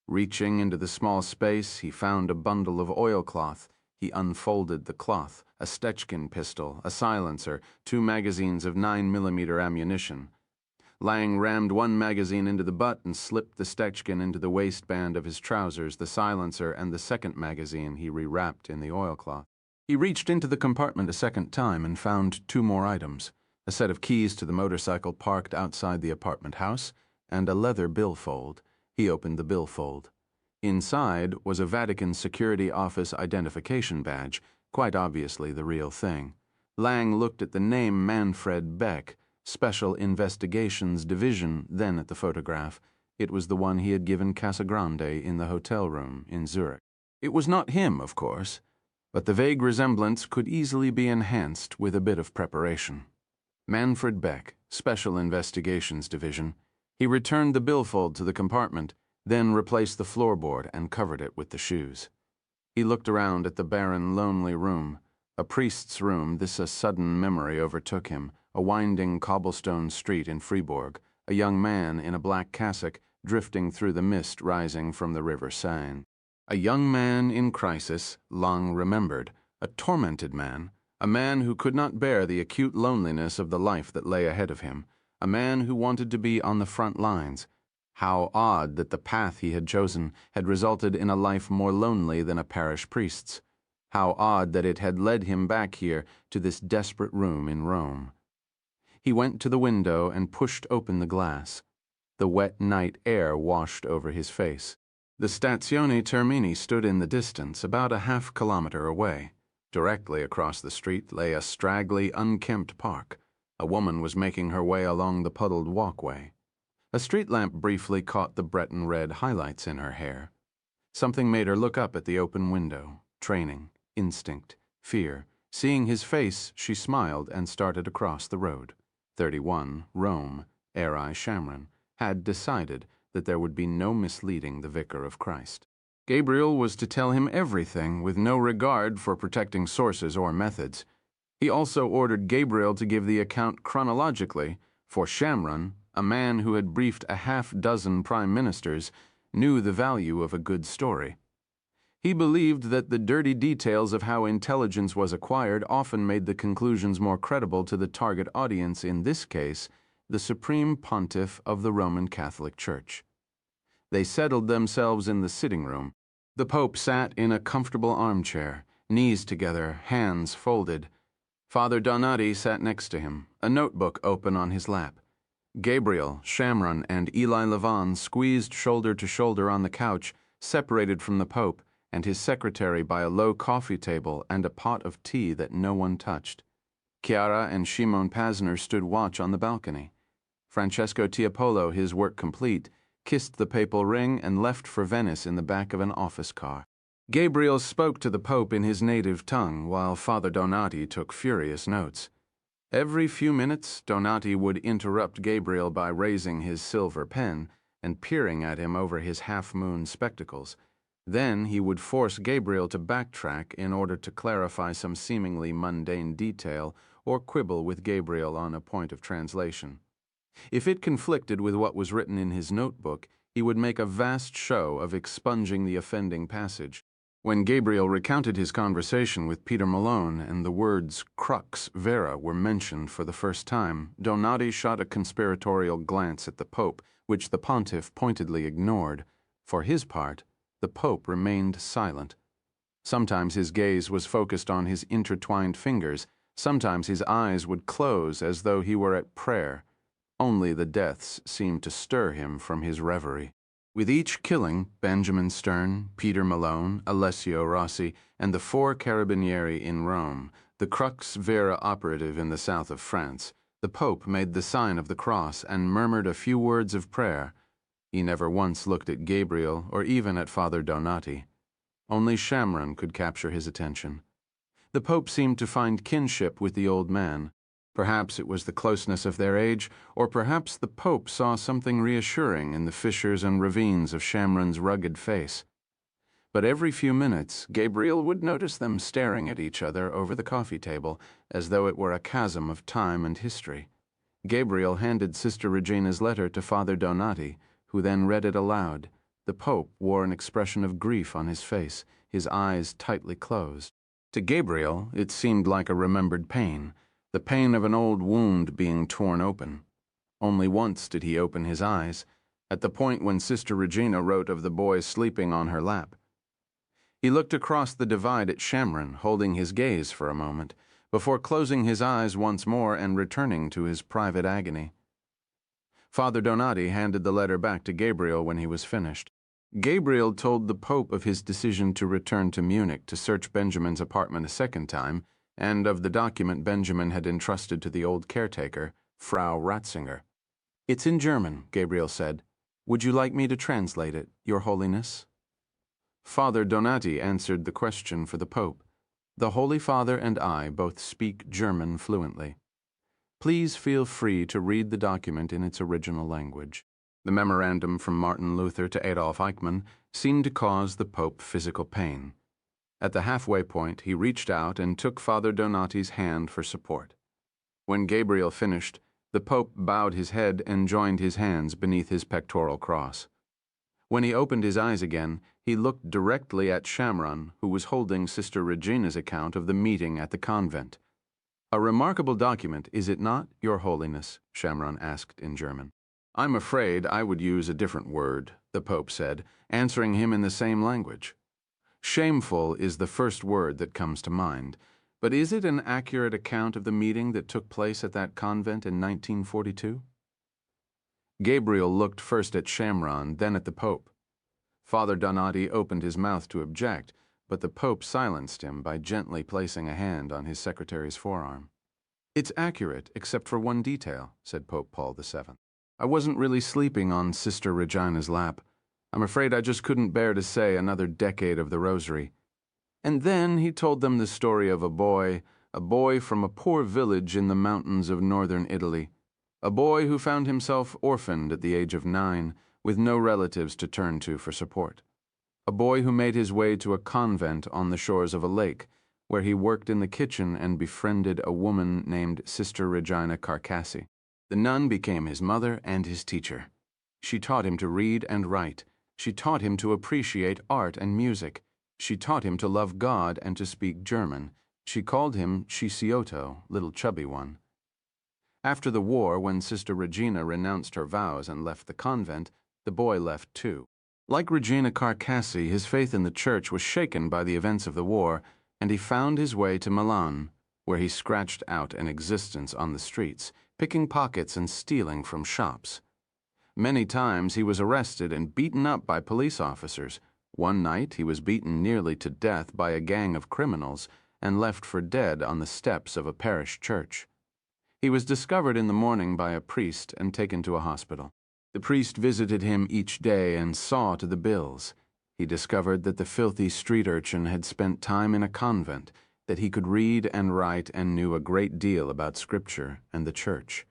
Reaching into the small space, he found a bundle of oilcloth. He unfolded the cloth, a Stechkin pistol, a silencer, 2 magazines of 9mm ammunition. Lang rammed one magazine into the butt and slipped the Stechkin into the waistband of his trousers, the silencer and the second magazine he rewrapped in the oilcloth. He reached into the compartment a second time and found 2 more items, a set of keys to the motorcycle parked outside the apartment house, and a leather billfold. He opened the billfold. Inside was a Vatican Security Office identification badge, quite obviously the real thing. Lang looked at the name Manfred Beck, Special Investigations Division, then at the photograph. It was the one he had given Casagrande in the hotel room in Zurich. It was not him, of course, but the vague resemblance could easily be enhanced with a bit of preparation. Manfred Beck, Special Investigations Division. He returned the billfold to the compartment, then replaced the floorboard and covered it with the shoes. He looked around at the barren, lonely room. A priest's room, this a sudden memory overtook him, a winding cobblestone street in Fribourg, a young man in a black cassock drifting through the mist rising from the river Seine. A young man in crisis, Lang remembered, a tormented man, a man who could not bear the acute loneliness of the life that lay ahead of him, a man who wanted to be on the front lines. How odd that the path he had chosen had resulted in a life more lonely than a parish priest's. How odd that it had led him back here to this desperate room in Rome. He went to the window and pushed open the glass. The wet night air washed over his face. The Stazione Termini stood in the distance, about a half-kilometer away. Directly across the street lay a straggly, unkempt park. A woman was making her way along the puddled walkway. A street lamp briefly caught the Breton red highlights in her hair. Something made her look up at the open window. Training, instinct, fear. Seeing his face, she smiled and started across the road. 31, Rome, Eri Shamron, had decided that there would be no misleading the Vicar of Christ. Gabriel was to tell him everything with no regard for protecting sources or methods. He also ordered Gabriel to give the account chronologically, for Shamron, a man who had briefed a half-dozen prime ministers, knew the value of a good story. He believed that the dirty details of how intelligence was acquired often made the conclusions more credible to the target audience, in this case, the Supreme Pontiff of the Roman Catholic Church. They settled themselves in the sitting room. The Pope sat in a comfortable armchair, knees together, hands folded. Father Donati sat next to him, a notebook open on his lap. Gabriel, Shamron, and Eli Levin squeezed shoulder to shoulder on the couch, separated from the Pope and his secretary by a low coffee table and a pot of tea that no one touched. Chiara and Shimon Pasner stood watch on the balcony. Francesco Tiepolo, his work complete, kissed the papal ring and left for Venice in the back of an office car. Gabriel spoke to the Pope in his native tongue, while Father Donati took furious notes. Every few minutes, Donati would interrupt Gabriel by raising his silver pen and peering at him over his half-moon spectacles. Then he would force Gabriel to backtrack in order to clarify some seemingly mundane detail or quibble with Gabriel on a point of translation. If it conflicted with what was written in his notebook, he would make a vast show of expunging the offending passage. When Gabriel recounted his conversation with Peter Malone and the words crux vera were mentioned for the first time, Donati shot a conspiratorial glance at the Pope, which the pontiff pointedly ignored. For his part, the Pope remained silent. Sometimes his gaze was focused on his intertwined fingers, sometimes his eyes would close as though he were at prayer. Only the deaths seemed to stir him from his reverie. With each killing, Benjamin Stern, Peter Malone, Alessio Rossi, and the 4 carabinieri in Rome, the crux vera operative in the south of France, the Pope made the sign of the cross and murmured a few words of prayer. He never once looked at Gabriel or even at Father Donati. Only Shamron could capture his attention. The Pope seemed to find kinship with the old man. Perhaps it was the closeness of their age, or perhaps the Pope saw something reassuring in the fissures and ravines of Shamron's rugged face. But every few minutes, Gabriel would notice them staring at each other over the coffee table, as though it were a chasm of time and history. Gabriel handed Sister Regina's letter to Father Donati, who then read it aloud. The Pope wore an expression of grief on his face, his eyes tightly closed. To Gabriel, it seemed like a remembered pain, the pain of an old wound being torn open. Only once did he open his eyes, at the point when Sister Regina wrote of the boy sleeping on her lap. He looked across the divide at Shamron, holding his gaze for a moment, before closing his eyes once more and returning to his private agony. Father Donati handed the letter back to Gabriel when he was finished. Gabriel told the Pope of his decision to return to Munich to search Benjamin's apartment a second time, and of the document Benjamin had entrusted to the old caretaker, Frau Ratzinger. "It's in German," Gabriel said. "Would you like me to translate it, Your Holiness?" Father Donati answered the question for the Pope. "The Holy Father and I both speak German fluently. Please feel free to read the document in its original language." The memorandum from Martin Luther to Adolf Eichmann seemed to cause the Pope physical pain. At the halfway point, he reached out and took Father Donati's hand for support. When Gabriel finished, the Pope bowed his head and joined his hands beneath his pectoral cross. When he opened his eyes again, he looked directly at Shamron, who was holding Sister Regina's account of the meeting at the convent. "A remarkable document, is it not, Your Holiness?" Shamron asked in German. "I'm afraid I would use a different word," the Pope said, answering him in the same language. "Shameful is the first word that comes to mind, but is it an accurate account of the meeting that took place at that convent in 1942? Gabriel looked first at Shamron, then at the Pope. Father Donati opened his mouth to object, but the Pope silenced him by gently placing a hand on his secretary's forearm. "It's accurate, except for one detail," said Pope Paul VII. "I wasn't really sleeping on Sister Regina's lap. I'm afraid I just couldn't bear to say another decade of the Rosary." And then he told them the story of a boy from a poor village in the mountains of northern Italy, a boy who found himself orphaned at the age of 9, with no relatives to turn to for support. A boy who made his way to a convent on the shores of a lake, where he worked in the kitchen and befriended a woman named Sister Regina Carcassi. The nun became his mother and his teacher. She taught him to read and write. She taught him to appreciate art and music. She taught him to love God and to speak German. She called him Cicciotto, little chubby one. After the war, when Sister Regina renounced her vows and left the convent, the boy left too. Like Regina Carcassi, his faith in the church was shaken by the events of the war, and he found his way to Milan, where he scratched out an existence on the streets, picking pockets and stealing from shops. Many times he was arrested and beaten up by police officers. One night he was beaten nearly to death by a gang of criminals and left for dead on the steps of a parish church. He was discovered in the morning by a priest and taken to a hospital. The priest visited him each day and saw to the bills. He discovered that the filthy street urchin had spent time in a convent, that he could read and write and knew a great deal about Scripture and the church.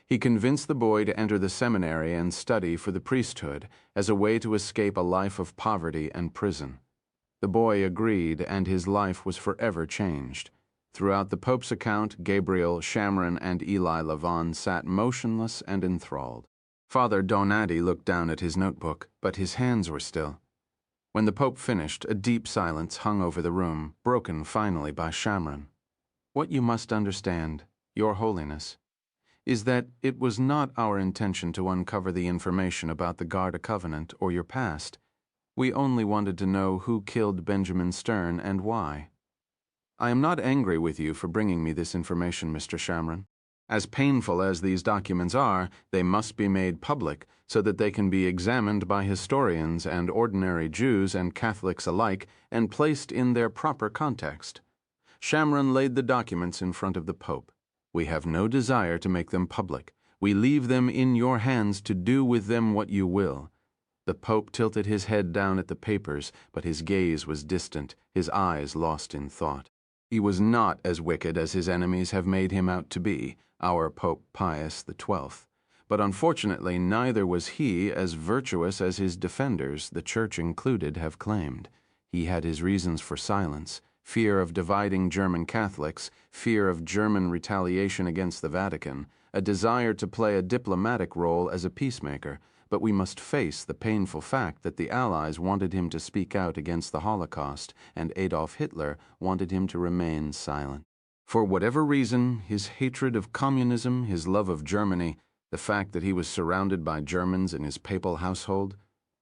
He convinced the boy to enter the seminary and study for the priesthood as a way to escape a life of poverty and prison. The boy agreed, and his life was forever changed. Throughout the Pope's account, Gabriel, Shamron, and Eli Lavon sat motionless and enthralled. Father Donati looked down at his notebook, but his hands were still. When the Pope finished, a deep silence hung over the room, broken finally by Shamron. What you must understand, Your Holiness, is that it was not our intention to uncover the information about the Garda Covenant or your past. We only wanted to know who killed Benjamin Stern and why. I am not angry with you for bringing me this information, Mr. Shamron. As painful as these documents are, they must be made public so that they can be examined by historians and ordinary Jews and Catholics alike and placed in their proper context. Shamron laid the documents in front of the Pope. We have no desire to make them public. We leave them in your hands to do with them what you will. The Pope tilted his head down at the papers, but his gaze was distant, his eyes lost in thought. He was not as wicked as his enemies have made him out to be, our Pope Pius XII. But unfortunately, neither was he as virtuous as his defenders, the Church included, have claimed. He had his reasons for silence: fear of dividing German Catholics, fear of German retaliation against the Vatican, a desire to play a diplomatic role as a peacemaker. But we must face the painful fact that the Allies wanted him to speak out against the Holocaust, and Adolf Hitler wanted him to remain silent. For whatever reason, his hatred of communism, his love of Germany, the fact that he was surrounded by Germans in his papal household,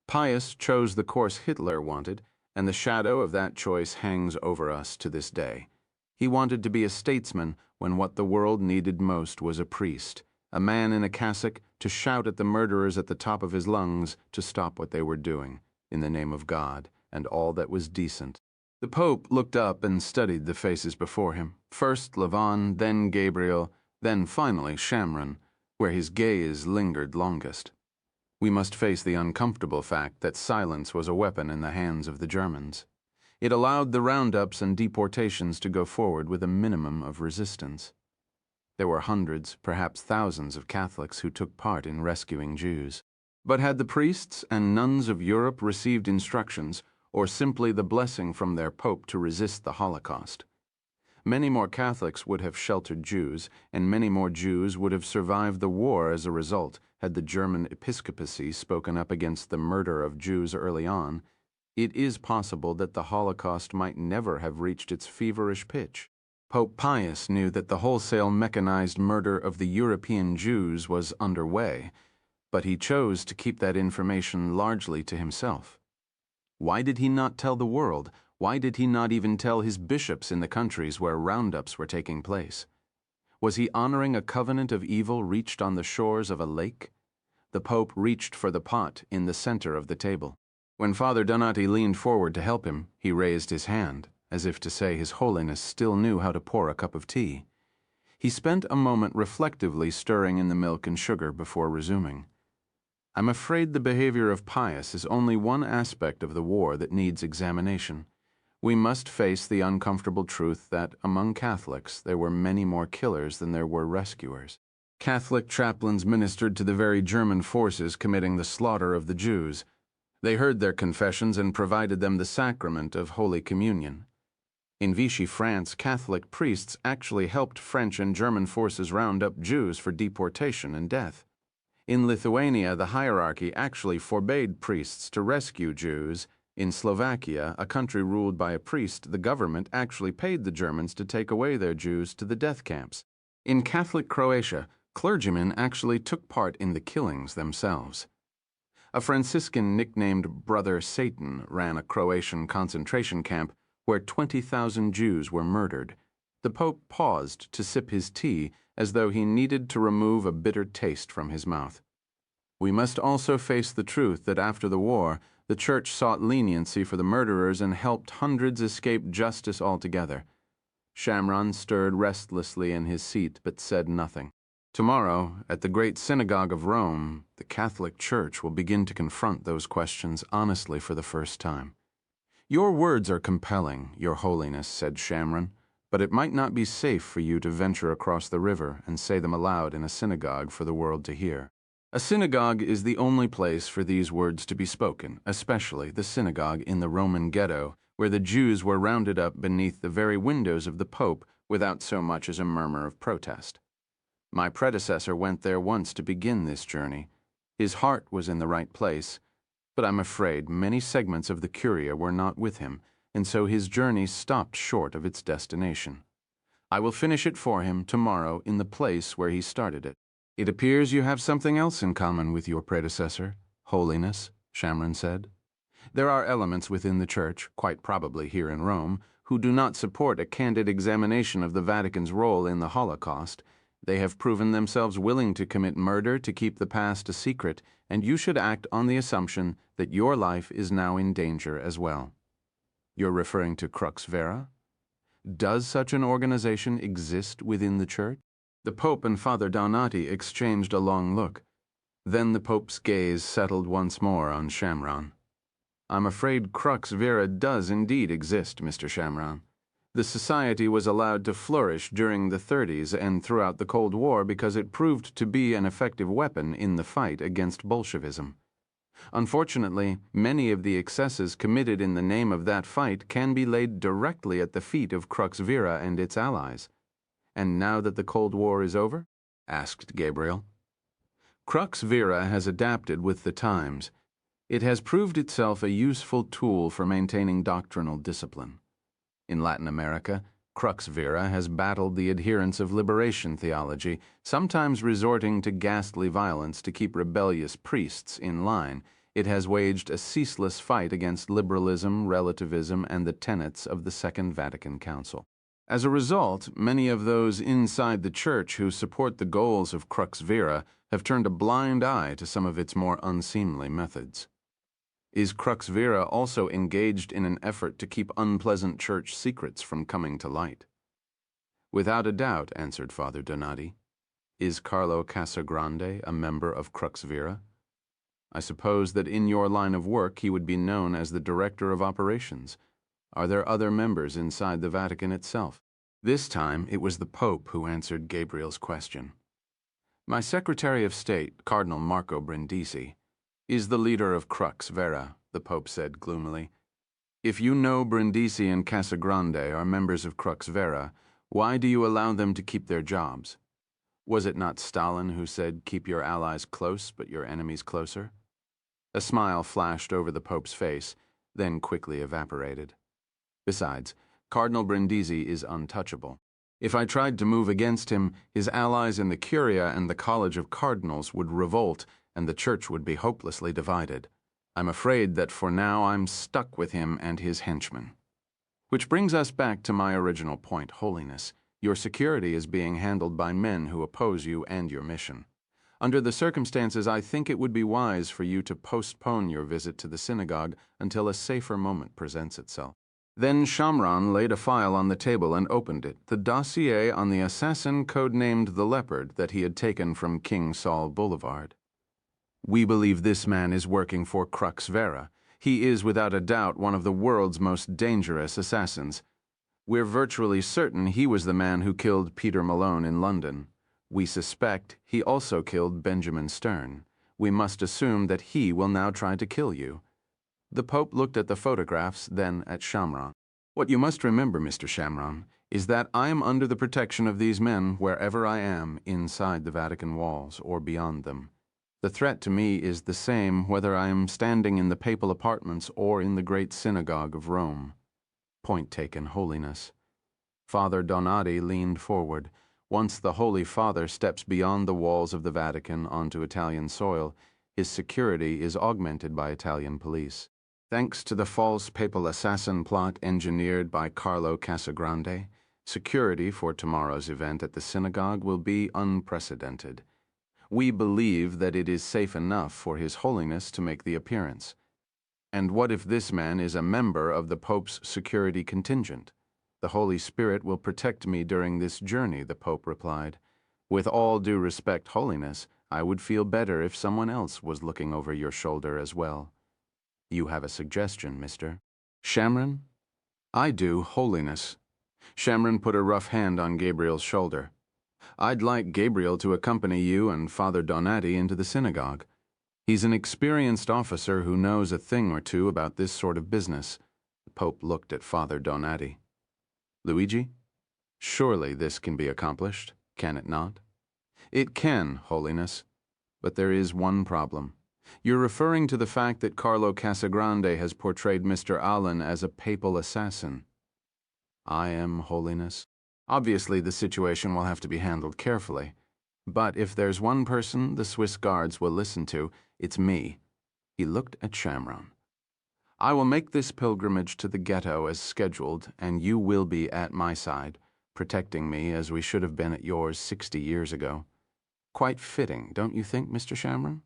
Pius chose the course Hitler wanted, and the shadow of that choice hangs over us to this day. He wanted to be a statesman when what the world needed most was a priest, a man in a cassock to shout at the murderers at the top of his lungs to stop what they were doing, in the name of God and all that was decent. The Pope looked up and studied the faces before him, first Lavon, then Gabriel, then finally Shamron, where his gaze lingered longest. We must face the uncomfortable fact that silence was a weapon in the hands of the Germans. It allowed the roundups and deportations to go forward with a minimum of resistance. There were hundreds, perhaps thousands of Catholics who took part in rescuing Jews. But had the priests and nuns of Europe received instructions, or simply the blessing from their Pope to resist the Holocaust? Many more Catholics would have sheltered Jews, and many more Jews would have survived the war as a result had the German episcopacy spoken up against the murder of Jews early on. It is possible that the Holocaust might never have reached its feverish pitch. Pope Pius knew that the wholesale mechanized murder of the European Jews was underway, but he chose to keep that information largely to himself. Why did he not tell the world? Why did he not even tell his bishops in the countries where roundups were taking place? Was he honoring a covenant of evil reached on the shores of a lake? The Pope reached for the pot in the center of the table. When Father Donati leaned forward to help him, he raised his hand, as if to say His Holiness still knew how to pour a cup of tea. He spent a moment reflectively stirring in the milk and sugar before resuming. I'm afraid the behavior of Pius is only one aspect of the war that needs examination. We must face the uncomfortable truth that among Catholics there were many more killers than there were rescuers. Catholic chaplains ministered to the very German forces committing the slaughter of the Jews. They heard their confessions and provided them the sacrament of Holy Communion. In Vichy, France, Catholic priests actually helped French and German forces round up Jews for deportation and death. In Lithuania, the hierarchy actually forbade priests to rescue Jews. In Slovakia, a country ruled by a priest, the government actually paid the Germans to take away their Jews to the death camps. In Catholic Croatia, clergymen actually took part in the killings themselves. A Franciscan nicknamed Brother Satan ran a Croatian concentration camp where 20,000 Jews were murdered. The Pope paused to sip his tea as though he needed to remove a bitter taste from his mouth. We must also face the truth that after the war, the Church sought leniency for the murderers and helped hundreds escape justice altogether. Shamron stirred restlessly in his seat but said nothing. Tomorrow, at the great synagogue of Rome, the Catholic Church will begin to confront those questions honestly for the first time. Your words are compelling, Your Holiness, said Shamron, but it might not be safe for you to venture across the river and say them aloud in a synagogue for the world to hear. A synagogue is the only place for these words to be spoken, especially the synagogue in the Roman ghetto, where the Jews were rounded up beneath the very windows of the Pope without so much as a murmur of protest. My predecessor went there once to begin this journey. His heart was in the right place, but I'm afraid many segments of the Curia were not with him, and so his journey stopped short of its destination. I will finish it for him tomorrow in the place where he started it. It appears you have something else in common with your predecessor, Holiness, Shamron said. There are elements within the Church, quite probably here in Rome, who do not support a candid examination of the Vatican's role in the Holocaust. They have proven themselves willing to commit murder to keep the past a secret, and you should act on the assumption that your life is now in danger as well. You're referring to Crux Vera? Does such an organization exist within the Church? The Pope and Father Donati exchanged a long look. Then the Pope's gaze settled once more on Shamron. I'm afraid Crux Vera does indeed exist, Mr. Shamron. The society was allowed to flourish during the 30s and throughout the Cold War because it proved to be an effective weapon in the fight against Bolshevism. Unfortunately, many of the excesses committed in the name of that fight can be laid directly at the feet of Crux Vera and its allies. And now that the Cold War is over? Asked Gabriel. Crux Vera has adapted with the times. It has proved itself a useful tool for maintaining doctrinal discipline. In Latin America, Crux Vera has battled the adherents of liberation theology, sometimes resorting to ghastly violence to keep rebellious priests in line. It has waged a ceaseless fight against liberalism, relativism, and the tenets of the Second Vatican Council. As a result, many of those inside the Church who support the goals of Crux Vera have turned a blind eye to some of its more unseemly methods. Is Crux Vera also engaged in an effort to keep unpleasant Church secrets from coming to light? Without a doubt, answered Father Donati. Is Carlo Casagrande a member of Crux Vera? I suppose that in your line of work he would be known as the Director of Operations. Are there other members inside the Vatican itself? This time it was the Pope who answered Gabriel's question. My Secretary of State, Cardinal Marco Brindisi, is the leader of Crux Vera, the Pope said gloomily. If you know Brindisi and Casagrande are members of Crux Vera, why do you allow them to keep their jobs? Was it not Stalin who said, keep your allies close but your enemies closer? A smile flashed over the Pope's face, then quickly evaporated. Besides, Cardinal Brindisi is untouchable. If I tried to move against him, his allies in the Curia and the College of Cardinals would revolt, and the Church would be hopelessly divided. I'm afraid that for now I'm stuck with him and his henchmen. Which brings us back to my original point, Holiness. Your security is being handled by men who oppose you and your mission. Under the circumstances, I think it would be wise for you to postpone your visit to the synagogue until a safer moment presents itself. Then Shamron laid a file on the table and opened it, the dossier on the assassin codenamed the Leopard that he had taken from King Saul Boulevard. We believe this man is working for Crux Vera. He is without a doubt one of the world's most dangerous assassins. We're virtually certain he was the man who killed Peter Malone in London. We suspect he also killed Benjamin Stern. We must assume that he will now try to kill you. The Pope looked at the photographs, then at Shamron. What you must remember, Mr. Shamron, is that I am under the protection of these men wherever I am, inside the Vatican walls or beyond them. The threat to me is the same whether I am standing in the papal apartments or in the great synagogue of Rome. Point taken, Holiness. Father Donati leaned forward. Once the Holy Father steps beyond the walls of the Vatican onto Italian soil, his security is augmented by Italian police. Thanks to the false papal assassin plot engineered by Carlo Casagrande, security for tomorrow's event at the synagogue will be unprecedented. We believe that it is safe enough for His Holiness to make the appearance. And what if this man is a member of the Pope's security contingent? The Holy Spirit will protect me during this journey, the Pope replied. With all due respect, Holiness, I would feel better if someone else was looking over your shoulder as well. You have a suggestion, Mr. Shamron? I do, Holiness. Shamron put a rough hand on Gabriel's shoulder. I'd like Gabriel to accompany you and Father Donati into the synagogue. He's an experienced officer who knows a thing or two about this sort of business. The Pope looked at Father Donati. Luigi, surely this can be accomplished, can it not? It can, Holiness. But there is one problem. You're referring to the fact that Carlo Casagrande has portrayed Mr. Allen as a papal assassin. I am, Holiness. Obviously, the situation will have to be handled carefully. But if there's one person the Swiss guards will listen to, it's me. He looked at Shamron. I will make this pilgrimage to the ghetto as scheduled, and you will be at my side, protecting me as we should have been at yours 60 years ago. Quite fitting, don't you think, Mr. Shamron?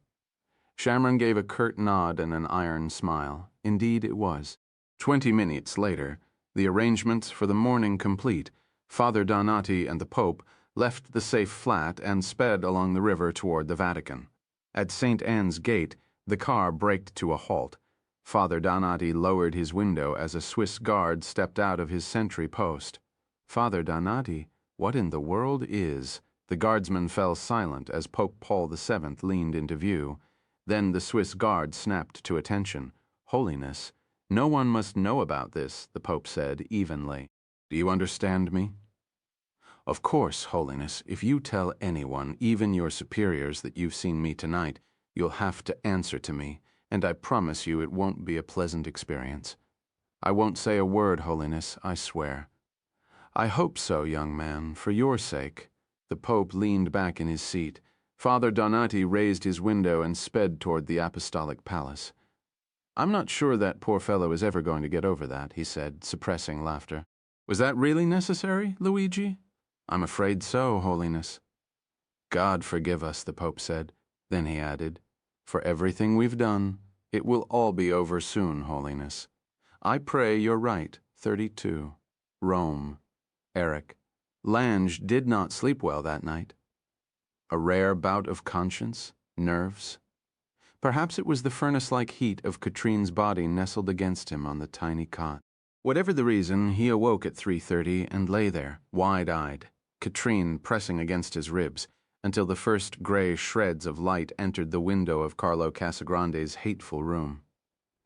Shamron gave a curt nod and an iron smile. Indeed it was. 20 minutes later, the arrangements for the morning complete, Father Donati and the Pope left the safe flat and sped along the river toward the Vatican. At St. Anne's Gate, the car braked to a halt. Father Donati lowered his window as a Swiss guard stepped out of his sentry post. Father Donati, what in the world is? The guardsman fell silent as Pope Paul VII leaned into view. Then the Swiss guard snapped to attention. Holiness, no one must know about this, the Pope said evenly. Do you understand me? Of course, Holiness, if you tell anyone, even your superiors, that you've seen me tonight, you'll have to answer to me, and I promise you it won't be a pleasant experience. I won't say a word, Holiness, I swear. I hope so, young man, for your sake. The Pope leaned back in his seat. Father Donati raised his window and sped toward the apostolic palace. I'm not sure that poor fellow is ever going to get over that, he said, suppressing laughter. Was that really necessary, Luigi? I'm afraid so, Holiness. God forgive us, the Pope said. Then he added, for everything we've done, it will all be over soon, Holiness. I pray you're right, 32. Rome. Eric. Lange did not sleep well that night. A rare bout of conscience, nerves. Perhaps it was the furnace-like heat of Katrine's body nestled against him on the tiny cot. Whatever the reason, he awoke at 3:30 and lay there, wide-eyed, Katrine pressing against his ribs, until the first gray shreds of light entered the window of Carlo Casagrande's hateful room.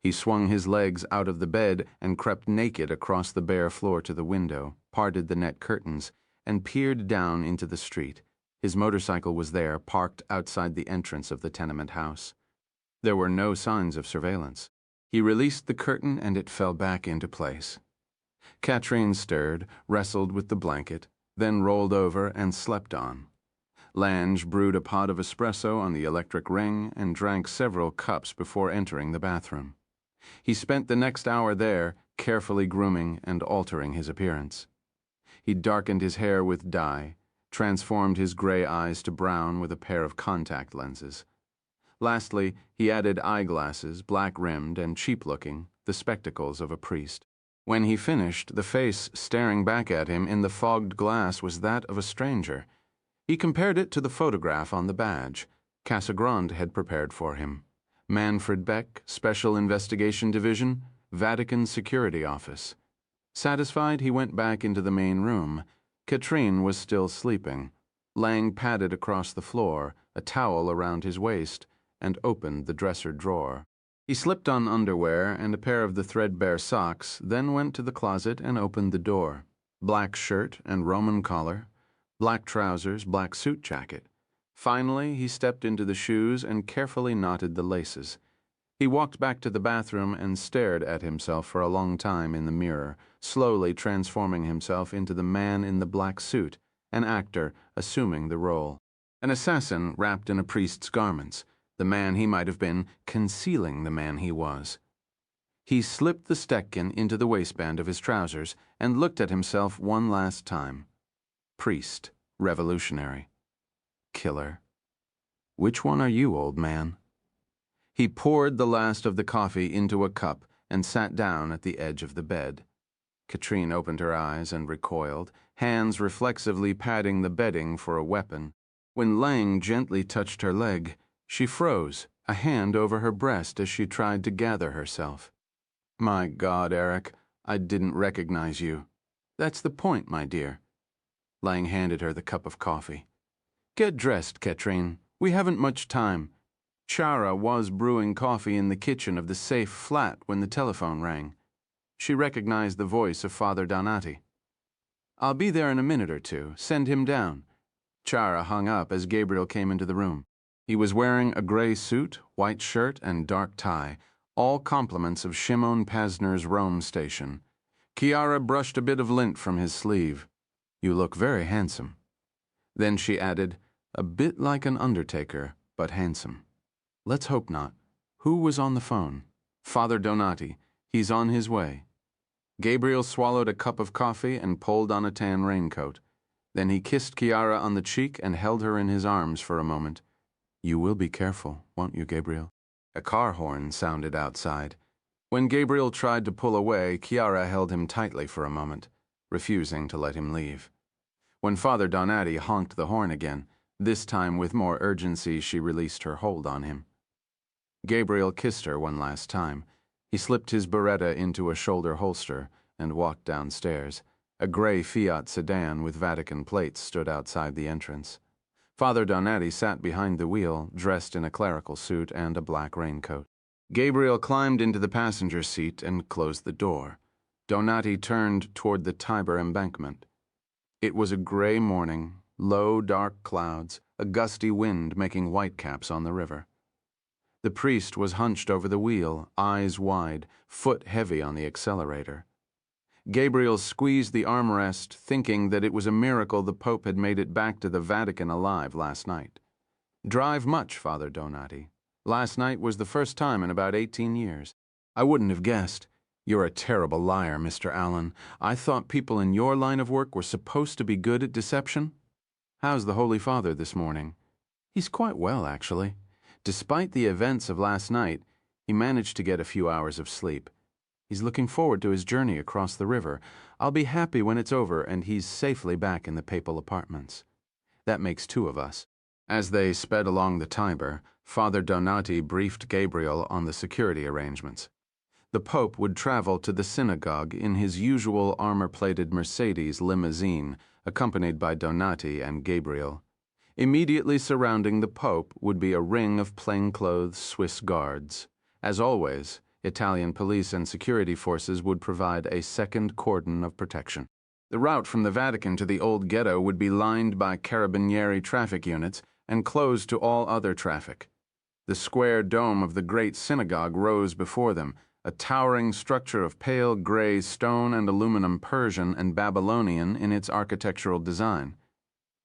He swung his legs out of the bed and crept naked across the bare floor to the window, parted the net curtains, and peered down into the street. His motorcycle was there, parked outside the entrance of the tenement house. There were no signs of surveillance. He released the curtain and it fell back into place. Katrine stirred, wrestled with the blanket, then rolled over and slept on. Lange brewed a pot of espresso on the electric ring and drank several cups before entering the bathroom. He spent the next hour there, carefully grooming and altering his appearance. He darkened his hair with dye, transformed his gray eyes to brown with a pair of contact lenses. Lastly, he added eyeglasses, black-rimmed and cheap-looking, the spectacles of a priest. When he finished, the face staring back at him in the fogged glass was that of a stranger. He compared it to the photograph on the badge Casagrande had prepared for him. Manfred Beck, Special Investigation Division, Vatican Security Office. Satisfied, he went back into the main room. Katrine was still sleeping. Lang padded across the floor, a towel around his waist, and opened the dresser drawer. He slipped on underwear and a pair of the threadbare socks, then went to the closet and opened the door. Black shirt and Roman collar, black trousers, black suit jacket. Finally, he stepped into the shoes and carefully knotted the laces. He walked back to the bathroom and stared at himself for a long time in the mirror, slowly transforming himself into the man in the black suit, an actor assuming the role. An assassin wrapped in a priest's garments, the man he might have been concealing the man he was. He slipped the Stetkin into the waistband of his trousers and looked at himself one last time. Priest, revolutionary, killer. Which one are you, old man? He poured the last of the coffee into a cup and sat down at the edge of the bed. Katrine opened her eyes and recoiled, hands reflexively patting the bedding for a weapon. When Lang gently touched her leg, she froze, a hand over her breast as she tried to gather herself. My God, Eric, I didn't recognize you. That's the point, my dear. Lang handed her the cup of coffee. Get dressed, Katrine. We haven't much time. Chara was brewing coffee in the kitchen of the safe flat when the telephone rang. She recognized the voice of Father Donati. I'll be there in a minute or two. Send him down. Chara hung up as Gabriel came into the room. He was wearing a gray suit, white shirt, and dark tie, all compliments of Shimon Pasner's Rome station. Chiara brushed a bit of lint from his sleeve. You look very handsome. Then she added, a bit like an undertaker, but handsome. Let's hope not. Who was on the phone? Father Donati. He's on his way. Gabriel swallowed a cup of coffee and pulled on a tan raincoat. Then he kissed Chiara on the cheek and held her in his arms for a moment. You will be careful, won't you, Gabriel? A car horn sounded outside. When Gabriel tried to pull away, Chiara held him tightly for a moment, refusing to let him leave. When Father Donati honked the horn again, this time with more urgency, she released her hold on him. Gabriel kissed her one last time. He slipped his beretta into a shoulder holster and walked downstairs. A gray Fiat sedan with Vatican plates stood outside the entrance. Father Donati sat behind the wheel, dressed in a clerical suit and a black raincoat. Gabriel climbed into the passenger seat and closed the door. Donati turned toward the Tiber embankment. It was a gray morning, low, dark clouds, a gusty wind making whitecaps on the river. The priest was hunched over the wheel, eyes wide, foot heavy on the accelerator. Gabriel squeezed the armrest, thinking that it was a miracle the Pope had made it back to the Vatican alive last night. Drive much, Father Donati. Last night was the first time in about 18 years. I wouldn't have guessed. You're a terrible liar, Mr. Allen. I thought people in your line of work were supposed to be good at deception. How's the Holy Father this morning? He's quite well, actually. Despite the events of last night, he managed to get a few hours of sleep. He's looking forward to his journey across the river. I'll be happy when it's over and he's safely back in the papal apartments. That makes two of us. As they sped along the Tiber, Father Donati briefed Gabriel on the security arrangements. The Pope would travel to the synagogue in his usual armor-plated Mercedes limousine, accompanied by Donati and Gabriel. Immediately surrounding the Pope would be a ring of plainclothes Swiss guards. As always, Italian police and security forces would provide a second cordon of protection. The route from the Vatican to the old ghetto would be lined by carabinieri traffic units and closed to all other traffic. The square dome of the great synagogue rose before them, a towering structure of pale gray stone and aluminum Persian and Babylonian in its architectural design.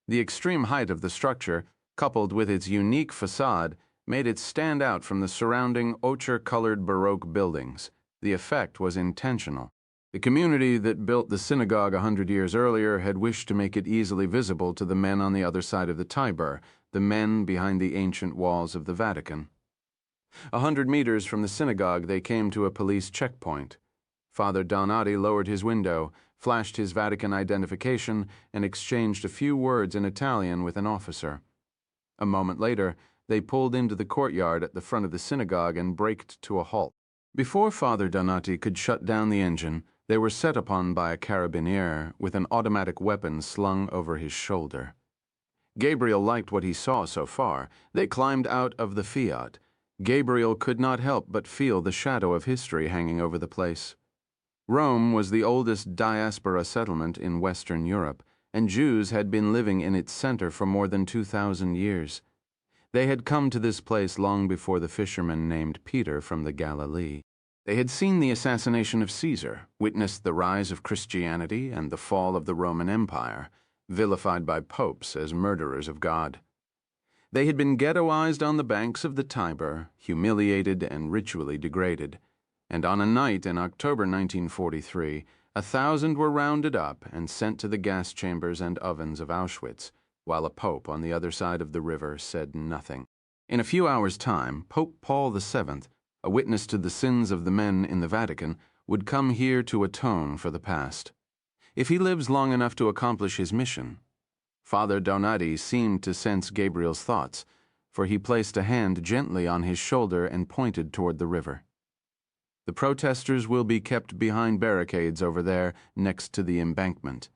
The extreme height of the structure, coupled with its unique facade, made it stand out from the surrounding ochre-colored Baroque buildings. The effect was intentional. The community that built the synagogue 100 years earlier had wished to make it easily visible to the men on the other side of the Tiber, the men behind the ancient walls of the Vatican. 100 meters from the synagogue, they came to a police checkpoint. Father Donati lowered his window, flashed his Vatican identification, and exchanged a few words in Italian with an officer. A moment later, they pulled into the courtyard at the front of the synagogue and braked to a halt. Before Father Donati could shut down the engine, they were set upon by a carabinier with an automatic weapon slung over his shoulder. Gabriel liked what he saw so far. They climbed out of the Fiat. Gabriel could not help but feel the shadow of history hanging over the place. Rome was the oldest diaspora settlement in Western Europe, and Jews had been living in its center for more than 2,000 years. They had come to this place long before the fisherman named Peter from the Galilee. They had seen the assassination of Caesar, witnessed the rise of Christianity and the fall of the Roman Empire, vilified by popes as murderers of God. They had been ghettoized on the banks of the Tiber, humiliated and ritually degraded, and on a night in October 1943, 1,000 were rounded up and sent to the gas chambers and ovens of Auschwitz, while a pope on the other side of the river said nothing. In a few hours' time, Pope Paul VII, a witness to the sins of the men in the Vatican, would come here to atone for the past. If he lives long enough to accomplish his mission. Father Donati seemed to sense Gabriel's thoughts, for he placed a hand gently on his shoulder and pointed toward the river. The protesters will be kept behind barricades over there next to the embankment.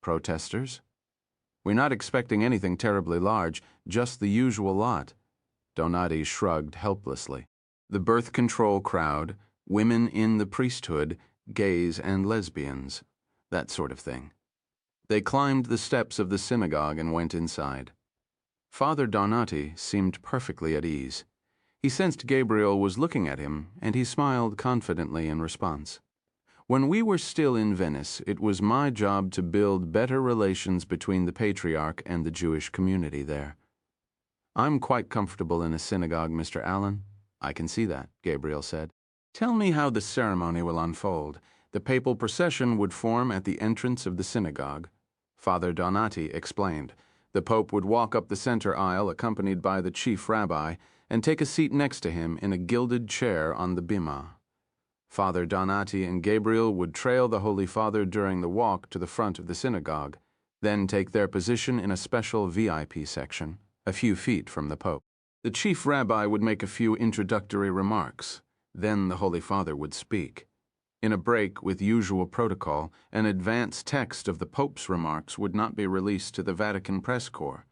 Protesters? We're not expecting anything terribly large, just the usual lot. Donati shrugged helplessly. The birth control crowd, women in the priesthood, gays and lesbians, that sort of thing. They climbed the steps of the synagogue and went inside. Father Donati seemed perfectly at ease. He sensed Gabriel was looking at him, and he smiled confidently in response. When we were still in Venice, it was my job to build better relations between the patriarch and the Jewish community there. I'm quite comfortable in a synagogue, Mr. Allen. I can see that, Gabriel said. Tell me how the ceremony will unfold. The papal procession would form at the entrance of the synagogue. Father Donati explained. The Pope would walk up the center aisle accompanied by the chief rabbi and take a seat next to him in a gilded chair on the bima. Father Donati and Gabriel would trail the Holy Father during the walk to the front of the synagogue, then take their position in a special VIP section, a few feet from the Pope. The chief rabbi would make a few introductory remarks. Then the Holy Father would speak. In a break with usual protocol, an advance text of the Pope's remarks would not be released to the Vatican press corps.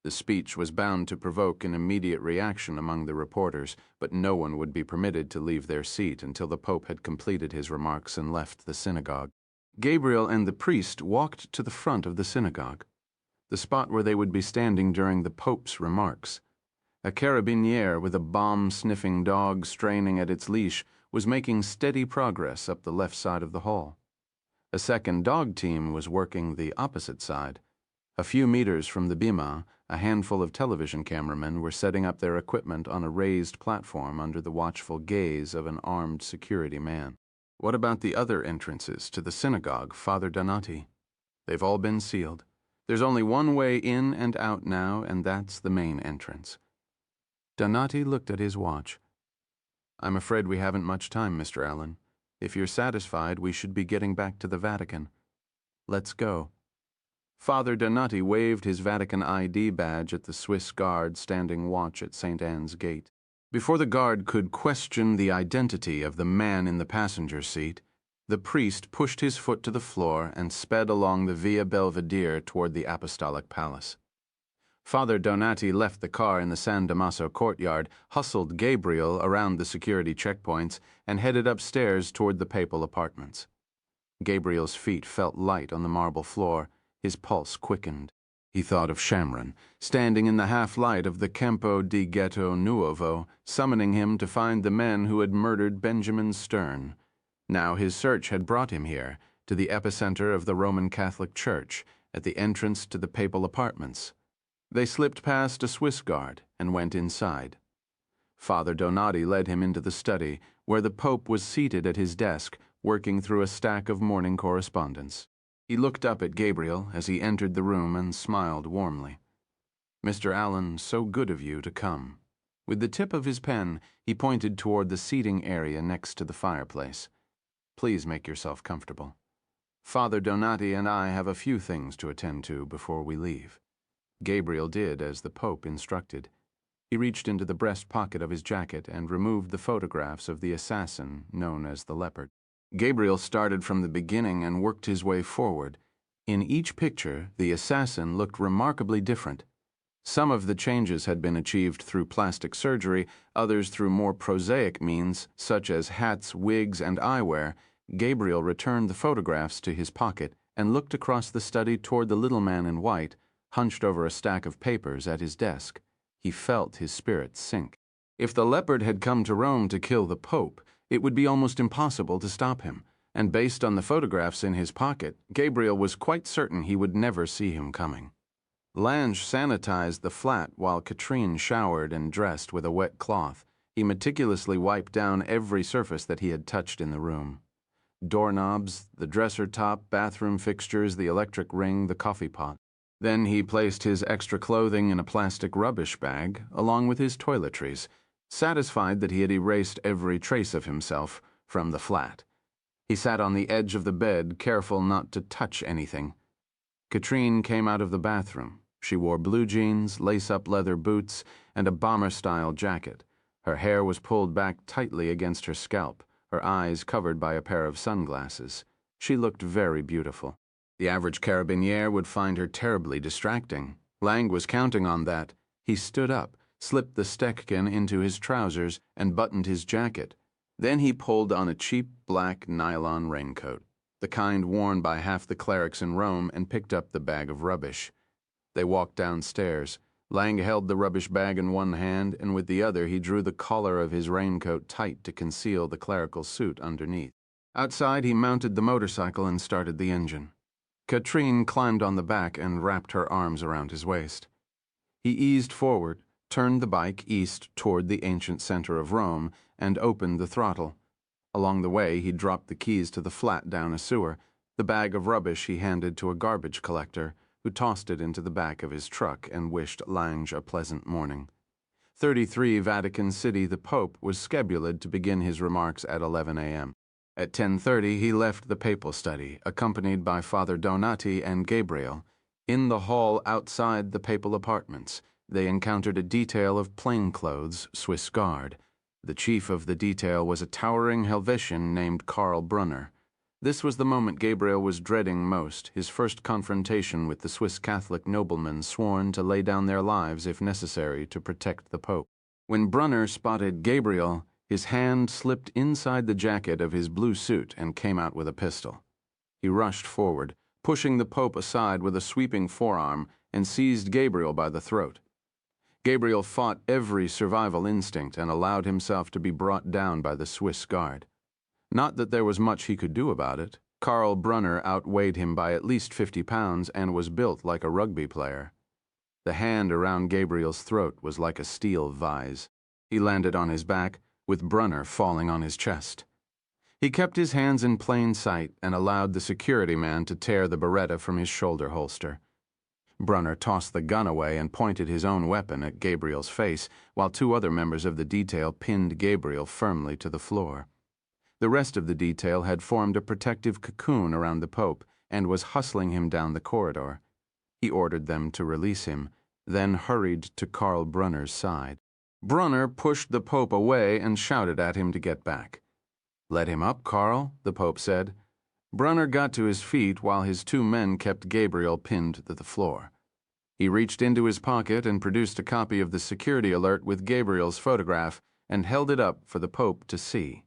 The speech was bound to provoke an immediate reaction among the reporters, but no one would be permitted to leave their seat until the Pope had completed his remarks and left the synagogue. Gabriel and the priest walked to the front of the synagogue, the spot where they would be standing during the Pope's remarks. A carabiniere with a bomb-sniffing dog straining at its leash was making steady progress up the left side of the hall. A second dog team was working the opposite side. A few meters from the bima, a handful of television cameramen were setting up their equipment on a raised platform under the watchful gaze of an armed security man. What about the other entrances to the synagogue, Father Donati? They've all been sealed. There's only one way in and out now, and that's the main entrance. Donati looked at his watch. I'm afraid we haven't much time, Mr. Allen. If you're satisfied, we should be getting back to the Vatican. Let's go. Father Donati waved his Vatican ID badge at the Swiss guard standing watch at St. Anne's Gate. Before the guard could question the identity of the man in the passenger seat, the priest pushed his foot to the floor and sped along the Via Belvedere toward the Apostolic Palace. Father Donati left the car in the San Damaso courtyard, hustled Gabriel around the security checkpoints, and headed upstairs toward the papal apartments. Gabriel's feet felt light on the marble floor. His pulse quickened. He thought of Shamron, standing in the half-light of the Campo di Ghetto Nuovo, summoning him to find the men who had murdered Benjamin Stern. Now his search had brought him here, to the epicenter of the Roman Catholic Church, at the entrance to the papal apartments. They slipped past a Swiss guard and went inside. Father Donati led him into the study, where the Pope was seated at his desk, working through a stack of morning correspondence. He looked up at Gabriel as he entered the room and smiled warmly. Mr. Allen, so good of you to come. With the tip of his pen, he pointed toward the seating area next to the fireplace. Please make yourself comfortable. Father Donati and I have a few things to attend to before we leave. Gabriel did as the Pope instructed. He reached into the breast pocket of his jacket and removed the photographs of the assassin known as the Leopard. Gabriel started from the beginning and worked his way forward. In each picture, the assassin looked remarkably different. Some of the changes had been achieved through plastic surgery, others through more prosaic means, such as hats, wigs, and eyewear. Gabriel returned the photographs to his pocket and looked across the study toward the little man in white, hunched over a stack of papers at his desk. He felt his spirits sink. If the Leopard had come to Rome to kill the Pope, it would be almost impossible to stop him, and based on the photographs in his pocket, Gabriel was quite certain he would never see him coming. Lange sanitized the flat while Katrine showered and dressed with a wet cloth. He meticulously wiped down every surface that he had touched in the room. Doorknobs, the dresser top, bathroom fixtures, the electric ring, the coffee pot. Then he placed his extra clothing in a plastic rubbish bag, along with his toiletries, satisfied that he had erased every trace of himself from the flat. He sat on the edge of the bed, careful not to touch anything. Katrine came out of the bathroom. She wore blue jeans, lace-up leather boots, and a bomber-style jacket. Her hair was pulled back tightly against her scalp. her eyes covered by a pair of sunglasses. She looked very beautiful. The average carabiniere would find her terribly distracting. Lang was counting on that. He stood up, slipped the Steckkin into his trousers, and buttoned his jacket. Then he pulled on a cheap black nylon raincoat, the kind worn by half the clerics in Rome, and picked up the bag of rubbish. They walked downstairs. Lang held the rubbish bag in one hand, and with the other he drew the collar of his raincoat tight to conceal the clerical suit underneath. Outside, he mounted the motorcycle and started the engine. Katrine climbed on the back and wrapped her arms around his waist. He eased forward, turned the bike east toward the ancient center of Rome, and opened the throttle. Along the way, he dropped the keys to the flat down a sewer. The bag of rubbish he handed to a garbage collector, who tossed it into the back of his truck and wished Lange a pleasant morning. 33 Vatican City, the Pope was scheduled to begin his remarks at 11 a.m. At 10:30, he left the papal study, accompanied by Father Donati and Gabriel. In the hall outside the papal apartments, they encountered a detail of plainclothes Swiss Guard. The chief of the detail was a towering Helvetian named Karl Brunner. This was the moment Gabriel was dreading most, his first confrontation with the Swiss Catholic noblemen sworn to lay down their lives if necessary to protect the Pope. When Brunner spotted Gabriel, his hand slipped inside the jacket of his blue suit and came out with a pistol. He rushed forward, pushing the Pope aside with a sweeping forearm, and seized Gabriel by the throat. Gabriel fought every survival instinct and allowed himself to be brought down by the Swiss Guard. Not that there was much he could do about it. Karl Brunner outweighed him by at least 50 pounds and was built like a rugby player. The hand around Gabriel's throat was like a steel vise. He landed on his back, with Brunner falling on his chest. He kept his hands in plain sight and allowed the security man to tear the Beretta from his shoulder holster. Brunner tossed the gun away and pointed his own weapon at Gabriel's face, while 2 other members of the detail pinned Gabriel firmly to the floor. The rest of the detail had formed a protective cocoon around the Pope and was hustling him down the corridor. He ordered them to release him, then hurried to Karl Brunner's side. Brunner pushed the Pope away and shouted at him to get back. "Let him up, Karl," the Pope said. Brunner got to his feet while his 2 men kept Gabriel pinned to the floor. He reached into his pocket and produced a copy of the security alert with Gabriel's photograph and held it up for the Pope to see.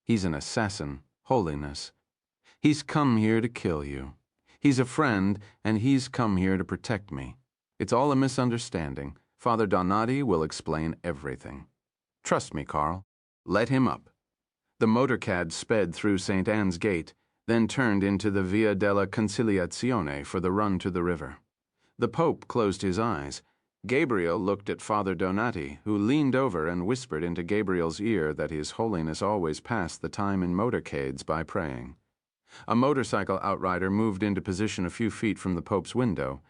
"He's an assassin, Holiness. He's come here to kill you. He's a friend, and he's come here to protect me. It's all a misunderstanding. Father Donati will explain everything. Trust me, Karl. Let him up." The motorcad sped through St. Anne's Gate, then turned into the Via della Conciliazione for the run to the river. The Pope closed his eyes. Gabriel looked at Father Donati, who leaned over and whispered into Gabriel's ear that His Holiness always passed the time in motorcades by praying. A motorcycle outrider moved into position a few feet from the Pope's window.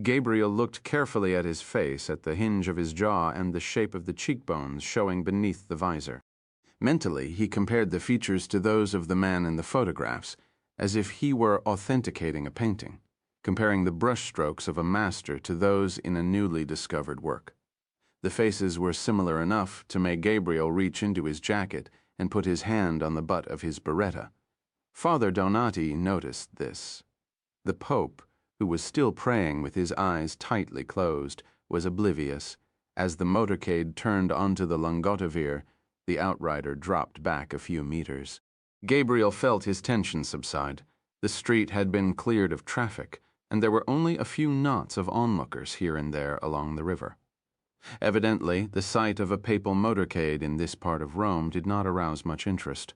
Gabriel looked carefully at his face, at the hinge of his jaw and the shape of the cheekbones showing beneath the visor. Mentally, he compared the features to those of the man in the photographs, as if he were authenticating a painting, comparing the brushstrokes of a master to those in a newly discovered work. The faces were similar enough to make Gabriel reach into his jacket and put his hand on the butt of his Beretta. Father Donati noticed this. The Pope, who was still praying with his eyes tightly closed, was oblivious. As the motorcade turned onto the Lungotevere, the outrider dropped back a few meters. Gabriel felt his tension subside. The street had been cleared of traffic, and there were only a few knots of onlookers here and there along the river. Evidently, the sight of a papal motorcade in this part of Rome did not arouse much interest.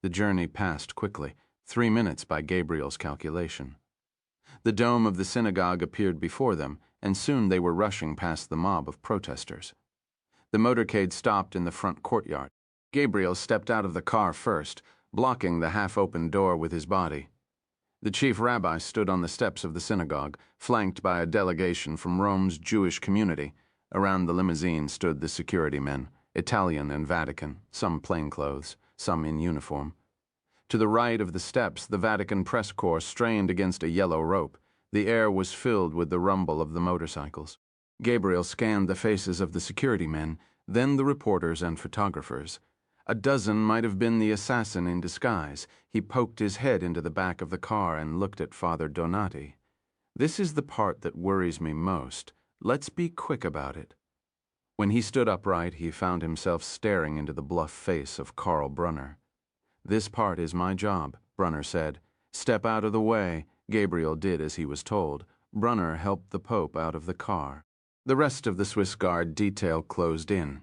The journey passed quickly, 3 minutes by Gabriel's calculation. The dome of the synagogue appeared before them, and soon they were rushing past the mob of protesters. The motorcade stopped in the front courtyard. Gabriel stepped out of the car first, blocking the half-open door with his body. The chief rabbi stood on the steps of the synagogue, flanked by a delegation from Rome's Jewish community. Around the limousine stood the security men, Italian and Vatican, some plainclothes, some in uniform. To the right of the steps, the Vatican press corps strained against a yellow rope. The air was filled with the rumble of the motorcycles. Gabriel scanned the faces of the security men, then the reporters and photographers. A dozen might have been the assassin in disguise. He poked his head into the back of the car and looked at Father Donati. This is the part that worries me most. Let's be quick about it. When he stood upright, he found himself staring into the bluff face of Karl Brunner. This part is my job, Brunner said. Step out of the way. Gabriel did as he was told. Brunner helped the Pope out of the car. The rest of the Swiss Guard detail closed in.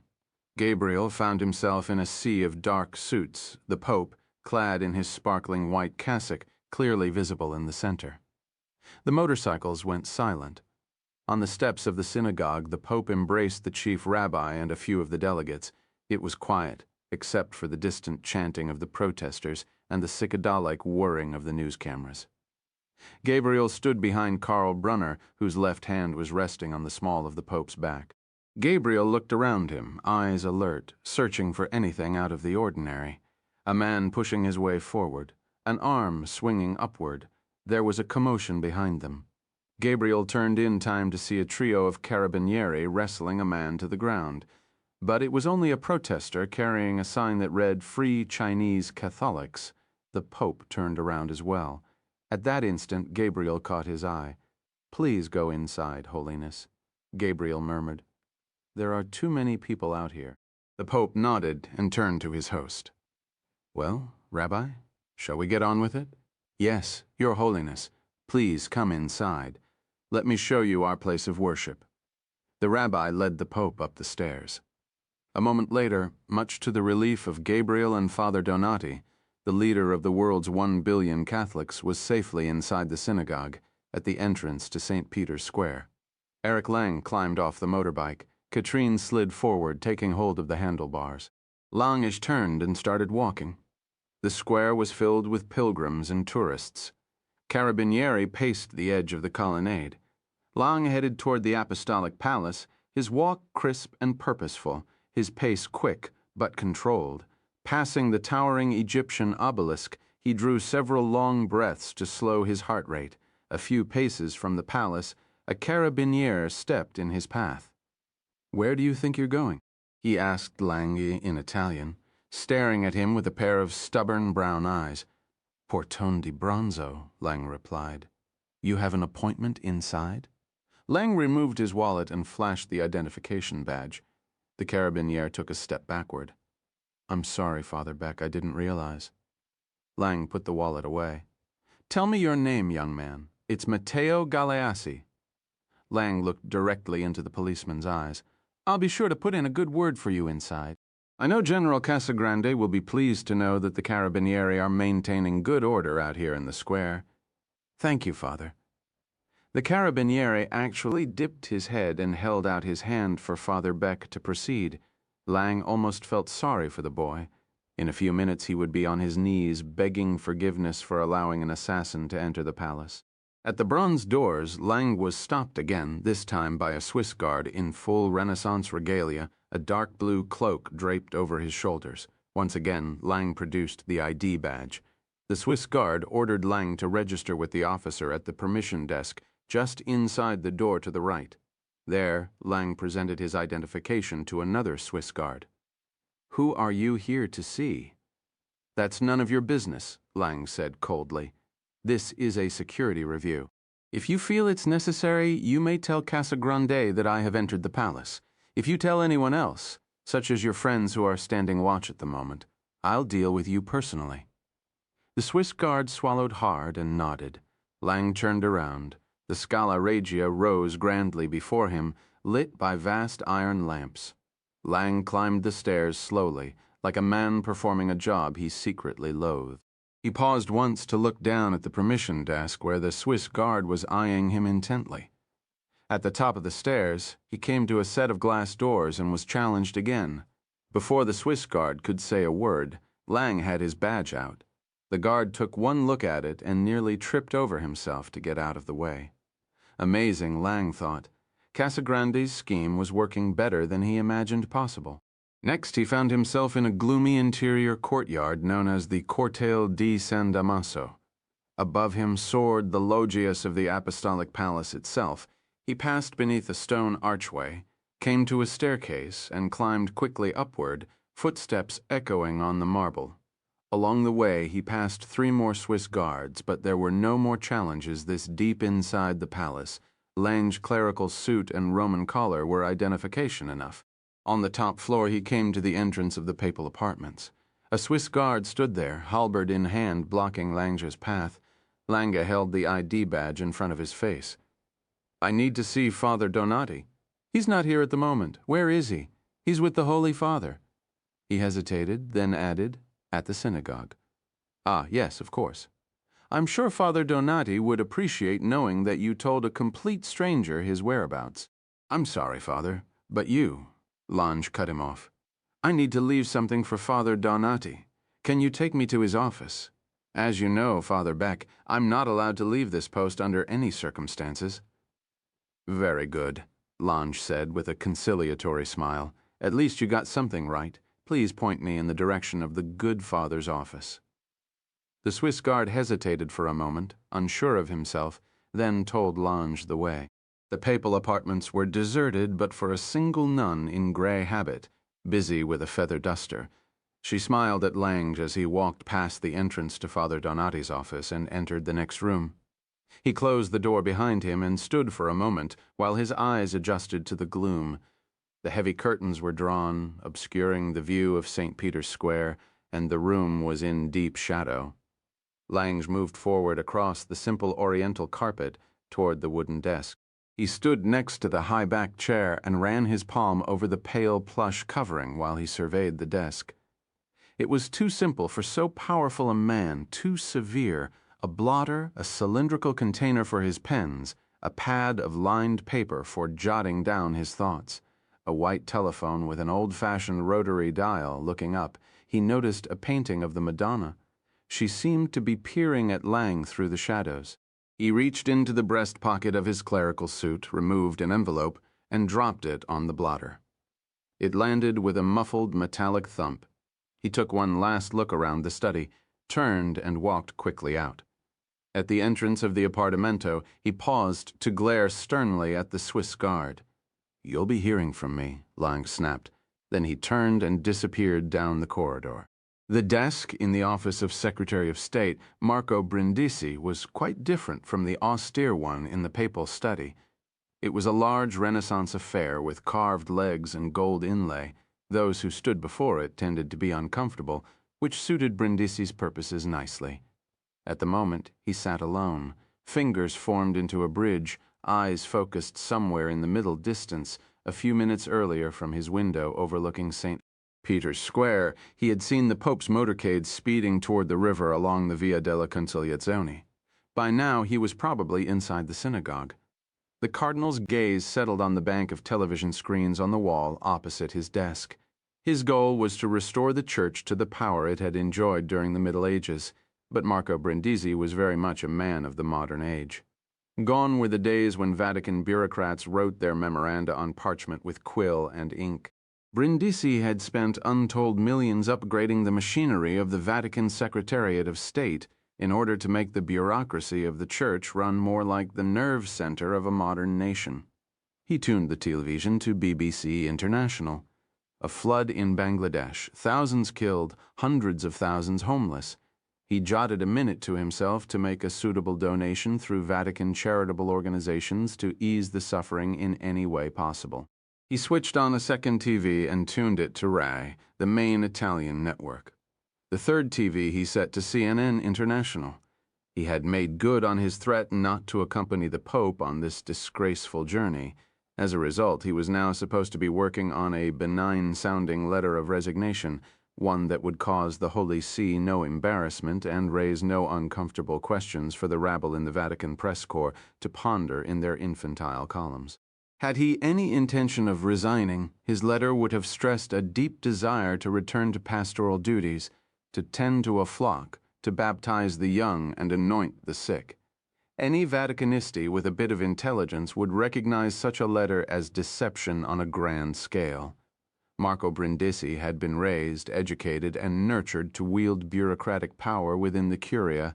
Gabriel found himself in a sea of dark suits, the Pope, clad in his sparkling white cassock, clearly visible in the center. The motorcycles went silent. On the steps of the synagogue, the Pope embraced the chief rabbi and a few of the delegates. It was quiet, except for the distant chanting of the protesters and the psychedelic whirring of the news cameras. Gabriel stood behind Karl Brunner, whose left hand was resting on the small of the Pope's back. Gabriel looked around him, eyes alert, searching for anything out of the ordinary. A man pushing his way forward, an arm swinging upward. There was a commotion behind them. Gabriel turned in time to see a trio of carabinieri wrestling a man to the ground. But it was only a protester carrying a sign that read, "Free Chinese Catholics." The Pope turned around as well. At that instant, Gabriel caught his eye. "Please go inside, Holiness," Gabriel murmured. "There are too many people out here." The Pope nodded and turned to his host. "Well, Rabbi, shall we get on with it?" "Yes, Your Holiness. Please come inside. Let me show you our place of worship." The rabbi led the Pope up the stairs. A moment later, much to the relief of Gabriel and Father Donati, the leader of the world's 1 billion Catholics was safely inside the synagogue, at the entrance to St. Peter's Square. Eric Lang climbed off the motorbike. Katrine slid forward, taking hold of the handlebars. Lange turned and started walking. The square was filled with pilgrims and tourists. Carabinieri paced the edge of the colonnade. Lang headed toward the Apostolic Palace, his walk crisp and purposeful, his pace quick but controlled. Passing the towering Egyptian obelisk, he drew several long breaths to slow his heart rate. A few paces from the palace, a carabinier stepped in his path. "Where do you think you're going?" he asked Lange in Italian, staring at him with a pair of stubborn brown eyes. "Portone di Bronzo," Lang replied. "You have an appointment inside?" Lang removed his wallet and flashed the identification badge. The carabinier took a step backward. "I'm sorry, Father Beck, I didn't realize." Lang put the wallet away. "Tell me your name, young man. It's Matteo Galeassi." Lang looked directly into the policeman's eyes. "I'll be sure to put in a good word for you inside. I know General Casagrande will be pleased to know that the Carabinieri are maintaining good order out here in the square." "Thank you, Father." The Carabinieri actually dipped his head and held out his hand for Father Beck to proceed. Lang almost felt sorry for the boy. In a few minutes he would be on his knees begging forgiveness for allowing an assassin to enter the palace. At the bronze doors, Lang was stopped again, this time by a Swiss guard in full Renaissance regalia, a dark blue cloak draped over his shoulders. Once again, Lang produced the ID badge. The Swiss guard ordered Lang to register with the officer at the permission desk just inside the door to the right. There, Lang presented his identification to another Swiss guard. "Who are you here to see?" "That's none of your business," Lang said coldly. "This is a security review. If you feel it's necessary, you may tell Casagrande that I have entered the palace. If you tell anyone else, such as your friends who are standing watch at the moment, I'll deal with you personally." The Swiss guard swallowed hard and nodded. Lang turned around. The Scala Regia rose grandly before him, lit by vast iron lamps. Lang climbed the stairs slowly, like a man performing a job he secretly loathed. He paused once to look down at the permission desk where the Swiss guard was eyeing him intently. At the top of the stairs, he came to a set of glass doors and was challenged again. Before the Swiss guard could say a word, Lang had his badge out. The guard took one look at it and nearly tripped over himself to get out of the way. Amazing, Lang thought. Casagrande's scheme was working better than he imagined possible. Next, he found himself in a gloomy interior courtyard known as the Cortile di San Damaso. Above him soared the loggias of the Apostolic Palace itself. He passed beneath a stone archway, came to a staircase, and climbed quickly upward, footsteps echoing on the marble. Along the way, he passed 3 more Swiss guards, but there were no more challenges this deep inside the palace. Lange's clerical suit and Roman collar were identification enough. On the top floor, he came to the entrance of the papal apartments. A Swiss guard stood there, halberd in hand, blocking Lange's path. Lange held the ID badge in front of his face. "I need to see Father Donati." "He's not here at the moment. Where is he?" "He's with the Holy Father." He hesitated, then added, "At the synagogue." "Ah, yes, of course. I'm sure Father Donati would appreciate knowing that you told a complete stranger his whereabouts." "I'm sorry, Father, but you—" Lange cut him off. "I need to leave something for Father Donati. Can you take me to his office? As you know, Father Beck, I'm not allowed to leave this post under any circumstances." "Very good," Lange said with a conciliatory smile. "At least you got something right. Please point me in the direction of the good Father's office." The Swiss guard hesitated for a moment, unsure of himself, then told Lange the way. The papal apartments were deserted but for a single nun in gray habit, busy with a feather duster. She smiled at Lange as he walked past the entrance to Father Donati's office and entered the next room. He closed the door behind him and stood for a moment while his eyes adjusted to the gloom. The heavy curtains were drawn, obscuring the view of St. Peter's Square, and the room was in deep shadow. Lange moved forward across the simple oriental carpet toward the wooden desk. He stood next to the high-backed chair and ran his palm over the pale plush covering while he surveyed the desk. It was too simple for so powerful a man, too severe. A blotter, a cylindrical container for his pens, a pad of lined paper for jotting down his thoughts, a white telephone with an old-fashioned rotary dial looking up. He noticed a painting of the Madonna. She seemed to be peering at Lange through the shadows. He reached into the breast pocket of his clerical suit, removed an envelope, and dropped it on the blotter. It landed with a muffled metallic thump. He took one last look around the study, turned and walked quickly out. At the entrance of the appartamento, he paused to glare sternly at the Swiss guard. "You'll be hearing from me," Lange snapped. Then he turned and disappeared down the corridor. The desk in the office of Secretary of State, Marco Brindisi, was quite different from the austere one in the papal study. It was a large Renaissance affair with carved legs and gold inlay. Those who stood before it tended to be uncomfortable, which suited Brindisi's purposes nicely. At the moment, he sat alone, fingers formed into a bridge, eyes focused somewhere in the middle distance. A few minutes earlier, from his window overlooking St. Peter's Square, he had seen the Pope's motorcade speeding toward the river along the Via della Conciliazione. By now, he was probably inside the synagogue. The cardinal's gaze settled on the bank of television screens on the wall opposite his desk. His goal was to restore the church to the power it had enjoyed during the Middle Ages, but Marco Brindisi was very much a man of the modern age. Gone were the days when Vatican bureaucrats wrote their memoranda on parchment with quill and ink. Brindisi had spent untold millions upgrading the machinery of the Vatican Secretariat of State in order to make the bureaucracy of the church run more like the nerve center of a modern nation. He tuned the television to BBC International. A flood in Bangladesh, thousands killed, hundreds of thousands homeless. He jotted a minute to himself to make a suitable donation through Vatican charitable organizations to ease the suffering in any way possible. He switched on a second TV and tuned it to RAI, the main Italian network. The third TV he set to CNN International. He had made good on his threat not to accompany the Pope on this disgraceful journey. As a result, he was now supposed to be working on a benign-sounding letter of resignation, one that would cause the Holy See no embarrassment and raise no uncomfortable questions for the rabble in the Vatican press corps to ponder in their infantile columns. Had he any intention of resigning, his letter would have stressed a deep desire to return to pastoral duties, to tend to a flock, to baptize the young and anoint the sick. Any Vaticanisti with a bit of intelligence would recognize such a letter as deception on a grand scale. Marco Brindisi had been raised, educated, and nurtured to wield bureaucratic power within the Curia.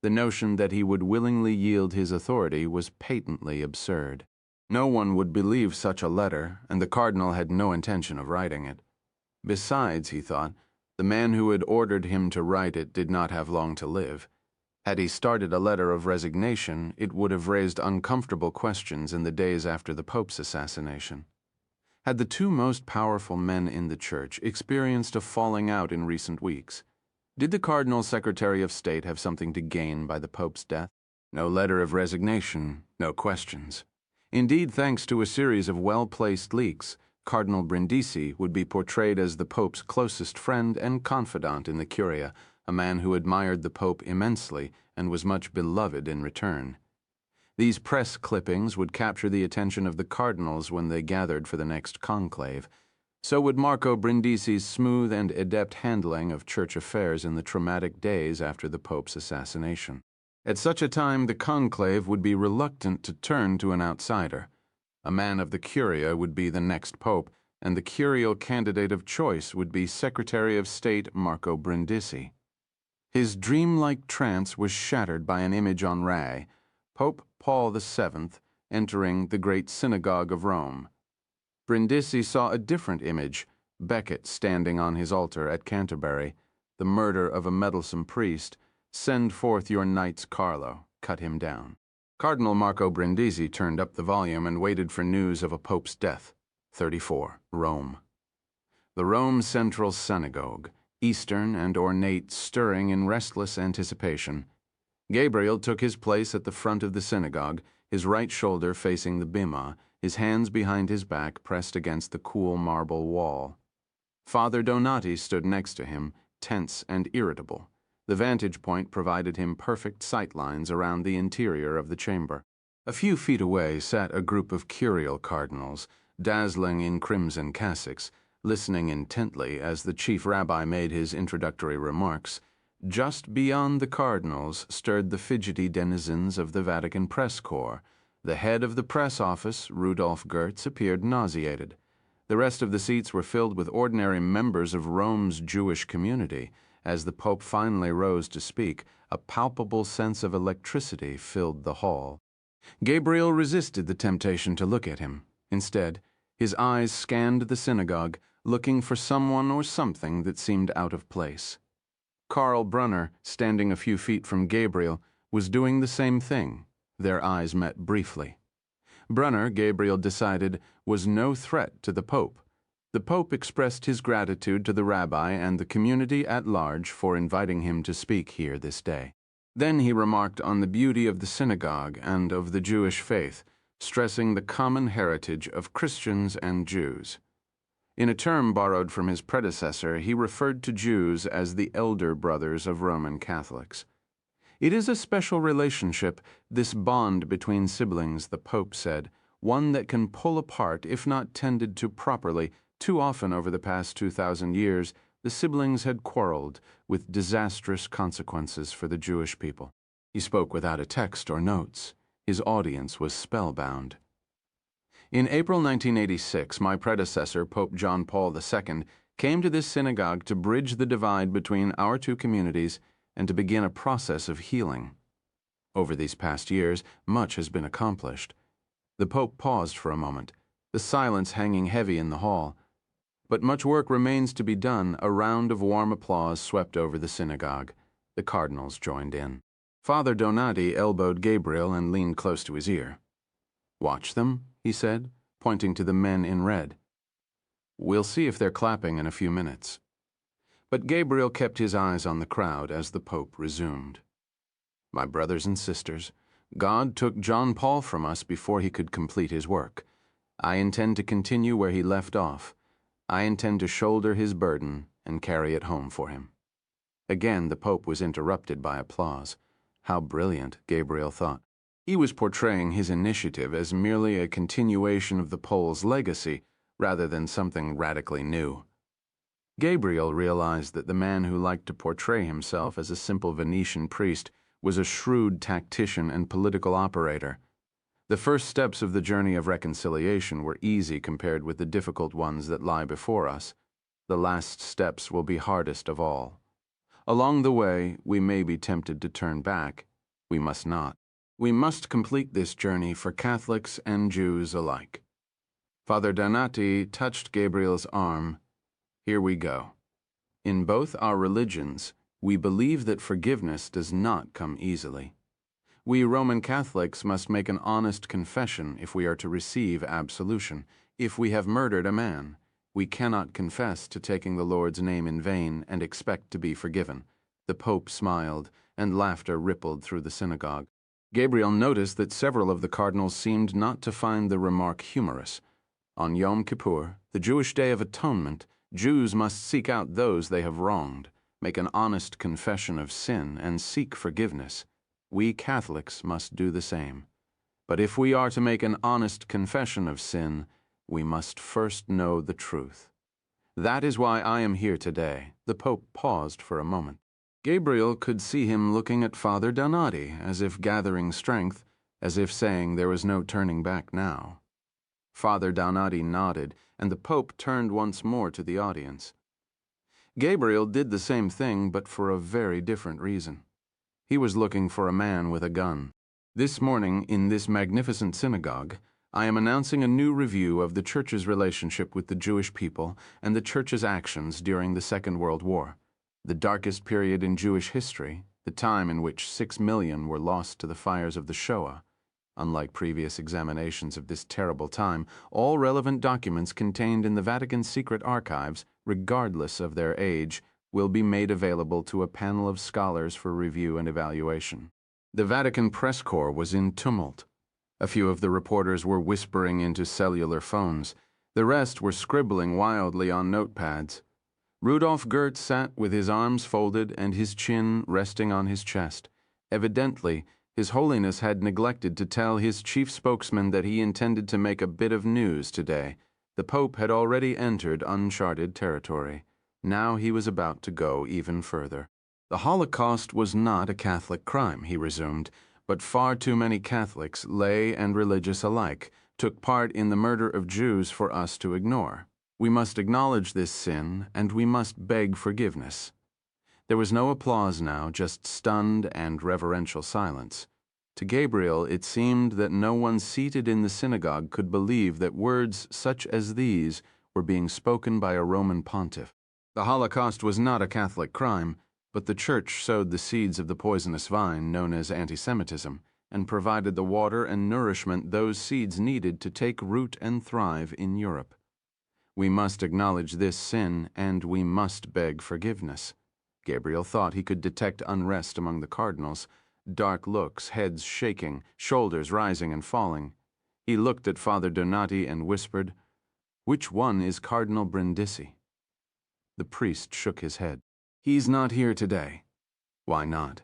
The notion that he would willingly yield his authority was patently absurd. No one would believe such a letter, and the cardinal had no intention of writing it. Besides, he thought, the man who had ordered him to write it did not have long to live. Had he started a letter of resignation, it would have raised uncomfortable questions in the days after the Pope's assassination. Had the two most powerful men in the Church experienced a falling out in recent weeks? Did the Cardinal Secretary of State have something to gain by the Pope's death? No letter of resignation, no questions. Indeed, thanks to a series of well-placed leaks, Cardinal Brindisi would be portrayed as the Pope's closest friend and confidant in the Curia, a man who admired the Pope immensely and was much beloved in return. These press clippings would capture the attention of the cardinals when they gathered for the next conclave. So would Marco Brindisi's smooth and adept handling of church affairs in the traumatic days after the Pope's assassination. At such a time, the conclave would be reluctant to turn to an outsider. A man of the Curia would be the next pope, and the curial candidate of choice would be Secretary of State Marco Brindisi. His dreamlike trance was shattered by an image on Ray, Pope Paul VII entering the great synagogue of Rome. Brindisi saw a different image, Becket standing on his altar at Canterbury, the murder of a meddlesome priest. Send forth your knights Carlo, cut him down. Cardinal Marco Brindisi turned up the volume and waited for news of a pope's death. 34. Rome. The Rome Central Synagogue, eastern and ornate, stirring in restless anticipation. Gabriel took his place at the front of the synagogue, his right shoulder facing the bimah, his hands behind his back pressed against the cool marble wall. Father Donati stood next to him, tense and irritable. The vantage point provided him perfect sight lines around the interior of the chamber. A few feet away sat a group of curial cardinals, dazzling in crimson cassocks, listening intently as the chief rabbi made his introductory remarks. Just beyond the cardinals stirred the fidgety denizens of the Vatican press corps. The head of the press office, Rudolf Gertz, appeared nauseated. The rest of the seats were filled with ordinary members of Rome's Jewish community. As the Pope finally rose to speak, a palpable sense of electricity filled the hall. Gabriel resisted the temptation to look at him. Instead, his eyes scanned the synagogue, looking for someone or something that seemed out of place. Karl Brunner, standing a few feet from Gabriel, was doing the same thing. Their eyes met briefly. Brunner, Gabriel decided, was no threat to the Pope. The Pope expressed his gratitude to the rabbi and the community at large for inviting him to speak here this day. Then he remarked on the beauty of the synagogue and of the Jewish faith, stressing the common heritage of Christians and Jews. In a term borrowed from his predecessor, he referred to Jews as the elder brothers of Roman Catholics. It is a special relationship, this bond between siblings, the Pope said, one that can pull apart if not tended to properly. Too often over the past 2,000 years, the siblings had quarreled, with disastrous consequences for the Jewish people. He spoke without a text or notes. His audience was spellbound. In April 1986, my predecessor, Pope John Paul II, came to this synagogue to bridge the divide between our two communities and to begin a process of healing. Over these past years, much has been accomplished. The Pope paused for a moment, the silence hanging heavy in the hall. But much work remains to be done. A round of warm applause swept over the synagogue. The cardinals joined in. Father Donati elbowed Gabriel and leaned close to his ear. "Watch them," he said, pointing to the men in red. "We'll see if they're clapping in a few minutes." But Gabriel kept his eyes on the crowd as the Pope resumed. "My brothers and sisters, God took John Paul from us before he could complete his work. I intend to continue where he left off. I intend to shoulder his burden and carry it home for him." Again, the Pope was interrupted by applause. How brilliant, Gabriel thought. He was portraying his initiative as merely a continuation of the Pole's legacy, rather than something radically new. Gabriel realized that the man who liked to portray himself as a simple Venetian priest was a shrewd tactician and political operator. The first steps of the journey of reconciliation were easy compared with the difficult ones that lie before us. The last steps will be hardest of all. Along the way, we may be tempted to turn back. We must not. We must complete this journey for Catholics and Jews alike. Father Donati touched Gabriel's arm Here we go. In both our religions, we believe that forgiveness does not come easily. We Roman Catholics must make an honest confession if we are to receive absolution. If we have murdered a man, we cannot confess to taking the Lord's name in vain and expect to be forgiven. The Pope smiled, and laughter rippled through the synagogue. Gabriel noticed that several of the cardinals seemed not to find the remark humorous. On Yom Kippur, the Jewish Day of Atonement, Jews must seek out those they have wronged, make an honest confession of sin, and seek forgiveness. We Catholics must do the same. But if we are to make an honest confession of sin, we must first know the truth. That is why I am here today. The Pope paused for a moment. Gabriel could see him looking at Father Donati, as if gathering strength, as if saying there was no turning back now. Father Donati nodded, and the Pope turned once more to the audience. Gabriel did the same thing, but for a very different reason. He was looking for a man with a gun. This morning, in this magnificent synagogue, I am announcing a new review of the Church's relationship with the Jewish people and the Church's actions during the Second World War, the darkest period in Jewish history, the time in which 6 million were lost to the fires of the Shoah. Unlike previous examinations of this terrible time, all relevant documents contained in the Vatican's secret archives, regardless of their age, will be made available to a panel of scholars for review and evaluation. The Vatican press corps was in tumult. A few of the reporters were whispering into cellular phones. The rest were scribbling wildly on notepads. Rudolf Goetz sat with his arms folded and his chin resting on his chest. Evidently, His Holiness had neglected to tell his chief spokesman that he intended to make a bit of news today. The Pope had already entered uncharted territory. Now he was about to go even further. The Holocaust was not a Catholic crime, he resumed, but far too many Catholics, lay and religious alike, took part in the murder of Jews for us to ignore. We must acknowledge this sin, and we must beg forgiveness. There was no applause now, just stunned and reverential silence. To Gabriel, it seemed that no one seated in the synagogue could believe that words such as these were being spoken by a Roman pontiff. The Holocaust was not a Catholic crime, but the Church sowed the seeds of the poisonous vine known as anti-Semitism and provided the water and nourishment those seeds needed to take root and thrive in Europe. We must acknowledge this sin, and we must beg forgiveness. Gabriel thought he could detect unrest among the cardinals, dark looks, heads shaking, shoulders rising and falling. He looked at Father Donati and whispered, "Which one is Cardinal Brindisi?" The priest shook his head. "He's not here today." "Why not?"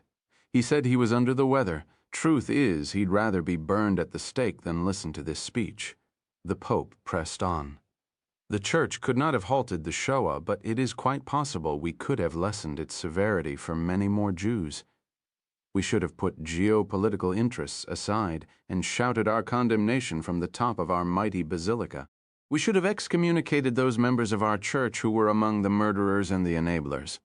"He said he was under the weather. Truth is, he'd rather be burned at the stake than listen to this speech." The Pope pressed on. "The Church could not have halted the Shoah, but it is quite possible we could have lessened its severity for many more Jews. We should have put geopolitical interests aside and shouted our condemnation from the top of our mighty basilica. We should have excommunicated those members of our Church who were among the murderers and the enablers.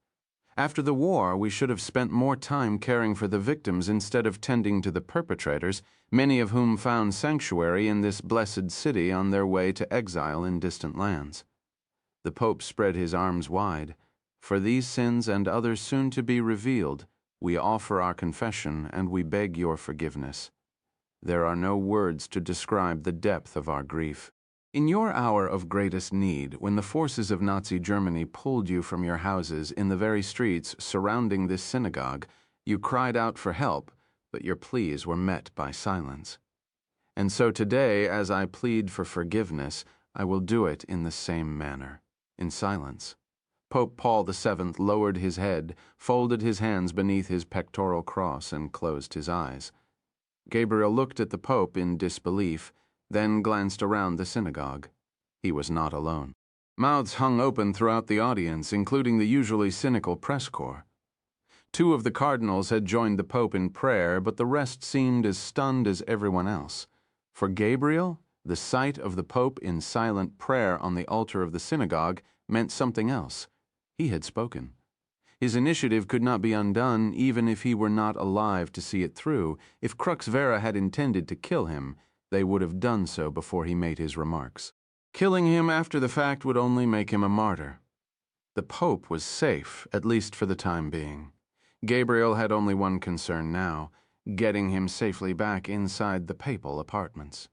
After the war, we should have spent more time caring for the victims instead of tending to the perpetrators, many of whom found sanctuary in this blessed city on their way to exile in distant lands." The Pope spread his arms wide. "For these sins and others soon to be revealed, we offer our confession and we beg your forgiveness. There are no words to describe the depth of our grief. In your hour of greatest need, when the forces of Nazi Germany pulled you from your houses in the very streets surrounding this synagogue, you cried out for help, but your pleas were met by silence. And so today, as I plead for forgiveness, I will do it in the same manner, in silence." Pope Paul VII lowered his head, folded his hands beneath his pectoral cross, and closed his eyes. Gabriel looked at the Pope in disbelief, then glanced around the synagogue. He was not alone. Mouths hung open throughout the audience, including the usually cynical press corps. 2 of the cardinals had joined the Pope in prayer, but the rest seemed as stunned as everyone else. For Gabriel, the sight of the Pope in silent prayer on the altar of the synagogue meant something else. He had spoken. His initiative could not be undone even if he were not alive to see it through. If Crux Vera had intended to kill him, they would have done so before he made his remarks. Killing him after the fact would only make him a martyr. The Pope was safe, at least for the time being. Gabriel had only one concern now, getting him safely back inside the papal apartments.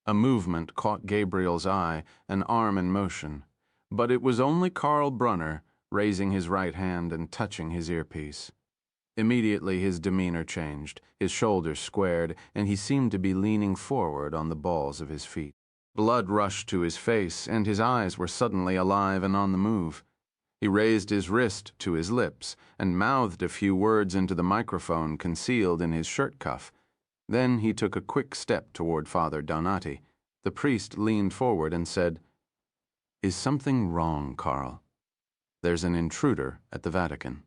A movement caught Gabriel's eye, an arm in motion, but it was only Karl Brunner, raising his right hand and touching his earpiece. Immediately his demeanor changed, his shoulders squared, and he seemed to be leaning forward on the balls of his feet. Blood rushed to his face, and his eyes were suddenly alive and on the move. He raised his wrist to his lips and mouthed a few words into the microphone concealed in his shirt cuff. Then he took a quick step toward Father Donati. The priest leaned forward and said, "Is something wrong, Karl? There's an intruder at the Vatican."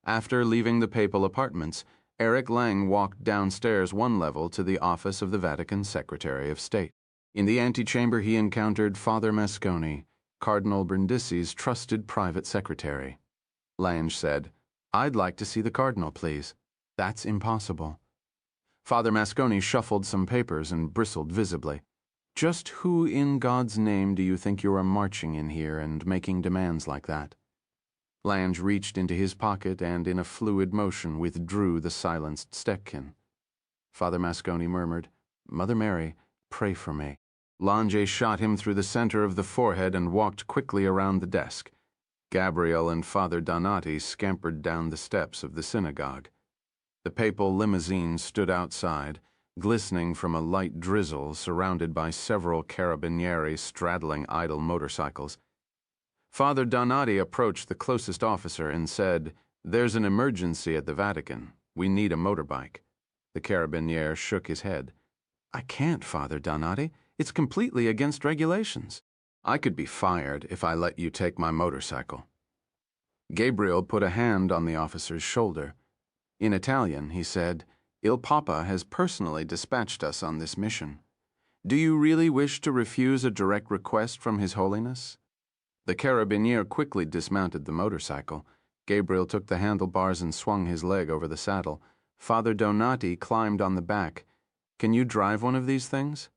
After leaving the papal apartments, Eric Lang walked downstairs one level to the office of the Vatican Secretary of State. In the antechamber he encountered Father Masconi, Cardinal Brindisi's trusted private secretary. Lange said, "I'd like to see the Cardinal, please." "That's impossible." Father Masconi shuffled some papers and bristled visibly. "Just who in God's name do you think you are marching in here and making demands like that?" Lange reached into his pocket and in a fluid motion withdrew the silenced Stekkin. Father Masconi murmured, "Mother Mary, pray for me." Lange shot him through the center of the forehead and walked quickly around the desk. Gabriel and Father Donati scampered down the steps of the synagogue. The papal limousine stood outside, glistening from a light drizzle surrounded by several carabinieri straddling idle motorcycles. Father Donati approached the closest officer and said, "There's an emergency at the Vatican. We need a motorbike." The carabiniere shook his head. "I can't, Father Donati. It's completely against regulations." "I could be fired if I let you take my motorcycle." Gabriel put a hand on the officer's shoulder. In Italian, he said, "Il Papa has personally dispatched us on this mission. Do you really wish to refuse a direct request from His Holiness?" The carabiniere quickly dismounted the motorcycle. Gabriel took the handlebars and swung his leg over the saddle. Father Donati climbed on the back. "Can you drive one of these things?"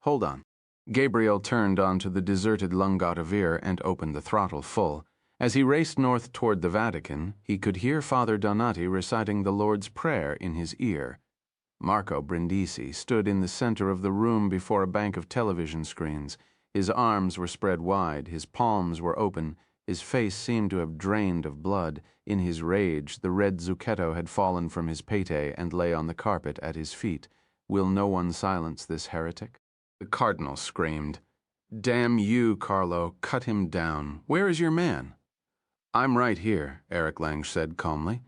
"Hold on." Gabriel turned onto the deserted Lungautavir and opened the throttle full. As he raced north toward the Vatican, he could hear Father Donati reciting the Lord's Prayer in his ear. Marco Brindisi stood in the center of the room before a bank of television screens. His arms were spread wide, his palms were open, his face seemed to have drained of blood. In his rage, the red zucchetto had fallen from his pate and lay on the carpet at his feet. Will no one silence this heretic? The cardinal screamed, "Damn you, Carlo, cut him down. Where is your man?" "I'm right here," Eric Lang said calmly.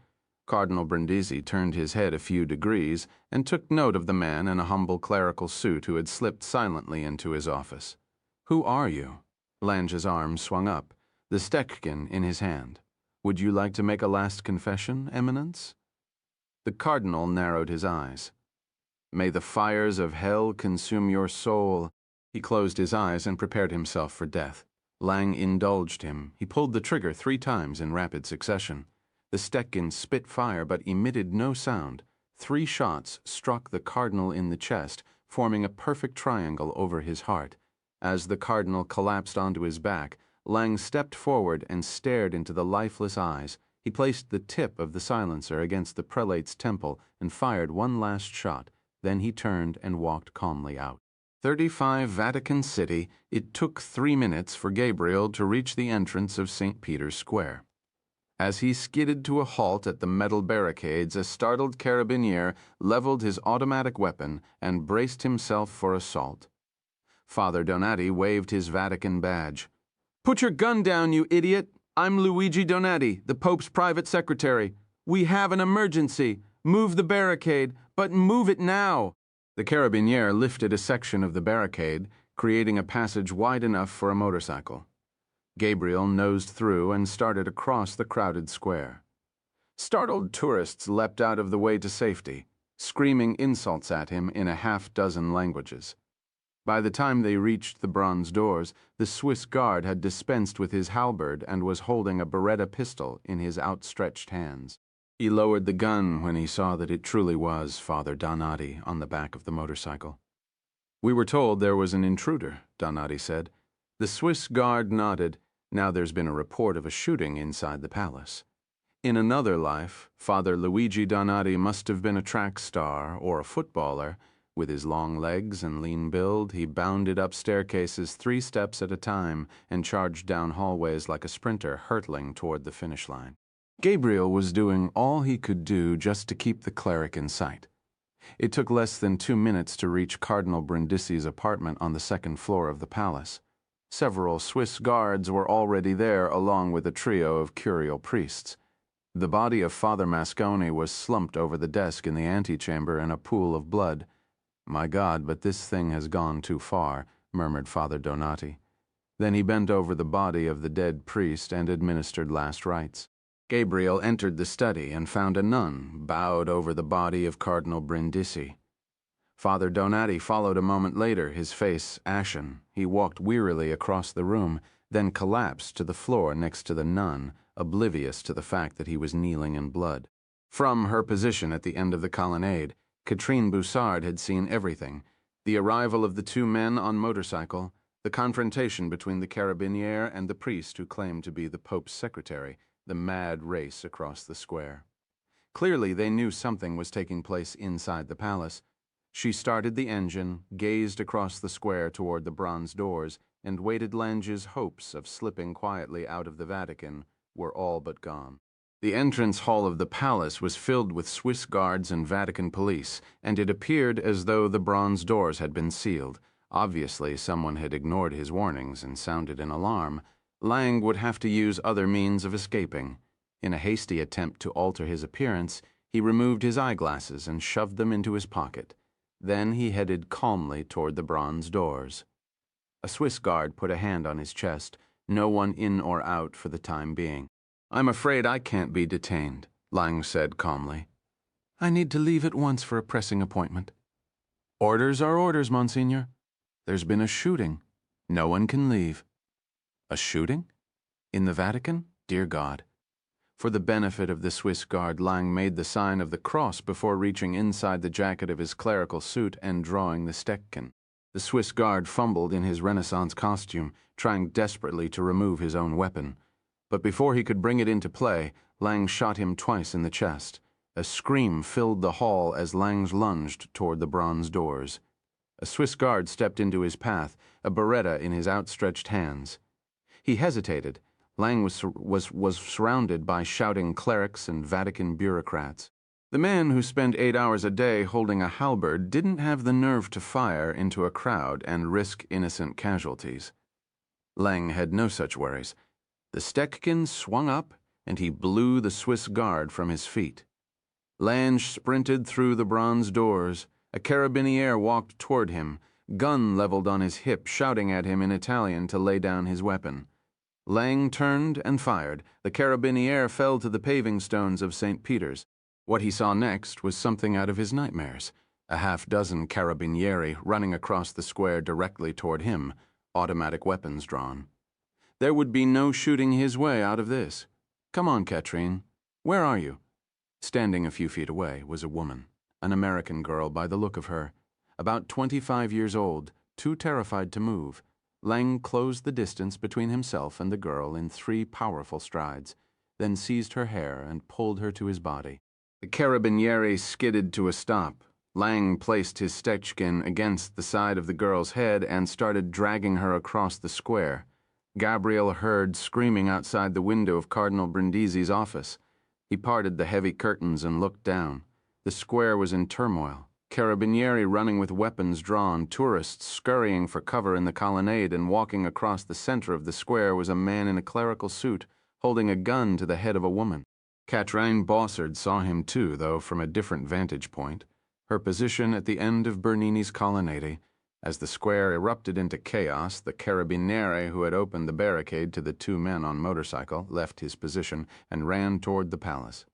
Cardinal Brindisi turned his head a few degrees and took note of the man in a humble clerical suit who had slipped silently into his office. "Who are you?" Lange's arm swung up, the Stekkin in his hand. "Would you like to make a last confession, Eminence?" The cardinal narrowed his eyes. "May the fires of hell consume your soul." He closed his eyes and prepared himself for death. Lang indulged him. He pulled the trigger 3 times in rapid succession. The Stekkin spit fire but emitted no sound. 3 shots struck the cardinal in the chest, forming a perfect triangle over his heart. As the cardinal collapsed onto his back, Lang stepped forward and stared into the lifeless eyes. He placed the tip of the silencer against the prelate's temple and fired one last shot. Then he turned and walked calmly out. 35 Vatican City, it took 3 minutes for Gabriel to reach the entrance of St. Peter's Square. As he skidded to a halt at the metal barricades, a startled carabiniere leveled his automatic weapon and braced himself for assault. Father Donati waved his Vatican badge. "Put your gun down, you idiot! I'm Luigi Donati, the Pope's private secretary. We have an emergency. Move the barricade, but move it now." The carabiniere lifted a section of the barricade, creating a passage wide enough for a motorcycle. Gabriel nosed through and started across the crowded square. Startled tourists leapt out of the way to safety, screaming insults at him in a half-dozen languages. By the time they reached the bronze doors, the Swiss guard had dispensed with his halberd and was holding a Beretta pistol in his outstretched hands. He lowered the gun when he saw that it truly was Father Donati on the back of the motorcycle. "We were told there was an intruder," Donati said. The Swiss guard nodded. Now there's been a report of a shooting inside the palace. In another life, Father Luigi Donati must have been a track star or a footballer. With his long legs and lean build, he bounded up staircases 3 steps at a time and charged down hallways like a sprinter hurtling toward the finish line. Gabriel was doing all he could do just to keep the cleric in sight. It took less than 2 minutes to reach Cardinal Brindisi's apartment on the 2nd floor of the palace. Several Swiss guards were already there, along with a trio of curial priests. The body of Father Masconi was slumped over the desk in the antechamber in a pool of blood. "My God, but this thing has gone too far," murmured Father Donati. Then he bent over the body of the dead priest and administered last rites. Gabriel entered the study and found a nun bowed over the body of Cardinal Brindisi. Father Donati followed a moment later, his face ashen. He walked wearily across the room, then collapsed to the floor next to the nun, oblivious to the fact that he was kneeling in blood. From her position at the end of the colonnade, Catherine Boussard had seen everything: the arrival of the 2 men on motorcycle, the confrontation between the carabiniere and the priest who claimed to be the Pope's secretary, the mad race across the square. Clearly they knew something was taking place inside the palace. She started the engine, gazed across the square toward the bronze doors, and waited. Lange's hopes of slipping quietly out of the Vatican were all but gone. The entrance hall of the palace was filled with Swiss guards and Vatican police, and it appeared as though the bronze doors had been sealed. Obviously, someone had ignored his warnings and sounded an alarm. Lange would have to use other means of escaping. In a hasty attempt to alter his appearance, he removed his eyeglasses and shoved them into his pocket. Then he headed calmly toward the bronze doors. A Swiss guard put a hand on his chest, no one in or out for the time being. "I'm afraid I can't be detained," Lange said calmly. "I need to leave at once for a pressing appointment." "Orders are orders, Monsignor. There's been a shooting. No one can leave." "A shooting? In the Vatican? Dear God." For the benefit of the Swiss guard, Lange made the sign of the cross before reaching inside the jacket of his clerical suit and drawing the Steckchen. The Swiss guard fumbled in his Renaissance costume, trying desperately to remove his own weapon. But before he could bring it into play, Lange shot him twice in the chest. A scream filled the hall as Lange lunged toward the bronze doors. A Swiss guard stepped into his path, a beretta in his outstretched hands. He hesitated. Lange was surrounded by shouting clerics and Vatican bureaucrats. The man who spent 8 hours a day holding a halberd didn't have the nerve to fire into a crowd and risk innocent casualties. Lange had no such worries. The Steckchen swung up, and he blew the Swiss guard from his feet. Lange sprinted through the bronze doors. A carabiniere walked toward him, gun leveled on his hip, shouting at him in Italian to lay down his weapon. Lange turned and fired. The carabiniere fell to the paving stones of St. Peter's. What he saw next was something out of his nightmares. A half-dozen carabinieri running across the square directly toward him, automatic weapons drawn. There would be no shooting his way out of this. "Come on, Catherine. Where are you?" Standing a few feet away was a woman, an American girl by the look of her, about 25 years old, too terrified to move. Lange closed the distance between himself and the girl in 3 powerful strides, then seized her hair and pulled her to his body. The carabinieri skidded to a stop. Lange placed his Steckchen against the side of the girl's head and started dragging her across the square. Gabriel heard screaming outside the window of Cardinal Brindisi's office. He parted the heavy curtains and looked down. The square was in turmoil. Carabinieri running with weapons drawn, tourists scurrying for cover in the colonnade, and walking across the center of the square was a man in a clerical suit, holding a gun to the head of a woman. Catherine Bossard saw him too, though from a different vantage point. Her position at the end of Bernini's colonnade. As the square erupted into chaos, the carabiniere who had opened the barricade to the 2 men on motorcycle left his position and ran toward the palace.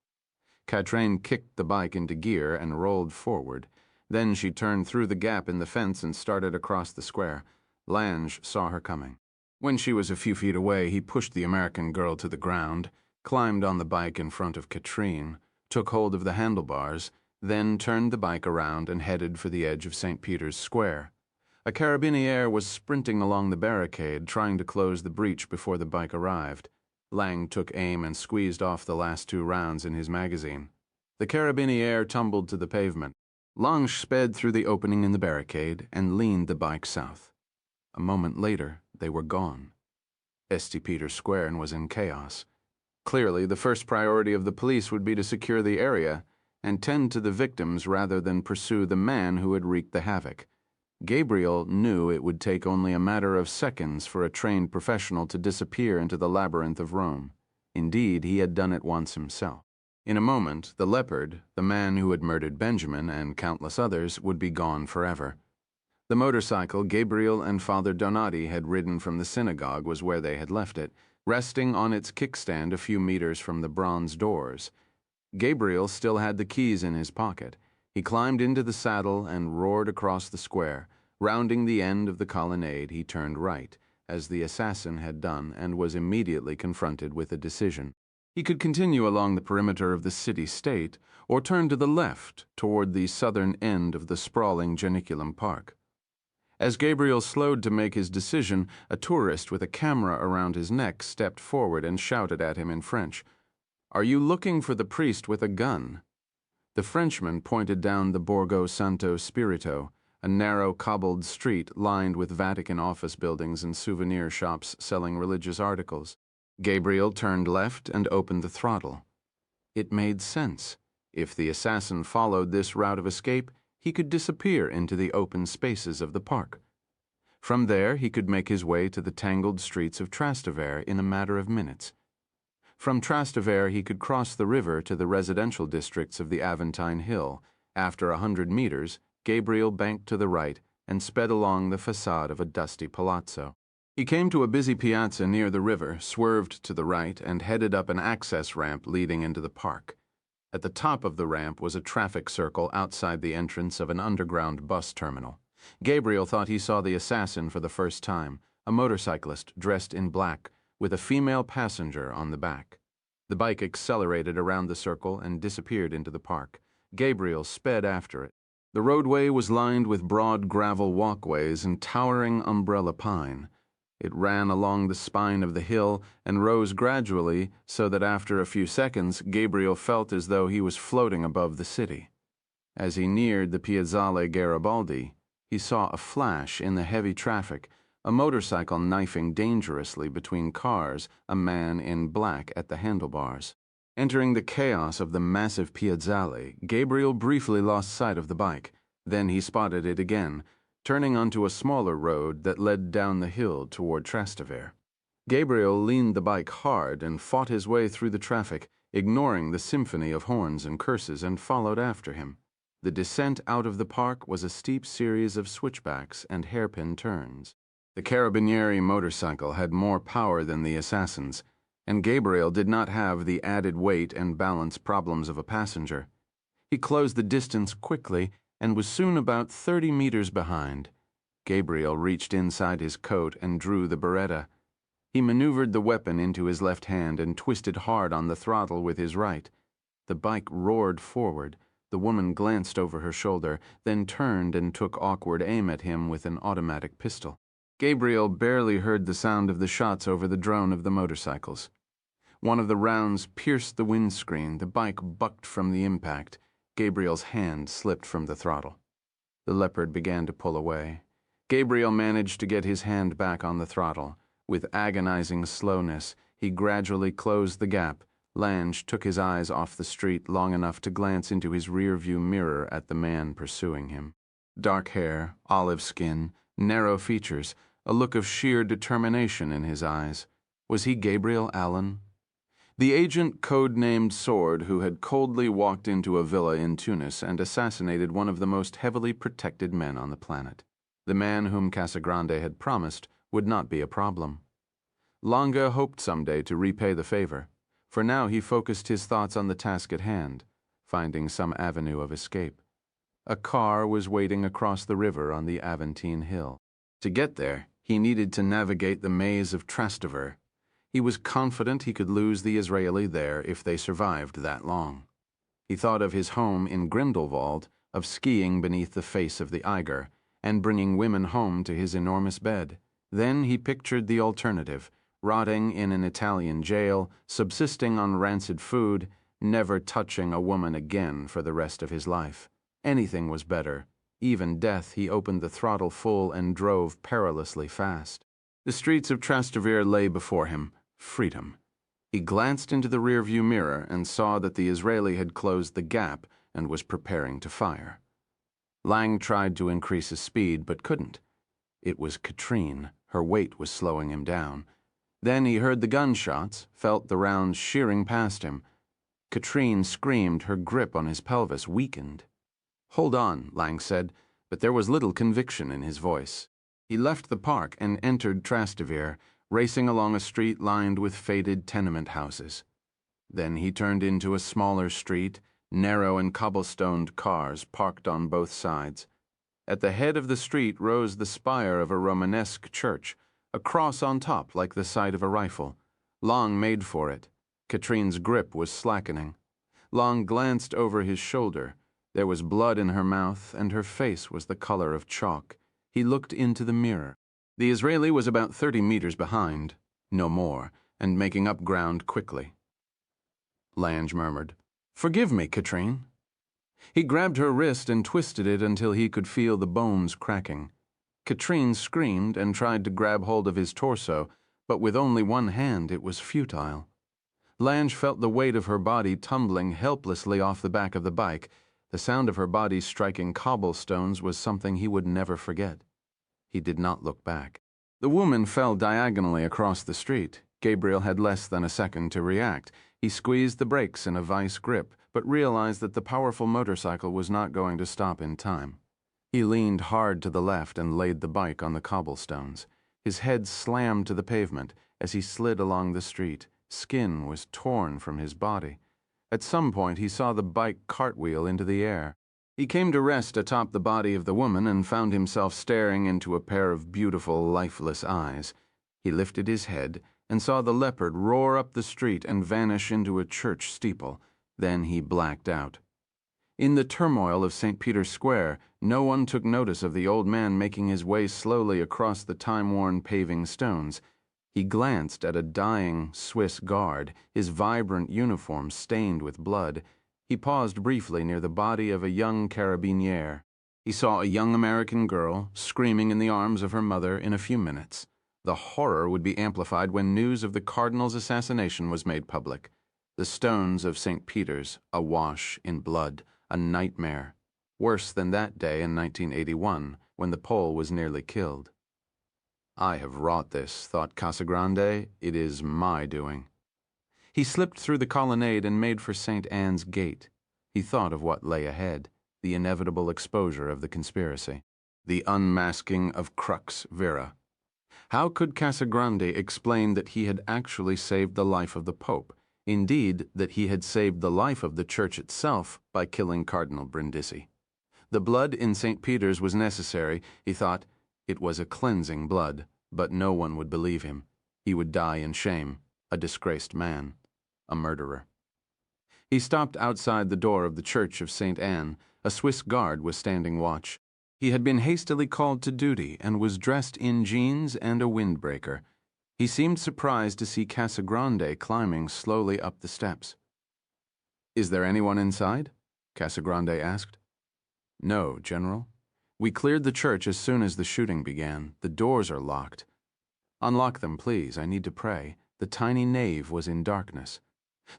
Catherine kicked the bike into gear and rolled forward. Then she turned through the gap in the fence and started across the square. Lange saw her coming. When she was a few feet away, he pushed the American girl to the ground, climbed on the bike in front of Catherine, took hold of the handlebars, then turned the bike around and headed for the edge of St. Peter's Square. A carabiniere was sprinting along the barricade, trying to close the breach before the bike arrived. Lang took aim and squeezed off the last 2 rounds in his magazine. The carabiniere tumbled to the pavement. Lang sped through the opening in the barricade and leaned the bike south. A moment later, they were gone. St. Peter's Square was in chaos. Clearly, the first priority of the police would be to secure the area and tend to the victims rather than pursue the man who had wreaked the havoc. Gabriel knew it would take only a matter of seconds for a trained professional to disappear into the labyrinth of Rome. Indeed, he had done it once himself. In a moment, the leopard, the man who had murdered Benjamin and countless others, would be gone forever. The motorcycle Gabriel and Father Donati had ridden from the synagogue was where they had left it, resting on its kickstand a few meters from the bronze doors. Gabriel still had the keys in his pocket. He climbed into the saddle and roared across the square. Rounding the end of the colonnade, he turned right, as the assassin had done, and was immediately confronted with a decision. He could continue along the perimeter of the city-state, or turn to the left, toward the southern end of the sprawling Janiculum Park. As Gabriel slowed to make his decision, a tourist with a camera around his neck stepped forward and shouted at him in French, "Are you looking for the priest with a gun?" The Frenchman pointed down the Borgo Santo Spirito, a narrow cobbled street lined with Vatican office buildings and souvenir shops selling religious articles. Gabriel turned left and opened the throttle. It made sense. If the assassin followed this route of escape, he could disappear into the open spaces of the park. From there, he could make his way to the tangled streets of Trastevere in a matter of minutes. From Trastevere, he could cross the river to the residential districts of the Aventine Hill. After 100 meters, Gabriel banked to the right and sped along the facade of a dusty palazzo. He came to a busy piazza near the river, swerved to the right, and headed up an access ramp leading into the park. At the top of the ramp was a traffic circle outside the entrance of an underground bus terminal. Gabriel thought he saw the assassin for the first time, a motorcyclist dressed in black, with a female passenger on the back. The bike accelerated around the circle and disappeared into the park. Gabriel sped after it. The roadway was lined with broad gravel walkways and towering umbrella pine. It ran along the spine of the hill and rose gradually so that after a few seconds, Gabriel felt as though he was floating above the city. As he neared the Piazzale Garibaldi, he saw a flash in the heavy traffic, a motorcycle knifing dangerously between cars, a man in black at the handlebars. Entering the chaos of the massive Piazzale, Gabriel briefly lost sight of the bike. Then he spotted it again, turning onto a smaller road that led down the hill toward Trastevere. Gabriel leaned the bike hard and fought his way through the traffic, ignoring the symphony of horns and curses, and followed after him. The descent out of the park was a steep series of switchbacks and hairpin turns. The Carabinieri motorcycle had more power than the assassin's, and Gabriel did not have the added weight and balance problems of a passenger. He closed the distance quickly and was soon about 30 meters behind. Gabriel reached inside his coat and drew the Beretta. He maneuvered the weapon into his left hand and twisted hard on the throttle with his right. The bike roared forward. The woman glanced over her shoulder, then turned and took awkward aim at him with an automatic pistol. Gabriel barely heard the sound of the shots over the drone of the motorcycles. One of the rounds pierced the windscreen. The bike bucked from the impact. Gabriel's hand slipped from the throttle. The leopard began to pull away. Gabriel managed to get his hand back on the throttle. With agonizing slowness, he gradually closed the gap. Lange took his eyes off the street long enough to glance into his rear-view mirror at the man pursuing him. Dark hair, olive skin, narrow features, a look of sheer determination in his eyes. Was he Gabriel Allen? The agent code-named Sword who had coldly walked into a villa in Tunis and assassinated one of the most heavily protected men on the planet. The man whom Casagrande had promised would not be a problem. Longa hoped someday to repay the favor. For now he focused his thoughts on the task at hand, finding some avenue of escape. A car was waiting across the river on the Aventine Hill. To get there, he needed to navigate the maze of Trastevere. He was confident he could lose the Israeli there if they survived that long. He thought of his home in Grindelwald, of skiing beneath the face of the Eiger, and bringing women home to his enormous bed. Then he pictured the alternative, rotting in an Italian jail, subsisting on rancid food, never touching a woman again for the rest of his life. Anything was better. Even death. He opened the throttle full and drove perilously fast. The streets of Trastevere lay before him. Freedom. He glanced into the rearview mirror and saw that the Israeli had closed the gap and was preparing to fire. Lang tried to increase his speed, but couldn't. It was Katrine. Her weight was slowing him down. Then he heard the gunshots, felt the rounds shearing past him. Katrine screamed, her grip on his pelvis weakened. "Hold on," Lang said, but there was little conviction in his voice. He left the park and entered Trastevere, racing along a street lined with faded tenement houses. Then he turned into a smaller street, narrow and cobblestoned cars parked on both sides. At the head of the street rose the spire of a Romanesque church, a cross on top like the sight of a rifle. Long made for it. Katrine's grip was slackening. Long glanced over his shoulder. There was blood in her mouth, and her face was the color of chalk. He looked into the mirror. The Israeli was about 30 meters behind, no more, and making up ground quickly. Lange murmured, "Forgive me, Katrine." He grabbed her wrist and twisted it until he could feel the bones cracking. Katrine screamed and tried to grab hold of his torso, but with only one hand it was futile. Lange felt the weight of her body tumbling helplessly off the back of the bike. The sound of her body striking cobblestones was something he would never forget. He did not look back. The woman fell diagonally across the street. Gabriel had less than a second to react. He squeezed the brakes in a vice grip, but realized that the powerful motorcycle was not going to stop in time. He leaned hard to the left and laid the bike on the cobblestones. His head slammed to the pavement as he slid along the street. Skin was torn from his body. At some point, he saw the bike cartwheel into the air. He came to rest atop the body of the woman and found himself staring into a pair of beautiful, lifeless eyes. He lifted his head and saw the leopard roar up the street and vanish into a church steeple. Then he blacked out. In the turmoil of St. Peter's Square, no one took notice of the old man making his way slowly across the time-worn paving stones. He glanced at a dying Swiss guard, his vibrant uniform stained with blood. He paused briefly near the body of a young carabiniere. He saw a young American girl screaming in the arms of her mother in a few minutes. The horror would be amplified when news of the cardinal's assassination was made public. The stones of St. Peter's, awash in blood, a nightmare. Worse than that day in 1981, when the Pole was nearly killed. "I have wrought this," thought Casagrande. "It is my doing." He slipped through the colonnade and made for St. Anne's Gate. He thought of what lay ahead, the inevitable exposure of the conspiracy, the unmasking of Crux Vera. How could Casagrande explain that he had actually saved the life of the Pope, indeed that he had saved the life of the Church itself by killing Cardinal Brindisi? The blood in St. Peter's was necessary, he thought. It was a cleansing blood, but no one would believe him. He would die in shame, a disgraced man, a murderer. He stopped outside the door of the Church of St. Anne. A Swiss guard was standing watch. He had been hastily called to duty and was dressed in jeans and a windbreaker. He seemed surprised to see Casagrande climbing slowly up the steps. "Is there anyone inside?" Casagrande asked. "No, General. We cleared the church as soon as the shooting began. The doors are locked." "Unlock them, please. I need to pray." The tiny nave was in darkness.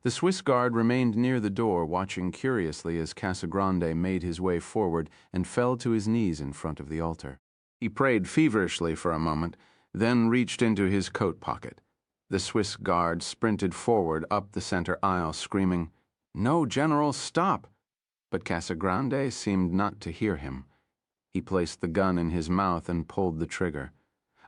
The Swiss guard remained near the door, watching curiously as Casagrande made his way forward and fell to his knees in front of the altar. He prayed feverishly for a moment, then reached into his coat pocket. The Swiss guard sprinted forward up the center aisle, screaming, "No, General, stop!" But Casagrande seemed not to hear him. He placed the gun in his mouth and pulled the trigger.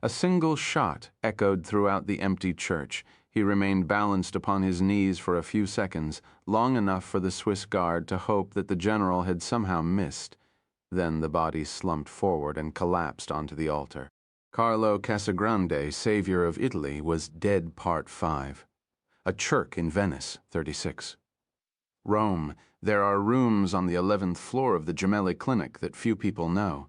A single shot echoed throughout the empty church. He remained balanced upon his knees for a few seconds, long enough for the Swiss guard to hope that the general had somehow missed. Then the body slumped forward and collapsed onto the altar. Carlo Casagrande, savior of Italy, was dead. Part 5. A Chirk in Venice, 36. Rome. There are rooms on the 11th floor of the Gemelli Clinic that few people know.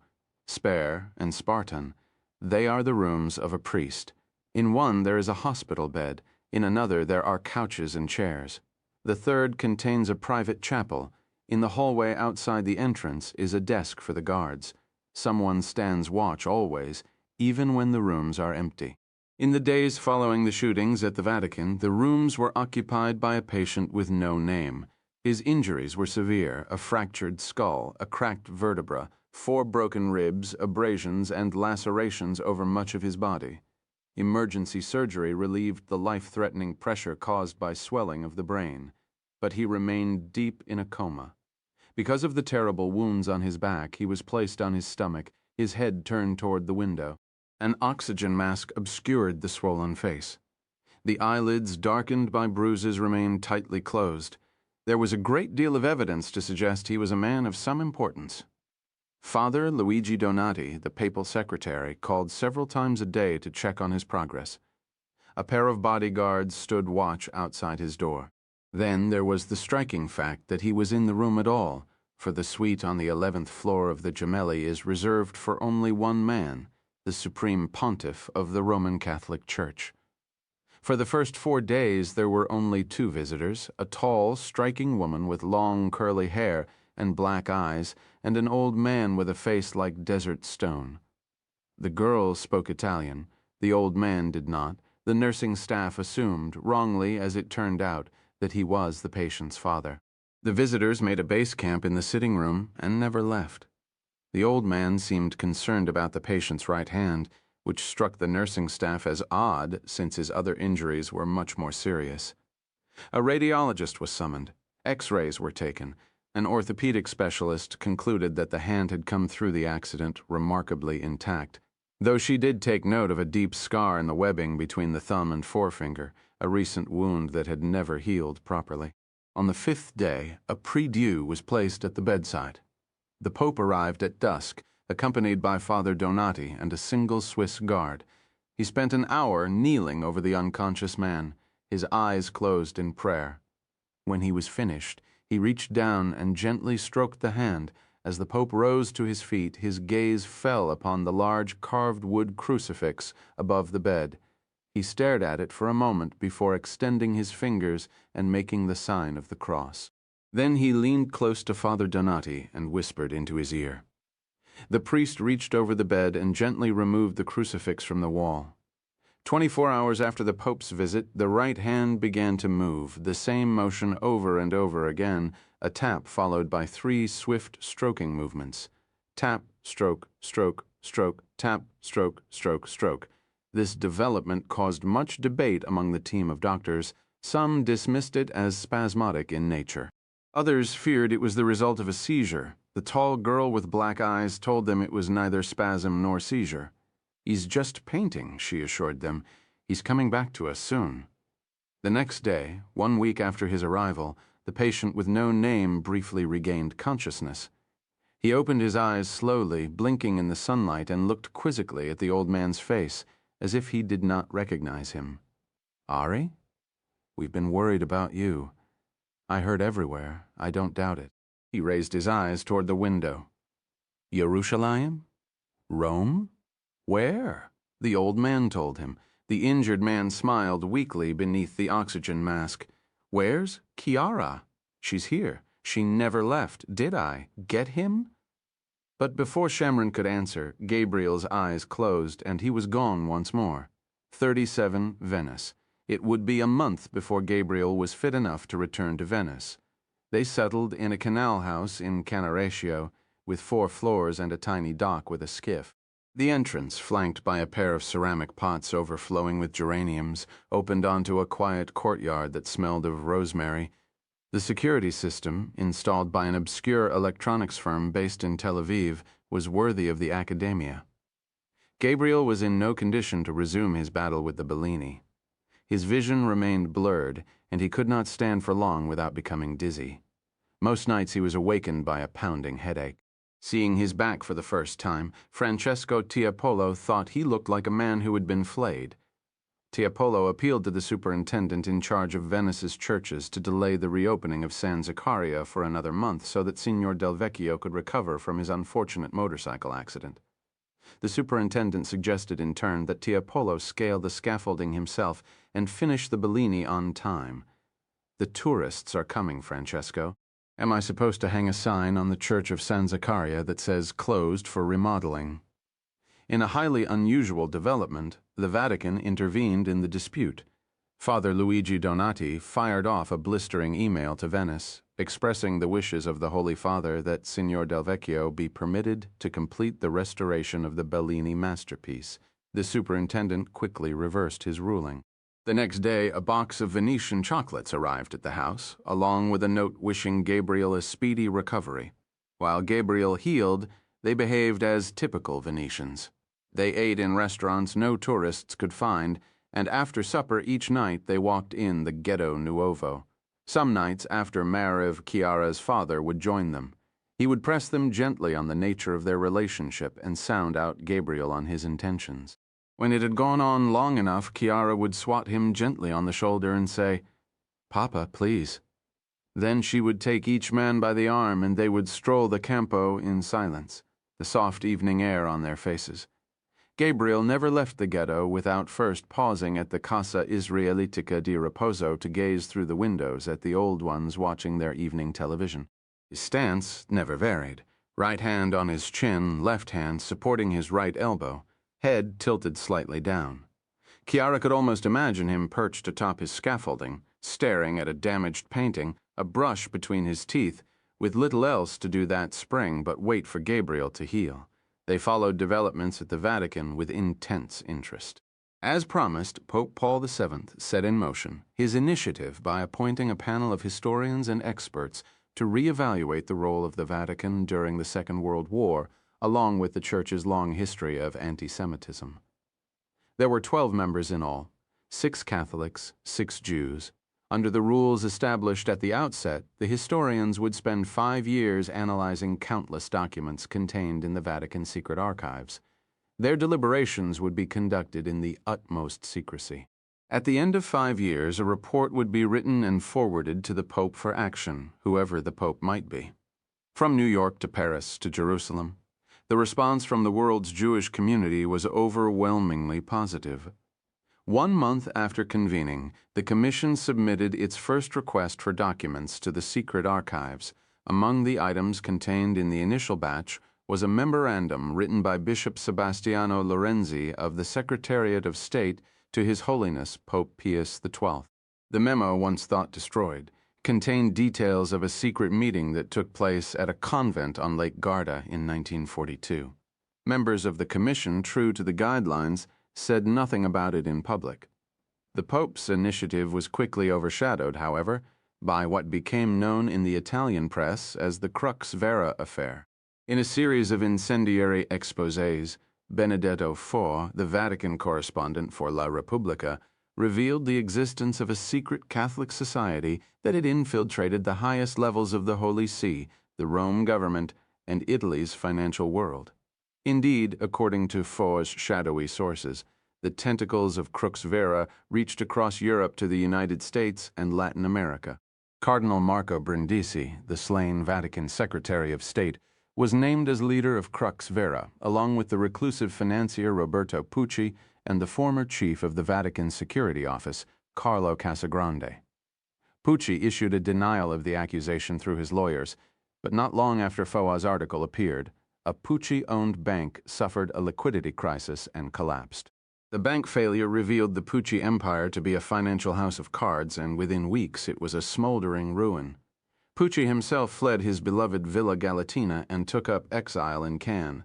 spare, and Spartan. They are the rooms of a priest. In one there is a hospital bed, in another there are couches and chairs. The third contains a private chapel. In the hallway outside the entrance is a desk for the guards. Someone stands watch always, even when the rooms are empty. In the days following the shootings at the Vatican, the rooms were occupied by a patient with no name. His injuries were severe: a fractured skull, a cracked vertebra, 4 broken ribs, abrasions, and lacerations over much of his body. Emergency surgery relieved the life-threatening pressure caused by swelling of the brain, but he remained deep in a coma. Because of the terrible wounds on his back, he was placed on his stomach, his head turned toward the window. An oxygen mask obscured the swollen face. The eyelids, darkened by bruises, remained tightly closed. There was a great deal of evidence to suggest he was a man of some importance. Father Luigi Donati, the papal secretary, called several times a day to check on his progress. A pair of bodyguards stood watch outside his door. Then there was the striking fact that he was in the room at all, for the suite on the 11th floor of the Gemelli is reserved for only one man, the Supreme Pontiff of the Roman Catholic Church. For the first 4 days there were only 2 visitors, a tall, striking woman with long curly hair and black eyes, and an old man with a face like desert stone. The girl spoke Italian. The old man did not. The nursing staff assumed, wrongly as it turned out, that he was the patient's father. The visitors made a base camp in the sitting room and never left. The old man seemed concerned about the patient's right hand, which struck the nursing staff as odd since his other injuries were much more serious. A radiologist was summoned. X-rays were taken. An orthopedic specialist concluded that the hand had come through the accident remarkably intact, though she did take note of a deep scar in the webbing between the thumb and forefinger, a recent wound that had never healed properly. On the 5th day, a prie-dieu was placed at the bedside. The Pope arrived at dusk, accompanied by Father Donati and a single Swiss guard. He spent an hour kneeling over the unconscious man, his eyes closed in prayer. When he was finished, he reached down and gently stroked the hand. As the Pope rose to his feet, his gaze fell upon the large carved wood crucifix above the bed. He stared at it for a moment before extending his fingers and making the sign of the cross. Then he leaned close to Father Donati and whispered into his ear. The priest reached over the bed and gently removed the crucifix from the wall. 24 hours after the Pope's visit, the right hand began to move, the same motion over and over again, a tap followed by 3 swift stroking movements. Tap, stroke, stroke, stroke, tap, stroke, stroke, stroke. This development caused much debate among the team of doctors. Some dismissed it as spasmodic in nature. Others feared it was the result of a seizure. The tall girl with black eyes told them it was neither spasm nor seizure. "He's just painting," she assured them. "He's coming back to us soon." The next day, 1 week after his arrival, the patient with no name briefly regained consciousness. He opened his eyes slowly, blinking in the sunlight, and looked quizzically at the old man's face, as if he did not recognize him. "Ari? We've been worried about you. I heard everywhere. I don't doubt it." He raised his eyes toward the window. "Jerusalem? Rome? Where?" The old man told him. The injured man smiled weakly beneath the oxygen mask. "Where's Chiara? She's here. She never left. Did I get him?" But before Shamron could answer, Gabriel's eyes closed and he was gone once more. 37 Venice. It would be a month before Gabriel was fit enough to return to Venice. They settled in a canal house in Cannareccio, with 4 floors and a tiny dock with a skiff. The entrance, flanked by a pair of ceramic pots overflowing with geraniums, opened onto a quiet courtyard that smelled of rosemary. The security system, installed by an obscure electronics firm based in Tel Aviv, was worthy of the Accademia. Gabriel was in no condition to resume his battle with the Bellini. His vision remained blurred, and he could not stand for long without becoming dizzy. Most nights he was awakened by a pounding headache. Seeing his back for the first time, Francesco Tiepolo thought he looked like a man who had been flayed. Tiepolo appealed to the superintendent in charge of Venice's churches to delay the reopening of San Zaccaria for another month so that Signor Del Vecchio could recover from his unfortunate motorcycle accident. The superintendent suggested in turn that Tiepolo scale the scaffolding himself and finish the Bellini on time. "The tourists are coming, Francesco. Am I supposed to hang a sign on the church of San Zaccaria that says closed for remodeling?" In a highly unusual development, the Vatican intervened in the dispute. Father Luigi Donati fired off a blistering email to Venice, expressing the wishes of the Holy Father that Signor Del Vecchio be permitted to complete the restoration of the Bellini masterpiece. The superintendent quickly reversed his ruling. The next day, a box of Venetian chocolates arrived at the house, along with a note wishing Gabriel a speedy recovery. While Gabriel healed, they behaved as typical Venetians. They ate in restaurants no tourists could find, and after supper each night they walked in the Ghetto Nuovo. Some nights after Mariv, Chiara's father, would join them. He would press them gently on the nature of their relationship and sound out Gabriel on his intentions. When it had gone on long enough, Chiara would swat him gently on the shoulder and say, "Papa, please." Then she would take each man by the arm and they would stroll the campo in silence, the soft evening air on their faces. Gabriel never left the ghetto without first pausing at the Casa Israelitica di Riposo to gaze through the windows at the old ones watching their evening television. His stance never varied, right hand on his chin, left hand supporting his right elbow, head tilted slightly down. Chiara could almost imagine him perched atop his scaffolding, staring at a damaged painting, a brush between his teeth, with little else to do that spring but wait for Gabriel to heal. They followed developments at the Vatican with intense interest. As promised, Pope Paul VII set in motion his initiative by appointing a panel of historians and experts to reevaluate the role of the Vatican during the Second World War, along with the Church's long history of anti-Semitism. There were 12 members in all, 6 Catholics, 6 Jews. Under the rules established at the outset, the historians would spend 5 years analyzing countless documents contained in the Vatican secret archives. Their deliberations would be conducted in the utmost secrecy. At the end of 5 years, a report would be written and forwarded to the Pope for action, whoever the Pope might be. From New York to Paris to Jerusalem, the response from the world's Jewish community was overwhelmingly positive. 1 month after convening, the Commission submitted its first request for documents to the secret archives. Among the items contained in the initial batch was a memorandum written by Bishop Sebastiano Lorenzi of the Secretariat of State to His Holiness Pope Pius XII. The memo, once thought destroyed, contained details of a secret meeting that took place at a convent on Lake Garda in 1942. Members of the Commission, true to the guidelines, said nothing about it in public. The Pope's initiative was quickly overshadowed, however, by what became known in the Italian press as the Crux Vera affair. In a series of incendiary exposés, Benedetto Fo, the Vatican correspondent for La Repubblica, revealed the existence of a secret Catholic society that had infiltrated the highest levels of the Holy See, the Rome government, and Italy's financial world. Indeed, according to Fo's shadowy sources, the tentacles of Crux Vera reached across Europe to the United States and Latin America. Cardinal Marco Brindisi, the slain Vatican Secretary of State, was named as leader of Crux Vera, along with the reclusive financier Roberto Pucci and the former chief of the Vatican Security Office, Carlo Casagrande. Pucci issued a denial of the accusation through his lawyers, but not long after Foa's article appeared, a Pucci-owned bank suffered a liquidity crisis and collapsed. The bank failure revealed the Pucci empire to be a financial house of cards, and within weeks it was a smoldering ruin. Pucci himself fled his beloved Villa Galatina and took up exile in Cannes.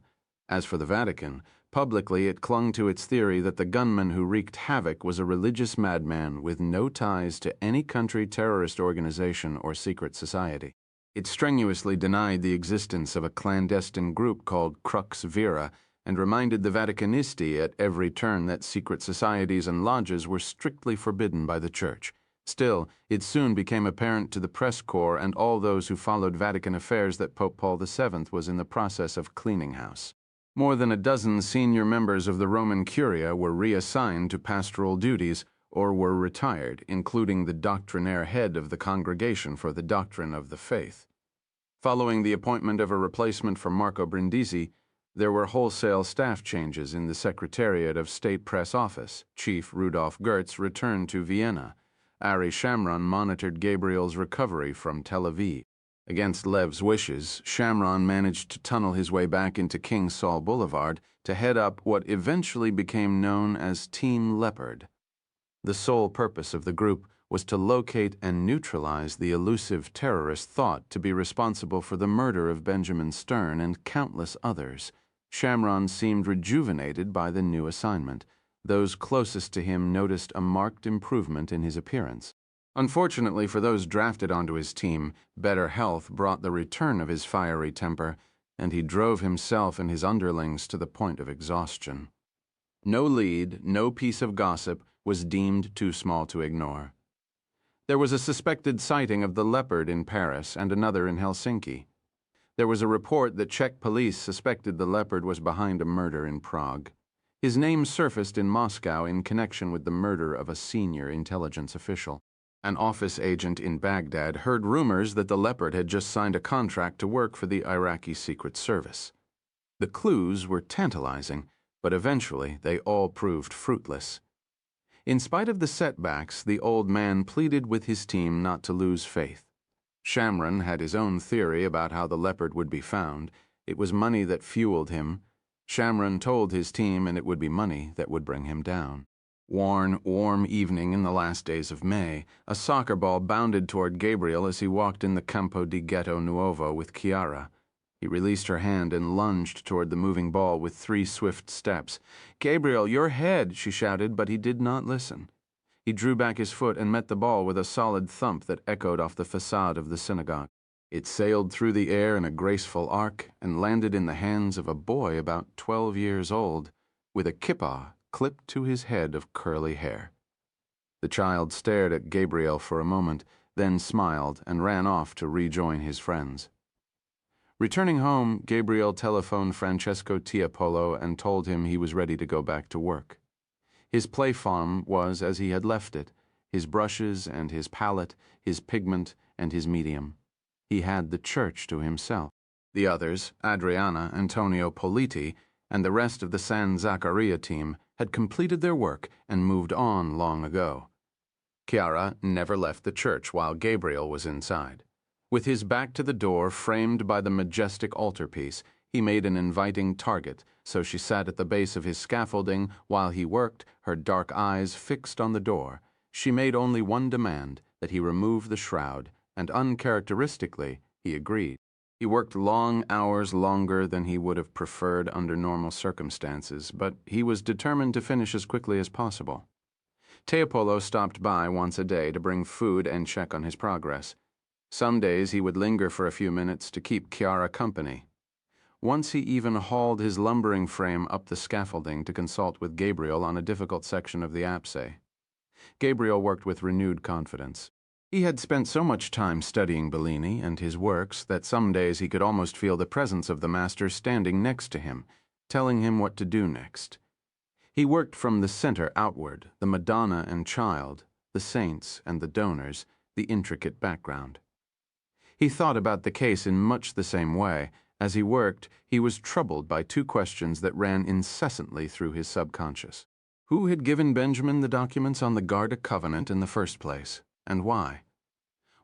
As for the Vatican, publicly it clung to its theory that the gunman who wreaked havoc was a religious madman with no ties to any country, terrorist organization, or secret society. It strenuously denied the existence of a clandestine group called Crux Vera and reminded the Vaticanisti at every turn that secret societies and lodges were strictly forbidden by the Church. Still, it soon became apparent to the press corps and all those who followed Vatican affairs that Pope Paul VII was in the process of cleaning house. More than a dozen senior members of the Roman Curia were reassigned to pastoral duties or were retired, including the doctrinaire head of the Congregation for the Doctrine of the Faith. Following the appointment of a replacement for Marco Brindisi, There were wholesale staff changes in the Secretariat of State Press Office. Chief Rudolf Gertz returned to Vienna. Ari Shamron monitored Gabriel's recovery from Tel Aviv. Against Lev's wishes, Shamron managed to tunnel his way back into King Saul Boulevard to head up what eventually became known as Team Leopard. The sole purpose of the group was to locate and neutralize the elusive terrorist thought to be responsible for the murder of Benjamin Stern and countless others. Shamron seemed rejuvenated by the new assignment. Those closest to him noticed a marked improvement in his appearance. Unfortunately for those drafted onto his team, better health brought the return of his fiery temper, and he drove himself and his underlings to the point of exhaustion. No lead, no piece of gossip was deemed too small to ignore. There was a suspected sighting of the Leopard in Paris and another in Helsinki. There was a report that Czech police suspected the Leopard was behind a murder in Prague. His name surfaced in Moscow in connection with the murder of a senior intelligence official. An office agent in Baghdad heard rumors that the Leopard had just signed a contract to work for the Iraqi Secret Service. The clues were tantalizing, but eventually they all proved fruitless. In spite of the setbacks, the old man pleaded with his team not to lose faith. Shamron had his own theory about how the Leopard would be found. It was money that fueled him. Shamron told his team, and it would be money that would bring him down. Worn, warm evening in the last days of May, a soccer ball bounded toward Gabriel as he walked in the Campo di Ghetto Nuovo with Chiara. He released her hand and lunged toward the moving ball with 3 swift steps. "Gabriel, your head!" she shouted, but he did not listen. He drew back his foot and met the ball with a solid thump that echoed off the facade of the synagogue. It sailed through the air in a graceful arc and landed in the hands of a boy about 12 years old, with a kippah clipped to his head of curly hair. The child stared at Gabriel for a moment, then smiled and ran off to rejoin his friends. Returning home, Gabriel telephoned Francesco Tiepolo and told him he was ready to go back to work. His play farm was as he had left it, his brushes and his palette, his pigment and his medium. He had the church to himself. The others, Adriana, Antonio Politi, and the rest of the San Zaccaria team, had completed their work and moved on long ago. Chiara never left the church while Gabriel was inside. With his back to the door framed by the majestic altarpiece, he made an inviting target, so she sat at the base of his scaffolding while he worked, her dark eyes fixed on the door. She made only one demand, that he remove the shroud, and uncharacteristically, he agreed. He worked long hours, longer than he would have preferred under normal circumstances, but he was determined to finish as quickly as possible. Teopolo stopped by once a day to bring food and check on his progress. Some days he would linger for a few minutes to keep Chiara company. Once he even hauled his lumbering frame up the scaffolding to consult with Gabriel on a difficult section of the apse. Gabriel worked with renewed confidence. He had spent so much time studying Bellini and his works that some days he could almost feel the presence of the master standing next to him, telling him what to do next. He worked from the center outward, the Madonna and Child, the saints and the donors, the intricate background. He thought about the case in much the same way. As he worked, he was troubled by 2 questions that ran incessantly through his subconscious. Who had given Benjamin the documents on the Garda Covenant in the first place, and why?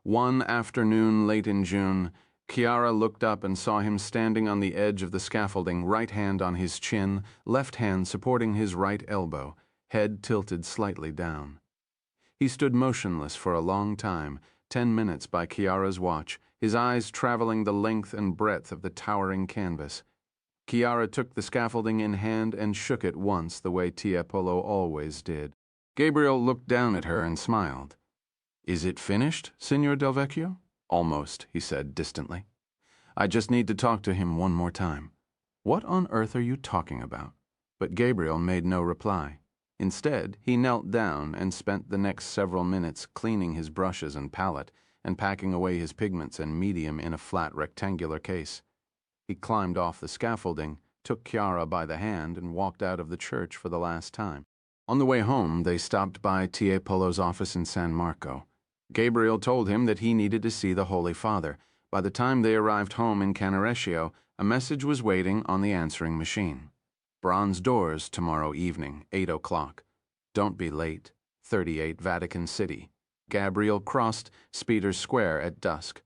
One afternoon late in June, Chiara looked up and saw him standing on the edge of the scaffolding, right hand on his chin, left hand supporting his right elbow, head tilted slightly down. He stood motionless for a long time, 10 minutes by Chiara's watch, his eyes traveling the length and breadth of the towering canvas. Chiara took the scaffolding in hand and shook it once the way Tiepolo always did. Gabriel looked down at her and smiled. "Is it finished, Signor Del Vecchio?" "Almost," he said distantly. "I just need to talk to him one more time." "What on earth are you talking about?" But Gabriel made no reply. Instead, he knelt down and spent the next several minutes cleaning his brushes and palette and packing away his pigments and medium in a flat rectangular case. He climbed off the scaffolding, took Chiara by the hand, and walked out of the church for the last time. On the way home, they stopped by Tiepolo's office in San Marco. Gabriel told him that he needed to see the Holy Father. By the time they arrived home in Canareccio, A message was waiting on the answering machine. Bronze doors tomorrow evening, 8 o'clock. Don't be late. 38 Vatican City. Gabriel crossed Speeder's Square at dusk.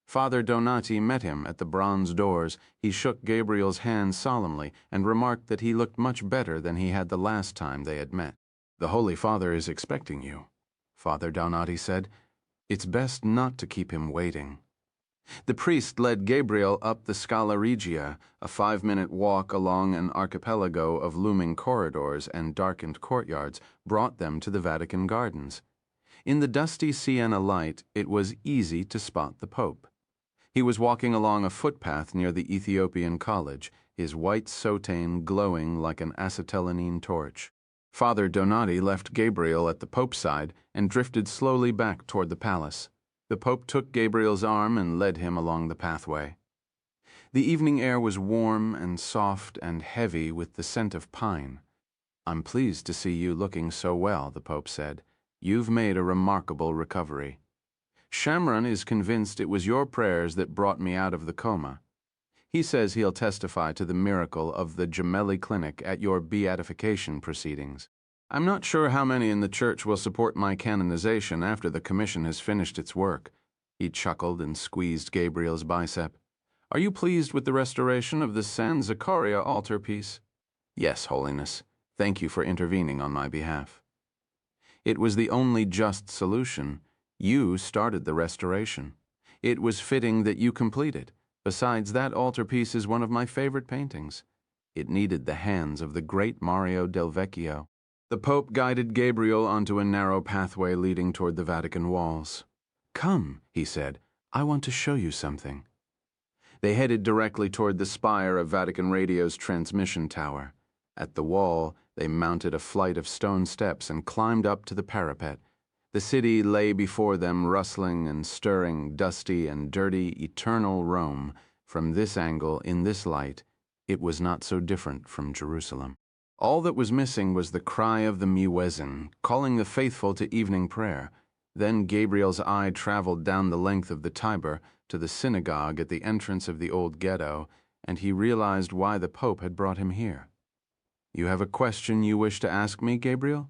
Father Donati met him at the bronze doors. He shook Gabriel's hand solemnly and remarked that he looked much better than he had the last time they had met. "The Holy Father is expecting you," Father Donati said. "It's best not to keep him waiting." The priest led Gabriel up the Scala Regia, a 5-minute walk along an archipelago of looming corridors and darkened courtyards brought them to the Vatican gardens. In the dusty sienna light, it was easy to spot the Pope. He was walking along a footpath near the Ethiopian College, his white soutane glowing like an acetylene torch. Father Donati left Gabriel at the Pope's side and drifted slowly back toward the palace. The Pope took Gabriel's arm and led him along the pathway. The evening air was warm and soft and heavy with the scent of pine. "I'm pleased to see you looking so well," the Pope said. "You've made a remarkable recovery. Shamron is convinced it was your prayers that brought me out of the coma. He says he'll testify to the miracle of the Gemelli Clinic at your beatification proceedings. I'm not sure how many in the church will support my canonization after the commission has finished its work." He chuckled and squeezed Gabriel's bicep. "Are you pleased with the restoration of the San Zaccaria altarpiece?" "Yes, Holiness. Thank you for intervening on my behalf." "It was the only just solution. You started the restoration. It was fitting that you complete it. Besides, that altarpiece is one of my favorite paintings. It needed the hands of the great Mario del Vecchio." The Pope guided Gabriel onto a narrow pathway leading toward the Vatican walls. "Come," he said, "I want to show you something." They headed directly toward the spire of Vatican Radio's transmission tower. At the wall, they mounted a flight of stone steps and climbed up to the parapet. The city lay before them, rustling and stirring, dusty and dirty, eternal Rome. From this angle, in this light, it was not so different from Jerusalem. All that was missing was the cry of the muezzin, calling the faithful to evening prayer. Then Gabriel's eye traveled down the length of the Tiber to the synagogue at the entrance of the old ghetto, and he realized why the Pope had brought him here. "You have a question you wish to ask me, Gabriel?"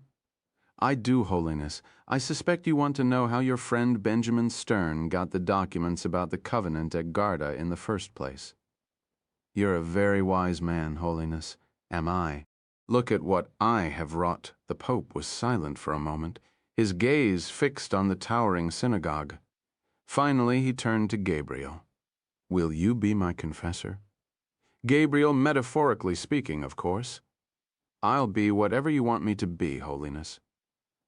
"I do, Holiness. I suspect you want to know how your friend Benjamin Stern got the documents about the covenant at Garda in the first place." "You're a very wise man, Holiness. Am I? Look at what I have wrought." The Pope was silent for a moment, his gaze fixed on the towering synagogue. Finally, he turned to Gabriel. "Will you be my confessor?" Gabriel, metaphorically speaking, of course. "I'll be whatever you want me to be, Holiness."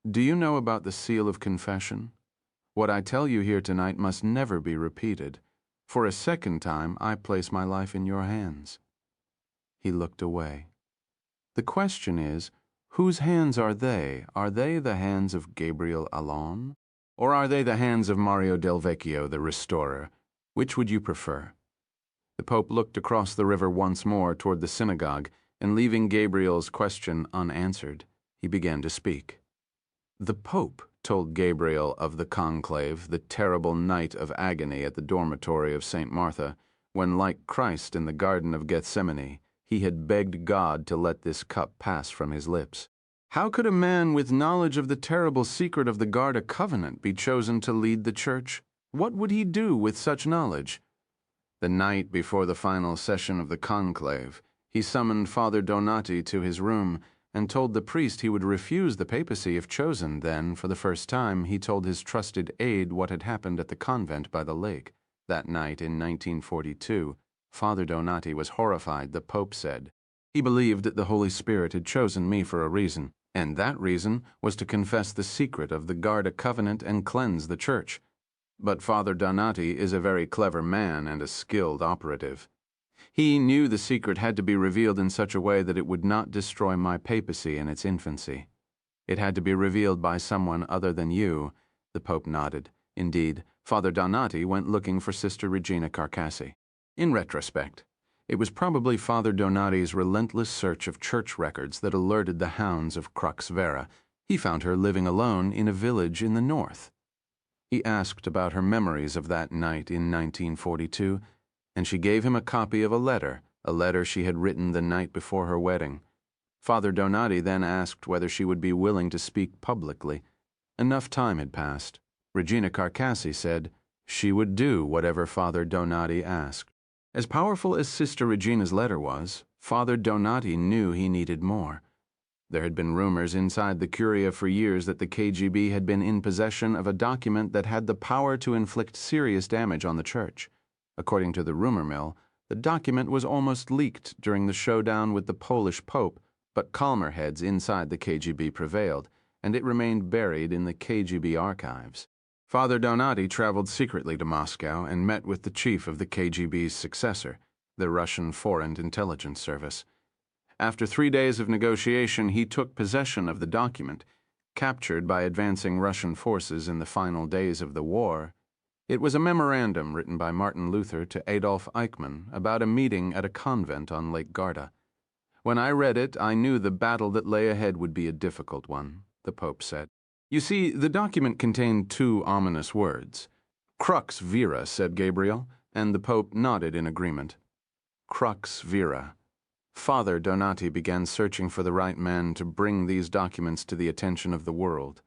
"Do you know about the seal of confession? What I tell you here tonight must never be repeated. For a second time, I place my life in your hands." He looked away. "The question is, whose hands are they? Are they the hands of Gabriel alone? Or are they the hands of Mario del Vecchio, the restorer? Which would you prefer?" The Pope looked across the river once more toward the synagogue, and leaving Gabriel's question unanswered, he began to speak. The Pope told Gabriel of the conclave, the terrible night of agony at the dormitory of St. Martha, when, like Christ in the Garden of Gethsemane, he had begged God to let this cup pass from his lips. How could a man with knowledge of the terrible secret of the Garda covenant be chosen to lead the church? What would he do with such knowledge? The night before the final session of the conclave, he summoned Father Donati to his room and told the priest he would refuse the papacy if chosen. Then, for the first time, he told his trusted aide what had happened at the convent by the lake. That night in 1942, Father Donati was horrified, the Pope said. He believed that the Holy Spirit had chosen me for a reason, and that reason was to confess the secret of the Garda covenant and cleanse the church. But Father Donati is a very clever man and a skilled operative. He knew the secret had to be revealed in such a way that it would not destroy my papacy in its infancy. It had to be revealed by someone other than you. The Pope nodded. Indeed, Father Donati went looking for Sister Regina Carcassi. In retrospect, it was probably Father Donati's relentless search of church records that alerted the hounds of Crux Vera. He found her living alone in a village in the north. He asked about her memories of that night in 1942, and she gave him a copy of a letter she had written the night before her wedding. Father Donati then asked whether she would be willing to speak publicly. Enough time had passed. Regina Carcassi said she would do whatever Father Donati asked. As powerful as Sister Regina's letter was, Father Donati knew he needed more. There had been rumors inside the Curia for years that the KGB had been in possession of a document that had the power to inflict serious damage on the Church. According to the rumor mill, the document was almost leaked during the showdown with the Polish Pope, but calmer heads inside the KGB prevailed, and it remained buried in the KGB archives. Father Donati traveled secretly to Moscow and met with the chief of the KGB's successor, the Russian Foreign Intelligence Service. After 3 days of negotiation, he took possession of the document, captured by advancing Russian forces in the final days of the war. It was a memorandum written by Martin Luther to Adolf Eichmann about a meeting at a convent on Lake Garda. When I read it, I knew the battle that lay ahead would be a difficult one, the Pope said. You see, the document contained 2 ominous words. Crux vera, said Gabriel, and the Pope nodded in agreement. Crux vera. Father Donati began searching for the right man to bring these documents to the attention of the world.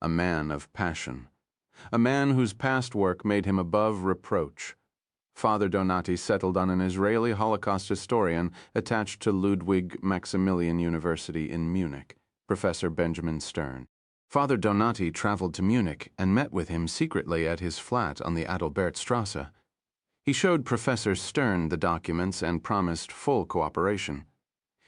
A man of passion. A man whose past work made him above reproach. Father Donati settled on an Israeli Holocaust historian attached to Ludwig Maximilian University in Munich, Professor Benjamin Stern. Father Donati traveled to Munich and met with him secretly at his flat on the Adalbertstrasse. He showed Professor Stern the documents and promised full cooperation.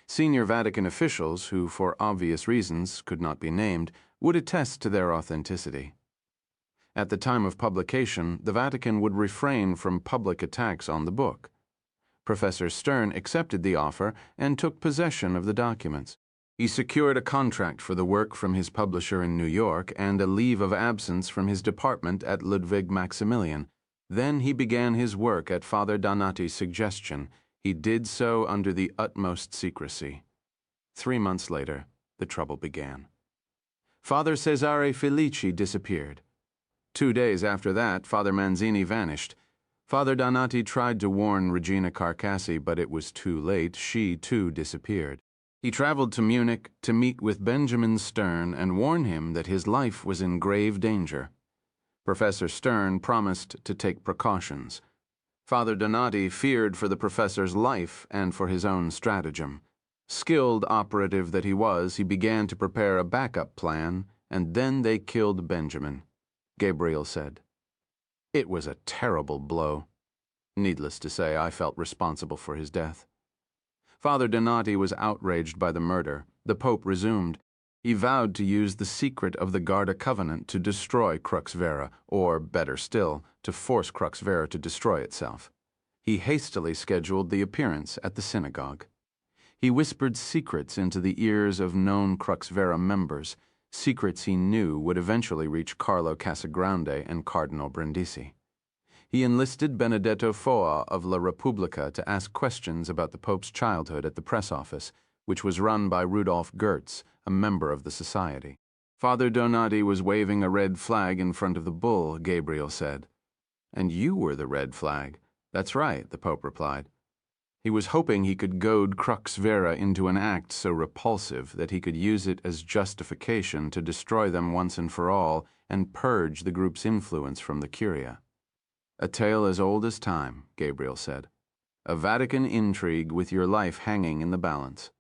Senior Vatican officials, who for obvious reasons could not be named, would attest to their authenticity. At the time of publication, the Vatican would refrain from public attacks on the book. Professor Stern accepted the offer and took possession of the documents. He secured a contract for the work from his publisher in New York and a leave of absence from his department at Ludwig Maximilian. Then he began his work at Father Donati's suggestion. He did so under the utmost secrecy. 3 months later, the trouble began. Father Cesare Felici disappeared. 2 days after that, Father Manzini vanished. Father Donati tried to warn Regina Carcassi, but it was too late. She, too, disappeared. He traveled to Munich to meet with Benjamin Stern and warn him that his life was in grave danger. Professor Stern promised to take precautions. Father Donati feared for the professor's life and for his own stratagem. Skilled operative that he was, he began to prepare a backup plan, and then they killed Benjamin, Gabriel said. It was a terrible blow. Needless to say, I felt responsible for his death. Father Donati was outraged by the murder. The Pope resumed. He vowed to use the secret of the Garda Covenant to destroy Crux Vera, or, better still, to force Crux Vera to destroy itself. He hastily scheduled the appearance at the synagogue. He whispered secrets into the ears of known Crux Vera members, secrets he knew would eventually reach Carlo Casagrande and Cardinal Brindisi. He enlisted Benedetto Foa of La Repubblica to ask questions about the Pope's childhood at the press office, which was run by Rudolf Goertz, a member of the society. Father Donati was waving a red flag in front of the bull, Gabriel said. And you were the red flag. That's right, the Pope replied. He was hoping he could goad Crux Vera into an act so repulsive that he could use it as justification to destroy them once and for all and purge the group's influence from the Curia. A tale as old as time, Gabriel said. A Vatican intrigue with your life hanging in the balance.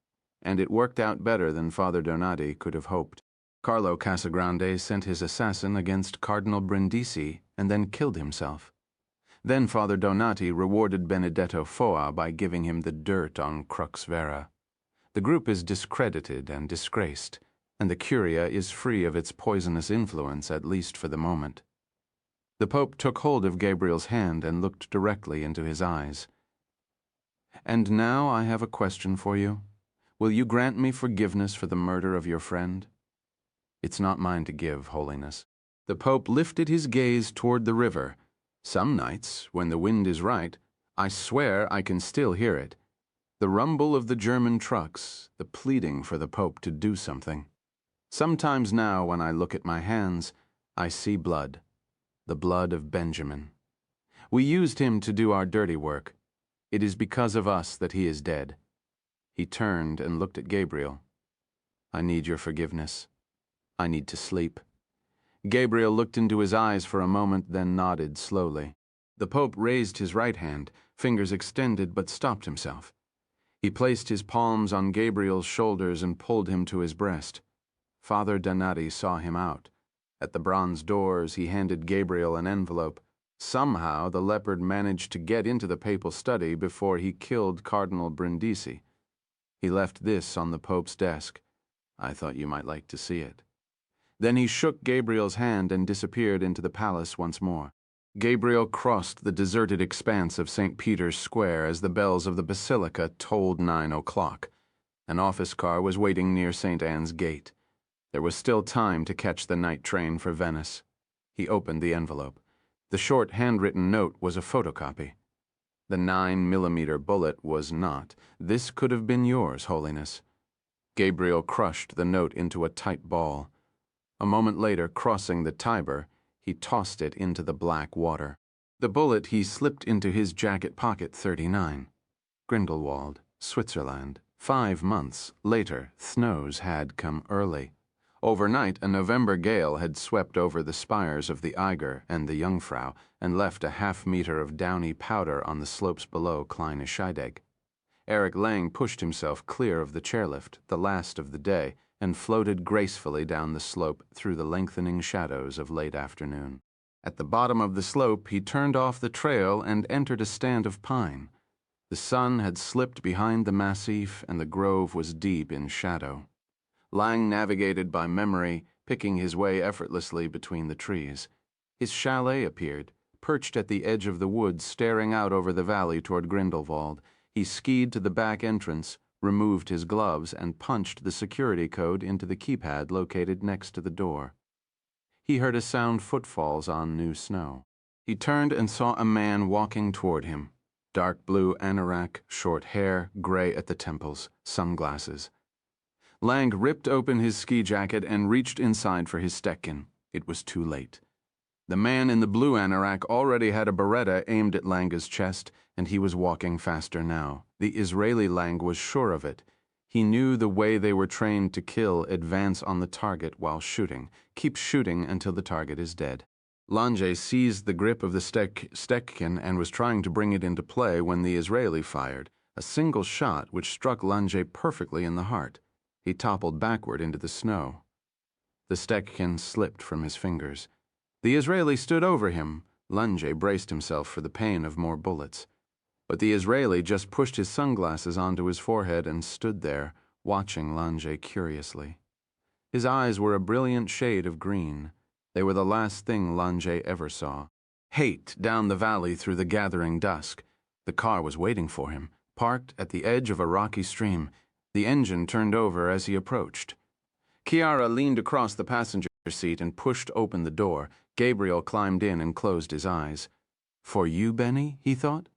And it worked out better than Father Donati could have hoped. Carlo Casagrande sent his assassin against Cardinal Brindisi and then killed himself. Then Father Donati rewarded Benedetto Foa by giving him the dirt on Crux Vera. The group is discredited and disgraced, and the Curia is free of its poisonous influence, at least for the moment. The Pope took hold of Gabriel's hand and looked directly into his eyes. And now I have a question for you. Will you grant me forgiveness for the murder of your friend? It's not mine to give, Holiness. The Pope lifted his gaze toward the river. Some nights, when the wind is right, I swear I can still hear it. The rumble of the German trucks, the pleading for the Pope to do something. Sometimes now, when I look at my hands, I see blood. The blood of Benjamin. We used him to do our dirty work. It is because of us that he is dead." He turned and looked at Gabriel. "I need your forgiveness. I need to sleep." Gabriel looked into his eyes for a moment, then nodded slowly. The Pope raised his right hand, fingers extended, but stopped himself. He placed his palms on Gabriel's shoulders and pulled him to his breast. Father Donati saw him out. At the bronze doors, he handed Gabriel an envelope. Somehow, the leopard managed to get into the papal study before he killed Cardinal Brindisi. He left this on the Pope's desk. I thought you might like to see it. Then he shook Gabriel's hand and disappeared into the palace once more. Gabriel crossed the deserted expanse of St. Peter's Square as the bells of the basilica tolled 9 o'clock. An office car was waiting near St. Anne's Gate. There was still time to catch the night train for Venice. He opened the envelope. The short handwritten note was a photocopy. The 9mm bullet was not. "This could have been yours, Holiness." Gabriel crushed the note into a tight ball. A moment later, crossing the Tiber, he tossed it into the black water. The bullet he slipped into his jacket pocket. 39. Grindelwald, Switzerland. 5 months later, snows had come early. Overnight, a November gale had swept over the spires of the Eiger and the Jungfrau and left a half-meter of downy powder on the slopes below Kleine Scheidegg. Eric Lang pushed himself clear of the chairlift, the last of the day, and floated gracefully down the slope through the lengthening shadows of late afternoon. At the bottom of the slope, he turned off the trail and entered a stand of pine. The sun had slipped behind the massif, and the grove was deep in shadow. Lang navigated by memory, picking his way effortlessly between the trees. His chalet appeared, perched at the edge of the woods, staring out over the valley toward Grindelwald. He skied to the back entrance, removed his gloves, and punched the security code into the keypad located next to the door. He heard a sound footfalls on new snow. He turned and saw a man walking toward him. Dark blue anorak, short hair, gray at the temples, sunglasses. Lang ripped open his ski jacket and reached inside for his Stetkin. It was too late. The man in the blue anorak already had a Beretta aimed at Lange's chest, and he was walking faster now. The Israeli Lang was sure of it. He knew the way they were trained to kill: advance on the target while shooting. Keep shooting until the target is dead. Lange seized the grip of the Stetkin and was trying to bring it into play when the Israeli fired, a single shot which struck Lange perfectly in the heart. He toppled backward into the snow. The Stetkin slipped from his fingers. The Israeli stood over him. Lange braced himself for the pain of more bullets. But the Israeli just pushed his sunglasses onto his forehead and stood there, watching Lange curiously. His eyes were a brilliant shade of green. They were the last thing Lange ever saw. Hate down the valley through the gathering dusk. The car was waiting for him, parked at the edge of a rocky stream. The engine turned over as he approached. Chiara leaned across the passenger seat and pushed open the door. Gabriel climbed in and closed his eyes. "For you, Benny," he thought.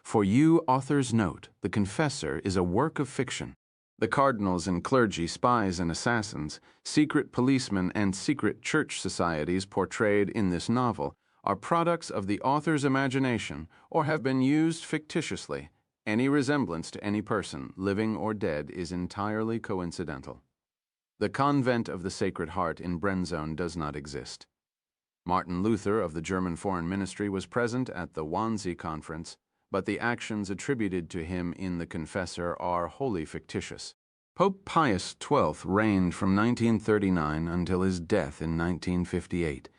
"For you, author's note, The Confessor is a work of fiction. The cardinals and clergy, spies and assassins, secret policemen and secret church societies portrayed in this novel are products of the author's imagination or have been used fictitiously. Any resemblance to any person, living or dead, is entirely coincidental. The Convent of the Sacred Heart in Brenzone does not exist." Martin Luther of the German Foreign Ministry was present at the Wannsee Conference, but the actions attributed to him in The Confessor are wholly fictitious. Pope Pius XII reigned from 1939 until his death in 1958.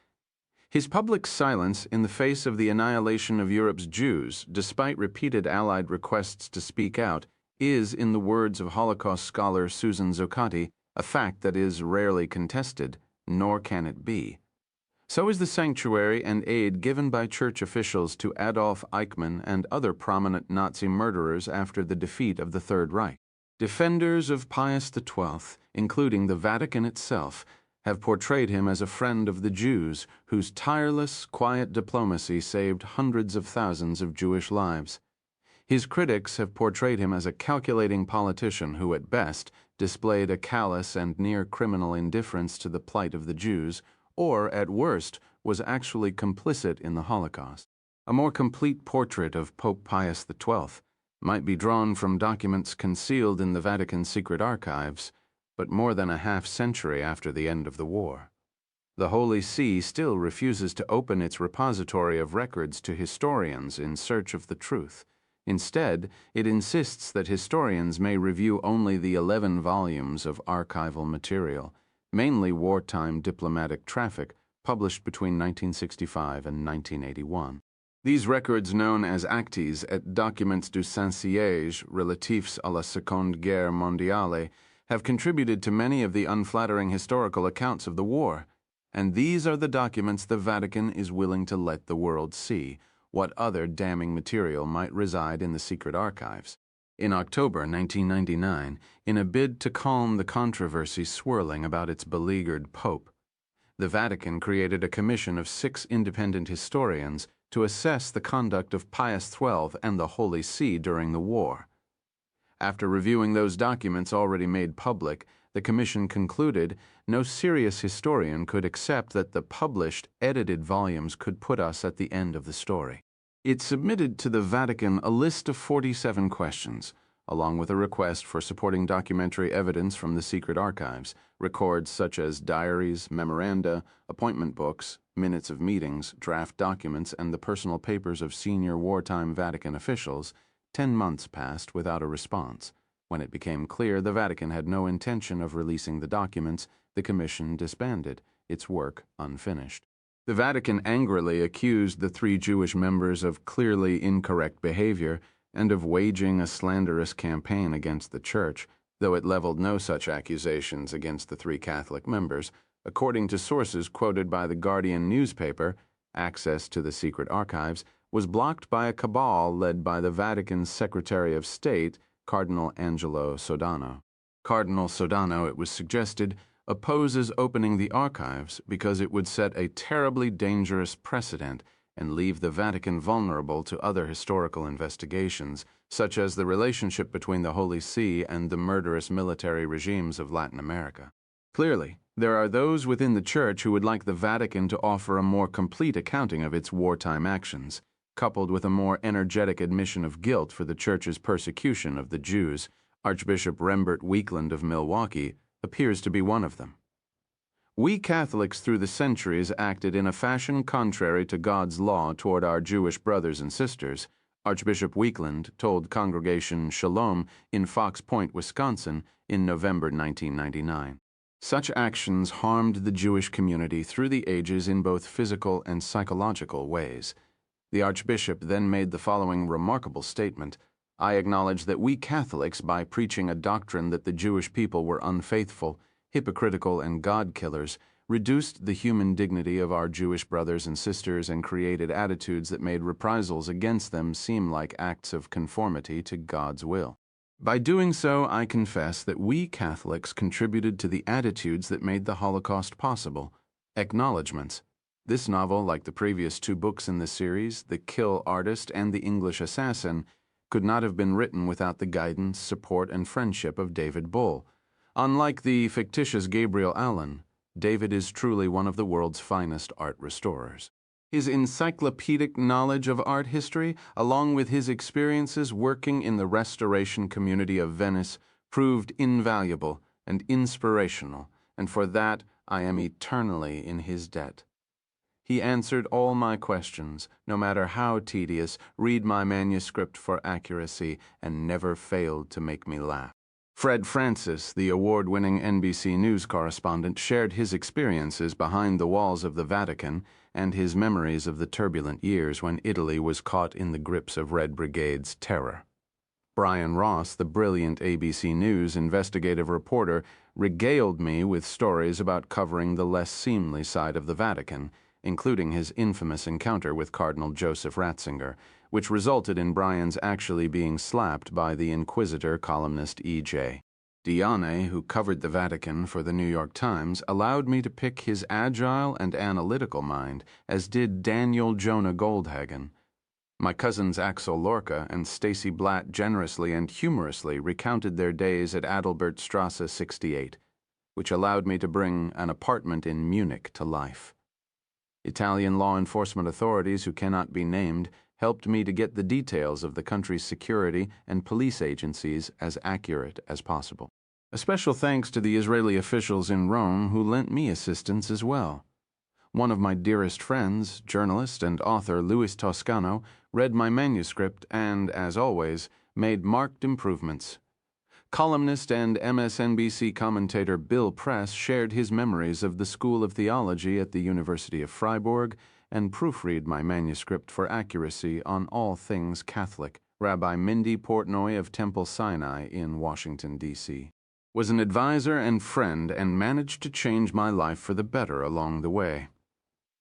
His public silence in the face of the annihilation of Europe's Jews, despite repeated Allied requests to speak out, is, in the words of Holocaust scholar Susan Zuccotti, a fact that is rarely contested, nor can it be. So is the sanctuary and aid given by church officials to Adolf Eichmann and other prominent Nazi murderers after the defeat of the Third Reich. Defenders of Pius XII, including the Vatican itself, have portrayed him as a friend of the Jews whose tireless, quiet diplomacy saved hundreds of thousands of Jewish lives. His critics have portrayed him as a calculating politician who, at best, displayed a callous and near-criminal indifference to the plight of the Jews, or, at worst, was actually complicit in the Holocaust. A more complete portrait of Pope Pius XII might be drawn from documents concealed in the Vatican's secret archives, but more than a half-century after the end of the war. The Holy See still refuses to open its repository of records to historians in search of the truth. Instead, it insists that historians may review only the 11 volumes of archival material, mainly wartime diplomatic traffic, published between 1965 and 1981. These records, known as actes et documents du Saint-Siège relatifs à la Seconde Guerre mondiale, have contributed to many of the unflattering historical accounts of the war, and these are the documents the Vatican is willing to let the world see. What other damning material might reside in the secret archives. In October 1999, in a bid to calm the controversy swirling about its beleaguered pope, the Vatican created a commission of 6 independent historians to assess the conduct of Pius XII and the Holy See during the war. After reviewing those documents already made public, the commission concluded no serious historian could accept that the published, edited volumes could put us at the end of the story. It submitted to the Vatican a list of 47 questions, along with a request for supporting documentary evidence from the secret archives, records such as diaries, memoranda, appointment books, minutes of meetings, draft documents, and the personal papers of senior wartime Vatican officials. 10 months passed without a response. When it became clear the Vatican had no intention of releasing the documents, the commission disbanded, its work unfinished. The Vatican angrily accused the 3 Jewish members of clearly incorrect behavior and of waging a slanderous campaign against the Church, though it leveled no such accusations against the 3 Catholic members. According to sources quoted by the Guardian newspaper, access to the secret archives was blocked by a cabal led by the Vatican's Secretary of State, Cardinal Angelo Sodano. Cardinal Sodano, it was suggested, opposes opening the archives because it would set a terribly dangerous precedent and leave the Vatican vulnerable to other historical investigations, such as the relationship between the Holy See and the murderous military regimes of Latin America. Clearly, there are those within the Church who would like the Vatican to offer a more complete accounting of its wartime actions, coupled with a more energetic admission of guilt for the Church's persecution of the Jews. Archbishop Rembert Weekland of Milwaukee appears to be one of them. We Catholics through the centuries acted in a fashion contrary to God's law toward our Jewish brothers and sisters, Archbishop Weekland told Congregation Shalom in Fox Point, Wisconsin, in November 1999. Such actions harmed the Jewish community through the ages in both physical and psychological ways. The Archbishop then made the following remarkable statement: I acknowledge that we Catholics, by preaching a doctrine that the Jewish people were unfaithful, hypocritical, and God-killers, reduced the human dignity of our Jewish brothers and sisters and created attitudes that made reprisals against them seem like acts of conformity to God's will. By doing so, I confess that we Catholics contributed to the attitudes that made the Holocaust possible. Acknowledgements. This novel, like the previous 2 books in the series, The Kill Artist and The English Assassin, could not have been written without the guidance, support, and friendship of David Bull. Unlike the fictitious Gabriel Allen, David is truly one of the world's finest art restorers. His encyclopedic knowledge of art history, along with his experiences working in the restoration community of Venice, proved invaluable and inspirational, and for that I am eternally in his debt. He answered all my questions, no matter how tedious, read my manuscript for accuracy, and never failed to make me laugh. Fred Francis, the award-winning NBC News correspondent, shared his experiences behind the walls of the Vatican and his memories of the turbulent years when Italy was caught in the grips of Red Brigade's terror. Brian Ross, the brilliant ABC News investigative reporter, regaled me with stories about covering the less seemly side of the Vatican, including his infamous encounter with Cardinal Joseph Ratzinger, which resulted in Brian's actually being slapped by the Inquisitor columnist E.J. Diane, who covered the Vatican for the New York Times, allowed me to pick his agile and analytical mind, as did Daniel Jonah Goldhagen. My cousins Axel Lorca and Stacy Blatt generously and humorously recounted their days at Adalbertstrasse 68, which allowed me to bring An Apartment in Munich to life. Italian law enforcement authorities who cannot be named helped me to get the details of the country's security and police agencies as accurate as possible. A special thanks to the Israeli officials in Rome who lent me assistance as well. One of my dearest friends, journalist and author Louis Toscano, read my manuscript and, as always, made marked improvements. Columnist and MSNBC commentator Bill Press shared his memories of the School of Theology at the University of Freiburg and proofread my manuscript for accuracy on all things Catholic. Rabbi Mindy Portnoy of Temple Sinai in Washington, D.C., was an advisor and friend and managed to change my life for the better along the way.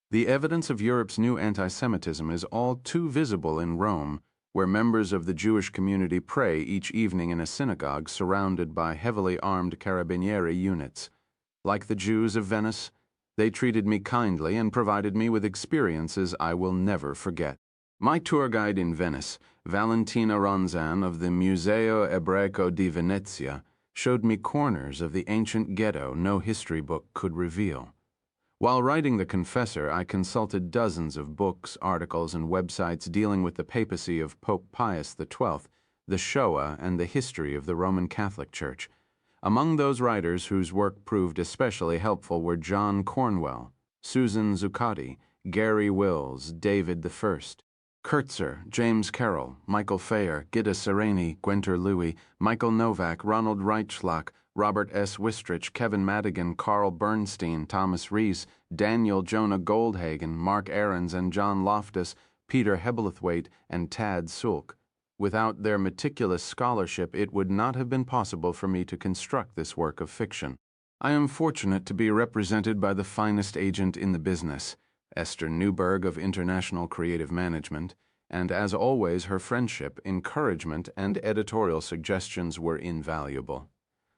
The evidence of Europe's new anti-Semitism is all too visible in Rome, where members of the Jewish community pray each evening in a synagogue surrounded by heavily armed carabinieri units. Like the Jews of Venice, they treated me kindly and provided me with experiences I will never forget. My tour guide in Venice, Valentina Ronzan of the Museo Ebraico di Venezia, showed me corners of the ancient ghetto no history book could reveal. While writing the Confessor, I consulted dozens of books, articles, and websites dealing with the papacy of Pope Pius XII, the Shoah, and the history of the Roman Catholic Church. Among those writers whose work proved especially helpful were John Cornwell, Susan Zuccotti, Gary Wills, David I, Kurtzer, James Carroll, Michael Fayer, Gitta Sereni, Gwenter Louis, Michael Novak, Ronald Reichlach, Robert S. Wistrich, Kevin Madigan, Carl Bernstein, Thomas Rees, Daniel Jonah Goldhagen, Mark Ahrens, and John Loftus, Peter Hebblethwaite, and Tad Sulk. Without their meticulous scholarship, it would not have been possible for me to construct this work of fiction. I am fortunate to be represented by the finest agent in the business, Esther Newberg of International Creative Management, and as always, her friendship, encouragement, and editorial suggestions were invaluable.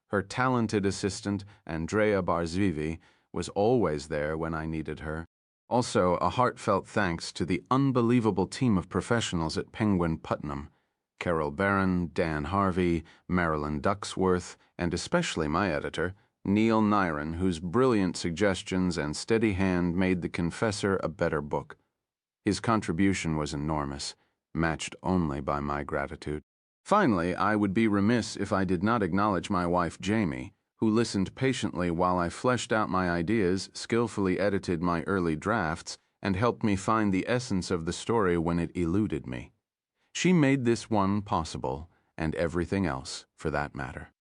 Her talented assistant, Andrea Barzvivi, was always there when I needed her. Also, a heartfelt thanks to the unbelievable team of professionals at Penguin Putnam, Carol Barron, Dan Harvey, Marilyn Ducksworth, and especially my editor, Neil Nyron, whose brilliant suggestions and steady hand made The Confessor a better book. His contribution was enormous, matched only by my gratitude. Finally, I would be remiss if I did not acknowledge my wife, Jamie, who listened patiently while I fleshed out my ideas, skillfully edited my early drafts, and helped me find the essence of the story when it eluded me. She made this one possible, and everything else, for that matter.